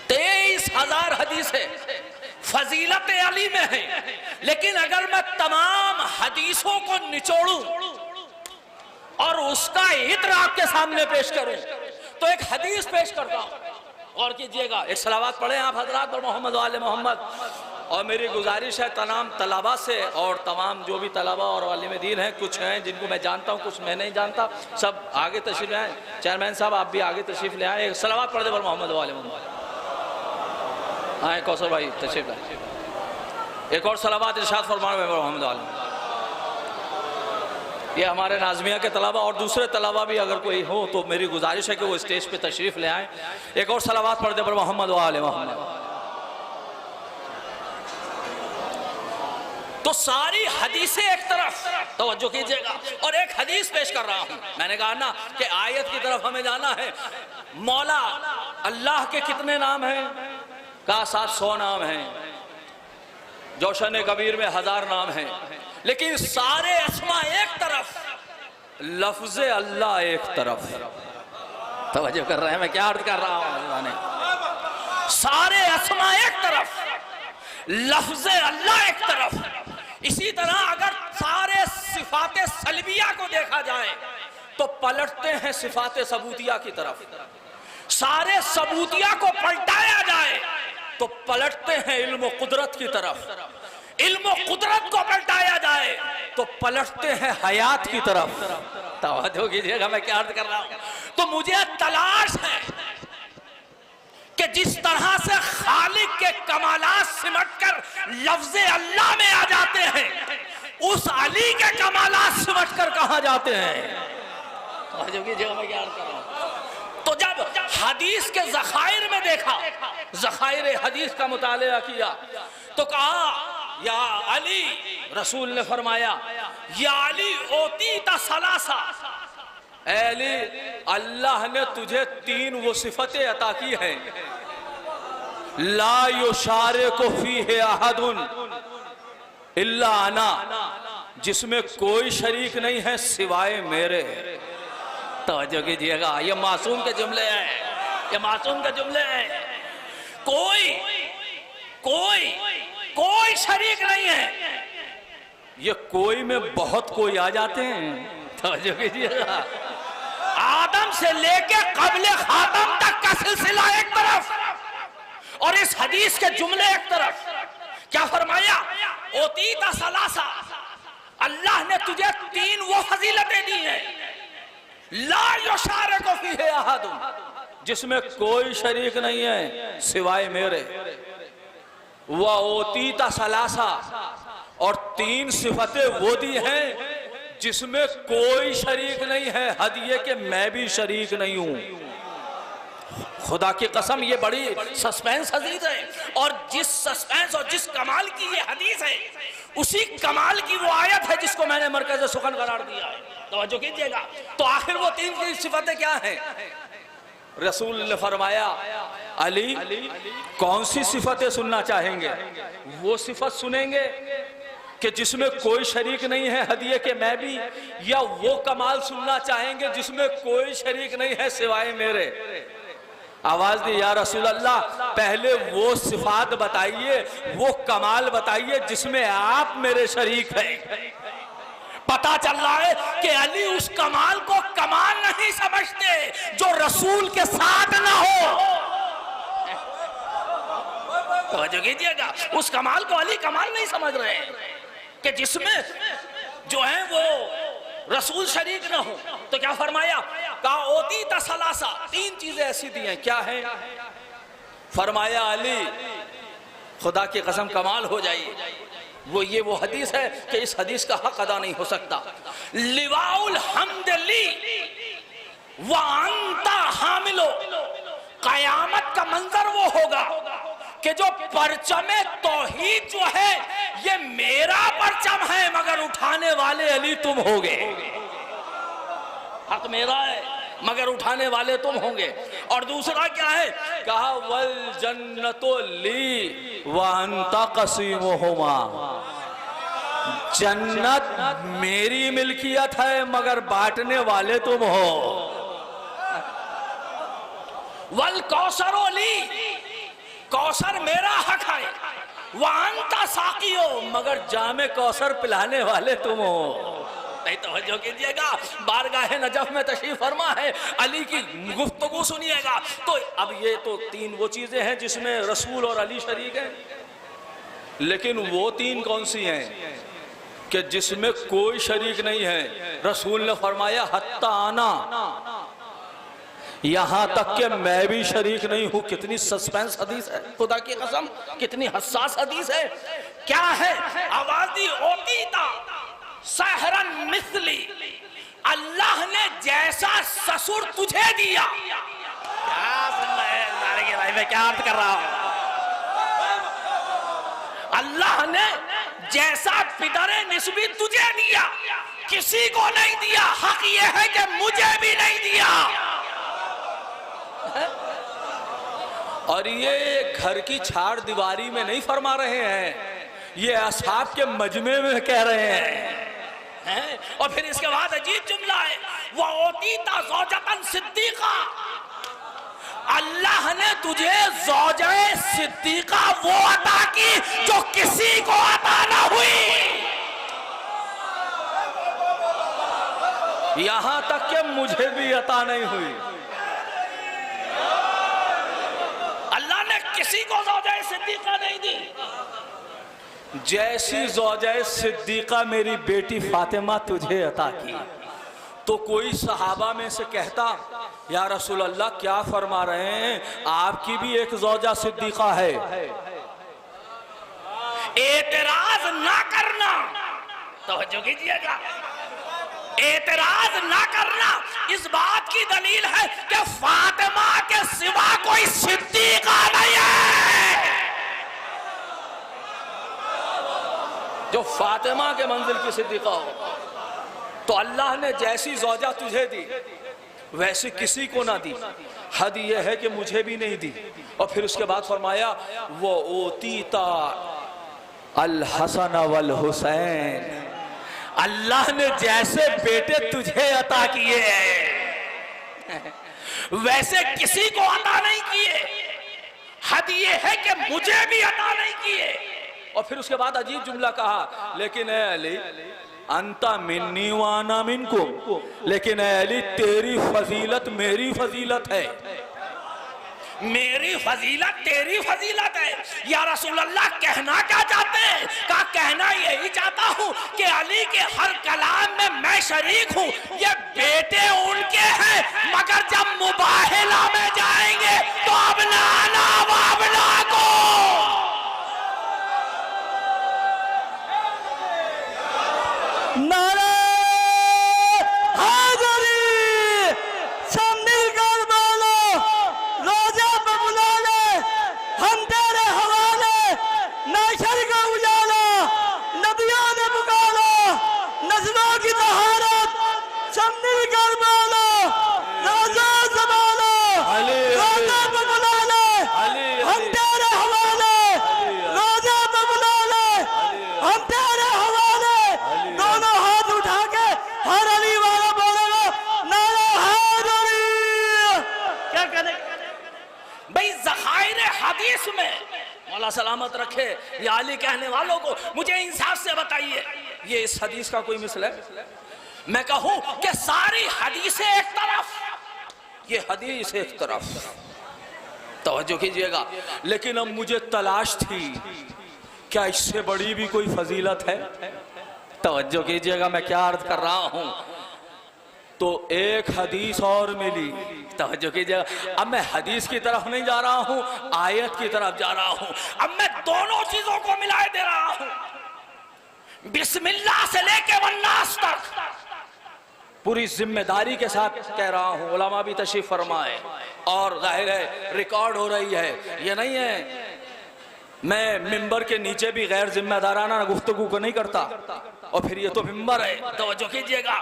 23,000 हदीसें फजीलत अली में हैं। लेकिन अगर मैं तमाम हदीसों को निचोड़ूं और उसका इत्र आपके सामने पेश करूं तो एक हदीस पेश करता हूं। और कीजिएगा, एक सलावत पढ़े आप हजरात और मोहम्मद वाले मोहम्मद। और मेरी गुजारिश है तमाम तलबा से और तमाम जो भी तलबा और वालिम दीन हैं, कुछ हैं जिनको मैं जानता हूँ, कुछ मैं नहीं जानता, सब आगे तशरीफ ले आए। चेयरमैन साहब आप भी आगे तशरीफ ले आए। एक सलावत पढ़ दे पर मोहम्मद वाले मोहम्मद। आए कौसर भाई तशरीफ लाए। एक और सलावत इरशाद फरमाए मोहम्मद वाले। ये हमारे नाज़मिया के तलबा और दूसरे तलबा भी अगर कोई हो तो मेरी गुजारिश है कि वो स्टेज पे तशरीफ ले आए। एक और सलावत पढ़ दे पर मोहम्मद वाले मोहम्मद। तो सारी हदीसें एक तरफ, तवज्जो कीजिएगा, और एक हदीस पेश कर रहा हूं। मैंने कहा ना कि आयत की तरफ हमें जाना है। मौला अल्लाह के कितने नाम हैं? का 700 नाम हैं। जोशन कबीर में 1000 नाम हैं। लेकिन सारे अस्मा एक तरफ, लफ्ज़ अल्लाह एक तरफ। तवज्जो कर रहे हैं मैं क्या अर्ज कर रहा हूं? सारे अस्मा एक तरफ, लफ्ज़ अल्लाह एक तरफ। इसी तरह अगर सारे सिफाते सलबिया को देखा जाए तो पलटते हैं सिफाते सबूतिया की तरफ। सारे सबूतिया को पलटाया जाए तो पलटते हैं इल्म कुदरत की तरफ। इल्म कुदरत को पलटाया जाए तो पलटते हैं हयात की तरफ। तवज्जो कीजिएगा मैं क्या अर्ज कर रहा हूं। तो मुझे तलाश है कि जिस तरह से खालिक के कमालात सिमटकर लफ्ज़ अल्लाह में आ जाते हैं, उस अली के कमालात सिमटकर कहां जाते हैं? तवज्जो कीजिएगा मैं क्या अर्ज कर रहा हूं। तो जब हदीस के ज़खायर में देखा, ज़खायर हदीस का मुताला किया तो कहा या अली, रसूल ने फरमाया या अली ओती तसलासा, अली अल्लाह ने तुझे 3 वो सिफतें अता की हैं, ला युशारिकु फीहि अहदुन इल्ला अना, जिसमें कोई शरीक नहीं है सिवाय मेरे। तवज्जो कीजिएगा, ये मासूम के जुमले हैं, ये मासूम के जुमले हैं। कोई शरीक नहीं है। ये कोई में बहुत कोई आ जाते हैं। तवज्जो कीजिएगा, आदम से लेके क़ब्ले खातम तक का सिलसिला एक तरफ और इस हदीस के जुमले एक तरफ। क्या फरमाया? ओतीता सलासा, अल्लाह ने तुझे 3 वो फजीलतें दी हैं, ला युशारिकु फीहि अहदुन, जिसमें कोई शरीक नहीं है सिवाय मेरे। वह ओतीता सलासा, और 3 सिफतें वो दी हैं जिसमें कोई शरीक नहीं है, हदिये के मैं भी शरीक नहीं हूं। खुदा की कसम ये बड़ी सस्पेंस हदीस है और जिस सस्पेंस और जिस कमाल की ये हदीस है उसी कमाल की वो आयत है जिसको मैंने मरकज़ सुखन करार दिया है। तवज्जो कीजिएगा। तो आखिर वो 3 सिफतें क्या हैं? रसूल ने फरमाया अली कौन सी सिफतें सुनना चाहेंगे? वो सिफत सुनेंगे कि जिसमें कोई शरीक नहीं है हदिये के मैं भी, या वो कमाल सुनना चाहेंगे जिसमें कोई शरीक नहीं है सिवाय मेरे? आवाज दी या रसूल अल्लाह, पहले वो सिफात बताइए, वो कमाल बताइए जिसमें आप मेरे शरीक हैं। पता चल रहा है कि अली उस कमाल को कमाल नहीं समझते जो रसूल के साथ ना हो। तवज्जो कीजिएगा, उस कमाल को अली कमाल नहीं समझ रहे कि जिसमें जो है वो रसूल शरीक ना हो। तो क्या फरमाया? का ओती तसलासा, 3 चीजें ऐसी दी हैं। क्या है? फरमाया अली खुदा की कसम कमाल हो जाइए, वो हदीस है कि इस हदीस का हक अदा नहीं हो सकता। लिवाउल हम्द ली व अंता हामिलो, कयामत का मंजर वो होगा कि जो परचमे तौहीद जो है ये मेरा परचम है, मगर उठाने वाले अली तुम होगे। हक मेरा है मगर उठाने वाले तुम होंगे। और दूसरा क्या है, कहा वल जन्नतो ली व अंता कसीमुहुमा, जन्नत मेरी मिल्कियत है मगर बांटने वाले तुम हो। वल कौसरो ली, कौसर मेरा हक है, वह अंता साकियो, मगर जामे कौसर पिलाने वाले तुम हो। नहीं तवज्जो कीजिएगा, बारगाह नजफ में तशरीफ फरमा है, अली की गुफ्तगू सुनिएगा। तो अब ये तो तीन वो चीजें हैं जिसमें रसूल और अली शरीक हैं, लेकिन वो तीन कौन सी हैं कि जिसमें कोई शरीक नहीं है। रसूल ने फरमाया हत्ता आना, यहां तक कि मैं भी शरीक नहीं हूं। कितनी सस्पेंस हदीस है, खुदा की कसम कितनी हसास हदीस है। क्या है, आवाजी होती था सहरन मिस्ली, अल्लाह ने जैसा ससुर तुझे दिया। क्या सुन रहे हैं भाई, मैं क्या अर्थ कर रहा हूं। अल्लाह ने जैसा पिदरे निस्बी तुझे दिया, किसी को नहीं दिया। हक ये है कि मुझे भी नहीं दिया। और ये घर की छाड़ दीवारी में नहीं फरमा रहे हैं, ये असहाब के मजमे में कह रहे हैं। और फिर इसके बाद अजीब जुमला है, वो होती था ज़ौजतन सिद्दीक़ा, अल्लाह ने तुझे ज़ौजे सिद्दीक़ा वो अता की जो किसी को अता ना हुई। यहां तक कि मुझे भी अता नहीं हुई। अल्लाह ने किसी को ज़ौजे सिद्दीक़ा नहीं दी। जैसी ज़ौजे सिद्दीक़ा मेरी बेटी फातिमा तुझे अता की, तो कोई सहाबा में से कहता या रसूल अल्लाह क्या फरमा रहे हैं, आपकी भी एक ज़ौजा सिद्दीक़ा है। एतराज ना करना, तवज्जो कीजिएगा, एतराज ना करना इस बात की दलील है कि फातिमा के सिवा कोई सिद्दीक़ा नहीं है। जो फातिमा के मंजिल की सिद्दीक़ा हो, तो अल्लाह ने जैसी ज़ौजा तुझे दी वैसी किसी को ना दी। हद ये है कि मुझे भी नहीं दी। और फिर उसके बाद फरमाया वो ओतीता अल हसन वल हुसैन, अल्लाह ने जैसे बेटे तुझे अता किए वैसे किसी को अता नहीं किए। हद ये है कि मुझे भी अता नहीं किए। और फिर उसके बाद अजीब जुमला कहा, लेकिन ए अली अंता मिन्नी वाना मिनकुम, लेकिन ए अली तेरी फजीलत मेरी फजीलत है, मेरी फजीलत तेरी फजीलत है। या रसूल अल्लाह कहना क्या चाहते हैं? कहा कहना यही चाहता हूँ कि अली के हर कलाम में मैं शरीक हूँ। ये बेटे उनके हैं, मगर जब मुबाहिला में जाएंगे तो अपना नाम अपना को नारे हाज़री सब मिलकर बोलो, रोजा पे बुला ले, हम तेरे हवाले, नाशर का उजाला, नबियों ने पुकारा, नस्लों की तहारत, सब मिलकर बोलो, रोजा संभालो, रोजा पे बुला ले, हम तेरे हवाले, रोजा पे बुला ले, हम तेरे हवाले। दोनों हाथ उठा के हर अली वाला बोलेगा नारा हैदरी। क्या करे भाई, ज़खाइर हदीस में मौला सलामत रखे या अली कहने वालों को मुझे इंसाफ से बताइए, ये इस हदीस का कोई मिसल है? मैं कहूं कि सारी हदीसें एक तरफ, ये हदीस एक तरफ, तवज्जो कीजिएगा। लेकिन अब मुझे तलाश थी क्या इससे बड़ी भी कोई फजीलत है? तवज्जो कीजिएगा मैं क्या अर्ज कर रहा हूं। तो एक हदीस और मिली, तवज्जो कीजिएगा। अब मैं हदीस की तरफ नहीं जा रहा हूं, आयत की तरफ जा रहा हूं। अब मैं दोनों चीजों को मिलाए दे रहा हूं, बिस्मिल्लाह से लेके वन्नास तक पूरी जिम्मेदारी के साथ कह रहा हूं। उलमा भी तशरीफ फरमाए और जाहिर है रिकॉर्ड हो रही है। ये नहीं है मैं मिंबर के नीचे भी गैर जिम्मेदाराना गुफ्तगू को नहीं करता, और फिर ये तो मिंबर है। तवज्जो कीजिएगा,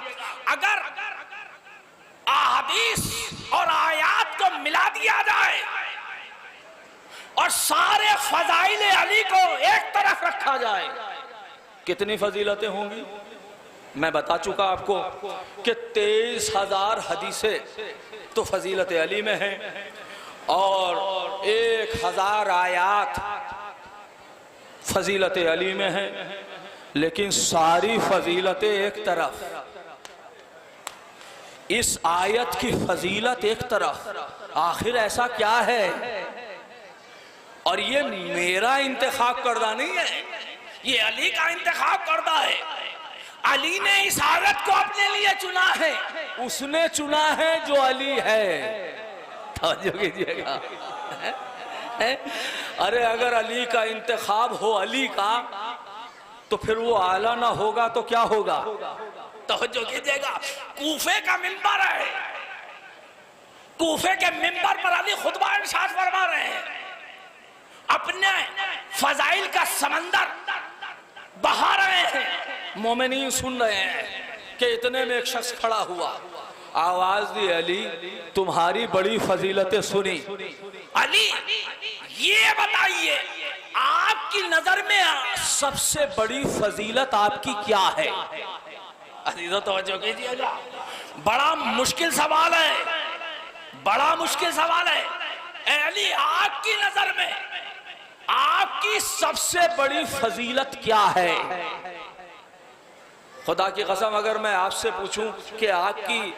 अगर अहादीस और आयात को मिला दिया जाए और सारे फजाइल अली को एक तरफ रखा जाए, कितनी फजीलतें होंगी। मैं बता चुका आपको कि 23,000 हदीसें तो फजीलत अली में हैं और 1,000 आयात फजीलत अली में है, लेकिन सारी फजीलतें एक तरफ, इस आयत की फजीलत एक तरफ। आखिर ऐसा क्या है? और ये मेरा इंतखाब करदा नहीं है, ये अली का इंतखाब करदा है। अली ने इस आयत को अपने लिए चुना है, उसने चुना है जो अली है। तवज्जो कीजिएगा। अरे अगर अली का इंतखाब हो अली का, तो फिर वो आला ना होगा तो क्या होगा? तवज्जो कीजिएगा, कूफे का मिंबर है, कूफे के मिंबर पर अली खुतबा इरशाद फरमा रहे हैं, अपने फजाइल का समंदर बहा रहे हैं। मोमिनीन सुन रहे हैं कि इतने में एक शख्स खड़ा हुआ, आवाज दी, अली तुम्हारी बड़ी फजीलतें सुनी। अली ये बताइए आपकी नजर में सबसे बड़ी फजीलत आपकी क्या है? अजीजों तवज्जो कीजिएगा, बड़ा मुश्किल सवाल है, बड़ा मुश्किल सवाल है। ए अली, आपकी नजर में आपकी सबसे बड़ी फजीलत क्या है? खुदा की कसम, अगर मैं आपसे पूछूं कि आपकी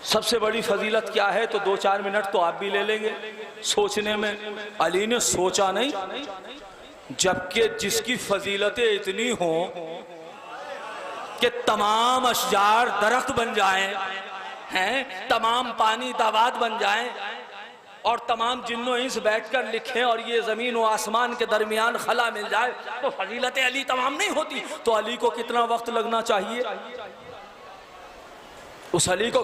सबसे बड़ी फजीलत क्या है, तो 2-4 मिनट तो आप भी ले लेंगे सोचने में। अली ने सोचा नहीं, जबकि जिसकी फजीलतें इतनी हों कि तमाम अशजार दरख्त बन जाएं, हैं, तमाम पानी दावात बन जाएं, और तमाम जिन्नो इंस बैठकर लिखें और ये जमीन व आसमान के दरमियान खला मिल जाए, तो फजीलत अली तमाम नहीं होती। तो अली को कितना वक्त लगना चाहिए? उस अली को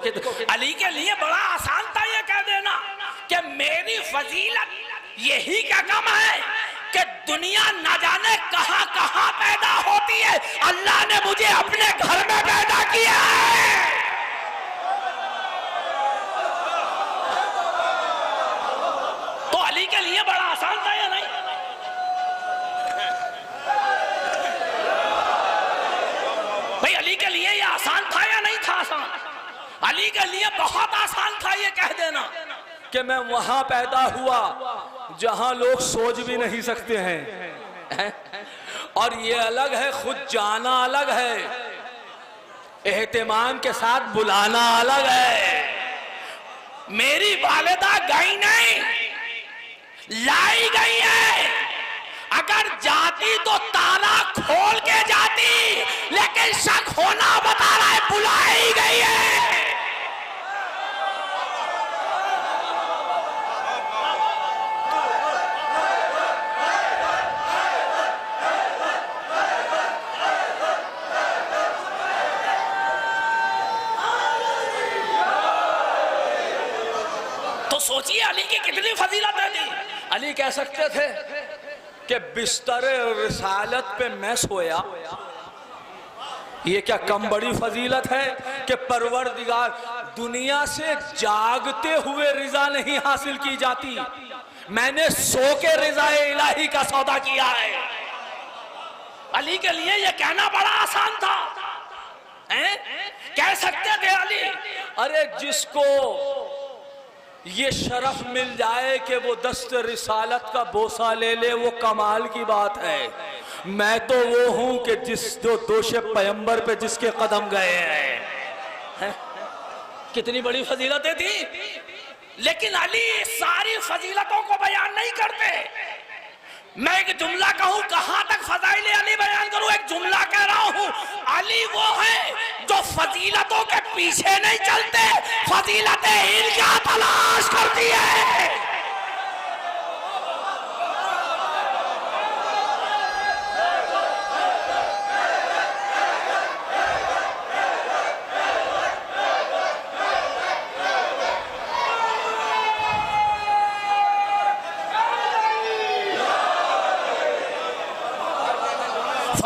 अली के लिए बड़ा आसान था ये कह देना कि मेरी फजीलत यही क्या कम है कि दुनिया न जाने कहां कहां पैदा होती है, अल्लाह ने मुझे अपने घर में पैदा किया है। तो अली के लिए बड़ा आसान था या नहीं? भाई अली के लिए ये आसान था या नहीं था? आसान, अली के लिए बहुत आसान था ये कह देना कि मैं वहां पैदा हुआ जहां लोग सोच भी नहीं सकते हैं। और ये अलग है, खुद जाना अलग है, एहतिमाम के साथ बुलाना अलग है। मेरी वालिदा गई नहीं, लाई गई है। अगर जाती तो ताला खोल के जाती, लेकिन शक होना बता रहा है बुलाई गई है। तो सोचिए अली की कितनी फजीलत है थी। अली कह सकते थे कि बिस्तर रिसालत पे मैं सोया, ये क्या कम बड़ी फजीलत है कि परवरदिगार, दुनिया से जागते हुए रिजा नहीं हासिल की जाती, मैंने सो के रिजा इलाही का सौदा किया है। अली के लिए ये कहना बड़ा आसान था, कह सकते थे अली। अरे जिसको ये शरफ मिल जाए कि वो दस्त रिसालत का बोसा ले ले, वो कमाल की बात है। मैं तो वो हूं कि जो दोषे पैगंबर पे जिसके कदम गए हैं। कितनी बड़ी फजीलतें थी, लेकिन अली सारी फजीलतों को बयान नहीं करते। मैं एक जुमला कहूं, कहां तक फजाइल अली बयान करूं? एक जुमला कह रहा हूं, अली वो है जो फजीलतों के पीछे नहीं चलते, फजीलतें इनका तलाश करती है।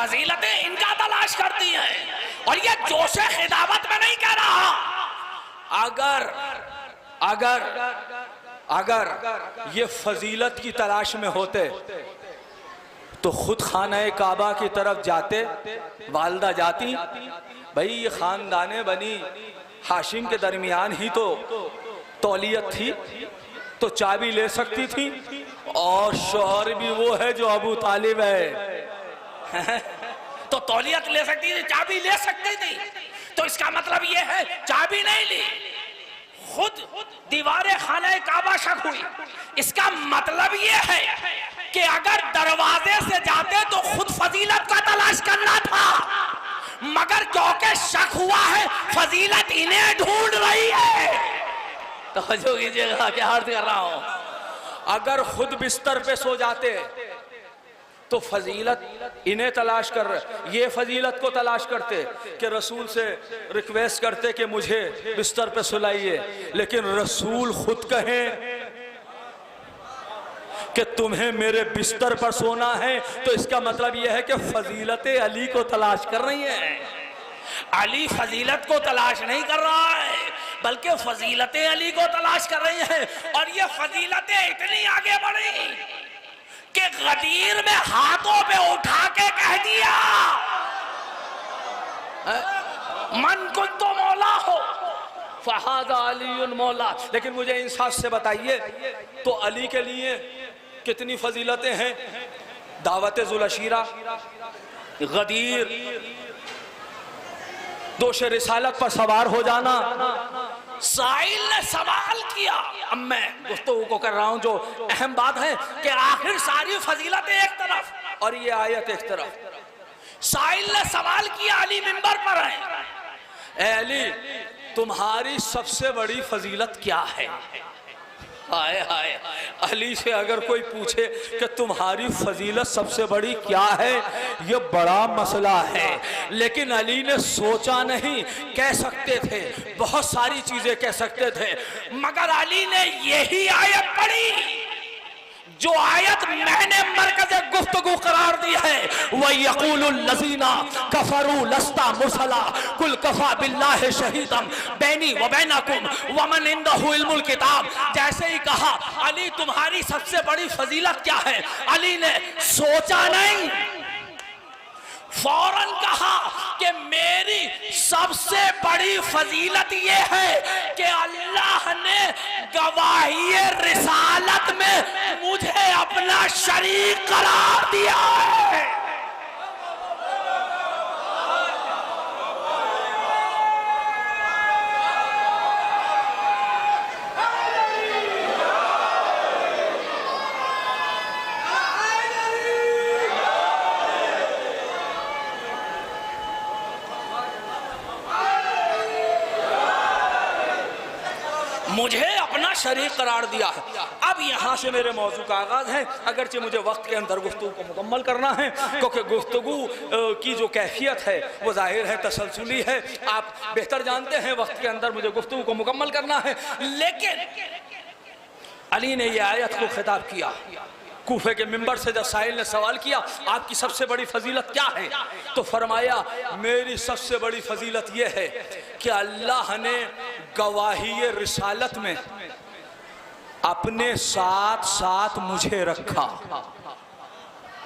फजीलतें इनका तलाश करती हैं। और ये जोशे खिदामत में नहीं कह रहा। अगर अगर अगर ये फजीलत की तलाश में होते तो खुद खाना काबा की तरफ जाते, वालदा जाती, भाई ये खानदाने बनी हाशिम के दरमियान ही तो तौलियत थी, तो चाबी ले सकती थी, और शौहर भी वो है जो अबू तालिब है तो तौलियत ले सकती थी, चाबी ले सकती थी। तो इसका मतलब ये है चाबी नहीं ली, खुद दीवारे खाना काबा शक हुई। इसका मतलब ये है कि अगर दरवाजे से जाते तो खुद फजीलत का तलाश करना था, मगर क्योंकि शक हुआ है फजीलत इन्हें ढूंढ रही है। तवज्जो कीजिएगा क्या अर्ज कर रहा हूं। अगर खुद बिस्तर पे सो जाते तो फजीलत इन्हें तलाश कर रहे, ये फजीलत को तलाश करते कि रसूल से रिक्वेस्ट करते कि मुझे बिस्तर पे सुलाइए, लेकिन रसूल खुद कहें कि तुम्हें मेरे बिस्तर पर सोना है, तो इसका मतलब यह है कि फजीलत अली को तलाश कर रही है। अली फजीलत को तलाश नहीं कर रहा है, बल्कि फजीलत अली को तलाश कर रही है। और ये फजीलतें इतनी आगे बढ़ी कि गदीर में हाथों पे उठा के कह दिया मन कुन तो मौला हो फहादा अली मौला। लेकिन मुझे इंसाफ से बताइए तो अली के लिए कितनी फजीलतें हैं? दावत जुलशीरा, गदीर, दोषे रिसालत पर सवार हो जाना। साहिल ने सवाल किया, अब मैं गुफ्तगू को कर रहा हूं, जो अहम बात है कि आखिर सारी फजीलतें एक तरफ और ये आयत एक तरफ। साहिल ने सवाल किया, अली मिंबर पर है, ए अली तुम्हारी सबसे बड़ी फजीलत क्या है? हाय हाय, अली से अगर कोई पूछे कि तुम्हारी फजीलत सबसे बड़ी क्या है, ये बड़ा मसला है। लेकिन अली ने सोचा नहीं, कह सकते थे, बहुत सारी चीजें कह सकते थे, मगर अली ने यही आयत पढ़ी जो आयत मैंने मरकज़ गुफ्तगू करार दी है। वह यक़ूलुल लज़ीना कफ़रू लस्ता मुरसला कुल कफ़ा बिल्लाहि शहीदम बैनी व बैनकुम व मन इंदहु इल्मुल किताब। जैसे ही कहा अली तुम्हारी सबसे बड़ी फजीलत क्या है, अली ने सोचा नहीं, फौरन कहा कि मेरी सबसे बड़ी फजीलत ये है कि अल्लाह ने गवाही रिसालत में मुझे अपना शरीक करार दिया है। मुझे अपना शरीक करार दिया है। अब यहाँ से मेरे मौजू का आगाज है, अगरचे मुझे वक्त के अंदर गुफ्तगू को मुकम्मल करना है, क्योंकि गुफ्तगू की जो कैफियत है वो जाहिर है तसलसुली है। आप बेहतर जानते हैं वक्त के अंदर मुझे गुफ्तगू को मुकम्मल करना है। लेकिन अली ने यह आयत को खिताब किया, कूफे के मिंबर से जब साहिल ने सवाल किया आपकी सबसे बड़ी फजीलत क्या है, तो फरमाया मेरी सबसे बड़ी फजीलत यह है कि अल्लाह ने गवाही रिसालत में अपने साथ साथ मुझे रखा।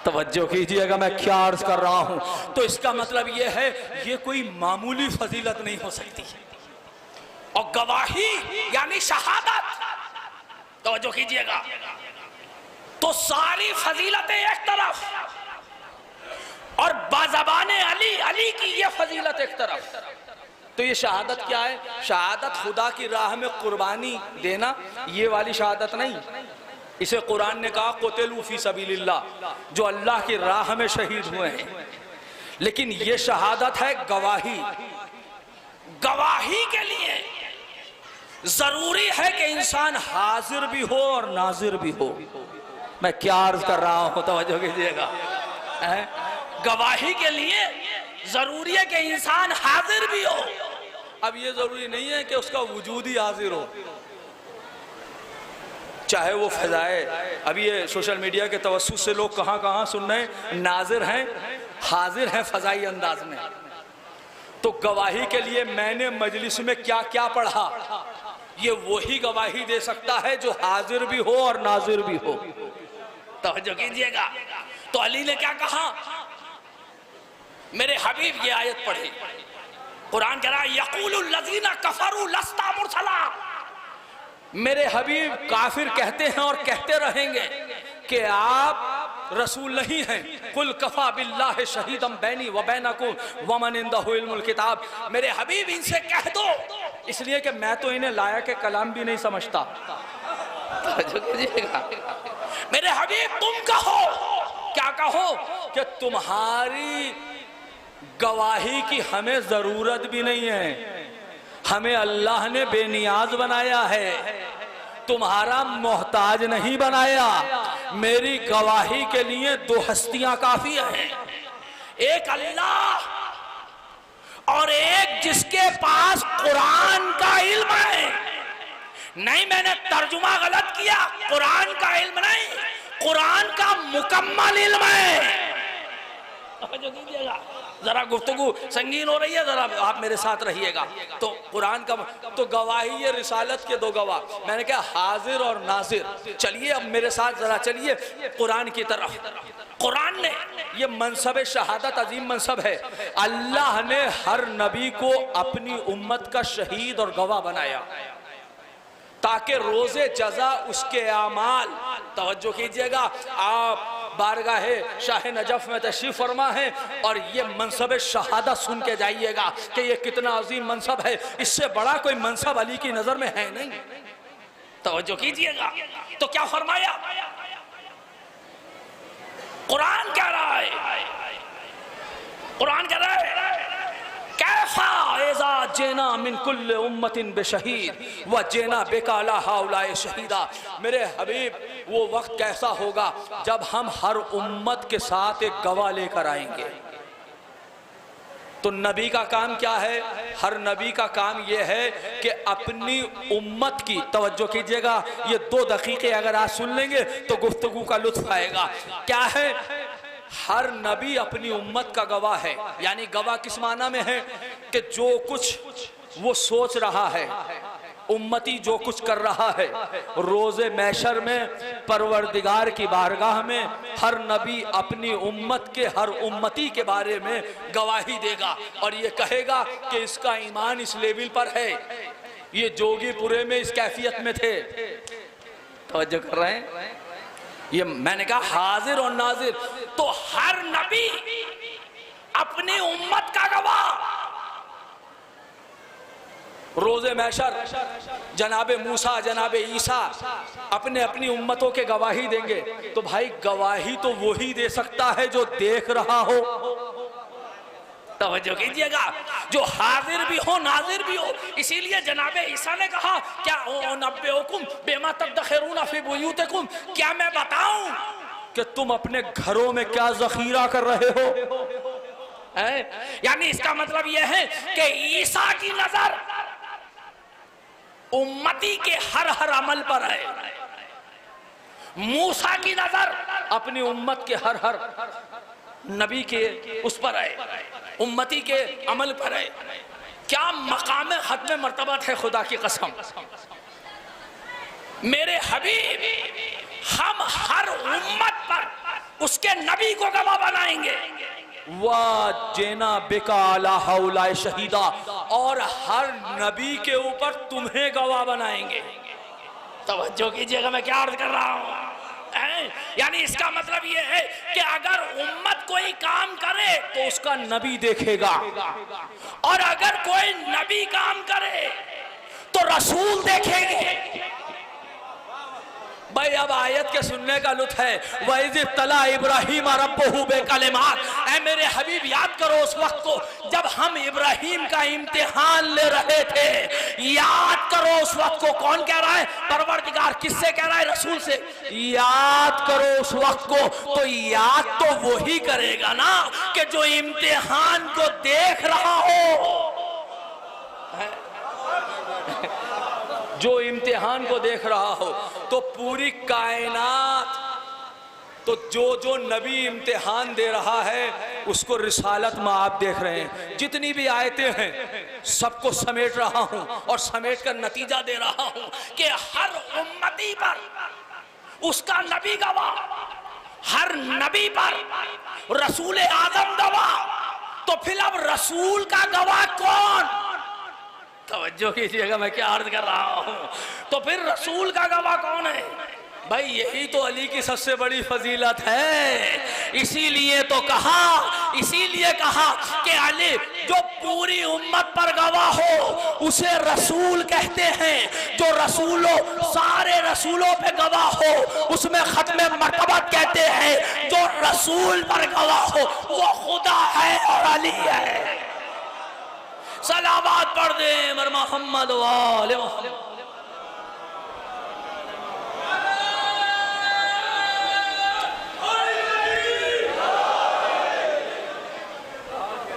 तवज्जो कीजिएगा मैं क्या अर्ज कर रहा हूं। तो इसका मतलब यह है ये कोई मामूली फजीलत नहीं हो सकती। और गवाही यानी शहादत, तवज्जो कीजिएगा, तो सारी फजीलतें एक तरफ और बाज़बाने अली, अली की ये फजीलत एक तरफ। तो ये शहादत क्या है? शहादत खुदा की राह में कुर्बानी देना, ये वाली शहादत नहीं। इसे कुरान ने कहा कुतिलू फी सबीलिल्लाह, जो अल्लाह की राह में शहीद हुए हैं। लेकिन ये शहादत है गवाही। गवाही के लिए जरूरी है कि इंसान हाजिर भी हो और नाजिर भी हो। मैं क्या अर्ज कर रहा हूं, तवज्जो कीजिएगा। गवाही के लिए जरूरी है कि इंसान हाजिर भी हो। अब ये जरूरी नहीं है कि उसका वजूद ही हाजिर हो, चाहे वो फजाए। अभी ये सोशल मीडिया के तवस्सुस से लोग कहां कहां सुन रहे हैं, नाजिर हैं हाजिर हैं फजाई अंदाज में। तो गवाही के लिए मैंने मजलिस में क्या क्या पढ़ा, ये वही गवाही दे सकता है जो हाजिर भी हो और नाजिर भी हो। तवज्जो कीजिएगा। तो अली ने क्या कहा, मेरे हबीब ये आयत पढ़ी, कुरान कह रहा है यक़ूलुल लज़ीना कफ़रू लस्ता मुरसला। मेरे हबीब काफिर कहते हैं और कहते रहेंगे कि आप रसूल नहीं हैं। कुल कफा बिल्लाहि शहीदम बैनी व बैनकुम व मन इंदहु इल्मुल किताब। मेरे हबीब इनसे कह दो, इसलिए कि मैं तो इन्हें लाया के कलाम भी नहीं समझता। मेरे हबीब तुम कहो, क्या कहो कि तुम्हारी गवाही की हमें जरूरत भी नहीं है, हमें अल्लाह ने बेनियाज बनाया है, तुम्हारा मोहताज नहीं बनाया। मेरी गवाही के लिए दो हस्तियां काफी हैं, एक अल्लाह और एक जिसके पास कुरान का इल्म है। नहीं, मैंने तर्जुमा गलत किया, कुरान का इल्म नहीं, कुरान का मुकम्मल इल्म है। जो कीजिएगा, जरा गुफ्तगू संगीन हो रही है, जरा आप मेरे साथ रहिएगा। तो कुरान का तो गवाही ये रिसालत के दो गवाह, मैंने कहा हाजिर और नाजिर। चलिए अब मेरे साथ जरा चलिए कुरान की तरफ। कुरान ने ये मनसब शहादत अजीम मनसब है। अल्लाह ने हर नबी को अपनी उम्मत का शहीद और गवाह बनाया ताकि रोजे जजा उसके आमाल। तवज्जो कीजिएगा, आप बारगाहे शाह नजफ में तशरीफ फरमा है और ये मनसब शहादत सुन के जाइएगा कि ये कितना अजीम मनसब है। इससे बड़ा कोई मनसब अली की नजर में है नहीं। तवज्जो कीजिएगा। तो क्या फरमाया, कुरान कह रहा है, कुरान कह रहा है कैफा एज़ा जेना मिन कुल्ल उम्मतिन बेशहीद व जेना बेकाला हाउलाए शहीदा। मेरे हबीब वो वक्त कैसा होगा जब हम हर उम्मत के साथ एक गवाह लेकर आएंगे। तो नबी का काम क्या है, हर नबी का काम ये है कि अपनी उम्मत की, तवज्जो कीजिएगा, ये 2 दकीके अगर आप सुन लेंगे तो गुफ्तगू का लुत्फ आएगा। क्या है, हर नबी अपनी उम्मत का गवाह है। यानी गवाह किस माना में है कि जो कुछ वो सोच रहा है, उम्मती जो कुछ कर रहा है, रोज़े मैशर में परवरदिगार की बारगाह में हर नबी अपनी उम्मत के हर उम्मती के बारे में गवाही देगा और ये कहेगा कि इसका ईमान इस लेवल पर है। ये जोगीपुरे में इस कैफियत में थे। तवज्जो कर रहे हैं, ये मैंने कहा हाजिर और नाजिर। तो हर नबी अपनी उम्मत का गवाह। रोज़े मैशर जनाबे मूसा जनाबे ईसा अपने अपनी उम्मतों के गवाही देंगे। तो भाई गवाही तो वही दे सकता है जो देख रहा हो। तवज्जो कीजिएगा, जो हाजिर भी हो नाजिर भी हो। इसीलिए जनाबे ईसा ने कहा क्या नब्बेउकुम बिमा तदखिरून फी बुयूतिकुम, क्या मैं बताऊं कि तुम अपने घरों में क्या जखीरा कर रहे हो। यानी इसका मतलब यह है कि ईसा की नजर उम्मती के हर अमल पर है, मूसा की नजर अपनी उम्मत के हर नबी के उस पर है, उम्मती के अमल पर है। क्या मकाम खत्म मर्तबत है, खुदा की कसम। मेरे हबीब हम हर उम्मत पर उसके नबी को गवाह बनाएंगे। वाह जेना बेकाला हौलाए शहीदा, और हर नबी के ऊपर तुम्हें गवाह बनाएंगे। तवज्जो कीजिएगा मैं क्या अर्ज कर रहा हूं। यानी इसका मतलब यह है कि अगर उम्मत कोई काम करे तो उसका नबी देखेगा, और अगर कोई नबी काम करे तो रसूल देखेंगे। भाई अब आयत के सुनने का लुत्फ है। वइज़ तला इब्राहीम रब्बहु बेकलिमात, ऐ मेरे हबीब याद करो उस वक्त को जब हम इब्राहीम का इम्तिहान ले रहे थे। याद करो उस वक्त को। कौन कह रहा है? परवरदिगार। किससे कह रहा है? रसूल से। याद करो उस वक्त को। तो याद तो वही करेगा ना कि जो इम्तिहान को देख रहा हो, जो इम्तिहान को देख रहा हो। तो पूरी कायनात, तो जो नबी इम्तिहान दे रहा है उसको रिसालत में आप देख रहे हैं। जितनी भी आयतें हैं सबको समेट रहा हूं और समेट कर नतीजा दे रहा हूं कि हर उम्मती पर उसका नबी गवाह, हर नबी पर रसूल आजम गवाह। तो फिर अब रसूल का गवाह कौन? तवज्जो कीजिएगा मैं क्या अर्ज कर रहा हूं। तो फिर रसूल का गवाह कौन है? भाई यही तो अली की सबसे बड़ी फजीलत है। इसीलिए कहा कि अली जो पूरी उम्मत पर गवाह हो उसे रसूल कहते हैं। जो सारे रसूलों पे गवाह हो उसमें खत्म मर्तबत कहते हैं। जो रसूल पर गवाह हो वो खुदा है और अली है। सलावत पढ़ दे मोहम्मद वाले मोहम्मद।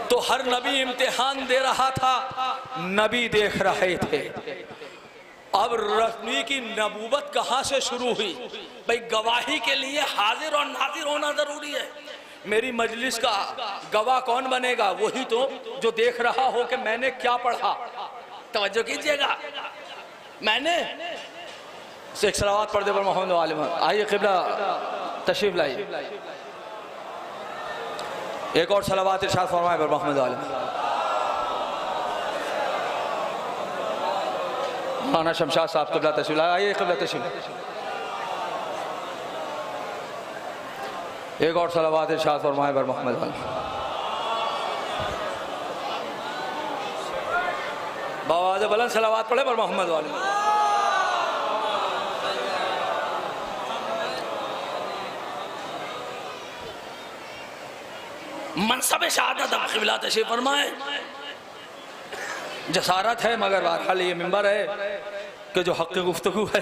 तो हर नबी इम्तिहान दे रहा था, नबी देख रहे थे। अब रसूल की नबूवत कहां से शुरू हुई? भाई गवाही के लिए हाजिर और नाजिर होना जरूरी है। मेरी मजलिस का गवाह कौन बनेगा? वही तो जो देख रहा हो कि मैंने क्या पढ़ा। तवज्जो कीजिएगा, मैंने एक सलावत पढ़ दे पर मोहम्मद वाले मोहम्मद। आइए क़िबला तशरीफ लाइए, एक और सलावत इरशाद फरमाए पर मोहम्मद वाले। मौलाना शमशाद साहब क़िबला तशरीफ लाइए। आइए क़िबला तशरीफ, एक और सलावत इरशाद फरमाए पर मोहम्मद वाले। बावाज़ बुलंद सलावत पढ़े पर मोहम्मद वाले। मनसब शहादत क़िबला तशरीफ फरमाए। जसारत है मगर बहरहाल ये मिंबर है कि जो हक़ गुफ्तगू है।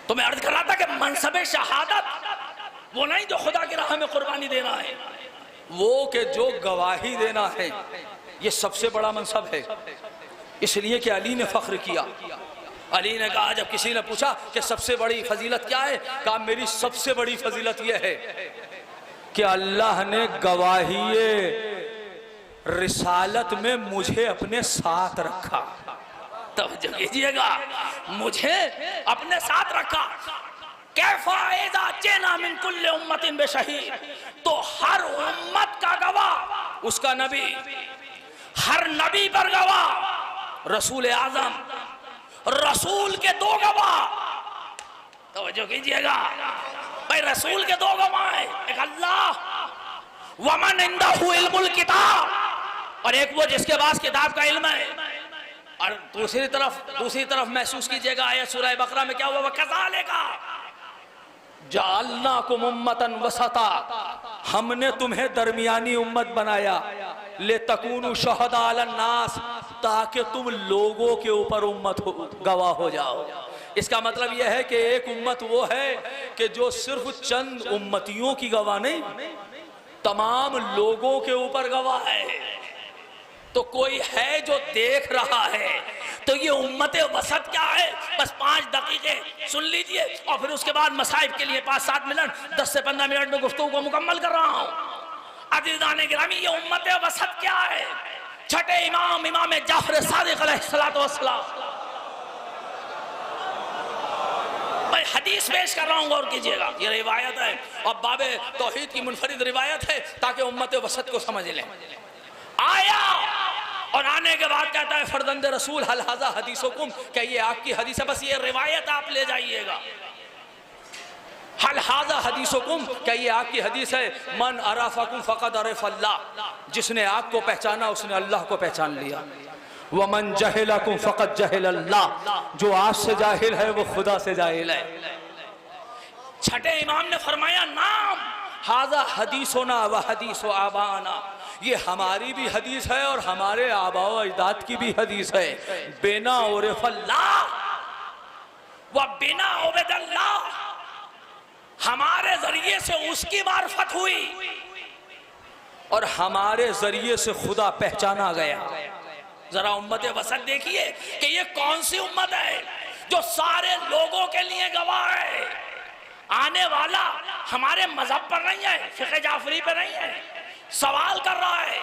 तो मैं अर्ज कर रहा था कि मनसब शहादत वो नहीं जो खुदा की राह में कुर्बानी देना है, वो कि जो गवाही देना है, ये सबसे बड़ा मनसब है। इसलिए कि अली ने फ़ख्र किया। अली ने कहा, जब किसी ने पूछा कि सबसे बड़ी फजीलत क्या है, कहा मेरी सबसे बड़ी फजीलत यह है कि अल्लाह ने गवाही रिसालत में मुझे अपने साथ रखा। तवज्जो कीजिएगा, मुझे अपने साथ रखा। तो हर उम्मत का गवाह उसका नबी, हर नबी पर गवाह रसूल आजम, रसूल के दो गवाह। तवज्जो कीजिएगा भाई, रसूल के दो गवाह हैं, एक अल्लाह वमन इंदहु इल्मुल किताब, और एक वो जिसके पास किताब का इल्म है। और दूसरी तरफ महसूस कीजिएगा आयत सूरह बकरा में क्या हुआ, वकज़ालिका जअलनाकुम उम्मतन वसता, हमने तुम्हें दरमियानी उम्मत बनाया, ले तकूनु शुहदा अलन नास, ताकि तुम लोगों के ऊपर उम्मत हो, गवाह हो जाओ। इसका मतलब यह है कि एक उम्मत वो है कि जो सिर्फ चंद उम्मतियों की गवाह नहीं, तमाम लोगों के ऊपर गवाह है। तो कोई है जो देख रहा है। तो ये उम्मत वसत क्या है? बस 5 दकीके सुन लीजिए और फिर उसके बाद मसाइब के लिए 5-7 मिनट, 10 से 15 मिनट में गुफ्तगू को मुकम्मल कर रहा हूँ। अज़ीज़ान गिरामी, ये उम्मत वसत क्या है? छठे इमाम जाफर सादिक अलैहिस्सलातु वस्सलाम। मैं हदीस पेश कर रहा हूँ, गौर कीजिएगा, ये रिवायत है और बाबे तौहीद की मुनफरिद रिवायत है, ताकि उम्मत वसत को समझ लें। आया और आने के बाद कहता है, फरदंद रसूल हल हाज़ा हदीसुकुम, क्या ये आपकी हदीस है? बस ये रिवायत आप ले जाइएगा। हल हाज़ा हदीसुकुम, क्या ये आपकी हदीस है? मन अराफकुम फ़क़द अरफ़ अल्लाह, जिसने आपको पहचाना उसने अल्लाह को पहचान लिया। वमन जहिलकुम फ़क़द जहिल अल्लाह, जो आपसे जाहिल है वो खुदा से जाहिल है। छठे इमाम ने फरमाया, नाम हाज़ा हदीसुना व हदीसु आबाना, ये हमारी भी हदीस है और हमारे आबा व अजदाद की भी हदीस है। बिना उरफ़ल्लाह व बिना उबदल्लाह, हमारे जरिए से उसकी मार्फत हुई और हमारे जरिए से खुदा पहचाना गया। जरा उम्मत वसत देखिए कि ये कौन सी उम्मत है जो सारे लोगों के लिए गवाह है। आने वाला हमारे मजहब पर नहीं है, फिक़े जाफरी पर नहीं है, सवाल कर रहा है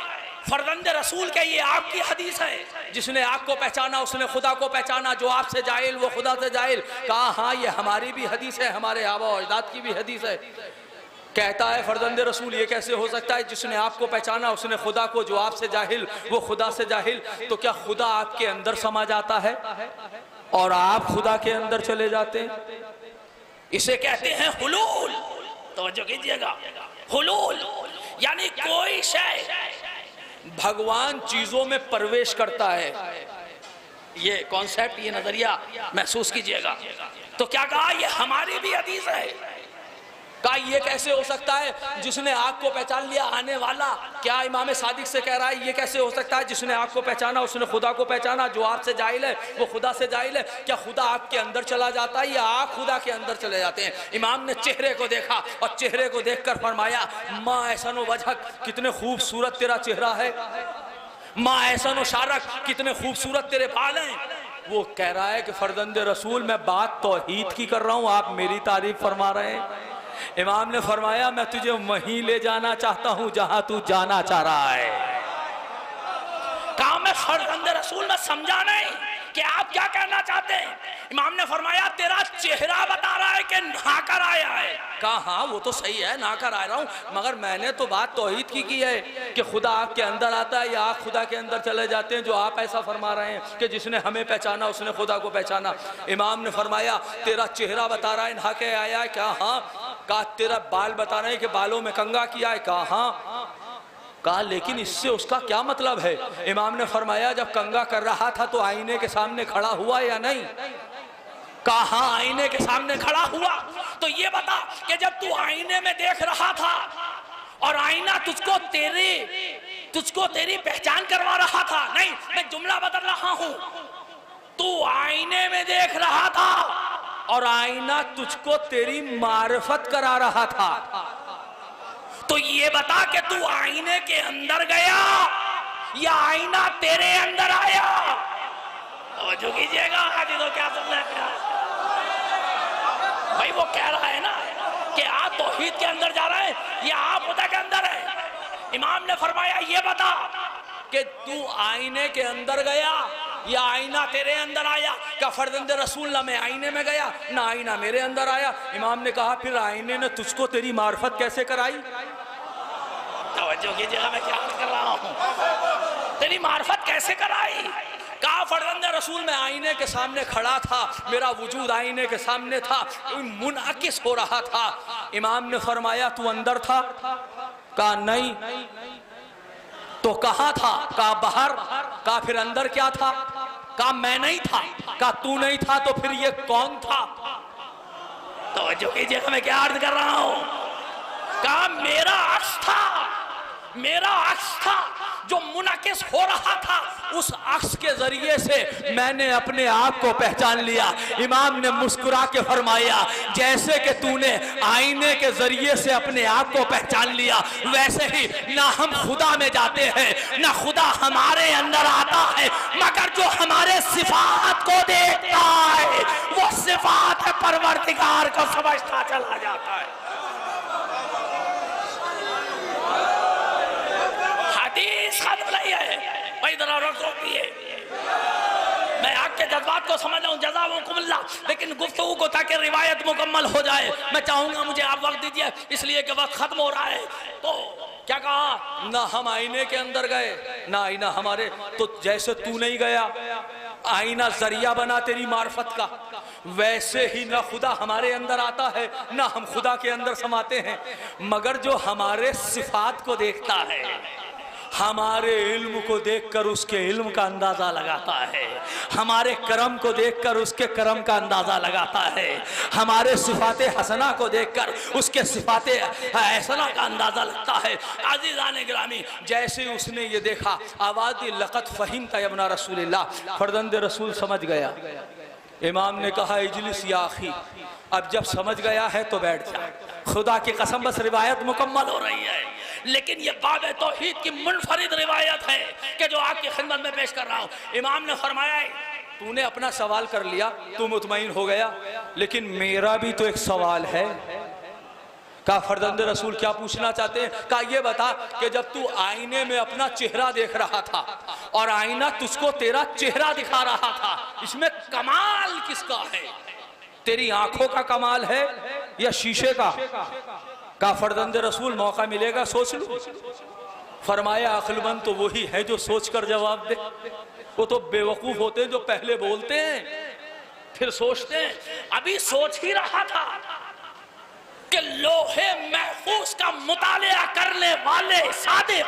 फर्जंद रसूल के ये आपकी हदीस है, जिसने आग को पहचाना उसने खुदा को पहचाना, जो आपसे जाहिल वो खुदा से जाहिल। कहा हाँ ये हमारी भी हदीस है, हमारे आबा और अजदाद की भी हदीस है। कहता है फर्जंद रसूल ये कैसे हो सकता है, जिसने आपको पहचाना उसने खुदा को, जो आपसे जाहिल वो खुदा से जाहिल। तो क्या खुदा आपके अंदर समा जाता है और आप खुदा के अंदर चले जाते हैं? इसे कहते हैं हुलूल। तवज्जो कीजिएगा, हुलूल यानी कोई शय भगवान चीजों में प्रवेश करता है। ये कॉन्सेप्ट, ये नजरिया महसूस कीजिएगा। तो क्या कहा ये हमारी भी हदीस है। कहा ये कैसे हो सकता है, जिसने आग को पहचान लिया आने वाला। क्या इमाम सादिक से कह रहा है ये कैसे हो सकता है, जिसने आग को पहचाना उसने खुदा को पहचाना, जो आपसे जाहिल है वो खुदा से जाहिल है। क्या खुदा आपके अंदर चला जाता है या आप खुदा के अंदर चले जाते हैं? इमाम ने चेहरे को देखा और चेहरे को देखकर फरमाया माँ ऐसन वजहक, कितने खूबसूरत तेरा चेहरा है। माँ ऐसन शारक, कितने खूबसूरत तेरे बाल हैं। वो कह रहा है कि फर्जंद रसूल मैं बात तौहीद की कर रहा हूँ, आप मेरी तारीफ फरमा रहे हैं। इमाम ने फरमाया मैं तुझे वहीं ले जाना चाहता हूं जहां तू जाना चाह रहा है। कहा मैं फर्जंद रसूल में समझा नहीं कि आप क्या कहना चाहते हैं। इमाम ने फरमाया तेरा चेहरा बता रहा है कि नहाकर आया है। कहा हाँ वो तो सही है, नहाकर आ रहा हूँ, मगर मैंने तो बात तौहीद की है कि खुदा आपके अंदर आता है या आप खुदा के अंदर चले जाते हैं, जो आप ऐसा फरमा रहे हैं कि जिसने हमें पहचाना उसने खुदा को पहचाना। इमाम ने फरमाया तेरा चेहरा बता रहा है नहा के आया है। क्या हाँ। कहा तेरा बाल बता रहे हैं कि बालों में कंघा किया है। कहा हाँ। कहा लेकिन इससे उसका क्या मतलब है? इमाम ने फरमाया जब कंघा कर रहा था तो आईने के सामने खड़ा हुआ या नहीं? कहा हाँ आईने के सामने खड़ा हुआ। तो ये बता कि जब तू आईने में देख रहा था और आईना तुझको तेरी पहचान करवा रहा था। नहीं, मैं जुमला बदल रहा हूं। तू आईने में देख रहा था और आईना तुझको तेरी मारिफत करा रहा था। तो ये बता कि तू आईने के अंदर गया या आईना तेरे अंदर आया? जो कीजिएगा आज तो क्या समझ भाई, वो कह रहा है ना कि आप तौहीद के अंदर जा रहे हैं या आप खुदा के अंदर है। इमाम ने फरमाया ये बता कि तू आईने के अंदर गया या आईना तेरे अंदर आया। क्या फर्जंद रसूल ना मैं आईने में गया ना आईना मेरे अंदर आया। इमाम ने कहा फिर आईने ने तुझको तेरी मार्फत कैसे कराई? तवज्जो कीजिएगा मैं क्या कर रहा हूं, तेरी मार्फत कैसे कराई? कहा फर्जंद रसूल में आईने के सामने खड़ा था, मेरा वजूद आईने के सामने था, मुनअकिस हो रहा था। इमाम ने फरमाया तू अंदर था? कहा नहीं। तो कहाँ था? कहा बाहर। कहा फिर अंदर क्या था? कहा मैं नहीं था। कहा तू नहीं था तो फिर ये कौन था? तो जो कीजिएगा मैं क्या अर्ज कर रहा हूं। कहा मेरा अक्स था, मेरा अक्स था जो मुनकिस हो रहा था, उस अक्स के जरिए से मैंने अपने आप को पहचान लिया। इमाम ने मुस्कुरा के फरमाया जैसे कि तूने आईने के जरिए से अपने आप को पहचान लिया, वैसे ही ना हम खुदा में जाते हैं ना खुदा हमारे अंदर आता है, मगर जो हमारे सिफात को देखता है वो सिफात परवरदिगार को समझता चला जाता है। हदीस खत्म नहीं है भाई, जरा रोकिए। मैं आपके जज्बात को समझ रहा हूँ, जज़ाकुमुल्लाह, लेकिन गुफ्तगू को ताकि रिवायत मुकम्मल हो जाए मैं चाहूंगा मुझे आप वक्त दीजिए, इसलिए कि वक्त खत्म हो रहा है। तो क्या कहा? ना हम आईने के अंदर गए ना आईना हमारे। तो जैसे तू नहीं गया, आईना जरिया बना तेरी मार्फत का, वैसे ही ना खुदा हमारे अंदर आता है ना हम खुदा के अंदर समाते हैं, मगर जो हमारे सिफात को देखता है, हमारे इल्म को देखकर उसके इल्म का अंदाजा लगाता है, हमारे करम को देखकर उसके करम का अंदाजा लगाता है, हमारे सिफाते हसना को देखकर उसके सिफाते हसना का अंदाजा लगता है। अज़ीज़ान गिरामी, जैसे उसने ये देखा, आवाज़ दी लक़द फ़हिम्ता या इब्न रसूलिल्लाह, फर्जंद रसूल समझ गया। इमाम ने कहा इजलिस या अखी, अब जब समझ गया है तो बैठ जा। खुदा की कसम बस रिवायत मुकम्मल हो रही है, लेकिन ये बाब तौहीद की मुनफरिद रिवायत है कि जो आपकी खिदमत में पेश कर रहा हूँ। इमाम ने फरमाया तूने अपना सवाल कर लिया, तू मुतमईन हो गया, लेकिन मेरा भी तो एक सवाल है। कहा फर्जंद रसूल क्या पूछना चाहते हैं? कहा ये बता कि जब तू आईने में अपना चेहरा देख रहा था और आईना तुझको तेरा चेहरा दिखा रहा था, इसमें कमाल किसका है? तेरी आंखों का कमाल है या शीशे का? कहा फर्जंद रसूल मौका मिलेगा सोच लूं। फरमाया अक्लमंद तो वही है जो सोच कर जवाब दे। वो तो बेवकूफ होते हैं जो पहले बोलते हैं फिर सोचते हैं। अभी सोच ही रहा था कि लोहे महफूज का मुतालिया करने वाले सादे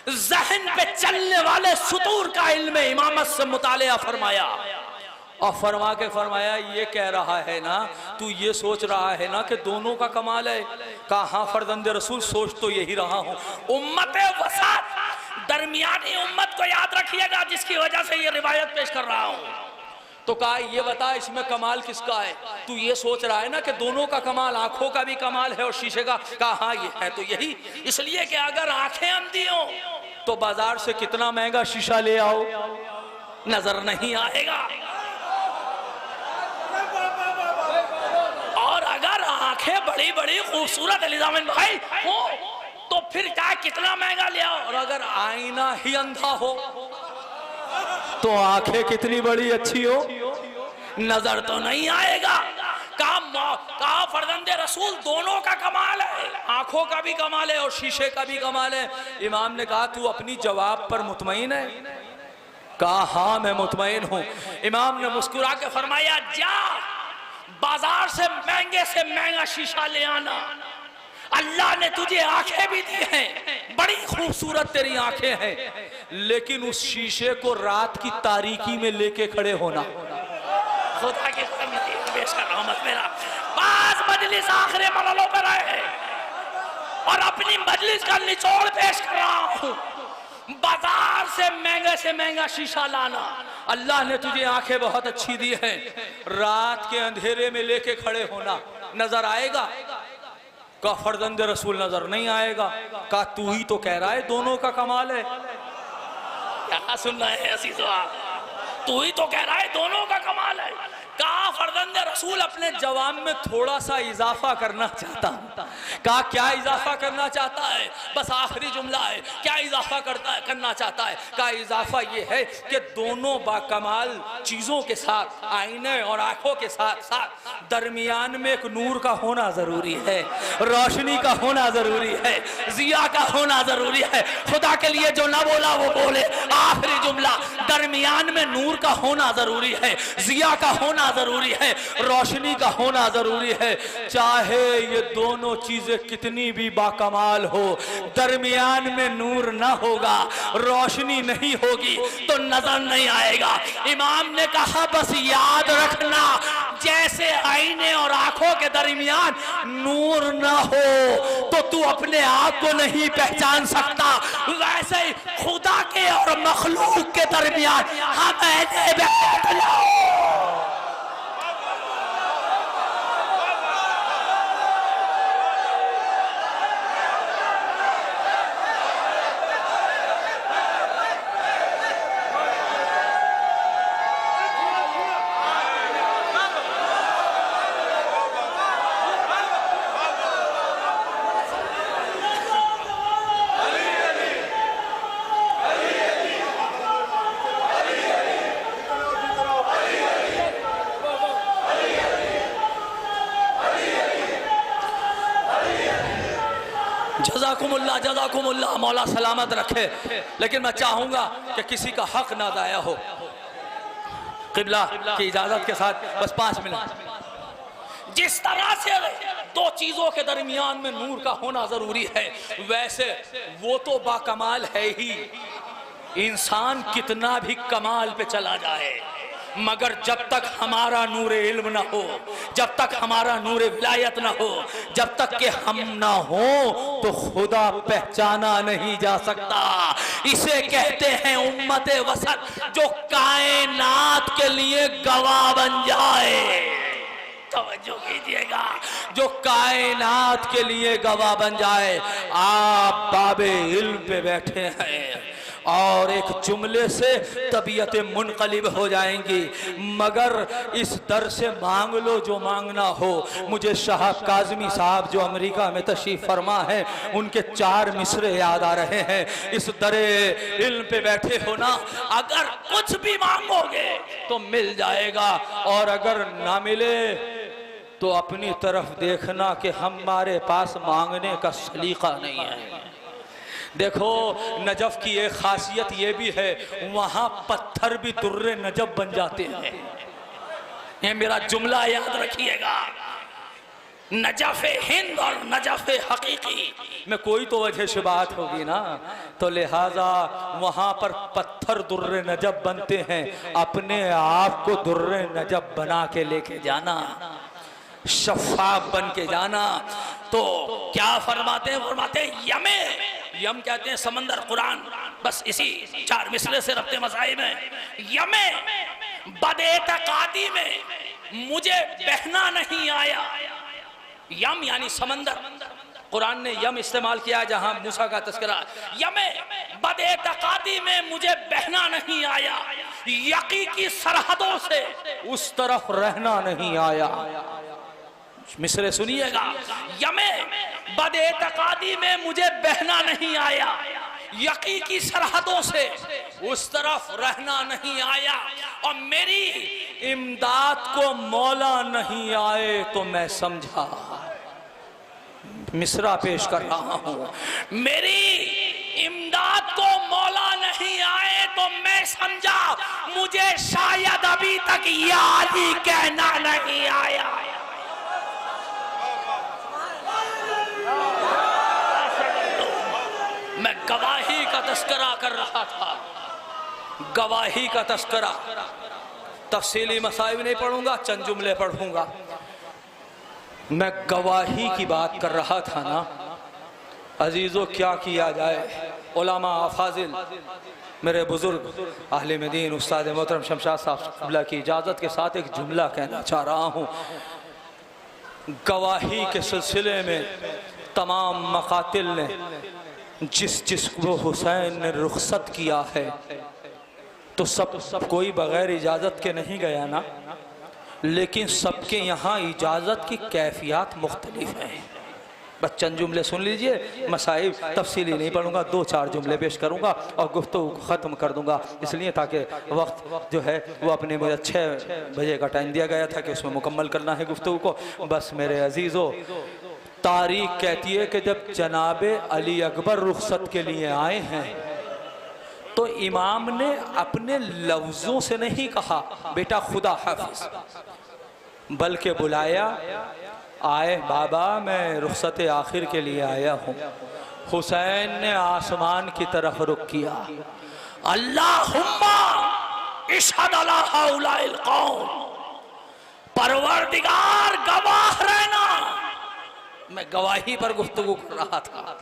जहन पे चलने वाले सुतूर का इल्म इमामत से मुतालिया फरमाया और फरमा के फरमाया ये कह रहा है ना, तू ये सोच रहा है ना कि दोनों का कमाल है? कहा हाँ फर्जंद रसूल सोच तो यही रहा हूं। उम्मत वसात, दरमियानी उम्मत को याद रखिएगा जिसकी वजह से ये रिवायत पेश कर रहा हूं। तो कहा ये बता इसमें कमाल किसका है? तू ये सोच रहा है ना कि दोनों का कमाल, आंखों का भी कमाल है और शीशे का। कहा हाँ ये है तो यही, इसलिए कि अगर आंखें अंधी हो तो बाजार से कितना महंगा शीशा ले आओ नजर नहीं आएगा, और अगर आंखें बड़ी बड़ी खूबसूरत अलीजामिन भाई हो तो फिर क्या कितना महंगा ले आओ, और अगर आईना ही अंधा हो तो आंखें कितनी बड़ी अच्छी हो नजर तो नहीं आएगा। कहा फर्जंद रसूल दोनों का कमाल है, आंखों का भी कमाल है और शीशे का भी कमाल है। इमाम ने कहा तू अपनी जवाब पर मुतमईन है? कहा हाँ मैं मुतमईन हूं। इमाम ने मुस्कुरा के फरमाया जा बाजार से महंगा शीशा ले आना। अल्लाह ने तुझे आंखें भी दी हैं, बड़ी खूबसूरत तेरी आंखें हैं, लेकिन उस शीशे को रात की तारीकी में लेके खड़े होना। खुदा की कसम पेश कर रहा हूं, मत मेरा बाज मजलिस आखिरी मरहलों पर आए और अपनी मजलिस का निचोड़ पेश कर रहा हूं। बाजार से महंगा शीशा लाना, अल्लाह ने तुझे आंखें बहुत अच्छी दी हैं, रात के अंधेरे में लेके खड़े होना नजर आएगा? का फर्जंद रसूल नजर नहीं आएगा। का तू ही तो कह रहा है दोनों का कमाल है। क्या सुनना है ऐसी सवाल? तू ही तो कह रहा है दोनों का कमाल है। कहा फर्जंद रसूल अपने जवाब में थोड़ा सा इजाफा करना चाहता हूं। कहा क्या इजाफा करना चाहता है? बस आखिरी जुमला है, क्या इजाफा करना चाहता है? कहा इजाफा ये है कि दोनों बाकमाल चीजों के साथ, आईने और आंखों के साथ साथ दरमियान में एक नूर का होना जरूरी है, रोशनी का होना जरूरी है, जिया का होना जरूरी है। खुदा के लिए जो ना बोला वो बोले, आखिरी जुमला, दरमियान में नूर का होना जरूरी है, जिया का होना जरूरी है, रोशनी का होना जरूरी है। चाहे ये दोनों चीजें कितनी भी बाकमाल हो, दरमियान में नूर ना होगा, रोशनी नहीं होगी तो नजर नहीं आएगा। इमाम ने कहा बस याद रखना, जैसे आईने और आंखों के दरमियान नूर ना हो तो तू अपने आप को नहीं पहचान सकता, वैसे ही खुदा के और मखलूक के दरमियान हमें बैठ लो। जज़ाकुमुल्लाह, मौला सलामत रखे। लेकिन मैं चाहूंगा कि किसी का हक ना दाया हो। क़िबला की इजाजत के साथ बस 5 मिनट। जिस तरह से दो चीजों के दरमियान में नूर का होना जरूरी है, वैसे वो तो बाकमाल है ही। इंसान कितना भी कमाल पे चला जाए, मगर जब तक हमारा नूर इल्म ना हो, जब तक हमारा नूर विलायत ना हो, जब तक के हम ना हो तो खुदा पहचाना नहीं जा सकता। इसे कहते हैं उम्मत वसत, जो कायनात के लिए गवाह बन जाए। तवज्जो कीजिएगा, जो कायनात के लिए गवाह बन जाए। आप बाबे इल्म पे बैठे हैं और एक जुमले से तबीयतें मुनक़लिब हो जाएंगी। मगर इस दर से मांग लो जो मांगना हो। मुझे शाह काज़मी साहब जो अमेरिका में तशरीफ़ फरमा है, उनके 4 मिसरे याद आ रहे हैं। इस दरे इल्म पे बैठे हो ना, अगर कुछ भी मांगोगे तो मिल जाएगा, और अगर ना मिले तो अपनी तरफ देखना कि हमारे पास मांगने का सलीका नहीं है। देखो नजफ की एक खासियत ये भी है, वहां पत्थर भी दुर्रे नजफ बन जाते हैं। ये मेरा जुमला याद रखिएगा, नजफ हिंद और नजफ हकीकी में कोई तो वजह से बात होगी ना, तो लिहाजा वहां पर पत्थर दुर्रे नजफ बनते हैं। अपने आप को दुर्रे नजफ बना के लेके जाना, शफाफ बन के जाना। तो क्या फरमाते हैं? फरमाते हैं यमे, यम कहते हैं समंदर, कुरान बस इसी 4 मिसरे से रब्ते मसाइब में। यमे बदएतकादी में मुझे बहना नहीं आया। यम यानी समंदर, कुरान ने यम इस्तेमाल किया जहां मूसा का तस्करा। यमे बदएतकादी में मुझे बहना नहीं आया, यकी की सरहदों से उस तरफ रहना नहीं आया। मिसरे सुनिएगा, यमे बदएतकादी में मुझे बहना नहीं आया, यकी की सरहदों से उस तरफ रहना नहीं आया, और मेरी इमदाद को मौला नहीं आए तो मैं समझा। मिसरा पेश कर रहा हूं, मेरी इमदाद को मौला नहीं आए तो मैं समझा, मुझे शायद अभी तक याद कहना नहीं आया। मैं गवाही का तस्करा कर रहा था, गवाही का तस्करा। तफसीली मसाइब नहीं पढ़ूंगा, चंद जुमले पढ़ूंगा। मैं गवाही की बात कर रहा था ना अजीजों, क्या किया जाए। उलमा फाजिल, मेरे बुजुर्ग अहले मदीन उस्ताद मोहतरम शमशाद साहब की इजाज़त के साथ एक जुमला कहना चाह रहा हूँ। गवाही के सिलसिले में तमाम मकातिल ने जिसको हुसैन ने रुखसत किया है, तो सब कोई बगैर इजाज़त के नहीं गया ना, लेकिन सबके यहाँ इजाज़त की कैफियत मुख्तलिफ है। बस चंद जुमले सुन लीजिए, मसाइब तफसीली नहीं पढ़ूंगा, 2-4 जुमले पेश करूंगा और गुफ्तगू को ख़त्म कर दूंगा, इसलिए ताकि वक्त जो है वो अपने मुझे 6 बजे का टाइम दिया गया था कि उसमें मुकम्मल करना है गुफ्तगू को। बस मेरे अजीज़ों, तारीख कहती है कि जब जनाबे अली अकबर रुखसत के लिए आए हैं तो इमाम ने अपने लफ्ज़ों से नहीं कहा बेटा खुदा हाफिज, बल्कि बुलाया, आए बाबा मैं रुखसत आखिर के लिए आया हूँ। हुसैन ने आसमान की तरफ रुख किया, अल्लाहुम्मा इशहद अला हाउलाइल कौम, परवरदिगार गवाह रहना। मैं गवाही पर गुफ्तगू कर रहा था।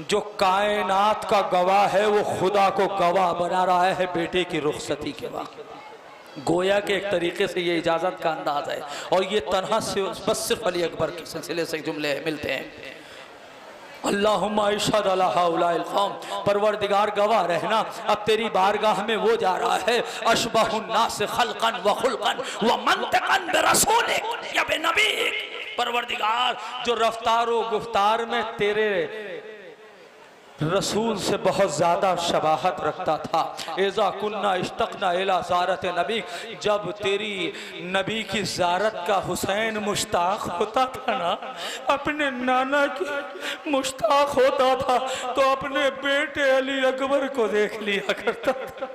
जो कायनात का गवाह है वो खुदा को गवाह बना रहा है बेटे की रुखसती के वक्त। गोया के एक तरीके से ये इजाज़त का अंदाज है, और ये तन्हा से बस सिर्फ अली अकबर के सिलसिले से जुमले मिलते हैं। अल्लाहुम्मा इशहद अला हाउलाइल कौम, परवरदिगार गवाह रहना। अब तेरी बारगाह में वो जा रहा है, अशबहुन नास खल्कन व खुल्कन व मंतकन बिरसूलिक या बिनबीक, परवरदिगार जो रफ्तार व गुफ्तार में तेरे रसूल से बहुत ज़्यादा शबाहत रखता था। एज़ा कुन्ना इश्तक़ना इला ज़ारत नबी, जब तेरी नबी की ज़ारत का हुसैन मुश्ताक होता था ना, अपने नाना की मुश्ताक होता था, तो अपने बेटे अली अकबर को देख लिया करता था।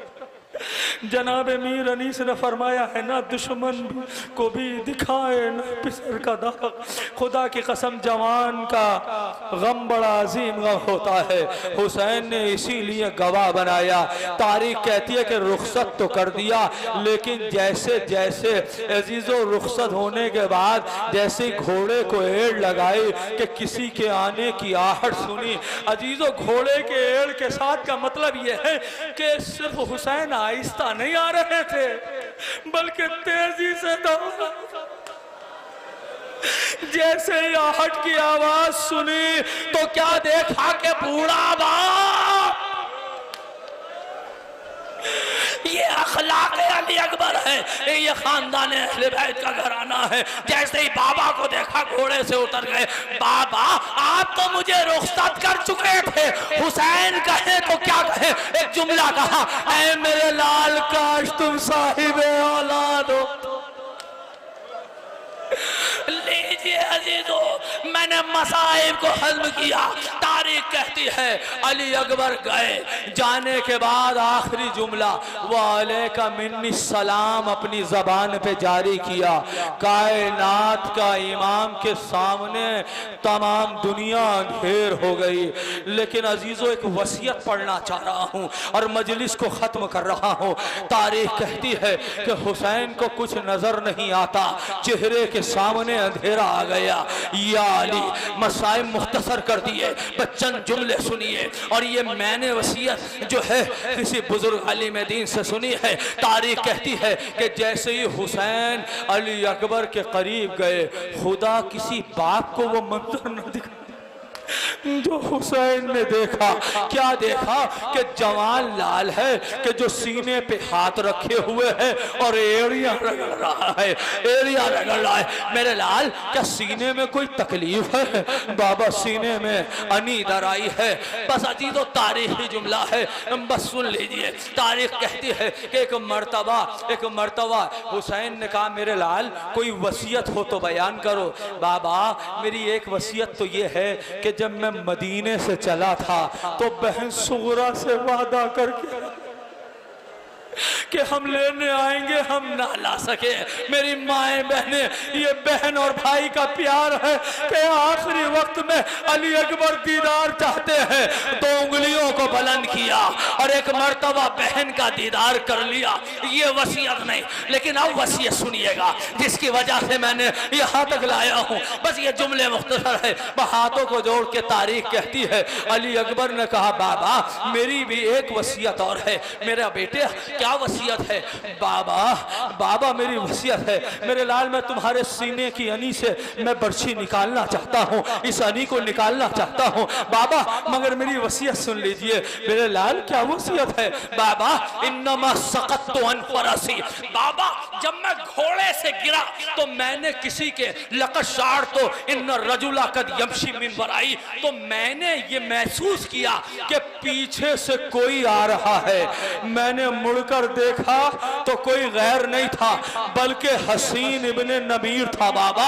जनाब मीर अनीस ने फरमाया है ना, दुश्मन को भी दिखाए ना पिसर का दाग। खुदा की कसम जवान का गम बड़ा अजीम गम होता है। हुसैन ने इसीलिए गवाह बनाया। तारीख कहती है कि रुखसत तो कर दिया, लेकिन जैसे जैसे अजीज़ों रुखसत होने के बाद जैसे घोड़े को एड़ लगाई कि किसी के आने की आहट सुनी। अजीज़ों घोड़े के एड़ के साथ का मतलब यह है कि सिर्फ हुसैन आहिस्ता नहीं आ रहे थे, बल्कि तेजी से दौड़ा। जैसे ही आहट की आवाज सुनी तो क्या देखा कि बूढ़ा बाप अखलाक अली अकबर है, ये खानदान अहले बैत का घराना है। जैसे ही बाबा को देखा घोड़े से उतर गए। बाबा आप तो मुझे रुखसत कर चुके थे, हुसैन कहे तो क्या कहे, एक जुमला कहा, ऐ मेरे लाल काश तुम साहिबे औलाद हो। लीजिए अजीजों, मैंने मसाइब को हल्म किया। तारीख कहती है अली अकबर गए, जाने के बाद आखिरी जुमला वालेका मिन्नी सलाम अपनी जबान पे जारी किया। कायनात का इमाम के सामने तमाम दुनिया अंधेर हो गई। लेकिन अजीजों एक वसीयत पढ़ना चाह रहा हूँ और मजलिस को ख़त्म कर रहा हूँ। तारीख कहती है कि हुसैन को कुछ नज़र नहीं आता, चेहरे के सामने अंधेरा आ गया। या अली, मसाइब मुख्तसर कर दिए, बच्चन जुमले सुनिए। और ये मैंने वसीयत जो है किसी बुजुर्ग आलिम दीन से सुनी है। तारीख कहती है कि जैसे ही हुसैन अली अकबर के करीब गए, खुदा किसी बाप को वो मंजर न दिखा जो हुसैन ने देखा। क्या देखा कि जवान लाल है कि जो सीने पे हाथ रखे हुए है और एड़िया रगड़ रहा है, एड़िया रगड़ रहा है। मेरे लाल क्या सीने में कोई तकलीफ है? बाबा सीने में अनी दर आई है। बस अजीजों तारीखी जुमला है, बस सुन लीजिए। तारीख कहती है कि एक मर्तबा हुसैन ने कहा मेरे लाल कोई वसीयत हो तो बयान करो। बाबा मेरी एक वसीयत तो ये है कि जब मैं मदीने से चला था तो बहन सुगरा से वादा करके कि हम लेने आएंगे, हम ना ला सके। मेरी माएँ बहने, ये बहन और भाई का प्यार है कि आखिरी वक्त में अली अकबर दीदार चाहते हैं। 2 उंगलियों को बुलंद किया और एक मर्तबा बहन का दीदार कर लिया। ये वसीयत नहीं, लेकिन अब वसीयत सुनिएगा जिसकी वजह से मैंने यहाँ तक लाया हूँ। बस ये जुमले मुख्तसर है। हाथों को जोड़ के तारीख कहती है अली अकबर ने कहा बाबा मेरी भी एक वसीयत और है। मेरा बेटे क्या वसीयत है? बाबा मेरी वसीयत है मेरे लाल, मैं तुम्हारे सीने की अनी से मैं बर्छी निकालना चाहता हूँ, इस अनी को निकालना चाहता हूँ बाबा, मगर मेरी वसीयत सुन लीजिए। मेरे लाल क्या वसीयत है? बाबा इन्नमा सकत्तु अन फरसी, बाबा जब मैं घोड़े से गिरा तो मैंने किसी के लकशार तो इन रजुला कद यमशी मिन वराई, तो मैंने ये महसूस किया कि पीछे से कोई आ रहा है। मैंने मुड़कर देखा तो कोई गैर नहीं था बल्कि हसीन इब्ने नबीर था बाबा,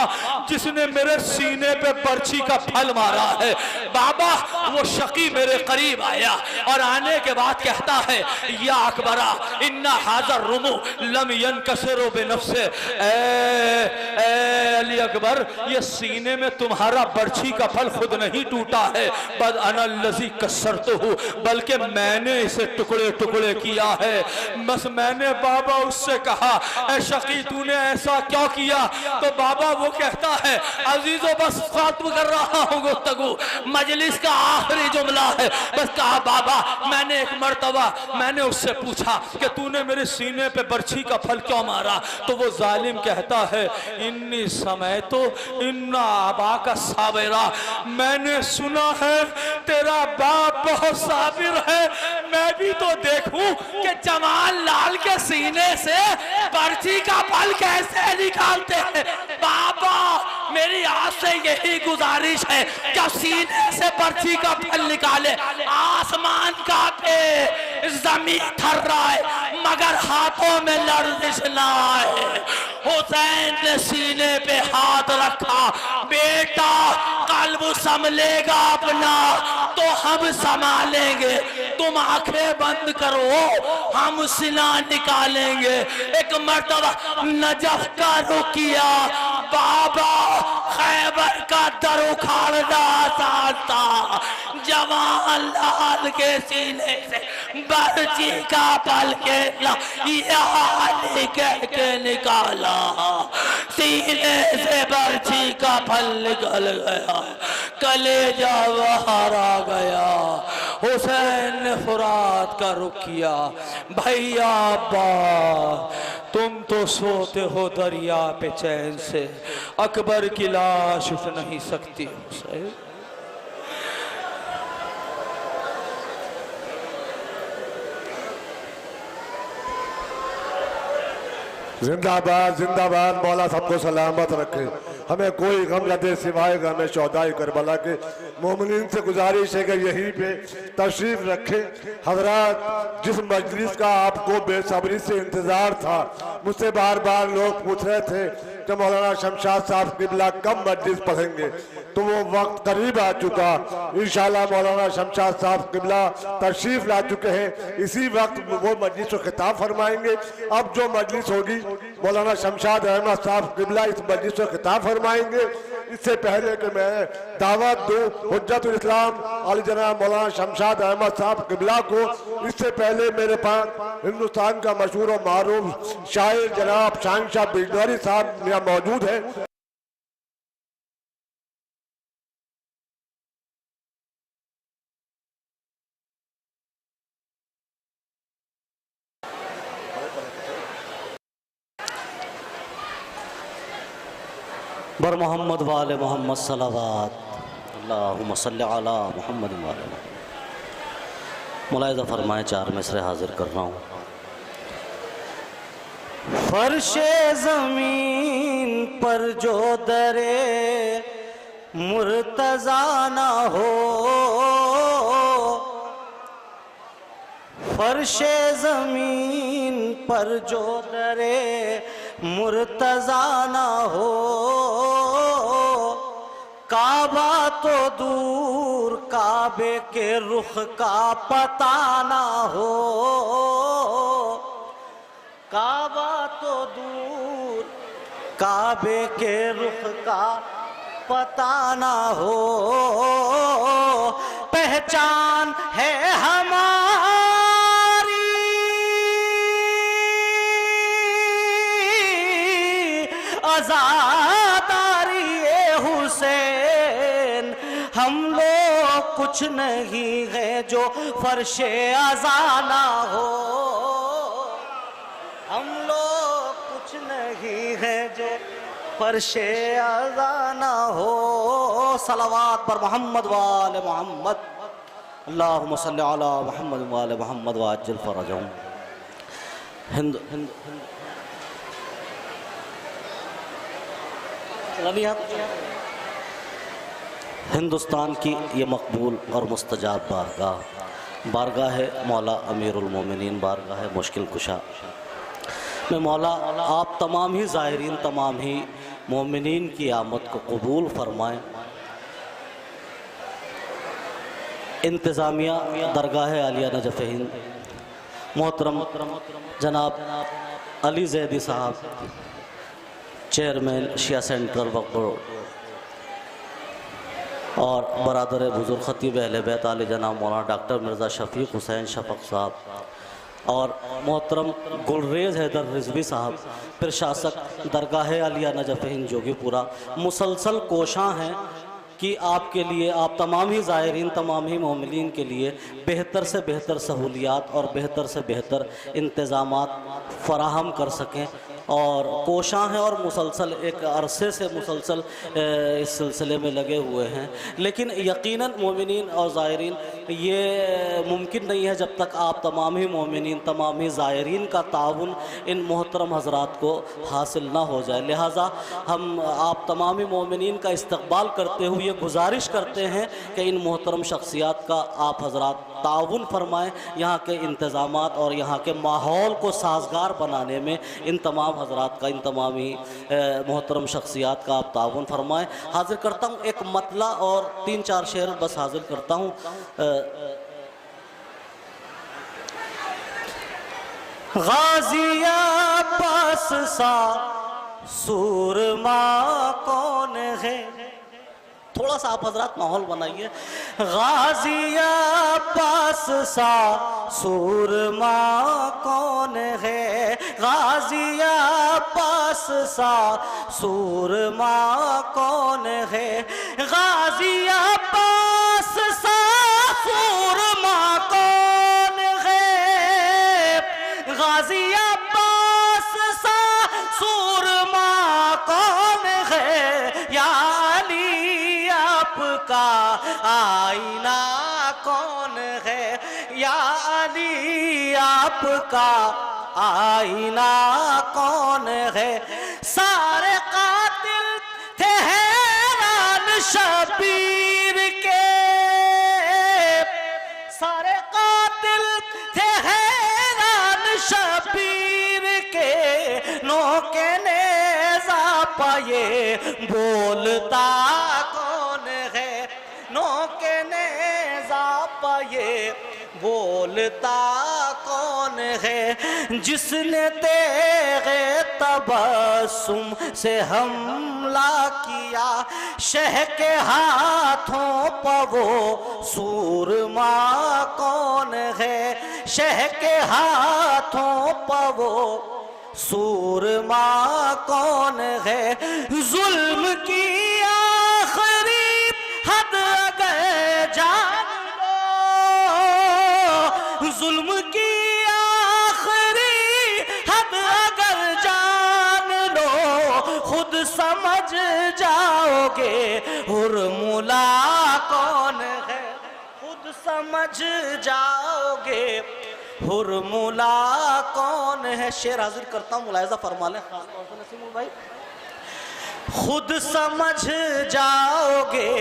जिसने मेरे सीने पे पर्ची का फल मारा है। बाबा वो शकी मेरे करीब आया और आने के बाद कहता है या अकबरा इन्ना हाजर रुमु लम यनकसिरु बिनफ्से, ए अली अकबर ये सीने में तुम्हारा पर्ची का फल खुद नहीं टूटा है, बद अना लजी कसरतहु, बल्कि मैंने इसे टुकड़े टुकड़े किया है। बस मैंने बाबा उससे कहा ऐ शकी तूने ऐसा क्यों किया? तो बाबा वो कहता है अजीजों बस खत्म कर रहा हूँ गुफ्तगू, मजलिस का आखिरी जुमला है। बस कहा बाबा मैंने एक मर्तबा मैंने उससे पूछा कि तूने मेरे सीने पे बर्छी का फल क्यों मारा? तो वो जालिम कहता है इन्नी समय तो इन्ना आबा का साबिरा, मैंने सुना है तेरा बाप बहुत साबिर है, मैं भी तो देखूं कि जमाल लाल के सीने से पर्ची का फल कैसे निकालते हैं। बाबा मेरी आपसे यही गुजारिश है कि सीने से पर्ची का फल निकाले। आसमान कांपे, जमीन थर रहा है, मगर हाथों में लर्जिश ना आए। हुसैन ने सीने पे हाथ रखा, बेटा कल्ब संभलेगा अपना तो हम संभालेंगे, तुम आंखें बंद करो हम सीना निकालेंगे। एक मर्तबा नजफ का रुकिया, बाबा खैबर का दर उखाड़ना आसान था, जवान लाल के सीने से बर्ची का पल के कह के निकाला, सीने से बर्ची का फल निकल गया, कलेजा बाहर आ गया। हुसैन ने फुरात का रुख किया, भैया अब्बा तुम तो सोते हो दरिया पे चैन से, अकबर की लाश उठ नहीं सकती। हुसैन जिंदाबाद जिंदाबाद, मौला सबको सलामत रखे, हमें कोई गम न दे सिवाय गम शौदाई करबला के। मोमिनीन से गुजारिश है कि यहीं पे तशरीफ रखें। हजरात, जिस मजलिस का आपको बेसब्री से इंतजार था, मुझसे बार बार लोग पूछ रहे थे कि मौलाना शमशाद साहब किबला कब मजलिस पढ़ेंगे, तो वो वक्त करीब आ चुका। इंशाल्लाह मौलाना शमशाद साहब किबला तशरीफ ला चुके हैं, इसी वक्त वो मजलिस को खिताब फरमाएंगे। अब जो मजलिस होगी मौलाना शमशाद अहमद साहब किबला इस मजलिस को खिताब फरमाएंगे। इससे पहले कि मैं दावत दूं हुज्जतुल इस्लाम आली जनाब मौलाना शमशाद अहमद साहब किबला को, इससे पहले मेरे पास हिंदुस्तान का मशहूर और मारूफ शायर जनाब शहनशाह बिजनौरी साहब यहाँ मौजूद है। बर मोहम्मद वाले मोहम्मद सलावत अल्लाहुम्मा सल्ली अला मोहम्मद वाले मुलाहिज़ा फरमाए। 4 मिसरे हाजिर कर रहा हूँ। फर्शे ज़मीन पर जो दरे मुर्तज़ा ना हो, फर्शे ज़मीन पर जो दरे मुर्तज़ा ना हो, काबा तो दूर काबे के रुख का पता ना हो, काबा तो दूर काबे के रुख का पता ना हो, पहचान है हमारी आज़ादारी हुसैन, हम लोग कुछ नहीं है जो फर्शे अज़ाना हो, हम लोग कुछ नहीं है जो फर्शे अज़ाना हो। सलावत पर मोहम्मद वाले मोहम्मद, अल्लाहुम्मा सल्ली अला मोहम्मद वाले मोहम्मद वाज्जिल फरजहुम। हिंद हिंदुस्तान की ये मकबूल और मुस्तजाब बारगाह है मौला अमीरुल मोमिनीन, बारगाह है मुश्किल कुशा। मैं मौला आप तमाम ही ज़ाहिरीन, तमाम ही मोमिनीन की आमद को कबूल फरमाएँ। इंतज़ामिया दरगाह आलिया नजफ़ हिंद मोहतरम जनाब अली ज़ैदी साहब, चेयरमैन शिया सेंट्रल वक्फ बोर्ड, और बरादर बुजुर्ग खतीब अहले बैत आले जनाब मौलाना डॉक्टर मिर्ज़ा शफीक हुसैन शफक साहब, और मोहतरम गुलरेज़ हैदर रिजवी साहब, प्रशासक दरगाह आलिया नजफ़ हिंद जोगीपुरा, मुसलसल कोशां हैं कि आपके लिए, आप तमाम ही ज़ाहिरीन, तमाम ही मोमिनीन के लिए बेहतर से बेहतर सहूलियात और बेहतर से बेहतर इंतज़ामात फ़राहम कर सकें। और कोशां हैं और मुसलसल एक अरसे से मुसलसल इस सिलसिले में लगे हुए हैं, लेकिन यकीनन मोमिनीन और ज़ाहिरीन ये मुमकिन नहीं है जब तक आप तमाम ही मोमिनीन, तमाम ही ज़ाहिरीन का ताउन इन मोहतरम हज़रात को हासिल ना हो जाए। लिहाजा हम आप तमाम ही मोमिनीन का इस्तक़बाल करते हुए गुजारिश करते हैं कि इन मोहतरम शख्सियात का आप हज़रात ताउन फरमाएँ, यहाँ के इंतज़ामात और यहाँ के माहौल को साजगार बनाने में इन तमाम हज़रात का, इन तमाम ही मोहतरम शख्सियात का आप ताउन फरमाएँ। हाजिर करता हूँ एक मतला और 3-4 शेर बस हाजिर करता हूँ। गाज़िया पास सा सूरमा कौन है, थोड़ा सा आप हजरात माहौल बनाइए। गाज़िया पास सा सूरमा कौन है, गाज़िया पास सा सूरमा कौन है, गाज़िया पास सा सूरमा कौन है, गाज़िया पास सा सूरमा कौन है, या का आईना कौन है, या अली आपका आईना कौन है। सारे कातिल थे हैरान शबीर के, सारे कातिल थे हैरान शबीर के, नोके नेज़ा पाए बोलता कौन है, नोके नेज़ा पाए बोलता कौन है। जिसने तेरे तबस्सुम से हमला किया, शह के हाथों पर वो सूरमा कौन है, शह के हाथों पर वो सूरमा कौन है। जुल्म की आखिरी हद अगर जान लो, जुल्म की आखिरी हद अगर जान लो, खुद समझ जाओगे हुर्मुला कौन है, खुद समझ जाओगे हुर्मुला कौन है। शेर हाजिर करता हूँ, मुलाहिजा फरमा लें खास तौर से नसीमुल भाई। खुद समझ जाओगे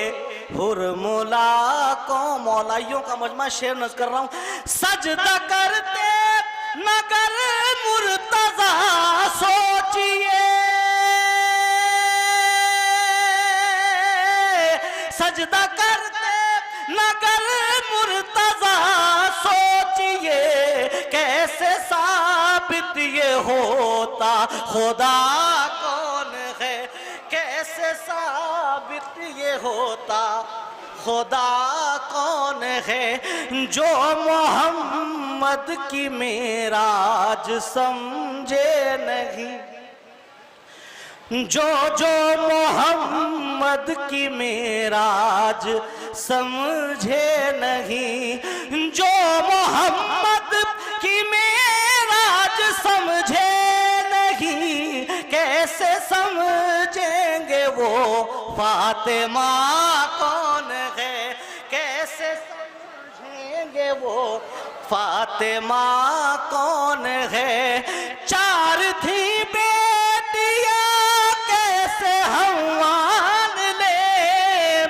हुर्मुला को, मौलाइयों का मजमा शेर नज़र कर रहा हूँ। सजदा करते नगर मुर्तज़ा सोचिए, सजदा करते नगर मुर्तज़ा सोचिए, कैसे साबित ये होता खुदा कौन है, कैसे साबित ये होता खुदा कौन है। जो मोहम्मद की मेराज समझे नहीं, जो मोहम्मद की मेराज समझे नहीं, जो मोहम्मद की मेराज समझे नहीं, कैसे समझेंगे वो फातिमा कौन है, कैसे समझेंगे वो फातिमा कौन है। चार थी बेटियां कैसे हम मान ले,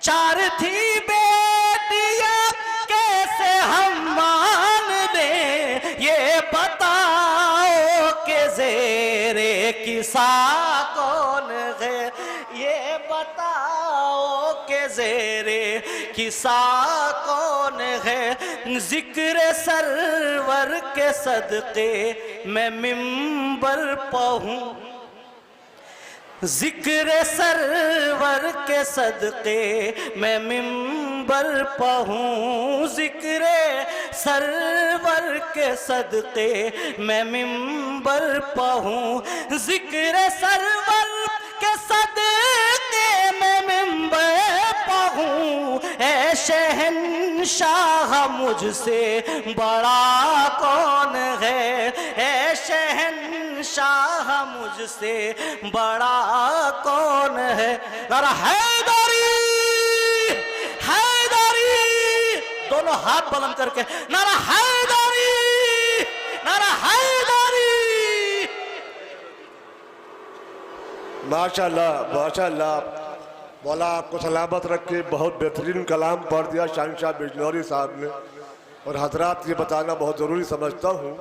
चार थी बेटियां कैसे हम मान ले, ये बताओ कि ज़ेरे किसा कौन है, ये बताओ कि ज़ेरे किसा कौन है। जिक्र सरवर के सदक़े मैं मिंबर पहूँ, जिक्र सरवर के सदक़े मैं मिंबर पहूँ, जिक्र सरवर के सदक़े मैं मिंबर पहूँ, जिक्र सरवर के सदक़े मैं मिंबर पहूँ। ऐ शहंशाह मुझसे बड़ा कौन है, ऐ शहंशाह मुझसे बड़ा कौन है। नारा हैदरी, हैदरी, दोनों हाथ बुलंद करके नारा हैदरी, नारा हैदरी। माशाल्लाह माशाल्लाह, मौला आपको सलामत रखे। बहुत बेहतरीन कलाम पढ़ दिया शहंशाह बिजनौरी साहब ने, और हजरात ये बताना बहुत ज़रूरी समझता हूँ,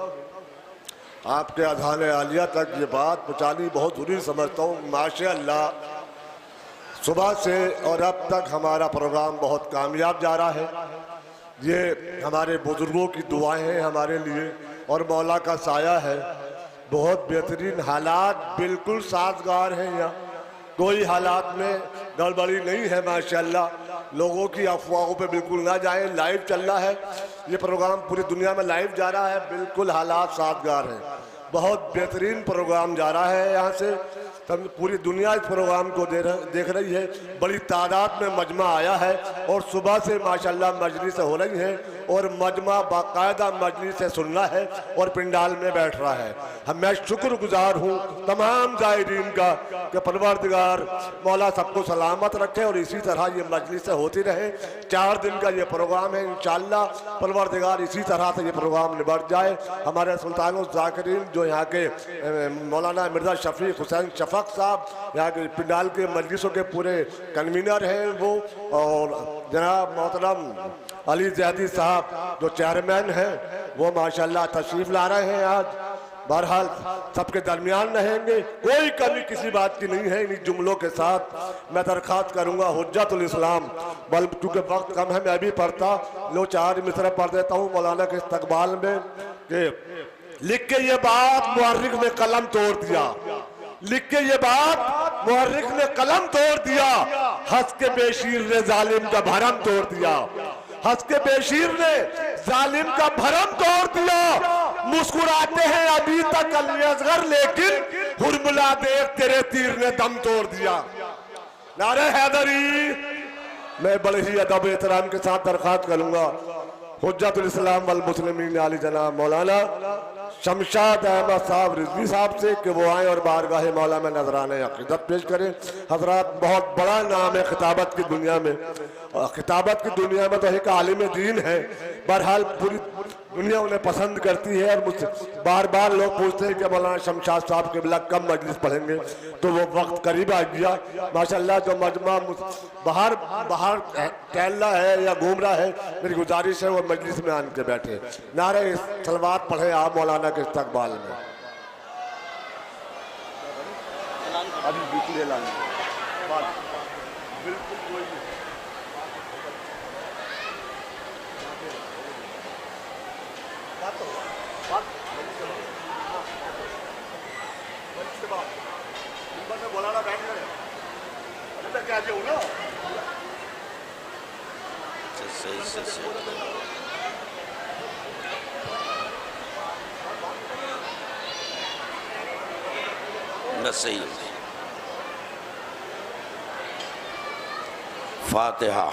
आपके अज़ान आलिया तक ये बात पहुँचानी बहुत ज़रूरी समझता हूँ। माशाल्लाह सुबह से और अब तक हमारा प्रोग्राम बहुत कामयाब जा रहा है। ये हमारे बुज़ुर्गों की दुआएं हैं हमारे लिए, और मौला का साया है। बहुत बेहतरीन हालात बिल्कुल साजगार हैं, यहाँ कोई हालात में गड़बड़ी नहीं है। माशाल्लाह लोगों की अफवाहों पे बिल्कुल ना जाएं। लाइव चल रहा है ये प्रोग्राम, पूरी दुनिया में लाइव जा रहा है, बिल्कुल हालात साजगार हैं। बहुत बेहतरीन प्रोग्राम जा रहा है यहाँ से, तब पूरी दुनिया इस प्रोग्राम को देख रही है। बड़ी तादाद में मजमा आया है, और सुबह से माशाल्लाह मजलिस हो रही है, और मजमा बाकायदा मजलिस से सुनना है और पिंडाल में बैठ रहा है। मैं शुक्रगुजार हूँ तमाम ज़ायरीन का कि परवरदिगार मौला सबको सलामत रखे और इसी तरह ये मजलिस होती रहे। 4 दिन का ये प्रोग्राम है, इंशाअल्लाह परवरदिगार इसी तरह से ये प्रोग्राम निबट जाए। हमारे सुल्तानुल ज़ाकिरीन जो यहाँ के मौलाना मिर्ज़ा शफीक हुसैन शफक साहब यहाँ के पिंडाल के मजलिसों के पूरे कन्वीनर हैं वो, और जनाब मोहतरम अली ज़ैदी साहब जो चेयरमैन हैं वो माशाल्लाह तशरीफ़ ला रहे हैं आज। बहरहाल सबके दरमियान रहेंगे, कोई कमी किसी बात की नहीं है। इन जुमलों के साथ मैं दरख्वास्त करूँगा हुज्जतुल इस्लाम, बल्कि चूँकि वक्त कम है मैं भी पढ़ता लो 4 मिसरे पढ़ देता हूँ मौलाना के इस्तकबाल में कि लिख के ये बात मुअर्रिख ने कलम तोड़ दिया, लिख के ये बात मुअर्रिख ने कलम तोड़ दिया, हंस के बेशीर ने जालिम का भरम तोड़ दिया, हंस के बेशीर ने जालिम का भरम तोड़ दिया। मुस्कुराते हैं अभी तक अली असगर, लेकिन हुरमुला देख तेरे तीर ने दम तोड़ दिया। नारे हैदरी। मैं बड़े ही अदब एहतराम के साथ दरख्वास्त करूंगा हुज्जतुल इस्लाम वल मुस्लिमीन आली जनाब मौलाना शमशाद अहमद साहब रिजवी साहब से कि वो आए और बारगाह मौला में नजराने अक़ीदत पेश करें। हजरात बहुत बड़ा नाम है खिताबत की दुनिया में, और खिताबत की दुनिया में तो एक आलिम दीन है। बहरहाल पूरी दुनिया उन्हें पसंद करती है और मुझसे बार बार लोग पूछते हैं कि मौलाना शमशाद साहब के बिला कब मजलिस पढ़ेंगे, तो वो वक्त करीब आ गया। माशाल्लाह जो मजमा बाहर बाहर टहल रहा है या घूम रहा है, मेरी गुजारिश है वो मजलिस में आन के बैठे, नारे सलवात पढ़े आप मौलाना के इस्तकबाल में। अभी बिल्कुल मौलाना बैठ रहे हैं क्या जो ना बस सही फातिहा।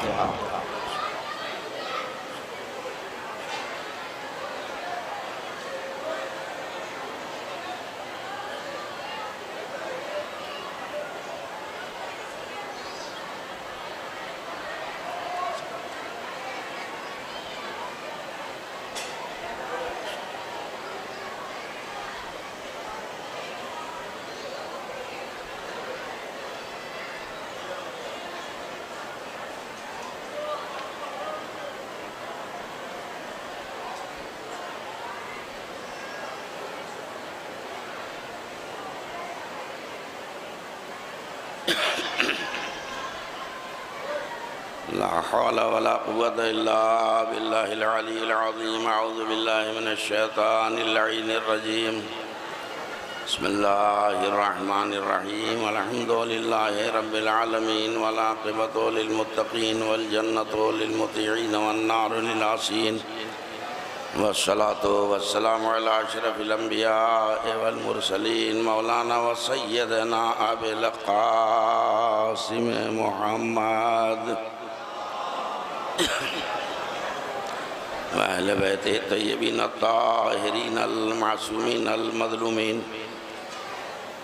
ला हौला वला कुव्वता इल्ला बिल्लाहिल अलीय्यिल अज़ीम। अऊज़ु बिल्लाहि मिनश शैतानिर लईनिर रजीम। बिस्मिल्लाहिर रहमानिर रहीम। अल्हम्दुलिल्लाहि रब्बिल आलमीन वल आक़िबतु लिल मुत्तक़ीन वल जन्नतु लिल मुत्तीईन वन नारु लिल आसीन। वस्सलातु वस्सलामु अला अशरफिल अंबिया वल मुरसलीन मौलाना व सय्यदना अबिल क़ासिम मुहम्मद अहले बैत तय्यबीन ताहिरीन अल मासूमीन अल मज़लूमीन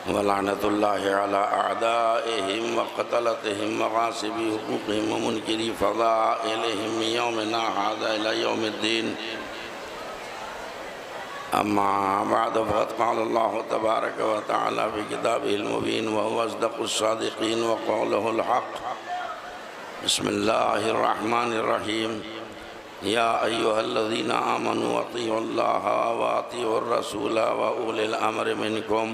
व लानतुल्लाहि अला अअदाइहिम व क़तलतिहिम व गासिबी हुकूक़िहिम व मुनकिरी फ़ज़ाइलिहिम यौमिना हाज़ा इला यौमिद्दीन। अम्मा बाद फ़क़द क़ाल अल्लाहु तबारक व तआला फ़ी किताबिहिल मुबीन व हुवा अस्दक़ुस सादिक़ीन व क़ौलुहुल हक़्क़। बिस्मिल्लाहिर रहमानिर रहीम। या अय्युहल्लज़ीना आमनू अतीउल्लाह व अतीउर रसूला व उलिल अम्रि मिनकुम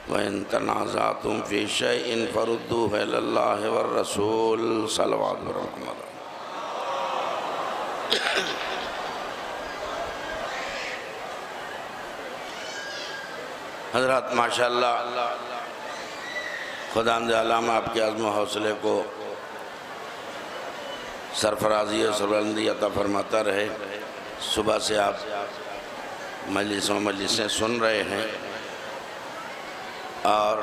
व इन तनाज़अतुम फ़ी शैइन फरुद्दूहु इलल्लाहि वर रसूल। सल्लल्लाहु अलैहि वसल्लम। हज़रात माशाअल्लाह खुदावंद आलम आपके आज़म हौसले को सरफराजी और सरबुलंदी अता फरमाता रहे। सुबह से आप मजलिसें सुन रहे हैं और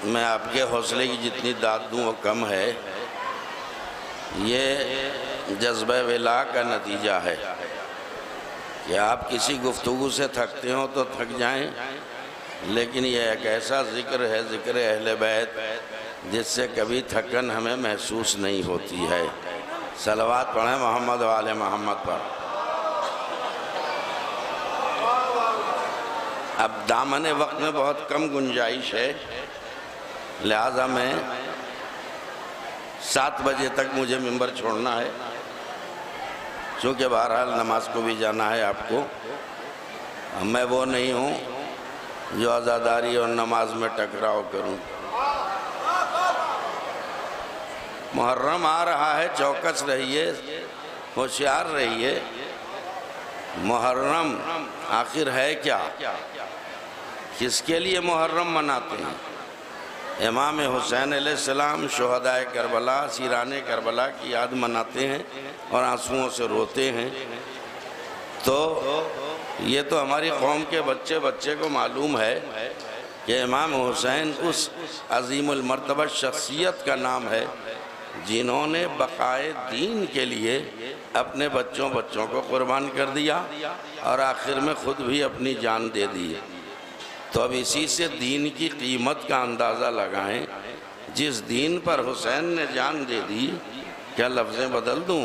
मैं आपके हौसले की जितनी दाद दूँ वो कम है। ये जज्बे विला का नतीजा है कि आप किसी गुफ्तगू से थकते हो तो थक जाएं, लेकिन यह एक ऐसा ज़िक्र है, ज़िक्र अहले बैत, जिससे कभी थकन हमें महसूस नहीं होती है। सलवात पढ़ें मोहम्मद वाले मोहम्मद पर। अब दामन वक्त में बहुत कम गुंजाइश है, लिहाजा मैं 7 बजे तक मुझे मिंबर छोड़ना है, क्योंकि बहरहाल नमाज को भी जाना है आपको। मैं वो नहीं हूँ जो आज़ादारी और नमाज में टकराव करूँ। मुहर्रम आ रहा है, चौकस रहिए, होशियार रहिए। मुहर्रम आखिर है क्या, किसके लिए मुहर्रम मनाते हैं? इमाम हुसैन अलैहिस्सलाम शुहदाए करबला, सीराने करबला की याद मनाते हैं और आंसुओं से रोते हैं। तो ये तो हमारी कौम के बच्चे बच्चे को मालूम है कि इमाम हुसैन उस अजीमुल मर्तबा शख्सियत का नाम है जिन्होंने बकाए दीन के लिए अपने बच्चों को कुर्बान कर दिया और आखिर में ख़ुद भी अपनी जान दे दी। तो अब इसी से दीन की कीमत का अंदाज़ा लगाएं। जिस दीन पर हुसैन ने जान दे दी, क्या लफ्ज़ें बदल दूं?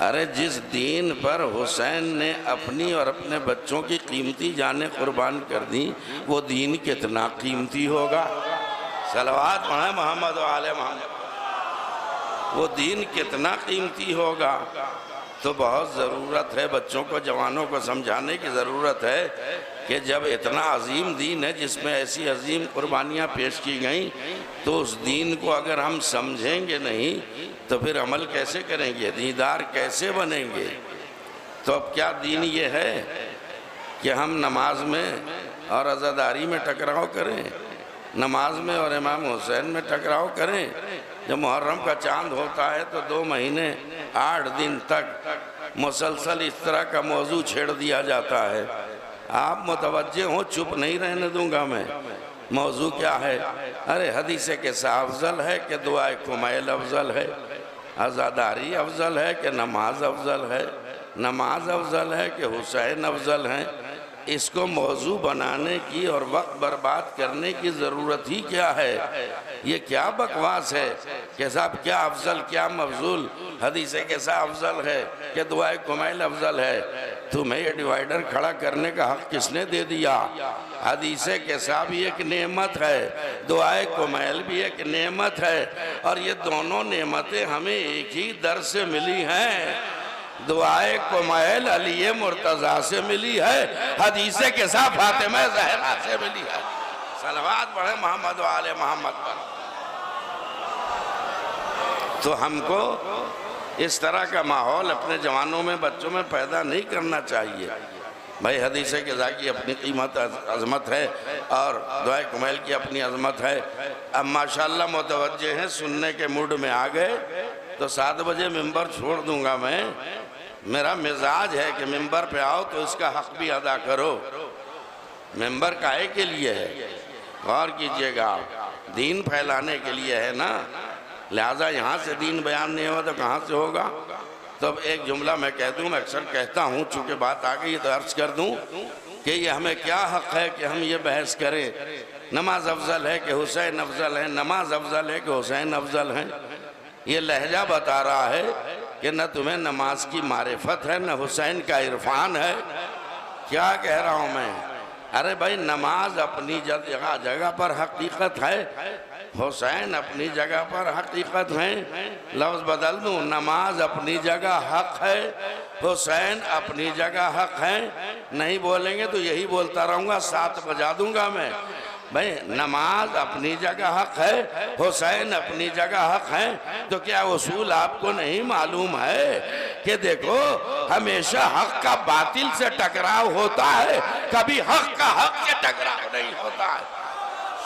अरे जिस दीन पर हुसैन ने अपनी और अपने बच्चों की कीमती जानें कुर्बान कर दी, वो दीन कितना कीमती होगा। सलवात पढ़ें मोहम्मद वाले मोहम्मद। वो दीन कितना कीमती होगा। तो बहुत ज़रूरत है बच्चों को, जवानों को समझाने की ज़रूरत है कि जब इतना अजीम दीन है जिसमें ऐसी अजीम कुर्बानियाँ पेश की गई, तो उस दीन को अगर हम समझेंगे नहीं तो फिर अमल कैसे करेंगे, दीदार कैसे बनेंगे? तो अब क्या दीन ये है कि हम नमाज में और अज़ादारी में टकराव करें, नमाज में और इमाम हुसैन में टकराव करें? जब मुहर्रम का चांद होता है तो 2 महीने 8 दिन तक मुसलसल इस तरह का मौजू छेड़ दिया जाता है। आप मुतवज्जे हो, चुप नहीं रहने दूंगा मैं। मौजू क्या है? अरे हदीस किस्सा अफजल है कि दुआए कुमैल अफजल है, आज़ादारी अफजल है कि नमाज अफजल है, नमाज अफजल है कि हुसैन अफजल है? इसको मौजू बनाने की और वक्त बर्बाद करने की ज़रूरत ही क्या है? ये क्या बकवास है कि साहब क्या अफजल क्या मफजूल, हदीस कैसा अफजल है कि दुआए कुमैल अफजल है? तुम्हें ये डिवाइडर खड़ा करने का हक किसने दे दिया? हदीस कैसा भी एक नेमत है, दुआए कुमैल भी एक नेमत है, और ये दोनों नेमतें हमें एक ही दर से मिली हैं। दुआए कुमैल अली मुर्तज़ा से मिली है, हदीस के साथ फातिमा ज़हरा से मिली है। सलवात पढ़े मोहम्मद वाले मोहम्मद पर। तो हमको इस तरह का माहौल अपने जवानों में, बच्चों में पैदा नहीं करना चाहिए। भाई हदीस के की अपनी कीमत अज़मत है और दुआए कुमैल की अपनी अज़मत है। अब माशाल्लाह मुतवज्जे हैं, सुनने के मूड में आ गए, तो 7 बजे मिंबर छोड़ दूंगा मैं। मेरा मिजाज है कि मिंबर पे आओ तो इसका हक भी अदा करो। मिंबर काहे के लिए है? गौर कीजिएगा, दीन फैलाने के लिए है ना। लिहाजा यहाँ से दीन बयान नहीं हुआ तो कहाँ से होगा? तो अब एक जुमला मैं कह दूँ, मैं अक्सर कहता हूँ, चूँकि बात आ गई तो अर्ज़ कर दूँ कि ये हमें क्या हक़ है कि हम ये बहस करें नमाज अफजल है कि हुसैन अफजल है, नमाज अफजल है कि हुसैन अफजल है। ये लहजा बता रहा है कि न तुम्हें नमाज की मारिफत है, न हुसैन का इरफान है। क्या कह रहा हूँ मैं? अरे भाई नमाज अपनी जगह जगह पर हकीकत है, हुसैन अपनी जगह पर हकीकत है। लफ्ज़ बदल दूँ, नमाज अपनी जगह हक है, हुसैन अपनी जगह हक है। नहीं बोलेंगे तो यही बोलता रहूँगा, 7 बजा दूँगा मैं। भाई नमाज अपनी जगह हक है, हुसैन अपनी जगह हक है। तो क्या उसूल आपको नहीं मालूम है कि देखो हमेशा हक का बातिल से टकराव होता है, कभी हक का हक से टकराव नहीं होता है।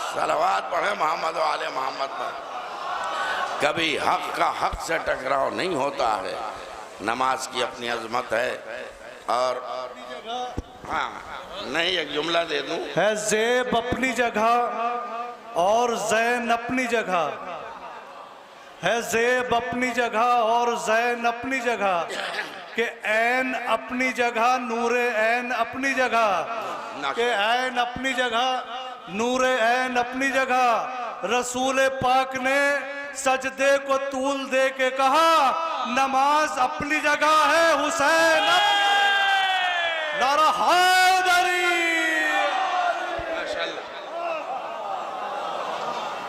सलवात पढ़े मोहम्मद वाले मोहम्मद पर। कभी हक का हक से टकराव नहीं होता है। नमाज की अपनी अजमत है। और हाँ नहीं, एक जुमला दे दूं, है ज़ेब अपनी जगह और ज़ैन अपनी जगह, है ज़ेब अपनी जगह और ज़ैन अपनी जगह, के ऐन अपनी जगह, नूरे ऐन अपनी जगह, के ऐन अपनी जगह, नूर ऐन अपनी जगह। रसूल पाक ने सजदे को तूल दे के कहा नमाज अपनी जगह है हुसैन। नारा हैदरी।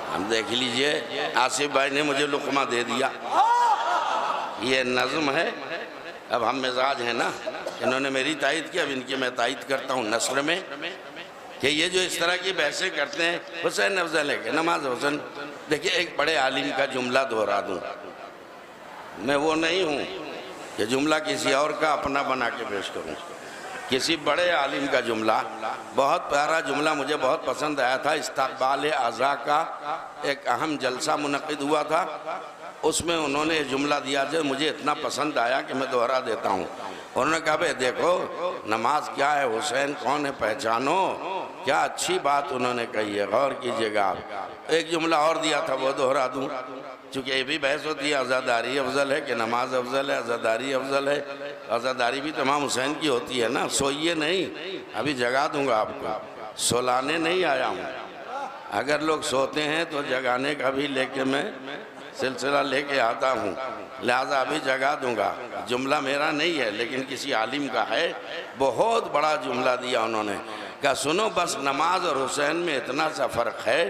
हम देख लीजिए, आसिफ भाई ने मुझे लुकमा दे दिया। ये नज़्म है। अब हम मिजाज हैं ना, इन्होंने मेरी तायद की, अब इनकी मैं तायद करता हूँ नस्र में कि ये जो इस तरह की बहसें करते हैं हुसैन अफजल है कि नमाज हुसैन। देखिए एक बड़े आलिम का जुमला दोहरा दूँ, मैं वो नहीं हूँ कि जुमला किसी और का अपना बना के पेश करूँ। किसी बड़े आलिम का जुमला, बहुत प्यारा जुमला मुझे बहुत पसंद आया था। इस्तक़बाल अज़ा का एक अहम जलसा मुनक़िद हुआ था, उसमें उन्होंने ये जुमला दिया जो मुझे इतना पसंद आया कि मैं दोहरा देता हूँ। उन्होंने कहा भाई देखो नमाज क्या है, हुसैन कौन है पहचानो। क्या अच्छी बात उन्होंने कही है, गौर कीजिएगा आप। एक जुमला और दिया था वो दोहरा दूँ, चूँकि ये भी बहस होती है अज़ादारी अफजल है कि नमाज अफजल है। अज़ादारी अफजल है, अज़ादारी भी तो इमाम हुसैन की होती है ना। सोइए नहीं, अभी जगा दूंगा आपको, सोलाने नहीं आया हूँ। अगर लोग सोते हैं तो जगाने का भी लेके मैं सिलसिला लेके आता हूँ, लिहाजा अभी जगा दूंगा। जुमला मेरा नहीं है लेकिन किसी आलिम का है, बहुत बड़ा जुमला दिया उन्होंने। क्या सुनो, बस नमाज और हुसैन में इतना सा फ़र्क है,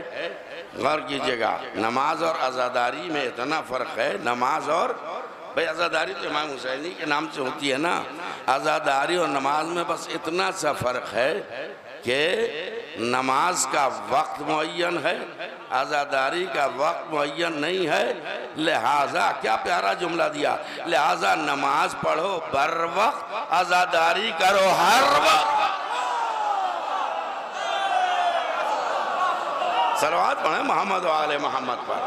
गौर कीजिएगा। नमाज और आज़ादारी में इतना फ़र्क है। नमाज और भाई आज़ादारी तो इमाम हुसैनी के नाम से होती है ना, आज़ादारी और नमाज में बस इतना सा फ़र्क है कि नमाज का वक्त मुअय्यन है, आज़ादारी का वक्त मुअय्यन नहीं है। लिहाजा क्या प्यारा जुमला दिया, लिहाजा नमाज पढ़ो बर वक्त, आज़ादारी करो हर वक्त। सलवात पढ़े मोहम्मद व आले मोहम्मद पर।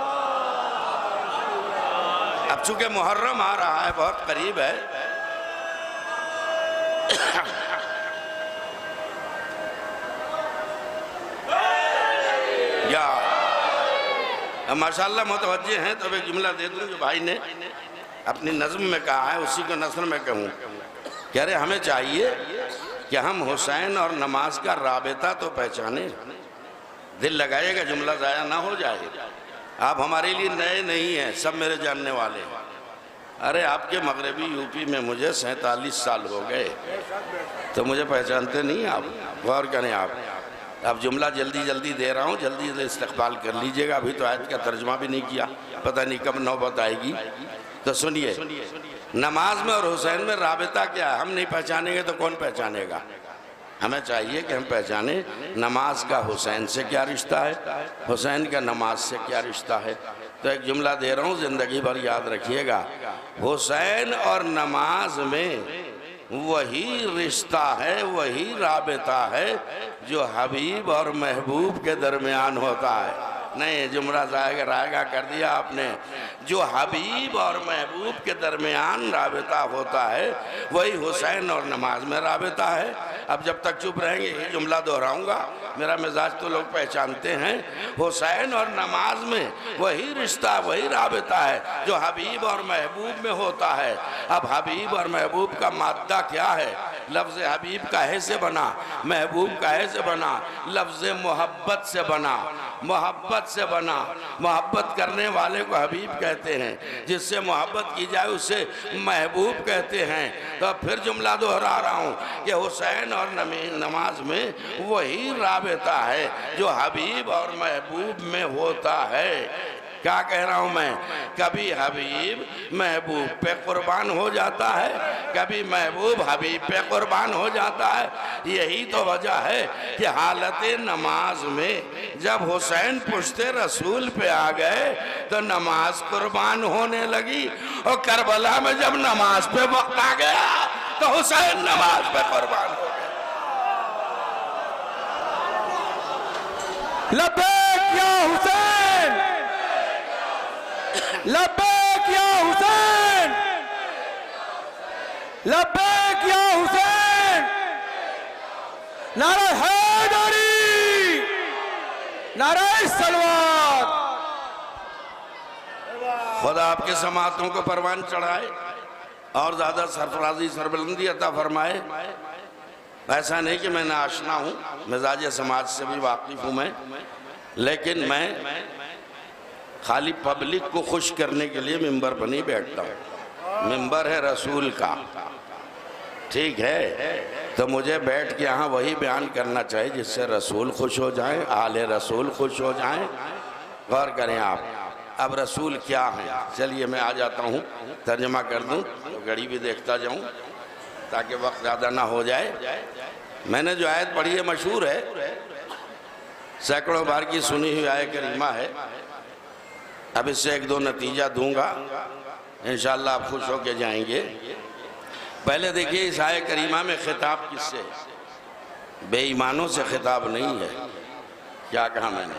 अब चूंकि मुहर्रम आ रहा है, बहुत करीब है, या माशाल्लाह मुतवज्जे हैं। तो एक जुमला दे दूं जो भाई ने अपनी नज़्म में कहा है, उसी को नस्र में कहूँ। कह रहे हमें चाहिए कि हम हुसैन और नमाज का राबता तो पहचाने। दिल लगाइएगा, जुमला ज़ाया ना हो जाए। आप हमारे लिए नए नहीं हैं, सब मेरे जानने वाले हैं। अरे आपके मगरबी यूपी में मुझे 47 साल हो गए, तो मुझे पहचानते नहीं आप। गौर करें आप। अब जुमला जल्दी जल्दी दे रहा हूँ, जल्दी से इस्तक़बाल कर लीजिएगा। अभी तो आयत का तर्जुमा भी नहीं किया, पता नहीं कब नौबत आएगी। तो सुनिए, नमाज में और हुसैन में राबता क्या है, हम नहीं पहचानेंगे तो कौन पहचानेगा। हमें चाहिए कि हम पहचाने नमाज का हुसैन से क्या रिश्ता है, हुसैन का नमाज से क्या रिश्ता है। तो एक जुमला दे रहा हूँ, ज़िंदगी भर याद रखिएगा। हुसैन और नमाज में वही रिश्ता है, वही राबता है जो हबीब और महबूब के दरमियान होता है। नहीं, जुमला रायगा कर दिया आपने। जो हबीब और महबूब के दरमियान राबता होता है वही हुसैन और नमाज में राबता है। अब जब तक चुप रहेंगे ये जुमला दोहराऊंगा, मेरा मिजाज तो लोग पहचानते हैं। हुसैन और नमाज में वही रिश्ता, वही राबता है जो हबीब और महबूब में होता है। अब हबीब और महबूब का मादा क्या है? लफ्ज़ हबीब काहे से बना, महबूब काहे से बना? लफ्ज़ मोहब्बत से बना, मोहब्बत से बना। मोहब्बत करने वाले को हबीब कहते हैं, जिससे मोहब्बत की जाए उसे महबूब कहते हैं। तो फिर जुमला दोहरा रहा हूँ कि हुसैन और नमाज में वही राबता है जो हबीब और महबूब में होता है। क्या कह रहा हूँ मैं? कभी हबीब महबूब पे कुर्बान हो जाता है, कभी महबूब हबीब पे कुर्बान हो जाता है। यही तो वजह है कि हालत नमाज में जब हुसैन पुश्ते रसूल पे आ गए तो नमाज कुर्बान होने लगी, और करबला में जब नमाज पे वक्त आ गया तो हुसैन नमाज पे कुर्बान हो गया। लब्बैक या हुसैन, लब्बैक या हुसैन, लब्बैक या हुसैन। नारा हैदरी, नारा सलवात। खुदा आपके समातों को परवान चढ़ाए और ज़्यादा सरफराजी सरबुलंदी अता फरमाए। ऐसा नहीं कि मैं नाआशना हूँ, मिजाज समाज से भी वाकिफ़ हूँ मैं, लेकिन मैं खाली पब्लिक को खुश करने के लिए मिंबर पर नहीं बैठता हूँ। मिंबर है रसूल का, ठीक है, तो मुझे बैठ के यहाँ वही बयान करना चाहिए जिससे रसूल खुश हो जाए, आले रसूल खुश हो जाएं। गौर करें आप, अब रसूल क्या है? चलिए मैं आ जाता हूँ, तर्जमा कर दूँ तो घड़ी भी देखता जाऊँ ताकि वक्त ज़्यादा ना हो जाए। मैंने जो आयत पढ़ी है मशहूर है, सैकड़ों बार की सुनी हुई आयत करीमा है। अब इससे एक दो नतीजा दूंगा, इंशाअल्लाह आप खुश होके जाएंगे। पहले देखिए इस आयत करीमा में खिताब किससे है? बेईमानों से खिताब नहीं है। क्या कहा मैंने?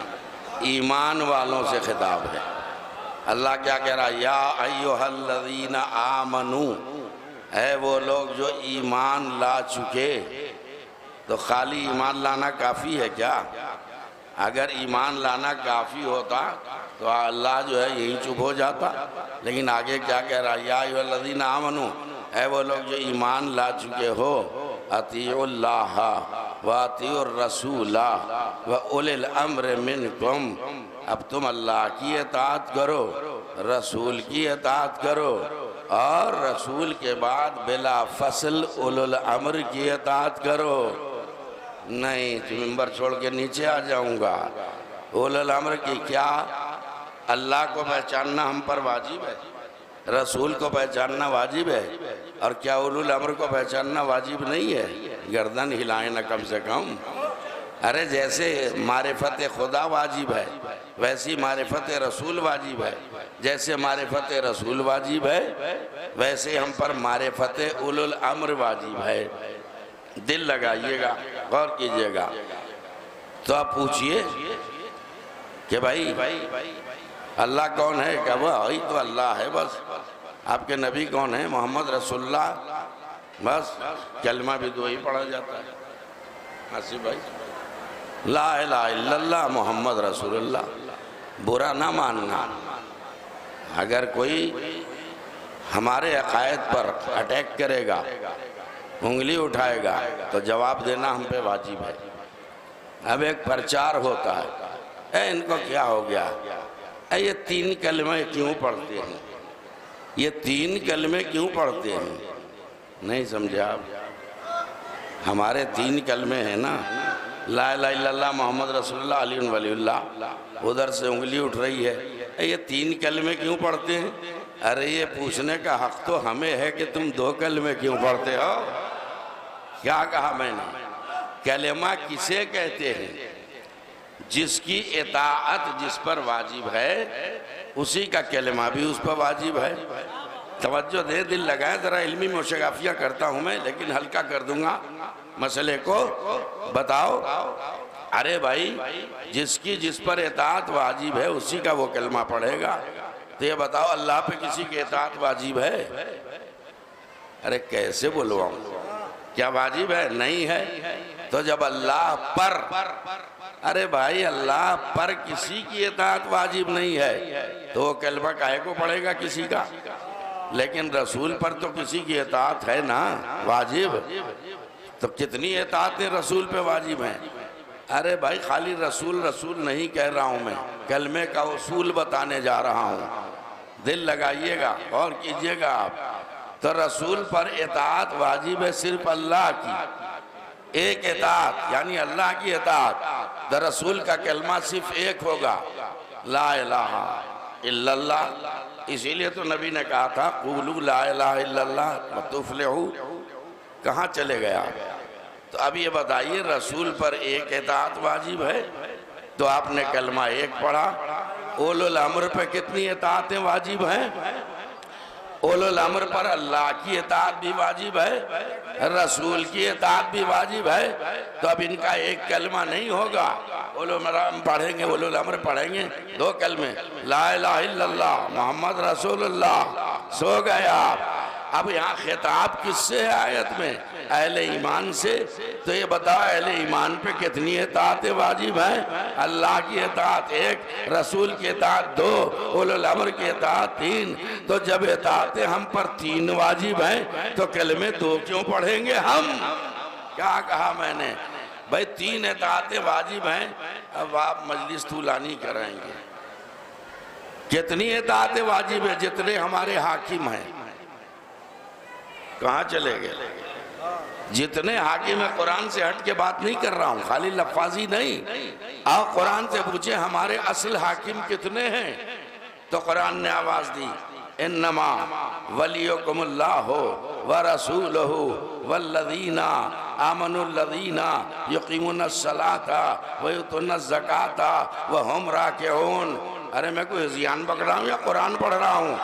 ईमान वालों से खिताब है। अल्लाह क्या कह रहा है? या अय्युहल्लज़ीना आमनू, है वो लोग जो ईमान ला चुके। तो खाली ईमान लाना काफ़ी है क्या? अगर ईमान लाना काफ़ी होता तो अल्लाह जो है यही चुप हो जाता। लेकिन आगे क्या कह रहा है? या अय्युहल्लज़ीना आमनू, है वो लोग जो ईमान ला चुके हो, अतीउल्लाह व अतीउर रसूला व उलिल अम्र मिनकुम। अब तुम अल्लाह की इताअत करो, रसूल की इताअत करो, और रसूल के बाद बिला फसल उलुल अम्र की इताअत करो। नहीं तो मिंबर छोड़ के नीचे आ जाऊंगा। उलुल अम्र की क्या? अल्लाह को पहचानना हम पर वाजिब है, रसूल को पहचानना वाजिब है, और क्या उलुल अम्र को पहचानना वाजिब नहीं है? गर्दन हिलाए ना कम से कम। अरे जैसे मारिफत खुदा वाजिब है वैसी मारिफत रसूल वाजिब है। जैसे मारिफत रसूल वाजिब है वैसे हम पर मारिफत उलुल अम्र वाजिब है। दिल लगाइएगा, गौर कीजिएगा। तो आप पूछिए कि भाई अल्लाह कौन है? क्या वही तो अल्लाह है बस। आपके नबी कौन है? मोहम्मद रसूलुल्लाह। बस कलमा भी दो ही पढ़ा जाता है। आसिफ भाई, ला इलाहा इल्लल्लाह मोहम्मद रसूलुल्लाह। बुरा ना मानना। अगर कोई हमारे अकायद पर अटैक करेगा, उंगली उठाएगा, तो जवाब देना हम पे वाजिब है। अब एक प्रचार होता है, इनको क्या हो गया, ये तीन कलमे क्यों पढ़ते हैं, ये तीन कलमे क्यों पढ़ते हैं? नहीं समझे आप? हमारे तीन कलमे हैं ना, ला इलाहा इल्लल्लाह मोहम्मद रसूलुल्लाह अली वलीउल्लाह। उधर से उंगली उठ रही है, ये तीन कलमे क्यों पढ़ते हैं? अरे ये पूछने का हक तो हमें है कि तुम दो कलमे क्यों पढ़ते हो। क्या कहा मैंने? कलमा किसे कहते हैं? जिसकी इताअत जिस पर वाजिब है उसी का कलमा भी उस पर वाजिब है। तवज्जो दे, दिल लगाए जरा। इल्मी मुशगाफिया करता हूँ मैं, लेकिन हल्का कर दूंगा मसले को। बताओ, अरे भाई जिसकी जिस पर इताअत वाजिब है उसी का वो कलमा पढ़ेगा। तो ये बताओ अल्लाह पे किसी की इताअत वाजिब है? अरे कैसे बुलवाऊं? क्या वाजिब है? नहीं है। तो जब अल्लाह पर, अरे भाई अल्लाह पर किसी की इताअत वाजिब नहीं है तो वो कलमा काहे को पढ़ेगा किसी का? लेकिन रसूल पर तो किसी की इताअत है ना वाजिब। तो कितनी इताअतें रसूल पे वाजिब हैं? अरे भाई खाली रसूल रसूल नहीं कह रहा हूँ मैं, कलमे का उसूल बताने जा रहा हूँ। दिल लगाइएगा और कीजिएगा आप। तो रसूल पर इताअत वाजिब है सिर्फ अल्लाह की, एक इताअत यानी अल्लाह की इताअत। तो रसूल का कलमा सिर्फ एक होगा, ला इलाहा इल्लल्लाह। इसीलिए तो नबी ने कहा था क़ूलू ला इलाहा इल्लल्लाह व तुफ़्लिहू। कहाँ चले गया? तो अब ये बताइए, रसूल पर एक इताअत वाजिब है तो आपने कलमा एक पढ़ा। उलुल अम्र पे कितनी इताअतें वाजिब हैं? उलुल अम्र पर अल्लाह की इताअत भी वाजिब है, रसूल की इताअत भी वाजिब है। तो अब इनका एक कलमा नहीं होगा। उलुल अम्र पढ़ेंगे, उलुल अम्र पढ़ेंगे, दो कलमे, ला इलाहा इल्लल्लाह मोहम्मद रसूलुल्लाह। सो गया। अब यहाँ खिताब किससे है आयत में? अहले ईमान से। तो ये बताओ अहले ईमान पे कितनी इताअत वाजिब हैं? अल्लाह की इताअत एक, रसूल की इताअत दो, उलुल अम्र की इताअत तीन। तो जब इताअतें हम पर तीन वाजिब हैं तो कलमे दो क्यों पढ़ेंगे हम? क्या कहा मैंने? भाई 3 इताअतें वाजिब हैं, अब आप मजलिस तूलानी कराएंगे। कितनी इताअतें वाजिब है? जितने हमारे हाकिम हैं। कहाँ चले गए? जितने हाकिम है, कुरान से हट के बात नहीं कर रहा हूँ, खाली लफ्ज़ी नहीं। आओ कुरान से पूछे हमारे असल हाकिम कितने हैं? तो कुरान ने आवाज दी, इन्नमा वलियुकुमुल्लाहु व रसूलुहु वल्लज़ीना आमनुल्लज़ीना युक़ीमुनस्सलाता व युतुनज़्ज़काता व हुम राकिऊन। अरे मैं कोई ज़ियान पकड़ रहा हूँ या कुरान पढ़ रहा हूँ?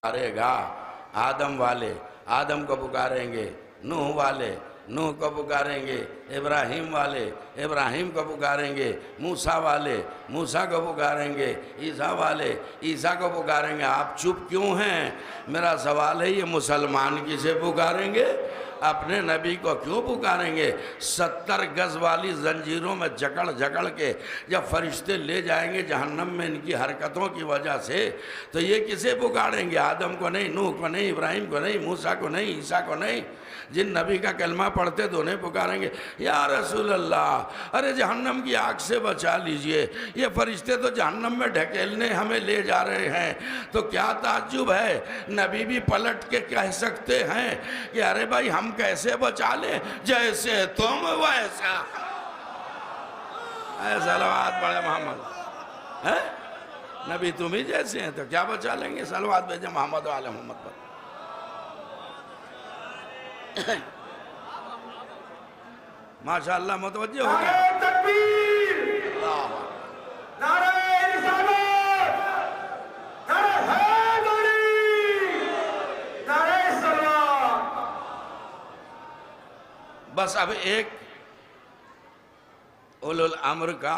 पुकारेगा आदम वाले आदम को पुकारेंगे, नूह वाले नूह को पुकारेंगे, इब्राहिम वाले इब्राहिम को पुकारेंगे, मूसा वाले मूसा को पुकारेंगे, ईसा वाले ईसा को पुकारेंगे। आप चुप क्यों हैं? मेरा सवाल है, ये मुसलमान किसे पुकारेंगे? अपने नबी को क्यों पुकारेंगे? 70 गज वाली जंजीरों में जकड़ जकड़ के जब फरिश्ते ले जाएंगे जहन्नम में इनकी हरकतों की वजह से, तो ये किसे पुकारेंगे? आदम को नहीं, नूह को नहीं, इब्राहिम को नहीं, मूसा को नहीं, ईसा को नहीं। जिन नबी का कलमा पढ़ते तो उन्हें पुकारेंगे, या रसूल अल्लाह, अरे जहन्नम की आग से बचा लीजिए, ये फरिश्ते तो जहन्नम में ढकेलने हमें ले जा रहे हैं। तो क्या ताज्जुब है, नबी भी पलट के कह सकते हैं कि अरे भाई हम कैसे बचा लें, जैसे तुम वैसा। सलवात पढ़े मोहम्मद है, नबी तुम ही जैसे हैं तो क्या बचा लेंगे? सलवात भेजे मोहम्मद वाले मोहम्मद पर। माशाअल्लाह मुतवज्जे हो गए। बस अब एक उलुल अम्र का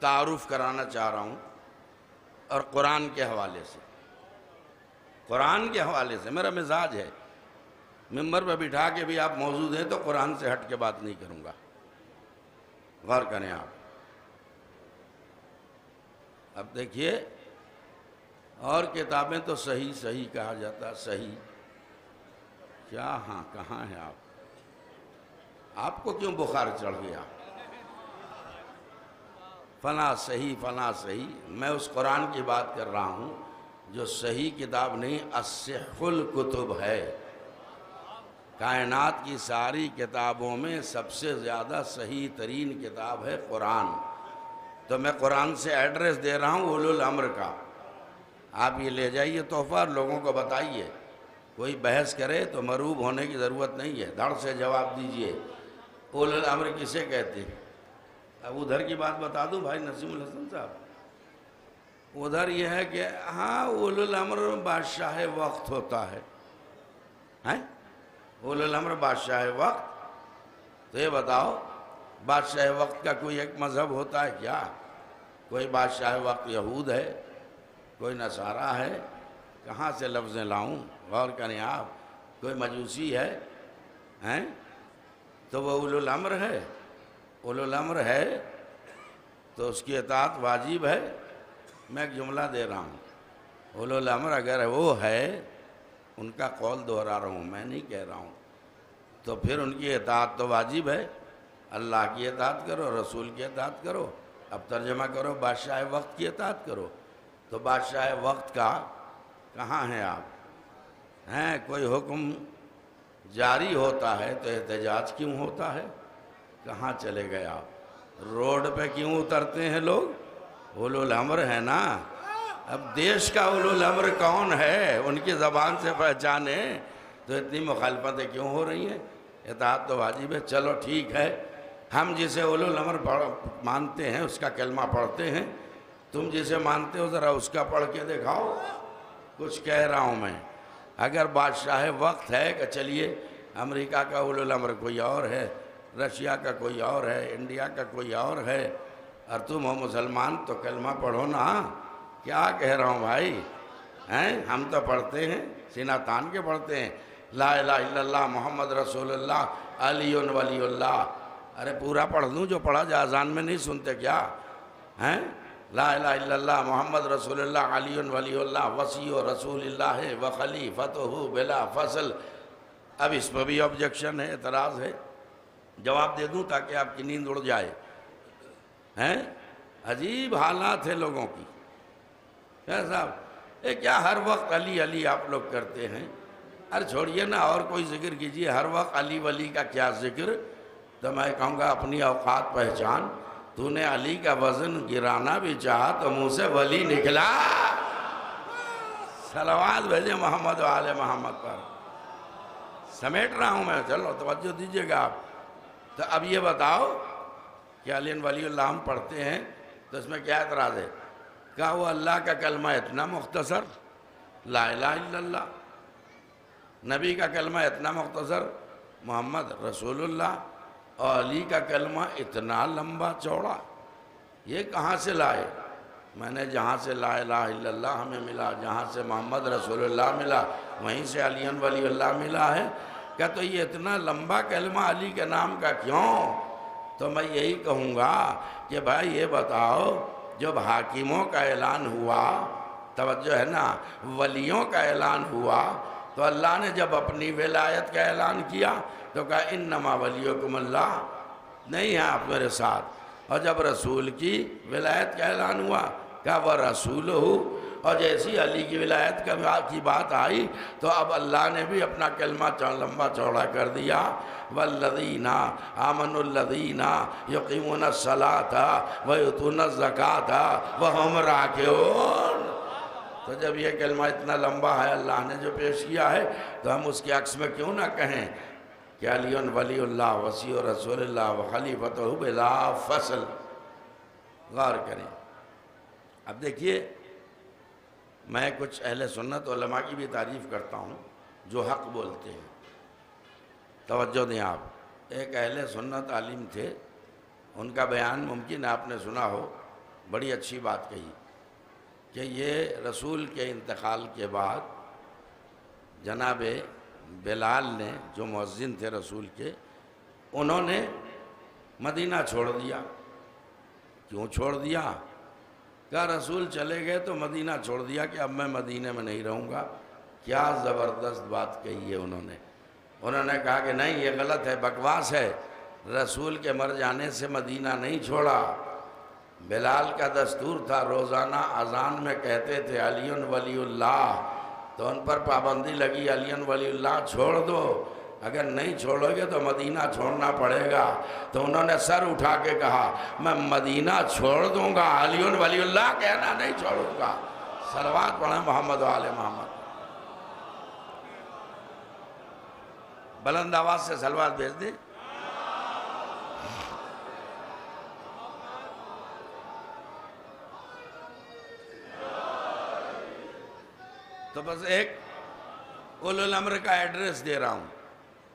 तारुफ कराना चाह रहा हूँ, और कुरान के हवाले से, कुरान के हवाले से मेरा मिजाज है, मिंबर पर बिठा के भी आप मौजूद हैं तो कुरान से हट के बात नहीं करूँगा, गौर करें आप। अब देखिए, और किताबें तो सही सही कहा जाता, सही क्या? हाँ, कहाँ है आप? आपको क्यों बुखार चढ़ गया? फला सही फला सही। मैं उस कुरान की बात कर रहा हूँ जो सही किताब नहीं, अस्सिहुल कुतुब है। कायनात की सारी किताबों में सबसे ज़्यादा सही तरीन किताब है कुरान। तो मैं कुरान से एड्रेस दे रहा हूँ उलुल अम्र का। आप ये ले जाइए तोहफा, लोगों को बताइए। कोई बहस करे तो मरूब होने की ज़रूरत नहीं है, धड़ से जवाब दीजिए। उलुल अम्र किसे कहते हैं? अब उधर की बात बता दूं भाई नसीमुल हसन साहब, उधर ये है कि हाँ उलुल अम्र बादशाह वक्त होता है, हैं? उलुल अम्र बादशाह वक्त। तो ये बताओ बादशाह वक्त का कोई एक मज़हब होता है क्या? कोई बादशाह वक्त यहूद है, कोई नसारा है, कहाँ से लफ्ज़ें लाऊं? गौर करें आप। कोई मजूसी है, हैं? तो वो उलुल अम्र है। उलुल अम्र है तो उसकी इताअत वाजिब है। मैं एक जुमला दे रहा हूँ, उलुल अम्र अगर वो है, उनका कौल दोहरा रहा हूँ, मैं नहीं कह रहा हूँ, तो फिर उनकी इताअत तो वाजिब है। अल्लाह की इताअत करो, रसूल की इताअत करो। अब तर्जमा करो, बादशाह वक्त की इताअत करो। तो बादशाह वक्त का कहाँ हैं आप? हैं? कोई हुक्म जारी होता है तो एहतजाज क्यों होता है? कहाँ चले गए आप? रोड पे क्यों उतरते हैं लोग? उलुल अम्र है ना। अब देश का उलुल अम्र कौन है, उनकी ज़बान से पहचाने। तो इतनी मुखालफतें क्यों हो रही हैं? इताअत तो वाजिब है। चलो ठीक है, हम जिसे उलुल अम्र मानते हैं उसका कलमा पढ़ते हैं, तुम जिसे मानते हो ज़रा उसका पढ़ के दिखाओ। कुछ कह रहा हूँ मैं। अगर बादशाह वक्त है कि चलिए अमेरिका का उलुल अम्र कोई और है, रशिया का कोई और है, इंडिया का कोई और है, और तुम हो मुसलमान तो कलमा पढ़ो ना। क्या कह रहा हूँ भाई, हैं? हम तो पढ़ते हैं, सीना तान के पढ़ते हैं, ला इलाहा इल्लल्लाह मोहम्मद रसूलुल्लाह अलीउन वलीउल्लाह। अरे पूरा पढ़ दूँ जो पढ़ा जाए, अज़ान में नहीं सुनते क्या? हैं? ला इलाहा इल्लल्लाह मोहम्मद रसूलुल्लाह अलीउन वलीउल्लाह वसीयो रसूलिल्लाह व खलीफतहु बिला फसल। अब इस पर भी ऑब्जेक्शन है, एतराज़ है। जवाब दे दूं ताकि आपकी नींद उड़ जाए। हैं? अजीब हालात है लोगों की। क्या साहब, ये क्या हर वक्त अली अली आप लोग करते हैं? अरे छोड़िए ना, और कोई जिक्र कीजिए। हर वक्त अली वली का क्या जिक्र? तो मैं कहूँगा अपनी औकात पहचान। तूने अली का वजन गिराना भी चाहा तो मुँह से वली निकला। सलावत भेजे मोहम्मद वाले मोहम्मद पर। समेट रहा हूँ मैं, चलो तवज्जो दीजिएगा आप। तो अब ये बताओ कि अली वलीउल्लाह हम पढ़ते हैं तो इसमें क्या एतराज़ है? क्या वो अल्लाह का कलमा इतना मुख्तसर, ला इलाहा इल्लल्लाह। नबी का कलमा इतना मुख्तसर, मोहम्मद रसूलुल्लाह। और अली का कलमा इतना लंबा चौड़ा, ये कहाँ से लाए? मैंने जहाँ से ला इलाहा इल्लल्लाह हमें मिला, जहाँ से मोहम्मद रसूलुल्लाह मिला, वहीं से अली वलीउल्लाह मिला है। क्या तो ये इतना लंबा कलमा अली के नाम का क्यों? तो मैं यही कहूँगा कि भाई ये बताओ, जब हाकिमों का ऐलान हुआ, तवज्जो है ना, वलियों का ऐलान हुआ, तो अल्लाह ने जब अपनी विलायत का ऐलान किया तो कहा इन्नमा वलियुकुम अल्लाह, नहीं है आप मेरे साथ। और जब रसूल की विलायत का ऐलान हुआ कहा वह रसूल हो। और जैसी अली की विलायत की बात आई तो अब अल्लाह ने भी अपना कलमा लंबा चौड़ा कर दिया। वल्लज़ीना आमनुल्लज़ीना युक़ीमूना सलाता व युतूना ज़काता व हुम राकिऊन। तो जब ये कलमा इतना लंबा है अल्लाह ने जो पेश किया है, तो हम उसके अक्स में क्यों ना कहें कि अलीउन वलीउल्लाह वसीयो रसूलुल्लाह व खलीफतहु बिला फसल। गौर करें। अब देखिए, मैं कुछ अहले सुन्नत उलमा की भी तारीफ़ करता हूँ जो हक़ बोलते हैं। तवज्जो दें आप। एक अहले सुन्नत आलिम थे, उनका बयान मुमकिन आपने सुना हो, बड़ी अच्छी बात कही कि ये रसूल के इंतकाल के बाद जनाब बिलाल ने, जो मुअज्जिन थे रसूल के, उन्होंने मदीना छोड़ दिया। क्यों छोड़ दिया? कहा रसूल चले गए तो मदीना छोड़ दिया कि अब मैं मदीने में नहीं रहूँगा। क्या ज़बरदस्त बात कही है उन्होंने। उन्होंने कहा कि नहीं, ये गलत है, बकवास है, रसूल के मर जाने से मदीना नहीं छोड़ा। बिलाल का दस्तूर था, रोज़ाना अजान में कहते थे अलीउन वलीउल्लाह, तो उन पर पाबंदी लगी अलीउन वलीउल्लाह छोड़ दो, अगर नहीं छोड़ोगे तो मदीना छोड़ना पड़ेगा। तो उन्होंने सर उठा के कहा मैं मदीना छोड़ दूंगा, अलीउन वलीउल्लाह कहना नहीं छोड़ूंगा। सलवात पढ़े मोहम्मद वाले मोहम्मद। बुलंद आवाज से सलवात भेज दे। तो बस एक उलुल अम्र का एड्रेस दे रहा हूँ।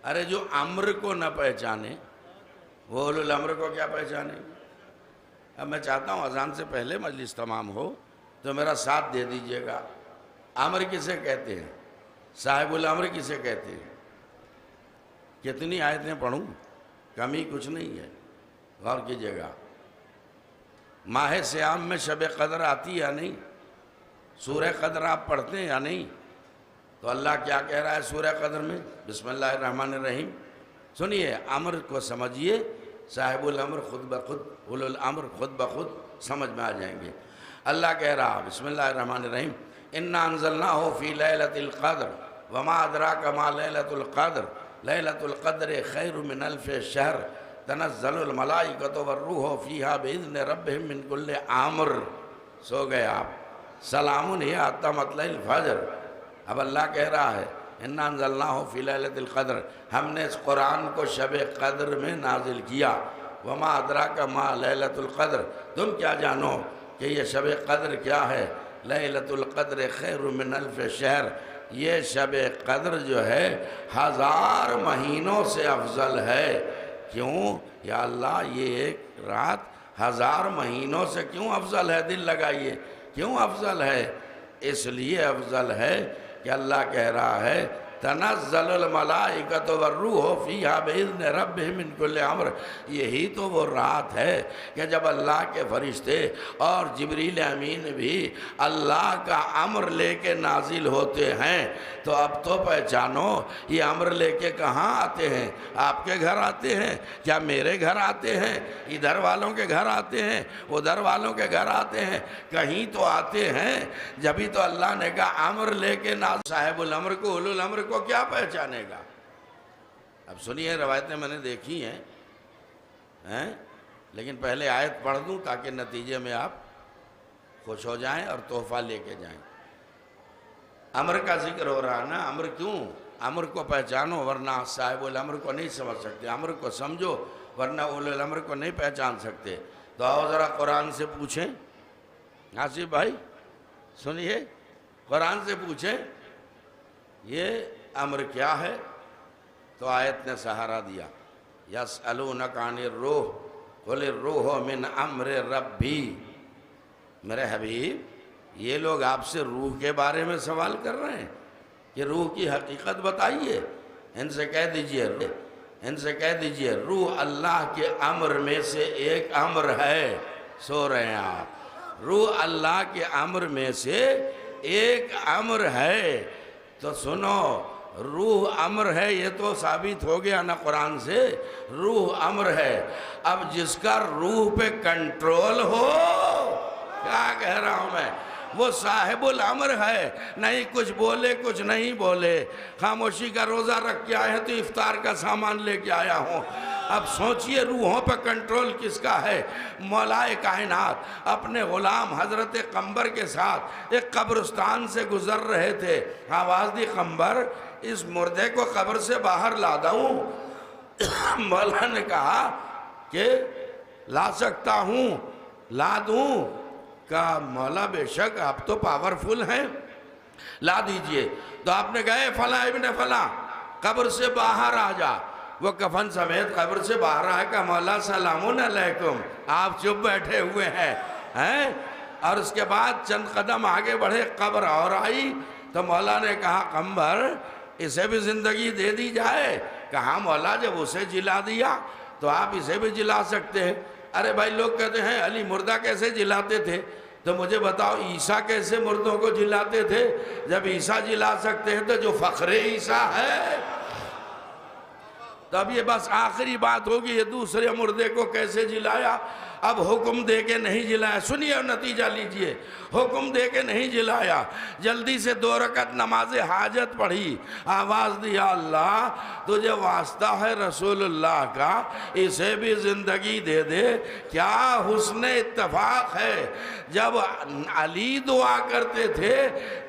अरे जो अम्र को न पहचाने वो उलुल अम्र को क्या पहचाने। अब मैं चाहता हूँ अजान से पहले मजलिस तमाम हो तो मेरा साथ दे दीजिएगा। अम्र किसे कहते हैं, साहिबुल अम्र किसे कहते हैं। कितनी आयतें पढ़ूँ, कमी कुछ नहीं है, गौर कीजिएगा। माह सियाम में शब कदर आती या नहीं, सूरह कदर आप पढ़ते हैं या नहीं। तो अल्लाह क्या कह रहा है सूरह कदर में, बिस्मिल्लाहिर्रहमानिर्रहीम। सुनिए, अम्र को समझिए, साहिबुल अम्र खुद ब खुद, उलुल अम्र खुद ब खुद समझ में आ जाएंगे। अल्लाह कह रहा बिस्मिल्लाहिर्रहमानिर्रहीम, इन्ना अंज़लनाहु फी लैलतिल क़द्र वमा अदराका मा लैलतुल क़द्र लैलतुल क़द्र खैरुम मिन अल्फ़ि शहर तनज़्ज़लुल मलाइकतु वर्रूहु फ़ीहा बिइज़्नि रब्बिहिम मिन कुल्लि अम्र। सो गए आप, सलामुन हिय हत्ता मतलइल फ़ज्र। अब अल्लाह कह रहा है इन्ना अंज़लनाहु फ़ी लैलतिल क़द्र, हमने इस कुरान को शब क़द्र में नाजिल किया। वमा अदराका मा लैलतुल क़द्र, तुम क्या जानो कि ये शब क़द्र क्या है। लैलतुल क़द्र खैरुम मिन अल्फ़ि शहर, ये शब क़द्र जो है 1000 महीनों से अफजल है। क्यों या अल्लाह, ये एक रात 1000 महीनों से क्यों अफजल है। दिल लगाइए, क्यों अफजल है। इसलिए अफजल है कि अल्लाह कह रहा है तनज़्ज़लुल मलाइकतु वर्रूहु फ़ीहा बिइज़्नि रब्बिहिम मिन कुल्लि अम्र। यही तो वो रात है कि जब अल्लाह के फरिश्ते और जिब्रील अमीन भी अल्लाह का अम्र लेके नाजिल होते हैं। तो अब तो पहचानो ये अम्र लेके कहाँ आते हैं। आपके घर आते हैं क्या, मेरे घर आते हैं, इधर वालों के घर आते हैं, उधर वालों के घर आते हैं, कहीं तो आते हैं। जभी तो अल्लाह ने कहा अम्र लेके नाजिल। साहिबुल अम्र को उलुल अम्र को क्या पहचानेगा। अब सुनिए, रवायतें मैंने देखी हैं, लेकिन पहले आयत पढ़ दूं ताकि नतीजे में आप खुश हो जाएं और तोहफा लेके जाएं। अम्र का जिक्र हो रहा है ना, अम्र क्यों, अम्र को पहचानो वरना साहिबुल अम्र को नहीं समझ सकते। अम्र को समझो वरना उलुल अम्र को नहीं पहचान सकते। तो आओ ज़रा कुरान से पूछें। आसिफ भाई सुनिए, कुरान से पूछें ये अम्र क्या है। तो आयत ने सहारा दिया, यसअलूनका अनिर रूह कुलिर रूह मिन अम्रि रब्बी। मेरे हबीब, ये लोग आपसे रूह के बारे में सवाल कर रहे हैं कि रूह की हकीकत बताइए। इनसे कह दीजिए रूह अल्लाह के अम्र में से एक अम्र है। सो रहे हैं आप, रूह अल्लाह के अम्र में से एक अम्र है। तो सुनो, रूह अम्र है ये तो साबित हो गया ना कुरान से, रूह अम्र है। अब जिसका रूह पे कंट्रोल हो, क्या कह रहा हूं मैं, वो साहिबुल अम्र है। नहीं कुछ बोले कुछ नहीं बोले, खामोशी का रोज़ा रख के आए हैं तो इफ्तार का सामान लेके आया हूँ। अब सोचिए रूहों पर कंट्रोल किसका है। मौलाए कायनात अपने ग़ुलाम हज़रत कम्बर के साथ एक कब्रिस्तान से गुज़र रहे थे। आवाज़ दी कम्बर, इस मुर्दे को कब्र से बाहर ला दूँ। मौला ने कहा कि ला सकता हूँ, ला दूँ। कहा मौला बेशक आप तो पावरफुल हैं, ला दीजिए। तो आपने कहा फला इब्ने फला कब्र से बाहर आ जा। वो कफन समेत कब्र से बाहर आया। कहा मौला सलामुन अलैकुम, आप चुप बैठे हुए हैं। और उसके बाद चंद कदम आगे बढ़े, कब्र और आई। तो मौला ने कहा कम्बर इसे भी ज़िंदगी दे दी जाए। कहा मौला जब उसे जिला दिया तो आप इसे भी जिला सकते हैं। अरे भाई लोग कहते हैं अली मुर्दा कैसे जिलाते थे। तो मुझे बताओ ईसा कैसे मुर्दों को जिलाते थे? जब ईसा जिला सकते हैं तो जो फखरे ईसा है, तब ये बस आखिरी बात होगी, ये दूसरे मुर्दे को कैसे जिलाया? अब हुक्म दे के नहीं जिलाया, सुनिए और नतीजा लीजिए। हुक्म दे के नहीं जिलाया, जल्दी से 2 रकत नमाज हाजत पढ़ी, आवाज़ दिया अल्लाह तुझे वास्ता है रसूलुल्लाह का, इसे भी ज़िंदगी दे दे। क्या हुस्न इत्तफाक है, जब अली दुआ करते थे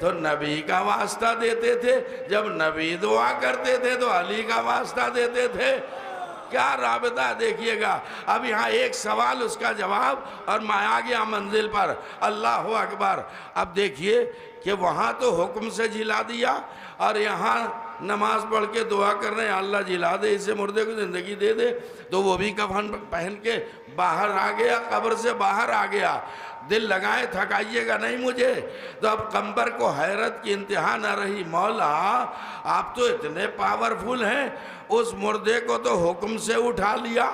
तो नबी का वास्ता देते थे, जब नबी दुआ करते थे तो अली का वास्ता देते थे। क्या राबता देखिएगा। अब यहाँ एक सवाल उसका जवाब और मैं आ गया मंजिल पर। अल्लाह अकबर। अब देखिए कि वहाँ तो हुक्म से जिला दिया और यहाँ नमाज पढ़ के दुआ कर रहे हैं अल्लाह जिला दे, इसे मुर्दे को ज़िंदगी दे दे। तो वो भी कफन पहन के बाहर आ गया, कब्र से बाहर आ गया। दिल लगाए थकाइएगा नहीं मुझे। तो अब कंबर को हैरत की इंतहा न रही, मौला आप तो इतने पावरफुल हैं, उस मुर्दे को तो हुक्म से उठा लिया,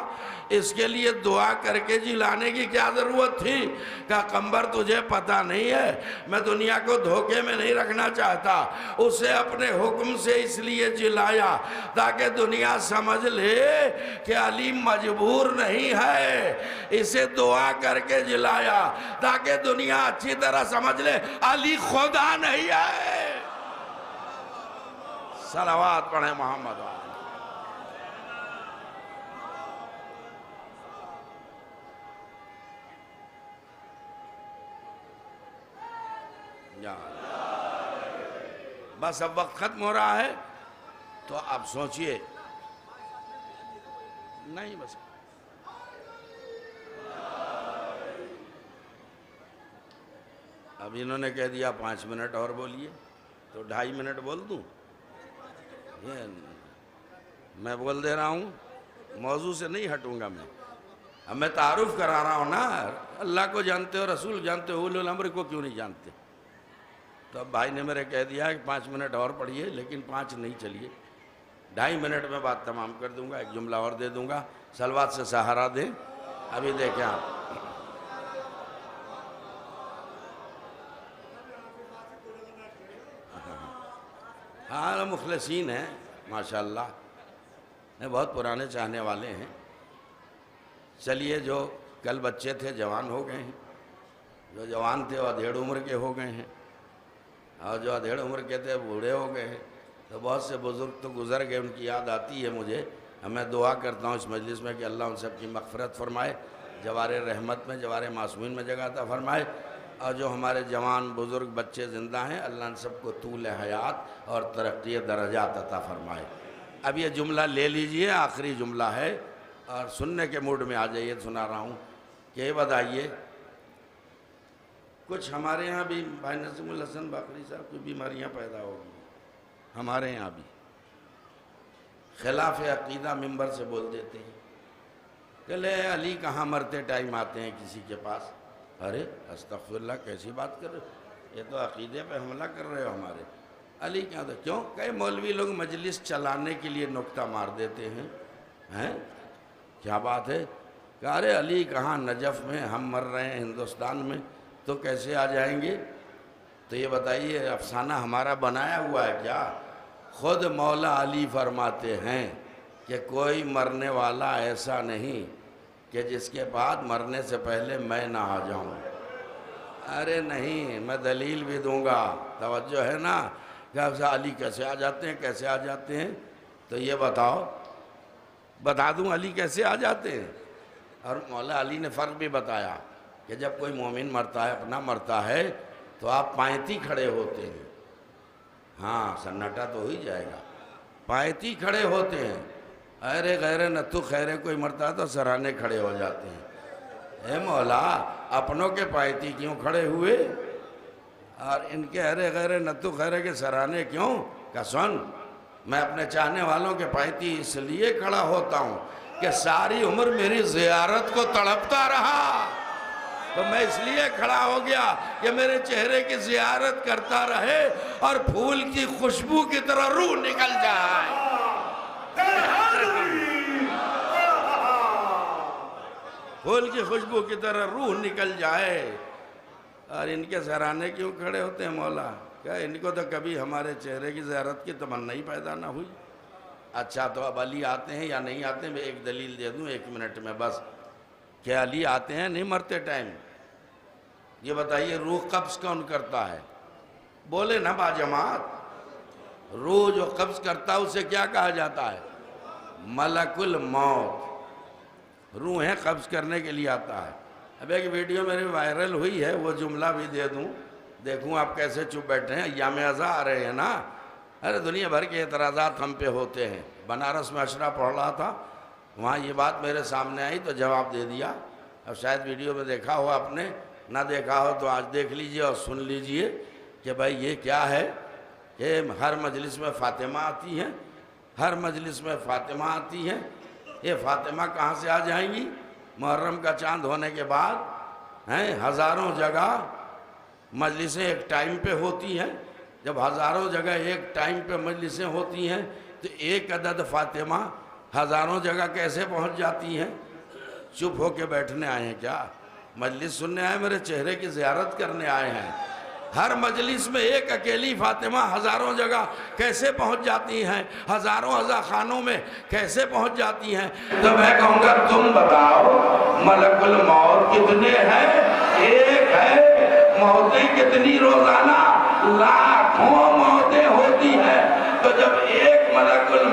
इसके लिए दुआ करके जिलाने की क्या ज़रूरत थी? कहा कंबर तुझे पता नहीं है, मैं दुनिया को धोखे में नहीं रखना चाहता, उसे अपने हुक्म से इसलिए जिलाया ताकि दुनिया समझ ले कि अली मजबूर नहीं है, इसे दुआ करके जिलाया ताकि दुनिया अच्छी तरह समझ ले अली खुदा नहीं है। सलावत पढ़े मोहम्मद। बस अब वक्त खत्म हो रहा है, तो अब सोचिए। नहीं बस अब इन्होंने कह दिया 5 मिनट और बोलिए, तो 2.5 मिनट बोल दूं? ये मैं बोल दे रहा हूँ, मौजू से नहीं हटूंगा मैं। अब मैं तारुफ करा रहा हूँ ना, अल्लाह को जानते हो, रसूल जानते हो, उलुल अम्र को क्यों नहीं जानते? तो अब भाई ने मेरे कह दिया कि 5 मिनट और पढ़िए, लेकिन 5 नहीं, चलिए 2.5 मिनट में बात तमाम कर दूंगा। एक जुमला और दे दूंगा, सलवात से सहारा दें। अभी देखें आप, हाँ मुखलसीन हैं माशाल्लाह, बहुत पुराने चाहने वाले हैं। चलिए जो कल बच्चे थे जवान हो गए हैं, जो जवान थे वो अधेड़ उम्र के हो गए हैं, और जो अधेड़ उम्र के थे बूढ़े हो गए हैं। तो बहुत से बुज़ुर्ग तो गुज़र गए, उनकी याद आती है मुझे। मैं दुआ करता हूँ इस मजलिस में कि अल्लाह उन सब की मग़फ़िरत फरमाए, जवारे रहमत में, जवारे मासूमीन में जगह अता फरमाए। और जो हमारे जवान बुज़ुर्ग बच्चे ज़िंदा हैं, अल्लाह उन सबको तूल हयात और तरक्की दर्जात अता फरमाए। अब ये जुमला ले लीजिए, आखिरी जुमला है, और सुनने के मूड में आ जाइए। सुना रहा हूँ कि ये बताइए, कुछ हमारे यहाँ भी भाई नसीमुल हसन बाकरी साहब की बीमारियाँ पैदा होगी, हमारे यहाँ भी खिलाफ अकीदा मिंबर से बोल देते हैं कि ले अली कहाँ मरते टाइम आते हैं किसी के पास। अरे अस्तग़फिरुल्लाह, कैसी बात कर रहे हो, ये तो अकीदे पे हमला कर रहे हो हमारे। अली क्या तो क्यों? कई मौलवी लोग मजलिस चलाने के लिए नुक्ता मार देते हैं, हैं क्या बात है? अरे अली कहाँ, नजफ़ में, हम मर रहे हैं हिंदुस्तान में, तो कैसे आ जाएंगे? तो ये बताइए, अफसाना हमारा बनाया हुआ है क्या? खुद मौला अली फरमाते हैं कि कोई मरने वाला ऐसा नहीं कि जिसके बाद मरने से पहले मैं ना आ जाऊं। अरे नहीं, मैं दलील भी दूंगा, तवज्जो है ना? क्या अली कैसे आ जाते हैं, कैसे आ जाते हैं? तो ये बताओ, बता दूं अली कैसे आ जाते हैं? और मौला अली ने फ़र्क भी बताया कि जब कोई मोमिन मरता है, अपना मरता है, तो आप पायती खड़े होते हैं। हाँ, सन्नाटा तो हो ही जाएगा, पायती खड़े होते हैं। अरे गैर नतु खैरे कोई मरता है तो सराहने खड़े हो जाते हैं। ए मौला, अपनों के पायती क्यों खड़े हुए और इनके अरे गैर नतु खैरे के सराहने क्यों? का सुन, मैं अपने चाहने वालों के पायती इसलिए खड़ा होता हूँ कि सारी उम्र मेरी ज़ियारत को तड़पता रहा, तो मैं इसलिए खड़ा हो गया कि मेरे चेहरे की ज़ियारत करता रहे और फूल की खुशबू की तरह रूह निकल जाए। फूल की खुशबू की तरह रूह निकल जाए। और इनके सराहने क्यों खड़े होते हैं मौला? क्या इनको तो कभी हमारे चेहरे की ज़ियारत की तमन्ना ही पैदा ना हुई। अच्छा तो अब अली आते हैं या नहीं आते? मैं एक दलील दे दूं 1 मिनट में बस। क्या अली आते हैं नहीं मरते टाइम? ये बताइए रूह कब्ज़ कौन करता है? बोले ना बाजमात। रूह जो कब्ज़ करता है उसे क्या कहा जाता है? मलकुल मौत। रूहें कब्ज़ करने के लिए आता है। अब एक वीडियो मेरी वायरल हुई है, वो जुमला भी दे दूं, देखूं आप कैसे चुप बैठे हैं। अय्याम अज़ा आ रहे हैं ना, अरे दुनिया भर के एतराज़ात हम पे होते हैं। बनारस में अशरा पढ़ रहा था, वहाँ ये बात मेरे सामने आई तो जवाब दे दिया। अब शायद वीडियो में देखा हो आपने, ना देखा हो तो आज देख लीजिए और सुन लीजिए कि भाई ये क्या है कि हर मजलिस में फ़ातिमा आती हैं, हर मजलिस में फ़ातिमा आती हैं। ये फ़ातिमा कहाँ से आ जाएंगी? मुहर्रम का चांद होने के बाद हैं, हज़ारों जगह मजलिसें एक टाइम पे होती हैं। जब हज़ारों जगह एक टाइम पे मजलिसें होती हैं तो एक अदद फ़ातिमा हज़ारों जगह कैसे पहुंच जाती हैं? चुप होके बैठने आए हैं क्या? मजलिस सुनने आए? मेरे चेहरे की ज़ियारत करने आए हैं? हर मजलिस में एक अकेली फ़ातिमा हज़ारों जगह कैसे पहुंच जाती हैं? हज़ारों अज़ा खानों में कैसे पहुंच जाती हैं? तो मैं कहूँगा तुम बताओ मलकुल मौत कितने हैं? एक है। मौतें कितनी रोज़ाना? लाखों मौतें होती हैं। तो जब एक मलकुल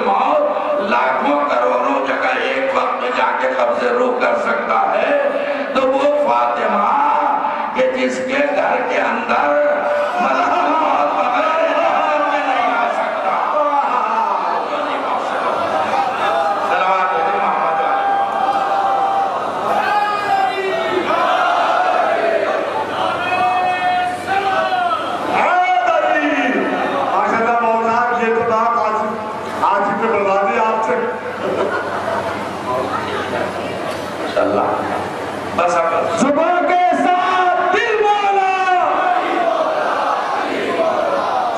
मौत लाखों करोड़ों जगह एक वक्त में जाके कब्ज़े रूह कर सकता है, तो वो फातिमा कि जिसके घर के अंदर मलकुल मौत बगैर इज़्ज़त में नहीं आ सकता। सलावत है मोहम्मद माशाअल्लाह मौला, ये तो बात आज ही पे बता दी आपसे। माशाअल्लाह। बस अब सुबह के साथ दिल बोला,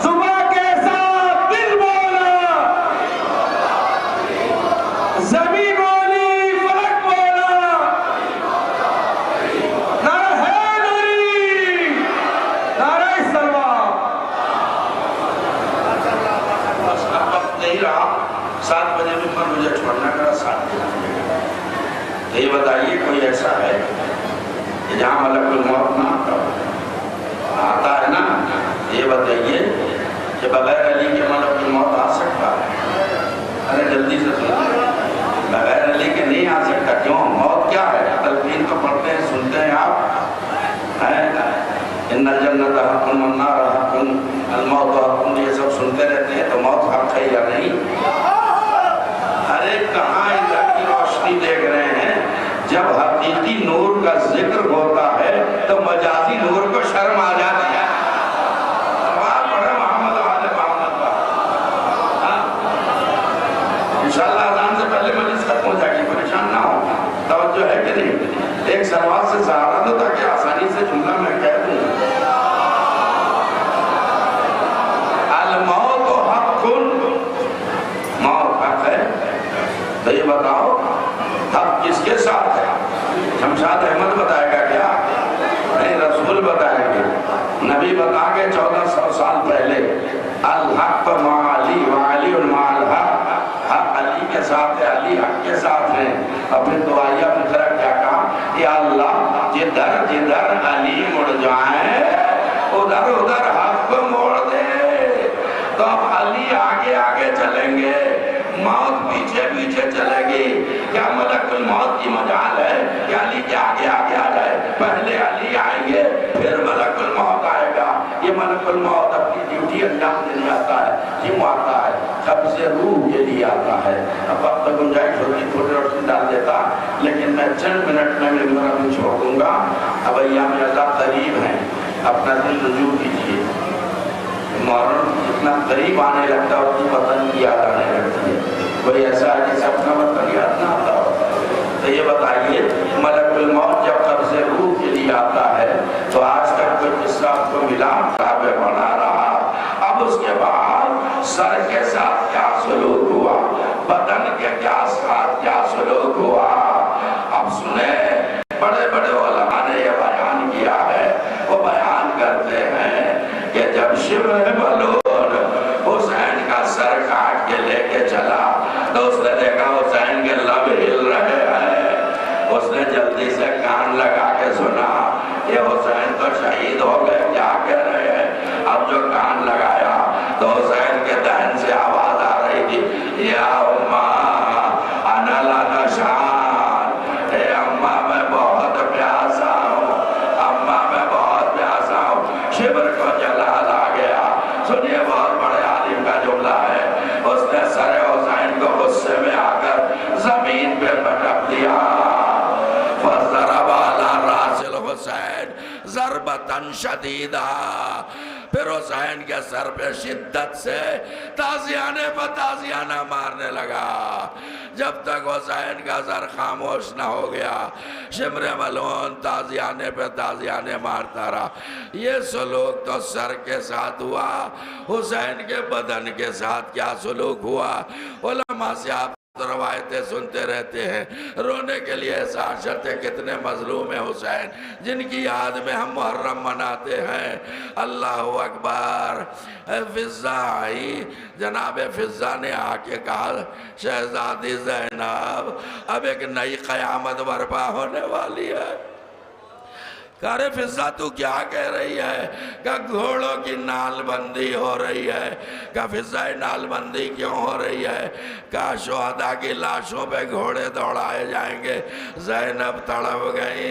सुबह के साथ दिल बोला, ज़मीन बोली फलक बोला, नारा हैदरी, नारा सलमान। बस अब वक्त नहीं रहा, 7 बजे में पर मुझे छोड़ना पड़ा। 7 बजे ये बताइए कोई ऐसा है कि जहाँ मलकुल मौत ना आता है ना? ये बताइए कि बगैर अली के मलकुल मौत आ सकता है? अरे जल्दी से सुनिए, बगैर अली के नहीं आ सकता। क्यों? मौत क्या है? तलकीन तो पढ़ते हैं, सुनते हैं आप हैं, इन्नल जन्नत हक़्क़ुन वन्नार हक़्क़ुन अल मौत हक़्क़ुन, ये सब सुनते रहते हैं। तो मौत हक़ है या नहीं? अरे कहाँ इधर की रोशनी देख रहे हैं? जब हकीकी नूर का जिक्र होता है तो मजाजी नूर को शर्म आ जाती है। इंशाअल्लाह अज़ान से पहले मजलिस खत्म हो जाएगी, परेशान ना हो। तवज्जो है कि नहीं? एक सलवात से सहारा दो ताकि आसानी से जुमला मैं कह दूं। अल मौत हक़्क़ुन, मौत हक है। तो ये बताओ हक किसके साथ है? शमशाद अहमद बताएगा क्या? नहीं, रसूल बताएंगे। नबी बता के 1400 साल पहले अल हक माली वाली और माल हक, हक अली के साथ है, अली हक के साथ है। और फिर दुआया फिक्र क्या कहा? या अल्लाह जिधर जिधर अली मुड़ जाए उधर उधर हक को मोड़ दे। तो अब अली आगे आगे चलेंगे, मौत पीछे पीछे चलेगी। क्या मलकुल मौत की मजाल है कि अली के आगे आगे आ जाए? पहले अली आएंगे फिर मलकुल मौत आएगा। ये मलकुल मौत अपनी ड्यूटी अंजाम देने आता है। क्यों आता है? कब्ज़े रूह के लिए आता है। अब वक्त तक गुंजाइश होगी थोड़ी रोशनी डाल देता, लेकिन मैं चंद मिनट में मेरा भी छोड़ दूंगा। अब अय्याम अज़ा करीब हैं, अपना दिल रुजू कीजिए। मुहर्रम जितना करीब आने लगता है उतनी वतन की याद आने लगती है। कोई ऐसा है जिसे अपना वतन याद ना आता हो? तो ये बताइए मलकुल मौत जब कब्ज़े रूह के लिए आता है तो आज तक कोई किस्सा आपको मिला? काबे बना रहा, अब उसके बाद सर के साथ क्या सलूक हुआ, बदन के साथ क्या सलूक हुआ? अब सुने, बड़े बड़े उलमा ने हुसैन के लब हिल रहे हैं। उसने जल्दी से कान लगा के सुना, ये हुसैन तो शहीद हो गए, क्या कह रहे हैं। अब जो कान लगाया तो हुसैन के दहन से आवाज आ रही थी, या उम्मा अना लनशान, हे अम्मा मैं बहुत प्यासा हूँ, अम्मा मैं बहुत प्यासा हूँ। शिब्र को जलाल आ गया। सुनिए, बहुत बड़े आलिम का जुमला है। उसने सरे हुसैन को गुस्से में आकर जमीन पे पटक दिया। रासिल हुसैन ज़रबतन शदीदा, फिर हुसैन के सर पे शिद्दत से ताज़ियाने पर ताज़ियाना मारने लगा। जब तक हुसैन का सर खामोश न हो गया, शिमरे मलून ताज़ियाने पे ताज़ियाने मारता रहा। ये सलूक तो सर के साथ हुआ, हुसैन के बदन के साथ क्या सलूक हुआ। उलमा से आप रवायतें सुनते रहते हैं, रोने के लिए साशत है। कितने मजलूम है हुसैन, जिनकी याद में हम मुहर्रम मनाते हैं। अल्लाह अकबर। फिज़ा आई, जनाब फिज़ा ने आके कहा, शहजादी ज़ैनब अब एक नई क़यामत बर्पा होने वाली है। अरे फिज़ा तू क्या कह रही है? क्या घोड़ों की नालबंदी हो रही है? क्या फिज़ा नालबंदी क्यों हो रही है? क्या शुहदा की लाशों पे घोड़े दौड़ाए जाएंगे? ज़ैनब तड़प गई,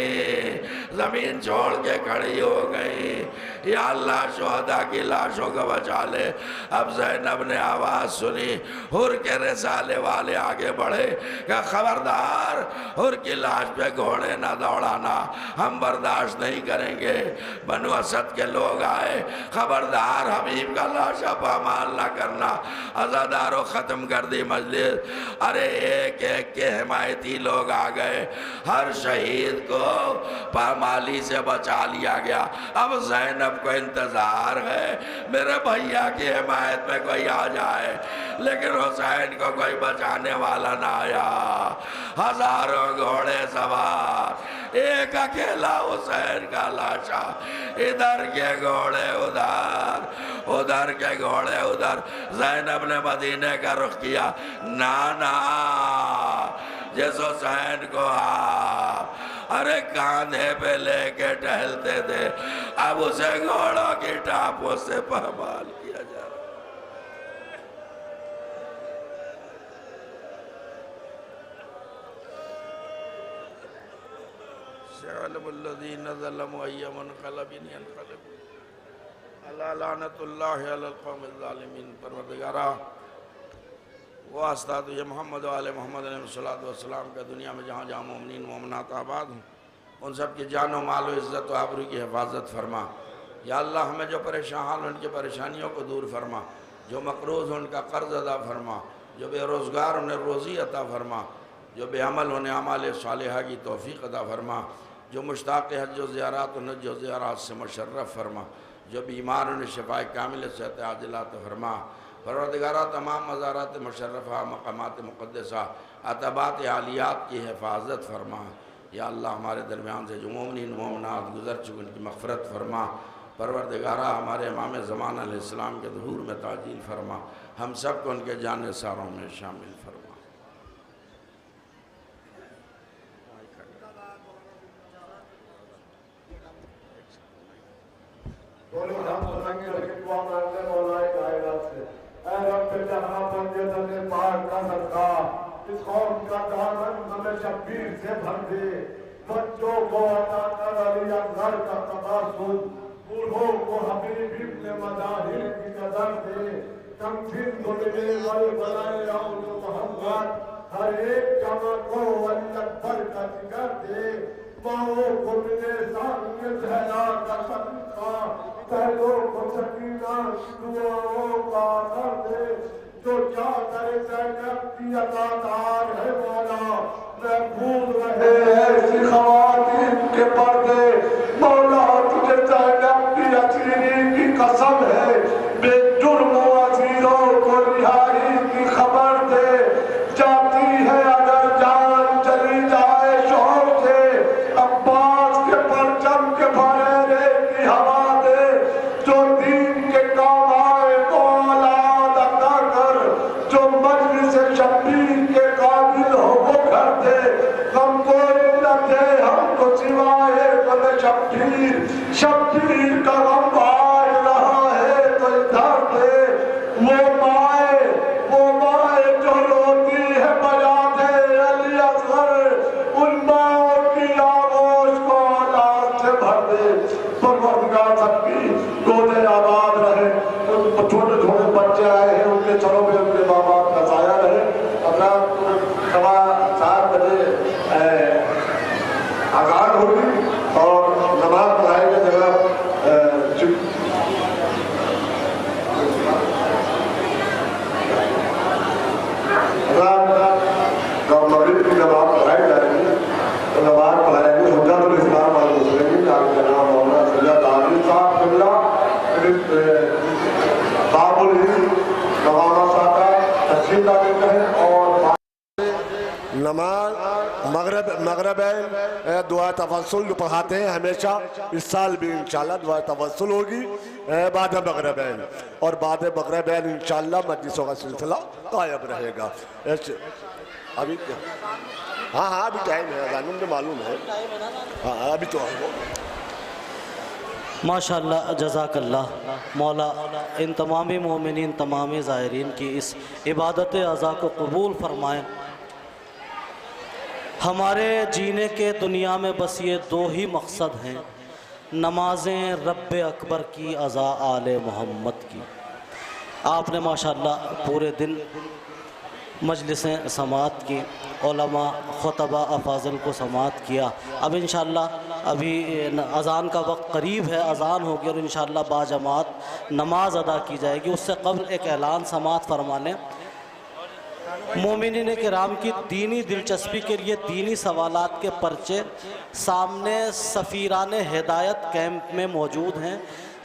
जमीन छोड़ के खड़ी हो गई। या अल्लाह शुहदा की लाशों को बचा ले। अब ज़ैनब ने आवाज़ सुनी, हुर के रिसाले वाले आगे बढ़े। क्या खबरदार, हुर की लाश पे घोड़े ना दौड़ाना, हम बर्दाश्त नहीं करेंगे। बनु असद के लोग आए, खबरदार हबीब का लाशा पामाल ना करना। अज़ादारों ख़त्म कर दी मजलिस। अरे एक एक के हिमायती लोग आ गए, हर शहीद को पामाली से बचा लिया गया। अब ज़ैनब को इंतज़ार है मेरे भैया की हिमायत में कोई आ जाए, लेकिन हुसैन को कोई बचाने वाला ना आया। हजारों घोड़े सवार, एक अकेला हुसैन का लाशा, इधर के घोड़े उधर, उधर के घोड़े उधर। ज़ैनब ने मदीने का रुख किया। ना ना, जिस हुसैन को अरे कांधे पे लेके टहलते थे, अब उसे घोड़ों की टापों से पामाल किया जा रहा। वास्ता तो ये मोहम्मद वाले मोहम्मद अलैहिस्सलाम का दुनिया में जहाँ जहाँ मोमिनीन मोमिनात आबाद हूँ, उन सब की जान व माल व इज़्ज़त व आबरू की हिफाजत फरमा। या अल्लाह हमें जो परेशान हाल उनकी परेशानियों को दूर फरमा, जो मकरूज़ उनका कर्ज अदा फरमा, जो बेरोज़गार उन्हें रोज़ी अता फरमा, जो बेअमल उन्हें अमाल सालिहा की तौफ़ीक़ अता फरमा, जो मुश्ताक़ हज व ज़ियारत उन्हें जो ज़ियारत से मुशर्रफ़ फरमा, जो बीमार उन्हें शफ़ाए कामिल सेहत आजिलात फरमा। परवरदिगारा तमाम मज़ारात मुशर्रफ़ा, मक़ामात मुक़द्दसा, अतबात आलियात की हिफाजत फरमा। या अल्लाह हमारे दरमियान से जो मोमिनीन मोमिनात गुज़र चुके उनकी मग़फ़िरत फरमा। परवरदिगारा हमारे इमाम ज़मान अलैहिस्सलाम के ज़ुहूर में ताजील फरमा, हम सब को उनके जानिसारों में शामिल फरमा। इस कौम का दामन हमें शब्बीर से भर दे। बच्चों को अता कर अली असगर का तबासुम, बूढ़ों को हबीब इब्न मज़ाहिर की कदर दे। कमसिन दुनिया वल बनाए औलो मोहम्मद, हर एक जमा को वली अकबर का जिक्र दे। माओ को मिले सामने ज़हरा का सदका, पहलों को सकीना दुआओं का कर दे। जो चादर ज़ैनब की अतादार है मौला, महफूज रहे ऐसी ख़वातीन के पर्दे। मौला तुझे ज़ैनब की असीरी की कसम है, बेजुर्म असीरों को रिहाई की खबर दे। जाती है अगर जान चली जाए शौक़ से, अब्बास के परचम के फरेरे की हवा दे। जो दीन के काम आए तो औलाद अता कर, जो मजलिस शब्बीर के काबिल शब्बीर का गम बाज रहा है तो इधर से वो माए जो रोती है बजा दे अली असगर उन माओ की आगोश को औलाद से भर दे। परवरदिगार सबकी गोदे आबाद रहे। उन छोटे छोटे बच्चे आए हैं उनके चरों में उनके माँ बाप का साया रहे। अपना 7:15 बजे आगाज होगी और नमाज पढ़ाएंगे जनाब मगरिब की नमाज पढ़ाई जाएगी तो नमाज पढ़ाएंगे हुज्जतुल इस्लाम वल मुस्लिमीन जनाब मौलाना सैयद आदिल साहब किबला बाबुल हिंद नवाना साहब तस्लीम देते हैं। और नमाज मगरबैन दुआ तवस्सुल जो पढ़ाते हैं हमेशा, इस साल भी इंशाल्लाह दुआ तवस्सुल होगी बाद मगरबैन, और बाद मगरबैन इंशाल्लाह मजलिसों का सिलसिला कायम रहेगा। अभी क्या? हाँ अभी टाइम है, मुझे मालूम है। हाँ अभी तो माशाअल्लाह जज़ाकल्लाह। मौला इन तमामी मोमिनीन तमामी ज़ायरीन की इस इबादत अज़ा को कबूल फरमाएँ। हमारे जीने के दुनिया में बस ये 2 ही मकसद हैं, नमाज़ें रब अकबर की, अज़ा आले मोहम्मद की। आपने माशाअल्लाह पूरे दिन मजलिसें समात की, उलमा खुतबा अफाज़िल को समात किया। अब इंशाअल्लाह अभी अज़ान का वक्त करीब है, अज़ान होगी और इंशाअल्लाह बाजमात नमाज अदा की जाएगी। उससे कब्ल एक ऐलान समात फरमा लें। मोमिनीन किराम की दीनी दिलचस्पी के लिए दीनी सवालात के पर्चे सामने सफ़ीरान हिदायत कैंप में मौजूद हैं।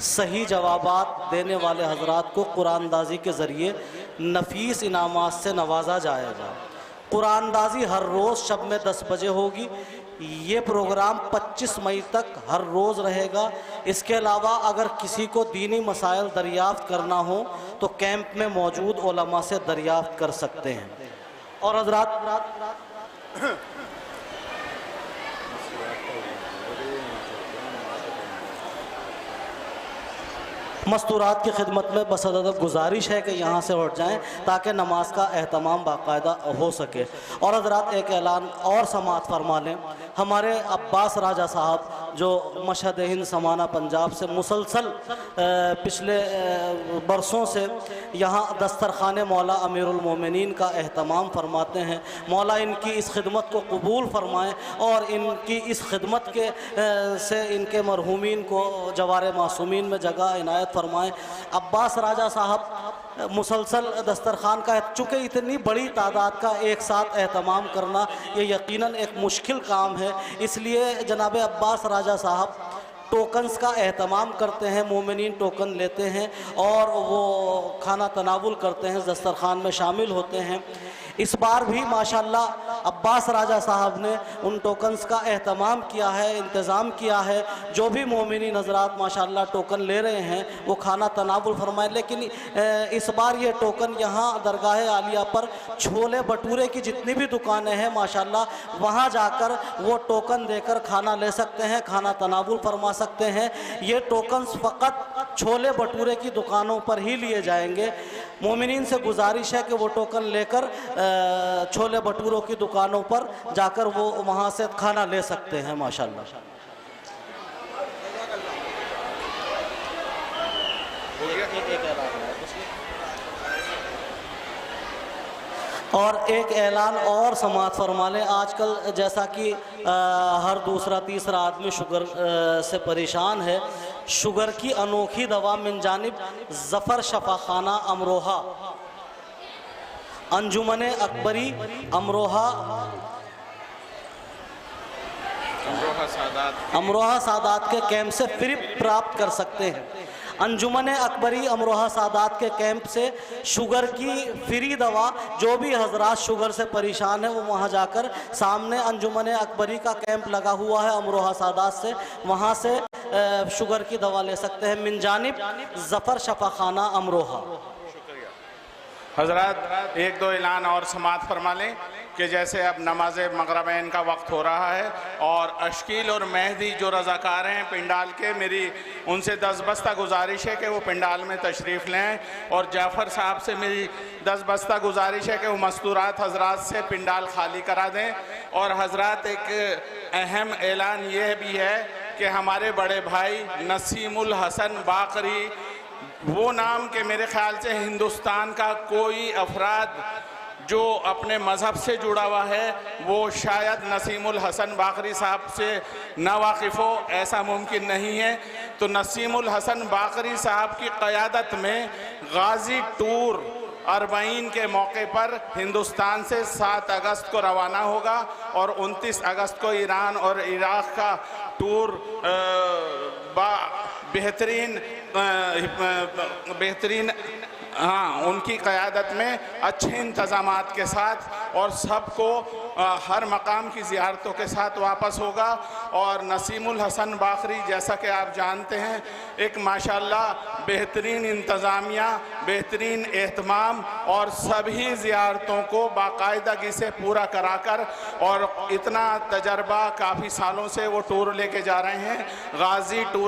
सही जवाबात देने वाले हजरात को कुरानदाजी के ज़रिए नफीस इनामात से नवाजा जाएगा। कुरानदाजी हर रोज़ शब में 10 बजे होगी। ये प्रोग्राम 25 मई तक हर रोज़ रहेगा। इसके अलावा अगर किसी को दीनी मसाइल दरियाफ़्त करना हो तो कैंप में मौजूद उलमा से दरियाफ़्त कर सकते हैं। और हज़रात मस्तूरात की खिदमत में बस अदब गुजारिश है कि यहाँ से उठ जाएँ ताकि नमाज का एहतमाम बाकायदा हो सके। और हज़रात एक ऐलान और समात फरमा लें। हमारे अब्बास राजा साहब जो मशहद हिंद समाना पंजाब से मुसलसल पिछले बरसों से यहाँ दस्तरखाने मौला अमीरुल मोमिनीन का एहतमाम फरमाते हैं। मौला इनकी इस खिदमत को कबूल फरमाएँ और इनकी इस खिदमत के से इनके मरहूमीन को जवार मासूमीन में जगह इनायत फरमाएँ। अब्बास राजा साहब मुसलसल दस्तरखान का, चूँकि इतनी बड़ी तादाद का एक साथ एहतमाम करना ये यकीनन एक मुश्किल काम है, इसलिए जनाब अब्बास राजा साहब टोकन्स का एहतमाम करते हैं। मोमिनीन टोकन लेते हैं और वो खाना तनावुल करते हैं, दस्तरखान में शामिल होते हैं। इस बार भी माशाल्लाह अब्बास राजा साहब ने उन टोकन्स का एहतमाम किया है, इंतज़ाम किया है। जो भी मोमिनीन हज़रात माशाल्लाह टोकन ले रहे हैं वो खाना तनावुल फरमाए। लेकिन इस बार ये टोकन यहाँ दरगाह आलिया पर छोले भटूरे की जितनी भी दुकानें हैं माशाल्लाह वहाँ जाकर वो टोकन देकर खाना ले सकते हैं, खाना तनावुल फरमा सकते हैं। ये टोकन्स फ़कत छोले भटूरे की दुकानों पर ही लिए जाएंगे। मोमिनीन से गुजारिश है कि वो टोकन लेकर छोले भटूरों की दुकानों पर जाकर वो वहाँ से खाना ले सकते हैं माशाल्लाह। और एक ऐलान और समात फरमा लें। आजकल जैसा कि हर दूसरा तीसरा आदमी शुगर से परेशान है, शुगर की अनोखी दवा मिन जानिब ज़फ़र शफ़ाखाना अमरोहा, अंजुमने अकबरी अमरोहा सादात के कैंप से फ्री प्राप्त कर सकते हैं। अंजुमन अकबरी अमरोहा सादात के कैंप से शुगर की फ्री दवा, जो भी हजरात शुगर से परेशान है वो वहाँ जाकर, सामने अंजुमन अकबरी का कैंप लगा हुआ है अमरोहा सादात से, वहाँ से शुगर की दवा ले सकते हैं। मिन जानिब ज़फ़र शफ़ाखाना अमरोहा। हजरात एक दो ऐलान और समात फरमा लें। कि जैसे अब नमाज मगरबैन का वक्त हो रहा है और अश्कील और मेहदी जो रज़ाकार हैं पिंडाल के, मेरी उनसे 10 बस्ता गुजारिश है कि वो पिंडाल में तशरीफ़ लें, और जाफ़र साहब से मेरी 10 बस्ता गुजारिश है कि वो मस्तूरात हजरात से पिंडाल खाली करा दें। और हजरात एक अहम ऐलान यह भी है कि हमारे बड़े भाई नसीमुल हसन बाकरी, वो नाम के मेरे ख्याल से हिंदुस्तान का कोई अफराद जो अपने मज़हब से जुड़ा हुआ है वो शायद नसीमुल हसन बाकरी साहब से ना वाकिफ़ हो, ऐसा मुमकिन नहीं है। तो नसीमुल हसन बाकरी साहब की क़यादत में गाज़ी टूर अरबईन के मौके पर हिंदुस्तान से 7 अगस्त को रवाना होगा और 29 अगस्त को ईरान और इराक़ का टूर बेहतरीन उनकी क़यादत में अच्छे इंतज़ामात के साथ और सबको हर मकाम की ज़ियारतों के साथ वापस होगा। और नसीमुल हसन बाकरी जैसा कि आप जानते हैं एक माशाल्लाह बेहतरीन इंतज़ामिया, बेहतरीन एहतमाम और सभी ज़ियारतों को बाकायदगी से पूरा कराकर, और इतना तजर्बा काफ़ी सालों से वो टूर लेके जा रहे हैं। गाज़ी टूर